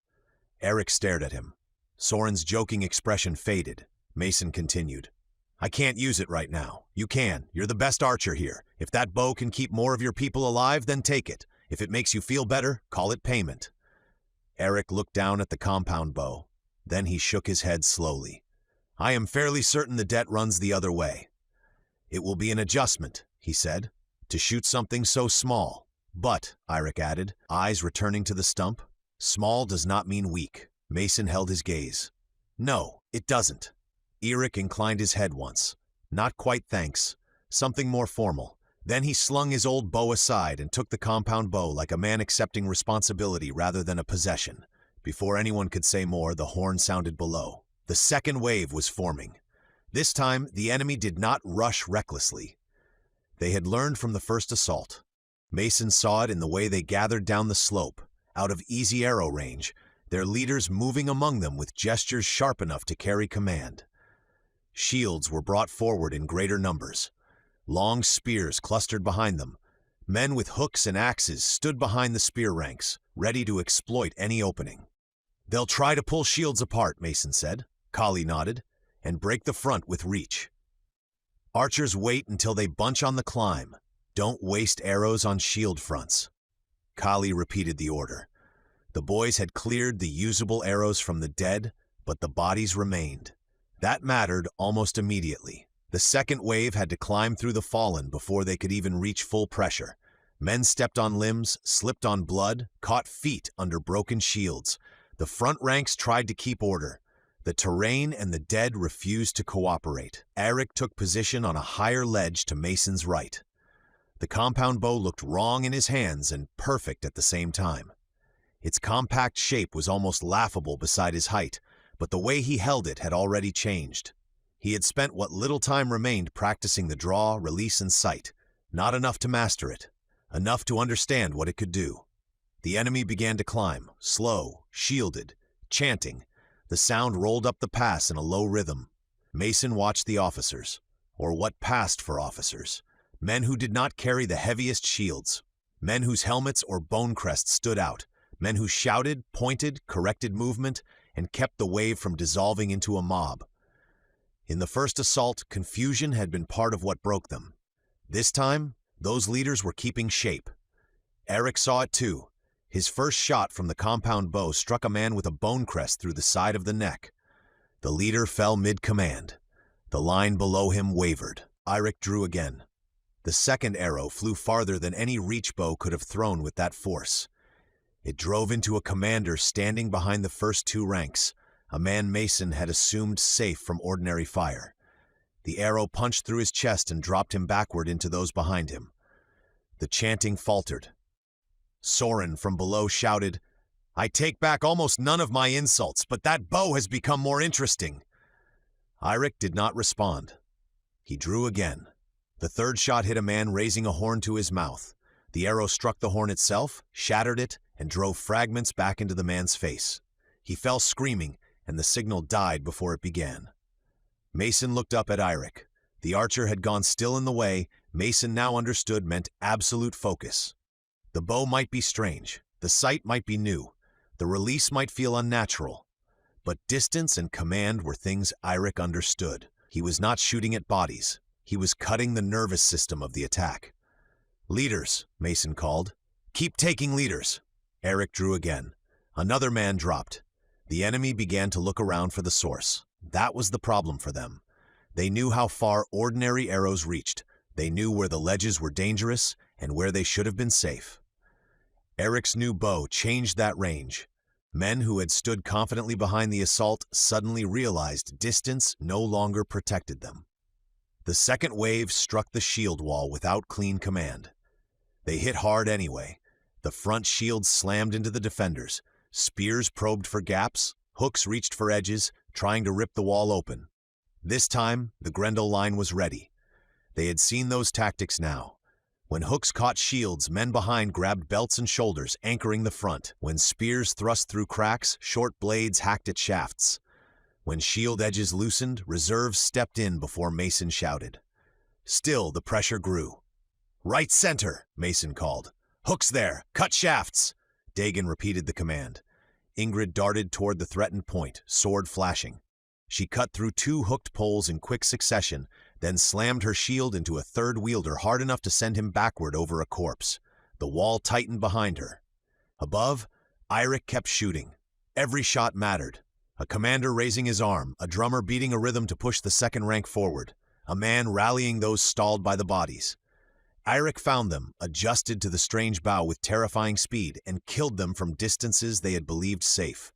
Eric stared at him. Soren's joking expression faded. Mason continued. "I can't use it right now. You can. You're the best archer here. If that bow can keep more of your people alive, then take it. If it makes you feel better, call it payment." Eric looked down at the compound bow. Then he shook his head slowly. "I am fairly certain the debt runs the other way. It will be an adjustment," he said, "to shoot something so small. But," Eric added, eyes returning to the stump, "small does not mean weak." Mason held his gaze. "No, it doesn't." Eric inclined his head once. "Not quite, thanks. Something more formal." Then he slung his old bow aside and took the compound bow like a man accepting responsibility rather than a possession. Before anyone could say more, the horn sounded below. The second wave was forming. This time, the enemy did not rush recklessly. They had learned from the first assault. Mason saw it in the way they gathered down the slope, out of easy arrow range, their leaders moving among them with gestures sharp enough to carry command. Shields were brought forward in greater numbers. Long spears clustered behind them. Men with hooks and axes stood behind the spear ranks, ready to exploit any opening. "They'll try to pull shields apart," Mason said. Kali nodded. "And break the front with reach. Archers wait until they bunch on the climb. Don't waste arrows on shield fronts." Kali repeated the order. The boys had cleared the usable arrows from the dead, but the bodies remained. That mattered almost immediately. The second wave had to climb through the fallen before they could even reach full pressure. Men stepped on limbs, slipped on blood, caught feet under broken shields. The front ranks tried to keep order. The terrain and the dead refused to cooperate. Eric took position on a higher ledge to Mason's right. The compound bow looked wrong in his hands and perfect at the same time. Its compact shape was almost laughable beside his height, but the way he held it had already changed. He had spent what little time remained practicing the draw, release, and sight. Not enough to master it. Enough to understand what it could do. The enemy began to climb, slow, shielded, chanting. The sound rolled up the pass in a low rhythm. Mason watched the officers, or what passed for officers. Men who did not carry the heaviest shields. Men whose helmets or bone crests stood out. Men who shouted, pointed, corrected movement, and kept the wave from dissolving into a mob. In the first assault, confusion had been part of what broke them. This time, those leaders were keeping shape. Eric saw it too. His first shot from the compound bow struck a man with a bone crest through the side of the neck. The leader fell mid-command. The line below him wavered. Eric drew again. The second arrow flew farther than any reach bow could have thrown with that force. It drove into a commander standing behind the first two ranks, a man Mason had assumed safe from ordinary fire. The arrow punched through his chest and dropped him backward into those behind him. The chanting faltered. Soren from below shouted, "I take back almost none of my insults, but that bow has become more interesting." Eirik did not respond. He drew again. The third shot hit a man raising a horn to his mouth. The arrow struck the horn itself, shattered it, and drove fragments back into the man's face. He fell screaming, and the signal died before it began. Mason looked up at Eirik. The archer had gone still in the way. Mason now understood meant absolute focus. The bow might be strange, the sight might be new, the release might feel unnatural, but distance and command were things Eirik understood. He was not shooting at bodies. He was cutting the nervous system of the attack. "Leaders," Mason called. "Keep taking leaders." Eirik drew again. Another man dropped. The enemy began to look around for the source. That was the problem for them. They knew how far ordinary arrows reached. They knew where the ledges were dangerous and where they should have been safe. Eric's new bow changed that range. Men who had stood confidently behind the assault suddenly realized distance no longer protected them. The second wave struck the shield wall without clean command. They hit hard anyway. The front shields slammed into the defenders. Spears probed for gaps. Hooks reached for edges, trying to rip the wall open. This time, the Grendel line was ready. They had seen those tactics now. When hooks caught shields, men behind grabbed belts and shoulders, anchoring the front. When spears thrust through cracks, short blades hacked at shafts. When shield edges loosened, reserves stepped in before Mason shouted. Still, the pressure grew. "Right center," Mason called. "Hooks there! Cut shafts!" Dagon repeated the command. Ingrid darted toward the threatened point, sword flashing. She cut through two hooked poles in quick succession, then slammed her shield into a third wielder hard enough to send him backward over a corpse. The wall tightened behind her. Above, Eirik kept shooting. Every shot mattered. A commander raising his arm, a drummer beating a rhythm to push the second rank forward, a man rallying those stalled by the bodies. Eirik found them, adjusted to the strange bow with terrifying speed, and killed them from distances they had believed safe.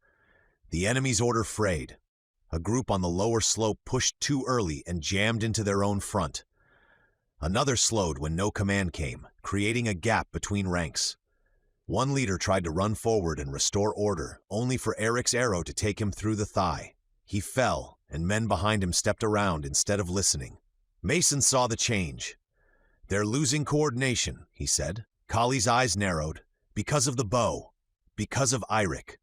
The enemy's order frayed. A group on the lower slope pushed too early and jammed into their own front. Another slowed when no command came, creating a gap between ranks. One leader tried to run forward and restore order, only for Eric's arrow to take him through the thigh. He fell, and men behind him stepped around instead of listening. Mason saw the change. "They're losing coordination," he said. Kali's eyes narrowed. "Because of the bow. Because of Eirik."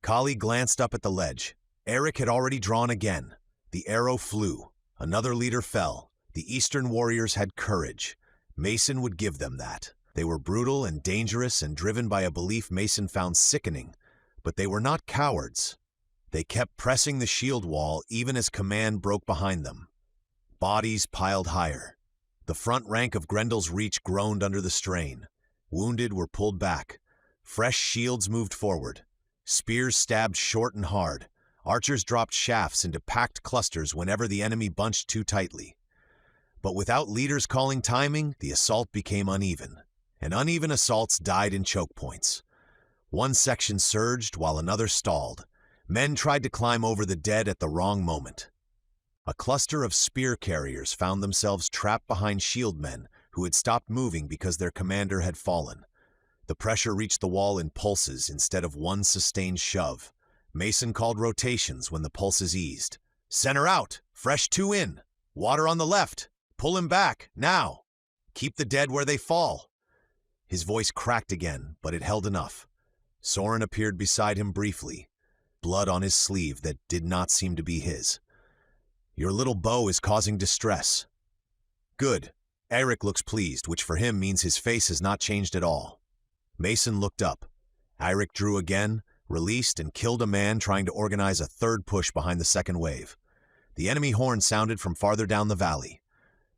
Kali glanced up at the ledge. Eirik had already drawn again. The arrow flew. Another leader fell. The Eastern warriors had courage. Mason would give them that. They were brutal and dangerous and driven by a belief Mason found sickening, but they were not cowards. They kept pressing the shield wall even as command broke behind them. Bodies piled higher. The front rank of Grendel's Reach groaned under the strain. Wounded were pulled back. Fresh shields moved forward. Spears stabbed short and hard. Archers dropped shafts into packed clusters whenever the enemy bunched too tightly. But without leaders calling timing, the assault became uneven. And uneven assaults died in choke points. One section surged while another stalled. Men tried to climb over the dead at the wrong moment. A cluster of spear carriers found themselves trapped behind shield men who had stopped moving because their commander had fallen. The pressure reached the wall in pulses instead of one sustained shove. Mason called rotations when the pulses eased. "Center out! Fresh two in! Water on the left! Pull him back, now! Keep the dead where they fall!" His voice cracked again, but it held enough. Soren appeared beside him briefly, blood on his sleeve that did not seem to be his. "Your little bow is causing distress." "Good." Eirik looks pleased, which for him means his face has not changed at all. Mason looked up. Eirik drew again, released, and killed a man trying to organize a third push behind the second wave. The enemy horn sounded from farther down the valley.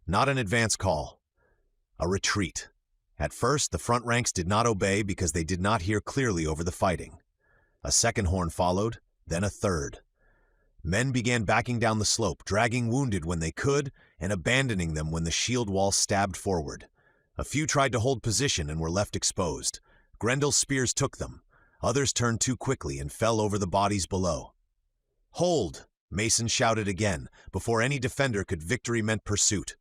Not an advance call. A retreat. At first, the front ranks did not obey because they did not hear clearly over the fighting. A second horn followed, then a third. Men began backing down the slope, dragging wounded when they could, and abandoning them when the shield wall stabbed forward. A few tried to hold position and were left exposed. Grendel's spears took them. Others turned too quickly and fell over the bodies below. "Hold!" Mason shouted again, before any defender could. Victory meant pursuit.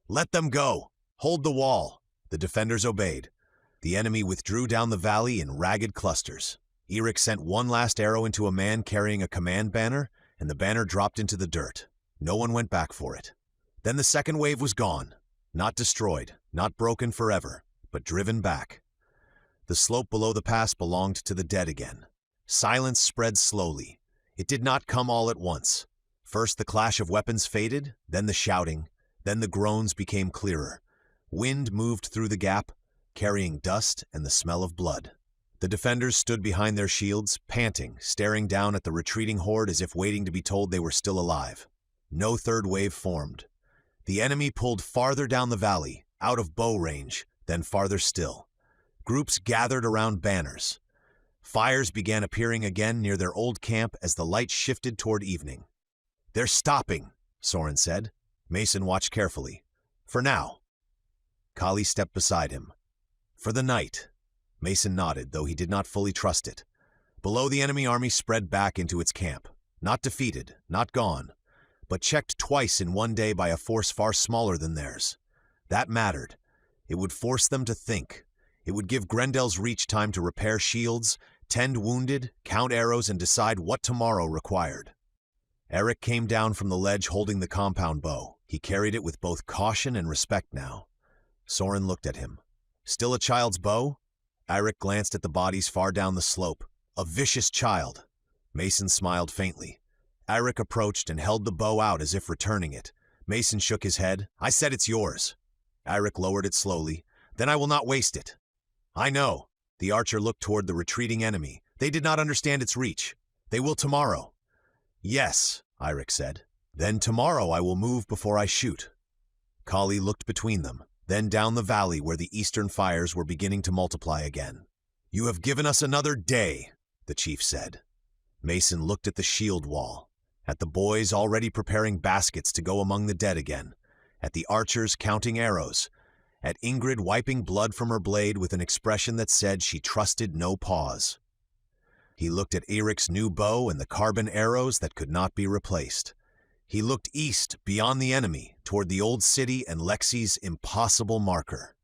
"Let them go! Hold the wall!" The defenders obeyed. The enemy withdrew down the valley in ragged clusters. Eric sent one last arrow into a man carrying a command banner, and the banner dropped into the dirt. No one went back for it. Then the second wave was gone. Not destroyed, not broken forever, but driven back. The slope below the pass belonged to the dead again. Silence spread slowly. It did not come all at once. First the clash of weapons faded, then the shouting, then the groans became clearer. Wind moved through the gap, carrying dust and the smell of blood. The defenders stood behind their shields, panting, staring down at the retreating horde as if waiting to be told they were still alive. No third wave formed. The enemy pulled farther down the valley, out of bow range, then farther still. Groups gathered around banners. Fires began appearing again near their old camp as the light shifted toward evening. "They're stopping," Soren said. Mason watched carefully. "For now." Kali stepped beside him. "For the night." Mason nodded, though he did not fully trust it. Below, the enemy army spread back into its camp. Not defeated, not gone, but checked twice in one day by a force far smaller than theirs. That mattered. It would force them to think. It would give GRENDELL'S reach time to repair shields, tend wounded, count arrows, and decide what tomorrow required. Eric came down from the ledge holding the compound bow. He carried it with both caution and respect now. Soren looked at him. "Still a child's bow?" Eric glanced at the bodies far down the slope. "A vicious child." Mason smiled faintly. Eric approached and held the bow out as if returning it. Mason shook his head. "I said it's yours." Eric lowered it slowly. "Then I will not waste it." "I know." The archer looked toward the retreating enemy. "They did not understand its reach. They will tomorrow." "Yes," Eric said. "Then tomorrow I will move before I shoot." Kali looked between them, then down the valley where the eastern fires were beginning to multiply again. "You have given us another day," the chief said. Mason looked at the shield wall, at the boys already preparing baskets to go among the dead again, at the archers counting arrows, at Ingrid wiping blood from her blade with an expression that said she trusted no pause. He looked at Eric's new bow and the carbon arrows that could not be replaced. He looked east, beyond the enemy, toward the old city and Lexi's impossible marker.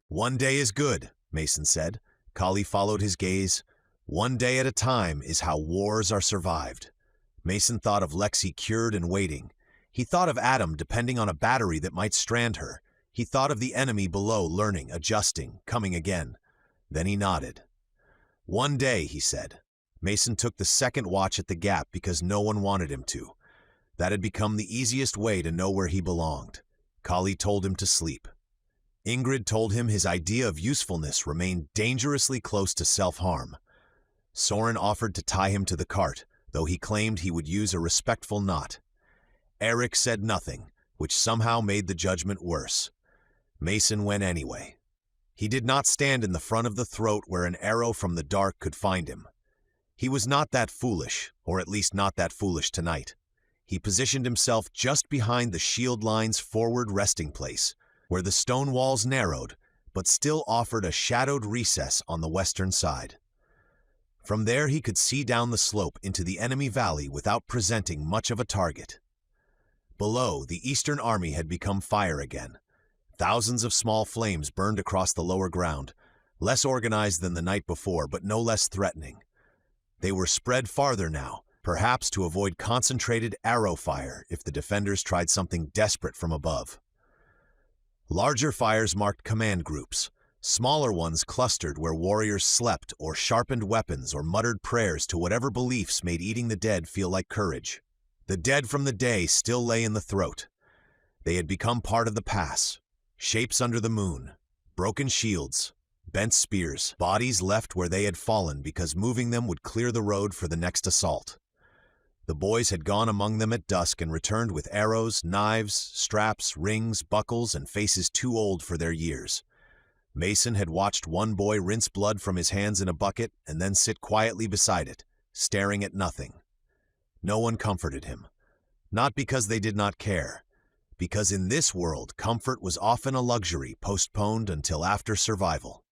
"One day is good," Mason said. Kali followed his gaze. "One day at a time is how wars are survived." Mason thought of Lexi cured and waiting. He thought of Adam depending on a battery that might strand her. He thought of the enemy below learning, adjusting, coming again. Then he nodded. "One day," he said. Mason took the second watch at the gap because no one wanted him to. That had become the easiest way to know where he belonged. Kali told him to sleep. Ingrid told him his idea of usefulness remained dangerously close to self-harm. Soren offered to tie him to the cart, though he claimed he would use a respectful knot. Eric said nothing, which somehow made the judgment worse. Mason went anyway. He did not stand in the front of the throat where an arrow from the dark could find him. He was not that foolish, or at least not that foolish tonight. He positioned himself just behind the shield line's forward resting place, where the stone walls narrowed, but still offered a shadowed recess on the western side. From there he could see down the slope into the enemy valley without presenting much of a target. Below, the eastern army had become fire again. Thousands of small flames burned across the lower ground, less organized than the night before, but no less threatening. They were spread farther now, perhaps to avoid concentrated arrow fire if the defenders tried something desperate from above. Larger fires marked command groups. Smaller ones clustered where warriors slept or sharpened weapons or muttered prayers to whatever beliefs made eating the dead feel like courage. The dead from the day still lay in the throat. They had become part of the pass. Shapes under the moon, broken shields, bent spears, bodies left where they had fallen because moving them would clear the road for the next assault. The boys had gone among them at dusk and returned with arrows, knives, straps, rings, buckles, and faces too old for their years. Mason had watched one boy rinse blood from his hands in a bucket and then sit quietly beside it, staring at nothing. No one comforted him. Not because they did not care, because in this world comfort was often a luxury postponed until after survival.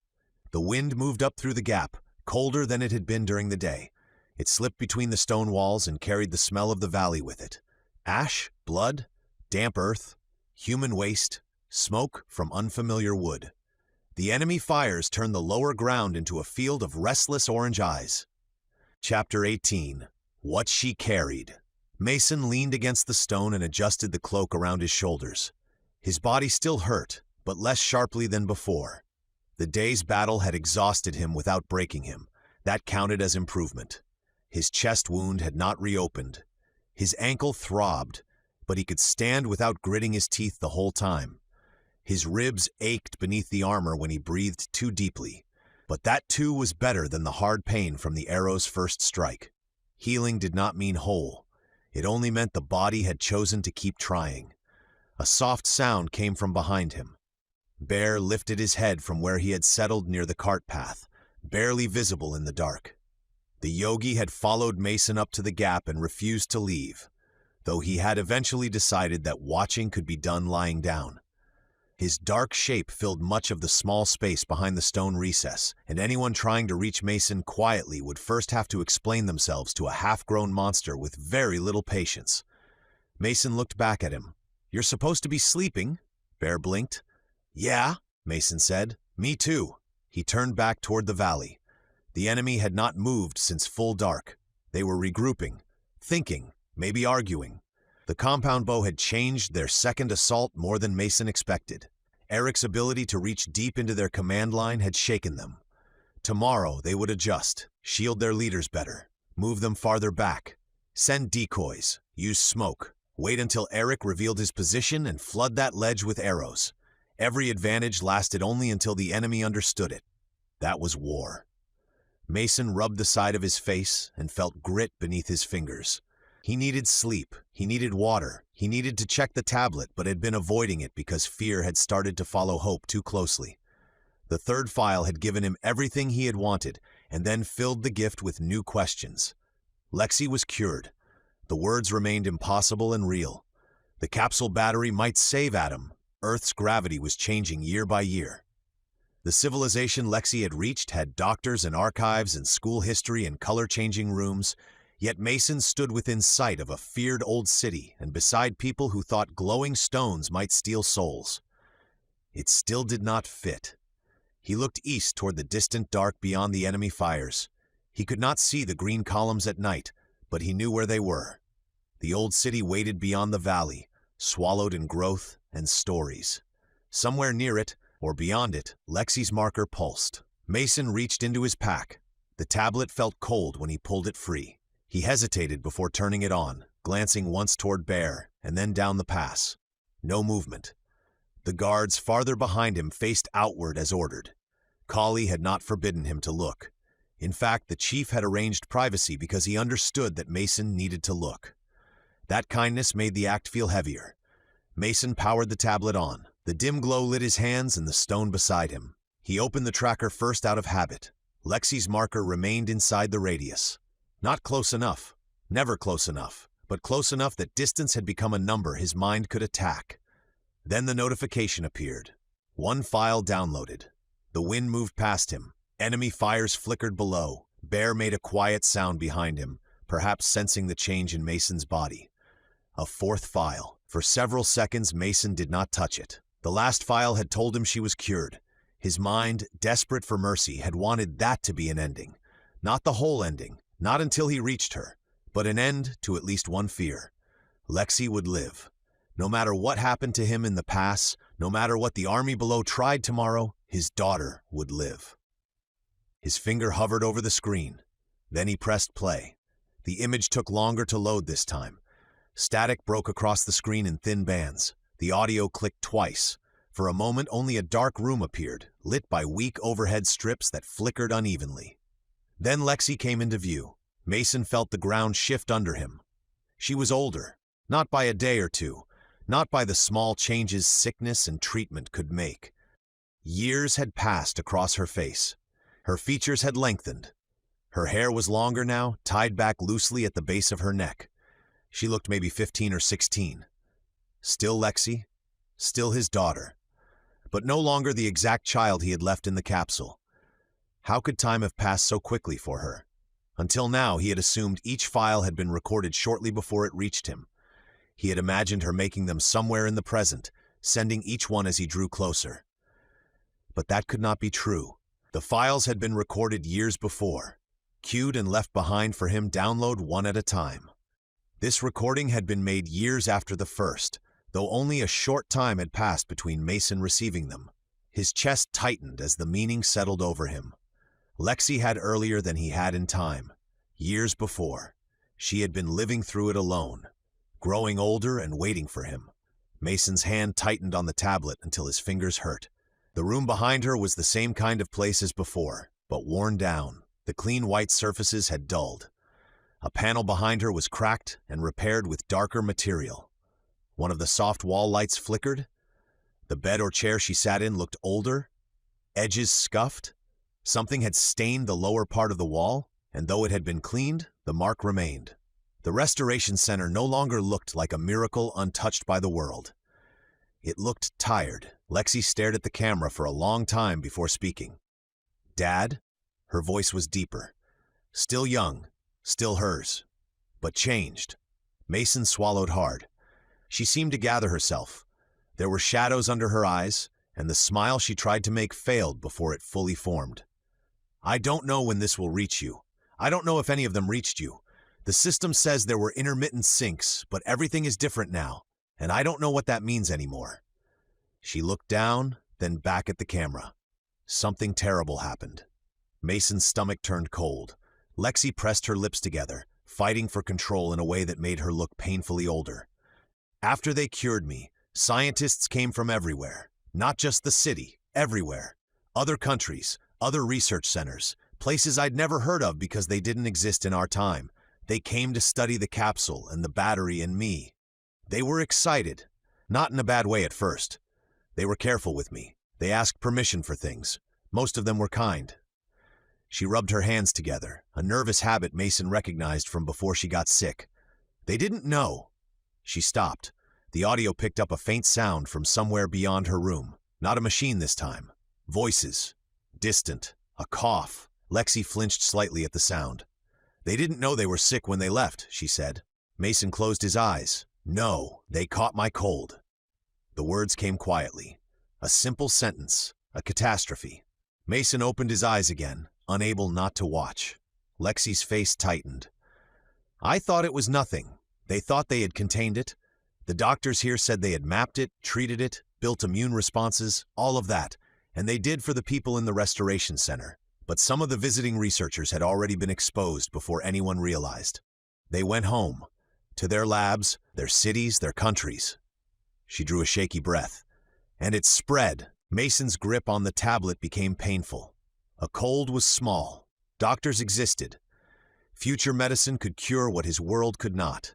The wind moved up through the gap, colder than it had been during the day. It slipped between the stone walls and carried the smell of the valley with it. Ash, blood, damp earth, human waste, smoke from unfamiliar wood. The enemy fires turned the lower ground into a field of restless orange eyes. Chapter 18. What She Carried. Mason leaned against the stone and adjusted the cloak around his shoulders. His body still hurt, but less sharply than before. The day's battle had exhausted him without breaking him. That counted as improvement. His chest wound had not reopened. His ankle throbbed, but he could stand without gritting his teeth the whole time. His ribs ached beneath the armor when he breathed too deeply, but that too was better than the hard pain from the arrow's first strike. Healing did not mean whole. It only meant the body had chosen to keep trying. A soft sound came from behind him. Bear lifted his head from where he had settled near the cart path, barely visible in the dark. The yogi had followed Mason up to the gap and refused to leave, though he had eventually decided that watching could be done lying down. His dark shape filled much of the small space behind the stone recess, and anyone trying to reach Mason quietly would first have to explain themselves to a half-grown monster with very little patience. Mason looked back at him. "You're supposed to be sleeping," Bear blinked. "Yeah," Mason said. "Me too." He turned back toward the valley. The enemy had not moved since full dark. They were regrouping, thinking, maybe arguing. The compound bow had changed their second assault more than Mason expected. Eric's ability to reach deep into their command line had shaken them. Tomorrow they would adjust, shield their leaders better, move them farther back, send decoys, use smoke, wait until Eric revealed his position and flood that ledge with arrows. Every advantage lasted only until the enemy understood it. That was war. Mason rubbed the side of his face and felt grit beneath his fingers. He needed sleep, he needed water, he needed to check the tablet but had been avoiding it because fear had started to follow hope too closely. The third file had given him everything he had wanted and then filled the gift with new questions. Lexi was cured. The words remained impossible and real. The capsule battery might save Adam. Earth's gravity was changing year by year. The civilization Lexi had reached had doctors and archives and school history and color-changing rooms, yet Mason stood within sight of a feared old city and beside people who thought glowing stones might steal souls. It still did not fit. He looked east toward the distant dark beyond the enemy fires. He could not see the green columns at night, but he knew where they were. The old city waited beyond the valley, swallowed in growth and stories. Somewhere near it, or beyond it, Lexi's marker pulsed. Mason reached into his pack. The tablet felt cold when he pulled it free. He hesitated before turning it on, glancing once toward Bear and then down the pass. No movement. The guards farther behind him faced outward as ordered. Kali had not forbidden him to look. In fact, the chief had arranged privacy because he understood that Mason needed to look. That kindness made the act feel heavier. Mason powered the tablet on. The dim glow lit his hands and the stone beside him. He opened the tracker first out of habit. Lexi's marker remained inside the radius. Not close enough, never close enough, but close enough that distance had become a number his mind could attack. Then the notification appeared. One file downloaded. The wind moved past him. Enemy fires flickered below. Bear made a quiet sound behind him, perhaps sensing the change in Mason's body. A fourth file. For several seconds, Mason did not touch it. The last file had told him she was cured. His mind, desperate for mercy, had wanted that to be an ending. Not the whole ending, not until he reached her, but an end to at least one fear. Lexi would live. No matter what happened to him in the pass, no matter what the army below tried tomorrow, his daughter would live. His finger hovered over the screen. Then he pressed play. The image took longer to load this time. Static broke across the screen in thin bands. The audio clicked twice. For a moment, only a dark room appeared, lit by weak overhead strips that flickered unevenly. Then Lexi came into view. Mason felt the ground shift under him. She was older, not by a day or two, not by the small changes sickness and treatment could make. Years had passed across her face. Her features had lengthened. Her hair was longer now, tied back loosely at the base of her neck. She looked maybe 15 or 16. Still Lexi, still his daughter, but no longer the exact child he had left in the capsule. How could time have passed so quickly for her? Until now, he had assumed each file had been recorded shortly before it reached him. He had imagined her making them somewhere in the present, sending each one as he drew closer. But that could not be true. The files had been recorded years before, queued and left behind for him download one at a time. This recording had been made years after the first, though only a short time had passed between Mason receiving them. His chest tightened as the meaning settled over him. Lexi had earlier than he had in time. Years before, she had been living through it alone, growing older and waiting for him. Mason's hand tightened on the tablet until his fingers hurt. The room behind her was the same kind of place as before, but worn down. The clean white surfaces had dulled. A panel behind her was cracked and repaired with darker material. One of the soft wall lights flickered. The bed or chair she sat in looked older, edges scuffed. Something had stained the lower part of the wall, and though it had been cleaned, the mark remained. The restoration center no longer looked like a miracle untouched by the world. It looked tired. Lexi stared at the camera for a long time before speaking. "Dad?" Her voice was deeper. Still young, still hers, but changed. Mason swallowed hard. She seemed to gather herself. There were shadows under her eyes, and the smile she tried to make failed before it fully formed. "I don't know when this will reach you. I don't know if any of them reached you. The system says there were intermittent syncs, but everything is different now, and I don't know what that means anymore." She looked down, then back at the camera. Something terrible happened. Mason's stomach turned cold. Lexi pressed her lips together, fighting for control in a way that made her look painfully older. "After they cured me, scientists came from everywhere. Not just the city, everywhere. Other countries, other research centers, places I'd never heard of because they didn't exist in our time. They came to study the capsule and the battery and me. They were excited, not in a bad way at first. They were careful with me. They asked permission for things. Most of them were kind." She rubbed her hands together, a nervous habit Mason recognized from before she got sick. "They didn't know." She stopped. The audio picked up a faint sound from somewhere beyond her room. Not a machine this time. Voices. Distant. A cough. Lexi flinched slightly at the sound. "They didn't know they were sick when they left," she said. Mason closed his eyes. "No, they caught my cold." The words came quietly. A simple sentence. A catastrophe. Mason opened his eyes again, unable not to watch. Lexi's face tightened. "I thought it was nothing. They thought they had contained it. The doctors here said they had mapped it, treated it, built immune responses, all of that, and they did for the people in the restoration center. But some of the visiting researchers had already been exposed before anyone realized. They went home, to their labs, their cities, their countries." She drew a shaky breath. "And it spread." Mason's grip on the tablet became painful. A cold was small. Doctors existed. Future medicine could cure what his world could not.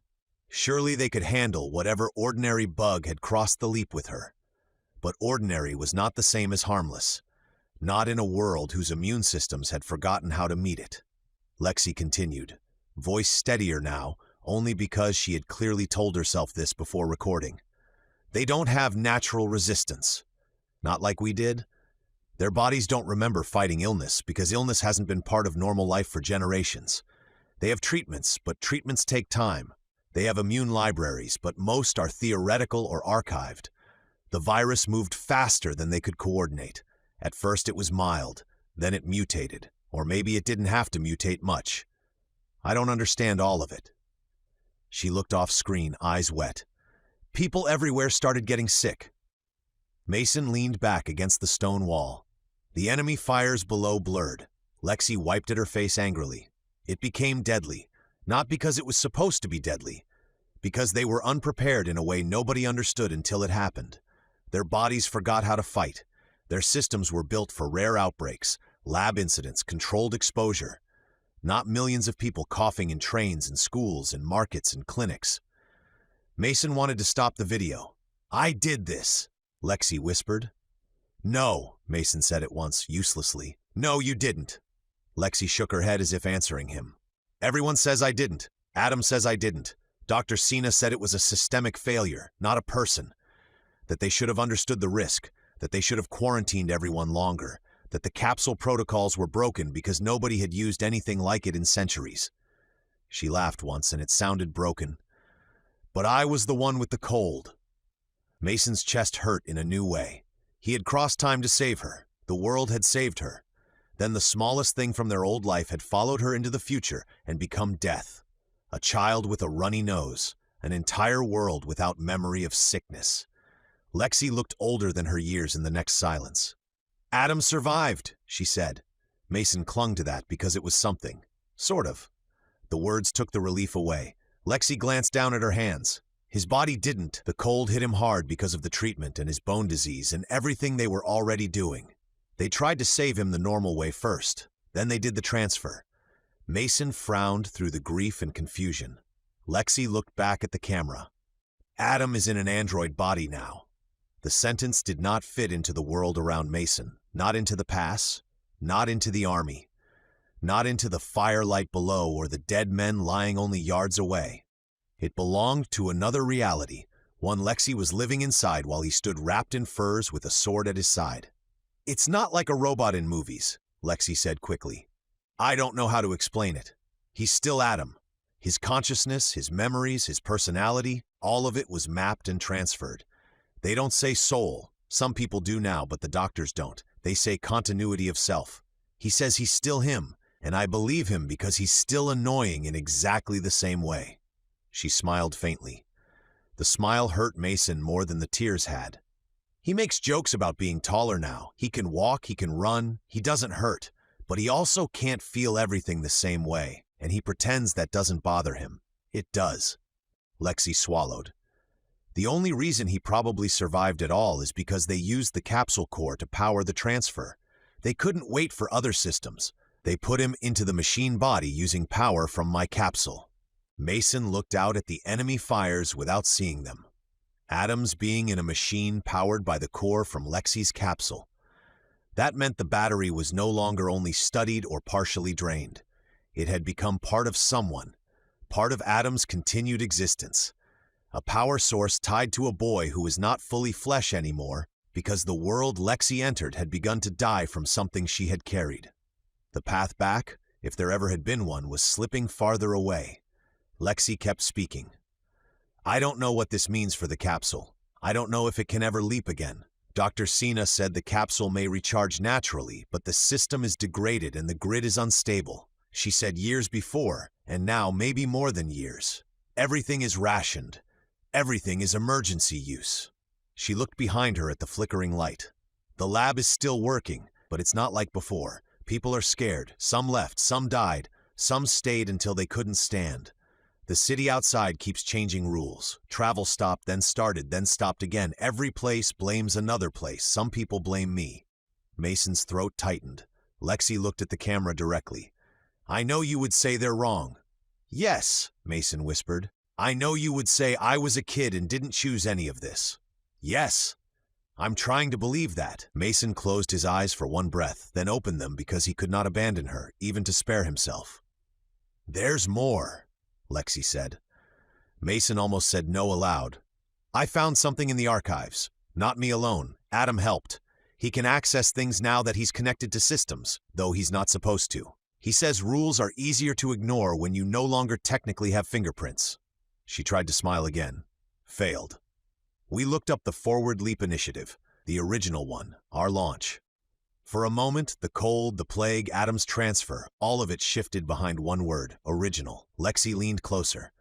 Surely they could handle whatever ordinary bug had crossed the leap with her. But ordinary was not the same as harmless. Not in a world whose immune systems had forgotten how to meet it. Lexi continued, voice steadier now, only because she had clearly told herself this before recording. "They don't have natural resistance. Not like we did. Their bodies don't remember fighting illness because illness hasn't been part of normal life for generations. They have treatments, but treatments take time. They have immune libraries, but most are theoretical or archived. The virus moved faster than they could coordinate. At first it was mild, then it mutated, or maybe it didn't have to mutate much. I don't understand all of it." She looked off screen, eyes wet. "People everywhere started getting sick." Mason leaned back against the stone wall. The enemy fires below blurred. Lexi wiped at her face angrily. It became deadly, not because it was supposed to be deadly, because they were unprepared in a way nobody understood until it happened. Their bodies forgot how to fight. Their systems were built for rare outbreaks, lab incidents, controlled exposure. Not millions of people coughing in trains and schools and markets and clinics. Mason wanted to stop the video. "I did this," Lexi whispered. "No," Mason said at once, uselessly. "No, you didn't." Lexi shook her head as if answering him. "Everyone says I didn't. Adam says I didn't. Dr. Sina said it was a systemic failure, not a person. That they should have understood the risk, that they should have quarantined everyone longer. that the capsule protocols were broken because nobody had used anything like it in centuries. She laughed once and it sounded broken. But I was the one with the cold. Mason's chest hurt in a new way. He had crossed time to save her. The world had saved her. Then the smallest thing from their old life had followed her into the future and become death. A child with a runny nose. An entire world without memory of sickness. Lexi looked older than her years in the next silence. Adam survived, she said. Mason clung to that because it was something. Sort of. The words took the relief away. Lexi glanced down at her hands. His body didn't. The cold hit him hard because of the treatment and his bone disease and everything they were already doing. They tried to save him the normal way first. Then they did the transfer. Mason frowned through the grief and confusion. Lexi looked back at the camera. Adam is in an android body now. The sentence did not fit into the world around Mason. Not into the pass. Not into the army. Not into the firelight below or the dead men lying only yards away. It belonged to another reality, one Lexi was living inside while he stood wrapped in furs with a sword at his side. It's not like a robot in movies, Lexi said quickly. I don't know how to explain it. He's still Adam. His consciousness, his memories, his personality, all of it was mapped and transferred. They don't say soul. Some people do now, but the doctors don't. They say continuity of self. He says he's still him, and I believe him because he's still annoying in exactly the same way. She smiled faintly. The smile hurt Mason more than the tears had. He makes jokes about being taller now. He can walk, he can run, he doesn't hurt. But he also can't feel everything the same way, and he pretends that doesn't bother him. It does. Lexi swallowed. The only reason he probably survived at all is because they used the capsule core to power the transfer. They couldn't wait for other systems. They put him into the machine body using power from my capsule. Mason looked out at the enemy fires without seeing them. Adam's being in a machine powered by the core from Lexi's capsule. That meant the battery was no longer only studied or partially drained. It had become part of someone, part of Adam's continued existence. A power source tied to a boy who was not fully flesh anymore because the world Lexi entered had begun to die from something she had carried. The path back, if there ever had been one, was slipping farther away. Lexi kept speaking. I don't know what this means for the capsule. I don't know if it can ever leap again. Dr. Sina said the capsule may recharge naturally, but the system is degraded and the grid is unstable. She said years before, and now maybe more than years. Everything is rationed. Everything is emergency use. She looked behind her at the flickering light. The lab is still working, but it's not like before. People are scared. Some left, some died, some stayed until they couldn't stand. The city outside keeps changing rules. Travel stopped, then started, then stopped again. Every place blames another place. Some people blame me. Mason's throat tightened. Lexi looked at the camera directly. I know you would say they're wrong. Yes, Mason whispered. I know you would say I was a kid and didn't choose any of this. Yes. I'm trying to believe that. Mason closed his eyes for one breath, then opened them because he could not abandon her, even to spare himself. There's more, Lexi said. Mason almost said no aloud. I found something in the archives. Not me alone. Adam helped. He can access things now that he's connected to systems, though he's not supposed to. He says rules are easier to ignore when you no longer technically have fingerprints. She tried to smile again. Failed. We looked up the Forward Leap Initiative, the original one, our launch. For a moment, the cold, the plague, Adam's transfer, all of it shifted behind one word, original. Lexi leaned closer.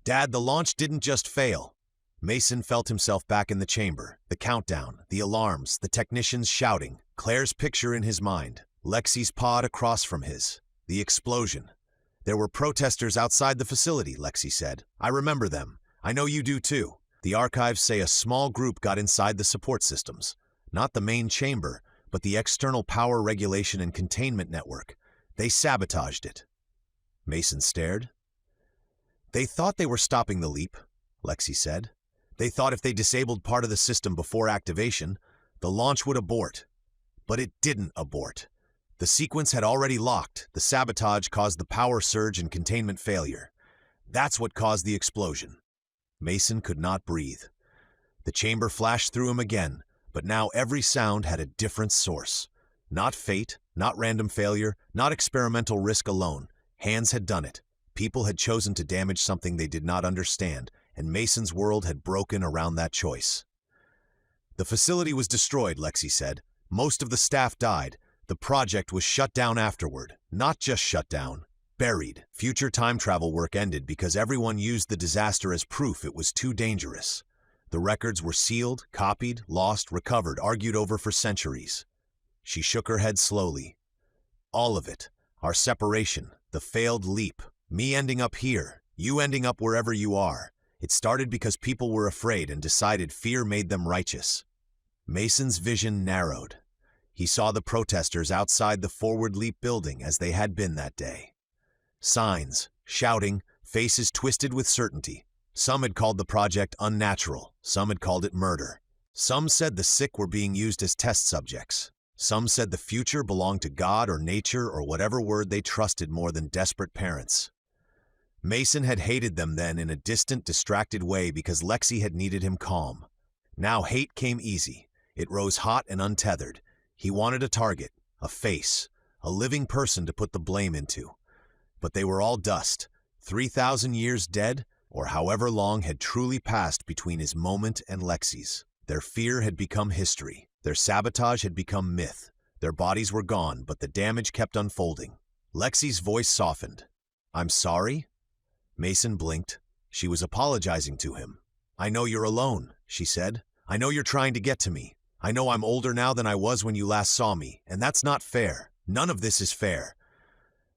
Dad, the launch didn't just fail. Mason felt himself back in the chamber, the countdown, the alarms, the technicians shouting, Claire's picture in his mind, Lexi's pod across from his, the explosion. There were protesters outside the facility, Lexi said. I remember them. I know you do too. The archives say a small group got inside the support systems. Not the main chamber, but the external power regulation and containment network. They sabotaged it. Mason stared. They thought they were stopping the leap, Lexi said. They thought if they disabled part of the system before activation, the launch would abort. But it didn't abort. The sequence had already locked. The sabotage caused the power surge and containment failure. That's what caused the explosion. Mason could not breathe. The chamber flashed through him again, but now every sound had a different source. Not fate, not random failure, not experimental risk alone. Hands had done it. People had chosen to damage something they did not understand, and Mason's world had broken around that choice. The facility was destroyed, Lexi said. Most of the staff died. The project was shut down afterward. Not just shut down, buried. Future time travel work ended because everyone used the disaster as proof it was too dangerous. The records were sealed, copied, lost, recovered, argued over for centuries. She shook her head slowly. All of it. Our separation, the failed leap, me ending up here, you ending up wherever you are. It started because people were afraid and decided fear made them righteous. Mason's vision narrowed. He saw the protesters outside the Forward Leap building as they had been that day. Signs, shouting, faces twisted with certainty. Some had called the project unnatural. Some had called it murder. Some said the sick were being used as test subjects. Some said the future belonged to God or nature or whatever word they trusted more than desperate parents. Mason had hated them then in a distant, distracted way because Lexi had needed him calm. Now hate came easy. It rose hot and untethered. He wanted a target, a face, a living person to put the blame into. But they were all dust. 3,000 years dead, or however long had truly passed between his moment and Lexi's. Their fear had become history. Their sabotage had become myth. Their bodies were gone, but the damage kept unfolding. Lexi's voice softened. "I'm sorry?" Mason blinked. She was apologizing to him. "I know you're alone," she said. "I know you're trying to get to me. I know I'm older now than I was when you last saw me, and that's not fair. None of this is fair."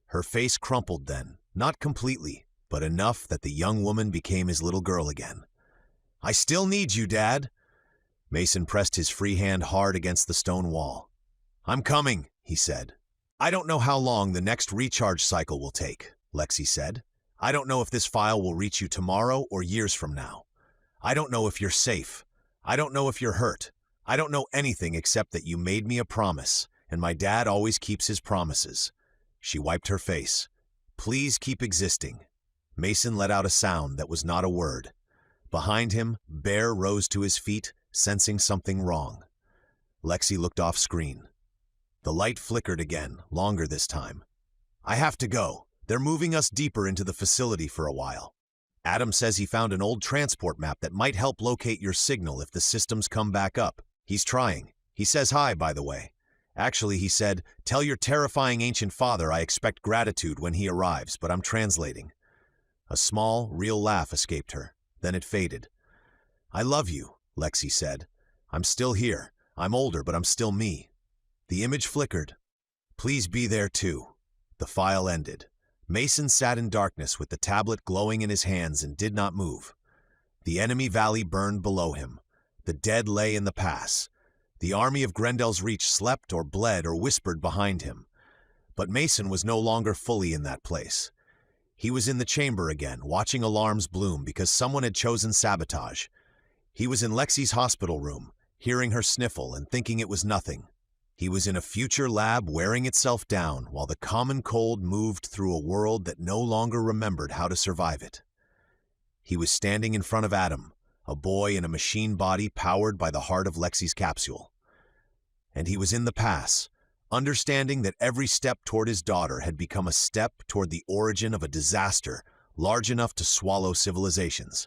Her face crumpled then, not completely, but enough that the young woman became his little girl again. "I still need you, Dad." Mason pressed his free hand hard against the stone wall. "I'm coming," he said. "I don't know how long the next recharge cycle will take," Lexi said. "I don't know if this file will reach you tomorrow or years from now. I don't know if you're safe. I don't know if you're hurt. I don't know anything except that you made me a promise, and my dad always keeps his promises." She wiped her face. "Please keep existing." Mason let out a sound that was not a word. Behind him, Bear rose to his feet, sensing something wrong. Lexi looked off screen. The light flickered again, longer this time. "I have to go. They're moving us deeper into the facility for a while. Adam says he found an old transport map that might help locate your signal if the systems come back up. He's trying. He says hi, by the way. Actually, he said, 'Tell your terrifying ancient father I expect gratitude when he arrives,' but I'm translating." A small, real laugh escaped her. Then it faded. "I love you," Lexi said. "I'm still here. I'm older, but I'm still me." The image flickered. "Please be there too." The file ended. Mason sat in darkness with the tablet glowing in his hands and did not move. The enemy valley burned below him. The dead lay in the pass. The army of GRENDELL'S Reach slept or bled or whispered behind him. But Mason was no longer fully in that place. He was in the chamber again, watching alarms bloom because someone had chosen sabotage. He was in Lexi's hospital room, hearing her sniffle and thinking it was nothing. He was in a future lab wearing itself down while the common cold moved through a world that no longer remembered how to survive it. He was standing in front of Adam, a boy in a machine body powered by the heart of Lexi's capsule. And he was in the pass, understanding that every step toward his daughter had become a step toward the origin of a disaster large enough to swallow civilizations.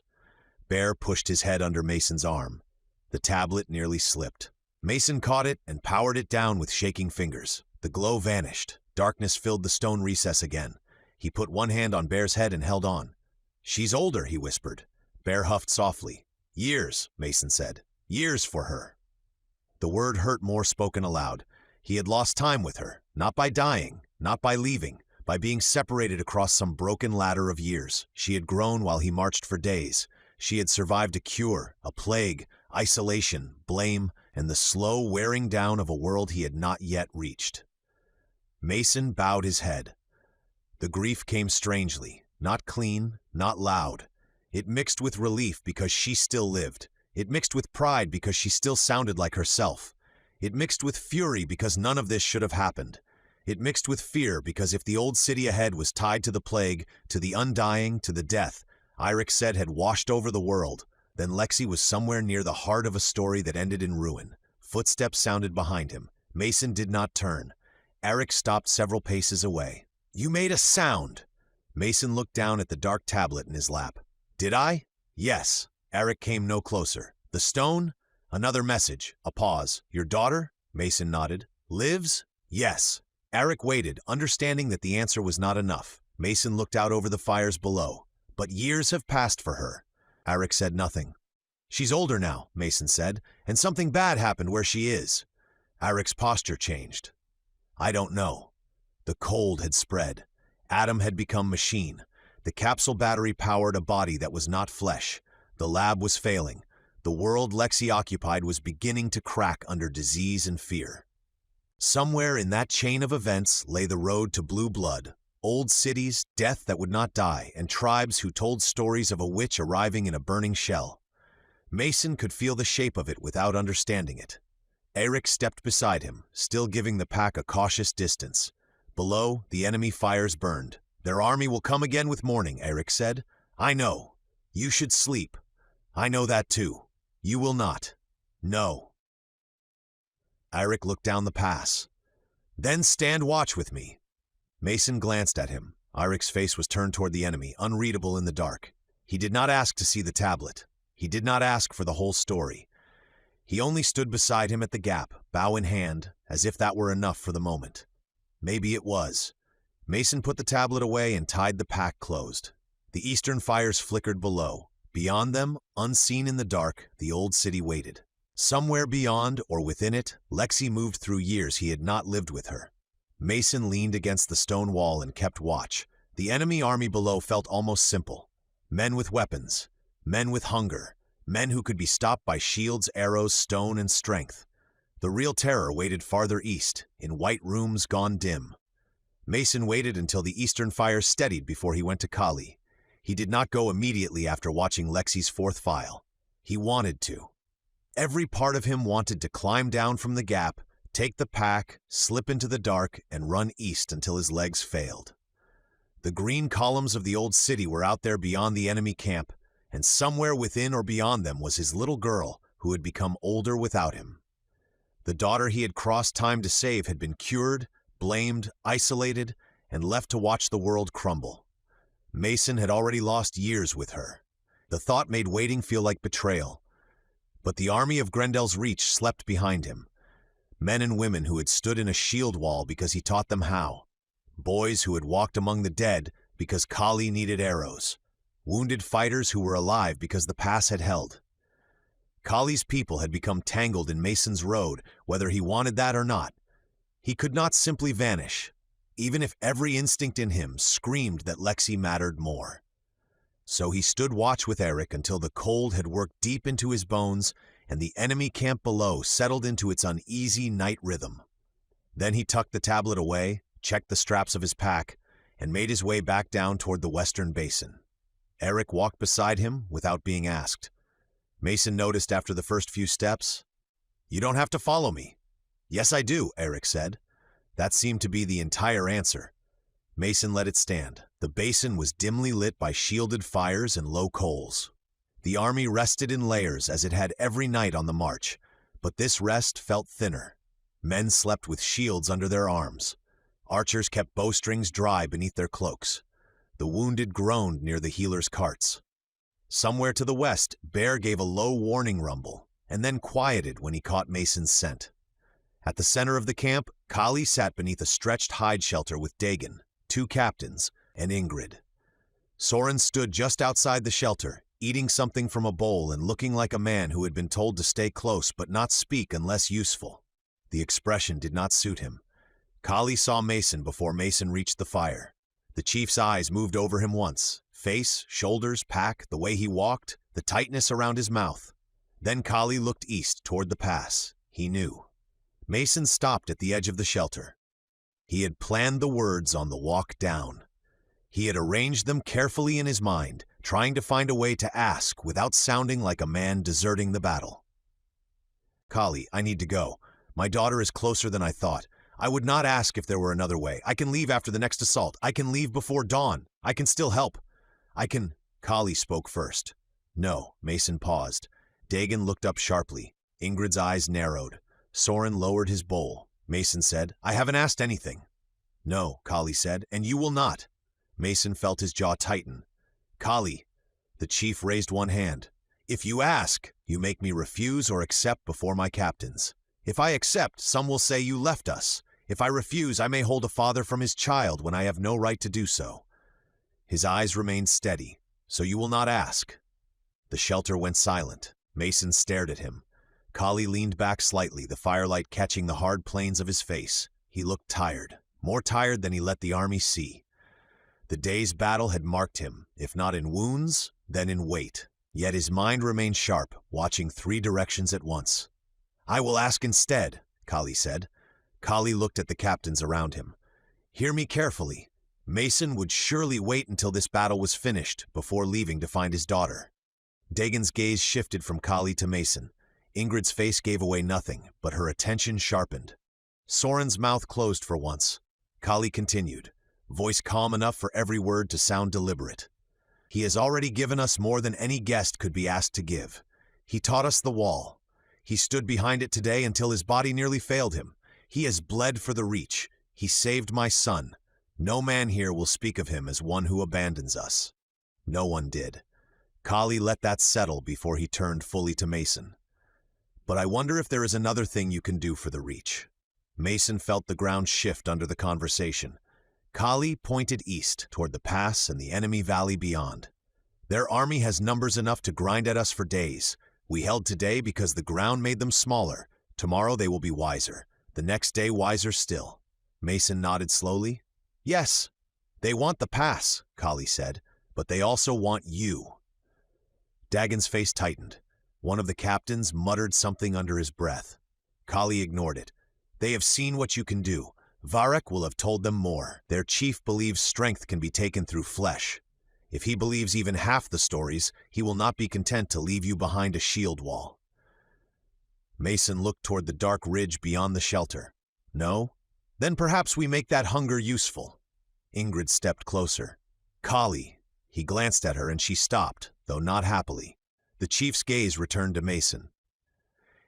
Bear pushed his head under Mason's arm. The tablet nearly slipped. Mason caught it and powered it down with shaking fingers. The glow vanished. Darkness filled the stone recess again. He put one hand on Bear's head and held on. "She's older," he whispered. Bear huffed softly. "Years," Mason said. "Years for her." The word hurt more spoken aloud. He had lost time with her, not by dying, not by leaving, by being separated across some broken ladder of years. She had grown while he marched for days. She had survived a cure, a plague, isolation, blame, and the slow wearing down of a world he had not yet reached. Mason bowed his head. The grief came strangely, not clean, not loud. It mixed with relief because she still lived. It mixed with pride because she still sounded like herself. It mixed with fury because none of this should have happened. It mixed with fear because if the old city ahead was tied to the plague, to the undying, to the death RUNT had washed over the world, then Lexi was somewhere near the heart of a story that ended in ruin. Footsteps sounded behind him. Mason did not turn. Eric stopped several paces away. "You made a sound." Mason looked down at the dark tablet in his lap. "Did I?" "Yes." Eric came no closer. "The stone?" Another message. A pause. "Your daughter?" Mason nodded. "Lives?" "Yes." Eric waited, understanding that the answer was not enough. Mason looked out over the fires below. "But years have passed for her." Eric said nothing. "She's older now," Mason said, "and something bad happened where she is." Eric's posture changed. "I don't know." The cold had spread. Adam had become machine. The capsule battery powered a body that was not flesh. The lab was failing. The world Lexi occupied was beginning to crack under disease and fear. Somewhere in that chain of events lay the road to blue blood, old cities, death that would not die, and tribes who told stories of a witch arriving in a burning shell. Mason could feel the shape of it without understanding it. Eric stepped beside him, still giving the pack a cautious distance. Below, the enemy fires burned. "Their army will come again with morning," Eric said. "I know. You should sleep. I know that too. You will not." "No." Eric looked down the pass. "Then stand watch with me." Mason glanced at him. Eric's face was turned toward the enemy, unreadable in the dark. He did not ask to see the tablet. He did not ask for the whole story. He only stood beside him at the gap, bow in hand, as if that were enough for the moment. Maybe it was. Mason put the tablet away and tied the pack closed. The eastern fires flickered below. Beyond them, unseen in the dark, the old city waited. Somewhere beyond or within it, Lexi moved through years he had not lived with her. Mason leaned against the stone wall and kept watch. The enemy army below felt almost simple. Men with weapons. Men with hunger. Men who could be stopped by shields, arrows, stone, and strength. The real terror waited farther east, in white rooms gone dim. Mason waited until the eastern fires steadied before he went to Kali. He did not go immediately after watching Lexi's fourth file. He wanted to. Every part of him wanted to climb down from the gap, take the pack, slip into the dark, and run east until his legs failed. The green columns of the old city were out there beyond the enemy camp, and somewhere within or beyond them was his little girl who had become older without him. The daughter he had crossed time to save had been cured, blamed, isolated, and left to watch the world crumble. Mason had already lost years with her. The thought made waiting feel like betrayal. But the army of GRENDELL'S reach slept behind him. Men and women who had stood in a shield wall because he taught them how. Boys who had walked among the dead because Kali needed arrows. Wounded fighters who were alive because the pass had held. Kali's people had become tangled in Mason's road, whether he wanted that or not. He could not simply vanish, even if every instinct in him screamed that Lexi mattered more. So he stood watch with Eric until the cold had worked deep into his bones and the enemy camp below settled into its uneasy night rhythm. Then he tucked the tablet away, checked the straps of his pack, and made his way back down toward the western basin. Eric walked beside him without being asked. Mason noticed after the first few steps, "You don't have to follow me." "Yes, I do," Eric said. That seemed to be the entire answer. Mason let it stand. The basin was dimly lit by shielded fires and low coals. The army rested in layers as it had every night on the march, but this rest felt thinner. Men slept with shields under their arms. Archers kept bowstrings dry beneath their cloaks. The wounded groaned near the healers' carts. Somewhere to the west, Bear gave a low warning rumble, and then quieted when he caught Mason's scent. At the center of the camp, Kali sat beneath a stretched hide shelter with Dagon, 2 captains, and Ingrid. Soren stood just outside the shelter, eating something from a bowl and looking like a man who had been told to stay close but not speak unless useful. The expression did not suit him. Kali saw Mason before Mason reached the fire. The chief's eyes moved over him once. Face, shoulders, pack, the way he walked, the tightness around his mouth. Then Kali looked east toward the pass. He knew. Mason stopped at the edge of the shelter. He had planned the words on the walk down. He had arranged them carefully in his mind, trying to find a way to ask without sounding like a man deserting the battle. "Kali, I need to go. My daughter is closer than I thought. I would not ask if there were another way. I can leave after the next assault. I can leave before dawn. I can still help. I can—" Kali spoke first. "No," Mason paused. Dagon looked up sharply. Ingrid's eyes narrowed. Soren lowered his bowl. Mason said. I haven't asked anything. No, Kali said, and you will not. Mason felt his jaw tighten. Kali, the chief raised one hand. If you ask, you make me refuse or accept before my captains. If I accept, some will say you left us. If I refuse, I may hold a father from his child when I have no right to do so. His eyes remained steady. So you will not ask. The shelter went silent. Mason stared at him. Kali leaned back slightly, the firelight catching the hard planes of his face. He looked tired, more tired than he let the army see. The day's battle had marked him, if not in wounds, then in weight. Yet his mind remained sharp, watching 3 directions at once. I will ask instead, Kali said. Kali looked at the captains around him. Hear me carefully. Mason would surely wait until this battle was finished before leaving to find his daughter. Dagon's gaze shifted from Kali to Mason. Ingrid's face gave away nothing, but her attention sharpened. Soren's mouth closed for once. Kali continued, voice calm enough for every word to sound deliberate. He has already given us more than any guest could be asked to give. He taught us the wall. He stood behind it today until his body nearly failed him. He has bled for the reach. He saved my son. No man here will speak of him as one who abandons us. No one did. Kali let that settle before he turned fully to Mason. But I wonder if there is another thing you can do for the reach. Mason felt the ground shift under the conversation. Kali pointed east, toward the pass and the enemy valley beyond. Their army has numbers enough to grind at us for days. We held today because the ground made them smaller. Tomorrow they will be wiser. The next day wiser still. Mason nodded slowly. Yes, they want the pass, Kali said, but they also want you. Dagon's face tightened. One of the captains muttered something under his breath. Kali ignored it. They have seen what you can do. VERREK will have told them more. Their chief believes strength can be taken through flesh. If he believes even half the stories, he will not be content to leave you behind a shield wall. Mason looked toward the dark ridge beyond the shelter. No? Then perhaps we make that hunger useful. Ingrid stepped closer. Kali. He glanced at her and she stopped, though not happily. The chief's gaze returned to Mason.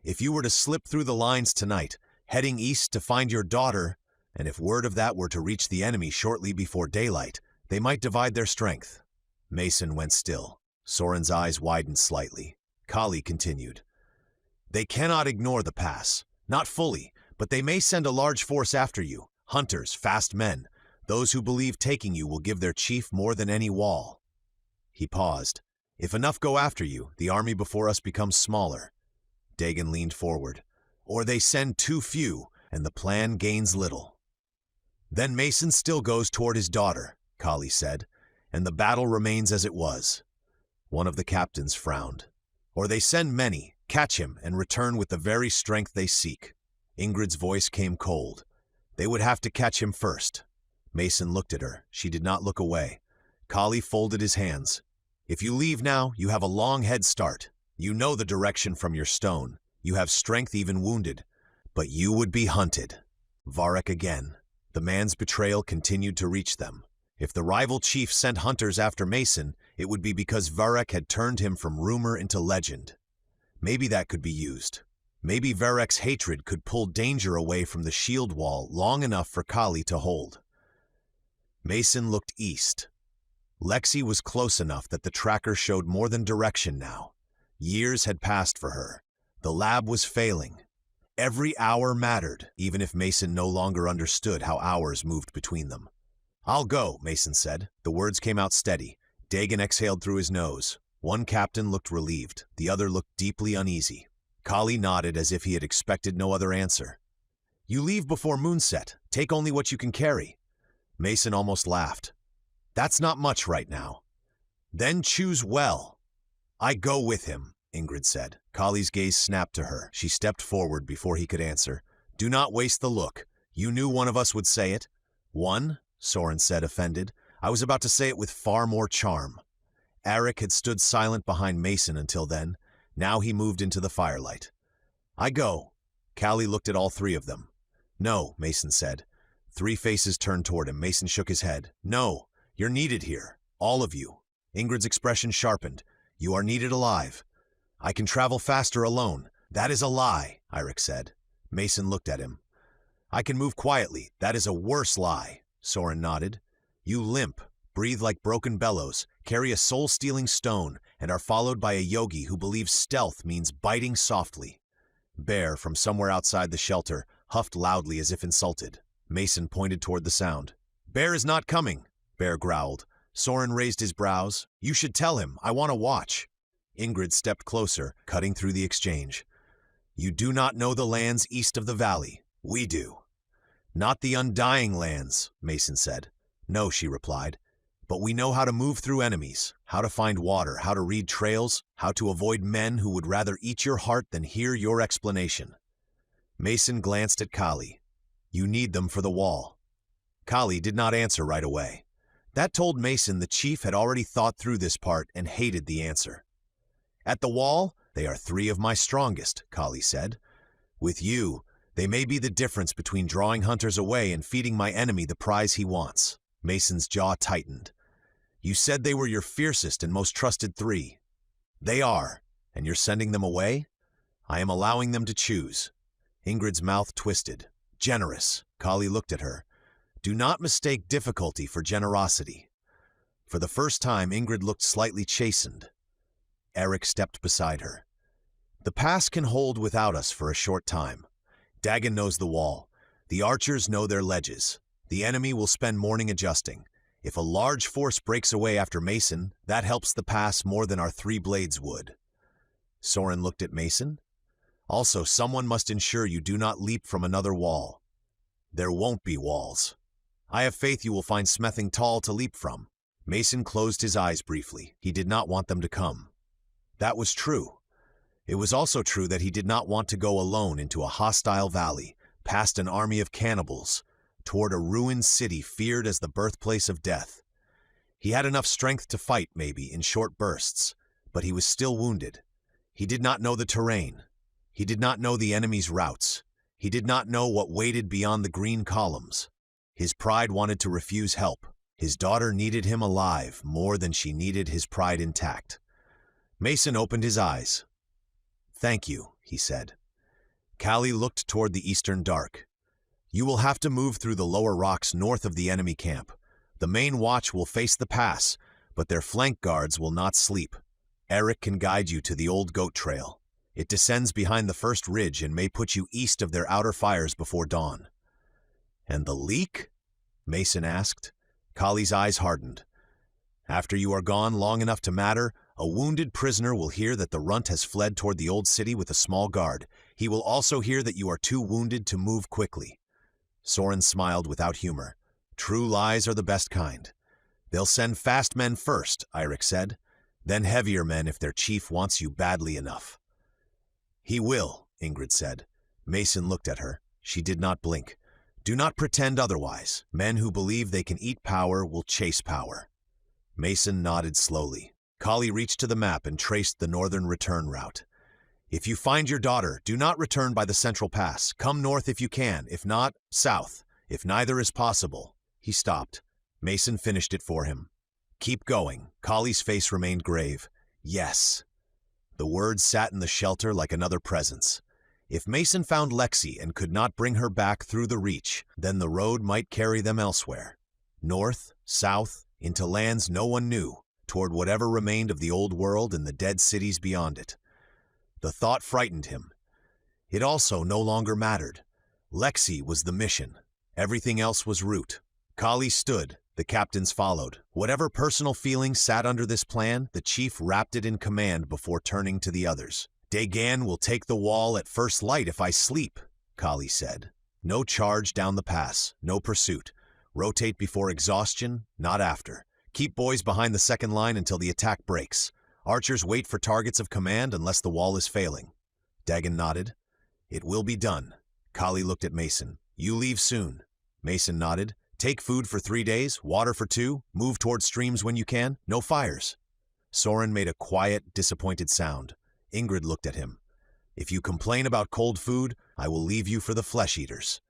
If you were to slip through the lines tonight, heading east to find your daughter, and if word of that were to reach the enemy shortly before daylight, they might divide their strength. Mason went still. Soren's eyes widened slightly. Kali continued. They cannot ignore the pass. Not fully, but they may send a large force after you. Hunters, fast men. Those who believe taking you will give their chief more than any wall. He paused. If enough go after you, the army before us becomes smaller. Dagon leaned forward. Or they send too few, and the plan gains little. Then Mason still goes toward his daughter, Kali said, and the battle remains as it was. One of the captains frowned. Or they send many, catch him, and return with the very strength they seek. Ingrid's voice came cold. They would have to catch him first. Mason looked at her. She did not look away. Kali folded his hands. If you leave now, you have a long head start. You know the direction from your stone. You have strength even wounded. But you would be hunted. VERREK again. The man's betrayal continued to reach them. If the rival chief sent hunters after Mason, it would be because VERREK had turned him from rumor into legend. Maybe that could be used. Maybe VERREK'S hatred could pull danger away from the shield wall long enough for Kali to hold. Mason looked east. Lexi was close enough that the tracker showed more than direction now. Years had passed for her. The lab was failing. Every hour mattered, even if Mason no longer understood how hours moved between them. I'll go, Mason said. The words came out steady. Dagon exhaled through his nose. One captain looked relieved. The other looked deeply uneasy. Kali nodded as if he had expected no other answer. You leave before moonset. Take only what you can carry. Mason almost laughed. That's not much right now. Then choose well. I go with him, Ingrid said. Kali's gaze snapped to her. She stepped forward before he could answer. Do not waste the look. You knew one of us would say it. One? Soren said, offended. I was about to say it with far more charm. Eric had stood silent behind Mason until then. Now he moved into the firelight. I go. Kali looked at all 3 of them. No, Mason said. 3 faces turned toward him. Mason shook his head. No, you're needed here. All of you. Ingrid's expression sharpened. You are needed alive. I can travel faster alone. That is a lie, Eric said. Mason looked at him. I can move quietly. That is a worse lie, Soren nodded. You limp, breathe like broken bellows, carry a soul-stealing stone, and are followed by a yogi who believes stealth means biting softly. Bear, from somewhere outside the shelter, huffed loudly as if insulted. Mason pointed toward the sound. Bear is not coming, Bear growled. Soren raised his brows. You should tell him. I want to watch. Ingrid stepped closer, cutting through the exchange. You do not know the lands east of the valley. We do. Not the undying lands, Mason said. No, she replied. But we know how to move through enemies, how to find water, how to read trails, how to avoid men who would rather eat your heart than hear your explanation. Mason glanced at Kali. You need them for the wall. Kali did not answer right away. That told Mason the chief had already thought through this part and hated the answer. At the wall, they are 3 of my strongest, Kali said. With you, they may be the difference between drawing hunters away and feeding my enemy the prize he wants. Mason's jaw tightened. You said they were your fiercest and most trusted 3. They are, and you're sending them away? I am allowing them to choose. Ingrid's mouth twisted. Generous, Kali looked at her. Do not mistake difficulty for generosity. For the first time, Ingrid looked slightly chastened. Eric stepped beside her. The pass can hold without us for a short time. Dagon knows the wall. The archers know their ledges. The enemy will spend morning adjusting. If a large force breaks away after Mason, that helps the pass more than our 3 blades would. Soren looked at Mason. Also, someone must ensure you do not leap from another wall. There won't be walls. I have faith you will find smething tall to leap from. Mason closed his eyes briefly. He did not want them to come. That was true. It was also true that he did not want to go alone into a hostile valley, past an army of cannibals, toward a ruined city feared as the birthplace of death. He had enough strength to fight, maybe, in short bursts, but he was still wounded. He did not know the terrain. He did not know the enemy's routes. He did not know what waited beyond the green columns. His pride wanted to refuse help. His daughter needed him alive more than she needed his pride intact. Mason opened his eyes. Thank you, he said. Kali looked toward the eastern dark. You will have to move through the lower rocks north of the enemy camp. The main watch will face the pass, but their flank guards will not sleep. Eric can guide you to the old goat trail. It descends behind the first ridge and may put you east of their outer fires before dawn. And the leak? Mason asked. Kali's eyes hardened. After you are gone long enough to matter, a wounded prisoner will hear that the RUNT has fled toward the old city with a small guard. He will also hear that you are too wounded to move quickly. Soren smiled without humor. True lies are the best kind. They'll send fast men first, Eirik said, then heavier men if their chief wants you badly enough. He will, Ingrid said. Mason looked at her. She did not blink. Do not pretend otherwise. Men who believe they can eat power will chase power. Mason nodded slowly. Kali reached to the map and traced the northern return route. If you find your daughter, do not return by the central pass. Come north if you can. If not, south. If neither is possible. He stopped. Mason finished it for him. Keep going. Kali's face remained grave. Yes. The words sat in the shelter like another presence. If Mason found Lexi and could not bring her back through the reach, then the road might carry them elsewhere. North, south, into lands no one knew, toward whatever remained of the old world and the dead cities beyond it. The thought frightened him. It also no longer mattered. Lexi was the mission. Everything else was route. Kali stood. The captains followed. Whatever personal feelings sat under this plan, the chief wrapped it in command before turning to the others. Dagan will take the wall at first light if I sleep, Kali said. No charge down the pass, no pursuit. Rotate before exhaustion, not after. Keep boys behind the second line until the attack breaks. Archers wait for targets of command unless the wall is failing. Dagan nodded. It will be done. Kali looked at Mason. You leave soon. Mason nodded. Take food for 3 days, water for 2, move toward streams when you can, no fires. Soren made a quiet, disappointed sound. Ingrid looked at him. If you complain about cold food, I will leave you for the flesh-eaters.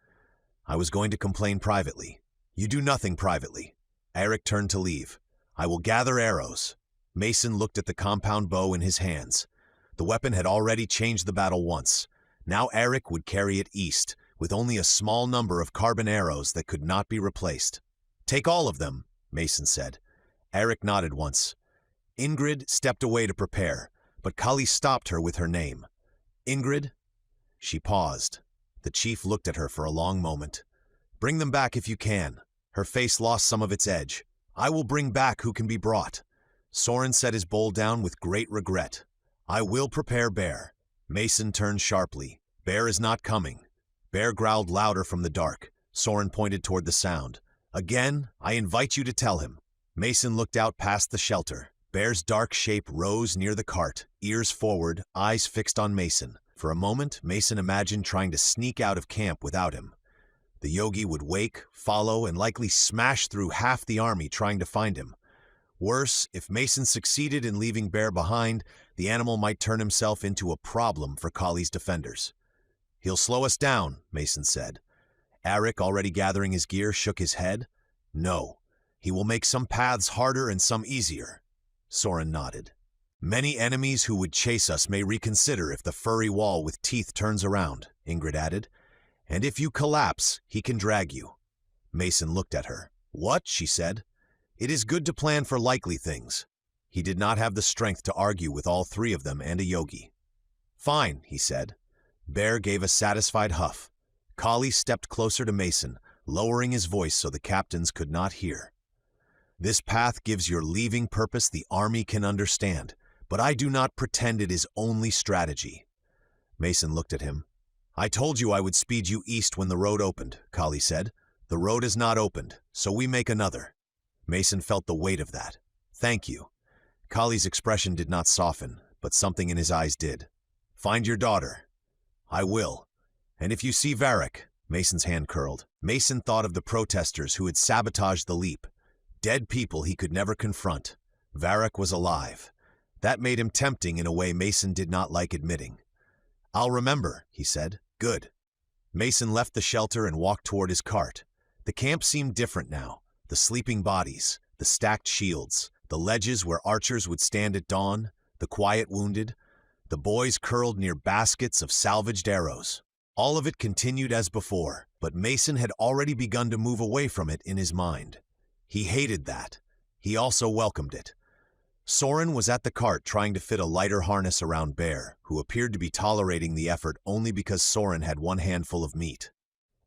I was going to complain privately. You do nothing privately. Eirik turned to leave. I will gather arrows. Mason looked at the compound bow in his hands. The weapon had already changed the battle once. Now Eirik would carry it east, with only a small number of carbon arrows that could not be replaced. "Take all of them," Mason said. Eric nodded once. Ingrid stepped away to prepare, but Kali stopped her with her name. "Ingrid?" She paused. The chief looked at her for a long moment. "Bring them back if you can." Her face lost some of its edge. "I will bring back who can be brought." Soren set his bowl down with great regret. "I will prepare Bear." Mason turned sharply. "Bear is not coming." Bear growled louder from the dark. Soren pointed toward the sound. "Again, I invite you to tell him." Mason looked out past the shelter. Bear's dark shape rose near the cart, ears forward, eyes fixed on Mason. For a moment, Mason imagined trying to sneak out of camp without him. The yogi would wake, follow, and likely smash through half the army trying to find him. Worse, if Mason succeeded in leaving Bear behind, the animal might turn himself into a problem for Kali's defenders. "He'll slow us down," Mason said. Eric, already gathering his gear, shook his head. "No, he will make some paths harder and some easier." Soren nodded. "Many enemies who would chase us may reconsider if the furry wall with teeth turns around," Ingrid added. "And if you collapse, he can drag you." Mason looked at her. "What?" she said. "It is good to plan for likely things." He did not have the strength to argue with all three of them and a yogi. "Fine," he said. Bear gave a satisfied huff. Kali stepped closer to Mason, lowering his voice so the captains could not hear. "This path gives your leaving purpose the army can understand, but I do not pretend it is only strategy." Mason looked at him. "I told you I would speed you east when the road opened," Kali said. "The road is not opened, so we make another." Mason felt the weight of that. "Thank you." Kali's expression did not soften, but something in his eyes did. "Find your daughter." "I will. And if you see VERREK," Mason's hand curled. Mason thought of the protesters who had sabotaged the leap. Dead people he could never confront. VERREK was alive. That made him tempting in a way Mason did not like admitting. "I'll remember," he said. "Good." Mason left the shelter and walked toward his cart. The camp seemed different now. The sleeping bodies, the stacked shields, the ledges where archers would stand at dawn, the quiet wounded, the boys curled near baskets of salvaged arrows. All of it continued as before, but Mason had already begun to move away from it in his mind. He hated that. He also welcomed it. Soren was at the cart trying to fit a lighter harness around Bear, who appeared to be tolerating the effort only because Soren had one handful of meat.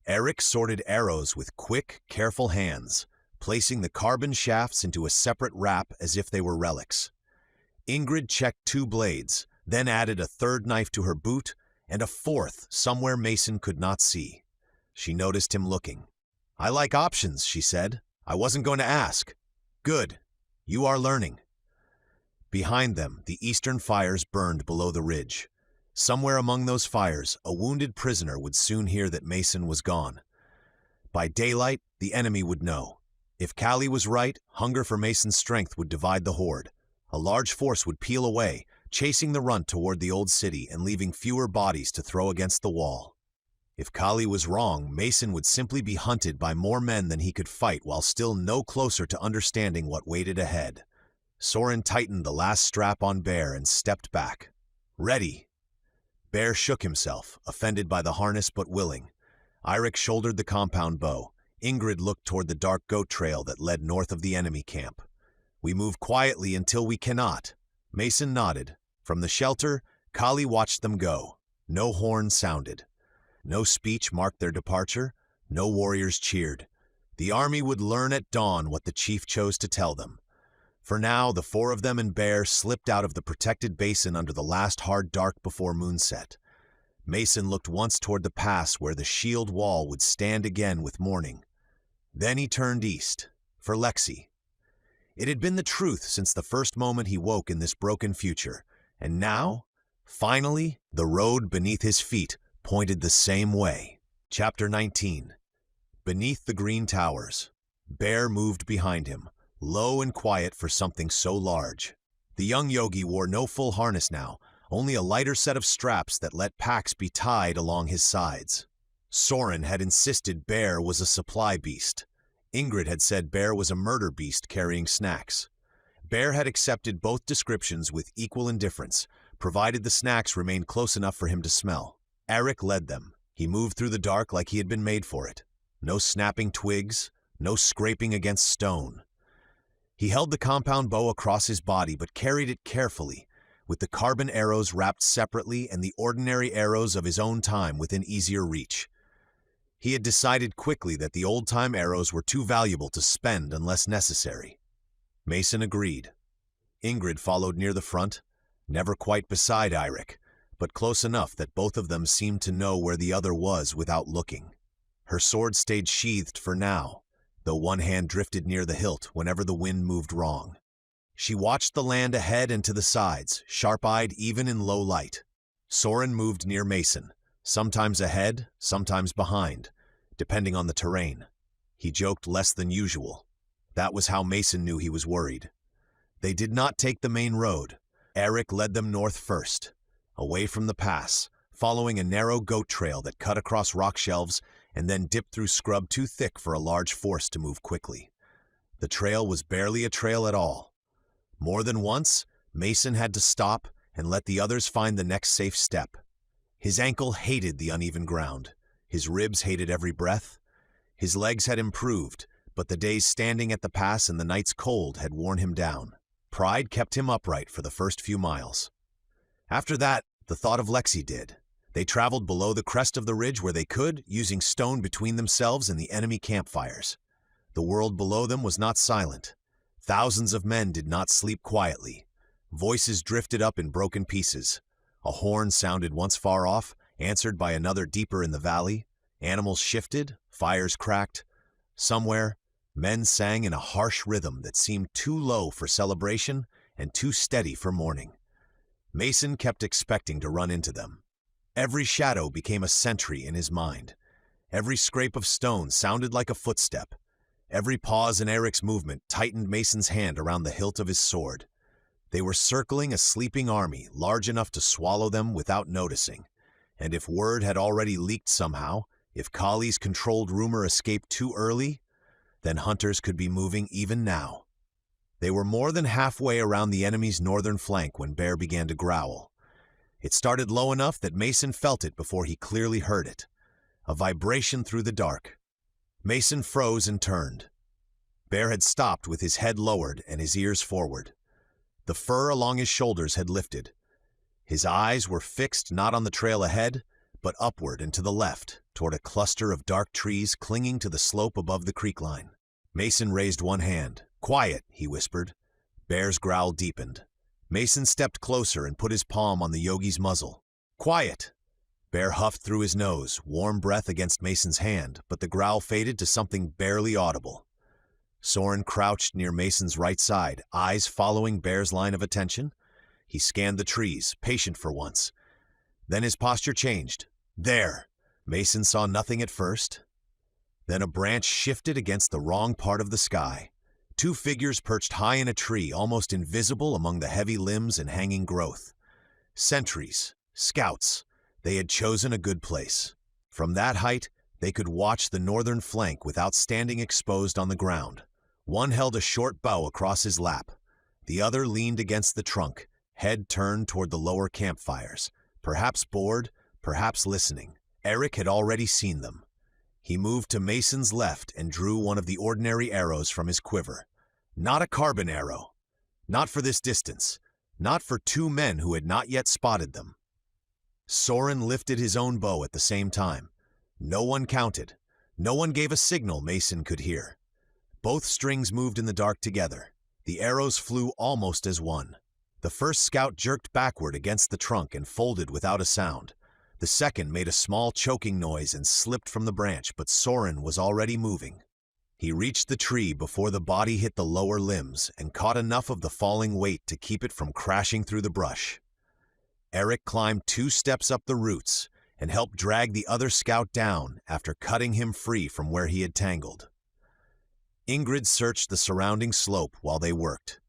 Eric sorted arrows with quick, careful hands, placing the carbon shafts into a separate wrap as if they were relics. Ingrid checked 2 blades, then added a 3rd knife to her boot and a 4th somewhere Mason could not see. She noticed him looking. "I like options," she said. "I wasn't going to ask." "Good. You are learning." Behind them, the eastern fires burned below the ridge. Somewhere among those fires, a wounded prisoner would soon hear that Mason was gone. By daylight, the enemy would know. If Kali was right, hunger for Mason's strength would divide the horde. A large force would peel away, chasing the RUNT toward the old city and leaving fewer bodies to throw against the wall. If Kali was wrong, Mason would simply be hunted by more men than he could fight while still no closer to understanding what waited ahead. Soren tightened the last strap on Bear and stepped back. "Ready." Bear shook himself, offended by the harness but willing. Eirik shouldered the compound bow. Ingrid looked toward the dark goat trail that led north of the enemy camp. "We move quietly until we cannot." Mason nodded. From the shelter, Kali watched them go. No horn sounded. No speech marked their departure. No warriors cheered. The army would learn at dawn what the chief chose to tell them. For now, the 4 of them and Bear slipped out of the protected basin under the last hard dark before moonset. Mason looked once toward the pass where the shield wall would stand again with morning. Then he turned east, for Lexi. It had been the truth since the first moment he woke in this broken future, and now, finally, the road beneath his feet pointed the same way. Chapter 19. Beneath the green towers. Bear moved behind him, low and quiet for something so large. The young yogi wore no full harness now, only a lighter set of straps that let packs be tied along his sides. Soren had insisted Bear was a supply beast. Ingrid had said Bear was a murder beast carrying snacks. Bear had accepted both descriptions with equal indifference, provided the snacks remained close enough for him to smell. Eric led them. He moved through the dark like he had been made for it. No snapping twigs, no scraping against stone. He held the compound bow across his body but carried it carefully, with the carbon arrows wrapped separately and the ordinary arrows of his own time within easier reach. He had decided quickly that the old-time arrows were too valuable to spend unless necessary. Mason agreed. Ingrid followed near the front, never quite beside Eirik, but close enough that both of them seemed to know where the other was without looking. Her sword stayed sheathed for now, though one hand drifted near the hilt whenever the wind moved wrong. She watched the land ahead and to the sides, sharp-eyed even in low light. Soren moved near Mason, sometimes ahead, sometimes behind, depending on the terrain. He joked less than usual. That was how Mason knew he was worried. They did not take the main road. Eirik led them north first, away from the pass, following a narrow goat trail that cut across rock shelves and then dipped through scrub too thick for a large force to move quickly. The trail was barely a trail at all. More than once, Mason had to stop and let the others find the next safe step. His ankle hated the uneven ground. His ribs hated every breath. His legs had improved, but the days standing at the pass and the night's cold had worn him down. Pride kept him upright for the first few miles. After that, the thought of Lexi did. They traveled below the crest of the ridge where they could, using stone between themselves and the enemy campfires. The world below them was not silent. Thousands of men did not sleep quietly. Voices drifted up in broken pieces. A horn sounded once far off, answered by another deeper in the valley. Animals shifted, fires cracked. Somewhere, men sang in a harsh rhythm that seemed too low for celebration and too steady for mourning. Mason kept expecting to run into them. Every shadow became a sentry in his mind. Every scrape of stone sounded like a footstep. Every pause in Eirik's movement tightened Mason's hand around the hilt of his sword. They were circling a sleeping army large enough to swallow them without noticing. And if word had already leaked somehow, if Kali's controlled rumor escaped too early, then hunters could be moving even now. They were more than halfway around the enemy's northern flank when Bear began to growl. It started low enough that Mason felt it before he clearly heard it. A vibration through the dark. Mason froze and turned. Bear had stopped with his head lowered and his ears forward. The fur along his shoulders had lifted. His eyes were fixed not on the trail ahead, but upward and to the left, toward a cluster of dark trees clinging to the slope above the creek line. Mason raised one hand. "Quiet," he whispered. Bear's growl deepened. Mason stepped closer and put his palm on the yogi's muzzle. "Quiet!" Bear huffed through his nose, warm breath against Mason's hand, but the growl faded to something barely audible. Soren crouched near Mason's right side, eyes following Bear's line of attention. He scanned the trees, patient for once. Then his posture changed. There! Mason saw nothing at first. Then a branch shifted against the wrong part of the sky. Two figures perched high in a tree, almost invisible among the heavy limbs and hanging growth. Sentries, scouts, they had chosen a good place. From that height, they could watch the northern flank without standing exposed on the ground. One held a short bow across his lap. The other leaned against the trunk, head turned toward the lower campfires, perhaps bored, perhaps listening. Eirik had already seen them. He moved to Mason's left and drew one of the ordinary arrows from his quiver. Not a carbon arrow. Not for this distance. Not for two men who had not yet spotted them. Soren lifted his own bow at the same time. No one counted. No one gave a signal Mason could hear. Both strings moved in the dark together. The arrows flew almost as one. The first scout jerked backward against the trunk and folded without a sound. The second made a small choking noise and slipped from the branch, but Soren was already moving. He reached the tree before the body hit the lower limbs and caught enough of the falling weight to keep it from crashing through the brush. Eirik climbed 2 steps up the roots and helped drag the other scout down after cutting him free from where he had tangled. Ingrid searched the surrounding slope while they worked.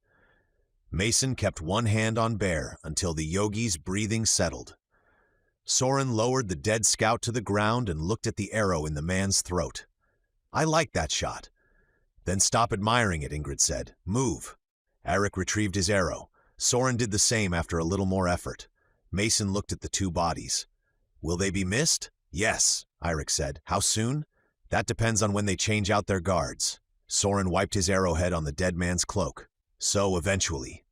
Mason kept one hand on Bear until the yogi's breathing settled. Soren lowered the dead scout to the ground and looked at the arrow in the man's throat. "I like that shot." "Then stop admiring it," Ingrid said. "Move." Eirik retrieved his arrow. Soren did the same after a little more effort. Mason looked at the two bodies. "Will they be missed?" Yes, Eirik said. How soon? That depends on when they change out their guards. Soren wiped his arrowhead on the dead man's cloak. So, eventually.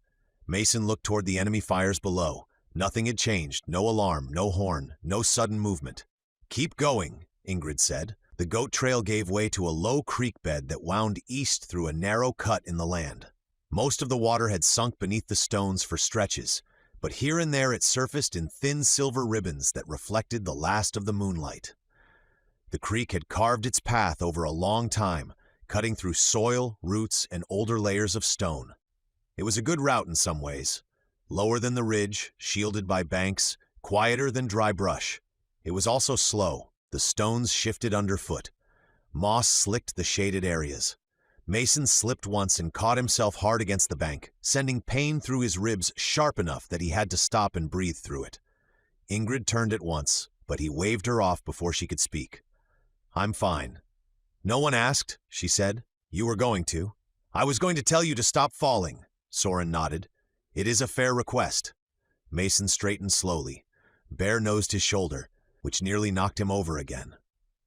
Mason looked toward the enemy fires below. Nothing had changed. No alarm, no horn, no sudden movement. Keep going, Ingrid said. The goat trail gave way to a low creek bed that wound east through a narrow cut in the land. Most of the water had sunk beneath the stones for stretches, but here and there it surfaced in thin silver ribbons that reflected the last of the moonlight. The creek had carved its path over a long time, cutting through soil, roots, and older layers of stone. It was a good route in some ways. Lower than the ridge, shielded by banks, quieter than dry brush. It was also slow. The stones shifted underfoot. Moss slicked the shaded areas. Mason slipped once and caught himself hard against the bank, sending pain through his ribs sharp enough that he had to stop and breathe through it. Ingrid turned at once, but he waved her off before she could speak. I'm fine. No one asked, she said. You were going to. I was going to tell you to stop falling, Soren nodded. It is a fair request. Mason straightened slowly. Bear nosed his shoulder, which nearly knocked him over again.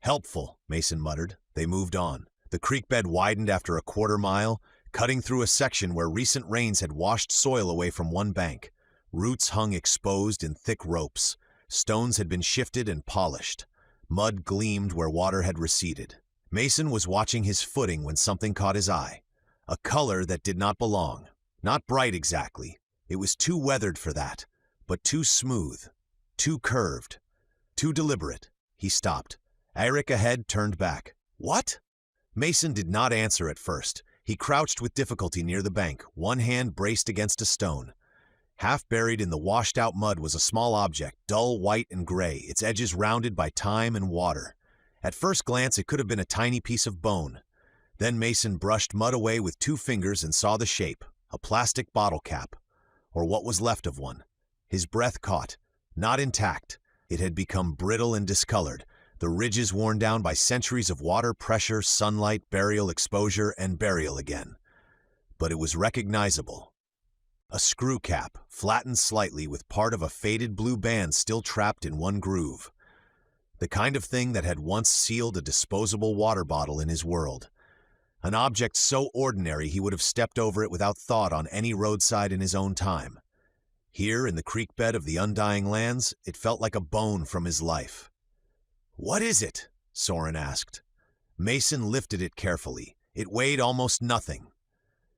Helpful, Mason muttered. They moved on. The creek bed widened after a quarter mile, cutting through a section where recent rains had washed soil away from one bank. Roots hung exposed in thick ropes. Stones had been shifted and polished. Mud gleamed where water had receded. Mason was watching his footing when something caught his eye. A color that did not belong. Not bright exactly. It was too weathered for that, but too smooth, too curved, too deliberate. He stopped. Eirik ahead turned back. What? Mason did not answer at first. He crouched with difficulty near the bank, one hand braced against a stone. Half buried in the washed-out mud was a small object, dull white and gray, its edges rounded by time and water. At first glance, it could have been a tiny piece of bone. Then Mason brushed mud away with 2 fingers and saw the shape, a plastic bottle cap, or what was left of one. His breath caught. Not intact. It had become brittle and discolored, the ridges worn down by centuries of water, pressure, sunlight, burial, exposure, and burial again. But it was recognizable. A screw cap, flattened slightly with part of a faded blue band still trapped in one groove. The kind of thing that had once sealed a disposable water bottle in his world. An object so ordinary he would have stepped over it without thought on any roadside in his own time. Here, in the creek bed of the Undying Lands, it felt like a bone from his life. What is it? Soren asked. Mason lifted it carefully. It weighed almost nothing.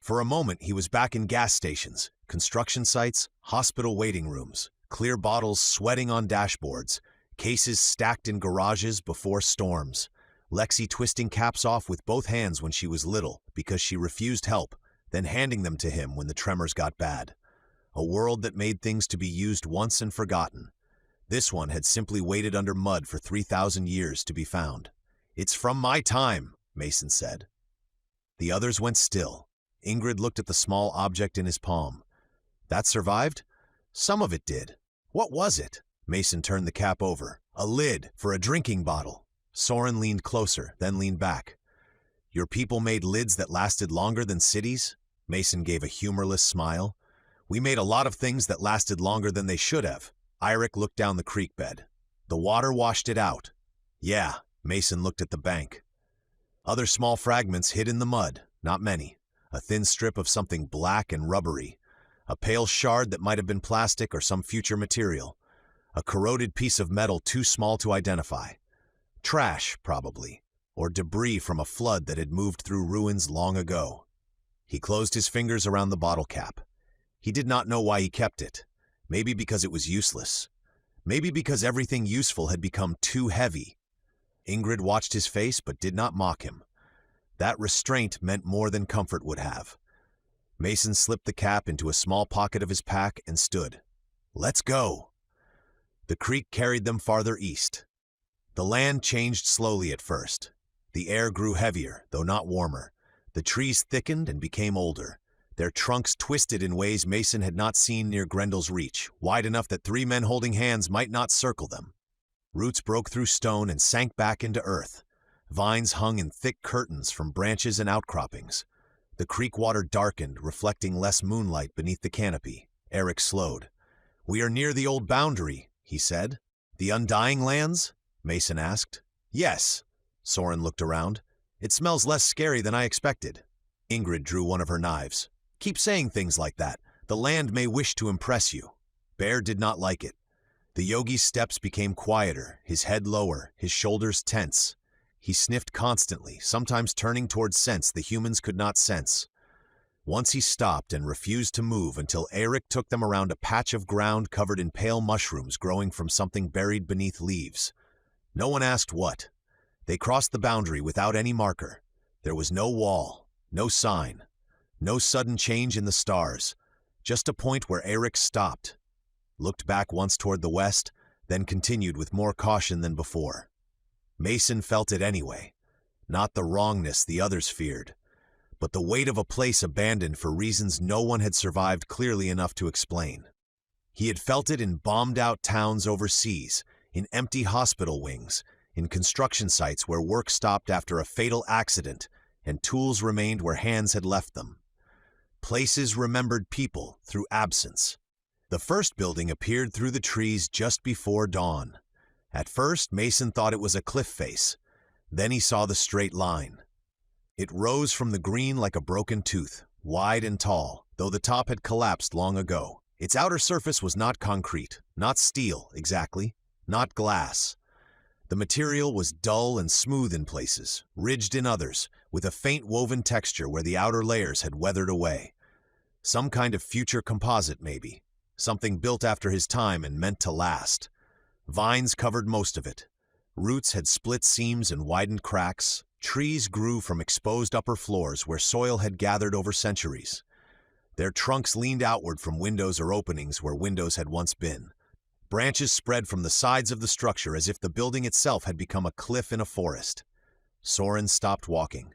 For a moment, he was back in gas stations, construction sites, hospital waiting rooms, clear bottles sweating on dashboards, cases stacked in garages before storms. Lexi twisting caps off with both hands when she was little because she refused help, then handing them to him when the tremors got bad. A world that made things to be used once and forgotten. This one had simply waited under mud for 3,000 years to be found. It's from my time, Mason said. The others went still. Ingrid looked at the small object in his palm. That survived? Some of it did. What was it? Mason turned the cap over. A lid for a drinking bottle. Soren leaned closer, then leaned back. Your people made lids that lasted longer than cities? Mason gave a humorless smile. We made a lot of things that lasted longer than they should have. Eirik looked down the creek bed. The water washed it out. Yeah, Mason looked at the bank. Other small fragments hid in the mud, not many. A thin strip of something black and rubbery. A pale shard that might have been plastic or some future material. A corroded piece of metal too small to identify. Trash, probably, or debris from a flood that had moved through ruins long ago. He closed his fingers around the bottle cap. He did not know why he kept it. Maybe because it was useless. Maybe because everything useful had become too heavy. Ingrid watched his face but did not mock him. That restraint meant more than comfort would have. Mason slipped the cap into a small pocket of his pack and stood. Let's go. The creek carried them farther east. The land changed slowly at first. The air grew heavier, though not warmer. The trees thickened and became older. Their trunks twisted in ways Mason had not seen near GRENDELL'S reach, wide enough that 3 men holding hands might not circle them. Roots broke through stone and sank back into earth. Vines hung in thick curtains from branches and outcroppings. The creek water darkened, reflecting less moonlight beneath the canopy. Eirik slowed. We are near the old boundary, he said. The Undying Lands? Mason asked. Yes. Soren looked around. It smells less scary than I expected. Ingrid drew one of her knives. Keep saying things like that. The land may wish to impress you. Bear did not like it. The yogi's steps became quieter, his head lower, his shoulders tense. He sniffed constantly, sometimes turning towards scents the humans could not sense. Once he stopped and refused to move until Eirik took them around a patch of ground covered in pale mushrooms growing from something buried beneath leaves. No one asked what. They crossed the boundary without any marker. There was no wall, no sign, no sudden change in the stars, just a point where Eirik stopped, looked back once toward the west, then continued with more caution than before. Mason felt it anyway, not the wrongness the others feared, but the weight of a place abandoned for reasons no one had survived clearly enough to explain. He had felt it in bombed-out towns overseas, in empty hospital wings, in construction sites where work stopped after a fatal accident and tools remained where hands had left them. Places remembered people through absence. The first building appeared through the trees just before dawn. At first, Mason thought it was a cliff face. Then he saw the straight line. It rose from the green like a broken tooth, wide and tall, though the top had collapsed long ago. Its outer surface was not concrete, not steel, exactly, not glass. The material was dull and smooth in places, ridged in others, with a faint woven texture where the outer layers had weathered away. Some kind of future composite, maybe. Something built after his time and meant to last. Vines covered most of it. Roots had split seams and widened cracks. Trees grew from exposed upper floors where soil had gathered over centuries. Their trunks leaned outward from windows or openings where windows had once been. Branches spread from the sides of the structure as if the building itself had become a cliff in a forest. Soren stopped walking.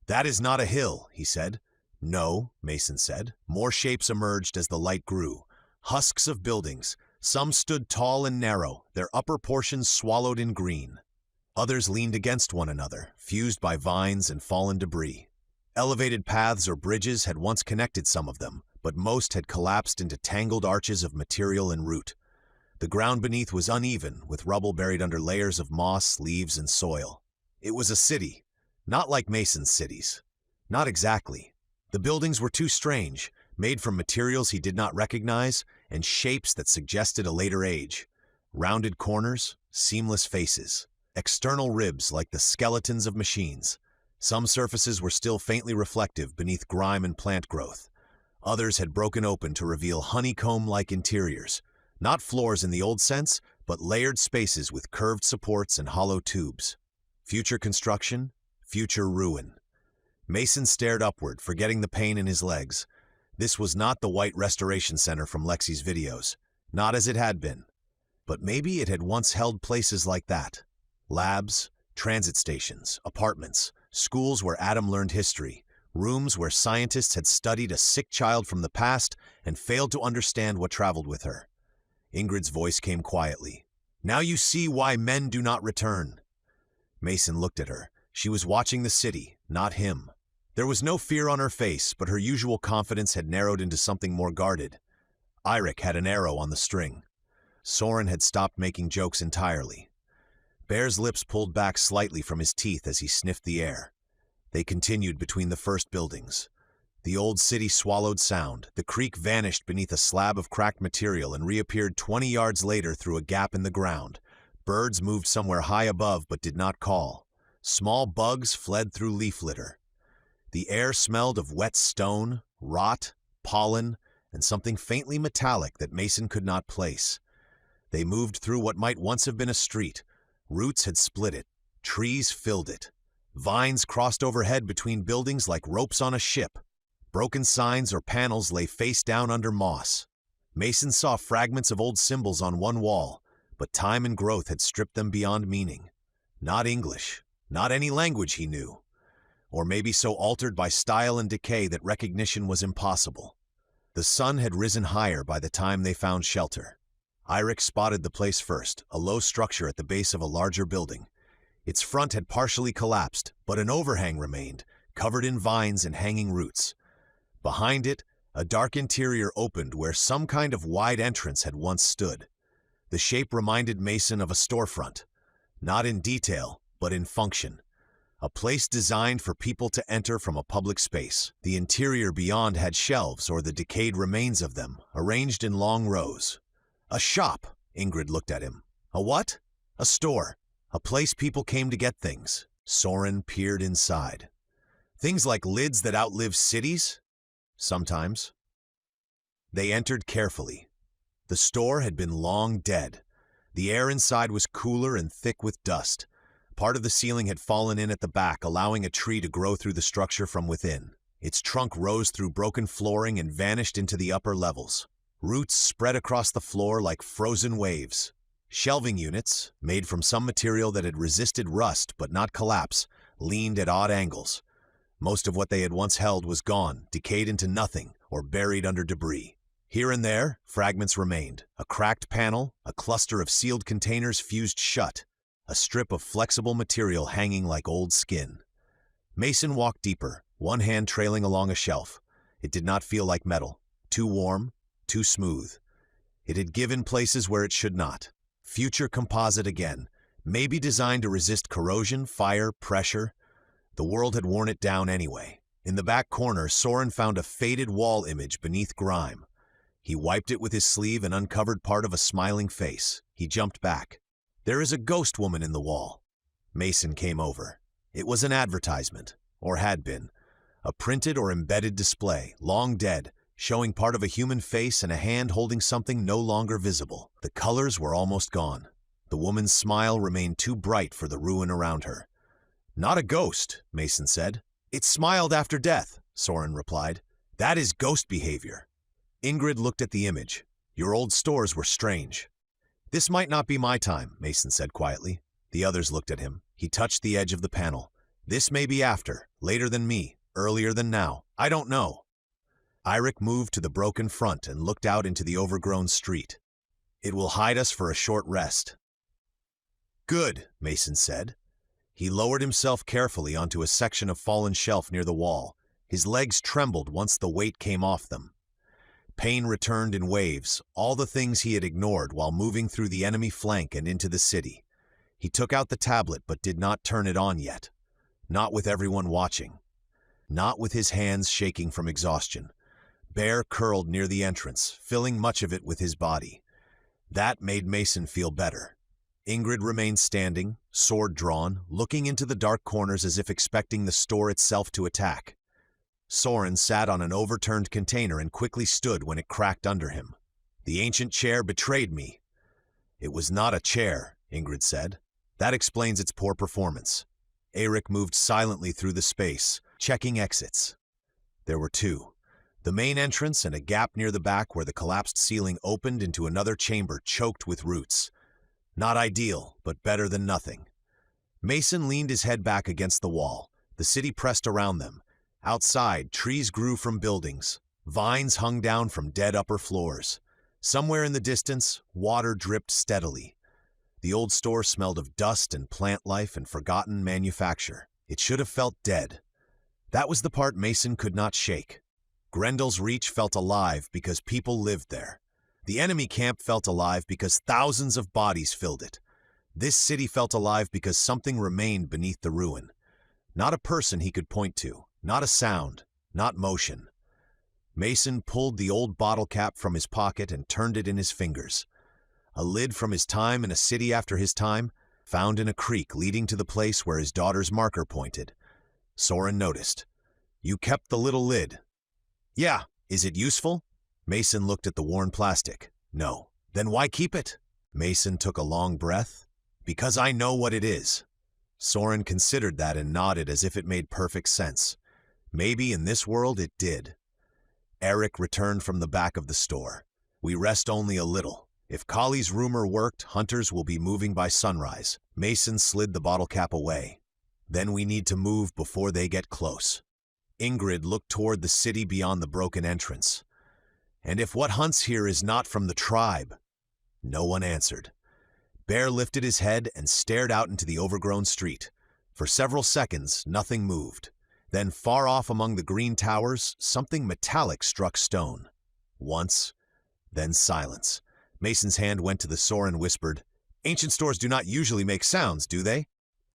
That is not a hill, he said. No, Mason said. More shapes emerged as the light grew. Husks of buildings. Some stood tall and narrow, their upper portions swallowed in green. Others leaned against one another, fused by vines and fallen debris. Elevated paths or bridges had once connected some of them, but most had collapsed into tangled arches of material and root. The ground beneath was uneven, with rubble buried under layers of moss, leaves, and soil. It was a city, not like Mason's cities. Not exactly. The buildings were too strange, made from materials he did not recognize, and shapes that suggested a later age. Rounded corners, seamless faces. External ribs like the skeletons of machines. Some surfaces were still faintly reflective beneath grime and plant growth. Others had broken open to reveal honeycomb-like interiors. Not floors in the old sense, but layered spaces with curved supports and hollow tubes. Future construction, future ruin. Mason stared upward, forgetting the pain in his legs. This was not the White Restoration Center from Lexi's videos. Not as it had been. But maybe it had once held places like that. Labs, transit stations, apartments, schools where Adam learned history, rooms where scientists had studied a sick child from the past and failed to understand what traveled with her. Ingrid's voice came quietly. Now you see why men do not return. Mason looked at her. She was watching the city, not him. There was no fear on her face, but her usual confidence had narrowed into something more guarded. Eirik had an arrow on the string. Soren had stopped making jokes entirely. Bear's lips pulled back slightly from his teeth as he sniffed the air. They continued between the first buildings. The old city swallowed sound. The creek vanished beneath a slab of cracked material and reappeared 20 yards later through a gap in the ground. Birds moved somewhere high above but did not call. Small bugs fled through leaf litter. The air smelled of wet stone, rot, pollen, and something faintly metallic that Mason could not place. They moved through what might once have been a street. Roots had split it. Trees filled it. Vines crossed overhead between buildings like ropes on a ship. Broken signs or panels lay face down under moss. Mason saw fragments of old symbols on one wall, but time and growth had stripped them beyond meaning. Not English, not any language he knew. Or maybe so altered by style and decay that recognition was impossible. The sun had risen higher by the time they found shelter. Eirik spotted the place first, a low structure at the base of a larger building. Its front had partially collapsed, but an overhang remained, covered in vines and hanging roots. Behind it, a dark interior opened where some kind of wide entrance had once stood. The shape reminded Mason of a storefront. Not in detail, but in function. A place designed for people to enter from a public space. The interior beyond had shelves, or the decayed remains of them, arranged in long rows. A shop, Ingrid looked at him. A what? A store. A place people came to get things. Soren peered inside. Things like lids that outlive cities? Sometimes. They entered carefully. The store had been long dead. The air inside was cooler and thick with dust. Part of the ceiling had fallen in at the back, allowing a tree to grow through the structure from within. Its trunk rose through broken flooring and vanished into the upper levels. Roots spread across the floor like frozen waves. Shelving units, made from some material that had resisted rust but not collapse, leaned at odd angles. Most of what they had once held was gone, decayed into nothing, or buried under debris. Here and there, fragments remained. A cracked panel, a cluster of sealed containers fused shut, a strip of flexible material hanging like old skin. Mason walked deeper, one hand trailing along a shelf. It did not feel like metal. Too warm, too smooth. It had given places where it should not. Future composite again, maybe designed to resist corrosion, fire, pressure. The world had worn it down anyway. In the back corner, Soren found a faded wall image beneath grime. He wiped it with his sleeve and uncovered part of a smiling face. He jumped back. There is a ghost woman in the wall. Mason came over. It was an advertisement, or had been. A printed or embedded display, long dead, showing part of a human face and a hand holding something no longer visible. The colors were almost gone. The woman's smile remained too bright for the ruin around her. Not a ghost, Mason said. It smiled after death, Soren replied. That is ghost behavior. Ingrid looked at the image. Your old stores were strange. This might not be my time, Mason said quietly. The others looked at him. He touched the edge of the panel. This may be after, later than me, earlier than now. I don't know. Eirik moved to the broken front and looked out into the overgrown street. It will hide us for a short rest. Good, Mason said. He lowered himself carefully onto a section of fallen shelf near the wall. His legs trembled once the weight came off them. Pain returned in waves, all the things he had ignored while moving through the enemy flank and into the city. He took out the tablet but did not turn it on yet. Not with everyone watching. Not with his hands shaking from exhaustion. Bear curled near the entrance, filling much of it with his body. That made Mason feel better. Ingrid remained standing, sword drawn, looking into the dark corners as if expecting the store itself to attack. Soren sat on an overturned container and quickly stood when it cracked under him. The ancient chair betrayed me. It was not a chair, Ingrid said. That explains its poor performance. Eirik moved silently through the space, checking exits. There were two. The main entrance and a gap near the back where the collapsed ceiling opened into another chamber choked with roots. Not ideal, but better than nothing. Mason leaned his head back against the wall. The city pressed around them. Outside, trees grew from buildings. Vines hung down from dead upper floors. Somewhere in the distance, water dripped steadily. The old store smelled of dust and plant life and forgotten manufacture. It should have felt dead. That was the part Mason could not shake. Grendel's Reach felt alive because people lived there. The enemy camp felt alive because thousands of bodies filled it. This city felt alive because something remained beneath the ruin. Not a person he could point to. Not a sound, not motion. Mason pulled the old bottle cap from his pocket and turned it in his fingers. A lid from his time in a city after his time, found in a creek leading to the place where his daughter's marker pointed. Soren noticed. You kept the little lid. Yeah, is it useful? Mason looked at the worn plastic. No. Then why keep it? Mason took a long breath. Because I know what it is. Soren considered that and nodded as if it made perfect sense. Maybe in this world it did. Eirik returned from the back of the store. We rest only a little. If Kali's rumor worked, hunters will be moving by sunrise. Mason slid the bottle cap away. Then we need to move before they get close. Ingrid looked toward the city beyond the broken entrance. And if what hunts here is not from the tribe? No one answered. Bear lifted his head and stared out into the overgrown street. For several seconds, nothing moved. Then far off among the green towers, something metallic struck stone. Once, then silence. Mason's hand went to the sword and whispered, Ancient stores do not usually make sounds, do they?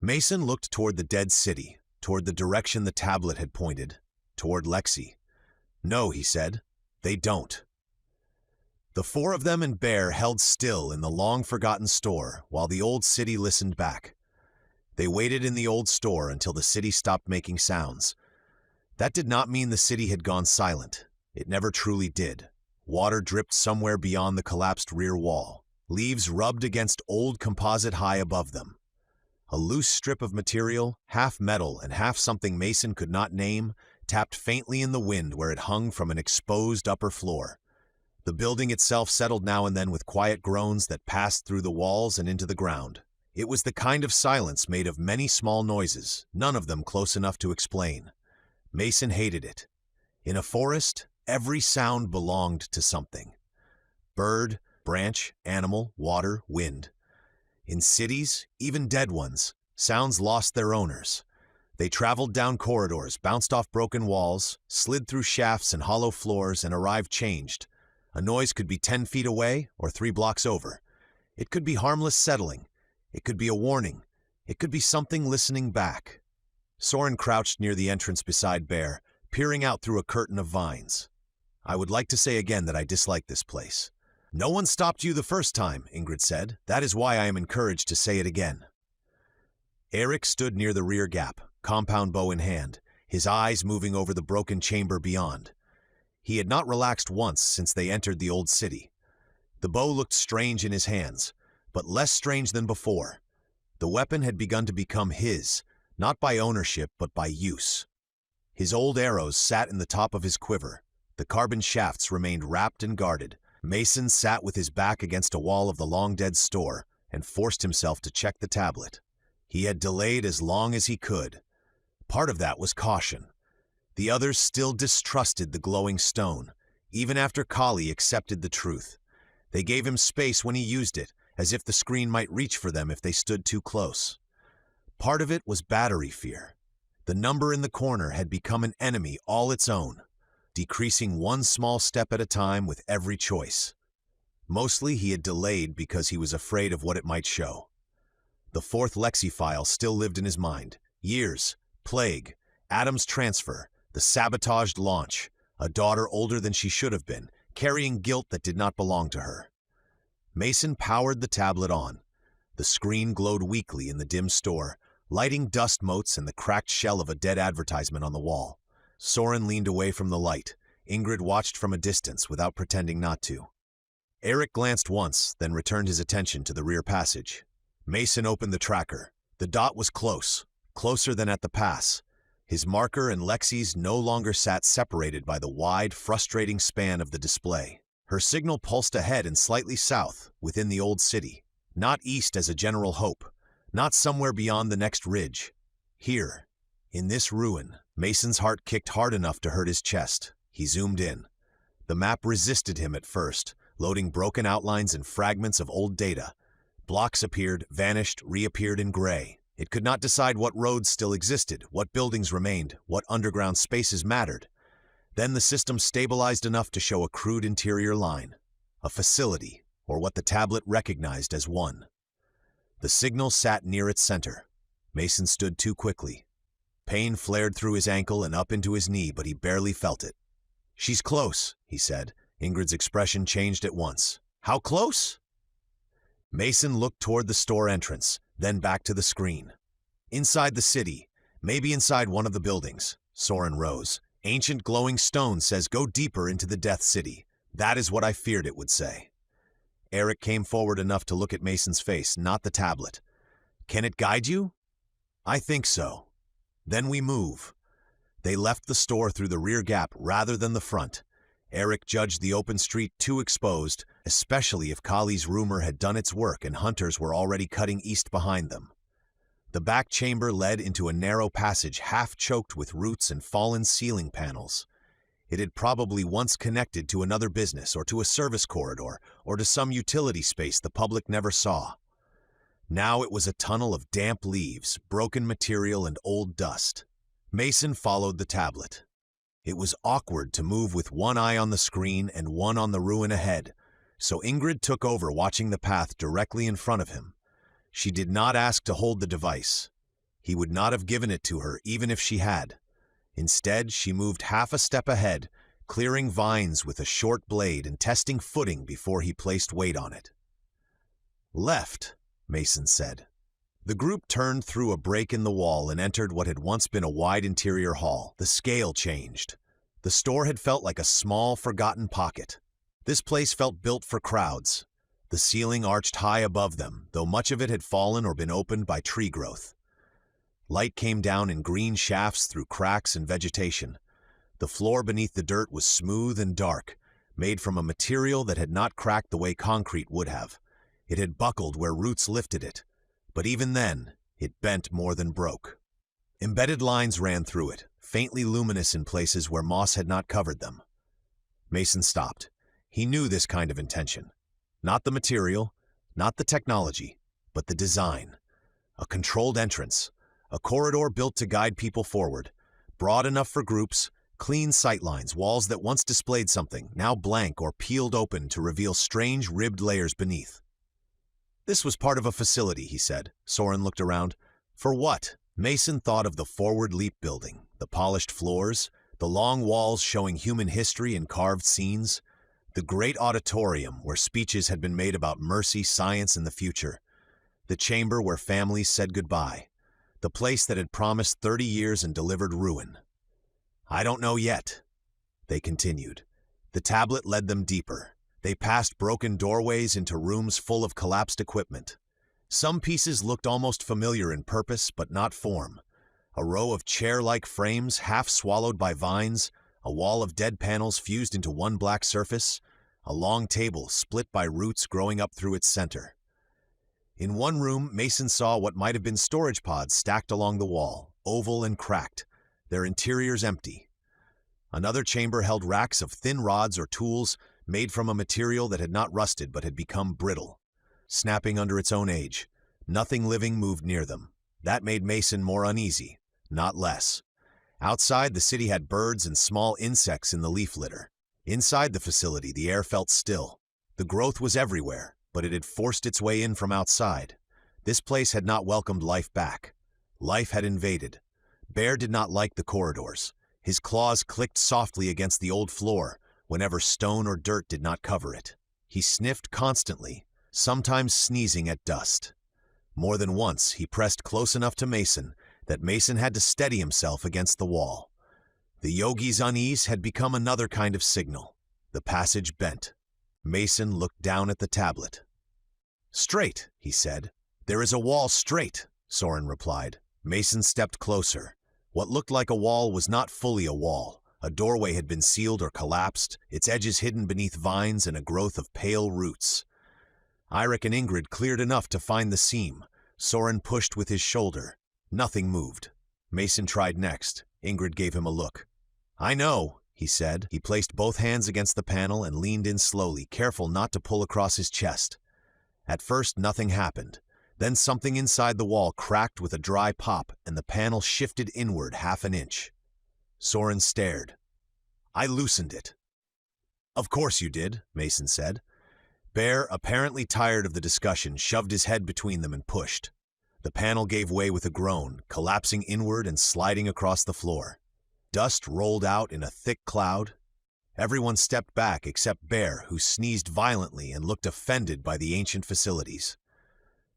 Mason looked toward the dead city, toward the direction the tablet had pointed, toward Lexi. No, he said, they don't. The four of them and Bear held still in the long-forgotten store while the old city listened back. They waited in the old store until the city stopped making sounds. That did not mean the city had gone silent. It never truly did. Water dripped somewhere beyond the collapsed rear wall. Leaves rubbed against old composite high above them. A loose strip of material, half metal and half something Mason could not name, tapped faintly in the wind where it hung from an exposed upper floor. The building itself settled now and then with quiet groans that passed through the walls and into the ground. It was the kind of silence made of many small noises, none of them close enough to explain. Mason hated it. In a forest, every sound belonged to something. Bird, branch, animal, water, wind. In cities, even dead ones, sounds lost their owners. They traveled down corridors, bounced off broken walls, slid through shafts and hollow floors, and arrived changed. A noise could be 10 feet away or 3 blocks over. It could be harmless settling. It could be a warning. It could be something listening back. Soren crouched near the entrance beside Bear, peering out through a curtain of vines. I would like to say again that I dislike this place. No one stopped you the first time, Ingrid said. That is why I am encouraged to say it again. Eric stood near the rear gap, compound bow in hand, his eyes moving over the broken chamber beyond. He had not relaxed once since they entered the old city. The bow looked strange in his hands, but less strange than before. The weapon had begun to become his, not by ownership but by use. His old arrows sat in the top of his quiver. The carbon shafts remained wrapped and guarded. Mason sat with his back against a wall of the long-dead store and forced himself to check the tablet. He had delayed as long as he could. Part of that was caution. The others still distrusted the glowing stone, even after Kali accepted the truth. They gave him space when he used it, as if the screen might reach for them if they stood too close. Part of it was battery fear. The number in the corner had become an enemy all its own, decreasing one small step at a time with every choice. Mostly he had delayed because he was afraid of what it might show. The fourth Lexi file still lived in his mind. Years, plague, Adam's transfer, the sabotaged launch, a daughter older than she should have been, carrying guilt that did not belong to her. Mason powered the tablet on. The screen glowed weakly in the dim store, lighting dust motes and the cracked shell of a dead advertisement on the wall. Soren leaned away from the light. Ingrid watched from a distance without pretending not to. Eric glanced once, then returned his attention to the rear passage. Mason opened the tracker. The dot was close, closer than at the pass. His marker and Lexi's no longer sat separated by the wide, frustrating span of the display. Her signal pulsed ahead and slightly south, within the old city. Not east as a general hope, not somewhere beyond the next ridge. Here, in this ruin, Mason's heart kicked hard enough to hurt his chest. He zoomed in. The map resisted him at first, loading broken outlines and fragments of old data. Blocks appeared, vanished, reappeared in gray. It could not decide what roads still existed, what buildings remained, what underground spaces mattered. Then the system stabilized enough to show a crude interior line, a facility, or what the tablet recognized as one. The signal sat near its center. Mason stood too quickly. Pain flared through his ankle and up into his knee, but he barely felt it. "She's close," he said. Ingrid's expression changed at once. "How close?" Mason looked toward the store entrance, then back to the screen. "Inside the city, maybe inside one of the buildings." Soren rose. "Ancient glowing stone says go deeper into the Death City. That is what I feared it would say." Eric came forward enough to look at Mason's face, not the tablet. "Can it guide you?" "I think so." "Then we move." They left the store through the rear gap rather than the front. Eric judged the open street too exposed, especially if Kali's rumor had done its work and hunters were already cutting east behind them. The back chamber led into a narrow passage half-choked with roots and fallen ceiling panels. It had probably once connected to another business or to a service corridor or to some utility space the public never saw. Now it was a tunnel of damp leaves, broken material, and old dust. Mason followed the tablet. It was awkward to move with one eye on the screen and one on the ruin ahead, so Ingrid took over watching the path directly in front of him. She did not ask to hold the device. He would not have given it to her even if she had. Instead, she moved half a step ahead, clearing vines with a short blade and testing footing before he placed weight on it. "Left," Mason said. The group turned through a break in the wall and entered what had once been a wide interior hall. The scale changed. The store had felt like a small, forgotten pocket. This place felt built for crowds. The ceiling arched high above them, though much of it had fallen or been opened by tree growth. Light came down in green shafts through cracks and vegetation. The floor beneath the dirt was smooth and dark, made from a material that had not cracked the way concrete would have. It had buckled where roots lifted it, but even then, it bent more than broke. Embedded lines ran through it, faintly luminous in places where moss had not covered them. Mason stopped. He knew this kind of intention. Not the material, not the technology, but the design. A controlled entrance, a corridor built to guide people forward, broad enough for groups, clean sightlines, walls that once displayed something, now blank or peeled open to reveal strange ribbed layers beneath. This was part of a facility, he said. Soren looked around. For what? Mason thought of the Forward Leap building, the polished floors, the long walls showing human history in carved scenes, the great auditorium where speeches had been made about mercy, science, and the future, the chamber where families said goodbye, the place that had promised 30 years and delivered ruin. "I don't know yet," they continued. The tablet led them deeper. They passed broken doorways into rooms full of collapsed equipment. Some pieces looked almost familiar in purpose, but not form. A row of chair-like frames half swallowed by vines, a wall of dead panels fused into one black surface, a long table split by roots growing up through its center. In one room, Mason saw what might have been storage pods stacked along the wall, oval and cracked, their interiors empty. Another chamber held racks of thin rods or tools made from a material that had not rusted but had become brittle. Snapping under its own age, nothing living moved near them. That made Mason more uneasy, not less. Outside, the city had birds and small insects in the leaf litter. Inside the facility, the air felt still. The growth was everywhere, but it had forced its way in from outside. This place had not welcomed life back. Life had invaded. Bear did not like the corridors. His claws clicked softly against the old floor whenever stone or dirt did not cover it. He sniffed constantly, sometimes sneezing at dust. More than once, he pressed close enough to Mason that Mason had to steady himself against the wall. The yogi's unease had become another kind of signal. The passage bent. Mason looked down at the tablet. "Straight," he said. "There is a wall straight," Soren replied. Mason stepped closer. What looked like a wall was not fully a wall. A doorway had been sealed or collapsed, its edges hidden beneath vines and a growth of pale roots. Eirik and Ingrid cleared enough to find the seam. Soren pushed with his shoulder. Nothing moved. Mason tried next. Ingrid gave him a look. "I know," he said. He placed both hands against the panel and leaned in slowly, careful not to pull across his chest. At first, nothing happened. Then something inside the wall cracked with a dry pop, and the panel shifted inward half an inch. Soren stared. "I loosened it." "Of course you did," Mason said. Bear, apparently tired of the discussion, shoved his head between them and pushed. The panel gave way with a groan, collapsing inward and sliding across the floor. Dust rolled out in a thick cloud. Everyone stepped back except Bear, who sneezed violently and looked offended by the ancient facilities.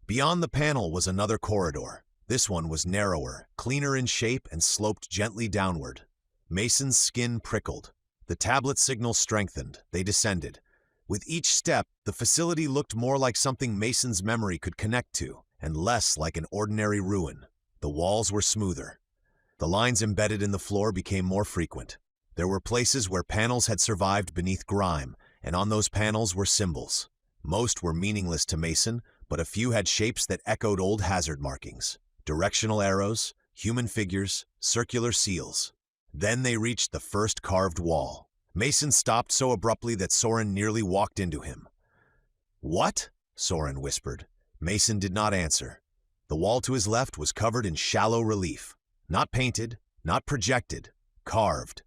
Beyond the panel was another corridor. This one was narrower, cleaner in shape, and sloped gently downward. Mason's skin prickled. The tablet signal strengthened. They descended. With each step, the facility looked more like something Mason's memory could connect to, and less like an ordinary ruin. The walls were smoother. The lines embedded in the floor became more frequent. There were places where panels had survived beneath grime, and on those panels were symbols. Most were meaningless to Mason, but a few had shapes that echoed old hazard markings. Directional arrows, human figures, circular seals. Then they reached the first carved wall. Mason stopped so abruptly that Soren nearly walked into him. "What?" Soren whispered. Mason did not answer. The wall to his left was covered in shallow relief. Not painted, not projected, carved.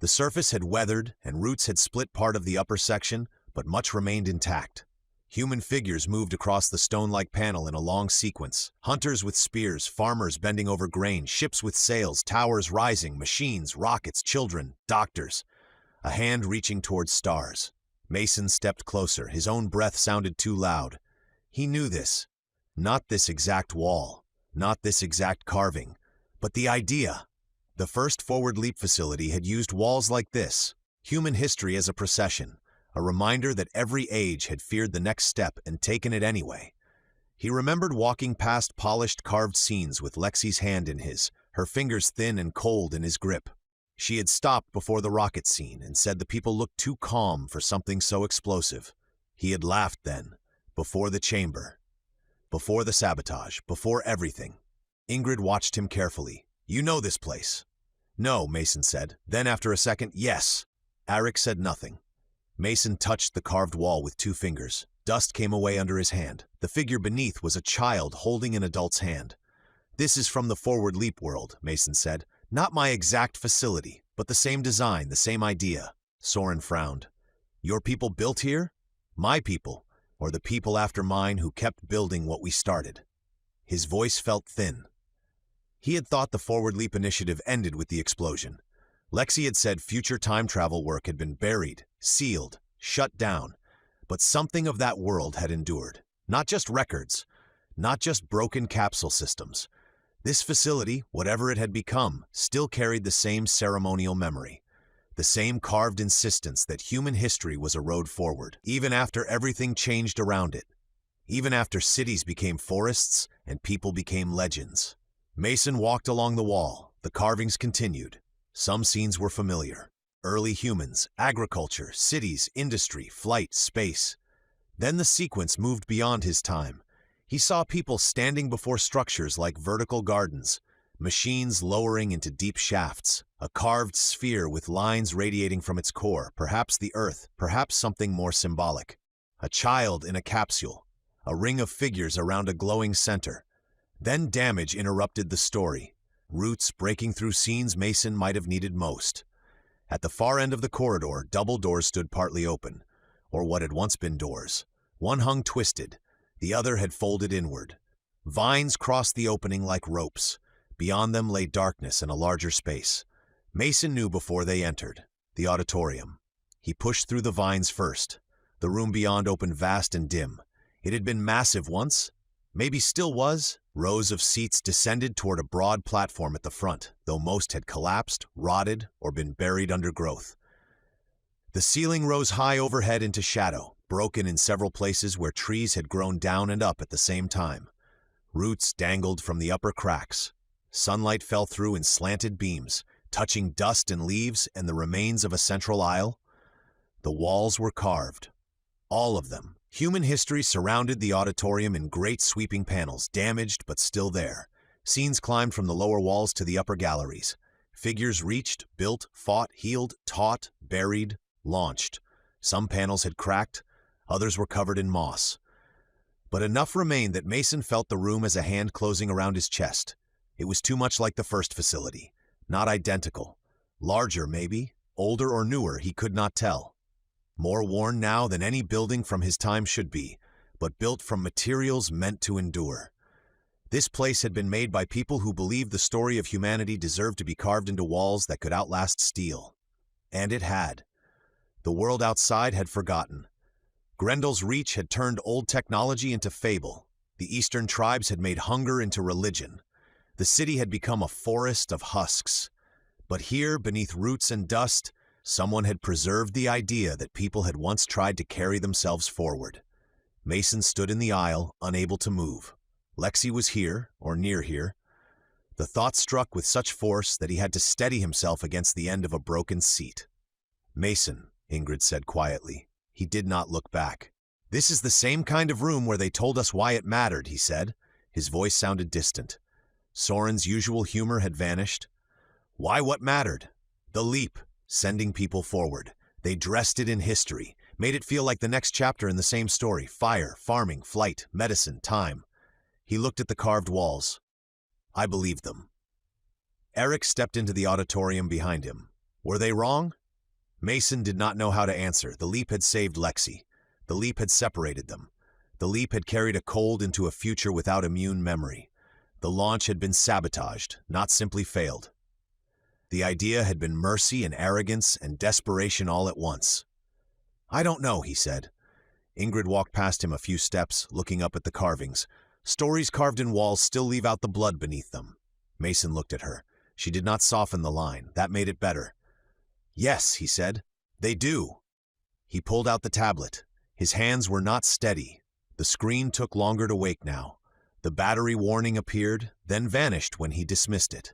The surface had weathered and roots had split part of the upper section, but much remained intact. Human figures moved across the stone-like panel in a long sequence. Hunters with spears, farmers bending over grain, ships with sails, towers rising, machines, rockets, children, doctors. A hand reaching towards stars. Mason stepped closer. His own breath sounded too loud. He knew this. Not this exact wall, not this exact carving, but the idea. The first forward leap facility had used walls like this. Human history as a procession. A reminder that every age had feared the next step and taken it anyway. He remembered walking past polished carved scenes with Lexi's hand in his, her fingers thin and cold in his grip. She had stopped before the rocket scene and said the people looked too calm for something so explosive. He had laughed then, before the chamber, before the sabotage, before everything. Ingrid watched him carefully. "You know this place." "No," Mason said. Then after a second, "Yes." Eric said nothing. Mason touched the carved wall with 2 fingers. Dust came away under his hand. The figure beneath was a child holding an adult's hand. "This is from the forward leap world," Mason said. "Not my exact facility, but the same design, the same idea." Soren frowned. "Your people built here? My people, or the people after mine who kept building what we started?" His voice felt thin. He had thought the forward leap initiative ended with the explosion. Lexi had said future time travel work had been buried, sealed, shut down, but something of that world had endured. Not just records, not just broken capsule systems. This facility, whatever it had become, still carried the same ceremonial memory, the same carved insistence that human history was a road forward, even after everything changed around it, even after cities became forests and people became legends. Mason walked along the wall. The carvings continued. Some scenes were familiar. Early humans, agriculture, cities, industry, flight, space. Then the sequence moved beyond his time. He saw people standing before structures like vertical gardens, machines lowering into deep shafts, a carved sphere with lines radiating from its core, perhaps the earth, perhaps something more symbolic. A child in a capsule, a ring of figures around a glowing center. Then damage interrupted the story. Roots breaking through scenes Mason might have needed most. At the far end of the corridor, double doors stood partly open, or what had once been doors. One hung twisted, the other had folded inward. Vines crossed the opening like ropes. Beyond them lay darkness and a larger space. Mason knew before they entered. The auditorium. He pushed through the vines first. The room beyond opened vast and dim. It had been massive once, maybe still was. Rows of seats descended toward a broad platform at the front, though most had collapsed, rotted, or been buried under growth. The ceiling rose high overhead into shadow, broken in several places where trees had grown down and up at the same time. Roots dangled from the upper cracks. Sunlight fell through in slanted beams, touching dust and leaves and the remains of a central aisle. The walls were carved. All of them. Human history surrounded the auditorium in great sweeping panels, damaged but still there. Scenes climbed from the lower walls to the upper galleries. Figures reached, built, fought, healed, taught, buried, launched. Some panels had cracked, others were covered in moss. But enough remained that Mason felt the room as a hand closing around his chest. It was too much like the first facility. Not identical. Larger, maybe. Older or newer, he could not tell. More worn now than any building from his time should be, but built from materials meant to endure. This place had been made by people who believed the story of humanity deserved to be carved into walls that could outlast steel. And it had. The world outside had forgotten. GRENDELL'S reach had turned old technology into fable. The eastern tribes had made hunger into religion. The city had become a forest of husks. But here, beneath roots and dust, someone had preserved the idea that people had once tried to carry themselves forward. Mason stood in the aisle, unable to move. Lexi was here, or near here. The thought struck with such force that he had to steady himself against the end of a broken seat. "Mason," Ingrid said quietly. He did not look back. "This is the same kind of room where they told us why it mattered," he said. His voice sounded distant. Soren's usual humor had vanished. "Why what mattered? The leap. Sending people forward. They dressed it in history, made it feel like the next chapter in the same story. Fire, farming, flight, medicine, time." He looked at the carved walls. "I believed them." Eric stepped into the auditorium behind him. Were they wrong? Mason did not know how to answer. The leap had saved Lexi. The leap had separated them. The leap had carried a cold into a future without immune memory. The launch had been sabotaged, not simply failed. The idea had been mercy and arrogance and desperation all at once. "I don't know," he said. Ingrid walked past him a few steps, looking up at the carvings. Stories carved in walls still leave out the blood beneath them. Mason looked at her. She did not soften the line. That made it better. "Yes," he said. "They do." He pulled out the tablet. His hands were not steady. The screen took longer to wake now. The battery warning appeared, then vanished when he dismissed it.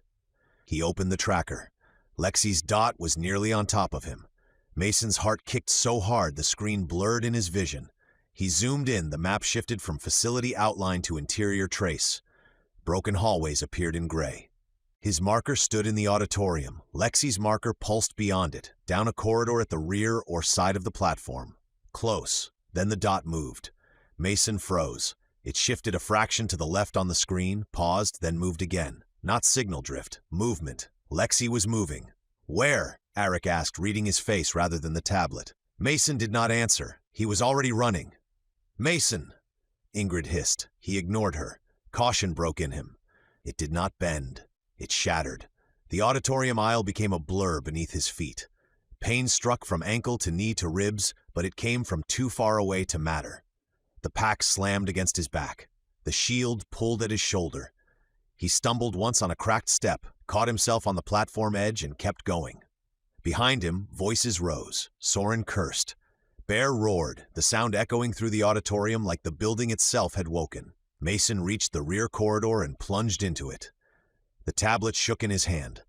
He opened the tracker. Lexi's dot was nearly on top of him. Mason's heart kicked so hard the screen blurred in his vision. He zoomed in, the map shifted from facility outline to interior trace. Broken hallways appeared in gray. His marker stood in the auditorium. Lexi's marker pulsed beyond it, down a corridor at the rear or side of the platform. Close. Then the dot moved. Mason froze. It shifted a fraction to the left on the screen, paused, then moved again. Not signal drift, movement. Lexi was moving. "Where?" Eric asked, reading his face rather than the tablet. Mason did not answer. He was already running. "Mason!" Ingrid hissed. He ignored her. Caution broke in him. It did not bend. It shattered. The auditorium aisle became a blur beneath his feet. Pain struck from ankle to knee to ribs, but it came from too far away to matter. The pack slammed against his back. The shield pulled at his shoulder. He stumbled once on a cracked step, caught himself on the platform edge, and kept going. Behind him, voices rose. Soren cursed. Bear roared, the sound echoing through the auditorium like the building itself had woken. Mason reached the rear corridor and plunged into it. The tablet shook in his hand.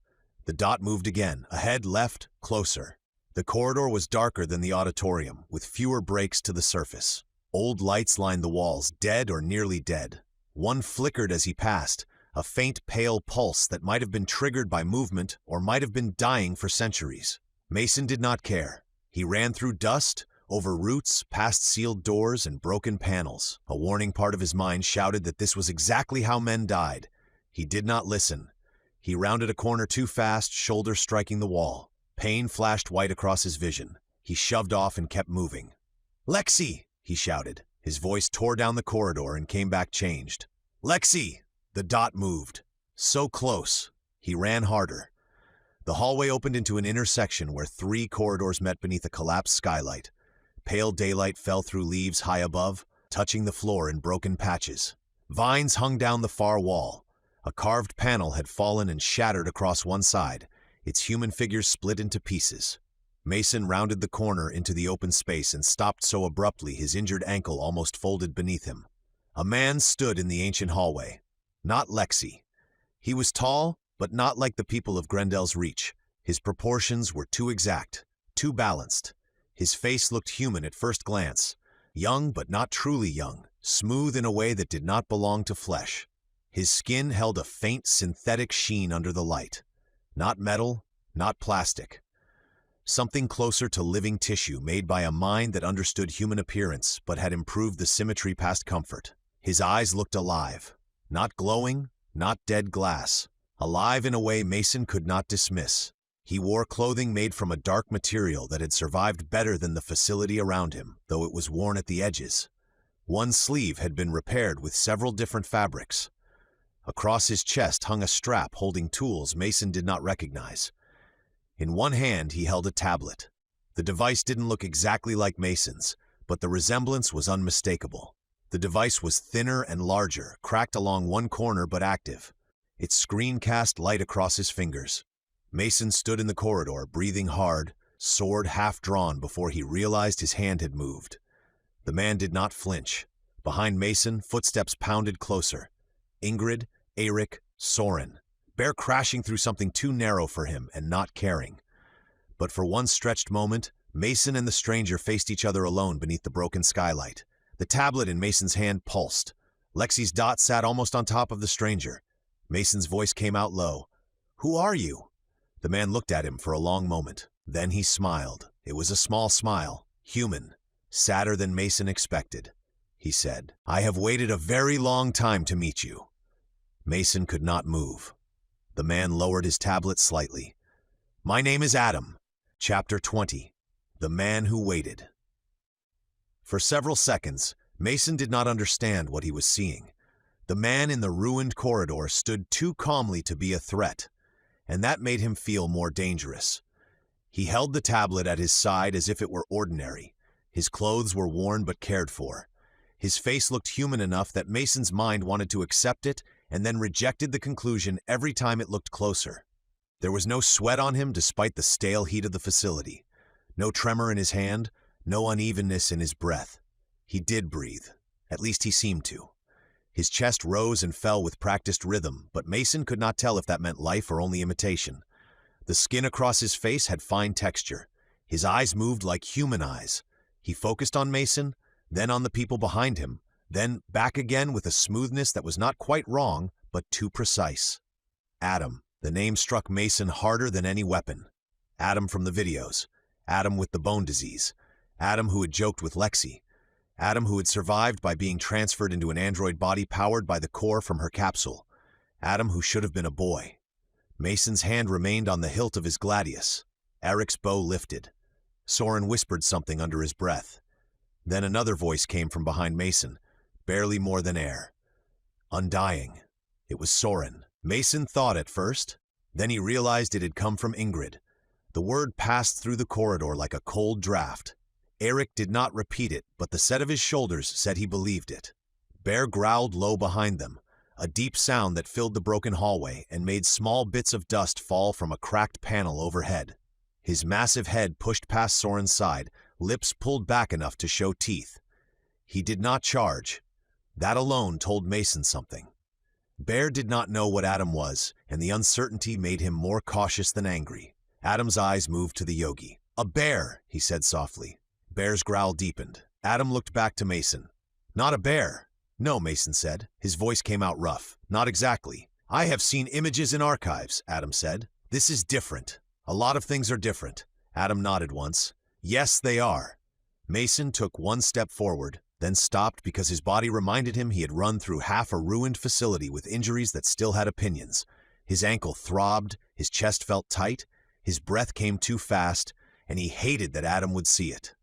The dot moved again, ahead, left, closer. The corridor was darker than the auditorium, with fewer breaks to the surface. Old lights lined the walls, dead or nearly dead. One flickered as he passed, a faint pale pulse that might have been triggered by movement or might have been dying for centuries. Mason did not care. He ran through dust, over roots, past sealed doors and broken panels. A warning part of his mind shouted that this was exactly how men died. He did not listen. He rounded a corner too fast, shoulder striking the wall. Pain flashed white across his vision. He shoved off and kept moving. "Lexi!" he shouted. His voice tore down the corridor and came back changed. "Lexi!" The dot moved. So close. He ran harder. The hallway opened into an intersection where 3 corridors met beneath a collapsed skylight. Pale daylight fell through leaves high above, touching the floor in broken patches. Vines hung down the far wall. A carved panel had fallen and shattered across one side, its human figure split into pieces. Mason rounded the corner into the open space and stopped so abruptly his injured ankle almost folded beneath him. A man stood in the ancient hallway. Not Lexi. He was tall, but not like the people of GRENDELL'S reach. His proportions were too exact, too balanced. His face looked human at first glance, young but not truly young, smooth in a way that did not belong to flesh. His skin held a faint synthetic sheen under the light. Not metal, not plastic. Something closer to living tissue made by a mind that understood human appearance but had improved the symmetry past comfort. His eyes looked alive. Not glowing, not dead glass. Alive in a way Mason could not dismiss. He wore clothing made from a dark material that had survived better than the facility around him, though it was worn at the edges. One sleeve had been repaired with several different fabrics. Across his chest hung a strap holding tools Mason did not recognize. In one hand he held a tablet. The device didn't look exactly like Mason's, but the resemblance was unmistakable. The device was thinner and larger, cracked along one corner but active. Its screen cast light across his fingers. Mason stood in the corridor, breathing hard, sword half drawn before he realized his hand had moved. The man did not flinch. Behind Mason, footsteps pounded closer. Ingrid, Eric, Soren. Bear crashing through something too narrow for him and not caring. But for one stretched moment, Mason and the stranger faced each other alone beneath the broken skylight. The tablet in Mason's hand pulsed. Lexi's dot sat almost on top of the stranger. Mason's voice came out low. "Who are you?" The man looked at him for a long moment. Then he smiled. It was a small smile, human, sadder than Mason expected. He said, "I have waited a very long time to meet you." Mason could not move. The man lowered his tablet slightly. "My name is Adam." Chapter 20. The Man Who Waited. For several seconds, Mason did not understand what he was seeing. The man in the ruined corridor stood too calmly to be a threat, and that made him feel more dangerous. He held the tablet at his side as if it were ordinary. His clothes were worn but cared for. His face looked human enough that Mason's mind wanted to accept it and then rejected the conclusion every time it looked closer. There was no sweat on him despite the stale heat of the facility. No tremor in his hand, no unevenness in his breath. He did breathe. At least he seemed to. His chest rose and fell with practiced rhythm, but Mason could not tell if that meant life or only imitation. The skin across his face had fine texture. His eyes moved like human eyes. He focused on Mason, then on the people behind him, then back again with a smoothness that was not quite wrong, but too precise. Adam. The name struck Mason harder than any weapon. Adam from the videos. Adam with the bone disease. Adam who had joked with Lexi. Adam who had survived by being transferred into an android body powered by the core from her capsule. Adam who should have been a boy. Mason's hand remained on the hilt of his gladius. Eric's bow lifted. Soren whispered something under his breath. Then another voice came from behind Mason, barely more than air. Undying. It was Soren. Mason thought at first. Then he realized it had come from Ingrid. The word passed through the corridor like a cold draft. Eric did not repeat it, but the set of his shoulders said he believed it. Bear growled low behind them, a deep sound that filled the broken hallway and made small bits of dust fall from a cracked panel overhead. His massive head pushed past Soren's side, lips pulled back enough to show teeth. He did not charge. That alone told Mason something. Bear did not know what Adam was, and the uncertainty made him more cautious than angry. Adam's eyes moved to the Yogi. "A bear," he said softly. Bear's growl deepened. Adam looked back to Mason. "Not a bear." "No," Mason said. His voice came out rough. "Not exactly. I have seen images in archives," Adam said. "This is different. A lot of things are different." Adam nodded once. "Yes, they are." Mason took one step forward, then stopped because his body reminded him he had run through half a ruined facility with injuries that still had opinions. His ankle throbbed, his chest felt tight, his breath came too fast, and he hated that Adam would see it.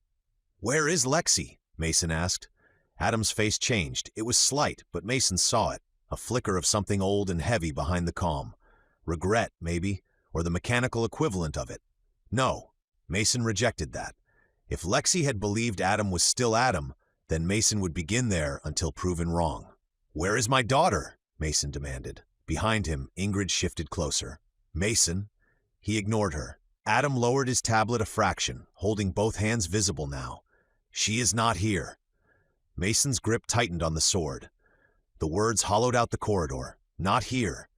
"Where is Lexi?" Mason asked. Adam's face changed. It was slight, but Mason saw it, a flicker of something old and heavy behind the calm. Regret, maybe, or the mechanical equivalent of it. No, Mason rejected that. If Lexi had believed Adam was still Adam, then Mason would begin there until proven wrong. "Where is my daughter?" Mason demanded. Behind him, Ingrid shifted closer. "Mason." He ignored her. Adam lowered his tablet a fraction, holding both hands visible now. "She is not here." Mason's grip tightened on the sword. The words hollowed out the corridor. Not here.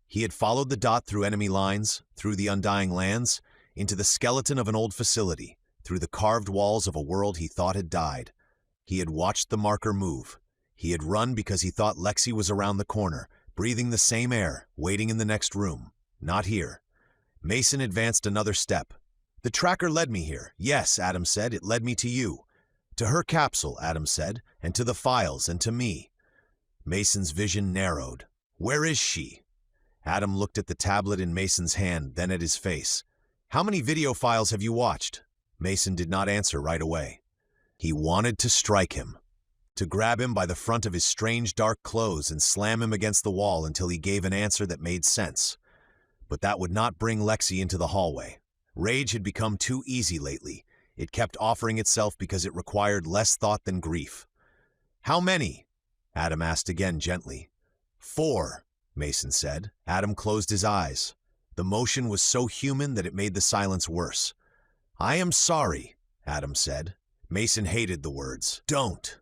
He had followed the dot through enemy lines, through the undying lands, into the skeleton of an old facility, through the carved walls of a world he thought had died. He had watched the marker move. He had run because he thought Lexi was around the corner, breathing the same air, waiting in the next room. Not here. Mason advanced another step. "The tracker led me here." "Yes," Adam said, "it led me to you." "To her capsule," Adam said, "and to the files, and to me." Mason's vision narrowed. "Where is she?" Adam looked at the tablet in Mason's hand, then at his face. "How many video files have you watched?" Mason did not answer right away. He wanted to strike him, to grab him by the front of his strange dark clothes and slam him against the wall until he gave an answer that made sense. But that would not bring Lexi into the hallway. Rage had become too easy lately. It kept offering itself because it required less thought than grief. "How many?" Adam asked again gently. "4," Mason said. Adam closed his eyes. The motion was so human that it made the silence worse. "I am sorry," Adam said. Mason hated the words. "Don't."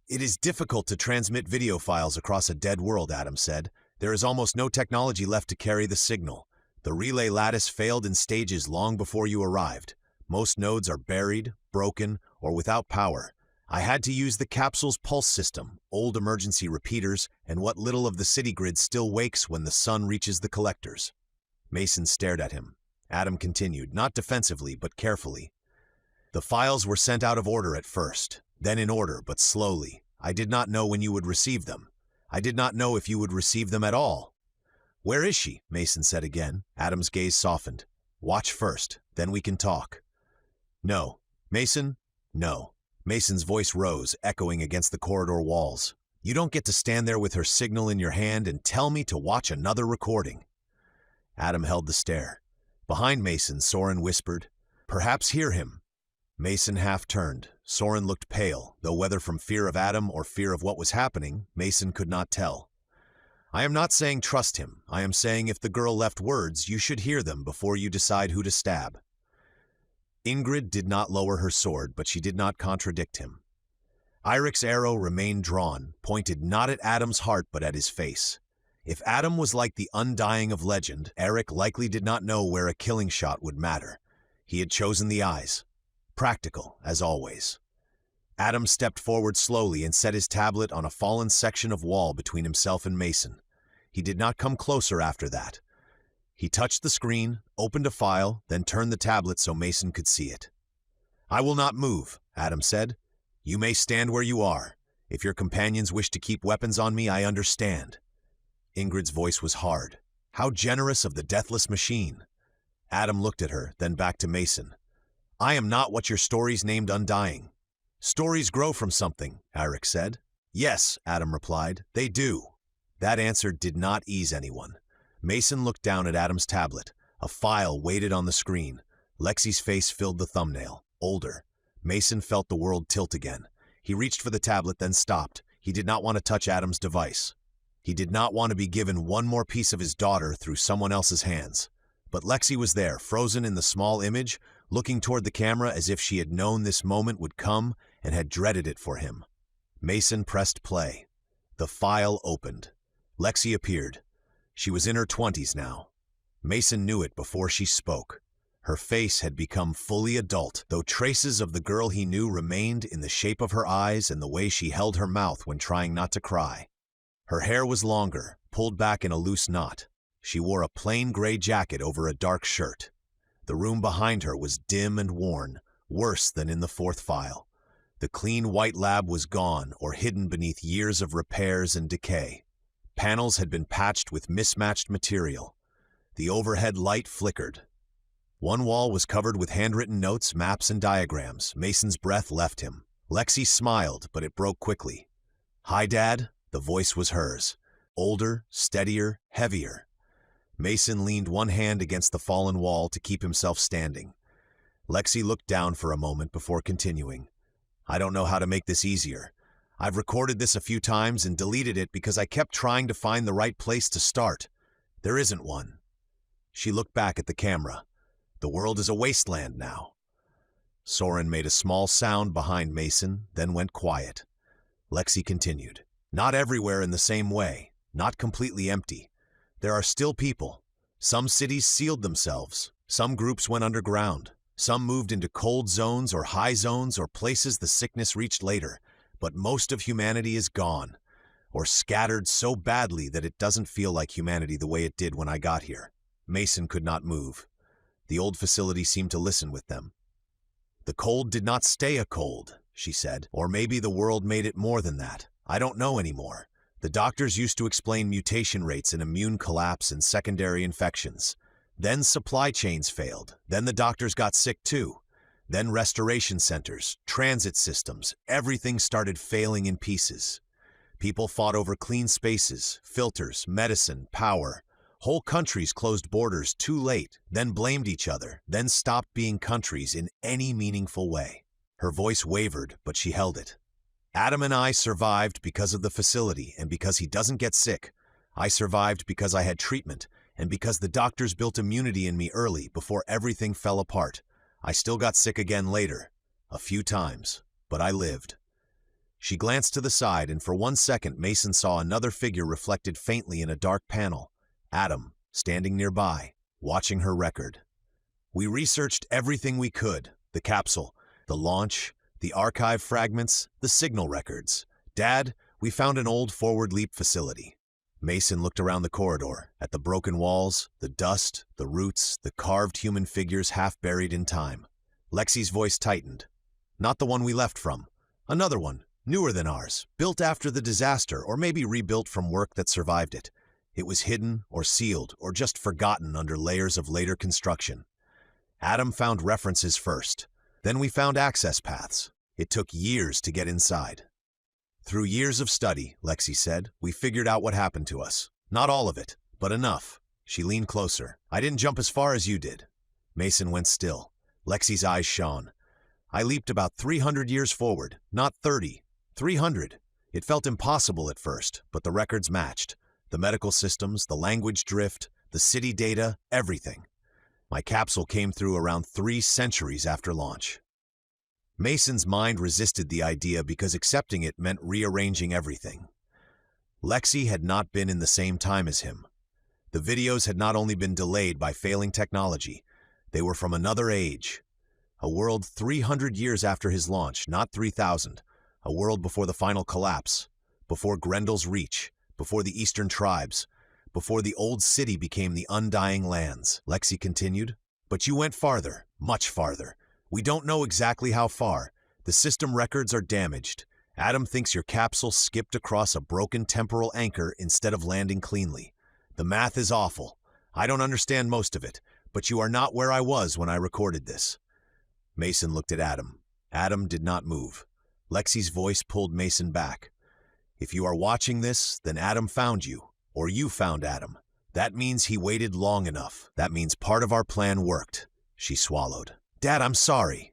"It is difficult to transmit video files across a dead world," Adam said. "There is almost no technology left to carry the signal. The relay lattice failed in stages long before you arrived. Most nodes are buried, broken, or without power. I had to use the capsule's pulse system, old emergency repeaters, and what little of the city grid still wakes when the sun reaches the collectors." Mason stared at him. Adam continued, not defensively, but carefully. "The files were sent out of order at first, then in order, but slowly. I did not know when you would receive them. I did not know if you would receive them at all." "Where is she?" Mason said again. Adam's gaze softened. "Watch first, then we can talk." "No." "Mason?" "No." Mason's voice rose, echoing against the corridor walls. "You don't get to stand there with her signal in your hand and tell me to watch another recording." Adam held the stare. Behind Mason, Soren whispered, "Perhaps hear him." Mason half turned. Soren looked pale, though whether from fear of Adam or fear of what was happening, Mason could not tell. "I am not saying trust him. I am saying if the girl left words, you should hear them before you decide who to stab." Ingrid did not lower her sword, but she did not contradict him. Irreversible's arrow remained drawn, pointed not at Adam's heart but at his face. If Adam was like the undying of legend, Eric likely did not know where a killing shot would matter. He had chosen the eyes. Practical, as always. Adam stepped forward slowly and set his tablet on a fallen section of wall between himself and Mason. He did not come closer after that. He touched the screen, opened a file, then turned the tablet so Mason could see it. "I will not move," Adam said. "You may stand where you are. If your companions wish to keep weapons on me, I understand." Ingrid's voice was hard. How generous of the deathless machine. Adam looked at her, then back to Mason. "I am not what your stories named Undying." "Stories grow from something," Eric said. "Yes," Adam replied, "they do." That answer did not ease anyone. Mason looked down at Adam's tablet. A file waited on the screen. Lexi's face filled the thumbnail. Older. Mason felt the world tilt again. He reached for the tablet, then stopped. He did not want to touch Adam's device. He did not want to be given one more piece of his daughter through someone else's hands. But Lexi was there, frozen in the small image, looking toward the camera as if she had known this moment would come and had dreaded it for him. Mason pressed play. The file opened. Lexi appeared. She was in her 20s now. Mason knew it before she spoke. Her face had become fully adult, though traces of the girl he knew remained in the shape of her eyes and the way she held her mouth when trying not to cry. Her hair was longer, pulled back in a loose knot. She wore a plain gray jacket over a dark shirt. The room behind her was dim and worn, worse than in the fourth file. The clean white lab was gone or hidden beneath years of repairs and decay. Panels had been patched with mismatched material. The overhead light flickered. One wall was covered with handwritten notes, maps, and diagrams. Mason's breath left him. Lexi smiled, but it broke quickly. "Hi, Dad." The voice was hers. Older, steadier, heavier. Mason leaned one hand against the fallen wall to keep himself standing. Lexi looked down for a moment before continuing. "I don't know how to make this easier. I've recorded this a few times and deleted it because I kept trying to find the right place to start. There isn't one." She looked back at the camera. "The world is a wasteland now." Soren made a small sound behind Mason, then went quiet. Lexi continued. "Not everywhere in the same way, not completely empty. There are still people. Some cities sealed themselves. Some groups went underground. Some moved into cold zones or high zones or places the sickness reached later. But most of humanity is gone, or scattered so badly that it doesn't feel like humanity the way it did when I got here." Mason could not move. The old facility seemed to listen with them. "The cold did not stay a cold," she said. "Or maybe the world made it more than that. I don't know anymore. The doctors used to explain mutation rates and immune collapse and secondary infections. Then supply chains failed. Then the doctors got sick too. Then restoration centers, transit systems, everything started failing in pieces. People fought over clean spaces, filters, medicine, power. Whole countries closed borders too late, then blamed each other, then stopped being countries in any meaningful way." Her voice wavered, but she held it. "Adam and I survived because of the facility and because he doesn't get sick. I survived because I had treatment and because the doctors built immunity in me early before everything fell apart. I still got sick again later, a few times, but I lived." She glanced to the side, and for 1 second Mason saw another figure reflected faintly in a dark panel. Adam, standing nearby, watching her record. "We researched everything we could, the capsule, the launch, the archive fragments, the signal records. Dad, we found an old forward leap facility." Mason looked around the corridor, at the broken walls, the dust, the roots, the carved human figures half buried in time. Lexi's voice tightened. "Not the one we left from. Another one, newer than ours, built after the disaster or maybe rebuilt from work that survived it. It was hidden or sealed or just forgotten under layers of later construction. Adam found references first. Then we found access paths. It took years to get inside. Through years of study, Lexi said, we figured out what happened to us. Not all of it, but enough. She leaned closer. I didn't jump as far as you did. Mason went still. Lexi's eyes shone. I leaped about 300 years forward, not 30. 300. It felt impossible at first, but the records matched. The medical systems, the language drift, the city data, everything. My capsule came through around 3 centuries after launch. Mason's mind resisted the idea because accepting it meant rearranging everything. Lexi had not been in the same time as him. The videos had not only been delayed by failing technology, they were from another age. A world 300 years after his launch, not 3,000. A world before the final collapse, before GRENDELL'S reach, before the eastern tribes, before the old city became the undying lands. Lexi continued. But you went farther, much farther. We don't know exactly how far. The system records are damaged. Adam thinks your capsule skipped across a broken temporal anchor instead of landing cleanly. The math is awful. I don't understand most of it, but you are not where I was when I recorded this. Mason looked at Adam. Adam did not move. Lexi's voice pulled Mason back. If you are watching this, then Adam found you, or you found Adam. That means he waited long enough. That means part of our plan worked. She swallowed. Dad, I'm sorry.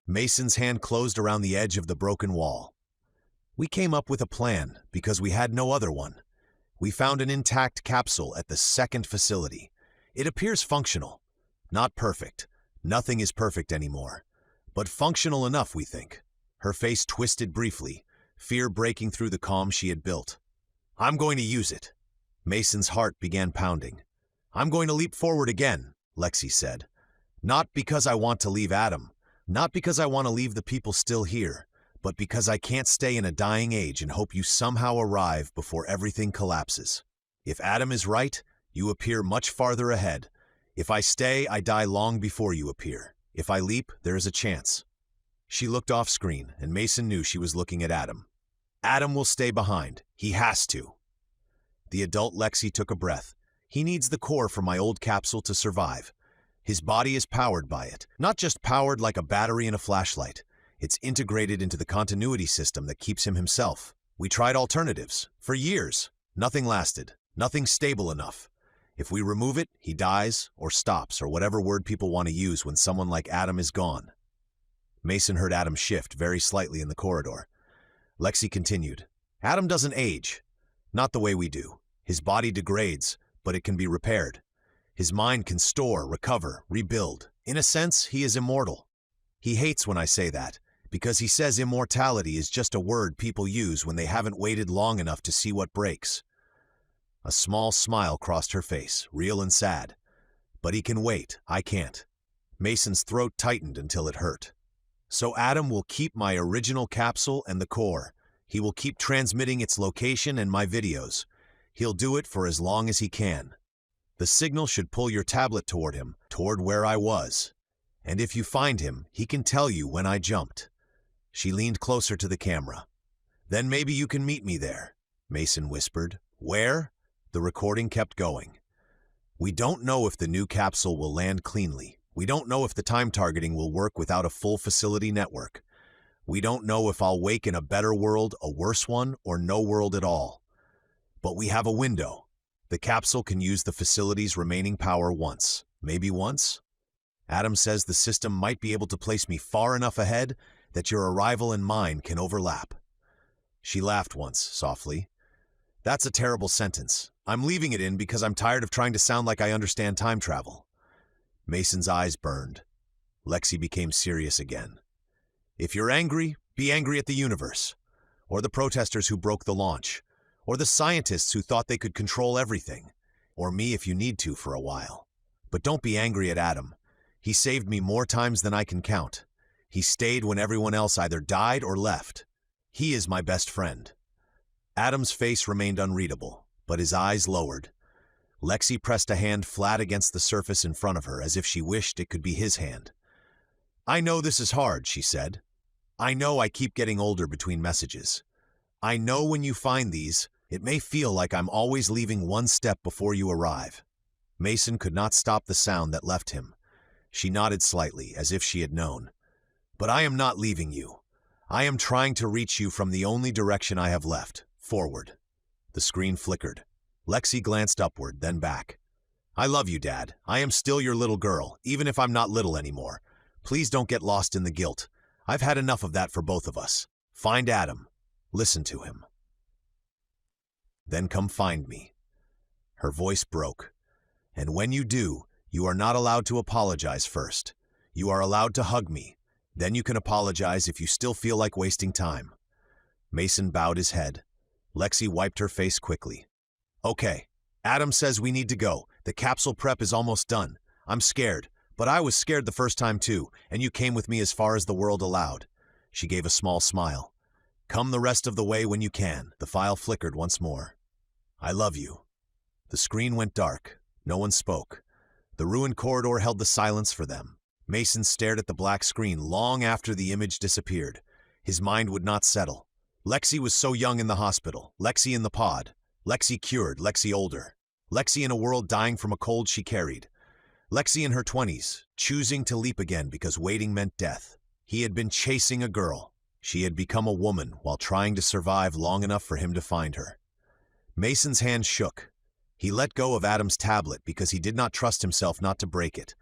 Mason's hand closed around the edge of the broken wall. We came up with a plan because we had no other one. We found an intact capsule at the second facility. It appears functional. Not perfect. Nothing is perfect anymore. But functional enough, we think. Her face twisted briefly, fear breaking through the calm she had built. I'm going to use it. Mason's heart began pounding. I'm going to leap forward again, Lexi said. Not because I want to leave Adam, not because I want to leave the people still here, but because I can't stay in a dying age and hope you somehow arrive before everything collapses. If Adam is right, you appear much farther ahead. If I stay, I die long before you appear. If I leap, there is a chance. She looked off screen, and Mason knew she was looking at Adam. Adam will stay behind. He has to. The adult Lexi took a breath. He needs the core from my old capsule to survive. His body is powered by it. Not just powered like a battery in a flashlight. It's integrated into the continuity system that keeps him himself. We tried alternatives. For years. Nothing lasted. Nothing stable enough. If we remove it, he dies, or stops, or whatever word people want to use when someone like Adam is gone. Mason heard Adam shift very slightly in the corridor. Lexi continued. Adam doesn't age. Not the way we do. His body degrades, but it can be repaired. His mind can store, recover, rebuild. In a sense, he is immortal. He hates when I say that, because he says immortality is just a word people use when they haven't waited long enough to see what breaks. A small smile crossed her face, real and sad. But he can wait, I can't. Mason's throat tightened until it hurt. So Adam will keep my original capsule and the core. He will keep transmitting its location and my videos. He'll do it for as long as he can. The signal should pull your tablet toward him, toward where I was. And if you find him, he can tell you when I jumped. She leaned closer to the camera. Then maybe you can meet me there, Mason whispered. Where? The recording kept going. We don't know if the new capsule will land cleanly. We don't know if the time targeting will work without a full facility network. We don't know if I'll wake in a better world, a worse one, or no world at all. But we have a window. The capsule can use the facility's remaining power once. Maybe once? Adam says the system might be able to place me far enough ahead that your arrival and mine can overlap. She laughed once, softly. That's a terrible sentence. I'm leaving it in because I'm tired of trying to sound like I understand time travel. Mason's eyes burned. Lexi became serious again. If you're angry, be angry at the universe, or the protesters who broke the launch, or the scientists who thought they could control everything, or me if you need to for a while. But don't be angry at Adam. He saved me more times than I can count. He stayed when everyone else either died or left. He is my best friend. Adam's face remained unreadable, but his eyes lowered. Lexi pressed a hand flat against the surface in front of her as if she wished it could be his hand. I know this is hard, she said. I know I keep getting older between messages. I know when you find these, it may feel like I'm always leaving one step before you arrive. Mason could not stop the sound that left him. She nodded slightly, as if she had known. But I am not leaving you. I am trying to reach you from the only direction I have left, forward. The screen flickered. Lexi glanced upward, then back. I love you, Dad. I am still your little girl, even if I'm not little anymore. Please don't get lost in the guilt. I've had enough of that for both of us. Find Adam. Listen to him. Then come find me. Her voice broke. And when you do, you are not allowed to apologize first. You are allowed to hug me. Then you can apologize if you still feel like wasting time. Mason bowed his head. Lexi wiped her face quickly. Okay, Adam says we need to go. The capsule prep is almost done. I'm scared, but I was scared the first time too, and you came with me as far as the world allowed. She gave a small smile. Come the rest of the way when you can. The file flickered once more. I love you. The screen went dark. No one spoke. The ruined corridor held the silence for them. Mason stared at the black screen long after the image disappeared. His mind would not settle. Lexi was so young in the hospital. Lexi in the pod. Lexi cured. Lexi older. Lexi in a world dying from a cold she carried. Lexi in her 20s, choosing to leap again because waiting meant death. He had been chasing a girl. She had become a woman while trying to survive long enough for him to find her. Mason's hand shook. He let go of Adam's tablet because he did not trust himself not to break it.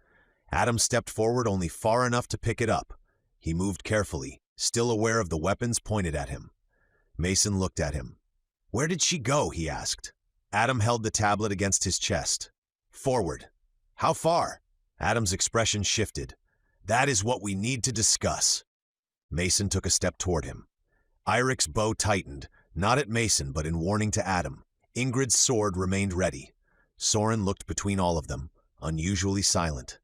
Adam stepped forward only far enough to pick it up. He moved carefully, still aware of the weapons pointed at him. Mason looked at him. Where did she go? He asked. Adam held the tablet against his chest. Forward. How far? Adam's expression shifted. That is what we need to discuss. Mason took a step toward him. Irreversible's bow tightened, not at Mason but in warning to Adam. Ingrid's sword remained ready. Soren looked between all of them, unusually silent.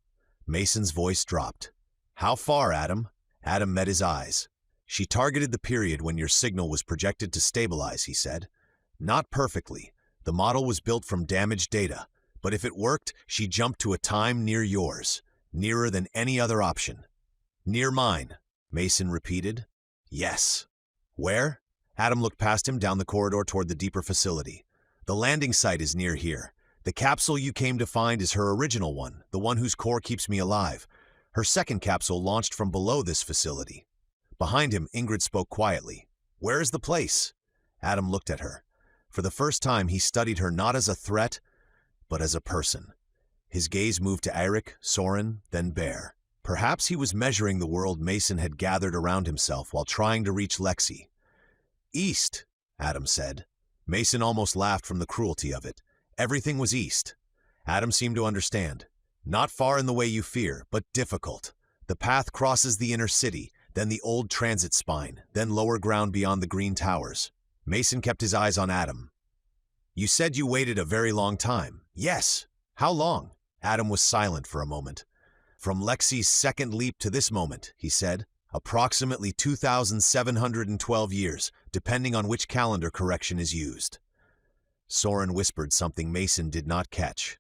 Mason's voice dropped. How far, Adam? Adam met his eyes. She targeted the period when your signal was projected to stabilize, he said. Not perfectly. The model was built from damaged data. But if it worked, she jumped to a time near yours. Nearer than any other option. Near mine, Mason repeated. Yes. Where? Adam looked past him down the corridor toward the deeper facility. The landing site is near here. The capsule you came to find is her original one, the one whose core keeps me alive. Her second capsule launched from below this facility. Behind him, Ingrid spoke quietly. Where is the place? Adam looked at her. For the first time, he studied her not as a threat, but as a person. His gaze moved to Eirik, Soren, then Bear. Perhaps he was measuring the world Mason had gathered around himself while trying to reach Lexi. East, Adam said. Mason almost laughed from the cruelty of it. Everything was east. Adam seemed to understand. Not far in the way you fear, but difficult. The path crosses the inner city, then the old transit spine, then lower ground beyond the green towers. Mason kept his eyes on Adam. You said you waited a very long time. Yes. How long? Adam was silent for a moment. From Lexi's second leap to this moment, he said, approximately 2,712 years, depending on which calendar correction is used. Soren whispered something Mason did not catch.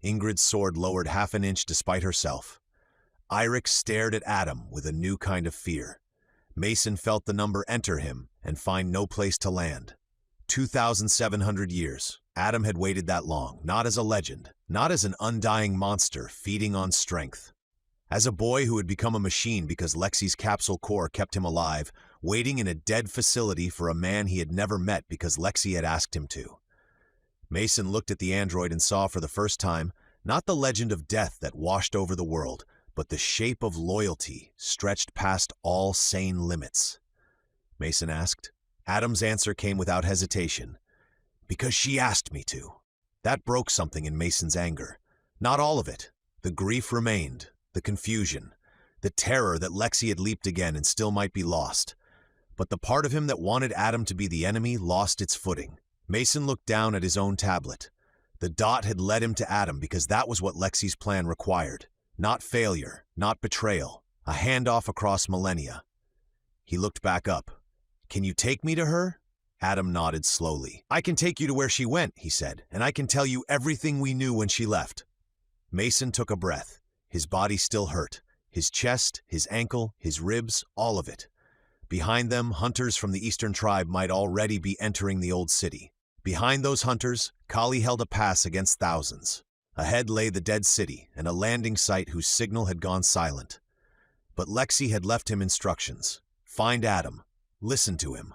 Ingrid's sword lowered half an inch despite herself. Eirik stared at Adam with a new kind of fear. Mason felt the number enter him and find no place to land. 2,700 years. Adam had waited that long, not as a legend, not as an undying monster feeding on strength. As a boy who had become a machine because Lexi's capsule core kept him alive, waiting in a dead facility for a man he had never met because Lexi had asked him to. Mason looked at the android and saw for the first time not the legend of death that washed over the world, but the shape of loyalty stretched past all sane limits. Mason asked. Adam's answer came without hesitation. Because she asked me to. That broke something in Mason's anger. Not all of it. The grief remained, the confusion, the terror that Lexi had leaped again and still might be lost. But the part of him that wanted Adam to be the enemy lost its footing. Mason looked down at his own tablet. The dot had led him to Adam because that was what Lexi's plan required. Not failure, not betrayal, a handoff across millennia. He looked back up. Can you take me to her? Adam nodded slowly. I can take you to where she went, he said, and I can tell you everything we knew when she left. Mason took a breath. His body still hurt. His chest, his ankle, his ribs, all of it. Behind them, hunters from the eastern tribe might already be entering the old city. Behind those hunters, Kali held a pass against thousands. Ahead lay the dead city and a landing site whose signal had gone silent. But Lexi had left him instructions. Find Adam. Listen to him.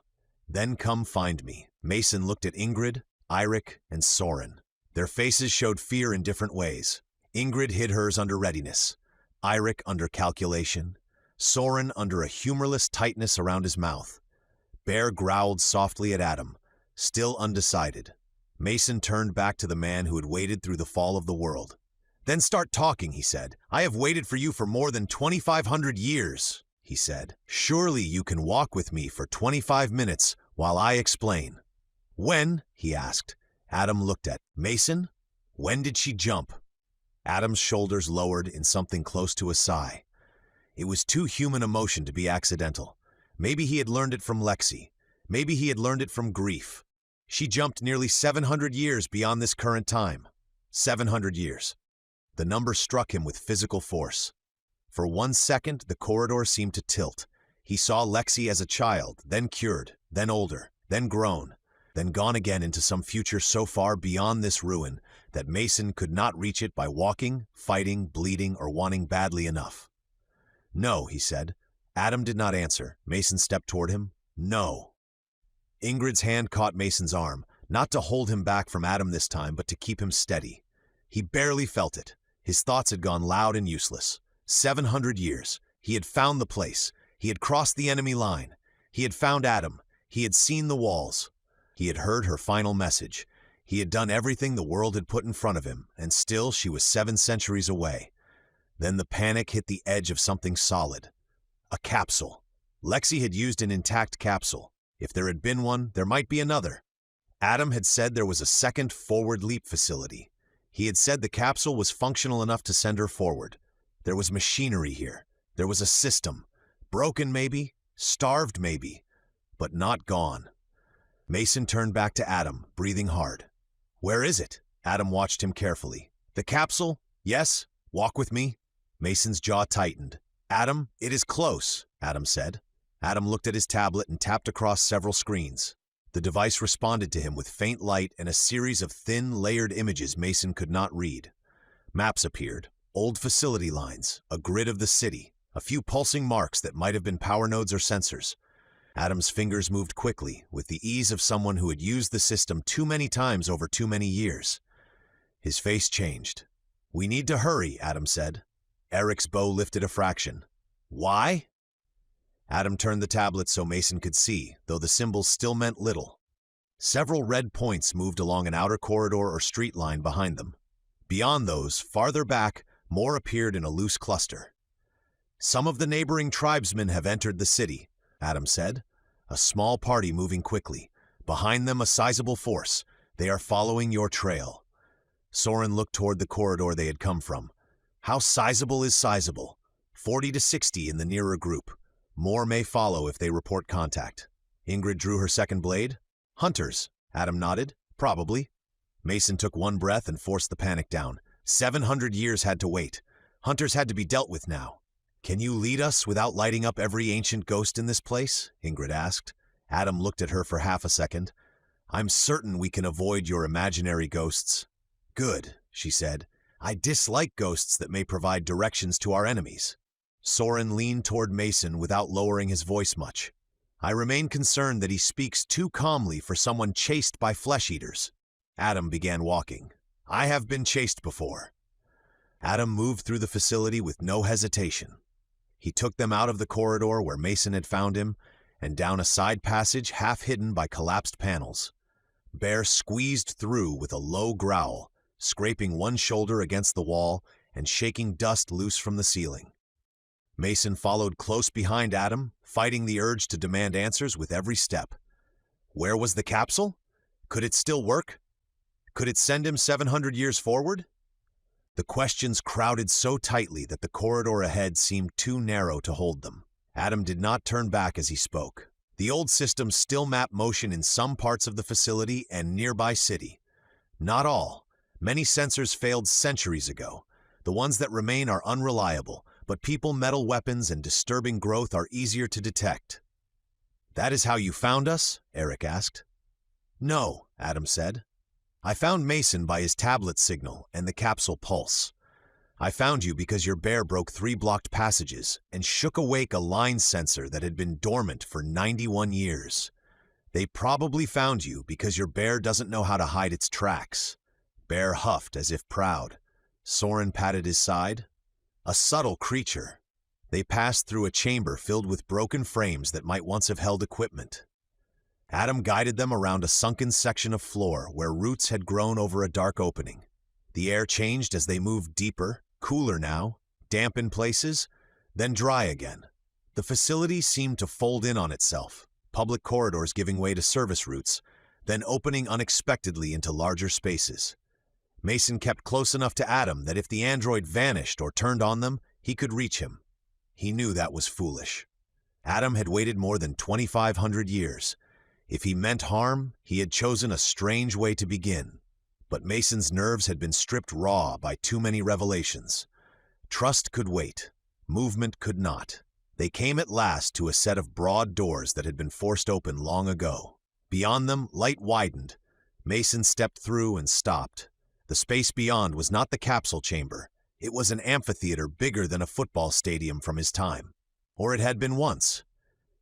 Then come find me. Mason looked at Ingrid, Eirik, and Soren. Their faces showed fear in different ways. Ingrid hid hers under readiness, Eirik under calculation, Soren under a humorless tightness around his mouth. Bear growled softly at Adam, still undecided. Mason turned back to the man who had waited through the fall of the world. Then start talking, he said. I have waited for you for more than 2,500 years, he said. Surely you can walk with me for 25 minutes while I explain. When? He asked. Adam looked at Mason. When did she jump? Adam's shoulders lowered in something close to a sigh. It was too human emotion to be accidental. Maybe he had learned it from Lexi. Maybe he had learned it from grief. She jumped nearly 700 years beyond this current time. 700 years. The number struck him with physical force. For 1 second, the corridor seemed to tilt. He saw Lexi as a child, then cured, then older, then grown, then gone again into some future so far beyond this ruin that Mason could not reach it by walking, fighting, bleeding, or wanting badly enough. No, he said. Adam did not answer. Mason stepped toward him. No. Ingrid's hand caught Mason's arm, not to hold him back from Adam this time, but to keep him steady. He barely felt it. His thoughts had gone loud and useless. 700 years. He had found the place. He had crossed the enemy line. He had found Adam. He had seen the walls. He had heard her final message. He had done everything the world had put in front of him, and still she was 7 centuries away. Then the panic hit the edge of something solid. A capsule. Lexi had used an intact capsule. If there had been one, there might be another. Adam had said there was a second forward leap facility. He had said the capsule was functional enough to send her forward. There was machinery here. There was a system. Broken maybe, starved maybe, but not gone. Mason turned back to Adam, breathing hard. Where is it? Adam watched him carefully. The capsule? Yes. Walk with me. Mason's jaw tightened. Adam, it is close, Adam said. Adam looked at his tablet and tapped across several screens. The device responded to him with faint light and a series of thin, layered images Mason could not read. Maps appeared, old facility lines, a grid of the city, a few pulsing marks that might have been power nodes or sensors. Adam's fingers moved quickly, with the ease of someone who had used the system too many times over too many years. His face changed. We need to hurry, Adam said. Eric's bow lifted a fraction. Why? Adam turned the tablet so Mason could see, though the symbols still meant little. Several red points moved along an outer corridor or street line behind them. Beyond those, farther back, more appeared in a loose cluster. Some of the neighboring tribesmen have entered the city, Adam said. A small party moving quickly. Behind them a sizable force. They are following your trail. Soren looked toward the corridor they had come from. How sizable is sizable? 40 to 60 in the nearer group. More may follow if they report contact. Ingrid drew her second blade. Hunters, Adam nodded. Probably. Mason took one breath and forced the panic down. 700 years had to wait. Hunters had to be dealt with now. Can you lead us without lighting up every ancient ghost in this place? Ingrid asked. Adam looked at her for half a second. I'm certain we can avoid your imaginary ghosts. Good, she said. I dislike ghosts that may provide directions to our enemies. Soren leaned toward Mason without lowering his voice much. I remain concerned that he speaks too calmly for someone chased by flesh-eaters. Adam began walking. I have been chased before. Adam moved through the facility with no hesitation. He took them out of the corridor where Mason had found him and down a side passage half hidden by collapsed panels. Bear squeezed through with a low growl, scraping one shoulder against the wall and shaking dust loose from the ceiling. Mason followed close behind Adam, fighting the urge to demand answers with every step. Where was the capsule? Could it still work? Could it send him 700 years forward? The questions crowded so tightly that the corridor ahead seemed too narrow to hold them. Adam did not turn back as he spoke. The old system still mapped motion in some parts of the facility and nearby city. Not all. Many sensors failed centuries ago. The ones that remain are unreliable, but people, metal weapons, and disturbing growth are easier to detect. That is how you found us? Eric asked. No, Adam said. I found Mason by his tablet signal and the capsule pulse. I found you because your bear broke 3 blocked passages and shook awake a line sensor that had been dormant for 91 years. They probably found you because your bear doesn't know how to hide its tracks. Bear huffed as if proud. Soren patted his side. A subtle creature. They passed through a chamber filled with broken frames that might once have held equipment. Adam guided them around a sunken section of floor where roots had grown over a dark opening. The air changed as they moved deeper, cooler now, damp in places, then dry again. The facility seemed to fold in on itself, public corridors giving way to service routes, then opening unexpectedly into larger spaces. Mason kept close enough to Adam that if the android vanished or turned on them, he could reach him. He knew that was foolish. Adam had waited more than 2,500 years. If he meant harm, he had chosen a strange way to begin. But Mason's nerves had been stripped raw by too many revelations. Trust could wait. Movement could not. They came at last to a set of broad doors that had been forced open long ago. Beyond them, light widened. Mason stepped through and stopped. The space beyond was not the capsule chamber. It was an amphitheater bigger than a football stadium from his time. Or it had been once.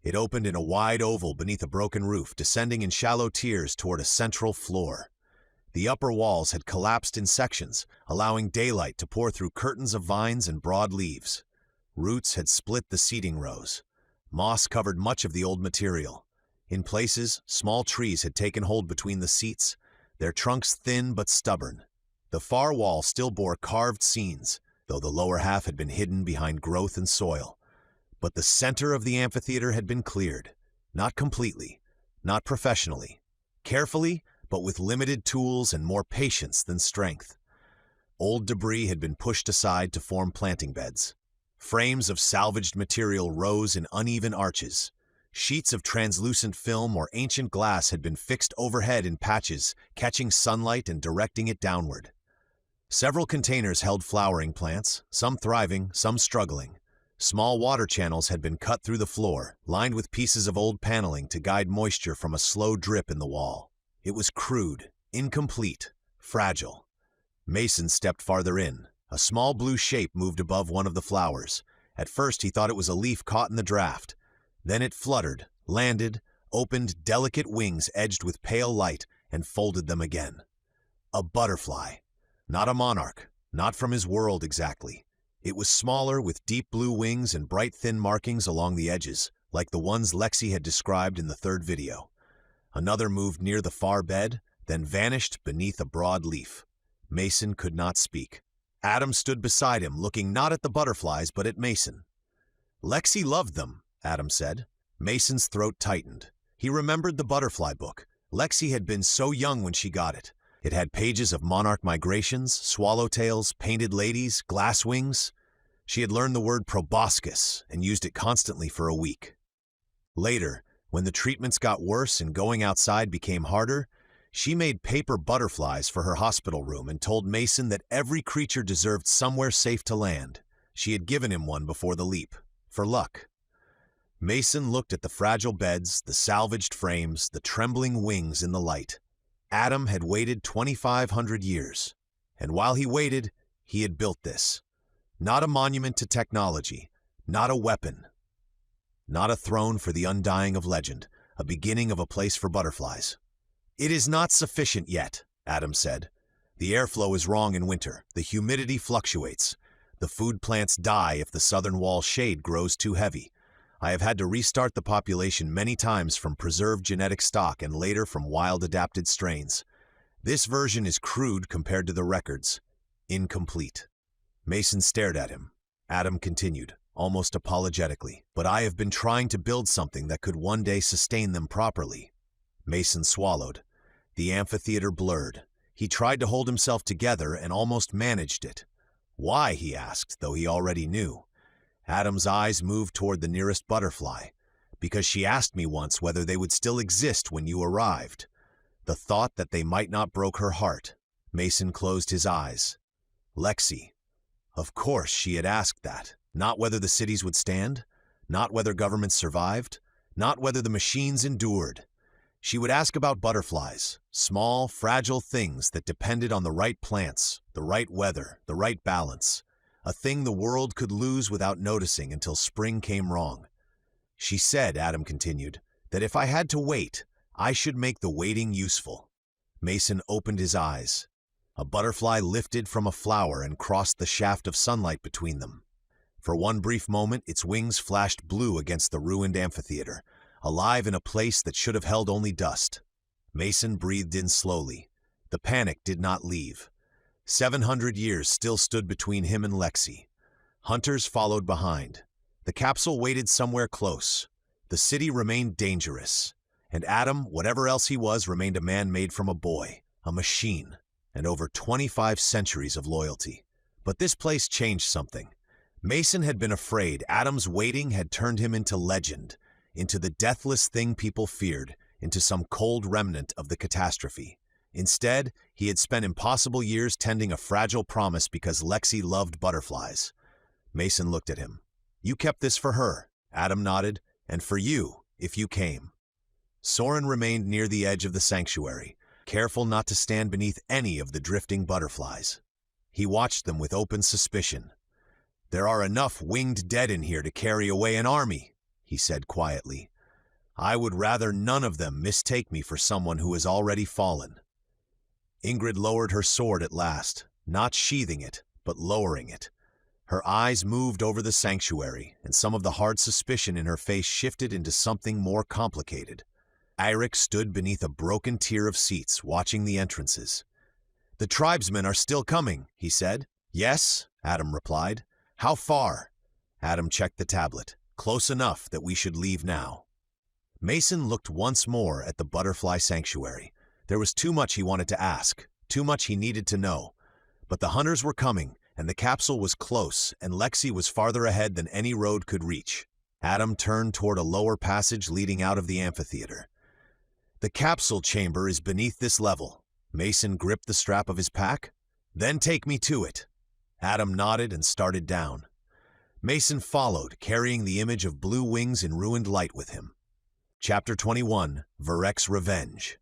It opened in a wide oval beneath a broken roof, descending in shallow tiers toward a central floor. The upper walls had collapsed in sections, allowing daylight to pour through curtains of vines and broad leaves. Roots had split the seating rows. Moss covered much of the old material. In places, small trees had taken hold between the seats, their trunks thin but stubborn. The far wall still bore carved scenes, though the lower half had been hidden behind growth and soil. But the center of the amphitheater had been cleared. Not completely, not professionally. Carefully, but with limited tools and more patience than strength. Old debris had been pushed aside to form planting beds. Frames of salvaged material rose in uneven arches. Sheets of translucent film or ancient glass had been fixed overhead in patches, catching sunlight and directing it downward. Several containers held flowering plants, some thriving, some struggling. Small water channels had been cut through the floor, lined with pieces of old paneling to guide moisture from a slow drip in the wall. It was crude, incomplete, fragile. Mason stepped farther in. A small blue shape moved above one of the flowers. At first he thought it was a leaf caught in the draft. Then it fluttered, landed, opened delicate wings edged with pale light, and folded them again. A butterfly. Not a monarch, not from his world exactly. It was smaller, with deep blue wings and bright thin markings along the edges, like the ones Lexi had described in the third video. Another moved near the far bed, then vanished beneath a broad leaf. Mason could not speak. Adam stood beside him, looking not at the butterflies but at Mason. "Lexi loved them," Adam said. Mason's throat tightened. He remembered the butterfly book. Lexi had been so young when she got it. It had pages of monarch migrations, swallowtails, painted ladies, glass wings. She had learned the word proboscis and used it constantly for a week. Later, when the treatments got worse and going outside became harder, she made paper butterflies for her hospital room and told Mason that every creature deserved somewhere safe to land. She had given him one before the leap, for luck. Mason looked at the fragile beds, the salvaged frames, the trembling wings in the light. Adam had waited 2,500 years, and while he waited, he had built this. Not a monument to technology, not a weapon, not a throne for the undying of legend, a beginning of a place for butterflies. "It is not sufficient yet," Adam said. "The airflow is wrong in winter, the humidity fluctuates. The food plants die if the southern wall shade grows too heavy. I have had to restart the population many times from preserved genetic stock and later from wild adapted strains. This version is crude compared to the records. Incomplete." Mason stared at him. Adam continued, almost apologetically, "But I have been trying to build something that could one day sustain them properly." Mason swallowed. The amphitheater blurred. He tried to hold himself together and almost managed it. Why, he asked, though he already knew. Adam's eyes moved toward the nearest butterfly. "Because she asked me once whether they would still exist when you arrived." The thought that they might not broke her heart. Mason closed his eyes. Lexi. Of course she had asked that. Not whether the cities would stand, not whether governments survived, not whether the machines endured. She would ask about butterflies, small, fragile things that depended on the right plants, the right weather, the right balance. a thing the world could lose without noticing until spring came wrong. She said, Adam continued, that if I had to wait, I should make the waiting useful. Mason opened his eyes. A butterfly lifted from a flower and crossed the shaft of sunlight between them. For one brief moment, its wings flashed blue against the ruined amphitheater, alive in a place that should have held only dust. Mason breathed in slowly. The panic did not leave. 700 years still stood between him and Lexi. Hunters followed behind. The capsule waited somewhere close. The city remained dangerous. And Adam, whatever else he was, remained a man made from a boy, a machine, and over 25 centuries of loyalty. But this place changed something. Mason had been afraid. Adam's waiting had turned him into legend, into the deathless thing people feared, into some cold remnant of the catastrophe. Instead, he had spent impossible years tending a fragile promise because Lexi loved butterflies. Mason looked at him. You kept this for her, Adam nodded, and for you, if you came. Soren remained near the edge of the sanctuary, careful not to stand beneath any of the drifting butterflies. He watched them with open suspicion. There are enough winged dead in here to carry away an army, he said quietly. I would rather none of them mistake me for someone who has already fallen. Ingrid lowered her sword at last, not sheathing it, but lowering it. Her eyes moved over the sanctuary, and some of the hard suspicion in her face shifted into something more complicated. Eirik stood beneath a broken tier of seats, watching the entrances. The tribesmen are still coming, he said. Yes, Adam replied. How far? Adam checked the tablet. Close enough that we should leave now. Mason looked once more at the butterfly sanctuary. There was too much he wanted to ask, too much he needed to know. But the hunters were coming, and the capsule was close, and Lexi was farther ahead than any road could reach. Adam turned toward a lower passage leading out of the amphitheater. The capsule chamber is beneath this level. Mason gripped the strap of his pack. Then take me to it. Adam nodded and started down. Mason followed, carrying the image of blue wings in ruined light with him. Chapter 21, VERREK'S Revenge.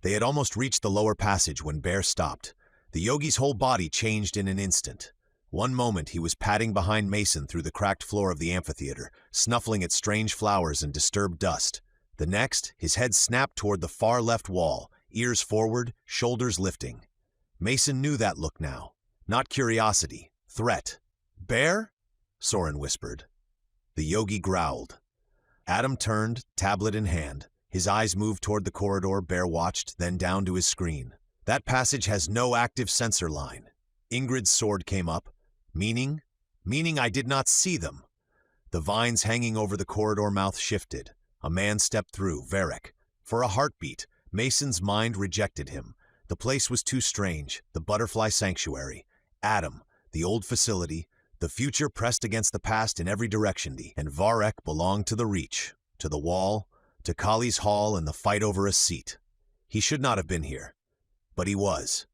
They had almost reached the lower passage when Bear stopped. The yogi's whole body changed in an instant. One moment he was padding behind Mason through the cracked floor of the amphitheater, snuffling at strange flowers and disturbed dust. The next, his head snapped toward the far left wall, ears forward, shoulders lifting. Mason knew that look now. Not curiosity, threat. Bear? Soren whispered. The yogi growled. Adam turned, tablet in hand. His eyes moved toward the corridor Bear watched, then down to his screen. That passage has no active sensor line. Ingrid's sword came up. Meaning? Meaning I did not see them. The vines hanging over the corridor mouth shifted. A man stepped through, Verrek. For a heartbeat, Mason's mind rejected him. The place was too strange, the butterfly sanctuary. Adam, the old facility, the future pressed against the past in every direction, and Verrek belonged to the Reach, to the wall, to Kali's hall and the fight over a seat. He should not have been here. But he was.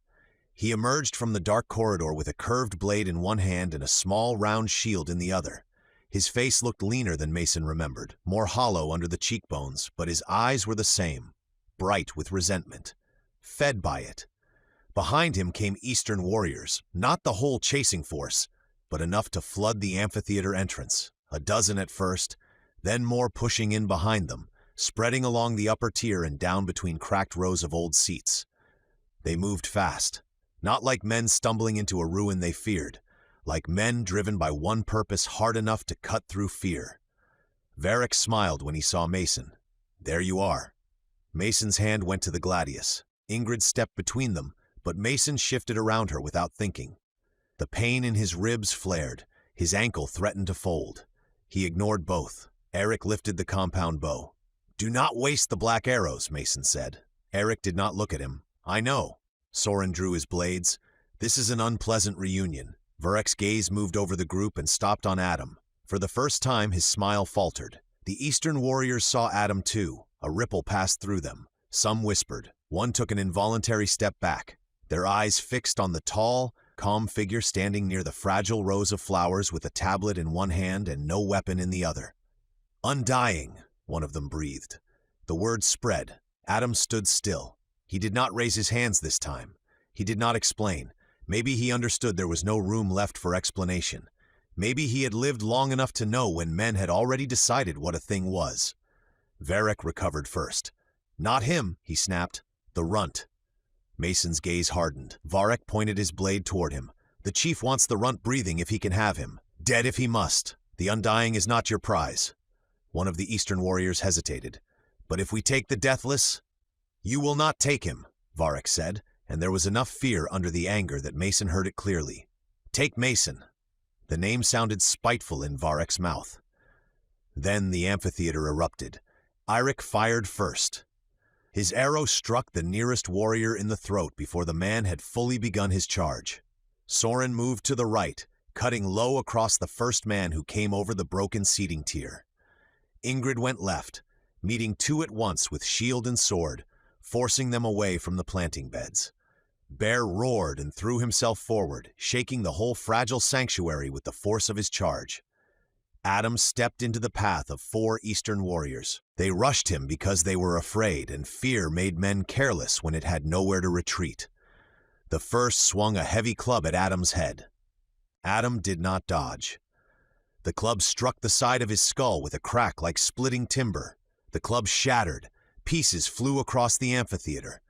He emerged from the dark corridor with a curved blade in one hand and a small round shield in the other. His face looked leaner than Mason remembered, more hollow under the cheekbones, but his eyes were the same, bright with resentment, fed by it. Behind him came Eastern warriors, not the whole chasing force, but enough to flood the amphitheater entrance, a dozen at first, then more pushing in behind them, spreading along the upper tier and down between cracked rows of old seats. They moved fast, not like men stumbling into a ruin they feared, like men driven by one purpose hard enough to cut through fear. Verrek smiled when he saw Mason. There you are. Mason's hand went to the gladius. Ingrid stepped between them, but Mason shifted around her without thinking. The pain in his ribs flared. His ankle threatened to fold. He ignored both. Eirik lifted the compound bow. Do not waste the black arrows, Mason said. Eirik did not look at him. I know. Soren drew his blades. This is an unpleasant reunion. Verrek's gaze moved over the group and stopped on Adam. For the first time, his smile faltered. The Eastern warriors saw Adam too. A ripple passed through them. Some whispered. One took an involuntary step back, their eyes fixed on the tall, calm figure standing near the fragile rows of flowers with a tablet in one hand and no weapon in the other. Undying, one of them breathed. The word spread. Adam stood still. He did not raise his hands this time. He did not explain. Maybe he understood there was no room left for explanation. Maybe he had lived long enough to know when men had already decided what a thing was. VERREK recovered first. "Not him," he snapped. "The RUNT." Mason's gaze hardened. VERREK pointed his blade toward him. "The chief wants the RUNT breathing if he can have him. Dead if he must. The undying is not your prize." One of the Eastern warriors hesitated. "But if we take the deathless?" "You will not take him," VERREK said, and there was enough fear under the anger that Mason heard it clearly. "Take Mason." The name sounded spiteful in VERREK'S mouth. Then the amphitheater erupted. Eirik fired first. His arrow struck the nearest warrior in the throat before the man had fully begun his charge. Soren moved to the right, cutting low across the first man who came over the broken seating tier. Ingrid went left, meeting two at once with shield and sword, forcing them away from the planting beds. Bear roared and threw himself forward, shaking the whole fragile sanctuary with the force of his charge. Adam stepped into the path of 4 Eastern warriors. They rushed him because they were afraid, and fear made men careless when it had nowhere to retreat. The first swung a heavy club at Adam's head. Adam did not dodge. The club struck the side of his skull with a crack like splitting timber. The club shattered. Pieces flew across the amphitheater.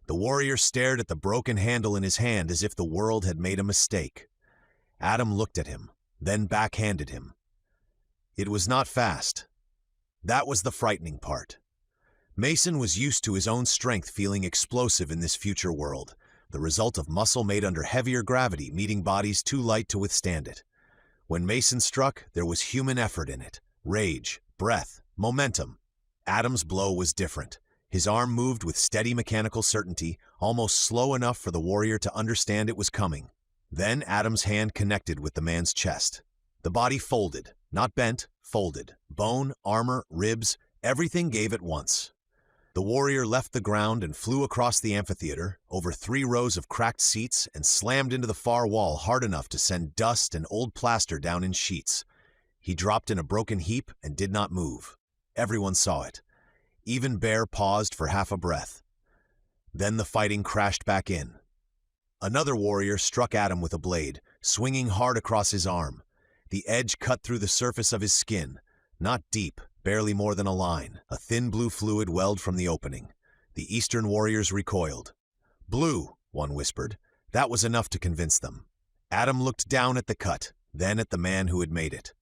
The warrior stared at the broken handle in his hand as if the world had made a mistake. Adam looked at him, then backhanded him. It was not fast. That was the frightening part. Mason was used to his own strength feeling explosive in this future world, the result of muscle made under heavier gravity meeting bodies too light to withstand it. When Mason struck, there was human effort in it, rage, breath, momentum. Adam's blow was different. His arm moved with steady mechanical certainty, almost slow enough for the warrior to understand it was coming. Then Adam's hand connected with the man's chest. The body folded, not bent, folded. Bone, armor, ribs, everything gave at once. The warrior left the ground and flew across the amphitheater, over 3 rows of cracked seats, and slammed into the far wall hard enough to send dust and old plaster down in sheets. He dropped in a broken heap and did not move. Everyone saw it. Even Bear paused for half a breath. Then the fighting crashed back in. Another warrior struck Adam with a blade, swinging hard across his arm. The edge cut through the surface of his skin. Not deep, barely more than a line. A thin blue fluid welled from the opening. The Eastern warriors recoiled. "Blue," one whispered. That was enough to convince them. Adam looked down at the cut, then at the man who had made it.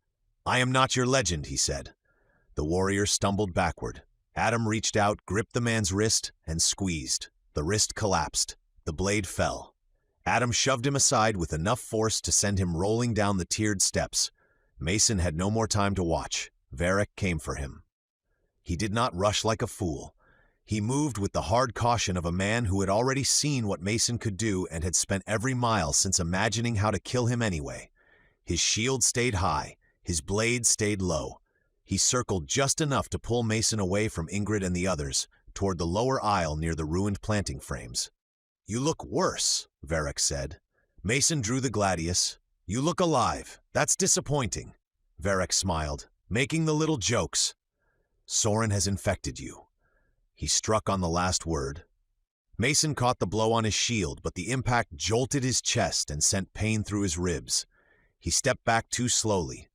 "I am not your legend," he said. The warrior stumbled backward. Adam reached out, gripped the man's wrist, and squeezed. The wrist collapsed. The blade fell. Adam shoved him aside with enough force to send him rolling down the tiered steps. Mason had no more time to watch. VERREK came for him. He did not rush like a fool. He moved with the hard caution of a man who had already seen what Mason could do and had spent every mile since imagining how to kill him anyway. His shield stayed high. His blade stayed low. He circled just enough to pull Mason away from Ingrid and the others, toward the lower aisle near the ruined planting frames. "You look worse," VERREK said. Mason drew the gladius. "You look alive. That's disappointing." VERREK smiled, making the little jokes. "Soren has infected you." He struck on the last word. Mason caught the blow on his shield, but the impact jolted his chest and sent pain through his ribs. He stepped back too slowly.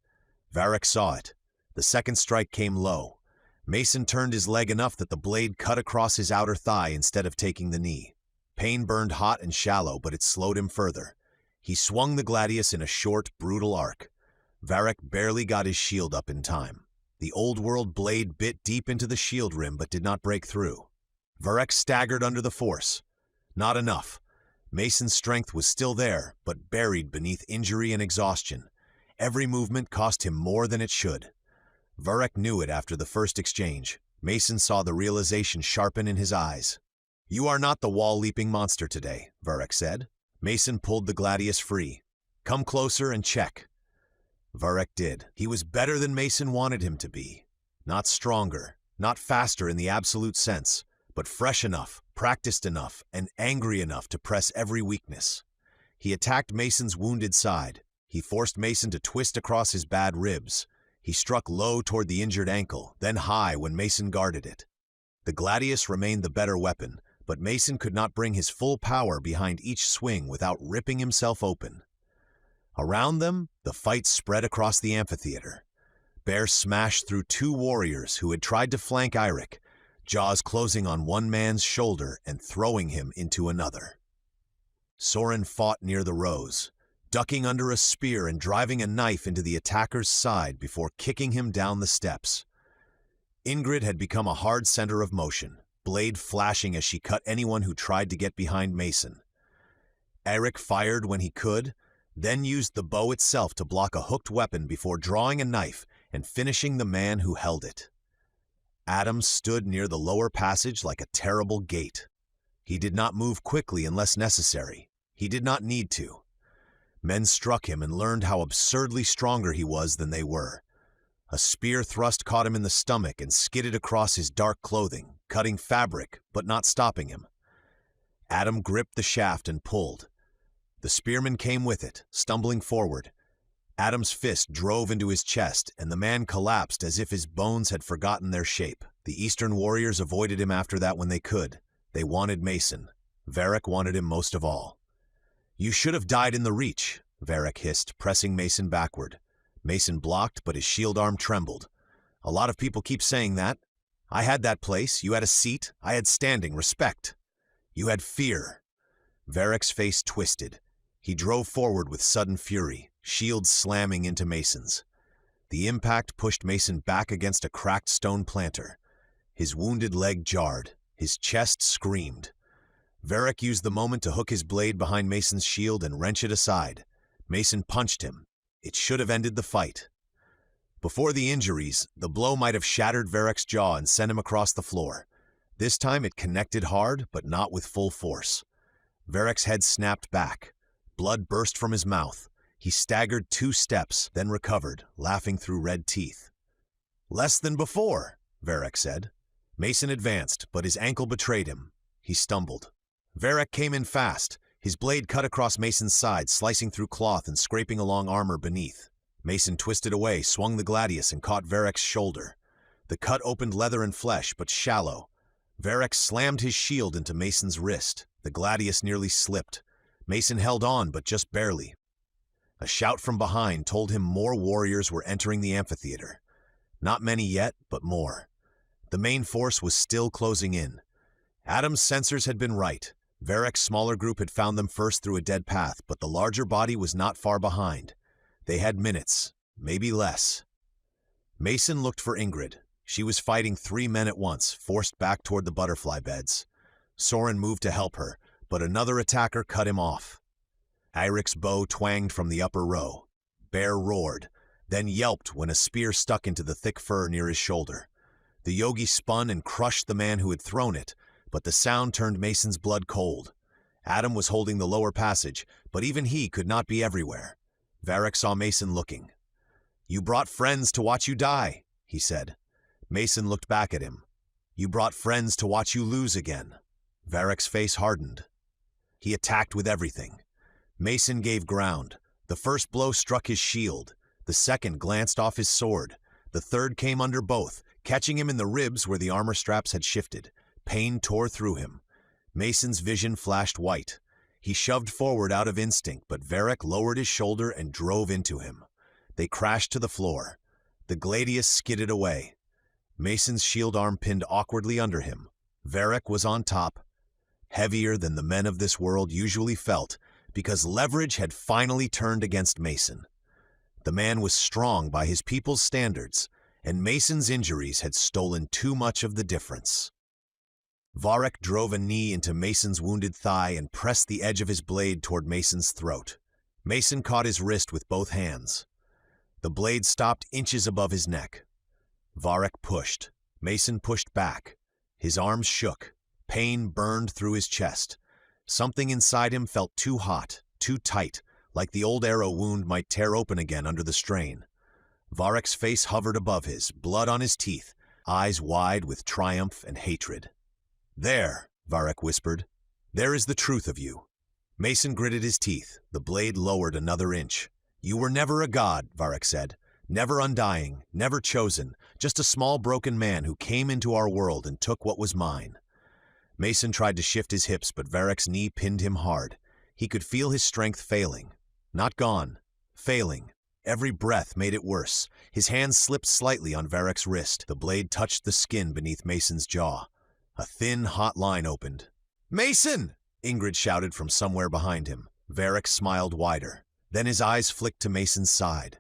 VERREK saw it. The second strike came low. Mason turned his leg enough that the blade cut across his outer thigh instead of taking the knee. Pain burned hot and shallow, but it slowed him further. He swung the gladius in a short, brutal arc. VERREK barely got his shield up in time. The old-world blade bit deep into the shield rim but did not break through. VERREK staggered under the force. Not enough. Mason's strength was still there, but buried beneath injury and exhaustion. Every movement cost him more than it should. VERREK knew it after the first exchange. Mason saw the realization sharpen in his eyes. "You are not the wall-leaping monster today," VERREK said. Mason pulled the gladius free. "Come closer and check." VERREK did. He was better than Mason wanted him to be. Not stronger, not faster in the absolute sense, but fresh enough, practiced enough, and angry enough to press every weakness. He attacked Mason's wounded side. He forced Mason to twist across his bad ribs. He struck low toward the injured ankle, then high when Mason guarded it. The gladius remained the better weapon, but Mason could not bring his full power behind each swing without ripping himself open. Around them, the fight spread across the amphitheater. Bear smashed through two warriors who had tried to flank Eirik, jaws closing on one man's shoulder and throwing him into another. Soren fought near the rows, ducking under a spear and driving a knife into the attacker's side before kicking him down the steps. Ingrid had become a hard center of motion, blade flashing as she cut anyone who tried to get behind Mason. Eirik fired when he could, then used the bow itself to block a hooked weapon before drawing a knife and finishing the man who held it. Adam stood near the lower passage like a terrible gate. He did not move quickly unless necessary. He did not need to. Men struck him and learned how absurdly stronger he was than they were. A spear thrust caught him in the stomach and skidded across his dark clothing, cutting fabric but not stopping him. Adam gripped the shaft and pulled. The spearman came with it, stumbling forward. Adam's fist drove into his chest, and the man collapsed as if his bones had forgotten their shape. The Eastern warriors avoided him after that when they could. They wanted Mason. Verrek wanted him most of all. "You should have died in the reach," Verrek hissed, pressing Mason backward. Mason blocked, but his shield arm trembled. "A lot of people keep saying that. I had that place, you had a seat, I had standing, respect. You had fear." Verrek's face twisted. He drove forward with sudden fury, shield slamming into Mason's. The impact pushed Mason back against a cracked stone planter. His wounded leg jarred. His chest screamed. Verrek used the moment to hook his blade behind Mason's shield and wrench it aside. Mason punched him. It should have ended the fight. Before the injuries, the blow might have shattered Verrek's jaw and sent him across the floor. This time it connected hard, but not with full force. Verrek's head snapped back. Blood burst from his mouth. He staggered 2 steps, then recovered, laughing through red teeth. "Less than before," Verrek said. Mason advanced, but his ankle betrayed him. He stumbled. Verrek came in fast. His blade cut across Mason's side, slicing through cloth and scraping along armor beneath. Mason twisted away, swung the gladius, and caught Verrek's shoulder. The cut opened leather and flesh, but shallow. Verrek slammed his shield into Mason's wrist. The gladius nearly slipped. Mason held on, but just barely. A shout from behind told him more warriors were entering the amphitheater. Not many yet, but more. The main force was still closing in. Adam's sensors had been right. Verrek's smaller group had found them first through a dead path, but the larger body was not far behind. They had minutes, maybe less. Mason looked for Ingrid. She was fighting 3 men at once, forced back toward the butterfly beds. Soren moved to help her, but another attacker cut him off. Eirik's bow twanged from the upper row. Bear roared, then yelped when a spear stuck into the thick fur near his shoulder. The yogi spun and crushed the man who had thrown it, but the sound turned Mason's blood cold. Adam was holding the lower passage, but even he could not be everywhere. Verrek saw Mason looking. "You brought friends to watch you die," he said. Mason looked back at him. "You brought friends to watch you lose again." Verrek's face hardened. He attacked with everything. Mason gave ground. The first blow struck his shield. The second glanced off his sword. The third came under both, catching him in the ribs where the armor straps had shifted. Pain tore through him. Mason's vision flashed white. He shoved forward out of instinct, but Verrek lowered his shoulder and drove into him. They crashed to the floor. The gladius skidded away. Mason's shield arm pinned awkwardly under him. Verrek was on top, heavier than the men of this world usually felt, because leverage had finally turned against Mason. The man was strong by his people's standards, and Mason's injuries had stolen too much of the difference. Verrek drove a knee into Mason's wounded thigh and pressed the edge of his blade toward Mason's throat. Mason caught his wrist with both hands. The blade stopped inches above his neck. Verrek pushed. Mason pushed back. His arms shook. Pain burned through his chest. Something inside him felt too hot, too tight, like the old arrow wound might tear open again under the strain. Verrek's face hovered above his, blood on his teeth, eyes wide with triumph and hatred. "There," Verrek whispered. "There is the truth of you." Mason gritted his teeth. The blade lowered another inch. "You were never a god," Verrek said. "Never undying, never chosen, just a small broken man who came into our world and took what was mine." Mason tried to shift his hips, but VERREK'S knee pinned him hard. He could feel his strength failing. Not gone. Failing. Every breath made it worse. His hand slipped slightly on VERREK'S wrist. The blade touched the skin beneath Mason's jaw. A thin, hot line opened. "Mason!" Ingrid shouted from somewhere behind him. VERREK smiled wider. Then his eyes flicked to Mason's side.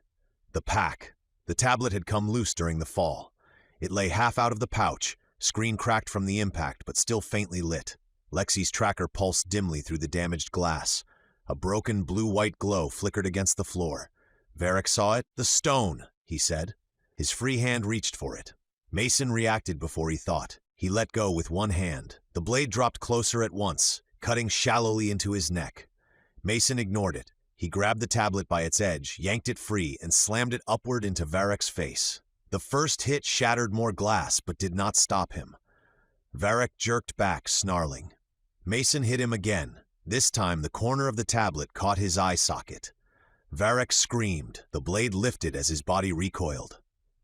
The pack. The tablet had come loose during the fall. It lay half out of the pouch, screen cracked from the impact but still faintly lit. Lexi's tracker pulsed dimly through the damaged glass. A broken blue-white glow flickered against the floor. VERREK saw it. "The stone," he said. His free hand reached for it. Mason reacted before he thought. He let go with one hand. The blade dropped closer at once, cutting shallowly into his neck. Mason ignored it. He grabbed the tablet by its edge, yanked it free, and slammed it upward into VERREK'S face. The first hit shattered more glass, but did not stop him. VERREK jerked back, snarling. Mason hit him again. This time, the corner of the tablet caught his eye socket. VERREK screamed. The blade lifted as his body recoiled.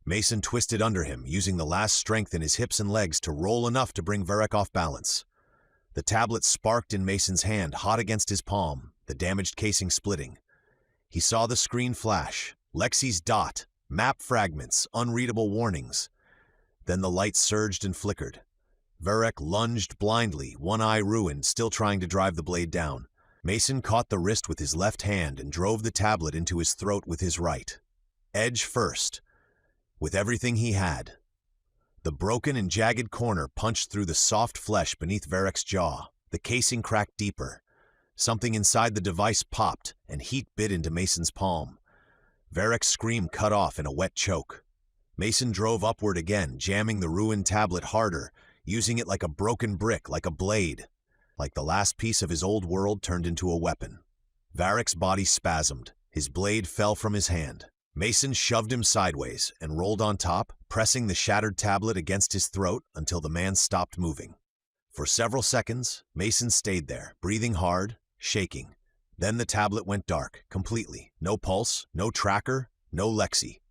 Mason twisted under him, using the last strength in his hips and legs to roll enough to bring VERREK off balance. The tablet sparked in Mason's hand, hot against his palm, the damaged casing splitting. He saw the screen flash. Lexi's dot, map fragments, unreadable warnings. Then the light surged and flickered. VERREK lunged blindly, one eye ruined, still trying to drive the blade down. Mason caught the wrist with his left hand and drove the tablet into his throat with his right. Edge first. With everything he had. The broken and jagged corner punched through the soft flesh beneath VERREK'S jaw. The casing cracked deeper. Something inside the device popped, and heat bit into Mason's palm. VERREK'S scream cut off in a wet choke. Mason drove upward again, jamming the ruined tablet harder, using it like a broken brick, like a blade. Like the last piece of his old world turned into a weapon. VERREK'S body spasmed. His blade fell from his hand. Mason shoved him sideways and rolled on top, pressing the shattered tablet against his throat until the man stopped moving. For several seconds, Mason stayed there, breathing hard, shaking. Then the tablet went dark, completely. No pulse, no tracker, no Lexi.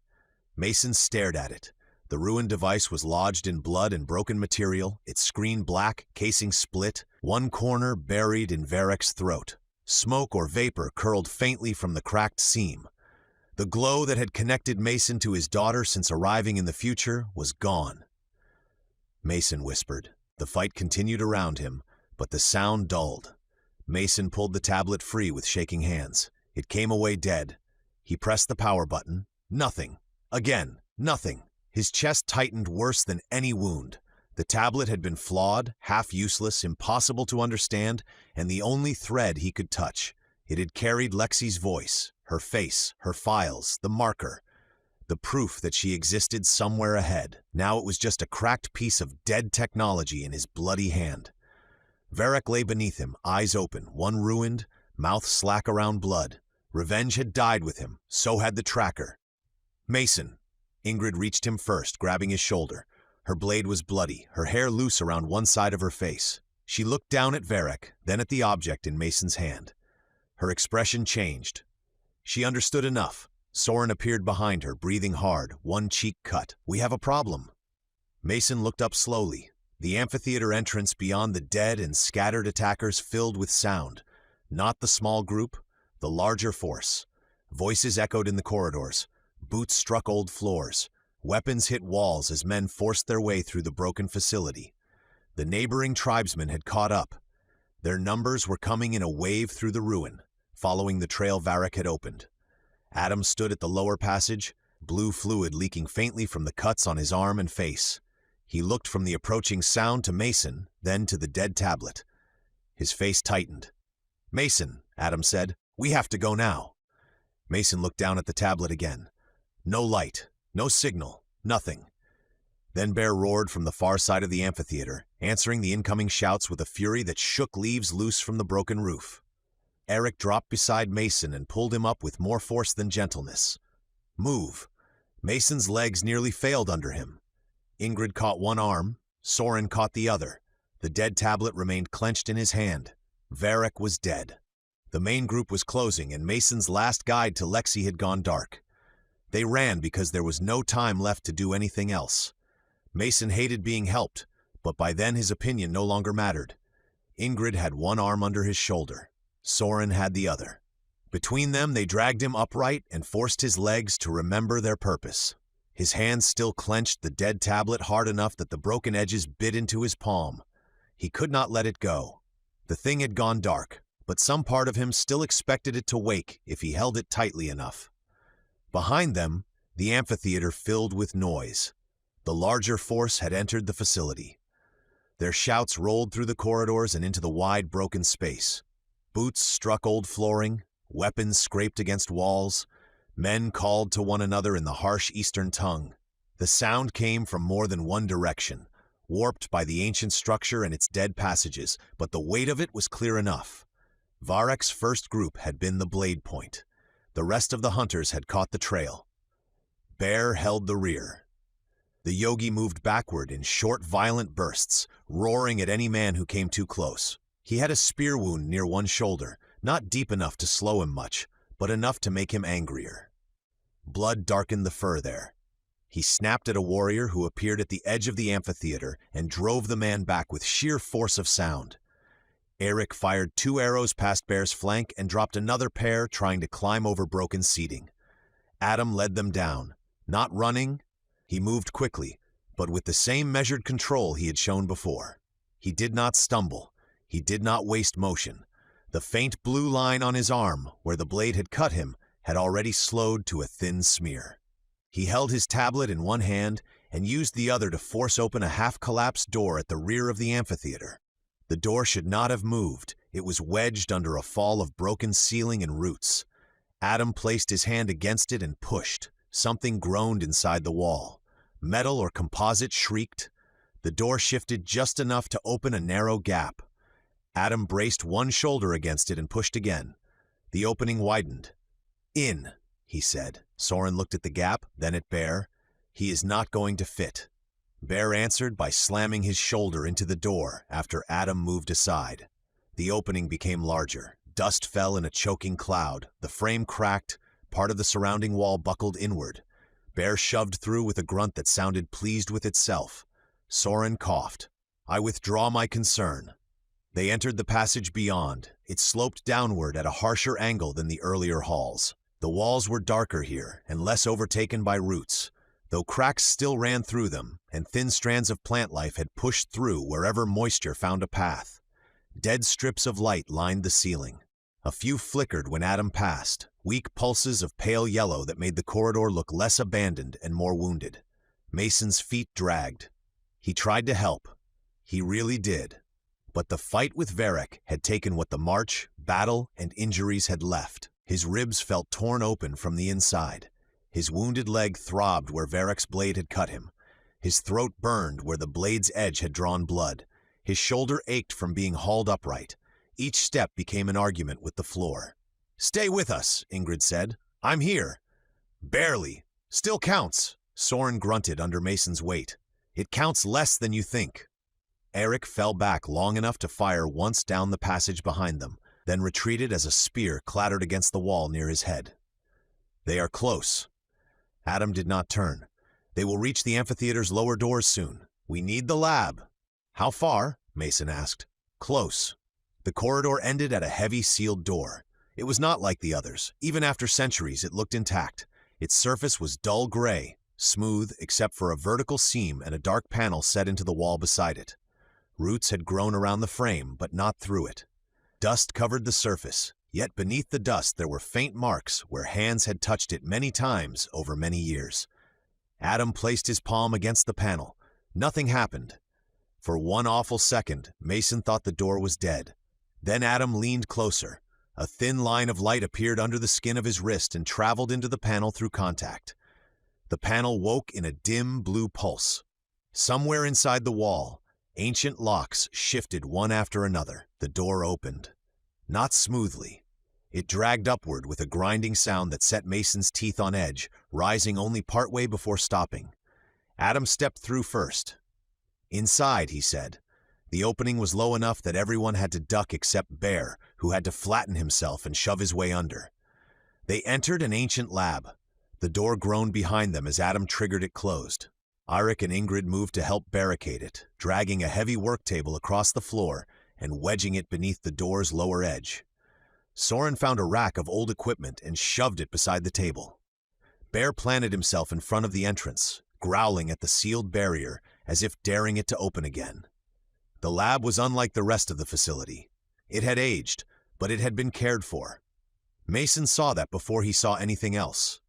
Mason stared at it. The ruined device was lodged in blood and broken material, its screen black, casing split, one corner buried in VERREK'S throat. Smoke or vapor curled faintly from the cracked seam. The glow that had connected Mason to his daughter since arriving in the future was gone. Mason whispered. The fight continued around him, but the sound dulled. Mason pulled the tablet free with shaking hands. It came away dead. He pressed the power button. Nothing. Again, nothing. His chest tightened worse than any wound. The tablet had been flawed, half useless, impossible to understand, and the only thread he could touch. It had carried Lexi's voice, her face, her files, the marker, the proof that she existed somewhere ahead. Now it was just a cracked piece of dead technology in his bloody hand. VERREK lay beneath him, eyes open, one ruined, mouth slack around blood. Revenge had died with him, so had the tracker. Mason. Ingrid reached him first, grabbing his shoulder. Her blade was bloody, her hair loose around one side of her face. She looked down at VERREK, then at the object in Mason's hand. Her expression changed. She understood enough. Soren appeared behind her, breathing hard, one cheek cut. "We have a problem." Mason looked up slowly. The amphitheater entrance beyond the dead and scattered attackers filled with sound. Not the small group, the larger force. Voices echoed in the corridors. Boots struck old floors. Weapons hit walls as men forced their way through the broken facility. The neighboring tribesmen had caught up. Their numbers were coming in a wave through the ruin, following the trail VERREK had opened. Adam stood at the lower passage, blue fluid leaking faintly from the cuts on his arm and face. He looked from the approaching sound to Mason, then to the dead tablet. His face tightened. "Mason," Adam said, "we have to go now." Mason looked down at the tablet again. No light, no signal, nothing. Then Bear roared from the far side of the amphitheater, answering the incoming shouts with a fury that shook leaves loose from the broken roof. Eric dropped beside Mason and pulled him up with more force than gentleness. "Move." Mason's legs nearly failed under him. Ingrid caught one arm, Soren caught the other. The dead tablet remained clenched in his hand. VERREK was dead. The main group was closing, and Mason's last guide to Lexi had gone dark. They ran because there was no time left to do anything else. Mason hated being helped, But by then his opinion no longer mattered. Ingrid had one arm under his shoulder. Soren had the other. Between them, they dragged him upright and forced his legs to remember their purpose. His hands still clenched the dead tablet hard enough that the broken edges bit into his palm. He could not let it go. The thing had gone dark, but some part of him still expected it to wake if he held it tightly enough. Behind them, the amphitheater filled with noise. The larger force had entered the facility. Their shouts rolled through the corridors and into the wide, broken space. Boots struck old flooring, weapons scraped against walls. Men called to one another in the harsh Eastern tongue. The sound came from more than one direction, warped by the ancient structure and its dead passages, but the weight of it was clear enough. VERREK'S first group had been the blade point. The rest of the hunters had caught the trail. Bear held the rear. The yogi moved backward in short, violent bursts, roaring at any man who came too close. He had a spear wound near one shoulder, not deep enough to slow him much, but enough to make him angrier. Blood darkened the fur there. He snapped at a warrior who appeared at the edge of the amphitheater and drove the man back with sheer force of sound. Eric fired 2 arrows past Bear's flank and dropped another pair trying to climb over broken seating. Adam led them down. Not running, he moved quickly, but with the same measured control he had shown before. He did not stumble. He did not waste motion. The faint blue line on his arm, where the blade had cut him, had already slowed to a thin smear. He held his tablet in one hand and used the other to force open a half-collapsed door at the rear of the amphitheater. The door should not have moved. It was wedged under a fall of broken ceiling and roots. Adam placed his hand against it and pushed. Something groaned inside the wall. Metal or composite shrieked. The door shifted just enough to open a narrow gap. Adam braced one shoulder against it and pushed again. The opening widened. "In," he said. Soren looked at the gap, then at Bear. "He is not going to fit." Bear answered by slamming his shoulder into the door after Adam moved aside. The opening became larger. Dust fell in a choking cloud. The frame cracked. Part of the surrounding wall buckled inward. Bear shoved through with a grunt that sounded pleased with itself. Soren coughed. "I withdraw my concern." They entered the passage beyond. It sloped downward at a harsher angle than the earlier halls. The walls were darker here and less overtaken by roots, though cracks still ran through them, and thin strands of plant life had pushed through wherever moisture found a path. Dead strips of light lined the ceiling. A few flickered when Adam passed, weak pulses of pale yellow that made the corridor look less abandoned and more wounded. Mason's feet dragged. He tried to help. He really did. But the fight with VERREK had taken what the march, battle, and injuries had left. His ribs felt torn open from the inside. His wounded leg throbbed where VERREK'S blade had cut him. His throat burned where the blade's edge had drawn blood. His shoulder ached from being hauled upright. Each step became an argument with the floor. "Stay with us," Ingrid said. "I'm here." "Barely. Still counts." Soren grunted under Mason's weight. "It counts less than you think." Eric fell back long enough to fire once down the passage behind them, then retreated as a spear clattered against the wall near his head. "They are close." Adam did not turn. "They will reach the amphitheater's lower doors soon. We need the lab." "How far?" Mason asked. "Close." The corridor ended at a heavy sealed door. It was not like the others. Even after centuries, it looked intact. Its surface was dull gray, smooth except for a vertical seam and a dark panel set into the wall beside it. Roots had grown around the frame, but not through it. Dust covered the surface, yet beneath the dust there were faint marks where hands had touched it many times over many years. Adam placed his palm against the panel. Nothing happened. For one awful second, Mason thought the door was dead. Then Adam leaned closer. A thin line of light appeared under the skin of his wrist and traveled into the panel through contact. The panel woke in a dim blue pulse. Somewhere inside the wall, ancient locks shifted one after another. The door opened. Not smoothly. It dragged upward with a grinding sound that set Mason's teeth on edge, rising only partway before stopping. Adam stepped through first. "Inside," he said. The opening was low enough that everyone had to duck except Bear, who had to flatten himself and shove his way under. They entered an ancient lab. The door groaned behind them as Adam triggered it closed. Eirik and Ingrid moved to help barricade it, dragging a heavy work table across the floor and wedging it beneath the door's lower edge. Soren found a rack of old equipment and shoved it beside the table. Bear planted himself in front of the entrance, growling at the sealed barrier as if daring it to open again. The lab was unlike the rest of the facility. It had aged, but it had been cared for. Mason saw that before he saw anything else.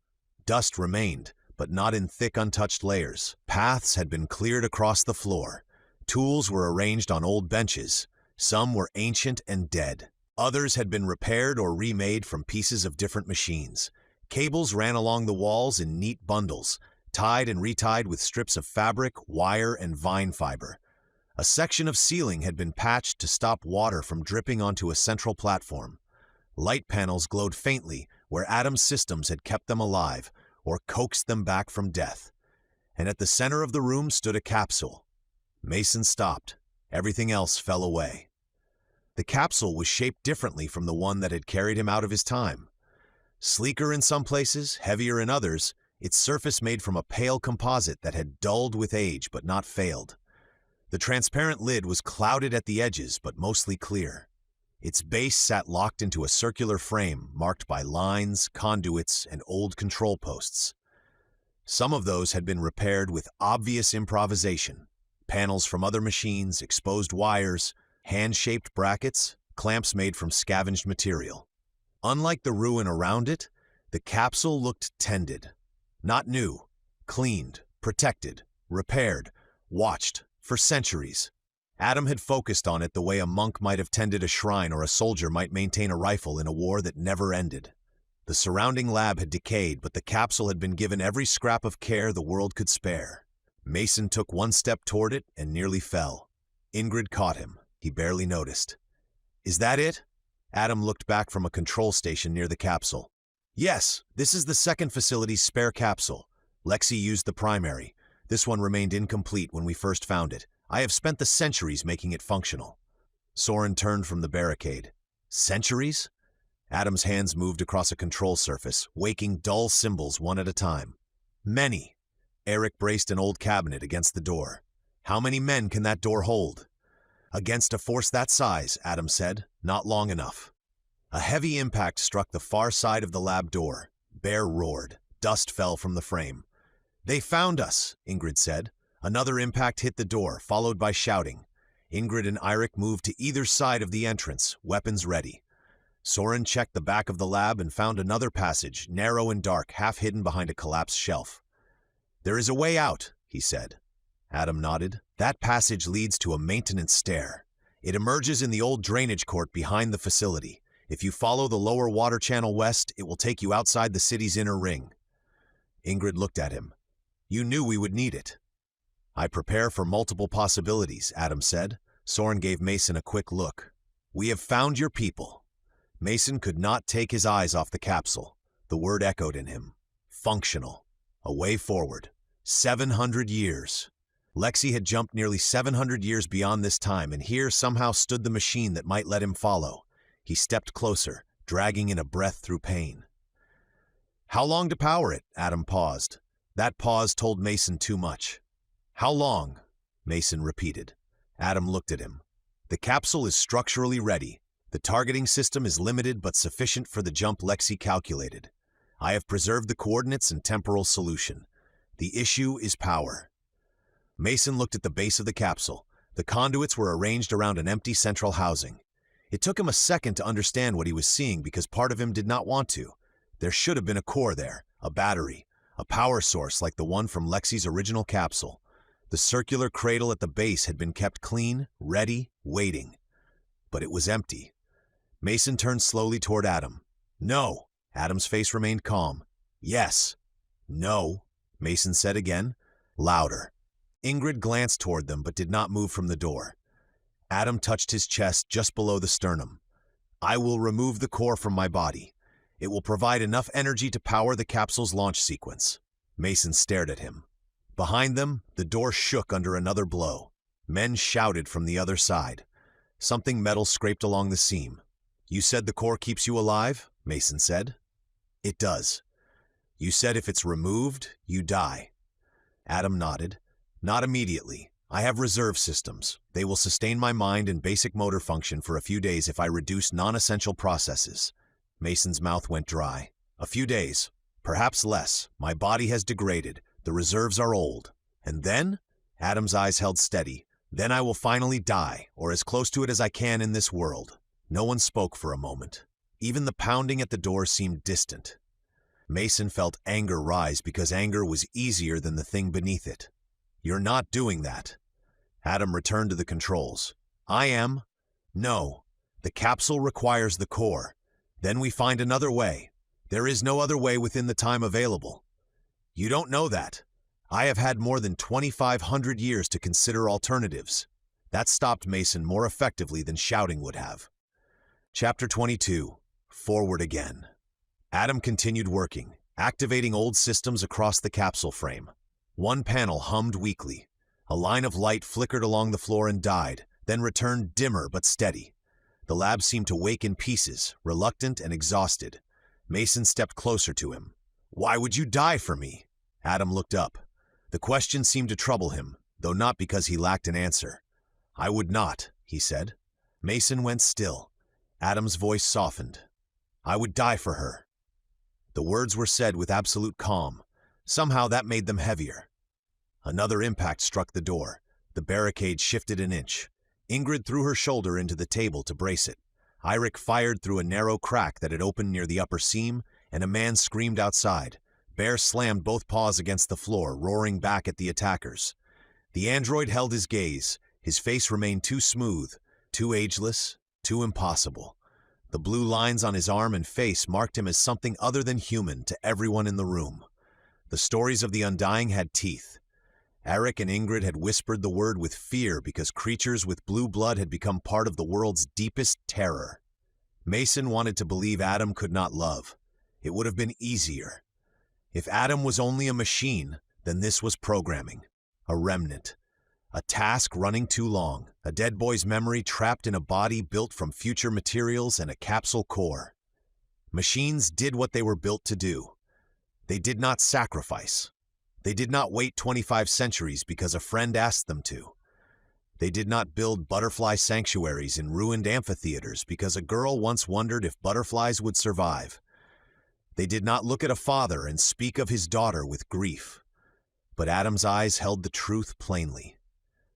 Dust remained, but not in thick, untouched layers. Paths had been cleared across the floor. Tools were arranged on old benches. Some were ancient and dead. Others had been repaired or remade from pieces of different machines. Cables ran along the walls in neat bundles, tied and retied with strips of fabric, wire, and vine fiber. A section of ceiling had been patched to stop water from dripping onto a central platform. Light panels glowed faintly where Adam's systems had kept them alive or coaxed them back from death. And at the center of the room stood a capsule. Mason stopped. Everything else fell away. The capsule was shaped differently from the one that had carried him out of his time. Sleeker in some places, heavier in others, its surface made from a pale composite that had dulled with age but not failed. The transparent lid was clouded at the edges but mostly clear. Its base sat locked into a circular frame marked by lines, conduits, and old control posts. Some of those had been repaired with obvious improvisation. Panels from other machines, exposed wires, hand-shaped brackets, clamps made from scavenged material. Unlike the ruin around it, the capsule looked tended. Not new, cleaned, protected, repaired, watched for centuries. Adam had focused on it the way a monk might have tended a shrine or a soldier might maintain a rifle in a war that never ended. The surrounding lab had decayed, but the capsule had been given every scrap of care the world could spare. Mason took one step toward it and nearly fell. Ingrid caught him. He barely noticed. "Is that it?" Adam looked back from a control station near the capsule. "Yes, this is the second facility's spare capsule. Lexi used the primary. This one remained incomplete when we first found it. I have spent the centuries making it functional." Soren turned from the barricade. "Centuries?" Adam's hands moved across a control surface, waking dull symbols one at a time. "Many." Eirik braced an old cabinet against the door. "How many men can that door hold?" "Against a force that size," Adam said, "not long enough." A heavy impact struck the far side of the lab door. Bear roared. Dust fell from the frame. "They found us," Ingrid said. Another impact hit the door, followed by shouting. Ingrid and Eirik moved to either side of the entrance, weapons ready. Soren checked the back of the lab and found another passage, narrow and dark, half hidden behind a collapsed shelf. "There is a way out," he said. Adam nodded. "That passage leads to a maintenance stair. It emerges in the old drainage court behind the facility. If you follow the lower water channel west, it will take you outside the city's inner ring." Ingrid looked at him. "You knew we would need it." "I prepare for multiple possibilities," Adam said. Soren gave Mason a quick look. "We have found your people." Mason could not take his eyes off the capsule. The word echoed in him. Functional. A way forward. 700 years. Lexi had jumped nearly 700 years beyond this time, and here somehow stood the machine that might let him follow. He stepped closer, dragging in a breath through pain. "How long to power it?" Adam paused. That pause told Mason too much. "How long?" Mason repeated. Adam looked at him. "The capsule is structurally ready. The targeting system is limited but sufficient for the jump Lexi calculated. I have preserved the coordinates and temporal solution. The issue is power." Mason looked at the base of the capsule. The conduits were arranged around an empty central housing. It took him a second to understand what he was seeing because part of him did not want to. There should have been a core there, a battery, a power source like the one from Lexi's original capsule. The circular cradle at the base had been kept clean, ready, waiting. But it was empty. Mason turned slowly toward Adam. "No." Adam's face remained calm. "Yes." "No," Mason said again, louder. Ingrid glanced toward them but did not move from the door. Adam touched his chest just below the sternum. "I will remove the core from my body. It will provide enough energy to power the capsule's launch sequence." Mason stared at him. Behind them, the door shook under another blow. Men shouted from the other side. Something metal scraped along the seam. "You said the core keeps you alive?" Mason said. "It does." "You said if it's removed, you die." Adam nodded. Not immediately. I have reserve systems. They will sustain my mind and basic motor function for a few days if I reduce non-essential processes. Mason's mouth went dry. A few days. Perhaps less. My body has degraded. The reserves are old. And then? Adam's eyes held steady. Then I will finally die, or as close to it as I can in this world. No one spoke for a moment. Even the pounding at the door seemed distant. Mason felt anger rise because anger was easier than the thing beneath it. You're not doing that. Adam returned to the controls. I am. No. The capsule requires the core. Then we find another way. There is no other way within the time available. You don't know that. I have had more than 2,500 years to consider alternatives. That stopped Mason more effectively than shouting would have. Chapter 22. Forward again. Adam continued working, activating old systems across the capsule frame. One panel hummed weakly. A line of light flickered along the floor and died, then returned dimmer but steady. The lab seemed to wake in pieces, reluctant and exhausted. Mason stepped closer to him. Why would you die for me? Adam looked up. The question seemed to trouble him, though not because he lacked an answer. I would not, he said. Mason went still. Adam's voice softened. I would die for her. The words were said with absolute calm. Somehow that made them heavier. Another impact struck the door. The barricade shifted an inch. Ingrid threw her shoulder into the table to brace it. Eirik fired through a narrow crack that had opened near the upper seam, and a man screamed outside. Bear slammed both paws against the floor, roaring back at the attackers. The android held his gaze. His face remained too smooth, too ageless, too impossible. The blue lines on his arm and face marked him as something other than human to everyone in the room. The stories of the Undying had teeth. Eirik and Ingrid had whispered the word with fear because creatures with blue blood had become part of the world's deepest terror. Mason wanted to believe Adam could not love. It would have been easier. If Adam was only a machine, then this was programming. A remnant. A task running too long. A dead boy's memory trapped in a body built from future materials and a capsule core. Machines did what they were built to do. They did not sacrifice. They did not wait 25 centuries because a friend asked them to. They did not build butterfly sanctuaries in ruined amphitheaters because a girl once wondered if butterflies would survive. They did not look at a father and speak of his daughter with grief. But Adam's eyes held the truth plainly.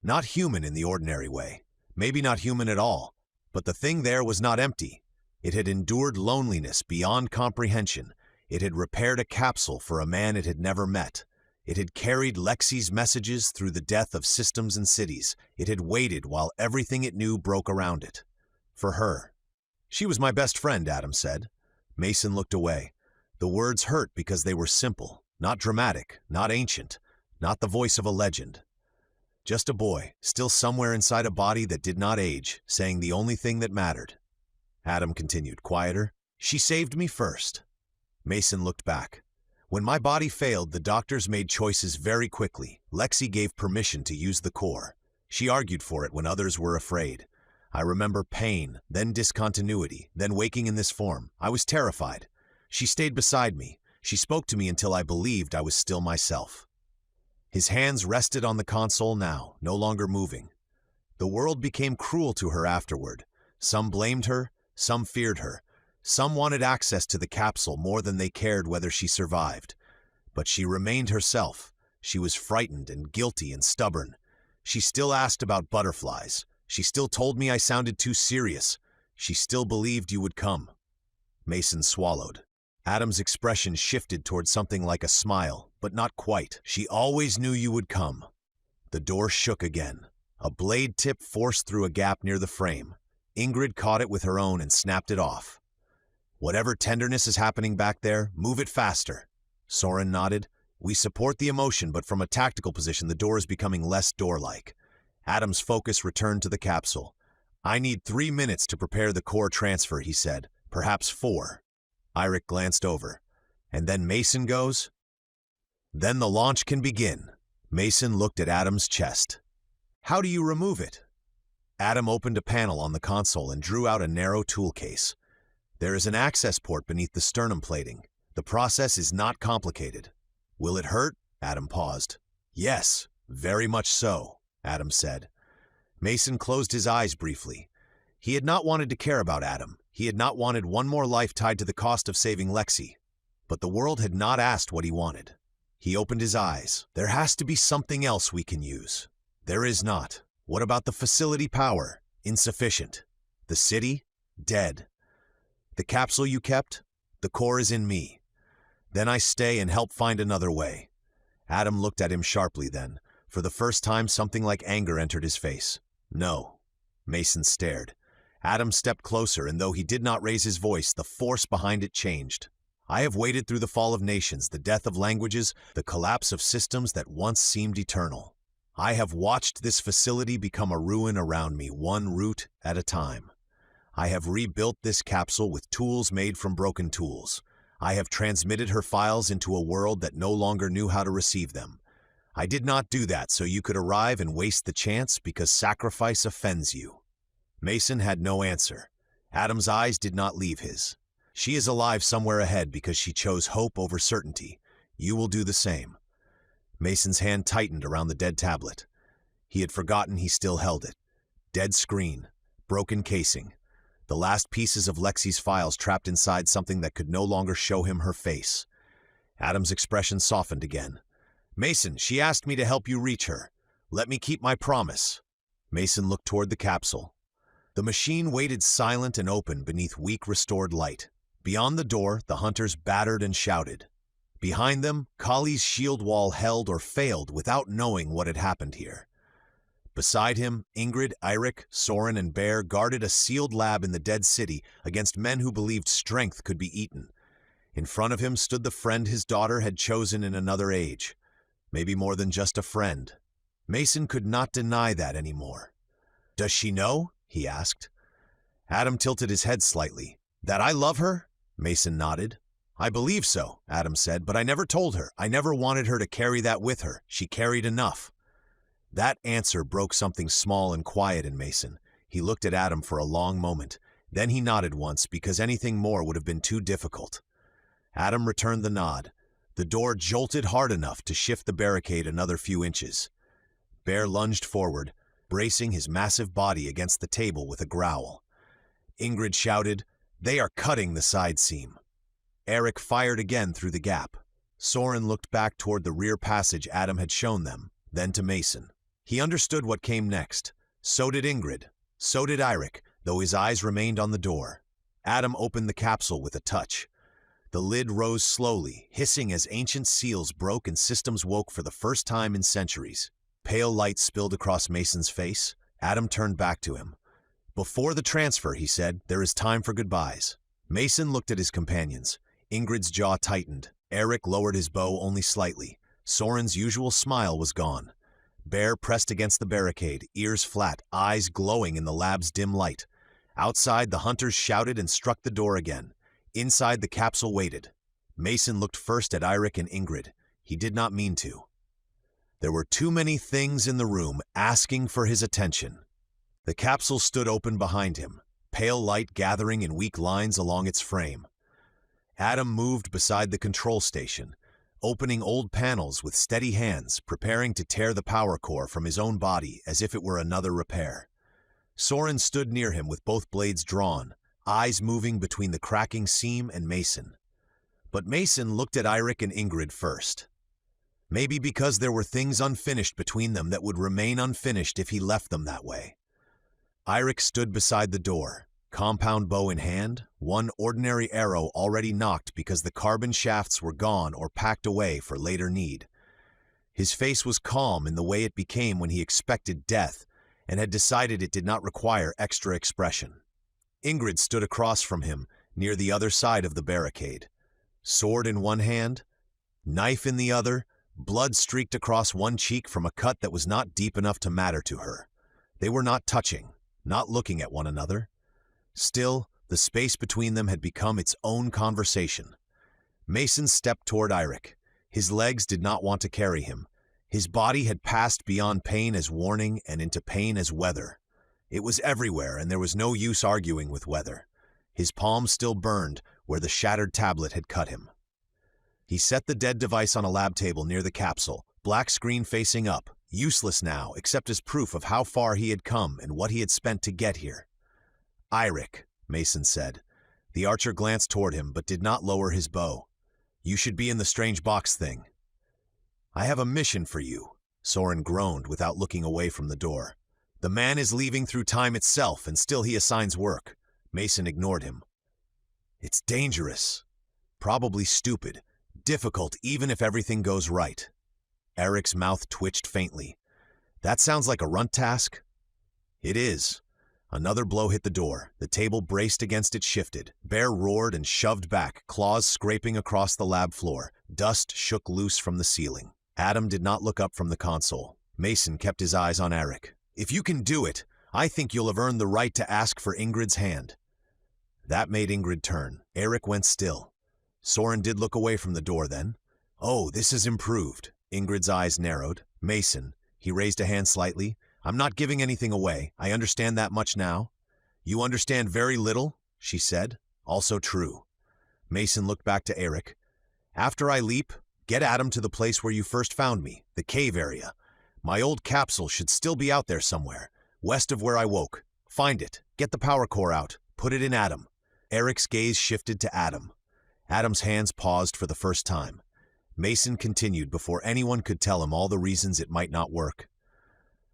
Not human in the ordinary way, maybe not human at all, but the thing there was not empty. It had endured loneliness beyond comprehension. It had repaired a capsule for a man it had never met. It had carried Lexi's messages through the death of systems and cities. It had waited while everything it knew broke around it. For her. She was my best friend, Adam said. Mason looked away. The words hurt because they were simple, not dramatic, not ancient, not the voice of a legend. Just a boy, still somewhere inside a body that did not age, saying the only thing that mattered. Adam continued, quieter. She saved me first. Mason looked back. When my body failed, the doctors made choices very quickly. Lexi gave permission to use the core. She argued for it when others were afraid. I remember pain, then discontinuity, then waking in this form. I was terrified. She stayed beside me. She spoke to me until I believed I was still myself. His hands rested on the console now, no longer moving. The world became cruel to her afterward. Some blamed her, some feared her. Some wanted access to the capsule more than they cared whether she survived. But she remained herself. She was frightened and guilty and stubborn. She still asked about butterflies. She still told me I sounded too serious. She still believed you would come. Mason swallowed. Adam's expression shifted toward something like a smile, but not quite. She always knew you would come. The door shook again. A blade tip forced through a gap near the frame. Ingrid caught it with her own and snapped it off. Whatever tenderness is happening back there, move it faster. Soren nodded. We support the emotion, but from a tactical position, the door is becoming less door-like. Adam's focus returned to the capsule. I need 3 minutes to prepare the core transfer, he said. Perhaps 4. Eirik glanced over. And then Mason goes? Then the launch can begin. Mason looked at Adam's chest. How do you remove it? Adam opened a panel on the console and drew out a narrow tool case. There is an access port beneath the sternum plating. The process is not complicated. Will it hurt? Adam paused. Yes. Very much so, Adam said. Mason closed his eyes briefly. He had not wanted to care about Adam. He had not wanted one more life tied to the cost of saving Lexi. But the world had not asked what he wanted. He opened his eyes. There has to be something else we can use. There is not. What about the facility power? Insufficient. The city? Dead. The capsule you kept? The core is in me. Then I stay and help find another way. Adam looked at him sharply then. For the first time, something like anger entered his face. No. Mason stared. Adam stepped closer, and though he did not raise his voice, the force behind it changed. I have waded through the fall of nations, the death of languages, the collapse of systems that once seemed eternal. I have watched this facility become a ruin around me, one root at a time. I have rebuilt this capsule with tools made from broken tools. I have transmitted her files into a world that no longer knew how to receive them. I did not do that so you could arrive and waste the chance because sacrifice offends you. Mason had no answer. Adam's eyes did not leave his. She is alive somewhere ahead because she chose hope over certainty. You will do the same. Mason's hand tightened around the dead tablet. He had forgotten he still held it. Dead screen. Broken casing. The last pieces of Lexi's files trapped inside something that could no longer show him her face. Adam's expression softened again. Mason, she asked me to help you reach her. Let me keep my promise. Mason looked toward the capsule. The machine waited silent and open beneath weak restored light. Beyond the door, the hunters battered and shouted. Behind them, Kali's shield wall held or failed without knowing what had happened here. Beside him, Ingrid, Eirik, Soren, and Bear guarded a sealed lab in the dead city against men who believed strength could be eaten. In front of him stood the friend his daughter had chosen in another age. Maybe more than just a friend. Mason could not deny that anymore. Does she know? He asked. Adam tilted his head slightly. That I love her? Mason nodded. I believe so, Adam said, but I never told her. I never wanted her to carry that with her. She carried enough. That answer broke something small and quiet in Mason. He looked at Adam for a long moment. Then he nodded once because anything more would have been too difficult. Adam returned the nod. The door jolted hard enough to shift the barricade another few inches. Bear lunged forward, bracing his massive body against the table with a growl. Ingrid shouted, They are cutting the side seam. Eirik fired again through the gap. Soren looked back toward the rear passage Adam had shown them, then to Mason. He understood what came next. So did Ingrid. So did Eirik, though his eyes remained on the door. Adam opened the capsule with a touch. The lid rose slowly, hissing as ancient seals broke and systems woke for the first time in centuries. Pale light spilled across Mason's face. Adam turned back to him. Before the transfer, he said, there is time for goodbyes. Mason looked at his companions. Ingrid's jaw tightened. Eirik lowered his bow only slightly. Soren's usual smile was gone. Bear pressed against the barricade, ears flat, eyes glowing in the lab's dim light. Outside, the hunters shouted and struck the door again. Inside, the capsule waited. Mason looked first at Eirik and Ingrid. He did not mean to. There were too many things in the room asking for his attention. The capsule stood open behind him, pale light gathering in weak lines along its frame. Adam moved beside the control station, opening old panels with steady hands, preparing to tear the power core from his own body as if it were another repair. Soren stood near him with both blades drawn, eyes moving between the cracking seam and Mason. But Mason looked at Eirik and Ingrid first. Maybe because there were things unfinished between them that would remain unfinished if he left them that way. Eirik stood beside the door, compound bow in hand, one ordinary arrow already knocked because the carbon shafts were gone or packed away for later need. His face was calm in the way it became when he expected death and had decided it did not require extra expression. Ingrid stood across from him, near the other side of the barricade. Sword in one hand, knife in the other, blood streaked across one cheek from a cut that was not deep enough to matter to her. They were not touching, not looking at one another. Still, the space between them had become its own conversation. Mason stepped toward Eirik. His legs did not want to carry him. His body had passed beyond pain as warning and into pain as weather. It was everywhere, and there was no use arguing with weather. His palms still burned where the shattered tablet had cut him. He set the dead device on a lab table near the capsule, black screen facing up, useless now except as proof of how far he had come and what he had spent to get here. "Irek," Mason said. The archer glanced toward him but did not lower his bow. "You should be in the strange box thing." "I have a mission for you," Soren groaned without looking away from the door. "The man is leaving through time itself, and still he assigns work." Mason ignored him. "It's dangerous. Probably stupid. Difficult even if everything goes right." Eric's mouth twitched faintly. "That sounds like a RUNT task?" "It is." Another blow hit the door. The table braced against it, shifted. Bear roared and shoved back, claws scraping across the lab floor. Dust shook loose from the ceiling. Adam did not look up from the console. Mason kept his eyes on Eric. "If you can do it, I think you'll have earned the right to ask for Ingrid's hand." That made Ingrid turn. Eric went still. Soren did look away from the door then. "Oh, this is improved." Ingrid's eyes narrowed. "Mason," he raised a hand slightly, "I'm not giving anything away. I understand that much now." "You understand very little," she said. "Also true." Mason looked back to Eric. "After I leap, get Adam to the place where you first found me, the cave area. My old capsule should still be out there somewhere, west of where I woke. Find it, get the power core out, put it in Adam." Eric's gaze shifted to Adam. Adam's hands paused for the first time. Mason continued before anyone could tell him all the reasons it might not work.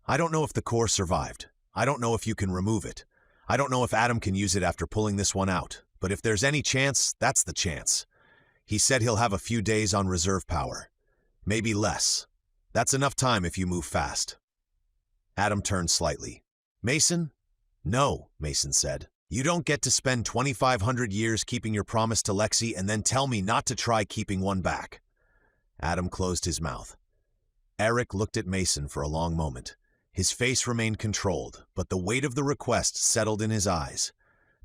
"I don't know if the core survived. I don't know if you can remove it. I don't know if Adam can use it after pulling this one out. But if there's any chance, that's the chance. He said he'll have a few days on reserve power. Maybe less. That's enough time if you move fast." Adam turned slightly. "Mason?" "No," Mason said. "You don't get to spend 2,500 years keeping your promise to Lexi and then tell me not to try keeping one back." Adam closed his mouth. Eric looked at Mason for a long moment. His face remained controlled, but the weight of the request settled in his eyes.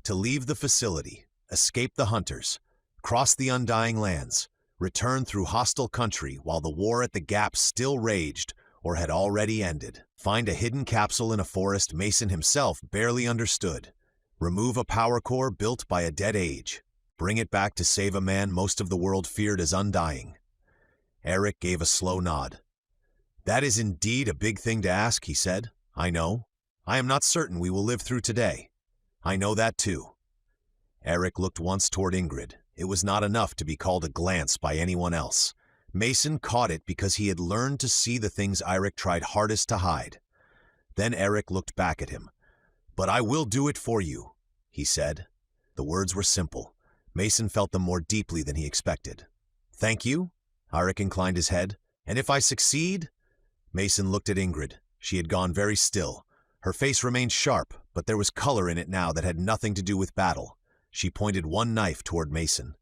To leave the facility, escape the hunters, cross the undying lands, return through hostile country while the war at the Gap still raged or had already ended. Find a hidden capsule in a forest Mason himself barely understood. Remove a power core built by a dead age. Bring it back to save a man most of the world feared as undying. Eric gave a slow nod. "That is indeed a big thing to ask," he said. "I know. I am not certain we will live through today. I know that too." Eric looked once toward Ingrid. It was not enough to be called a glance by anyone else. Mason caught it because he had learned to see the things Eric tried hardest to hide. Then Eric looked back at him. "But I will do it for you," he said. The words were simple. Mason felt them more deeply than he expected. "Thank you?" Eric inclined his head. "And if I succeed?" Mason looked at Ingrid. She had gone very still. Her face remained sharp, but there was color in it now that had nothing to do with battle. She pointed one knife toward Mason.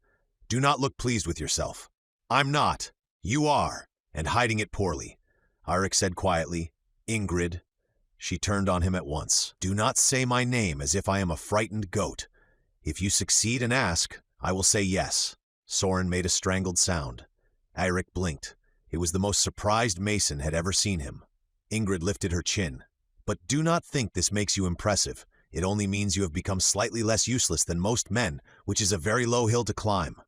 "Do not look pleased with yourself." "I'm not. You are, and hiding it poorly." Eric said quietly, "Ingrid." She turned on him at once. "Do not say my name as if I am a frightened goat. If you succeed and ask, I will say yes." Soren made a strangled sound. Eric blinked. It was the most surprised Mason had ever seen him. Ingrid lifted her chin. "But do not think this makes you impressive. It only means you have become slightly less useless than most men, which is a very low hill to climb."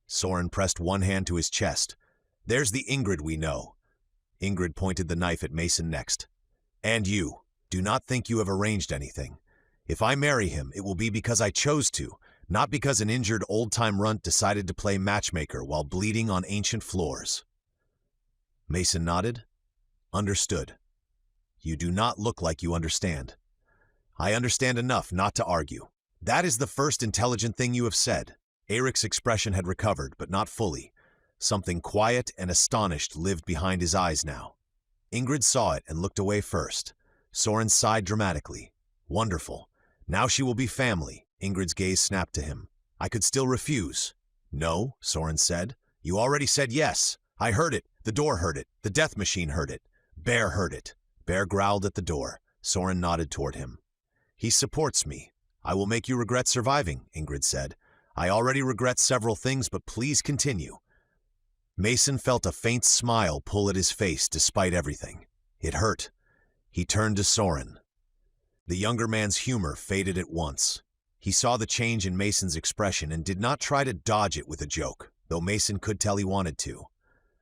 Soren pressed one hand to his chest. "There's the Ingrid we know." Ingrid pointed the knife at Mason next. "And you, do not think you have arranged anything. If I marry him, it will be because I chose to, not because an injured old-time runt decided to play matchmaker while bleeding on ancient floors." Mason nodded. "Understood. You do not look like you understand." "I understand enough not to argue." "That is the first intelligent thing you have said." Eric's expression had recovered, but not fully. Something quiet and astonished lived behind his eyes now. Ingrid saw it and looked away first. Soren sighed dramatically. "Wonderful. Now she will be family." Ingrid's gaze snapped to him. "I could still refuse." "No," Soren said. "You already said yes. I heard it. The door heard it. The death machine heard it. Bear heard it." Bear growled at the door. Soren nodded toward him. "He supports me. I will make you regret surviving," Ingrid said. "I already regret several things, but please continue." Mason felt a faint smile pull at his face despite everything. It hurt. He turned to Soren. The younger man's humor faded at once. He saw the change in Mason's expression and did not try to dodge it with a joke, though Mason could tell he wanted to.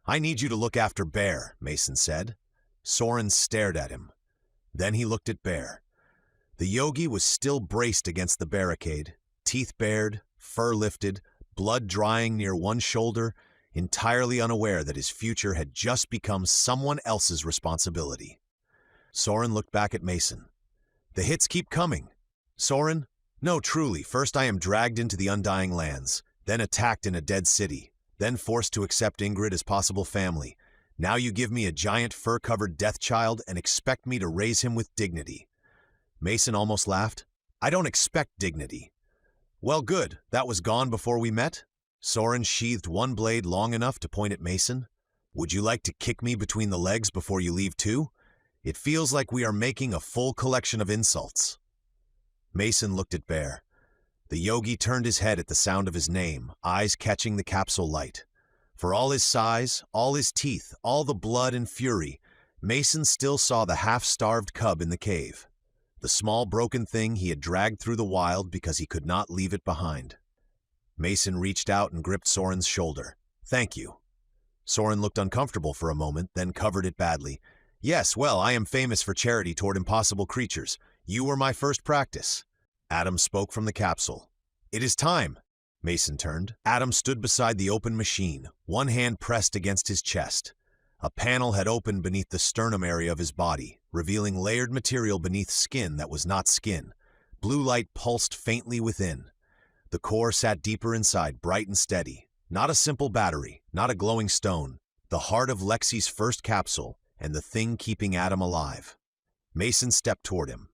"I need you to look after Bear," Mason said. Soren stared at him. Then he looked at Bear. The yogi was still braced against the barricade, teeth bared, fur lifted, blood drying near one shoulder, entirely unaware that his future had just become someone else's responsibility. Soren looked back at Mason. The hits keep coming. Soren? No, truly, first I am dragged into the Undying Lands, then attacked in a dead city, then forced to accept Ingrid as possible family. Now you give me a giant fur-covered death child and expect me to raise him with dignity. Mason almost laughed. I don't expect dignity. Well, good, that was gone before we met? Soren sheathed one blade long enough to point at Mason. Would you like to kick me between the legs before you leave too? It feels like we are making a full collection of insults. Mason looked at Bear. The yogi turned his head at the sound of his name, eyes catching the capsule light. For all his size, all his teeth, all the blood and fury, Mason still saw the half-starved cub in the cave. The small broken thing he had dragged through the wild because he could not leave it behind. Mason reached out and gripped Soren's shoulder. Thank you. Soren looked uncomfortable for a moment, then covered it badly. Yes, well, I am famous for charity toward impossible creatures. You were my first practice. Adam spoke from the capsule. It is time. Mason turned. Adam stood beside the open machine, one hand pressed against his chest. A panel had opened beneath the sternum area of his body, revealing layered material beneath skin that was not skin. Blue light pulsed faintly within. The core sat deeper inside, bright and steady. Not a simple battery, not a glowing stone. The heart of Lexi's first capsule, and the thing keeping Adam alive. Mason stepped toward him.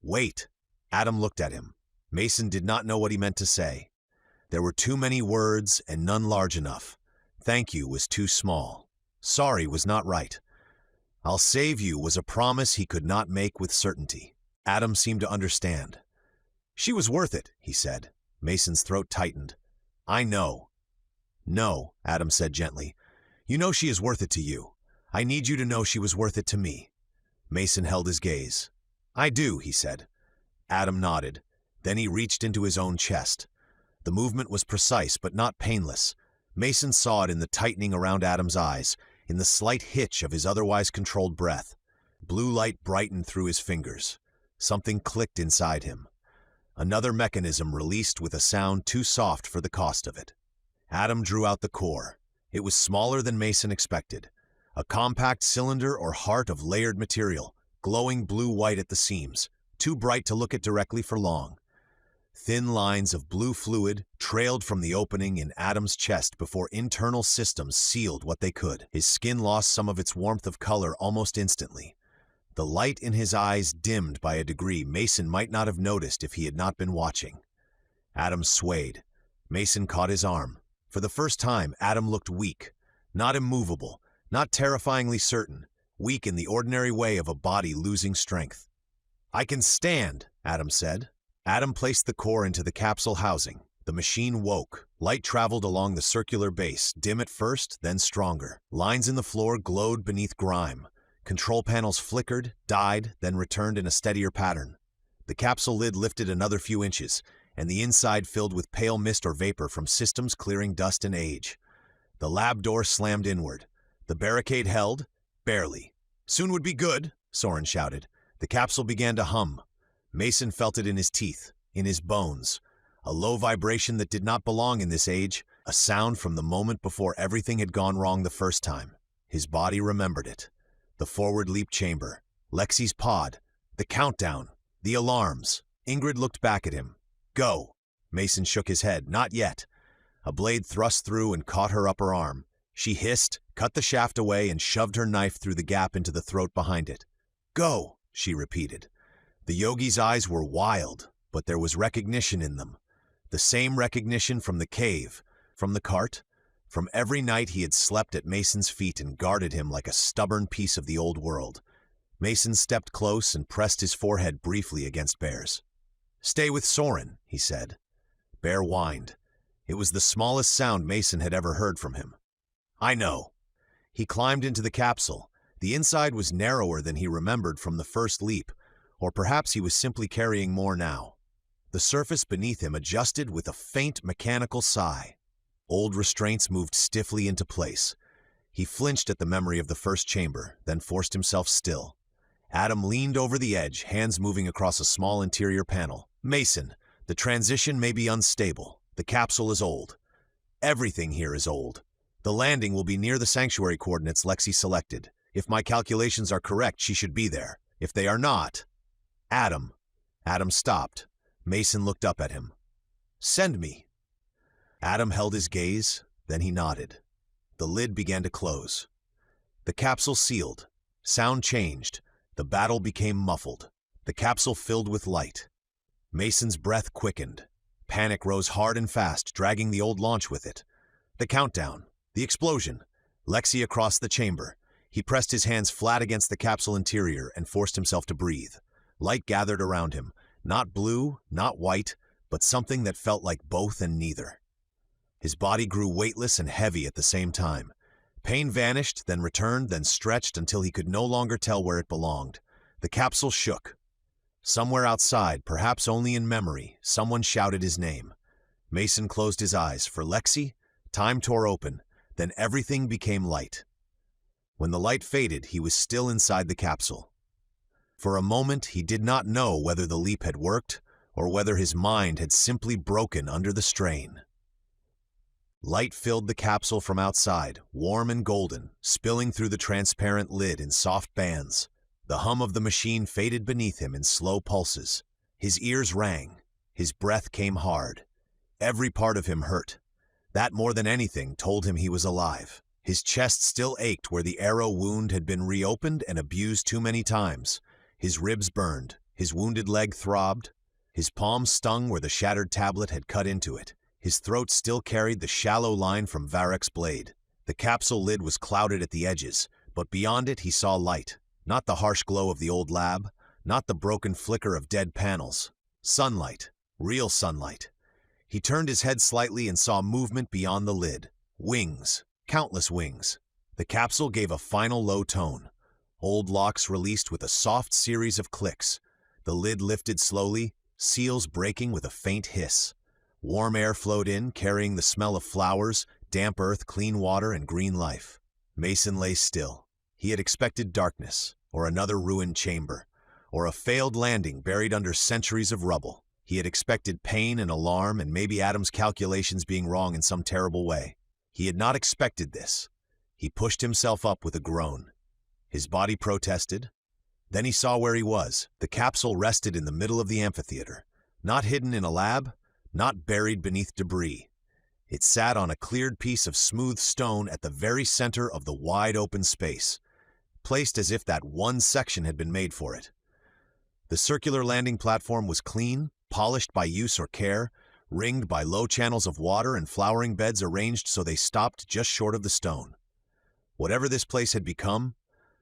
Wait. Adam looked at him. Mason did not know what he meant to say. There were too many words and none large enough. Thank you was too small. Sorry was not right. I'll save you was a promise he could not make with certainty. Adam seemed to understand. She was worth it, he said. Mason's throat tightened. I know. No, Adam said gently. You know she is worth it to you. I need you to know she was worth it to me. Mason held his gaze. I do, he said. Adam nodded. Then he reached into his own chest. The movement was precise but not painless. Mason saw it in the tightening around Adam's eyes, in the slight hitch of his otherwise controlled breath. Blue light brightened through his fingers. Something clicked inside him. Another mechanism released with a sound too soft for the cost of it. Adam drew out the core. It was smaller than Mason expected. A compact cylinder or heart of layered material, glowing blue-white at the seams, too bright to look at directly for long. Thin lines of blue fluid trailed from the opening in Adam's chest before internal systems sealed what they could. His skin lost some of its warmth of color almost instantly. The light in his eyes dimmed by a degree Mason might not have noticed if he had not been watching. Adam swayed. Mason caught his arm. For the first time, Adam looked weak, not immovable, not terrifyingly certain, weak in the ordinary way of a body losing strength. I can stand, Adam said. Adam placed the core into the capsule housing. The machine woke. Light traveled along the circular base, dim at first, then stronger. Lines in the floor glowed beneath grime. Control panels flickered, died, then returned in a steadier pattern. The capsule lid lifted another few inches, and the inside filled with pale mist or vapor from systems clearing dust and age. The lab door slammed inward. The barricade held, barely. Soon would be good, Soren shouted. The capsule began to hum. Mason felt it in his teeth, in his bones. A low vibration that did not belong in this age, a sound from the moment before everything had gone wrong the first time. His body remembered it. The forward leap chamber, Lexi's pod, the countdown, the alarms. Ingrid looked back at him. Go. Mason shook his head. Not yet. A blade thrust through and caught her upper arm. She hissed, cut the shaft away, and shoved her knife through the gap into the throat behind it. Go, she repeated. The yogi's eyes were wild, but there was recognition in them. The same recognition from the cave, from the cart, from every night he had slept at Mason's feet and guarded him like a stubborn piece of the old world. Mason stepped close and pressed his forehead briefly against Bear's. Stay with Soren, he said. Bear whined. It was the smallest sound Mason had ever heard from him. I know. He climbed into the capsule. The inside was narrower than he remembered from the first leap, or perhaps he was simply carrying more now. The surface beneath him adjusted with a faint mechanical sigh. Old restraints moved stiffly into place. He flinched at the memory of the first chamber, then forced himself still. Adam leaned over the edge, hands moving across a small interior panel. Mason, the transition may be unstable. The capsule is old. Everything here is old. The landing will be near the sanctuary coordinates Lexi selected. If my calculations are correct, she should be there. If they are not... Adam. Adam stopped. Mason looked up at him. Send me. Adam held his gaze, then he nodded. The lid began to close. The capsule sealed. Sound changed. The battle became muffled. The capsule filled with light. Mason's breath quickened. Panic rose hard and fast, dragging the old launch with it. The countdown. The explosion. Lexi across the chamber. He pressed his hands flat against the capsule interior and forced himself to breathe. Light gathered around him. Not blue, not white, but something that felt like both and neither. His body grew weightless and heavy at the same time. Pain vanished, then returned, then stretched until he could no longer tell where it belonged. The capsule shook. Somewhere outside, perhaps only in memory, someone shouted his name. Mason closed his eyes. For Lexi, time tore open. Then everything became light. When the light faded, he was still inside the capsule. For a moment, he did not know whether the leap had worked or whether his mind had simply broken under the strain. Light filled the capsule from outside, warm and golden, spilling through the transparent lid in soft bands. The hum of the machine faded beneath him in slow pulses. His ears rang. His breath came hard. Every part of him hurt. That, more than anything, told him he was alive. His chest still ached where the arrow wound had been reopened and abused too many times. His ribs burned. His wounded leg throbbed. His palm stung where the shattered tablet had cut into it. His throat still carried the shallow line from VERREK'S blade. The capsule lid was clouded at the edges, but beyond it he saw light. Not the harsh glow of the old lab, not the broken flicker of dead panels. Sunlight. Real sunlight. He turned his head slightly and saw movement beyond the lid. Wings. Countless wings. The capsule gave a final low tone. Old locks released with a soft series of clicks. The lid lifted slowly, seals breaking with a faint hiss. Warm air flowed in, carrying the smell of flowers, damp earth, clean water, and green life. Mason lay still. He had expected darkness, or another ruined chamber, or a failed landing buried under centuries of rubble. He had expected pain and alarm and maybe Adam's calculations being wrong in some terrible way. He had not expected this. He pushed himself up with a groan. His body protested. Then he saw where he was. The capsule rested in the middle of the amphitheater, not hidden in a lab, not buried beneath debris. It sat on a cleared piece of smooth stone at the very center of the wide open space, placed as if that one section had been made for it. The circular landing platform was clean, polished by use or care, ringed by low channels of water and flowering beds arranged so they stopped just short of the stone. Whatever this place had become,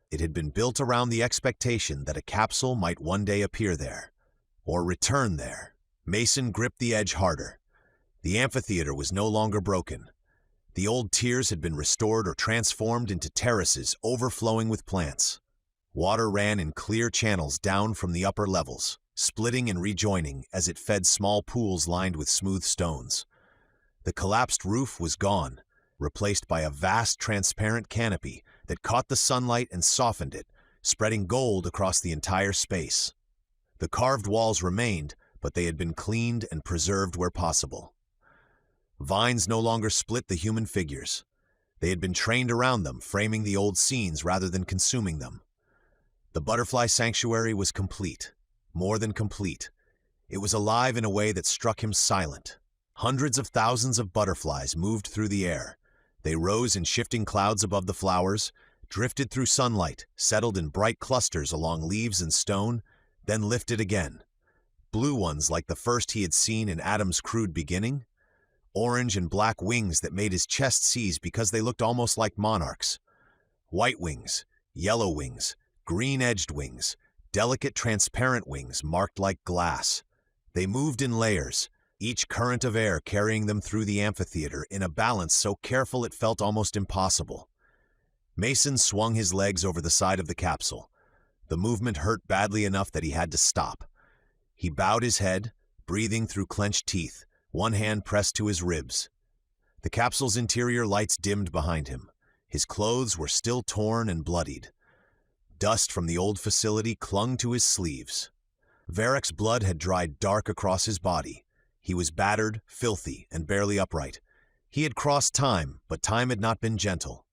it had been built around the expectation that a capsule might one day appear there, or return there. Mason gripped the edge harder. The amphitheater was no longer broken. The old tiers had been restored or transformed into terraces overflowing with plants. Water ran in clear channels down from the upper levels, splitting and rejoining as it fed small pools lined with smooth stones. The collapsed roof was gone, replaced by a vast transparent canopy that caught the sunlight and softened it, spreading gold across the entire space. The carved walls remained, but they had been cleaned and preserved where possible. Vines no longer split the human figures. They had been trained around them, framing the old scenes rather than consuming them. The butterfly sanctuary was complete, more than complete. It was alive in a way that struck him silent. Hundreds of thousands of butterflies moved through the air. They rose in shifting clouds above the flowers, drifted through sunlight, settled in bright clusters along leaves and stone, then lifted again. Blue ones like the first he had seen in Adam's crude beginning, orange and black wings that made his chest seize because they looked almost like monarchs, white wings, yellow wings, green-edged wings, delicate transparent wings marked like glass. They moved in layers, each current of air carrying them through the amphitheater in a balance so careful it felt almost impossible. Mason swung his legs over the side of the capsule. The movement hurt badly enough that he had to stop. He bowed his head, breathing through clenched teeth, one hand pressed to his ribs. The capsule's interior lights dimmed behind him. His clothes were still torn and bloodied. Dust from the old facility clung to his sleeves. VERREK'S blood had dried dark across his body. He was battered, filthy, and barely upright. He had crossed time, but time had not been gentle.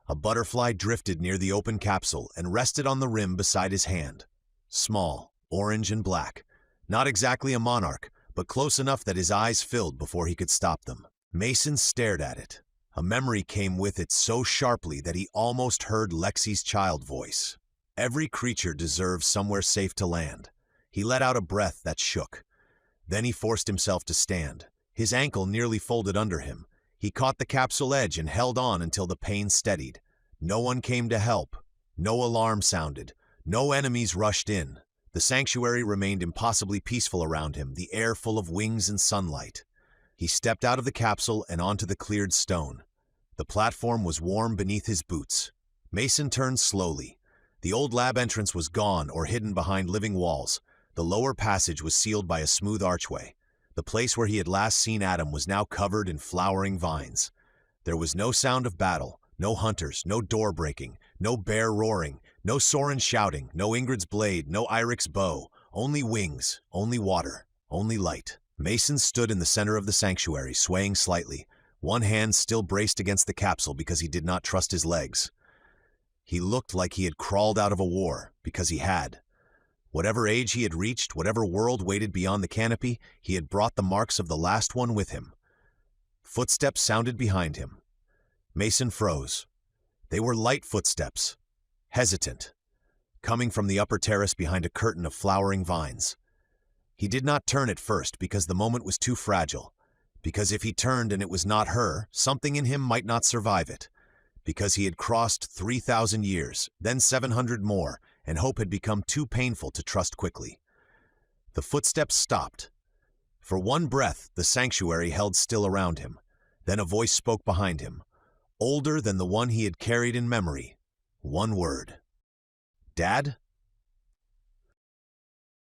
A butterfly drifted near the open capsule and rested on the rim beside his hand. Small, orange and black. Not exactly a monarch, but close enough that his eyes filled before he could stop them. Mason stared at it. A memory came with it so sharply that he almost heard Lexi's child voice. Every creature deserves somewhere safe to land. He let out a breath that shook. Then he forced himself to stand. His ankle nearly folded under him. He caught the capsule edge and held on until the pain steadied. No one came to help. No alarm sounded. No enemies rushed in. The sanctuary remained impossibly peaceful around him, the air full of wings and sunlight. He stepped out of the capsule and onto the cleared stone. The platform was warm beneath his boots. Mason turned slowly. The old lab entrance was gone or hidden behind living walls. The lower passage was sealed by a smooth archway. The place where he had last seen Adam was now covered in flowering vines. There was no sound of battle, no hunters, no door breaking, no bear roaring, no Soren shouting, no Ingrid's blade, no Irik's bow. Only wings, only water, only light. Mason stood in the center of the sanctuary, swaying slightly, one hand still braced against the capsule because he did not trust his legs. He looked like he had crawled out of a war, because he had. Whatever age he had reached, whatever world waited beyond the canopy, he had brought the marks of the last one with him. Footsteps sounded behind him. Mason froze. They were light footsteps, hesitant, coming from the upper terrace behind a curtain of flowering vines. He did not turn at first because the moment was too fragile, because if he turned and it was not her, something in him might not survive it, because he had crossed 3,000 years, then 700 more, and hope had become too painful to trust quickly. The footsteps stopped. For one breath, the sanctuary held still around him. Then a voice spoke behind him, older than the one he had carried in memory. One word. "Dad?"